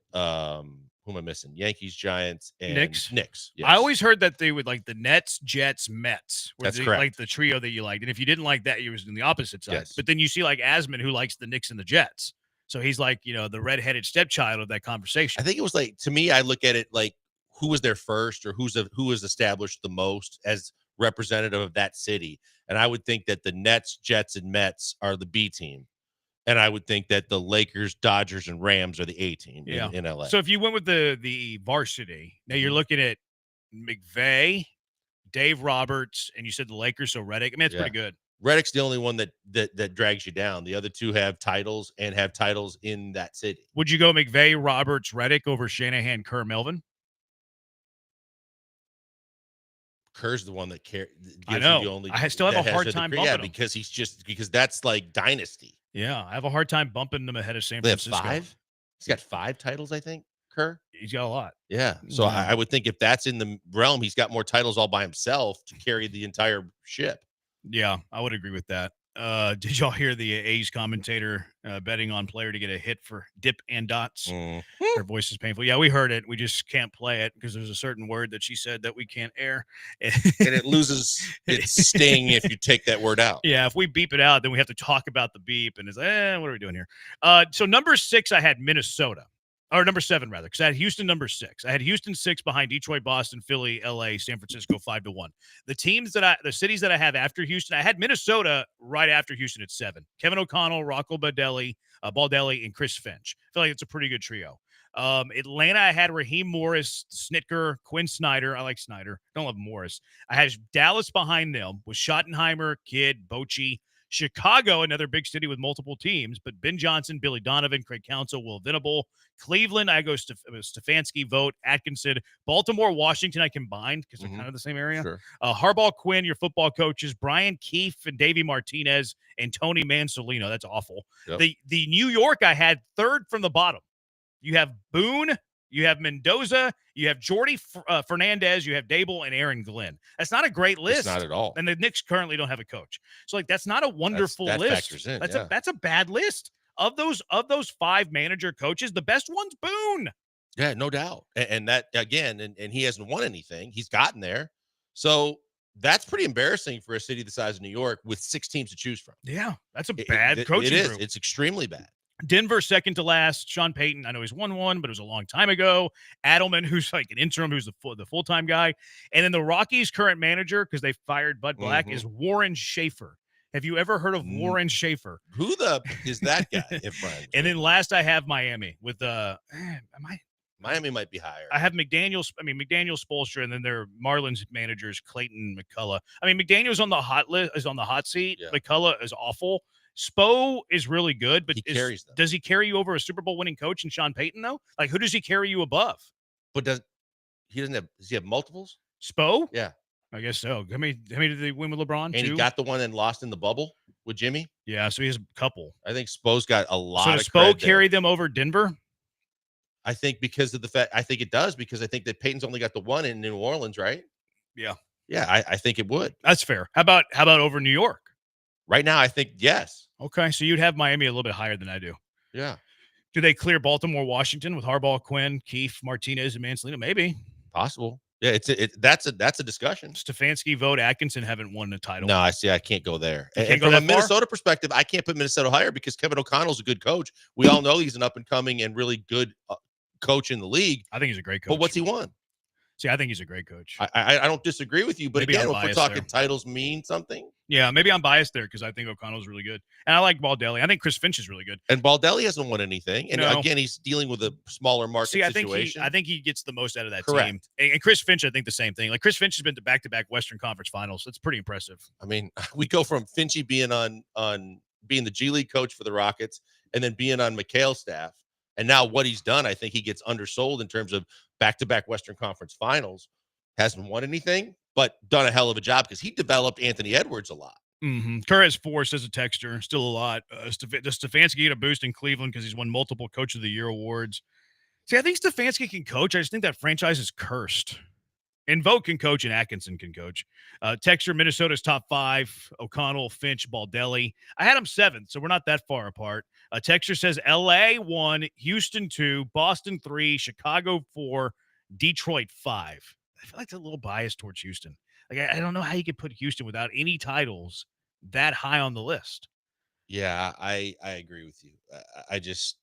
who am I missing? Yankees, Giants, and Knicks. Yes. I always heard that they would like the Nets, Jets, Mets. That's correct. correct. Like the trio that you liked. And if you didn't like that, you was in the opposite side. Yes. But then you see like Asman, who likes the Knicks and the Jets. So he's like, the redheaded stepchild of that conversation. I think it was like, to me, I look at it like who was there first or who was established the most as representative of that city. And I would think that the Nets, Jets, and Mets are the B team. And I would think that the Lakers, Dodgers, and Rams are the A team in LA. So if you went with the varsity, now you're looking at McVay, Dave Roberts, and you said the Lakers, so Reddick. I mean, it's pretty good. Reddick's the only one that drags you down. The other 2 have titles and have titles in that city. Would you go McVay, Roberts, Reddick over Shanahan, Kerr, Melvin? Kerr's the one that cares. I know. I still have a hard time bumping him. because that's like dynasty. Yeah, I have a hard time bumping them ahead of San They have Francisco. 5. He's got 5 titles, I think. Kerr. He's got a lot. Yeah. So I would think if that's in the realm, he's got more titles all by himself to carry the entire ship. Yeah, I would agree with that. Did y'all hear the A's commentator betting on player to get a hit for dip and dots? Her voice is painful. Yeah, we heard it. We just can't play it because there's a certain word that she said that we can't air. And it loses its sting if you take that word out. Yeah, if we beep it out, then we have to talk about the beep. And it's what are we doing here? So number 6, I had Minnesota. Or number 7, rather, because I had Houston number 6. I had Houston 6 behind Detroit, Boston, Philly, LA, San Francisco 5-1. The cities that I have after Houston, I had Minnesota right after Houston at 7. Kevin O'Connell, Rocco Baldelli, and Chris Finch. I feel like it's a pretty good trio. Atlanta, I had Raheem Morris, Snitker, Quinn Snyder. I like Snyder. Don't love Morris. I had Dallas behind them with Schottenheimer, Kidd, Bochy. Chicago, another big city with multiple teams, but Ben Johnson, Billy Donovan, Craig Counsell, Will Venable. Cleveland, I go Stefanski, Vogt, Atkinson. Baltimore, Washington, I combined because they're kind of the same area. Sure. Harbaugh, Quinn, your football coaches, Brian Keefe and Davey Martinez and Tony Mansolino. That's awful. Yep. The New York, I had 3rd from the bottom. You have Boone, you have Mendoza, you have Jordy Fernandez, you have Dable, and Aaron Glenn. That's not a great list. It's not at all. And the Knicks currently don't have a coach. So, like, that's not a wonderful that list. factors in, That's a bad list. Of those 5 manager coaches, the best one's Boone. Yeah, no doubt. And that, again, and he hasn't won anything. He's gotten there. So that's pretty embarrassing for a city the size of New York with 6 teams to choose from. Yeah, that's a bad coaching It is. group. It's extremely bad. Denver, second to last. Sean Payton, I know he's won one, but it was a long time ago. Adelman, who's like an interim, who's the full-time guy. And then the Rockies' current manager, because they fired Bud Black, is Warren Schaefer. Have you ever heard of Warren Schaefer? Who is that guy? And then last I have Miami with Miami might be higher. I have McDaniel Spoelstra, and then their Marlins managers Clayton McCullough. I mean, McDaniel's on the hot seat. Yeah. McCullough is awful. Spo is really good, but does he carry you over a Super Bowl winning coach and Sean Payton though? Like, who does he carry you above? But does he have multiples? Spo? Yeah. I guess so. How many did they win with LeBron? And 2? he got the one and lost in the bubble with Jimmy? Yeah, so he has a couple. I think Spo's got a lot so of does Spo carry them over Denver? I think because of the fact, I think it does because I think that Peyton's only got the one in New Orleans, right? Yeah. Yeah, I think it would. That's fair. How about over New York? Right now, I think yes. Okay, so you'd have Miami a little bit higher than I do. Yeah. Do they clear Baltimore, Washington with Harbaugh, Quinn, Keefe, Martinez, and Mancelino? Maybe. Possible. Yeah, that's a discussion. Stefanski, vote Atkinson haven't won the title. No, I can't go there. You can't And go from a that far? Minnesota perspective, I can't put Minnesota higher because Kevin O'Connell's a good coach. We all know he's an up and coming and really good coach in the league. I think he's a great coach. But what's he won? See, I think he's a great coach. I don't disagree with you, but Maybe again, I'm if we're biased talking there. titles mean something. Yeah, maybe I'm biased there because I think O'Connell's really good. And I like Baldelli. I think Chris Finch is really good. And Baldelli hasn't won anything. And No. again, he's dealing with a smaller market See, I think situation. he gets the most out of that Correct. team. And Chris Finch, I think the same thing. Like Chris Finch has been to back-to-back Western Conference Finals. That's pretty impressive. I mean, we go from Finchy being on being the G League coach for the Rockets and then being on McHale's staff. And now what he's done, I think he gets undersold in terms of back-to-back Western Conference Finals. Hasn't won anything, but done a hell of a job because he developed Anthony Edwards a lot. Mm-hmm. Kerr has 4, says a texter. Still a lot. Does Stefanski get a boost in Cleveland because he's won multiple Coach of the Year awards? See, I think Stefanski can coach. I just think that franchise is cursed. And Vogt can coach and Atkinson can coach. Texture, Minnesota's top 5. O'Connell, Finch, Baldelli. I had them 7th, so we're not that far apart. Texture says L.A. 1, Houston 2, Boston 3, Chicago 4, Detroit 5. I feel like they're a little biased towards Houston. Like, I don't know how you could put Houston without any titles that high on the list. Yeah, I agree with you. I just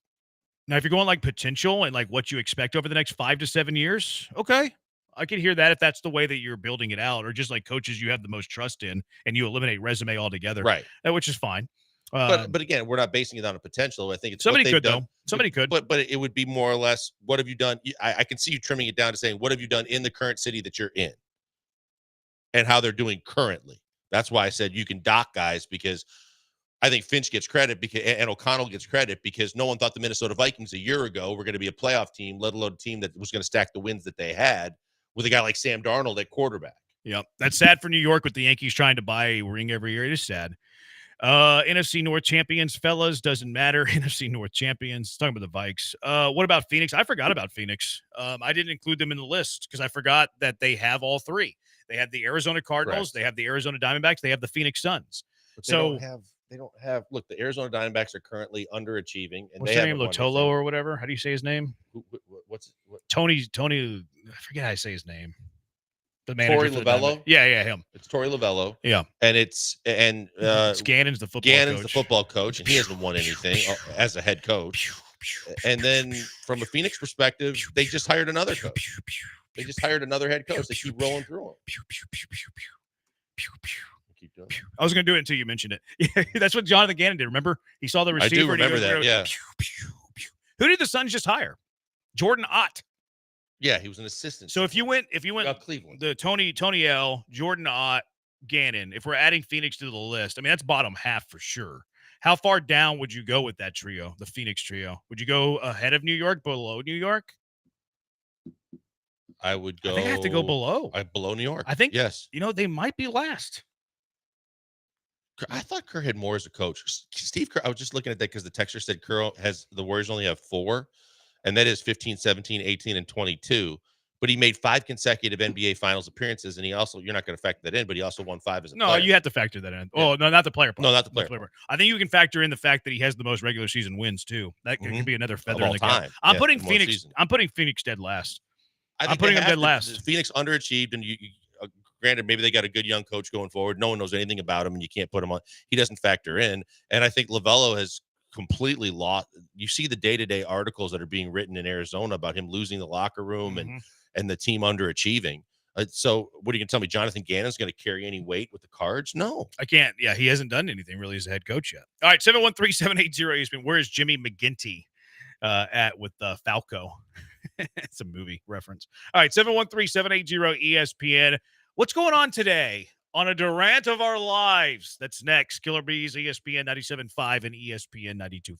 Now, if you're going like potential and like what you expect over the next 5 to 7 years, okay, I could hear that if that's the way that you're building it out, or just like coaches you have the most trust in and you eliminate resume altogether, right, which is fine. But again, we're not basing it on a potential. I think it's somebody what they've could done. though. Somebody could, but it would be more or less, what have you done? I can see you trimming it down to saying, what have you done in the current city that you're in, and how they're doing currently. That's why I said you can dock guys, because I think Finch gets credit and O'Connell gets credit because no one thought the Minnesota Vikings a year ago were going to be a playoff team, let alone a team that was going to stack the wins that they had with a guy like Sam Darnold at quarterback. Yep. That's sad for New York with the Yankees trying to buy a ring every year. It is sad. NFC North champions, fellas, doesn't matter. NFC North champions. Talking about the Vikes. What about Phoenix? I forgot about Phoenix. I didn't include them in the list because I forgot that they have all 3. They have the Arizona Cardinals, They have the Arizona Diamondbacks, they have the Phoenix Suns. But they don't have. Look, the Arizona Diamondbacks are currently underachieving, and what's they their name? haven't won Lotolo anything. or whatever. How do you say his name? Tony. I forget how to say his name. The manager. Torey for the Lovello? Diamondbacks. Yeah, him. It's Torey Lovello. Yeah, and it's Gannon's the football coach, and he hasn't won anything as a head coach. And then from a Phoenix perspective, they just hired another coach. They just hired another head coach. They keep rolling through them. Keep doing it. I was going to do it until you mentioned it. That's what Jonathan Gannon did. Remember? He saw the receiver. I do remember that. Yeah. Who did the Suns just hire? Jordan Ott. Yeah, he was an assistant. So if you went Cleveland, the Tony L, Jordan Ott, Gannon, if we're adding Phoenix to the list, I mean, that's bottom half for sure. How far down would you go with that trio, the Phoenix trio? Would you go ahead of New York, below New York? I would go. I think I have to go below. Below New York. I think, yes. They might be last. I thought Kerr had more as a coach. Steve Kerr, I was just looking at that because the texture said Kerr has the Warriors only have 4, and that is 15, 17, 18, and 22. But he made 5 consecutive NBA Finals appearances, and you're not going to factor that in, but he also won 5 as a player. No, you have to factor that in. Oh, no, not the player part. No, not the player part. I think you can factor in the fact that he has the most regular season wins too. That could be another feather in the cap. I'm putting Phoenix dead last. I'm putting them dead last. Phoenix underachieved, and you granted, maybe they got a good young coach going forward. No one knows anything about him, and you can't put him on. He doesn't factor in. And I think Lovello has completely lost. You see the day-to-day articles that are being written in Arizona about him losing the locker room and the team underachieving. So what are you going to tell me? Jonathan Gannon's going to carry any weight with the Cards? No. I can't. Yeah, he hasn't done anything really as a head coach yet. All right, 713-780-ESPN. Where is Jimmy McGinty at with Falco? It's a movie reference. All right, 713-780-ESPN. What's going on today on a Durant of our lives? That's next. Killer Bees, ESPN 97.5 and ESPN 92.5.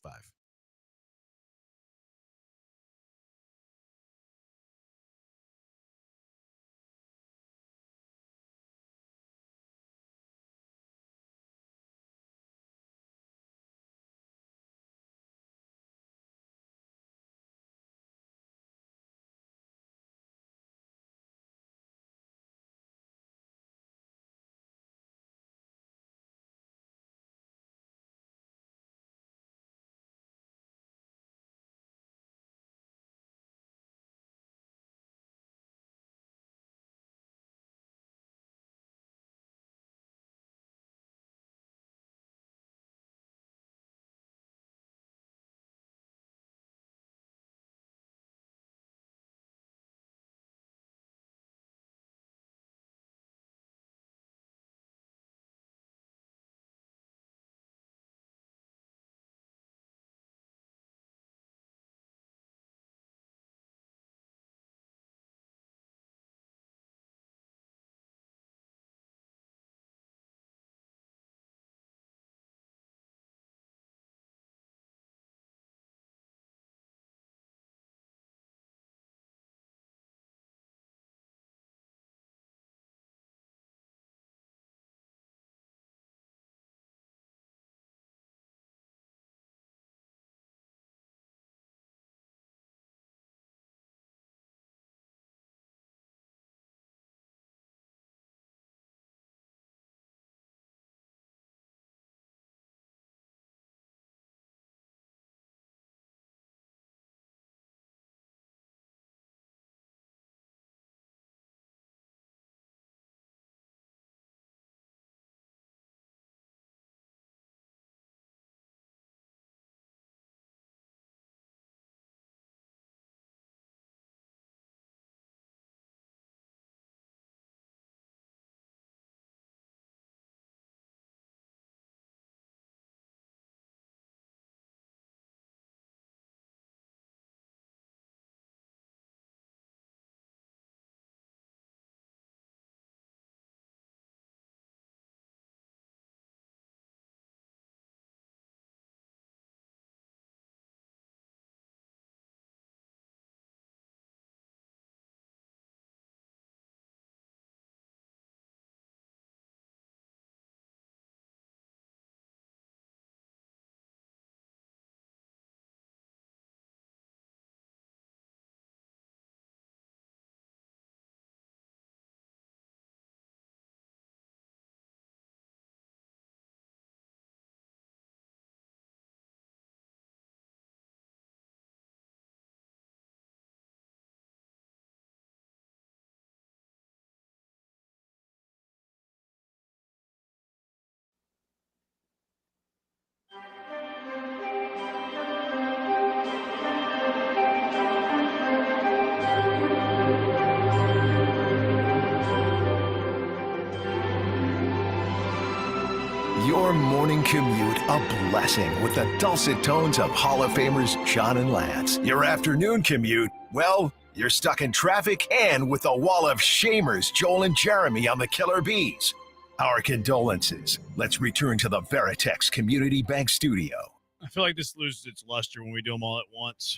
your morning commute a blessing with the dulcet tones of Hall of Famers John and Lance. Your afternoon commute, well, you're stuck in traffic and with a wall of shamers Joel and Jeremy on the Killer Bees. Our condolences. Let's return to the Veritex Community Bank Studio. I feel like this loses its luster when we do them all at once.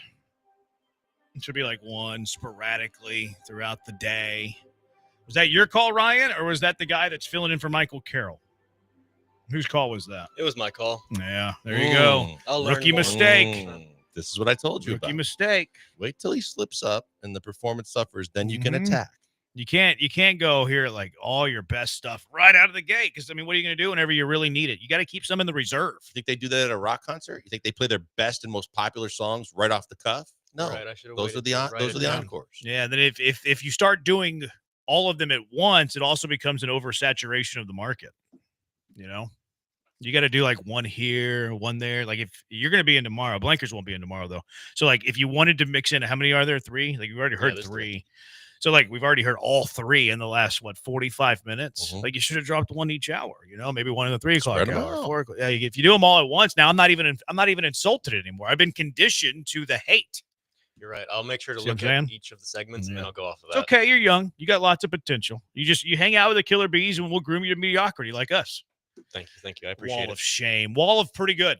It should be like one sporadically throughout the day. Was that your call, Ryan, or was that the guy that's filling in for Michael Carroll? Whose call was that? It was my call. Yeah, there you go. Rookie mistake. This is what I told you Rookie about. mistake. Wait till he slips up and the performance suffers, then you can attack. You can't go here like all your best stuff right out of the gate because, I mean, what are you going to do whenever you really need it? You got to keep some in the reserve. You think they do that at a rock concert? You think they play their best and most popular songs right off the cuff? No, Right, those are the encores. Yeah, then if you start doing all of them at once, it also becomes an oversaturation of the market. You know, you got to do like one here, one there. Like if you're going to be in tomorrow, Blankers won't be in tomorrow though. So like if you wanted to mix in, how many are there? 3? Like you've already heard 3. So like we've already heard all 3 in the last 45 minutes. Like you should have dropped one each hour. You know, maybe one in the 3 o'clock hour, 4 o'clock. Yeah, if you do them all at once, now I'm not even insulted anymore. I've been conditioned to the hate. You're right. I'll make sure to See what look I'm at saying? each of the segments and then I'll go off of It's that. okay. You're young. You got lots of potential. You hang out with the Killer Bees and we'll groom you to mediocrity like us. Thank you. I appreciate Wall it. of shame. Wall of pretty good.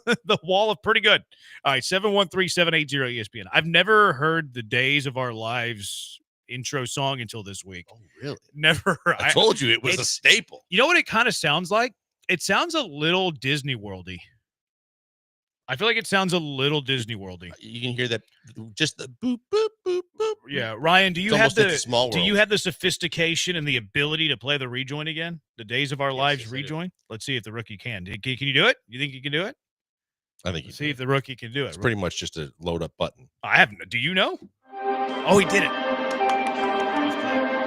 The wall of pretty good. All right, 713-780 ESPN. I've never heard the Days of Our Lives intro song until this week. Oh, really? Never. I told you it was a staple. You know what it kind of sounds like? It sounds a little Disney World-y. I feel like it sounds a little Disney World-y. You can hear that, just the boop, boop, boop, boop. Yeah, Ryan, do you It's have almost like the a Small do World. you have the sophistication and the ability to play the rejoin again? The Days of Our Lives yes, I do. rejoin? Let's see if the rookie can. Can you do it? You think you can do it? I think Let's see if the rookie can do it. it's pretty much just a load up button. I haven't. Do you know? Oh, he did it.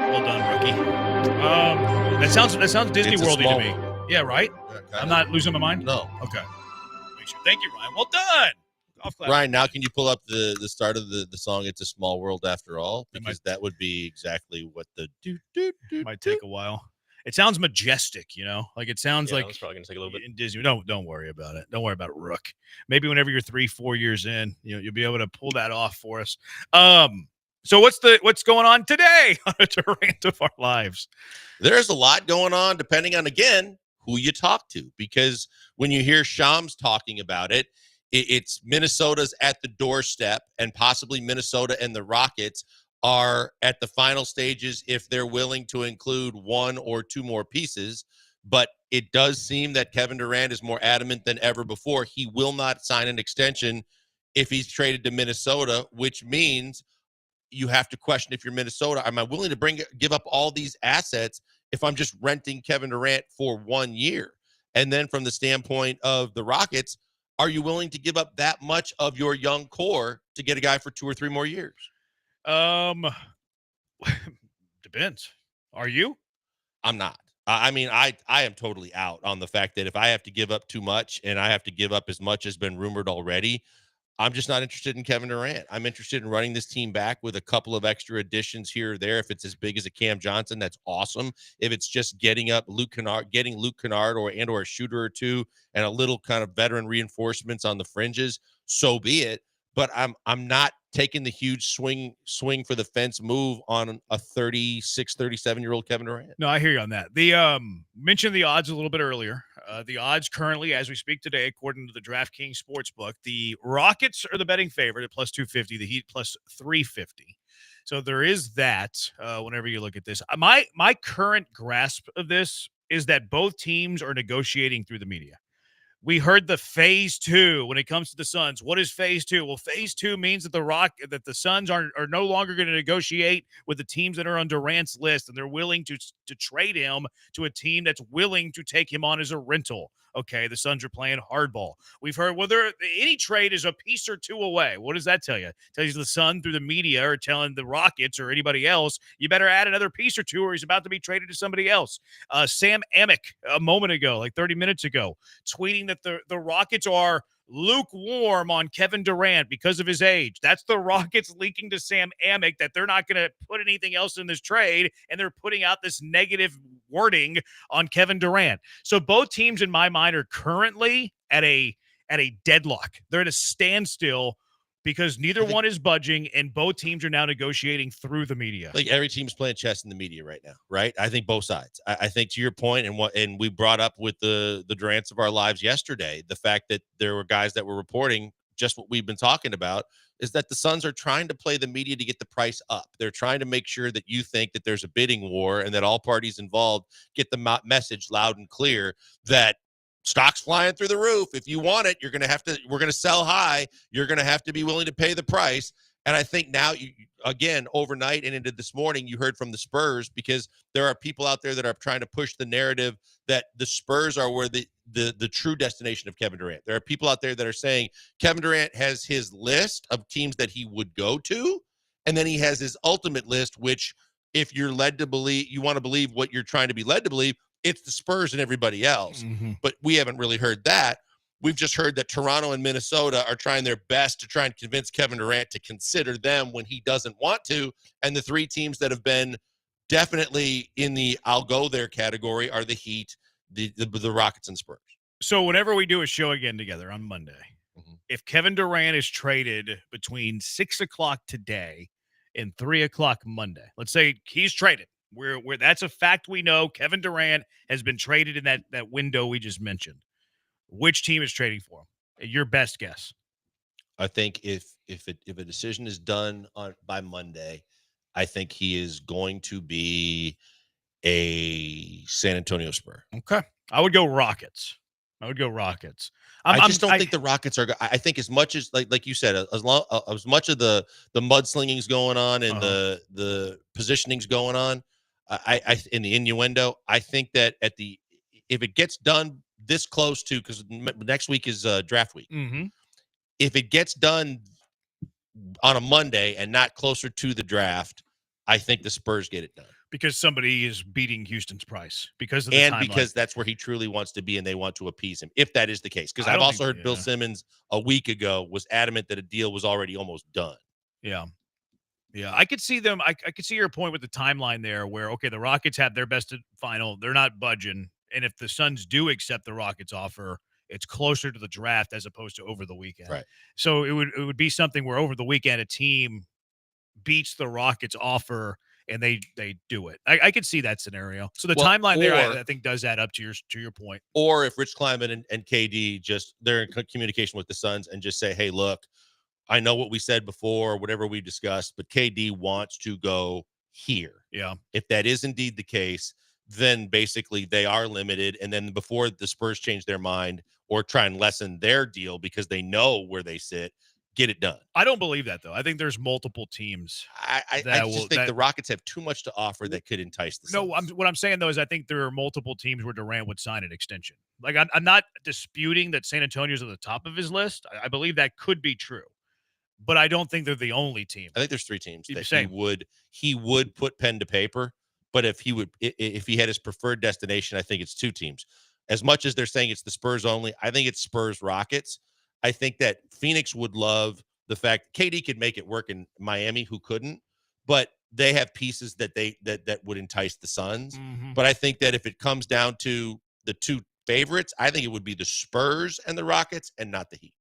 Well done, rookie. That sounds Disney It's a World-y to small me. world. Yeah, right? kinda. I'm not losing my mind? No. Okay. Make sure. Thank you, Ryan. Well done. Golf clap. Ryan, now can you pull up the start of the song "It's a Small World After All"? Because that would be exactly what the Might take a while. It sounds majestic, you know? Like it sounds like it's probably gonna take a little bit. in Disney. Don't worry about it. Don't worry about Rook. Maybe whenever you're 3-4 years in, you'll be able to pull that off for us. So what's going on today on a Durant of Our Lives? There's a lot going on, depending on, again, who you talk to. Because when you hear Shams talking about it, it's Minnesota's at the doorstep, and possibly Minnesota and the Rockets are at the final stages if they're willing to include one or two more pieces. But it does seem that Kevin Durant is more adamant than ever before. He will not sign an extension if he's traded to Minnesota, which means you have to question, if you're Minnesota, am I willing to give up all these assets if I'm just renting Kevin Durant for 1 year? And then from the standpoint of the Rockets, are you willing to give up that much of your young core to get a guy for 2 or 3 more years? Depends. Are you? I'm not. I mean, I am totally out on the fact that if I have to give up too much and I have to give up as much as been rumored already, I'm just not interested in Kevin Durant. I'm interested in running this team back with a couple of extra additions here or there. If it's as big as a Cam Johnson, that's awesome. If it's just getting Luke Kennard or a shooter or two and a little kind of veteran reinforcements on the fringes, so be it. But I'm not taking the huge swing for the fence move on a 36, 37-year-old Kevin Durant. No, I hear you on that. The mentioned the odds a little bit earlier. The odds currently, as we speak today, according to the DraftKings Sportsbook, the Rockets are the betting favorite at plus 250, the Heat plus 350. So there is that whenever you look at this. My current grasp of this is that both teams are negotiating through the media. We heard the phase 2 when it comes to the Suns. What is phase 2? Well, phase 2 means that the Suns are no longer going to negotiate with the teams that are on Durant's list, and they're willing to trade him to a team that's willing to take him on as a rental. Okay, the Suns are playing hardball. We've heard whether any trade is a piece or two away. What does that tell you? It tells you the Sun through the media are telling the Rockets or anybody else, you better add another piece or two or he's about to be traded to somebody else. Sam Amick a moment ago, like 30 minutes ago, tweeting that the Rockets are lukewarm on Kevin Durant because of his age. That's the Rockets leaking to Sam Amick that they're not going to put anything else in this trade, and they're putting out this negative reporting on Kevin Durant. So both teams in my mind are currently at a deadlock. They're at a standstill because neither one is budging, and both teams are now negotiating through the media. Like every team's playing chess in the media right now, right? I think both sides. I think to your point, and we brought up with the Durants of our lives yesterday, the fact that there were guys that were reporting just what we've been talking about is that the Suns are trying to play the media to get the price up. They're trying to make sure that you think that there's a bidding war and that all parties involved get the message loud and clear that stock's flying through the roof. If you want it, we're going to sell high. You're going to have to be willing to pay the price. And I think now, again, overnight and into this morning, you heard from the Spurs, because there are people out there that are trying to push the narrative that the Spurs are where the true destination of Kevin Durant. There are people out there that are saying Kevin Durant has his list of teams that he would go to, and then he has his ultimate list, which if you're led to believe, you want to believe what you're trying to be led to believe, it's the Spurs and everybody else. But we haven't really heard that. We've just heard that Toronto and Minnesota are trying their best to try and convince Kevin Durant to consider them when he doesn't want to. And the three teams that have been definitely in the I'll go there category are the Heat, the Rockets, and Spurs. So whenever we do a show again together on Monday, if Kevin Durant is traded between 6 o'clock today and 3 o'clock Monday, let's say he's traded. Where that's a fact we know. Kevin Durant has been traded in that window we just mentioned. Which team is trading for him? Your best guess. I think if a decision is done by Monday, I think he is going to be a San Antonio Spur. Okay, I would go Rockets. I just don't think the Rockets are. I think as much as like you said, as much of the mudslinging's going on and the positioning's going on, I in the innuendo, I think that if it gets done this close to, because next week is draft week. If it gets done on a Monday and not closer to the draft, I think the Spurs get it done. Because somebody is beating Houston's price because of the timeline. Because that's where he truly wants to be and they want to appease him, if that is the case. Because I've also heard Bill Simmons a week ago was adamant that a deal was already almost done. Yeah. I could see them. I could see your point with the timeline there where, okay, the Rockets have their best final. They're not budging. And if the Suns do accept the Rockets offer, it's closer to the draft as opposed to over the weekend. Right. So it would be something where over the weekend a team beats the Rockets offer and they do it. I could see that scenario. So the timeline there, I think, does add up to your point. Or if Rich Kleiman and KD they're in communication with the Suns and just say, hey, look, I know what we said before, whatever we discussed, but KD wants to go here. Yeah. If that is indeed the case, then basically they are limited. And then before the Spurs change their mind or try and lessen their deal because they know where they sit, get it done. I don't believe that, though. I think there's multiple teams. I just think the Rockets have too much to offer that could entice the Suns. What I'm saying, though, is I think there are multiple teams where Durant would sign an extension. Like, I'm not disputing that San Antonio's at the top of his list. I believe that could be true. But I don't think they're the only team. I think there's three teams that he would put pen to paper. But if he had his preferred destination, I think it's two teams. As much as they're saying it's the Spurs only, I think it's Spurs Rockets. I think that Phoenix would love the fact KD could make it work in Miami, who couldn't, but they have pieces that would entice the Suns. But I think that if it comes down to the two favorites, I think it would be the Spurs and the Rockets and not the Heat.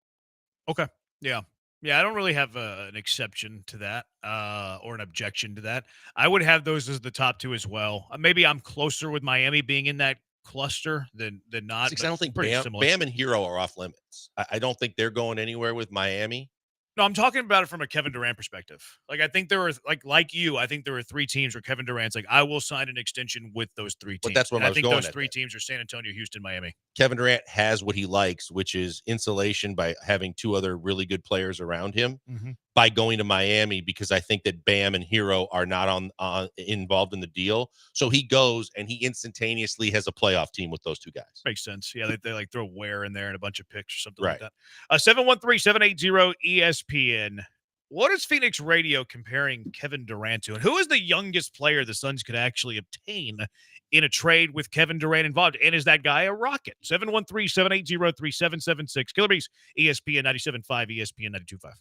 Okay. Yeah. Yeah, I don't really have an exception to that or an objection to that. I would have those as the top two as well. Maybe I'm closer with Miami being in that cluster than not. I don't think Bam and Hero are off limits. I don't think they're going anywhere with Miami. No, I'm talking about it from a Kevin Durant perspective. Like, I think there were like you. I think there were three teams where Kevin Durant's like, I will sign an extension with those three teams. But that's what I was think going those at three teams are San Antonio, Houston, Miami. Kevin Durant has what he likes, which is insulation by having two other really good players around him by going to Miami, because I think that Bam and Hero are not involved in the deal. So he goes and he instantaneously has a playoff team with those two guys. Makes sense. Yeah, they like throw Ware in there and a bunch of picks or something like that. 713-780-ESPN. What is Phoenix Radio comparing Kevin Durant to? And who is the youngest player the Suns could actually obtain in a trade with Kevin Durant involved? And is that guy a Rocket? 713-780-3776. Killer Bees, ESPN 97.5, ESPN 92.5.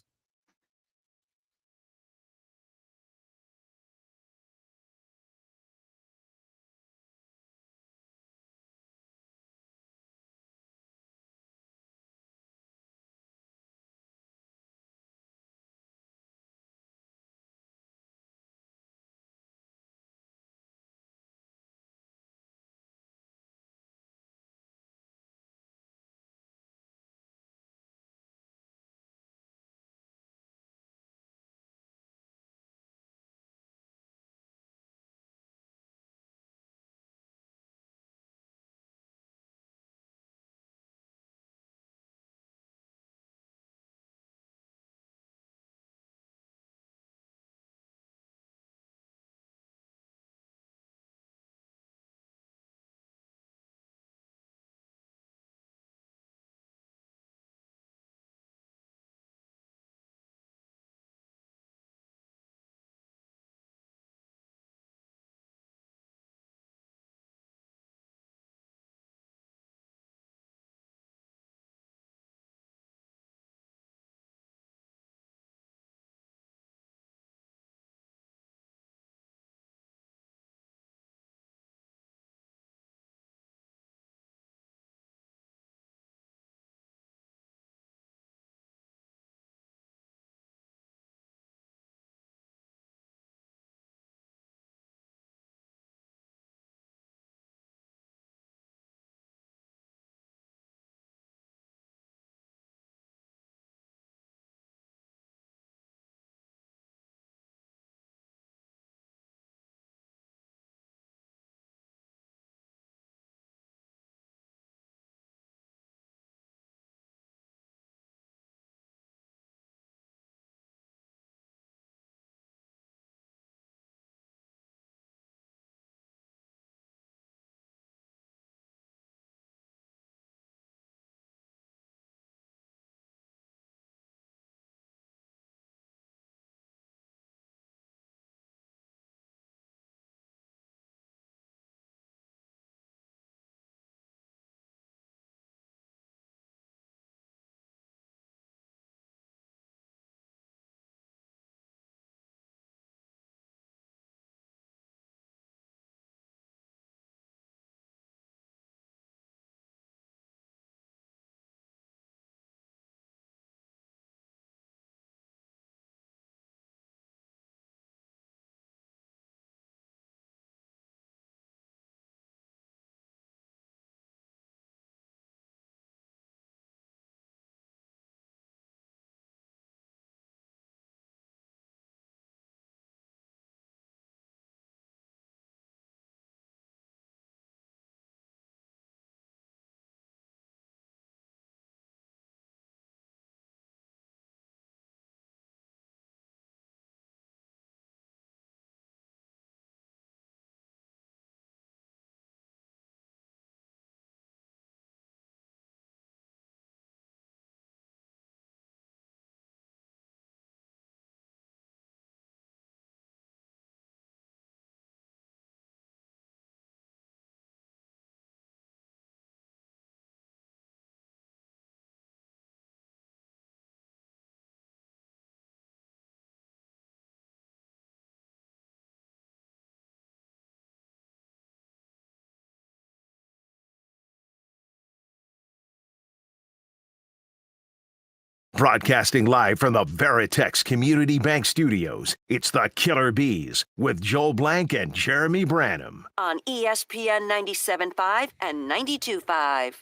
Broadcasting live from the Veritex Community Bank Studios, it's the Killer Bees with Joel Blank and Jeremy Branham. On ESPN 97.5 and 92.5.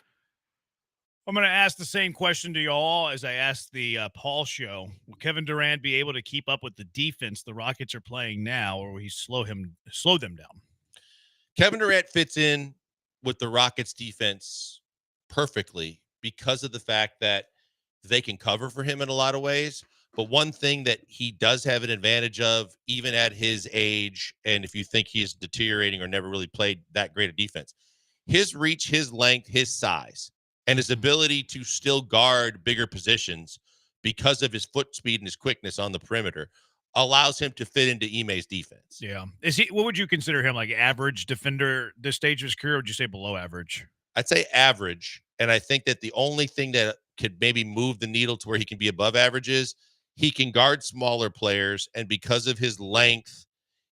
I'm going to ask the same question to y'all as I asked the Paul show. Will Kevin Durant be able to keep up with the defense the Rockets are playing now, or will he slow them down? Kevin Durant fits in with the Rockets defense perfectly because of the fact that they can cover for him in a lot of ways. But one thing that he does have an advantage of, even at his age, and if you think he is deteriorating or never really played that great a defense, his reach, his length, his size, and his ability to still guard bigger positions because of his foot speed and his quickness on the perimeter allows him to fit into Ime's defense. Yeah. What would you consider him, like average defender this stage of his career, or would you say below average? I'd say average. And I think that the only thing that could maybe move the needle to where he can be above average is he can guard smaller players. And because of his length,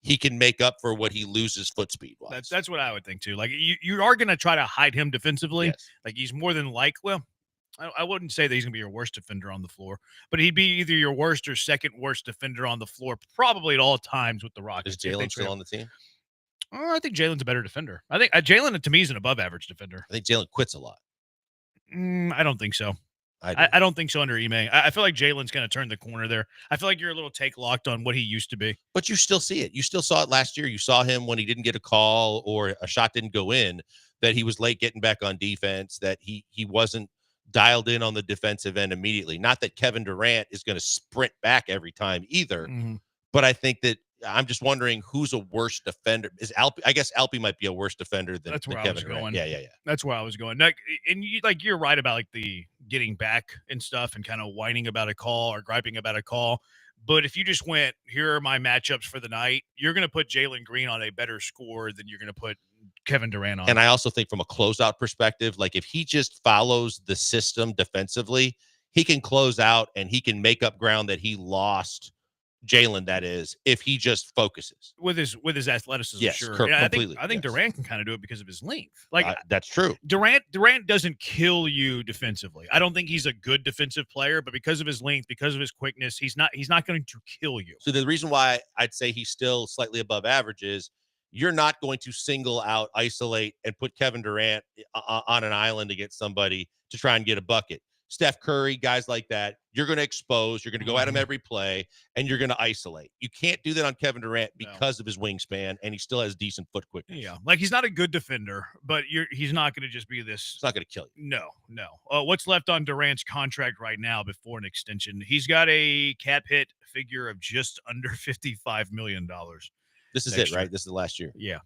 he can make up for what he loses foot speed wise. That's what I would think too. Like you are going to try to hide him defensively. Yes. Like he's more than likely. I wouldn't say that he's going to be your worst defender on the floor, but he'd be either your worst or second worst defender on the floor, probably at all times with the Rockets. Is Jalen still on the team? I think Jalen's a better defender. I think Jalen to me is an above average defender. I think Jalen quits a lot. I don't think so. I don't think so under Ime. I feel like Jalen's going to turn the corner there. I feel like you're a little take locked on what he used to be. But you still see it. You still saw it last year. You saw him when he didn't get a call or a shot didn't go in, that he was late getting back on defense, that he wasn't dialed in on the defensive end immediately. Not that Kevin Durant is going to sprint back every time either, but I think that I'm just wondering who's a worse defender. Is Alpi? I guess Alpi might be a worse defender than, That's where than I Kevin was Durant. going. Yeah. That's where I was going. Like, and you're right about like the getting back and stuff and kind of whining about a call or griping about a call. But if you just went, here are my matchups for the night, you're going to put Jalen Green on a better score than you're going to put Kevin Durant on. And I also think from a closeout perspective, like if he just follows the system defensively, he can close out and he can make up ground that he lost. Jalen, that is, if he just focuses with his athleticism. Yes, sure. completely. I think Durant can kind of do it because of his length. Like that's true. Durant doesn't kill you defensively. I don't think he's a good defensive player, but because of his length, because of his quickness, he's not going to kill you. So the reason why I'd say he's still slightly above average is you're not going to single out, isolate, and put Kevin Durant on an island against somebody to try and get a bucket. Steph Curry, guys like that, you're going to expose, you're going to go at him every play, and you're going to isolate. You can't do that on Kevin Durant because of his wingspan, and he still has decent foot quickness. Yeah, like he's not a good defender, but he's not going to just be this. It's not going to kill you. No. What's left on Durant's contract right now before an extension? He's got a cap hit figure of just under $55 million. This is it, right? This is the last year. Yeah.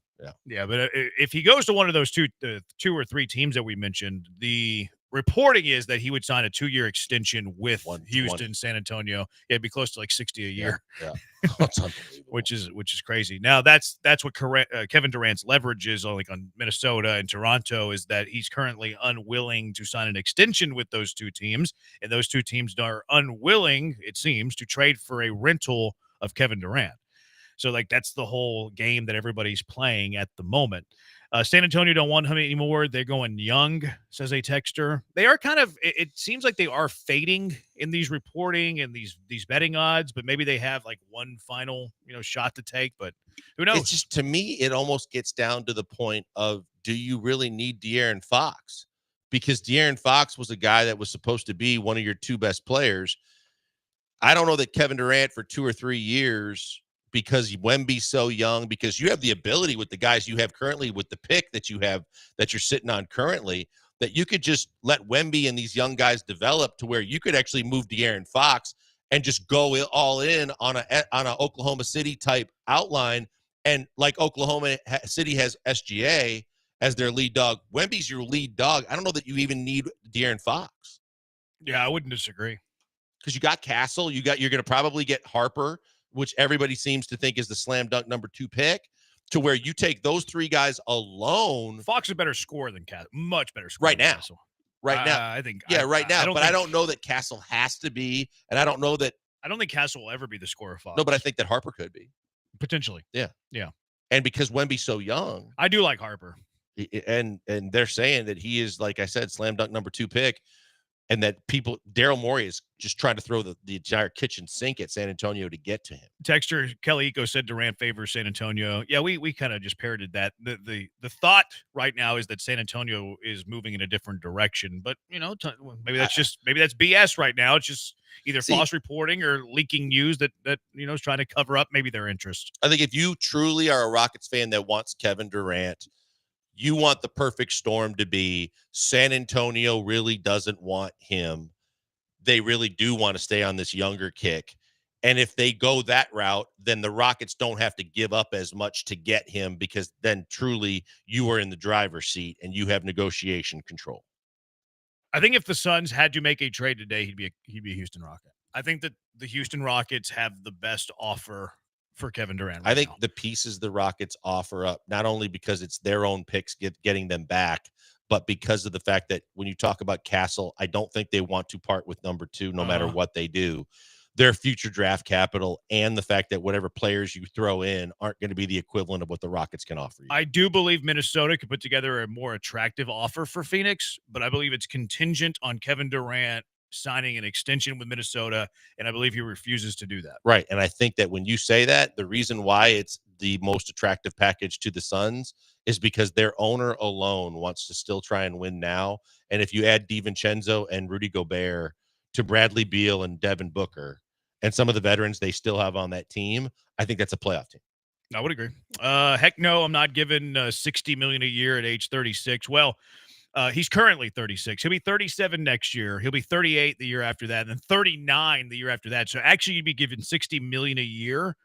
But if he goes to one of those two or three teams that we mentioned, the reporting is that he would sign a 2-year extension with Houston, San Antonio. Yeah, it'd be close to like $60 a year. Yeah. That's unbelievable. which is crazy. Now that's what Kevin Durant's leverage is on Minnesota and Toronto, is that he's currently unwilling to sign an extension with those two teams, and those two teams are unwilling, it seems, to trade for a rental of Kevin Durant. So that's the whole game that everybody's playing at the moment. San Antonio don't want him anymore. They're going young, says a texter. They are kind of, it seems like they are fading in these reporting and these betting odds, but maybe they have one final, shot to take, but who knows? It's just, to me, it almost gets down to the point of, do you really need De'Aaron Fox? Because De'Aaron Fox was a guy that was supposed to be one of your two best players. I don't know that Kevin Durant for 2 or 3 years, because Wemby's so young, because you have the ability with the guys you have currently, with the pick that you have, that you're sitting on currently, that you could just let Wemby and these young guys develop to where you could actually move De'Aaron Fox and just go all in on a Oklahoma City type outline. And like Oklahoma City has SGA as their lead dog, Wemby's your lead dog. I don't know that you even need De'Aaron Fox. Yeah, I wouldn't disagree. Because you got Castle, you're going to probably get Harper, which everybody seems to think is the slam dunk number 2 pick, to where you take those 3 guys alone. Fox is a better scorer than Castle, much better scorer right now. Castle. Right now, I think. Yeah, right now. I don't know that Castle has to be, and I don't think Castle will ever be the scorer of Fox. No, but I think that Harper could be potentially. Yeah. And because Wemby's so young, I do like Harper. And they're saying that he is, like I said, slam dunk number 2 pick. and that Daryl Morey is just trying to throw the entire kitchen sink at San Antonio to get to him. Texter Kelly Eco said Durant favors San Antonio. Yeah, we kind of just parroted that. The thought right now is that San Antonio is moving in a different direction, but maybe that's BS right now. It's just either false reporting or leaking news that is trying to cover up maybe their interest. I think if you truly are a Rockets fan that wants Kevin Durant, you want the perfect storm to be San Antonio really doesn't want him. They really do want to stay on this younger kick. And if they go that route, then the Rockets don't have to give up as much to get him, because then truly you are in the driver's seat and you have negotiation control. I think if the Suns had to make a trade today, he'd be a Houston Rocket. I think that the Houston Rockets have the best offer for Kevin Durant. I think the pieces the Rockets offer up, not only because it's their own picks getting them back, but because of the fact that when you talk about Castle, I don't think they want to part with number 2 no matter what they do. Their future draft capital and the fact that whatever players you throw in aren't going to be the equivalent of what the Rockets can offer you. I do believe Minnesota could put together a more attractive offer for Phoenix, but I believe it's contingent on Kevin Durant signing an extension with Minnesota, and I believe he refuses to do that. Right, and I think that when you say that, the reason why it's the most attractive package to the Suns is because their owner alone wants to still try and win now, and if you add DiVincenzo and Rudy Gobert to Bradley Beal and Devin Booker and some of the veterans they still have on that team, I think that's a playoff team. I would agree. Heck no, I'm not giving $60 million a year at age 36. Well, he's currently 36. He'll be 37 next year. He'll be 38 the year after that, and then 39 the year after that. So actually, you'd be giving $60 million a year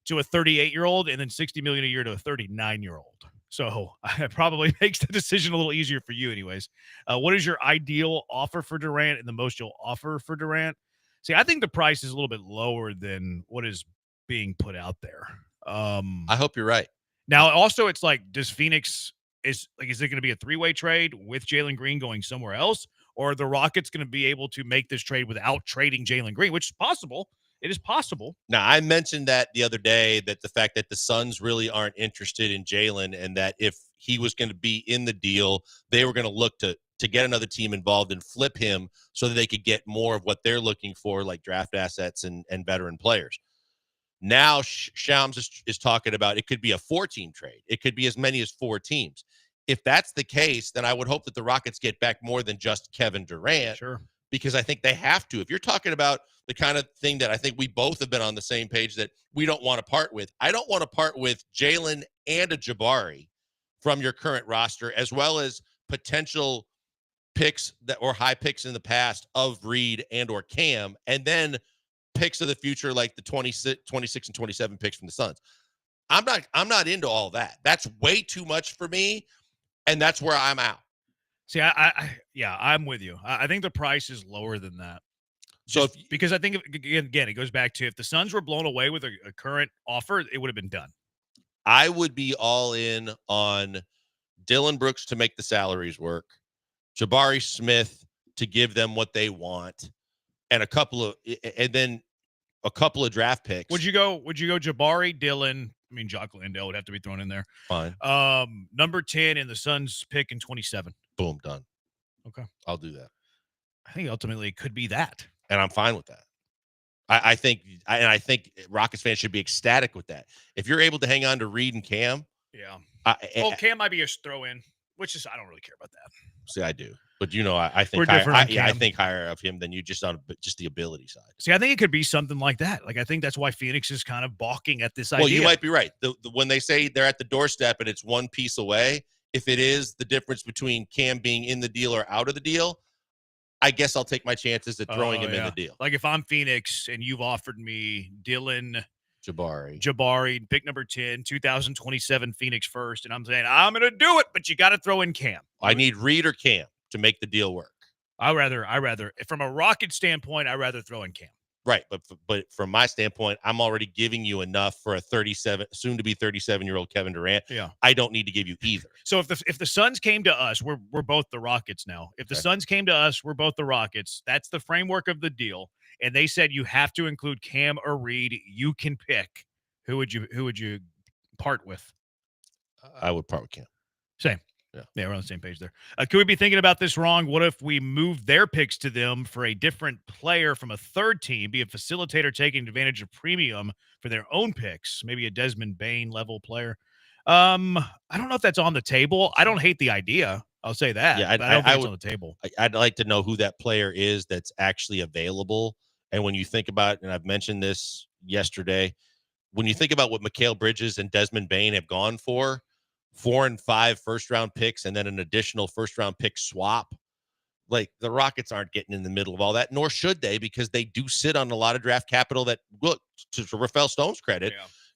to a 38-year-old, and then $60 million a year to a 39-year-old. So it probably makes the decision a little easier for you, anyways. What is your ideal offer for Durant and the most you'll offer for Durant? See, I think the price is a little bit lower than what is being put out there. I hope you're right. Now, also, it's like, does Phoenix is it going to be a 3-way trade with Jalen Green going somewhere else, or are the Rockets going to be able to make this trade without trading Jalen Green, which is possible? It is possible. Now, I mentioned that the other day, that the fact that the Suns really aren't interested in Jalen, and that if he was going to be in the deal, they were going to look to get another team involved and flip him so that they could get more of what they're looking for, like draft assets and veteran players. Now Shams is talking about it could be a 4-team trade. It could be as many as 4 teams. If that's the case, then I would hope that the Rockets get back more than just Kevin Durant. Sure. Because I think they have to. If you're talking about the kind of thing that I think we both have been on the same page that we don't want to part with, I don't want to part with Jalen and a Jabari from your current roster, as well as potential picks or high picks in the past of Reed and or Cam, and then picks of the future like the 26 and 27 picks from the Suns. I'm not into all that. That's way too much for me, and that's where I'm out. See, I'm with you. I think the price is lower than that. So because I think, again, it goes back to, if the Suns were blown away with a current offer, it would have been done. I would be all in on Dylan Brooks to make the salaries work, Jabari Smith to give them what they want, and then a couple of draft picks. Would you go Jabari, Dylan? I mean, Jock Landale would have to be thrown in there. Fine. Number 10 and the Suns pick in 27. Boom, done. Okay. I'll do that. I think ultimately it could be that. And I'm fine with that. I think Rockets fans should be ecstatic with that. If you're able to hang on to Reed and Cam. Yeah. Cam might be a throw-in, which is, I don't really care about that. See, I do. But I think I think higher of him than you, just on just the ability side. See, I think it could be something like that. Like, I think that's why Phoenix is kind of balking at this idea. Well, you might be right. When they say they're at the doorstep and it's one piece away, if it is the difference between Cam being in the deal or out of the deal, I guess I'll take my chances at throwing him in the deal. Like, if I'm Phoenix and you've offered me Dylan, Jabari, pick number 10, 2027 Phoenix first, and I'm saying, I'm going to do it, but you got to throw in Cam. I need Reed or Cam to make the deal work. I rather, from a Rocket standpoint, I rather throw in Cam. Right, but from my standpoint, I'm already giving you enough for a 37, soon to be 37-year-old Kevin Durant. Yeah, I don't need to give you either. So if the Suns came to us, we're both the Rockets now. If the Suns came to us, we're both the Rockets. That's the framework of the deal. And they said you have to include Cam or Reed. You can pick. Who would you part with? I would part with Cam. Same. Yeah, we're on the same page there. Could we be thinking about this wrong? What if we moved their picks to them for a different player from a third team, be a facilitator taking advantage of premium for their own picks, maybe a Desmond Bain level player? I don't know if that's on the table. I don't hate the idea. I'll say that. Yeah, but I don't think it's on the table. I'd like to know who that player is that's actually available. And when you think about, and I've mentioned this yesterday, when you think about what Mikal Bridges and Desmond Bain have gone for, 4 and 5 first-round picks and then an additional first-round pick swap, like the Rockets aren't getting in the middle of all that, nor should they, because they do sit on a lot of draft capital that, look, to Rafael Stone's credit,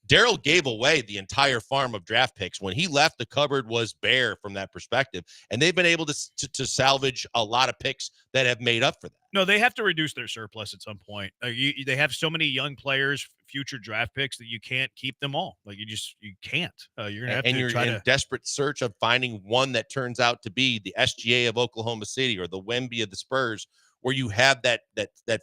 Daryl gave away the entire farm of draft picks. When he left, the cupboard was bare from that perspective, and they've been able to salvage a lot of picks that have made up for that. No, they have to reduce their surplus at some point. They have so many young players, future draft picks, that you can't keep them all. Like you can't. You're gonna have to try in to desperate search of finding one that turns out to be the SGA of Oklahoma City or the Wemby of the Spurs, where you have that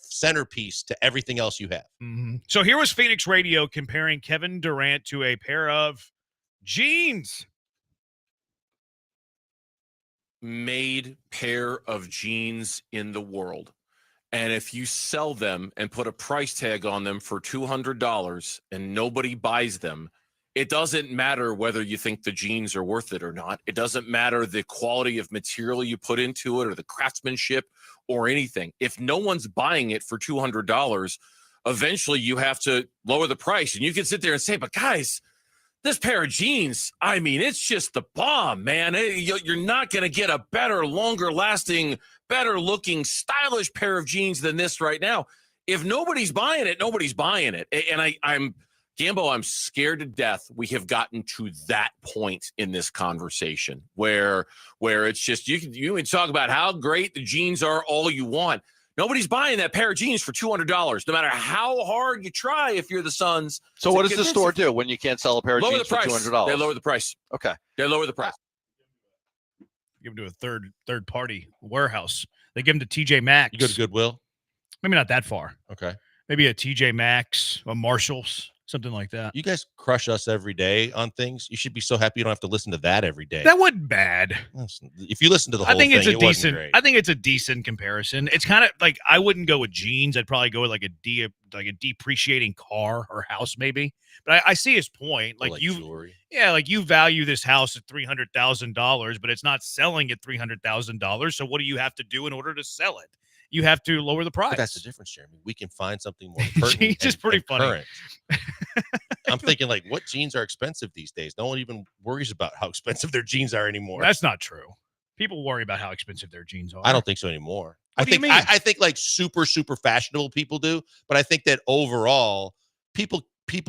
centerpiece to everything else you have. Mm-hmm. So here was Phoenix Radio comparing Kevin Durant to a pair of jeans. Made pair of jeans in the world. And if you sell them and put a price tag on them for $200 and nobody buys them, it doesn't matter whether you think the jeans are worth it or not. It doesn't matter the quality of material you put into it or the craftsmanship or anything. If no one's buying it for $200, eventually you have to lower the price. And you can sit there and say, but guys, this pair of jeans, I mean, it's just the bomb, man. You're not going to get a better, longer lasting, better looking, stylish pair of jeans than this right now. If nobody's buying it, nobody's buying it. And I'm Gambo, I'm scared to death we have gotten to that point in this conversation where it's just, you can talk about how great the jeans are all you want. Nobody's buying that pair of jeans for $200, no matter how hard you try if you're the Suns. So what does the store do when you can't sell a pair of jeans for $200? They lower the price. Okay. They lower the price. Give them to a third party warehouse. They give them to TJ Maxx. You go to Goodwill? Maybe not that far. Okay. Maybe a TJ Maxx, a Marshalls, something like that. You guys crush us every day on things. You should be so happy you don't have to listen to that every day. That wasn't bad. If you listen to the whole thing, it's a it wasn't decent. great. I think it's a decent comparison. It's kind of like I wouldn't go with jeans. I'd probably go with like a depreciating car or house, maybe. But I see his point. Like you, jewelry. Yeah, like you value this house at $300,000, but it's not selling at $300,000. So what do you have to do in order to sell it? You have to lower the price. But that's the difference, Jeremy. We can find something more pertinent. Jeans is pretty funny. Current. I'm thinking, like, what jeans are expensive these days? No one even worries about how expensive their jeans are anymore. That's not true. People worry about how expensive their jeans are. I don't think so anymore. What do you mean? I think like super fashionable people do, but I think that overall, people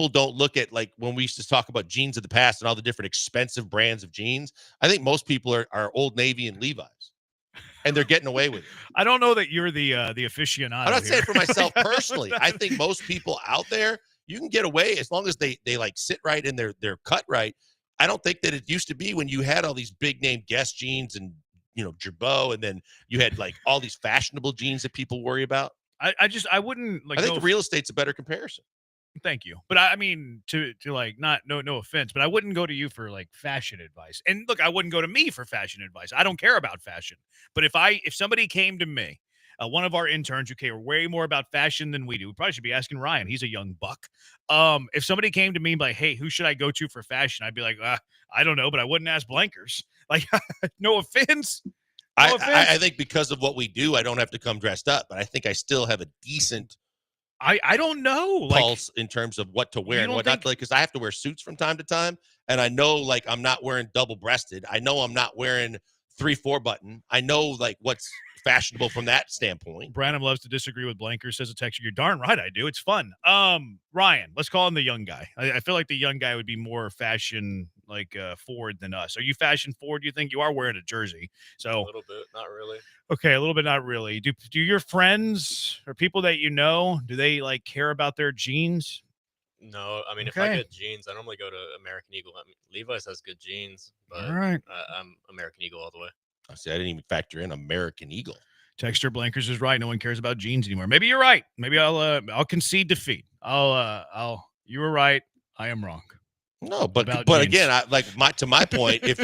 don't look at, like, when we used to talk about jeans of the past and all the different expensive brands of jeans. I think most people are Old Navy and Levi's. And they're getting away with it. I don't know that you're the aficionado. I'm not here. saying for myself personally. I think most people out there, you can get away as long as they like sit right and they're cut right. I don't think that it used to be when you had all these big name Guess jeans and Girbaud, and then you had like all these fashionable jeans that people worry about. I wouldn't like. I think the real estate's a better comparison. Thank you. But I mean, to like, not, no offense, but I wouldn't go to you for like fashion advice. And look, I wouldn't go to me for fashion advice. I don't care about fashion. But if somebody came to me, one of our interns who care way more about fashion than we do, we probably should be asking Ryan. He's a young buck. If somebody came to me like, hey, who should I go to for fashion? I'd be like, I don't know, but I wouldn't ask Blankers. Like, no offense. I think because of what we do, I don't have to come dressed up, but I think I still have a decent I don't know pulse in terms of what to wear and what not to, like, because I have to wear suits from time to time, and I know like I'm not wearing double-breasted. I know I'm not wearing 3/4 button. I know like what's fashionable from that standpoint. Branham loves to disagree with Blanker, says a texter. You're darn right I do. It's fun. Ryan, let's call him the young guy. I feel like the young guy would be more fashion like forward than us. Are you fashion forward? You think you are wearing a jersey? So a little bit, not really. Okay, a little bit, not really. Do your friends or people that you know, do they like care about their jeans? No, I mean, if I get jeans, I normally go to American Eagle. I mean, Levi's has good jeans, but all right. I'm American Eagle all the way. I see. I didn't even factor in American Eagle. Texter Blankers is right. No one cares about jeans anymore. Maybe you're right. Maybe I'll concede defeat. You were right. I am wrong. No, but about again, Gene's. to my point, if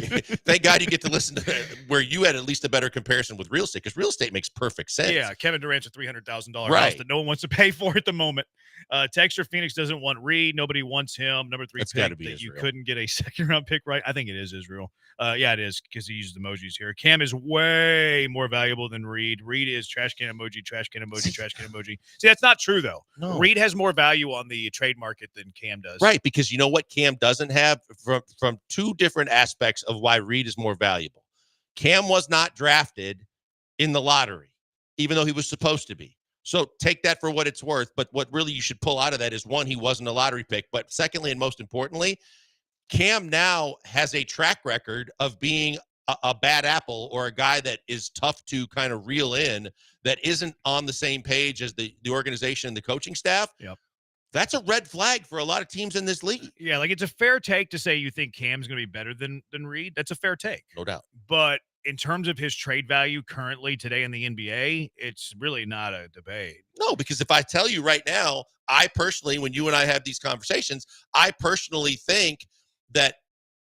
thank God you get to listen to where you had at least a better comparison with real estate, because real estate makes perfect sense. Yeah, Kevin Durant's a $300,000 house Right. that no one wants to pay for at the moment. Texter Phoenix doesn't want Reed. Nobody wants him. Number 3 That's pick gotta be that you Israel. couldn't get a second-round pick, right? I think it is Israel. Yeah, it is because he uses emojis here. Cam is way more valuable than Reed. Reed is trash can emoji, trash can emoji, trash can emoji. See, that's not true, though. No. Reed has more value on the trade market than Cam does. Right, because you know what Cam doesn't have from two different aspects of why Reed is more valuable. Cam was not drafted in the lottery, even though he was supposed to be. So take that for what it's worth. But what really you should pull out of that is, one, he wasn't a lottery pick. But secondly, and most importantly, Cam now has a track record of being a bad apple, or a guy that is tough to kind of reel in, that isn't on the same page as the organization and the coaching staff. Yep. That's a red flag for a lot of teams in this league. Yeah, like it's a fair take to say you think Cam's going to be better than Reed. That's a fair take. No doubt. But in terms of his trade value currently today in the NBA, it's really not a debate. No, because if I tell you right now, I personally, when you and I have these conversations, I personally think that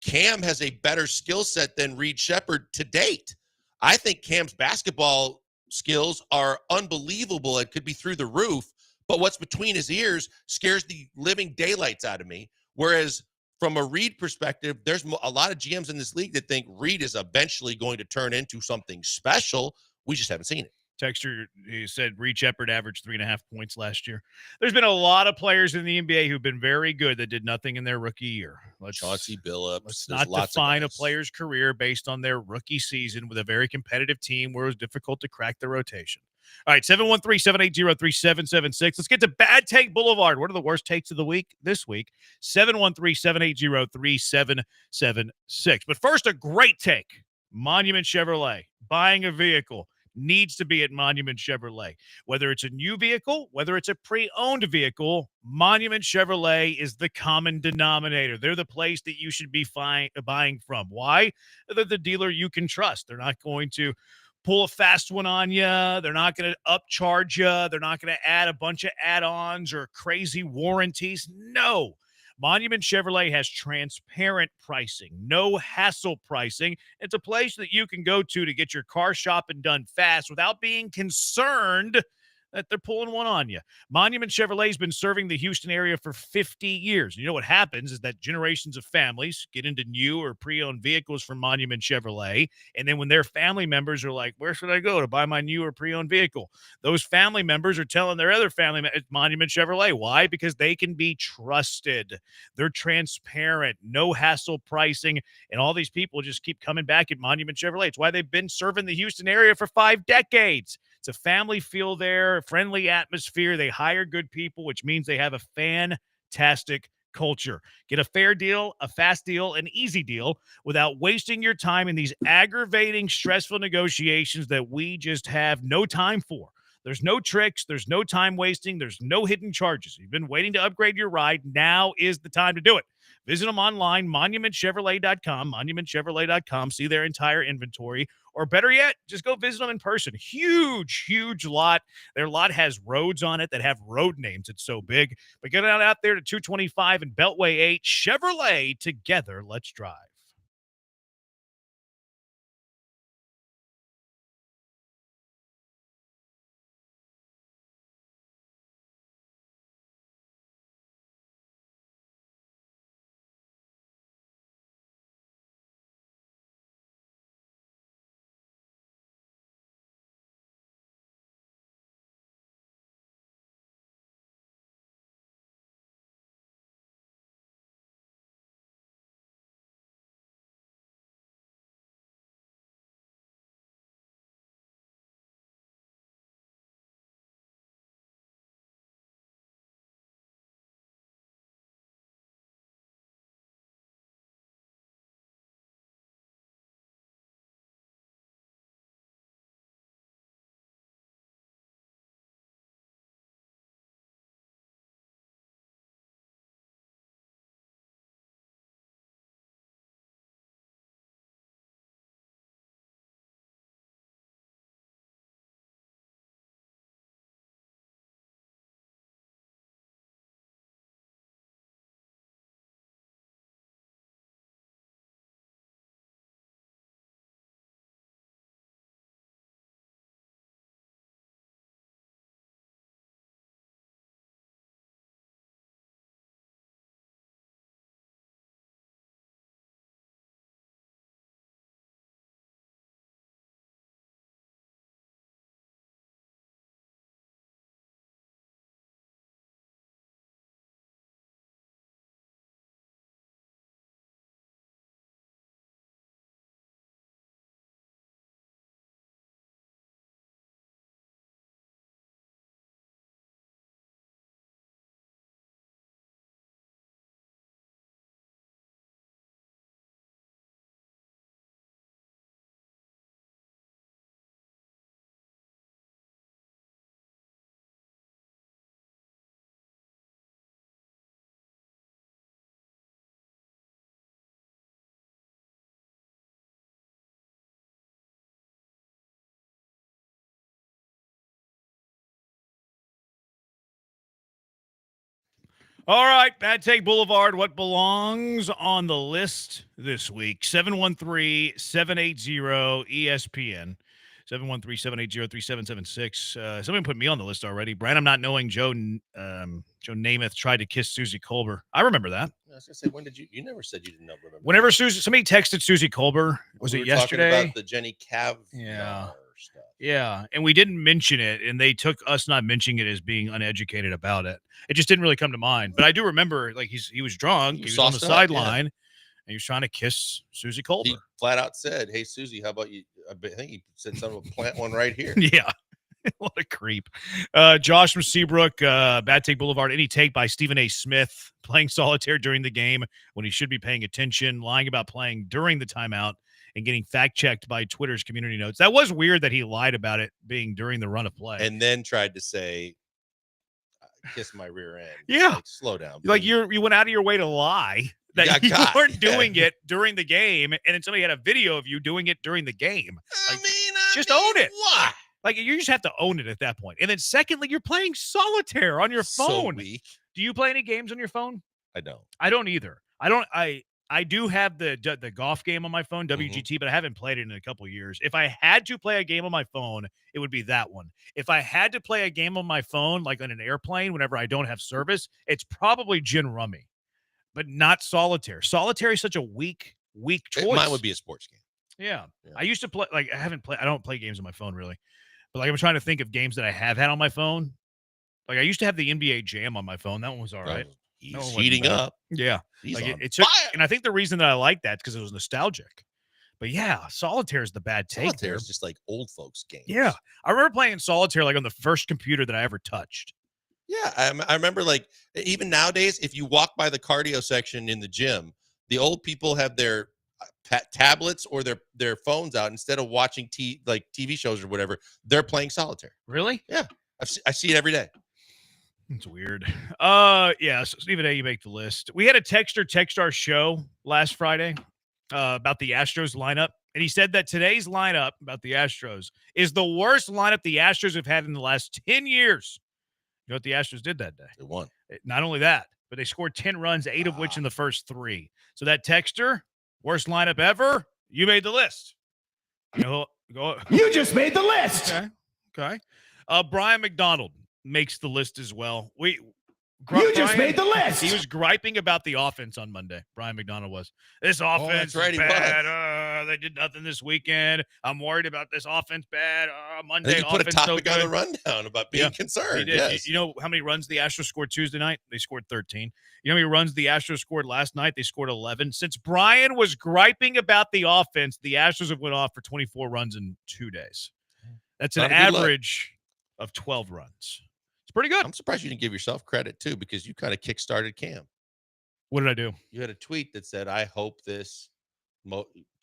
Cam has a better skill set than Reed Shepherd to date. I think Cam's basketball skills are unbelievable and could be through the roof, but what's between his ears scares the living daylights out of me. Whereas from a Reed perspective, there's a lot of GMs in this league that think Reed is eventually going to turn into something special. We just haven't seen it. Texture, he said Reed Shepherd averaged 3.5 points last year. There's been a lot of players in the NBA who've been very good that did nothing in their rookie year. Chauncey Billups. Let's not define a player's career based on their rookie season with a very competitive team where it was difficult to crack the rotation. All right, 713-780-3776. Let's get to Bad Take Boulevard. What are the worst takes of the week this week? 713-780-3776. But first, a great take. Monument Chevrolet, buying a vehicle needs to be at Monument Chevrolet. Whether it's a new vehicle, whether it's a pre-owned vehicle, Monument Chevrolet is the common denominator. They're the place that you should be buying from. Why? They're the dealer you can trust. They're not going to pull a fast one on you. They're not going to upcharge you. They're not going to add a bunch of add-ons or crazy warranties. No. Monument Chevrolet has transparent pricing, no hassle pricing. It's a place that you can go to get your car shopping done fast without being concerned that they're pulling one on you. Monument Chevrolet has been serving the Houston area for 50 years. You know what happens is that generations of families get into new or pre-owned vehicles from Monument Chevrolet, and then when their family members are like, where should I go to buy my new or pre-owned vehicle? Those family members are telling their other family members, Monument Chevrolet. Why? Because they can be trusted. They're transparent, no hassle pricing, and all these people just keep coming back at Monument Chevrolet. It's why they've been serving the Houston area for 5 decades. It's a family feel there, friendly atmosphere. They hire good people, which means they have a fantastic culture. Get a fair deal, a fast deal, an easy deal without wasting your time in these aggravating, stressful negotiations that we just have no time for. There's no tricks. There's no time wasting. There's no hidden charges. You've been waiting to upgrade your ride. Now is the time to do it. Visit them online, monumentchevrolet.com, monumentchevrolet.com. See their entire inventory. Or better yet, just go visit them in person. Huge, huge lot. Their lot has roads on it that have road names. It's so big. But get out there to 225 and Beltway 8. Chevrolet, together, let's drive. All right, Bad Take Boulevard, what belongs on the list this week? 713-780-ESPN. 713-780-3776. Somebody put me on the list already. Brandon, not knowing Joe Namath tried to kiss Susie Colbert. I remember that. I was going to say, when did you never said you didn't remember. Whenever somebody texted Susie Colbert, was We it were yesterday? talking about the Jenny Cav Yeah. stuff. Yeah, and we didn't mention it, and they took us not mentioning it as being uneducated about it. It just didn't really come to mind. But I do remember, like, he was drunk, he was on the sauced up, yeah. sideline, and he was trying to kiss Susie Colbert. He flat out said, "Hey, Susie, how about you?" I think he said something about plant one right here. Yeah. What a creep. Josh from Seabrook, Bad Take Boulevard. Any take by Stephen A. Smith playing solitaire during the game when he should be paying attention, lying about playing during the timeout, and getting fact-checked by Twitter's community notes. That was weird that he lied about it being during the run of play. And then tried to say, kiss my rear end. Yeah. Like, slow down. Like you went out of your way to lie that you got weren't doing it during the game, and then somebody had a video of you doing it during the game. Like, just own it. Why? Like, you just have to own it at that point. And then secondly, you're playing solitaire on your phone. weak. Do you play any games on your phone? I don't. I don't either. I do have the golf game on my phone, WGT, but I haven't played it in a couple of years. If I had to play a game on my phone, it would be that one. If I had to play a game on my phone, like on an airplane, whenever I don't have service, it's probably Gin Rummy, but not solitaire. Solitaire is such a weak choice. Mine would be a sports game. Yeah. I used to play, like, I don't play games on my phone really, but like I'm trying to think of games that I have had on my phone. Like I used to have the NBA Jam on my phone. That one was all right. He's That one wasn't heating bad. up. Yeah. He's Like on it took, fire. and I think the reason that I like that is because it was nostalgic. But yeah, solitaire is the bad take. Solitaire there. is just like old folks game. Yeah. I remember playing solitaire like on the first computer that I ever touched. Yeah, I remember, like, even nowadays, if you walk by the cardio section in the gym, the old people have their tablets or their phones out. Instead of watching TV shows or whatever, they're playing solitaire. Really? Yeah, I see it every day. It's weird. Yeah, so Stephen A., you make the list. We had a texter text our show last Friday about the Astros lineup, and he said that today's lineup about the Astros is the worst lineup the Astros have had in the last 10 years. You know what the Astros did that day? They won. Not only that, but they scored 10 runs, 8 of which in the first 3. So that texter, worst lineup ever, you made the list. Go. You just made the list. Okay. Brian McDonald makes the list as well. You just made the list. He was griping about the offense on Monday. Brian McDonald was. This offense right, is he bad. They did nothing this weekend. I'm worried about this offense bad. I Monday think you put a offense so topic on the good. rundown about being concerned. He did. Yes. You know how many runs the Astros scored Tuesday night? They scored 13. You know how many runs the Astros scored last night? They scored 11. Since Brian was griping about the offense, the Astros have went off for 24 runs in 2 days. That's an Not a good look. average of 12 runs. It's pretty good. I'm surprised you didn't give yourself credit, too, because you kind of kickstarted Cam. What did I do? You had a tweet that said, I hope this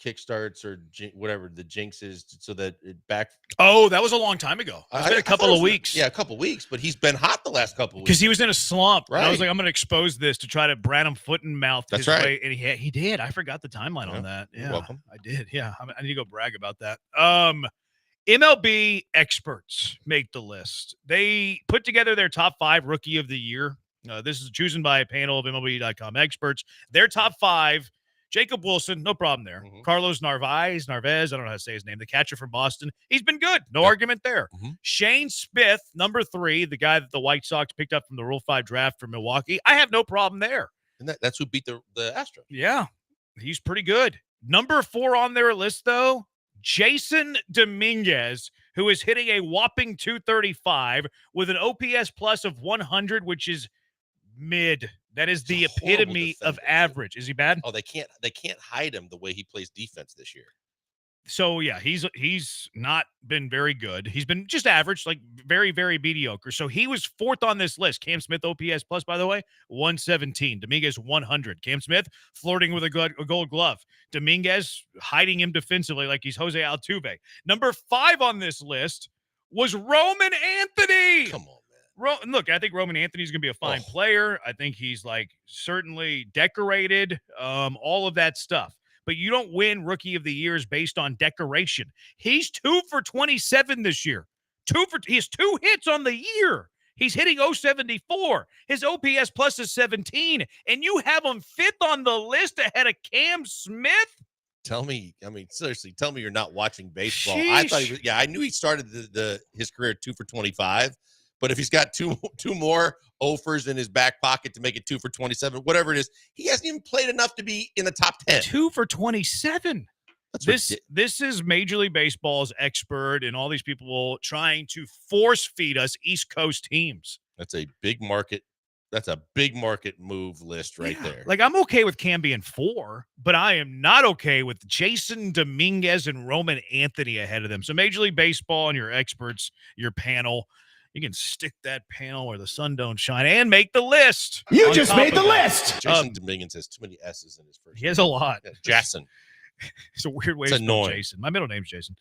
kickstarts or whatever the jinx is so that it back. Oh, that was a long time ago. It's been a couple of weeks. Yeah, a couple weeks, but he's been hot the last couple of weeks. Because he was in a slump. Right. And I was like, I'm going to expose this to try to Branham foot and mouth That's his right. way. And he did. I forgot the timeline on that. You're Yeah, welcome. I did. Yeah, I need to go brag about that. MLB experts make the list. They put together their top 5 rookie of the year. This is chosen by a panel of MLB.com experts. Their top 5, Jacob Wilson, no problem there. Carlos Narvaez, I don't know how to say his name, the catcher from Boston. He's been good. No argument there. Shane Smith, number 3, the guy that the White Sox picked up from the Rule 5 draft from Milwaukee. I have no problem there. And that's who beat the Astros. Yeah, he's pretty good. Number 4 on their list, though, Jason Dominguez, who is hitting a whopping 235 with an OPS plus of 100, which is mid. That is the epitome of average. Is he bad? Oh, they can't hide him the way he plays defense this year. So yeah, he's not been very good. He's been just average, like very, very mediocre. So he was 4th on this list. Cam Smith OPS plus, by the way, 117. Dominguez 100. Cam Smith flirting with a gold glove. Dominguez hiding him defensively like he's Jose Altuve. Number 5 on this list was Roman Anthony. Come on, man. Look, I think Roman Anthony's going to be a fine player. I think he's like certainly decorated, all of that stuff. But you don't win Rookie of the Years based on decoration. He's 2 for 27 this year. He has 2 hits on the year. He's hitting 074. His OPS plus is 17, and you have him 5th on the list ahead of Cam Smith? Tell me, seriously, tell me you're not watching baseball. I thought I knew he started his career at 2 for 25, but if he's got two more offers in his back pocket to make it 2 for 27, whatever it is, he hasn't even played enough to be in the top 10. 2 for 27. This is Major League Baseball's expert and all these people trying to force feed us East Coast teams. That's a big market. That's a big market move list right there. Like, I'm okay with Cam being 4, but I am not okay with Jason Dominguez and Roman Anthony ahead of them. So Major League Baseball and your experts, your panel, you can stick that panel where the sun don't shine and make the list. You just made the list. Jason Dominguez has too many S's in his first name. He has a lot. Jason. It's a weird way it's to spell annoying. Jason. My middle name's Jason.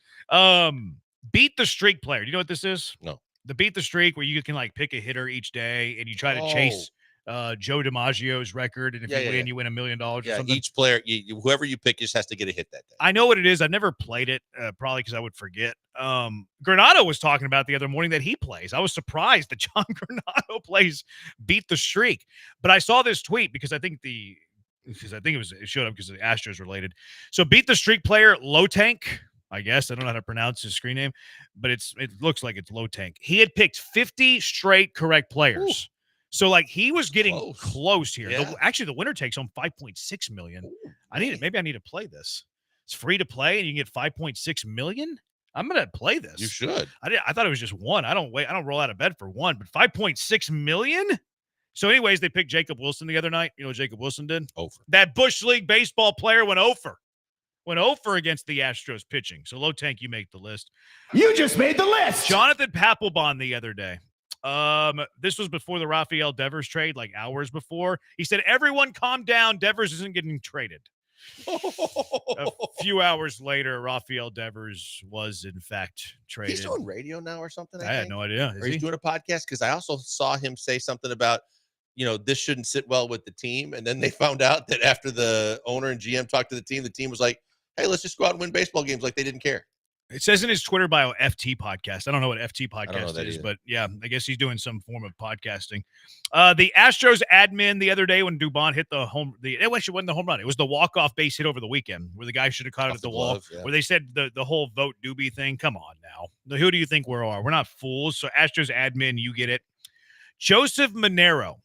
Beat the streak player. Do you know what this is? No. The beat the streak where you can like pick a hitter each day and you try to chase Joe DiMaggio's record, and if you win, you win $1 million or something. Each player, whoever you pick, just has to get a hit that day. I know what it is. I've never played it, probably because I would forget. Granado was talking about the other morning that he plays. I was surprised that John Granado plays Beat the Streak, but I saw this tweet because I think it showed up because the Astros related. So Beat the Streak player Low Tank, I guess. I don't know how to pronounce his screen name, but it looks like it's Low Tank. He had picked 50 straight correct players. Ooh. So like he was getting close here. Yeah. Actually, the winner takes home $5.6 million. Maybe I need to play this. It's free to play and you can get $5.6 million. I'm gonna play this. You should. I thought it was just one. I don't roll out of bed for one, but $5.6 million. So, anyways, they picked Jacob Wilson the other night. You know what Jacob Wilson did? Over. That Bush League baseball player went over. Went over against the Astros pitching. So, Low Tank, you make the list. You just made the list. Jonathan Papelbon the other day. This was before the Rafael Devers trade, like hours before. He said, everyone calm down. Devers isn't getting traded. A few hours later, Rafael Devers was, in fact, traded. He's doing radio now or something? I had no idea. Or he's doing a podcast? Because I also saw him say something about, this shouldn't sit well with the team. And then they found out that after the owner and GM talked to the team was like, hey, let's just go out and win baseball games like they didn't care. It says in his Twitter bio, FT podcast. I don't know what FT podcast is, either. but yeah, I guess he's doing some form of podcasting. The Astros admin the other day when Dubon hit it actually wasn't the home run. It was the walk-off base hit over the weekend where the guy should have caught it at the wall, where they said the whole vote Doobie thing. Come on now. Who do you think we are? We're not fools. So Astros admin, you get it. Joseph Monero.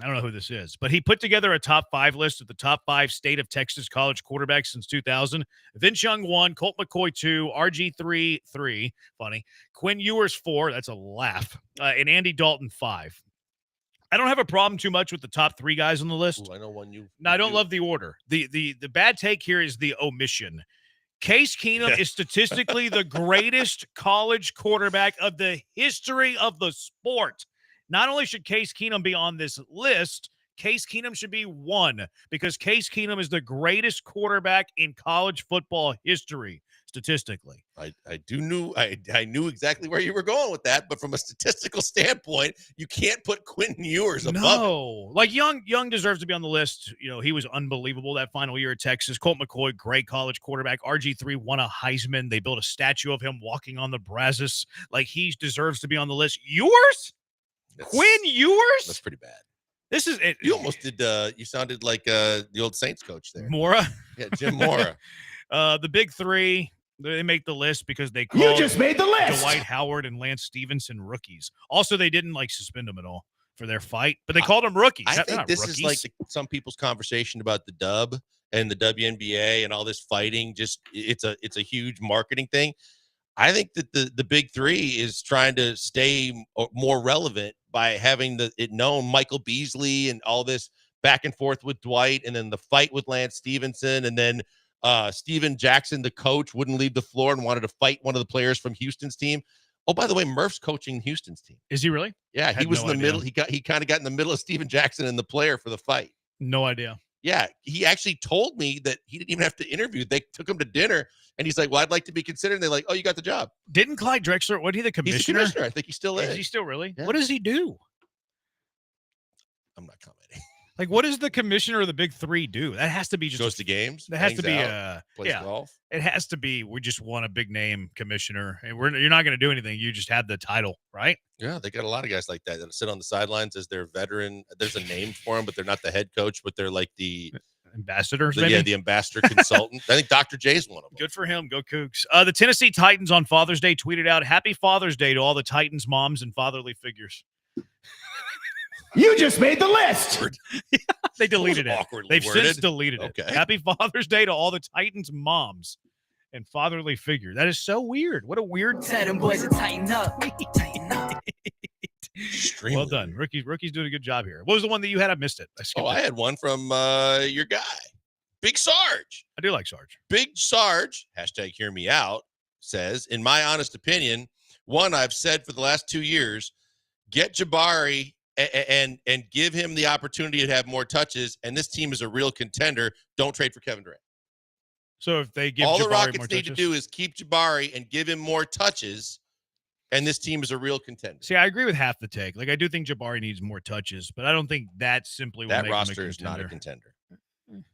I don't know who this is, but he put together a top 5 list of the top 5 state of Texas college quarterbacks since 2000. Vince Young 1, Colt McCoy 2, RG3 3, funny, Quinn Ewers 4, that's a laugh, and Andy Dalton 5. I don't have a problem too much with the top 3 guys on the list. Ooh, I know one you. No, I don't love the order. The bad take here is the omission. Case Keenum is statistically the greatest college quarterback of the history of the sport. Not only should Case Keenum be on this list, Case Keenum should be 1 because Case Keenum is the greatest quarterback in college football history, statistically. I knew exactly where you were going with that, but from a statistical standpoint, you can't put Quentin Ewers above it. Like Young deserves to be on the list. He was unbelievable that final year at Texas. Colt McCoy, great college quarterback. RG3 won a Heisman. They built a statue of him walking on the Brazos. Like, he deserves to be on the list. Ewers? Quinn Ewers? That's pretty bad. This is it. You almost did. You sounded like the old Saints coach there. Mora? Yeah, Jim Mora. The big 3, they make the list because they called You just made the list. Dwight Howard and Lance Stevenson rookies. Also, they didn't suspend them at all for their fight, but they called them rookies. I think this rookies. is like some people's conversation about the dub and the WNBA and all this fighting. Just it's a huge marketing thing. I think that the big 3 is trying to stay more relevant by having it known Michael Beasley and all this back and forth with Dwight, and then the fight with Lance Stevenson, and then Steven Jackson, the coach, wouldn't leave the floor and wanted to fight one of the players from Houston's team. Oh, by the way, Murph's coaching Houston's team. Is he really? Yeah, he was in the middle. He kind of got in the middle of Steven Jackson and the player for the fight. No idea. Yeah, he actually told me that he didn't even have to interview. They took him to dinner, and he's like, well, I'd like to be considered. And they're like, oh, you got the job. Didn't Clyde Drexler, wasn't he the commissioner? He's the commissioner. I think he still is. Is he still really? Yeah. What does he do? I'm not commenting. Like, what does the commissioner of the Big Three do? That has to be just Goes to games. That has to be plays golf. It has to be. We just want a big name commissioner, and you're not going to do anything. You just have the title, right? Yeah, they got a lot of guys like that sit on the sidelines as their veteran. There's a name for them, but they're not the head coach, but they're like the ambassadors. Yeah, the ambassador consultant. I think Dr. J's one of them. Good for him. Go Cougs. The Tennessee Titans on Father's Day tweeted out, "Happy Father's Day to all the Titans moms and fatherly figures." You just made the list. They deleted it. They've worded. since deleted it. Okay. Happy Father's Day to all the Titans moms and fatherly figure. That is so weird. What a weird. Tell them boys to tighten up. Tighten up. Well done. Rookie's doing a good job here. What was the one that you had? I missed it. I had one from your guy, Big Sarge. I do like Sarge. Big Sarge, hashtag hear me out, says, in my honest opinion, one I've said for the last 2 years, get Jabari and give him the opportunity to have more touches, and this team is a real contender. Don't trade for Kevin Durant. So if they give all Jabari the Rockets more need touches? to do is keep Jabari and give him more touches, and this team is a real contender. See, I agree with half the take. Like, I do think Jabari needs more touches, but I don't think that simply will That make roster him a is not a contender. contender.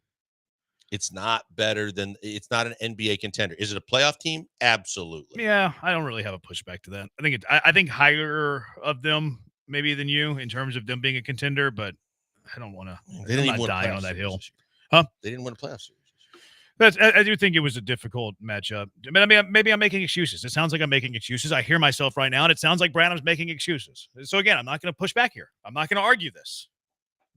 It's not better than it's not an NBA contender. Is it a playoff team? Absolutely. Yeah, I don't really have a pushback to that. I think higher of them maybe than you in terms of them being a contender, but I don't want to. They didn't even win a die playoff on that series hill, this year. huh? They didn't win a playoff series. I do think it was a difficult matchup. I mean, maybe I'm making excuses. It sounds like I'm making excuses. I hear myself right now, and it sounds like Branham's making excuses. So again, I'm not going to push back here. I'm not going to argue this.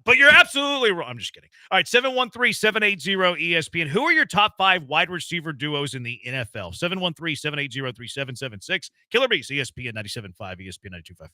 But you're absolutely wrong. I'm just kidding. All right, 713-780-ESPN. Who are your top 5 wide receiver duos in the NFL? 713-780-3776. Killer Bees, ESPN 97.5, ESPN 92.5.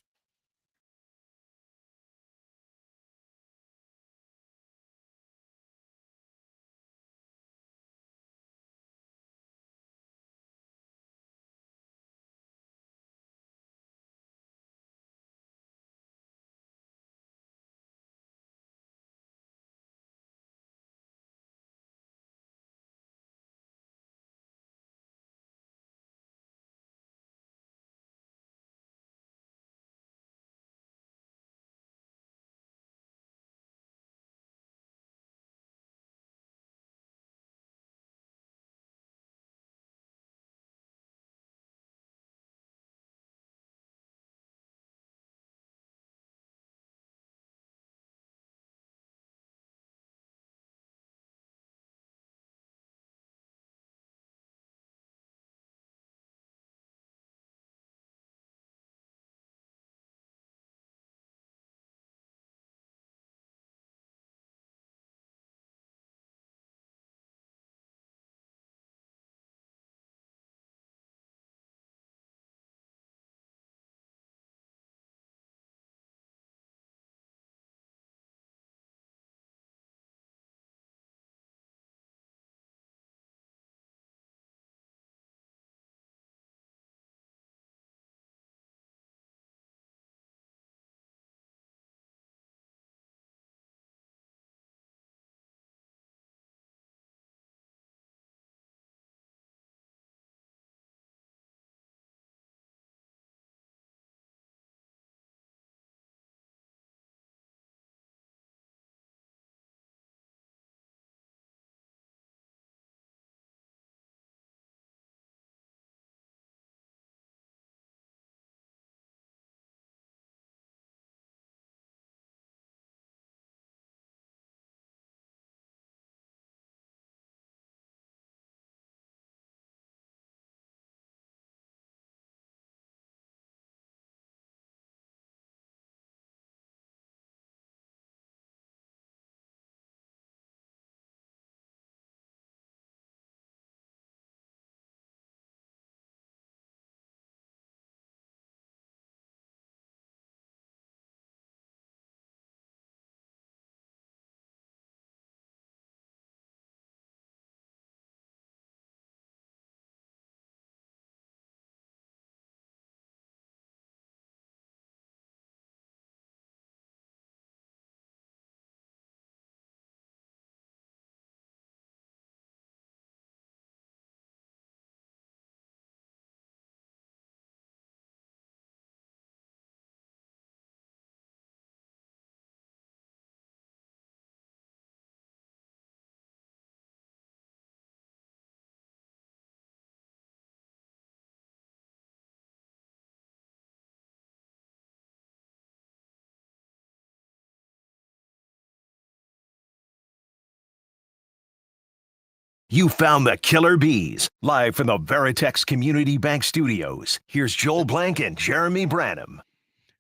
You found the Killer Bees, live from the Veritex Community Bank Studios. Here's Joel Blank and Jeremy Branham.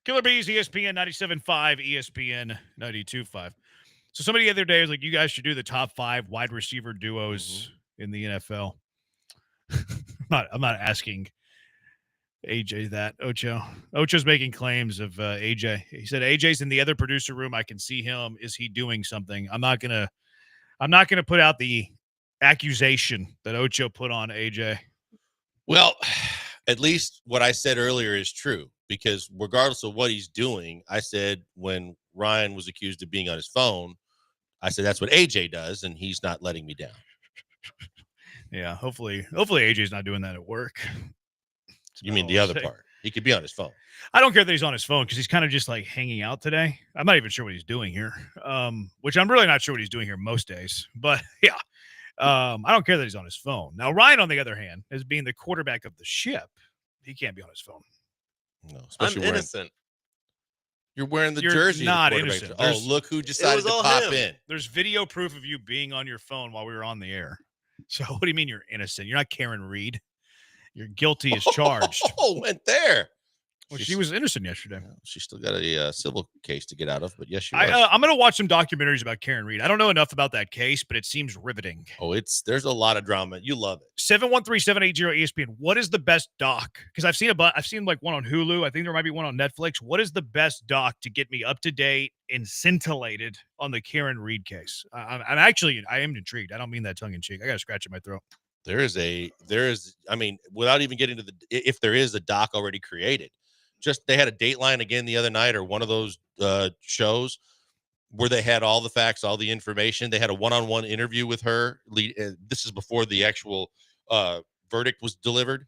Killer Bees, ESPN 97.5, ESPN 92.5. So somebody the other day was like, you guys should do the top 5 wide receiver duos in the NFL. I'm not asking AJ that. Ocho's making claims of AJ. He said AJ's in the other producer room. I can see him. Is he doing something? I'm not gonna put out the accusation that Ocho put on AJ. Well, at least what I said earlier is true, because regardless of what he's doing, I said when Ryan was accused of being on his phone, I said that's what AJ does, and he's not letting me down. Yeah, hopefully AJ's not doing that at work. You mean the other part? He could be on his phone. I don't care that he's on his phone because he's kind of just like hanging out today. I'm not even sure what he's doing here, which I'm really not sure what he's doing here most days. But yeah, I don't care that he's on his phone. Now, Ryan, on the other hand, as being the quarterback of the ship, he can't be on his phone. No, I'm innocent. You're wearing the You're jersey. not of the quarterback. innocent. Oh, There's- look who decided to pop in. There's video proof of you being on your phone while we were on the air. So what do you mean you're innocent? You're not Karen Reed. You're guilty as charged. Oh, went there. Well, she was innocent yesterday. She's still got a civil case to get out of, but yes, she I'm was. going to watch some documentaries about Karen Reed. I don't know enough about that case, but it seems riveting. Oh, there's a lot of drama. You love it. 713-780-ESPN. What is the best doc? Because I've seen like one on Hulu. I think there might be one on Netflix. What is the best doc to get me up to date and scintillated on the Karen Reed case? I am intrigued. I don't mean that tongue in cheek. I got a scratch in my throat. There is, I mean, without even getting to if there is a doc already created, just they had a Dateline again the other night, or one of those shows where they had all the facts, all the information. They had a one-on-one interview with her. This is before the actual verdict was delivered.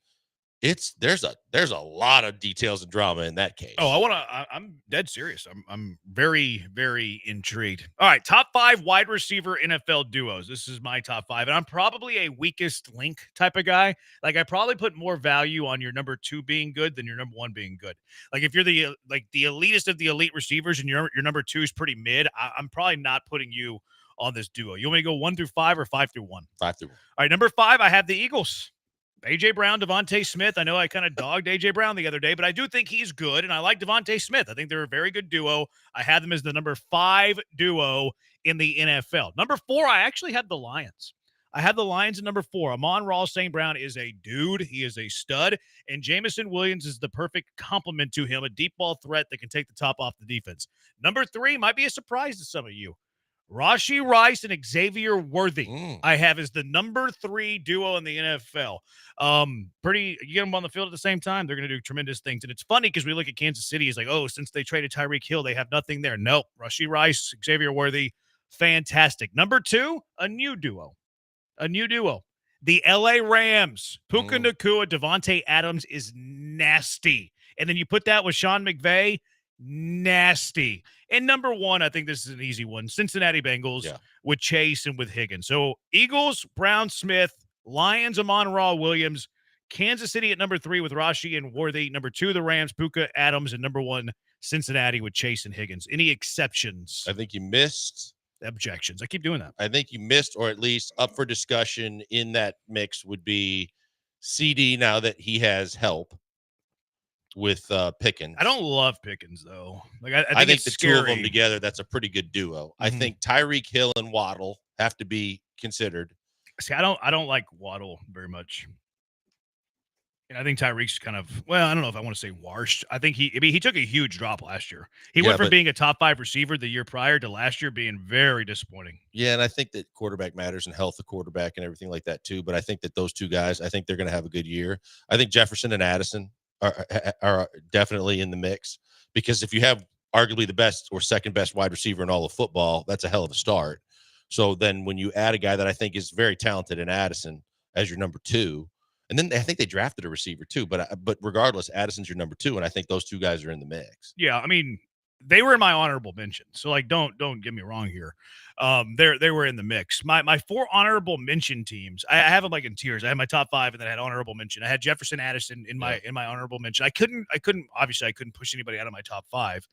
There's a lot of details and drama in that case. Oh, I'm dead serious. I'm very, very intrigued. All right, top 5 wide receiver NFL duos. This is my top 5, and I'm probably a weakest link type of guy. Like, I probably put more value on your number 2 being good than your number 1 being good. Like, if you're the elitist of the elite receivers and your number 2 is pretty mid, I'm probably not putting you on this duo. You want me to go 1 through 5 or 5 through 1? 5 through 1. All right, number 5, I have the Eagles. A.J. Brown, Devontae Smith. I know I kind of dogged A.J. Brown the other day, but I do think he's good, and I like Devontae Smith. I think they're a very good duo. I had them as the number 5 duo in the NFL. Number 4, I actually had the Lions. I had the Lions at number 4. Amon-Ra St. Brown is a dude. He is a stud, and Jameson Williams is the perfect complement to him, a deep ball threat that can take the top off the defense. Number 3 might be a surprise to some of you. Rashee Rice and Xavier Worthy, I have as the number 3 duo in the NFL. You get them on the field at the same time, they're going to do tremendous things. And it's funny because we look at Kansas City, it's like, oh, since they traded Tyreek Hill, they have nothing there. Nope. Rashee Rice, Xavier Worthy, fantastic. Number 2, a new duo. The LA Rams, Puka Nacua, Devontae Adams is nasty. And then you put that with Sean McVay, nasty. And number 1, I think this is an easy one. Cincinnati Bengals with Chase and with Higgins. So Eagles, Brown, Smith, Lions, Amon-Ra Williams, Kansas City at number 3 with Rashee and Worthy. Number 2, the Rams, Puka, Adams, and number 1, Cincinnati with Chase and Higgins. Any exceptions? I think you missed. Objections. I keep doing that. I think you missed, or at least up for discussion in that mix would be CD, now that he has help with Pickens. I don't love Pickens, though. Like I think the scary. 2 of them together, that's a pretty good duo. I think Tyreek Hill and Waddle have to be considered. See, I don't like Waddle very much. And I think Tyreek's kind of, well, I don't know if I want to say washed. I think he took a huge drop last year. He went from being a top 5 receiver the year prior to last year being very disappointing. Yeah, and I think that quarterback matters and health of quarterback and everything like that too. But I think that those 2 guys, I think they're going to have a good year. I think Jefferson and Addison are definitely in the mix, because if you have arguably the best or second best wide receiver in all of football, that's a hell of a start. So then when you add a guy that I think is very talented in Addison as your number 2, and then I think they drafted a receiver too, but regardless, Addison's your number 2, and I think those 2 guys are in the mix. Yeah, I mean, they were in my honorable mention. So like, don't get me wrong here. They were in the mix. My 4 honorable mention teams, I have them like in tiers. I had my top 5, and then I had honorable mention. I had Jefferson, Addison in my honorable mention. I couldn't push anybody out of my top 5.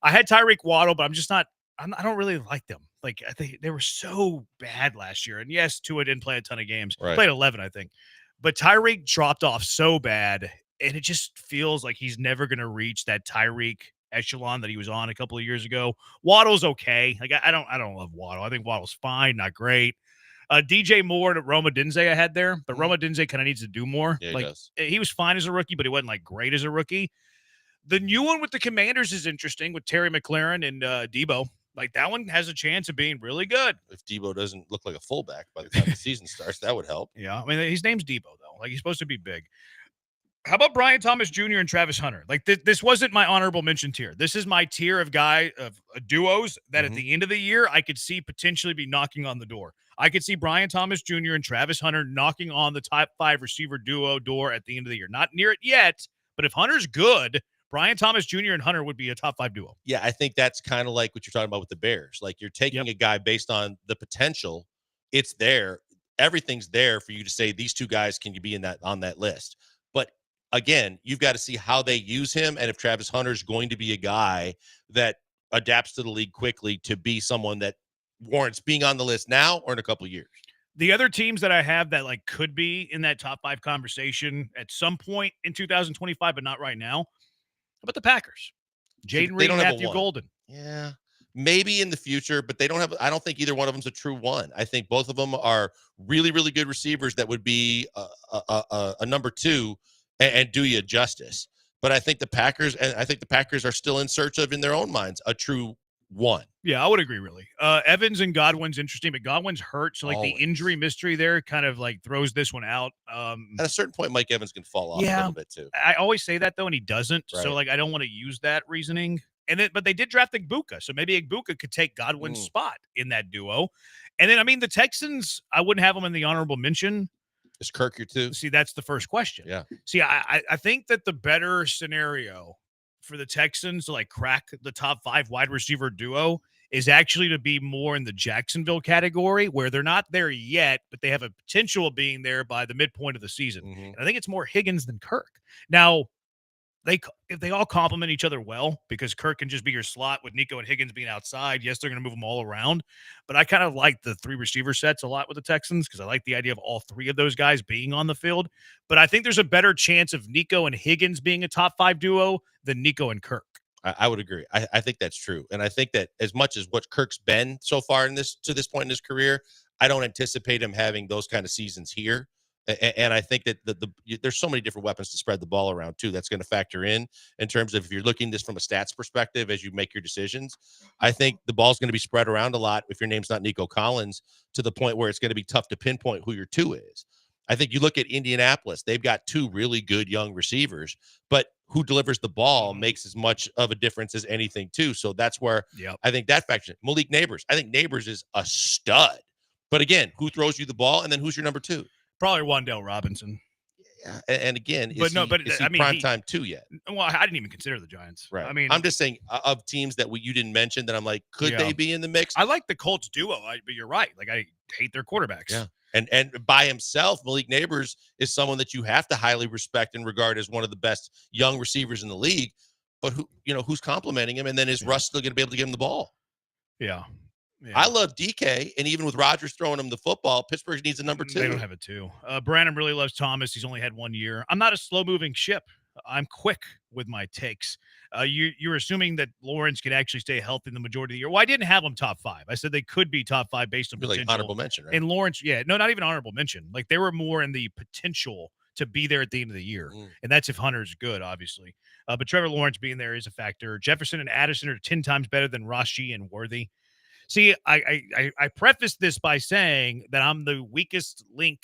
I had Tyreek Waddle, but I'm just not I don't really like them. Like, I think they were so bad last year. And yes, Tua didn't play a ton of games. Right. Played 11, I think. But Tyreek dropped off so bad, and it just feels like he's never going to reach that Tyreek echelon that he was on a couple of years ago. Waddle's okay. Like, I don't love Waddle. I think Waddle's fine, not great. DJ Moore and Roma Dinze I had there, but Roma Dinze kind of needs to do more. Yeah, like, he was fine as a rookie, but he wasn't like great as a rookie. The new one with the Commanders is interesting with Terry McLaurin and Debo. Like, that one has a chance of being really good. If Debo doesn't look like a fullback by the time the season starts, that would help. Yeah, I mean, his name's Debo, though. Like, he's supposed to be big. How about Brian Thomas Jr. and Travis Hunter? Like, this wasn't my honorable mention tier. This is my tier of duos that at the end of the year, I could see potentially be knocking on the door. I could see Brian Thomas Jr. and Travis Hunter knocking on the top 5 receiver duo door at the end of the year. Not near it yet, but if Hunter's good, Brian Thomas Jr. and Hunter would be a top 5 duo. Yeah, I think that's kind of like what you're talking about with the Bears. Like, you're taking a guy based on the potential. It's there. Everything's there for you to say these two guys can be on that list. But again, you've got to see how they use him, and if Travis Hunter's going to be a guy that adapts to the league quickly to be someone that warrants being on the list now or in a couple of years. The other teams that I have that like could be in that top 5 conversation at some point in 2025, but not right now. How about the Packers? Jaden Reed and Matthew Golden. Yeah, maybe in the future, but they don't have. I don't think either one of them's a true one. I think both of them are really, really good receivers that would be a number 2 and do you justice. But I think the Packers are still in search of, in their own minds, a true one. Yeah, I would agree, really. Evans and Godwin's interesting, but Godwin's hurt, so like the injury mystery there kind of like throws this one out. At a certain point, Mike Evans can fall off a little bit too. I always say that though, and he doesn't. Right. So like I don't want to use that reasoning. But they did draft Igbuka, so maybe Igbuka could take Godwin's spot in that duo. And then I mean the Texans, I wouldn't have them in the honorable mention. Is Kirk your 2? See, that's the first question. Yeah. See, I think that the better scenario for the Texans to like crack the top 5 wide receiver duo is actually to be more in the Jacksonville category, where they're not there yet, but they have a potential of being there by the midpoint of the season. And I think it's more Higgins than Kirk. Now, if they all complement each other well, because Kirk can just be your slot with Nico and Higgins being outside. Yes, they're going to move them all around, but I kind of like the 3 receiver sets a lot with the Texans because I like the idea of all 3 of those guys being on the field. But I think there's a better chance of Nico and Higgins being a top 5 duo than Nico and Kirk. I would agree. I think that's true. And I think that as much as what Kirk's been so far to this point in his career, I don't anticipate him having those kind of seasons here. And I think that there's so many different weapons to spread the ball around too. That's going to factor in terms of if you're looking this from a stats perspective as you make your decisions. I think the ball's going to be spread around a lot if your name's not Nico Collins, to the point where it's going to be tough to pinpoint who your 2 is. I think you look at Indianapolis, they've got 2 really good young receivers, but who delivers the ball makes as much of a difference as anything too. So that's where I think that factor. Malik Neighbors. I think Neighbors is a stud. But again, who throws you the ball, and then who's your number 2? Probably Wan'Dale Robinson. Yeah, and again, is he I mean, prime time 2 yet? Well, I didn't even consider the Giants. Right. I mean, I'm just saying of teams that you didn't mention that I'm like, could they be in the mix? I like the Colts duo, but you're right. Like I hate their quarterbacks. Yeah. And by himself, Malik Neighbors is someone that you have to highly respect and regard as one of the best young receivers in the league. But who's complimenting him? And then is Russ still going to be able to give him the ball? Yeah. I love DK, and even with Rodgers throwing him the football, Pittsburgh needs a number 2. They don't have a 2. Brandon really loves Thomas. He's only had 1 year. I'm not a slow-moving ship. I'm quick with my takes. You're assuming that Lawrence could actually stay healthy in the majority of the year. Well, I didn't have them top 5. I said they could be top 5 based on potential. Like honorable mention, right? And Lawrence, not even honorable mention. Like they were more in the potential to be there at the end of the year. And that's if Hunter's good, obviously. But Trevor Lawrence being there is a factor. Jefferson and Addison are 10 times better than Rashi and Worthy. See, I preface this by saying that I'm the weakest link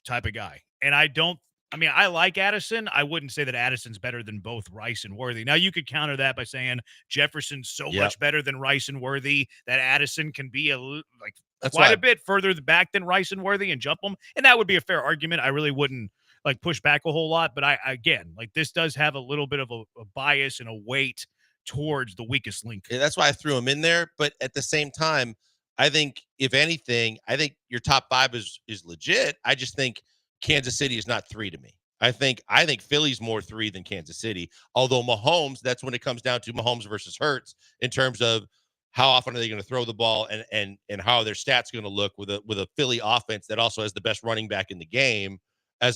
type of guy. And I like Addison. I wouldn't say that Addison's better than both Rice and Worthy. Now, you could counter that by saying Jefferson's so much better than Rice and Worthy that Addison can be quite a bit further back than Rice and Worthy and jump them. And that would be a fair argument. I really wouldn't push back a whole lot. But this does have a little bit of a bias and a weight towards the weakest link. Yeah, that's why I threw him in there. But at the same time, I think if anything, your top 5 is legit. I just think Kansas City is not 3 to me. I think Philly's more 3 than Kansas City. Although Mahomes, that's when it comes down to Mahomes versus Hurts in terms of how often are they going to throw the ball, and how are their stats going to look with a Philly offense that also has the best running back in the game, and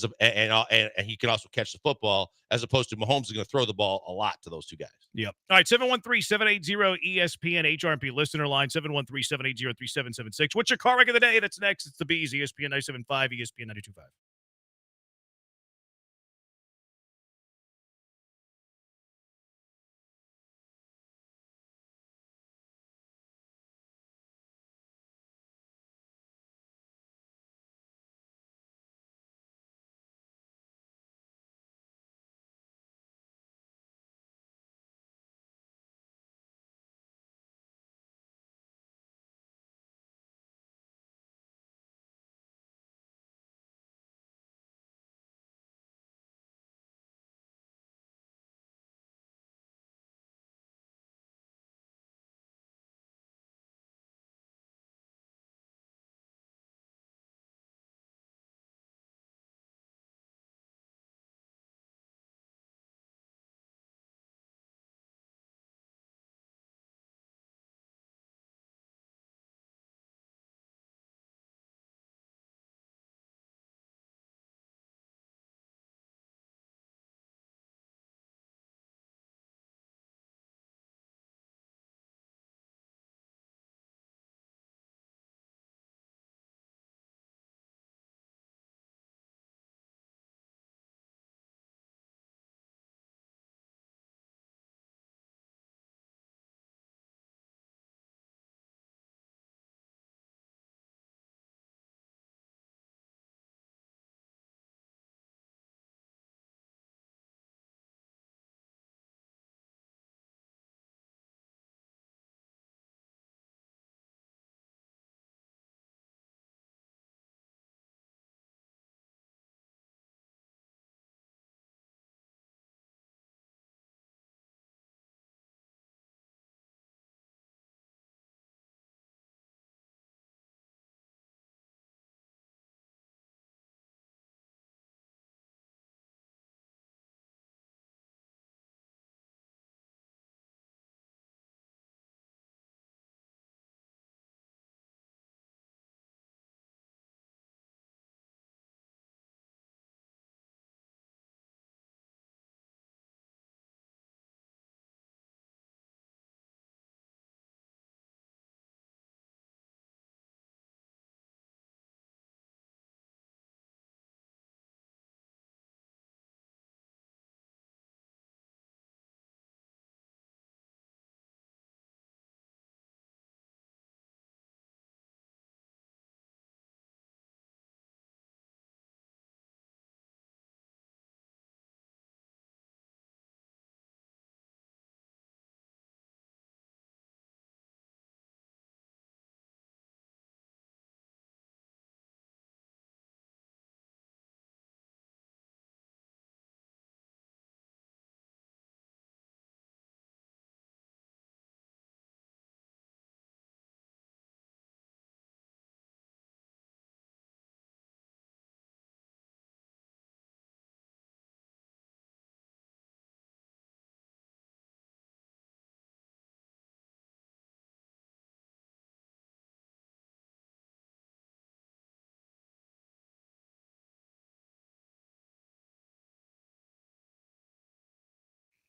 he can also catch the football, as opposed to Mahomes is going to throw the ball a lot to those two guys. Yep. All right, 713-780-ESPN HRP listener line, 713-780-3776. What's your car wreck of the day? That's next. It's the Bees, ESPN 97.5, ESPN 92.5.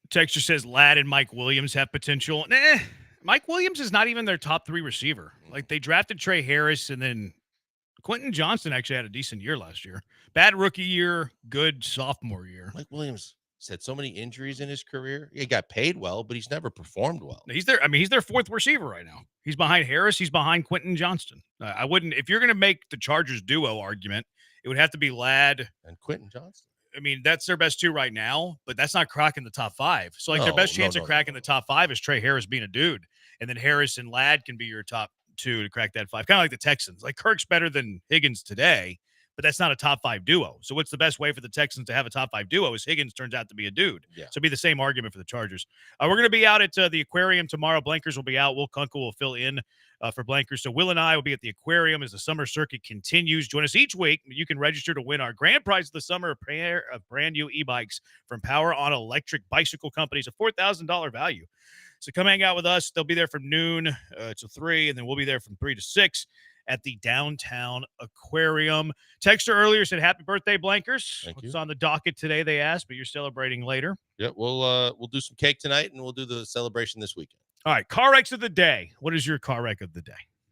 Texture says Ladd and Mike Williams have potential. Nah, Mike Williams is not even their top 3 receiver. Like, they drafted Trey Harris, and then Quentin Johnston actually had a decent year last year. Bad rookie year, good sophomore year. Mike Williams has had so many injuries in his career. He got paid well, but he's never performed well. He's their 4th receiver right now. He's behind Harris. He's behind Quentin Johnston. I wouldn't, if you're going to make the Chargers duo argument, it would have to be Ladd and Quentin Johnston. I mean, that's their best 2 right now, but that's not cracking the top 5. So, like, their best chance of cracking the top 5 is Trey Harris being a dude. And then Harris and Ladd can be your top 2 to crack that 5. Kind of like the Texans. Like, Kirk's better than Higgins today, but that's not a top 5 duo. So what's the best way for the Texans to have a top 5 duo is Higgins turns out to be a dude. Yeah. So it'd be the same argument for the Chargers. We're going to be out at the aquarium tomorrow. Blankers will be out. Will Kunkel will fill in for Blankers. So Will and I will be at the aquarium as the summer circuit continues. Join us each week. You can register to win our grand prize of the summer, a pair of brand new e-bikes from Power on Electric Bicycle Companies, a $4,000 value. So come hang out with us. They'll be there from noon to 3, and then we'll be there from 3 to 6 at the downtown aquarium. Texter earlier said, happy birthday, Blankers. Thank What's you. on the docket today, they asked, but you're celebrating later. Yeah, we'll do some cake tonight, and we'll do the celebration this weekend. All right, car wrecks of the day. What is your car wreck of the day?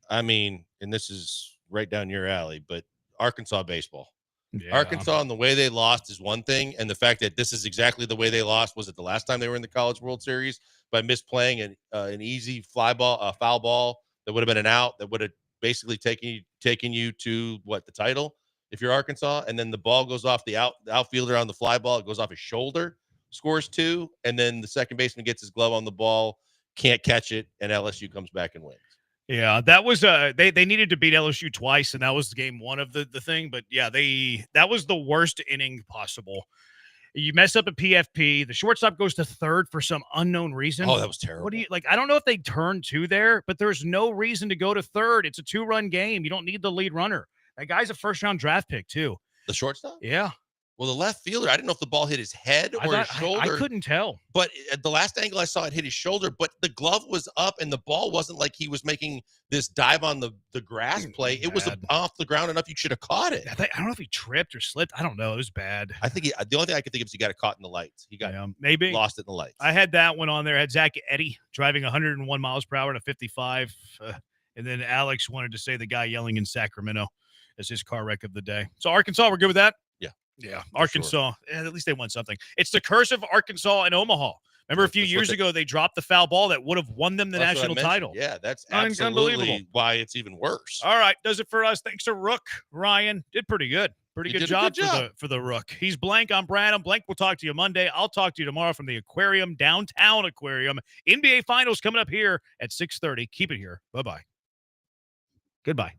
I mean, and this is right down your alley, but Arkansas baseball. Yeah. Arkansas and the way they lost is one thing, and the fact that this is exactly the way they lost was it the last time they were in the College World Series by misplaying an easy foul ball that would have been an out that would have basically taken you to the title if you're Arkansas, and then the ball goes off the outfielder on the fly ball, it goes off his shoulder, scores 2, and then the second baseman gets his glove on the ball, can't catch it, and LSU comes back and wins. Yeah, that was they needed to beat LSU twice, and that was game 1 of the thing. But yeah, that was the worst inning possible. You mess up a PFP, the shortstop goes to third for some unknown reason. Oh, that was terrible. What do you like? I don't know if they turned 2 there, but there's no reason to go to third. It's a 2-run game. You don't need the lead runner. That guy's a first-round draft pick too. The shortstop? Yeah. Well, the left fielder, I didn't know if the ball hit his head or his shoulder. I couldn't tell. But at the last angle I saw, it hit his shoulder, but the glove was up, and the ball wasn't like he was making this dive on the grass play. It was off the ground enough you should have caught it. I don't know if he tripped or slipped. I don't know. It was bad. I think the only thing I could think of is he got it caught in the lights. He got maybe lost it in the lights. I had that one on there. I had Zach Eddy driving 101 miles per hour to 55. And then Alex wanted to say the guy yelling in Sacramento as his car wreck of the day. So Arkansas, we're good with that? Yeah, Arkansas. Sure. At least they won something. It's the curse of Arkansas and Omaha. Remember a few years ago, they dropped the foul ball that would have won them the national title. Yeah, that's absolutely why it's even worse. All right, does it for us. Thanks to Rook. Ryan did pretty good. Pretty good job for the Rook. He's Blank. I'm Branham. Blank, we'll talk to you Monday. I'll talk to you tomorrow from the aquarium, downtown aquarium. NBA Finals coming up here at 6:30. Keep it here. Bye-bye. Goodbye.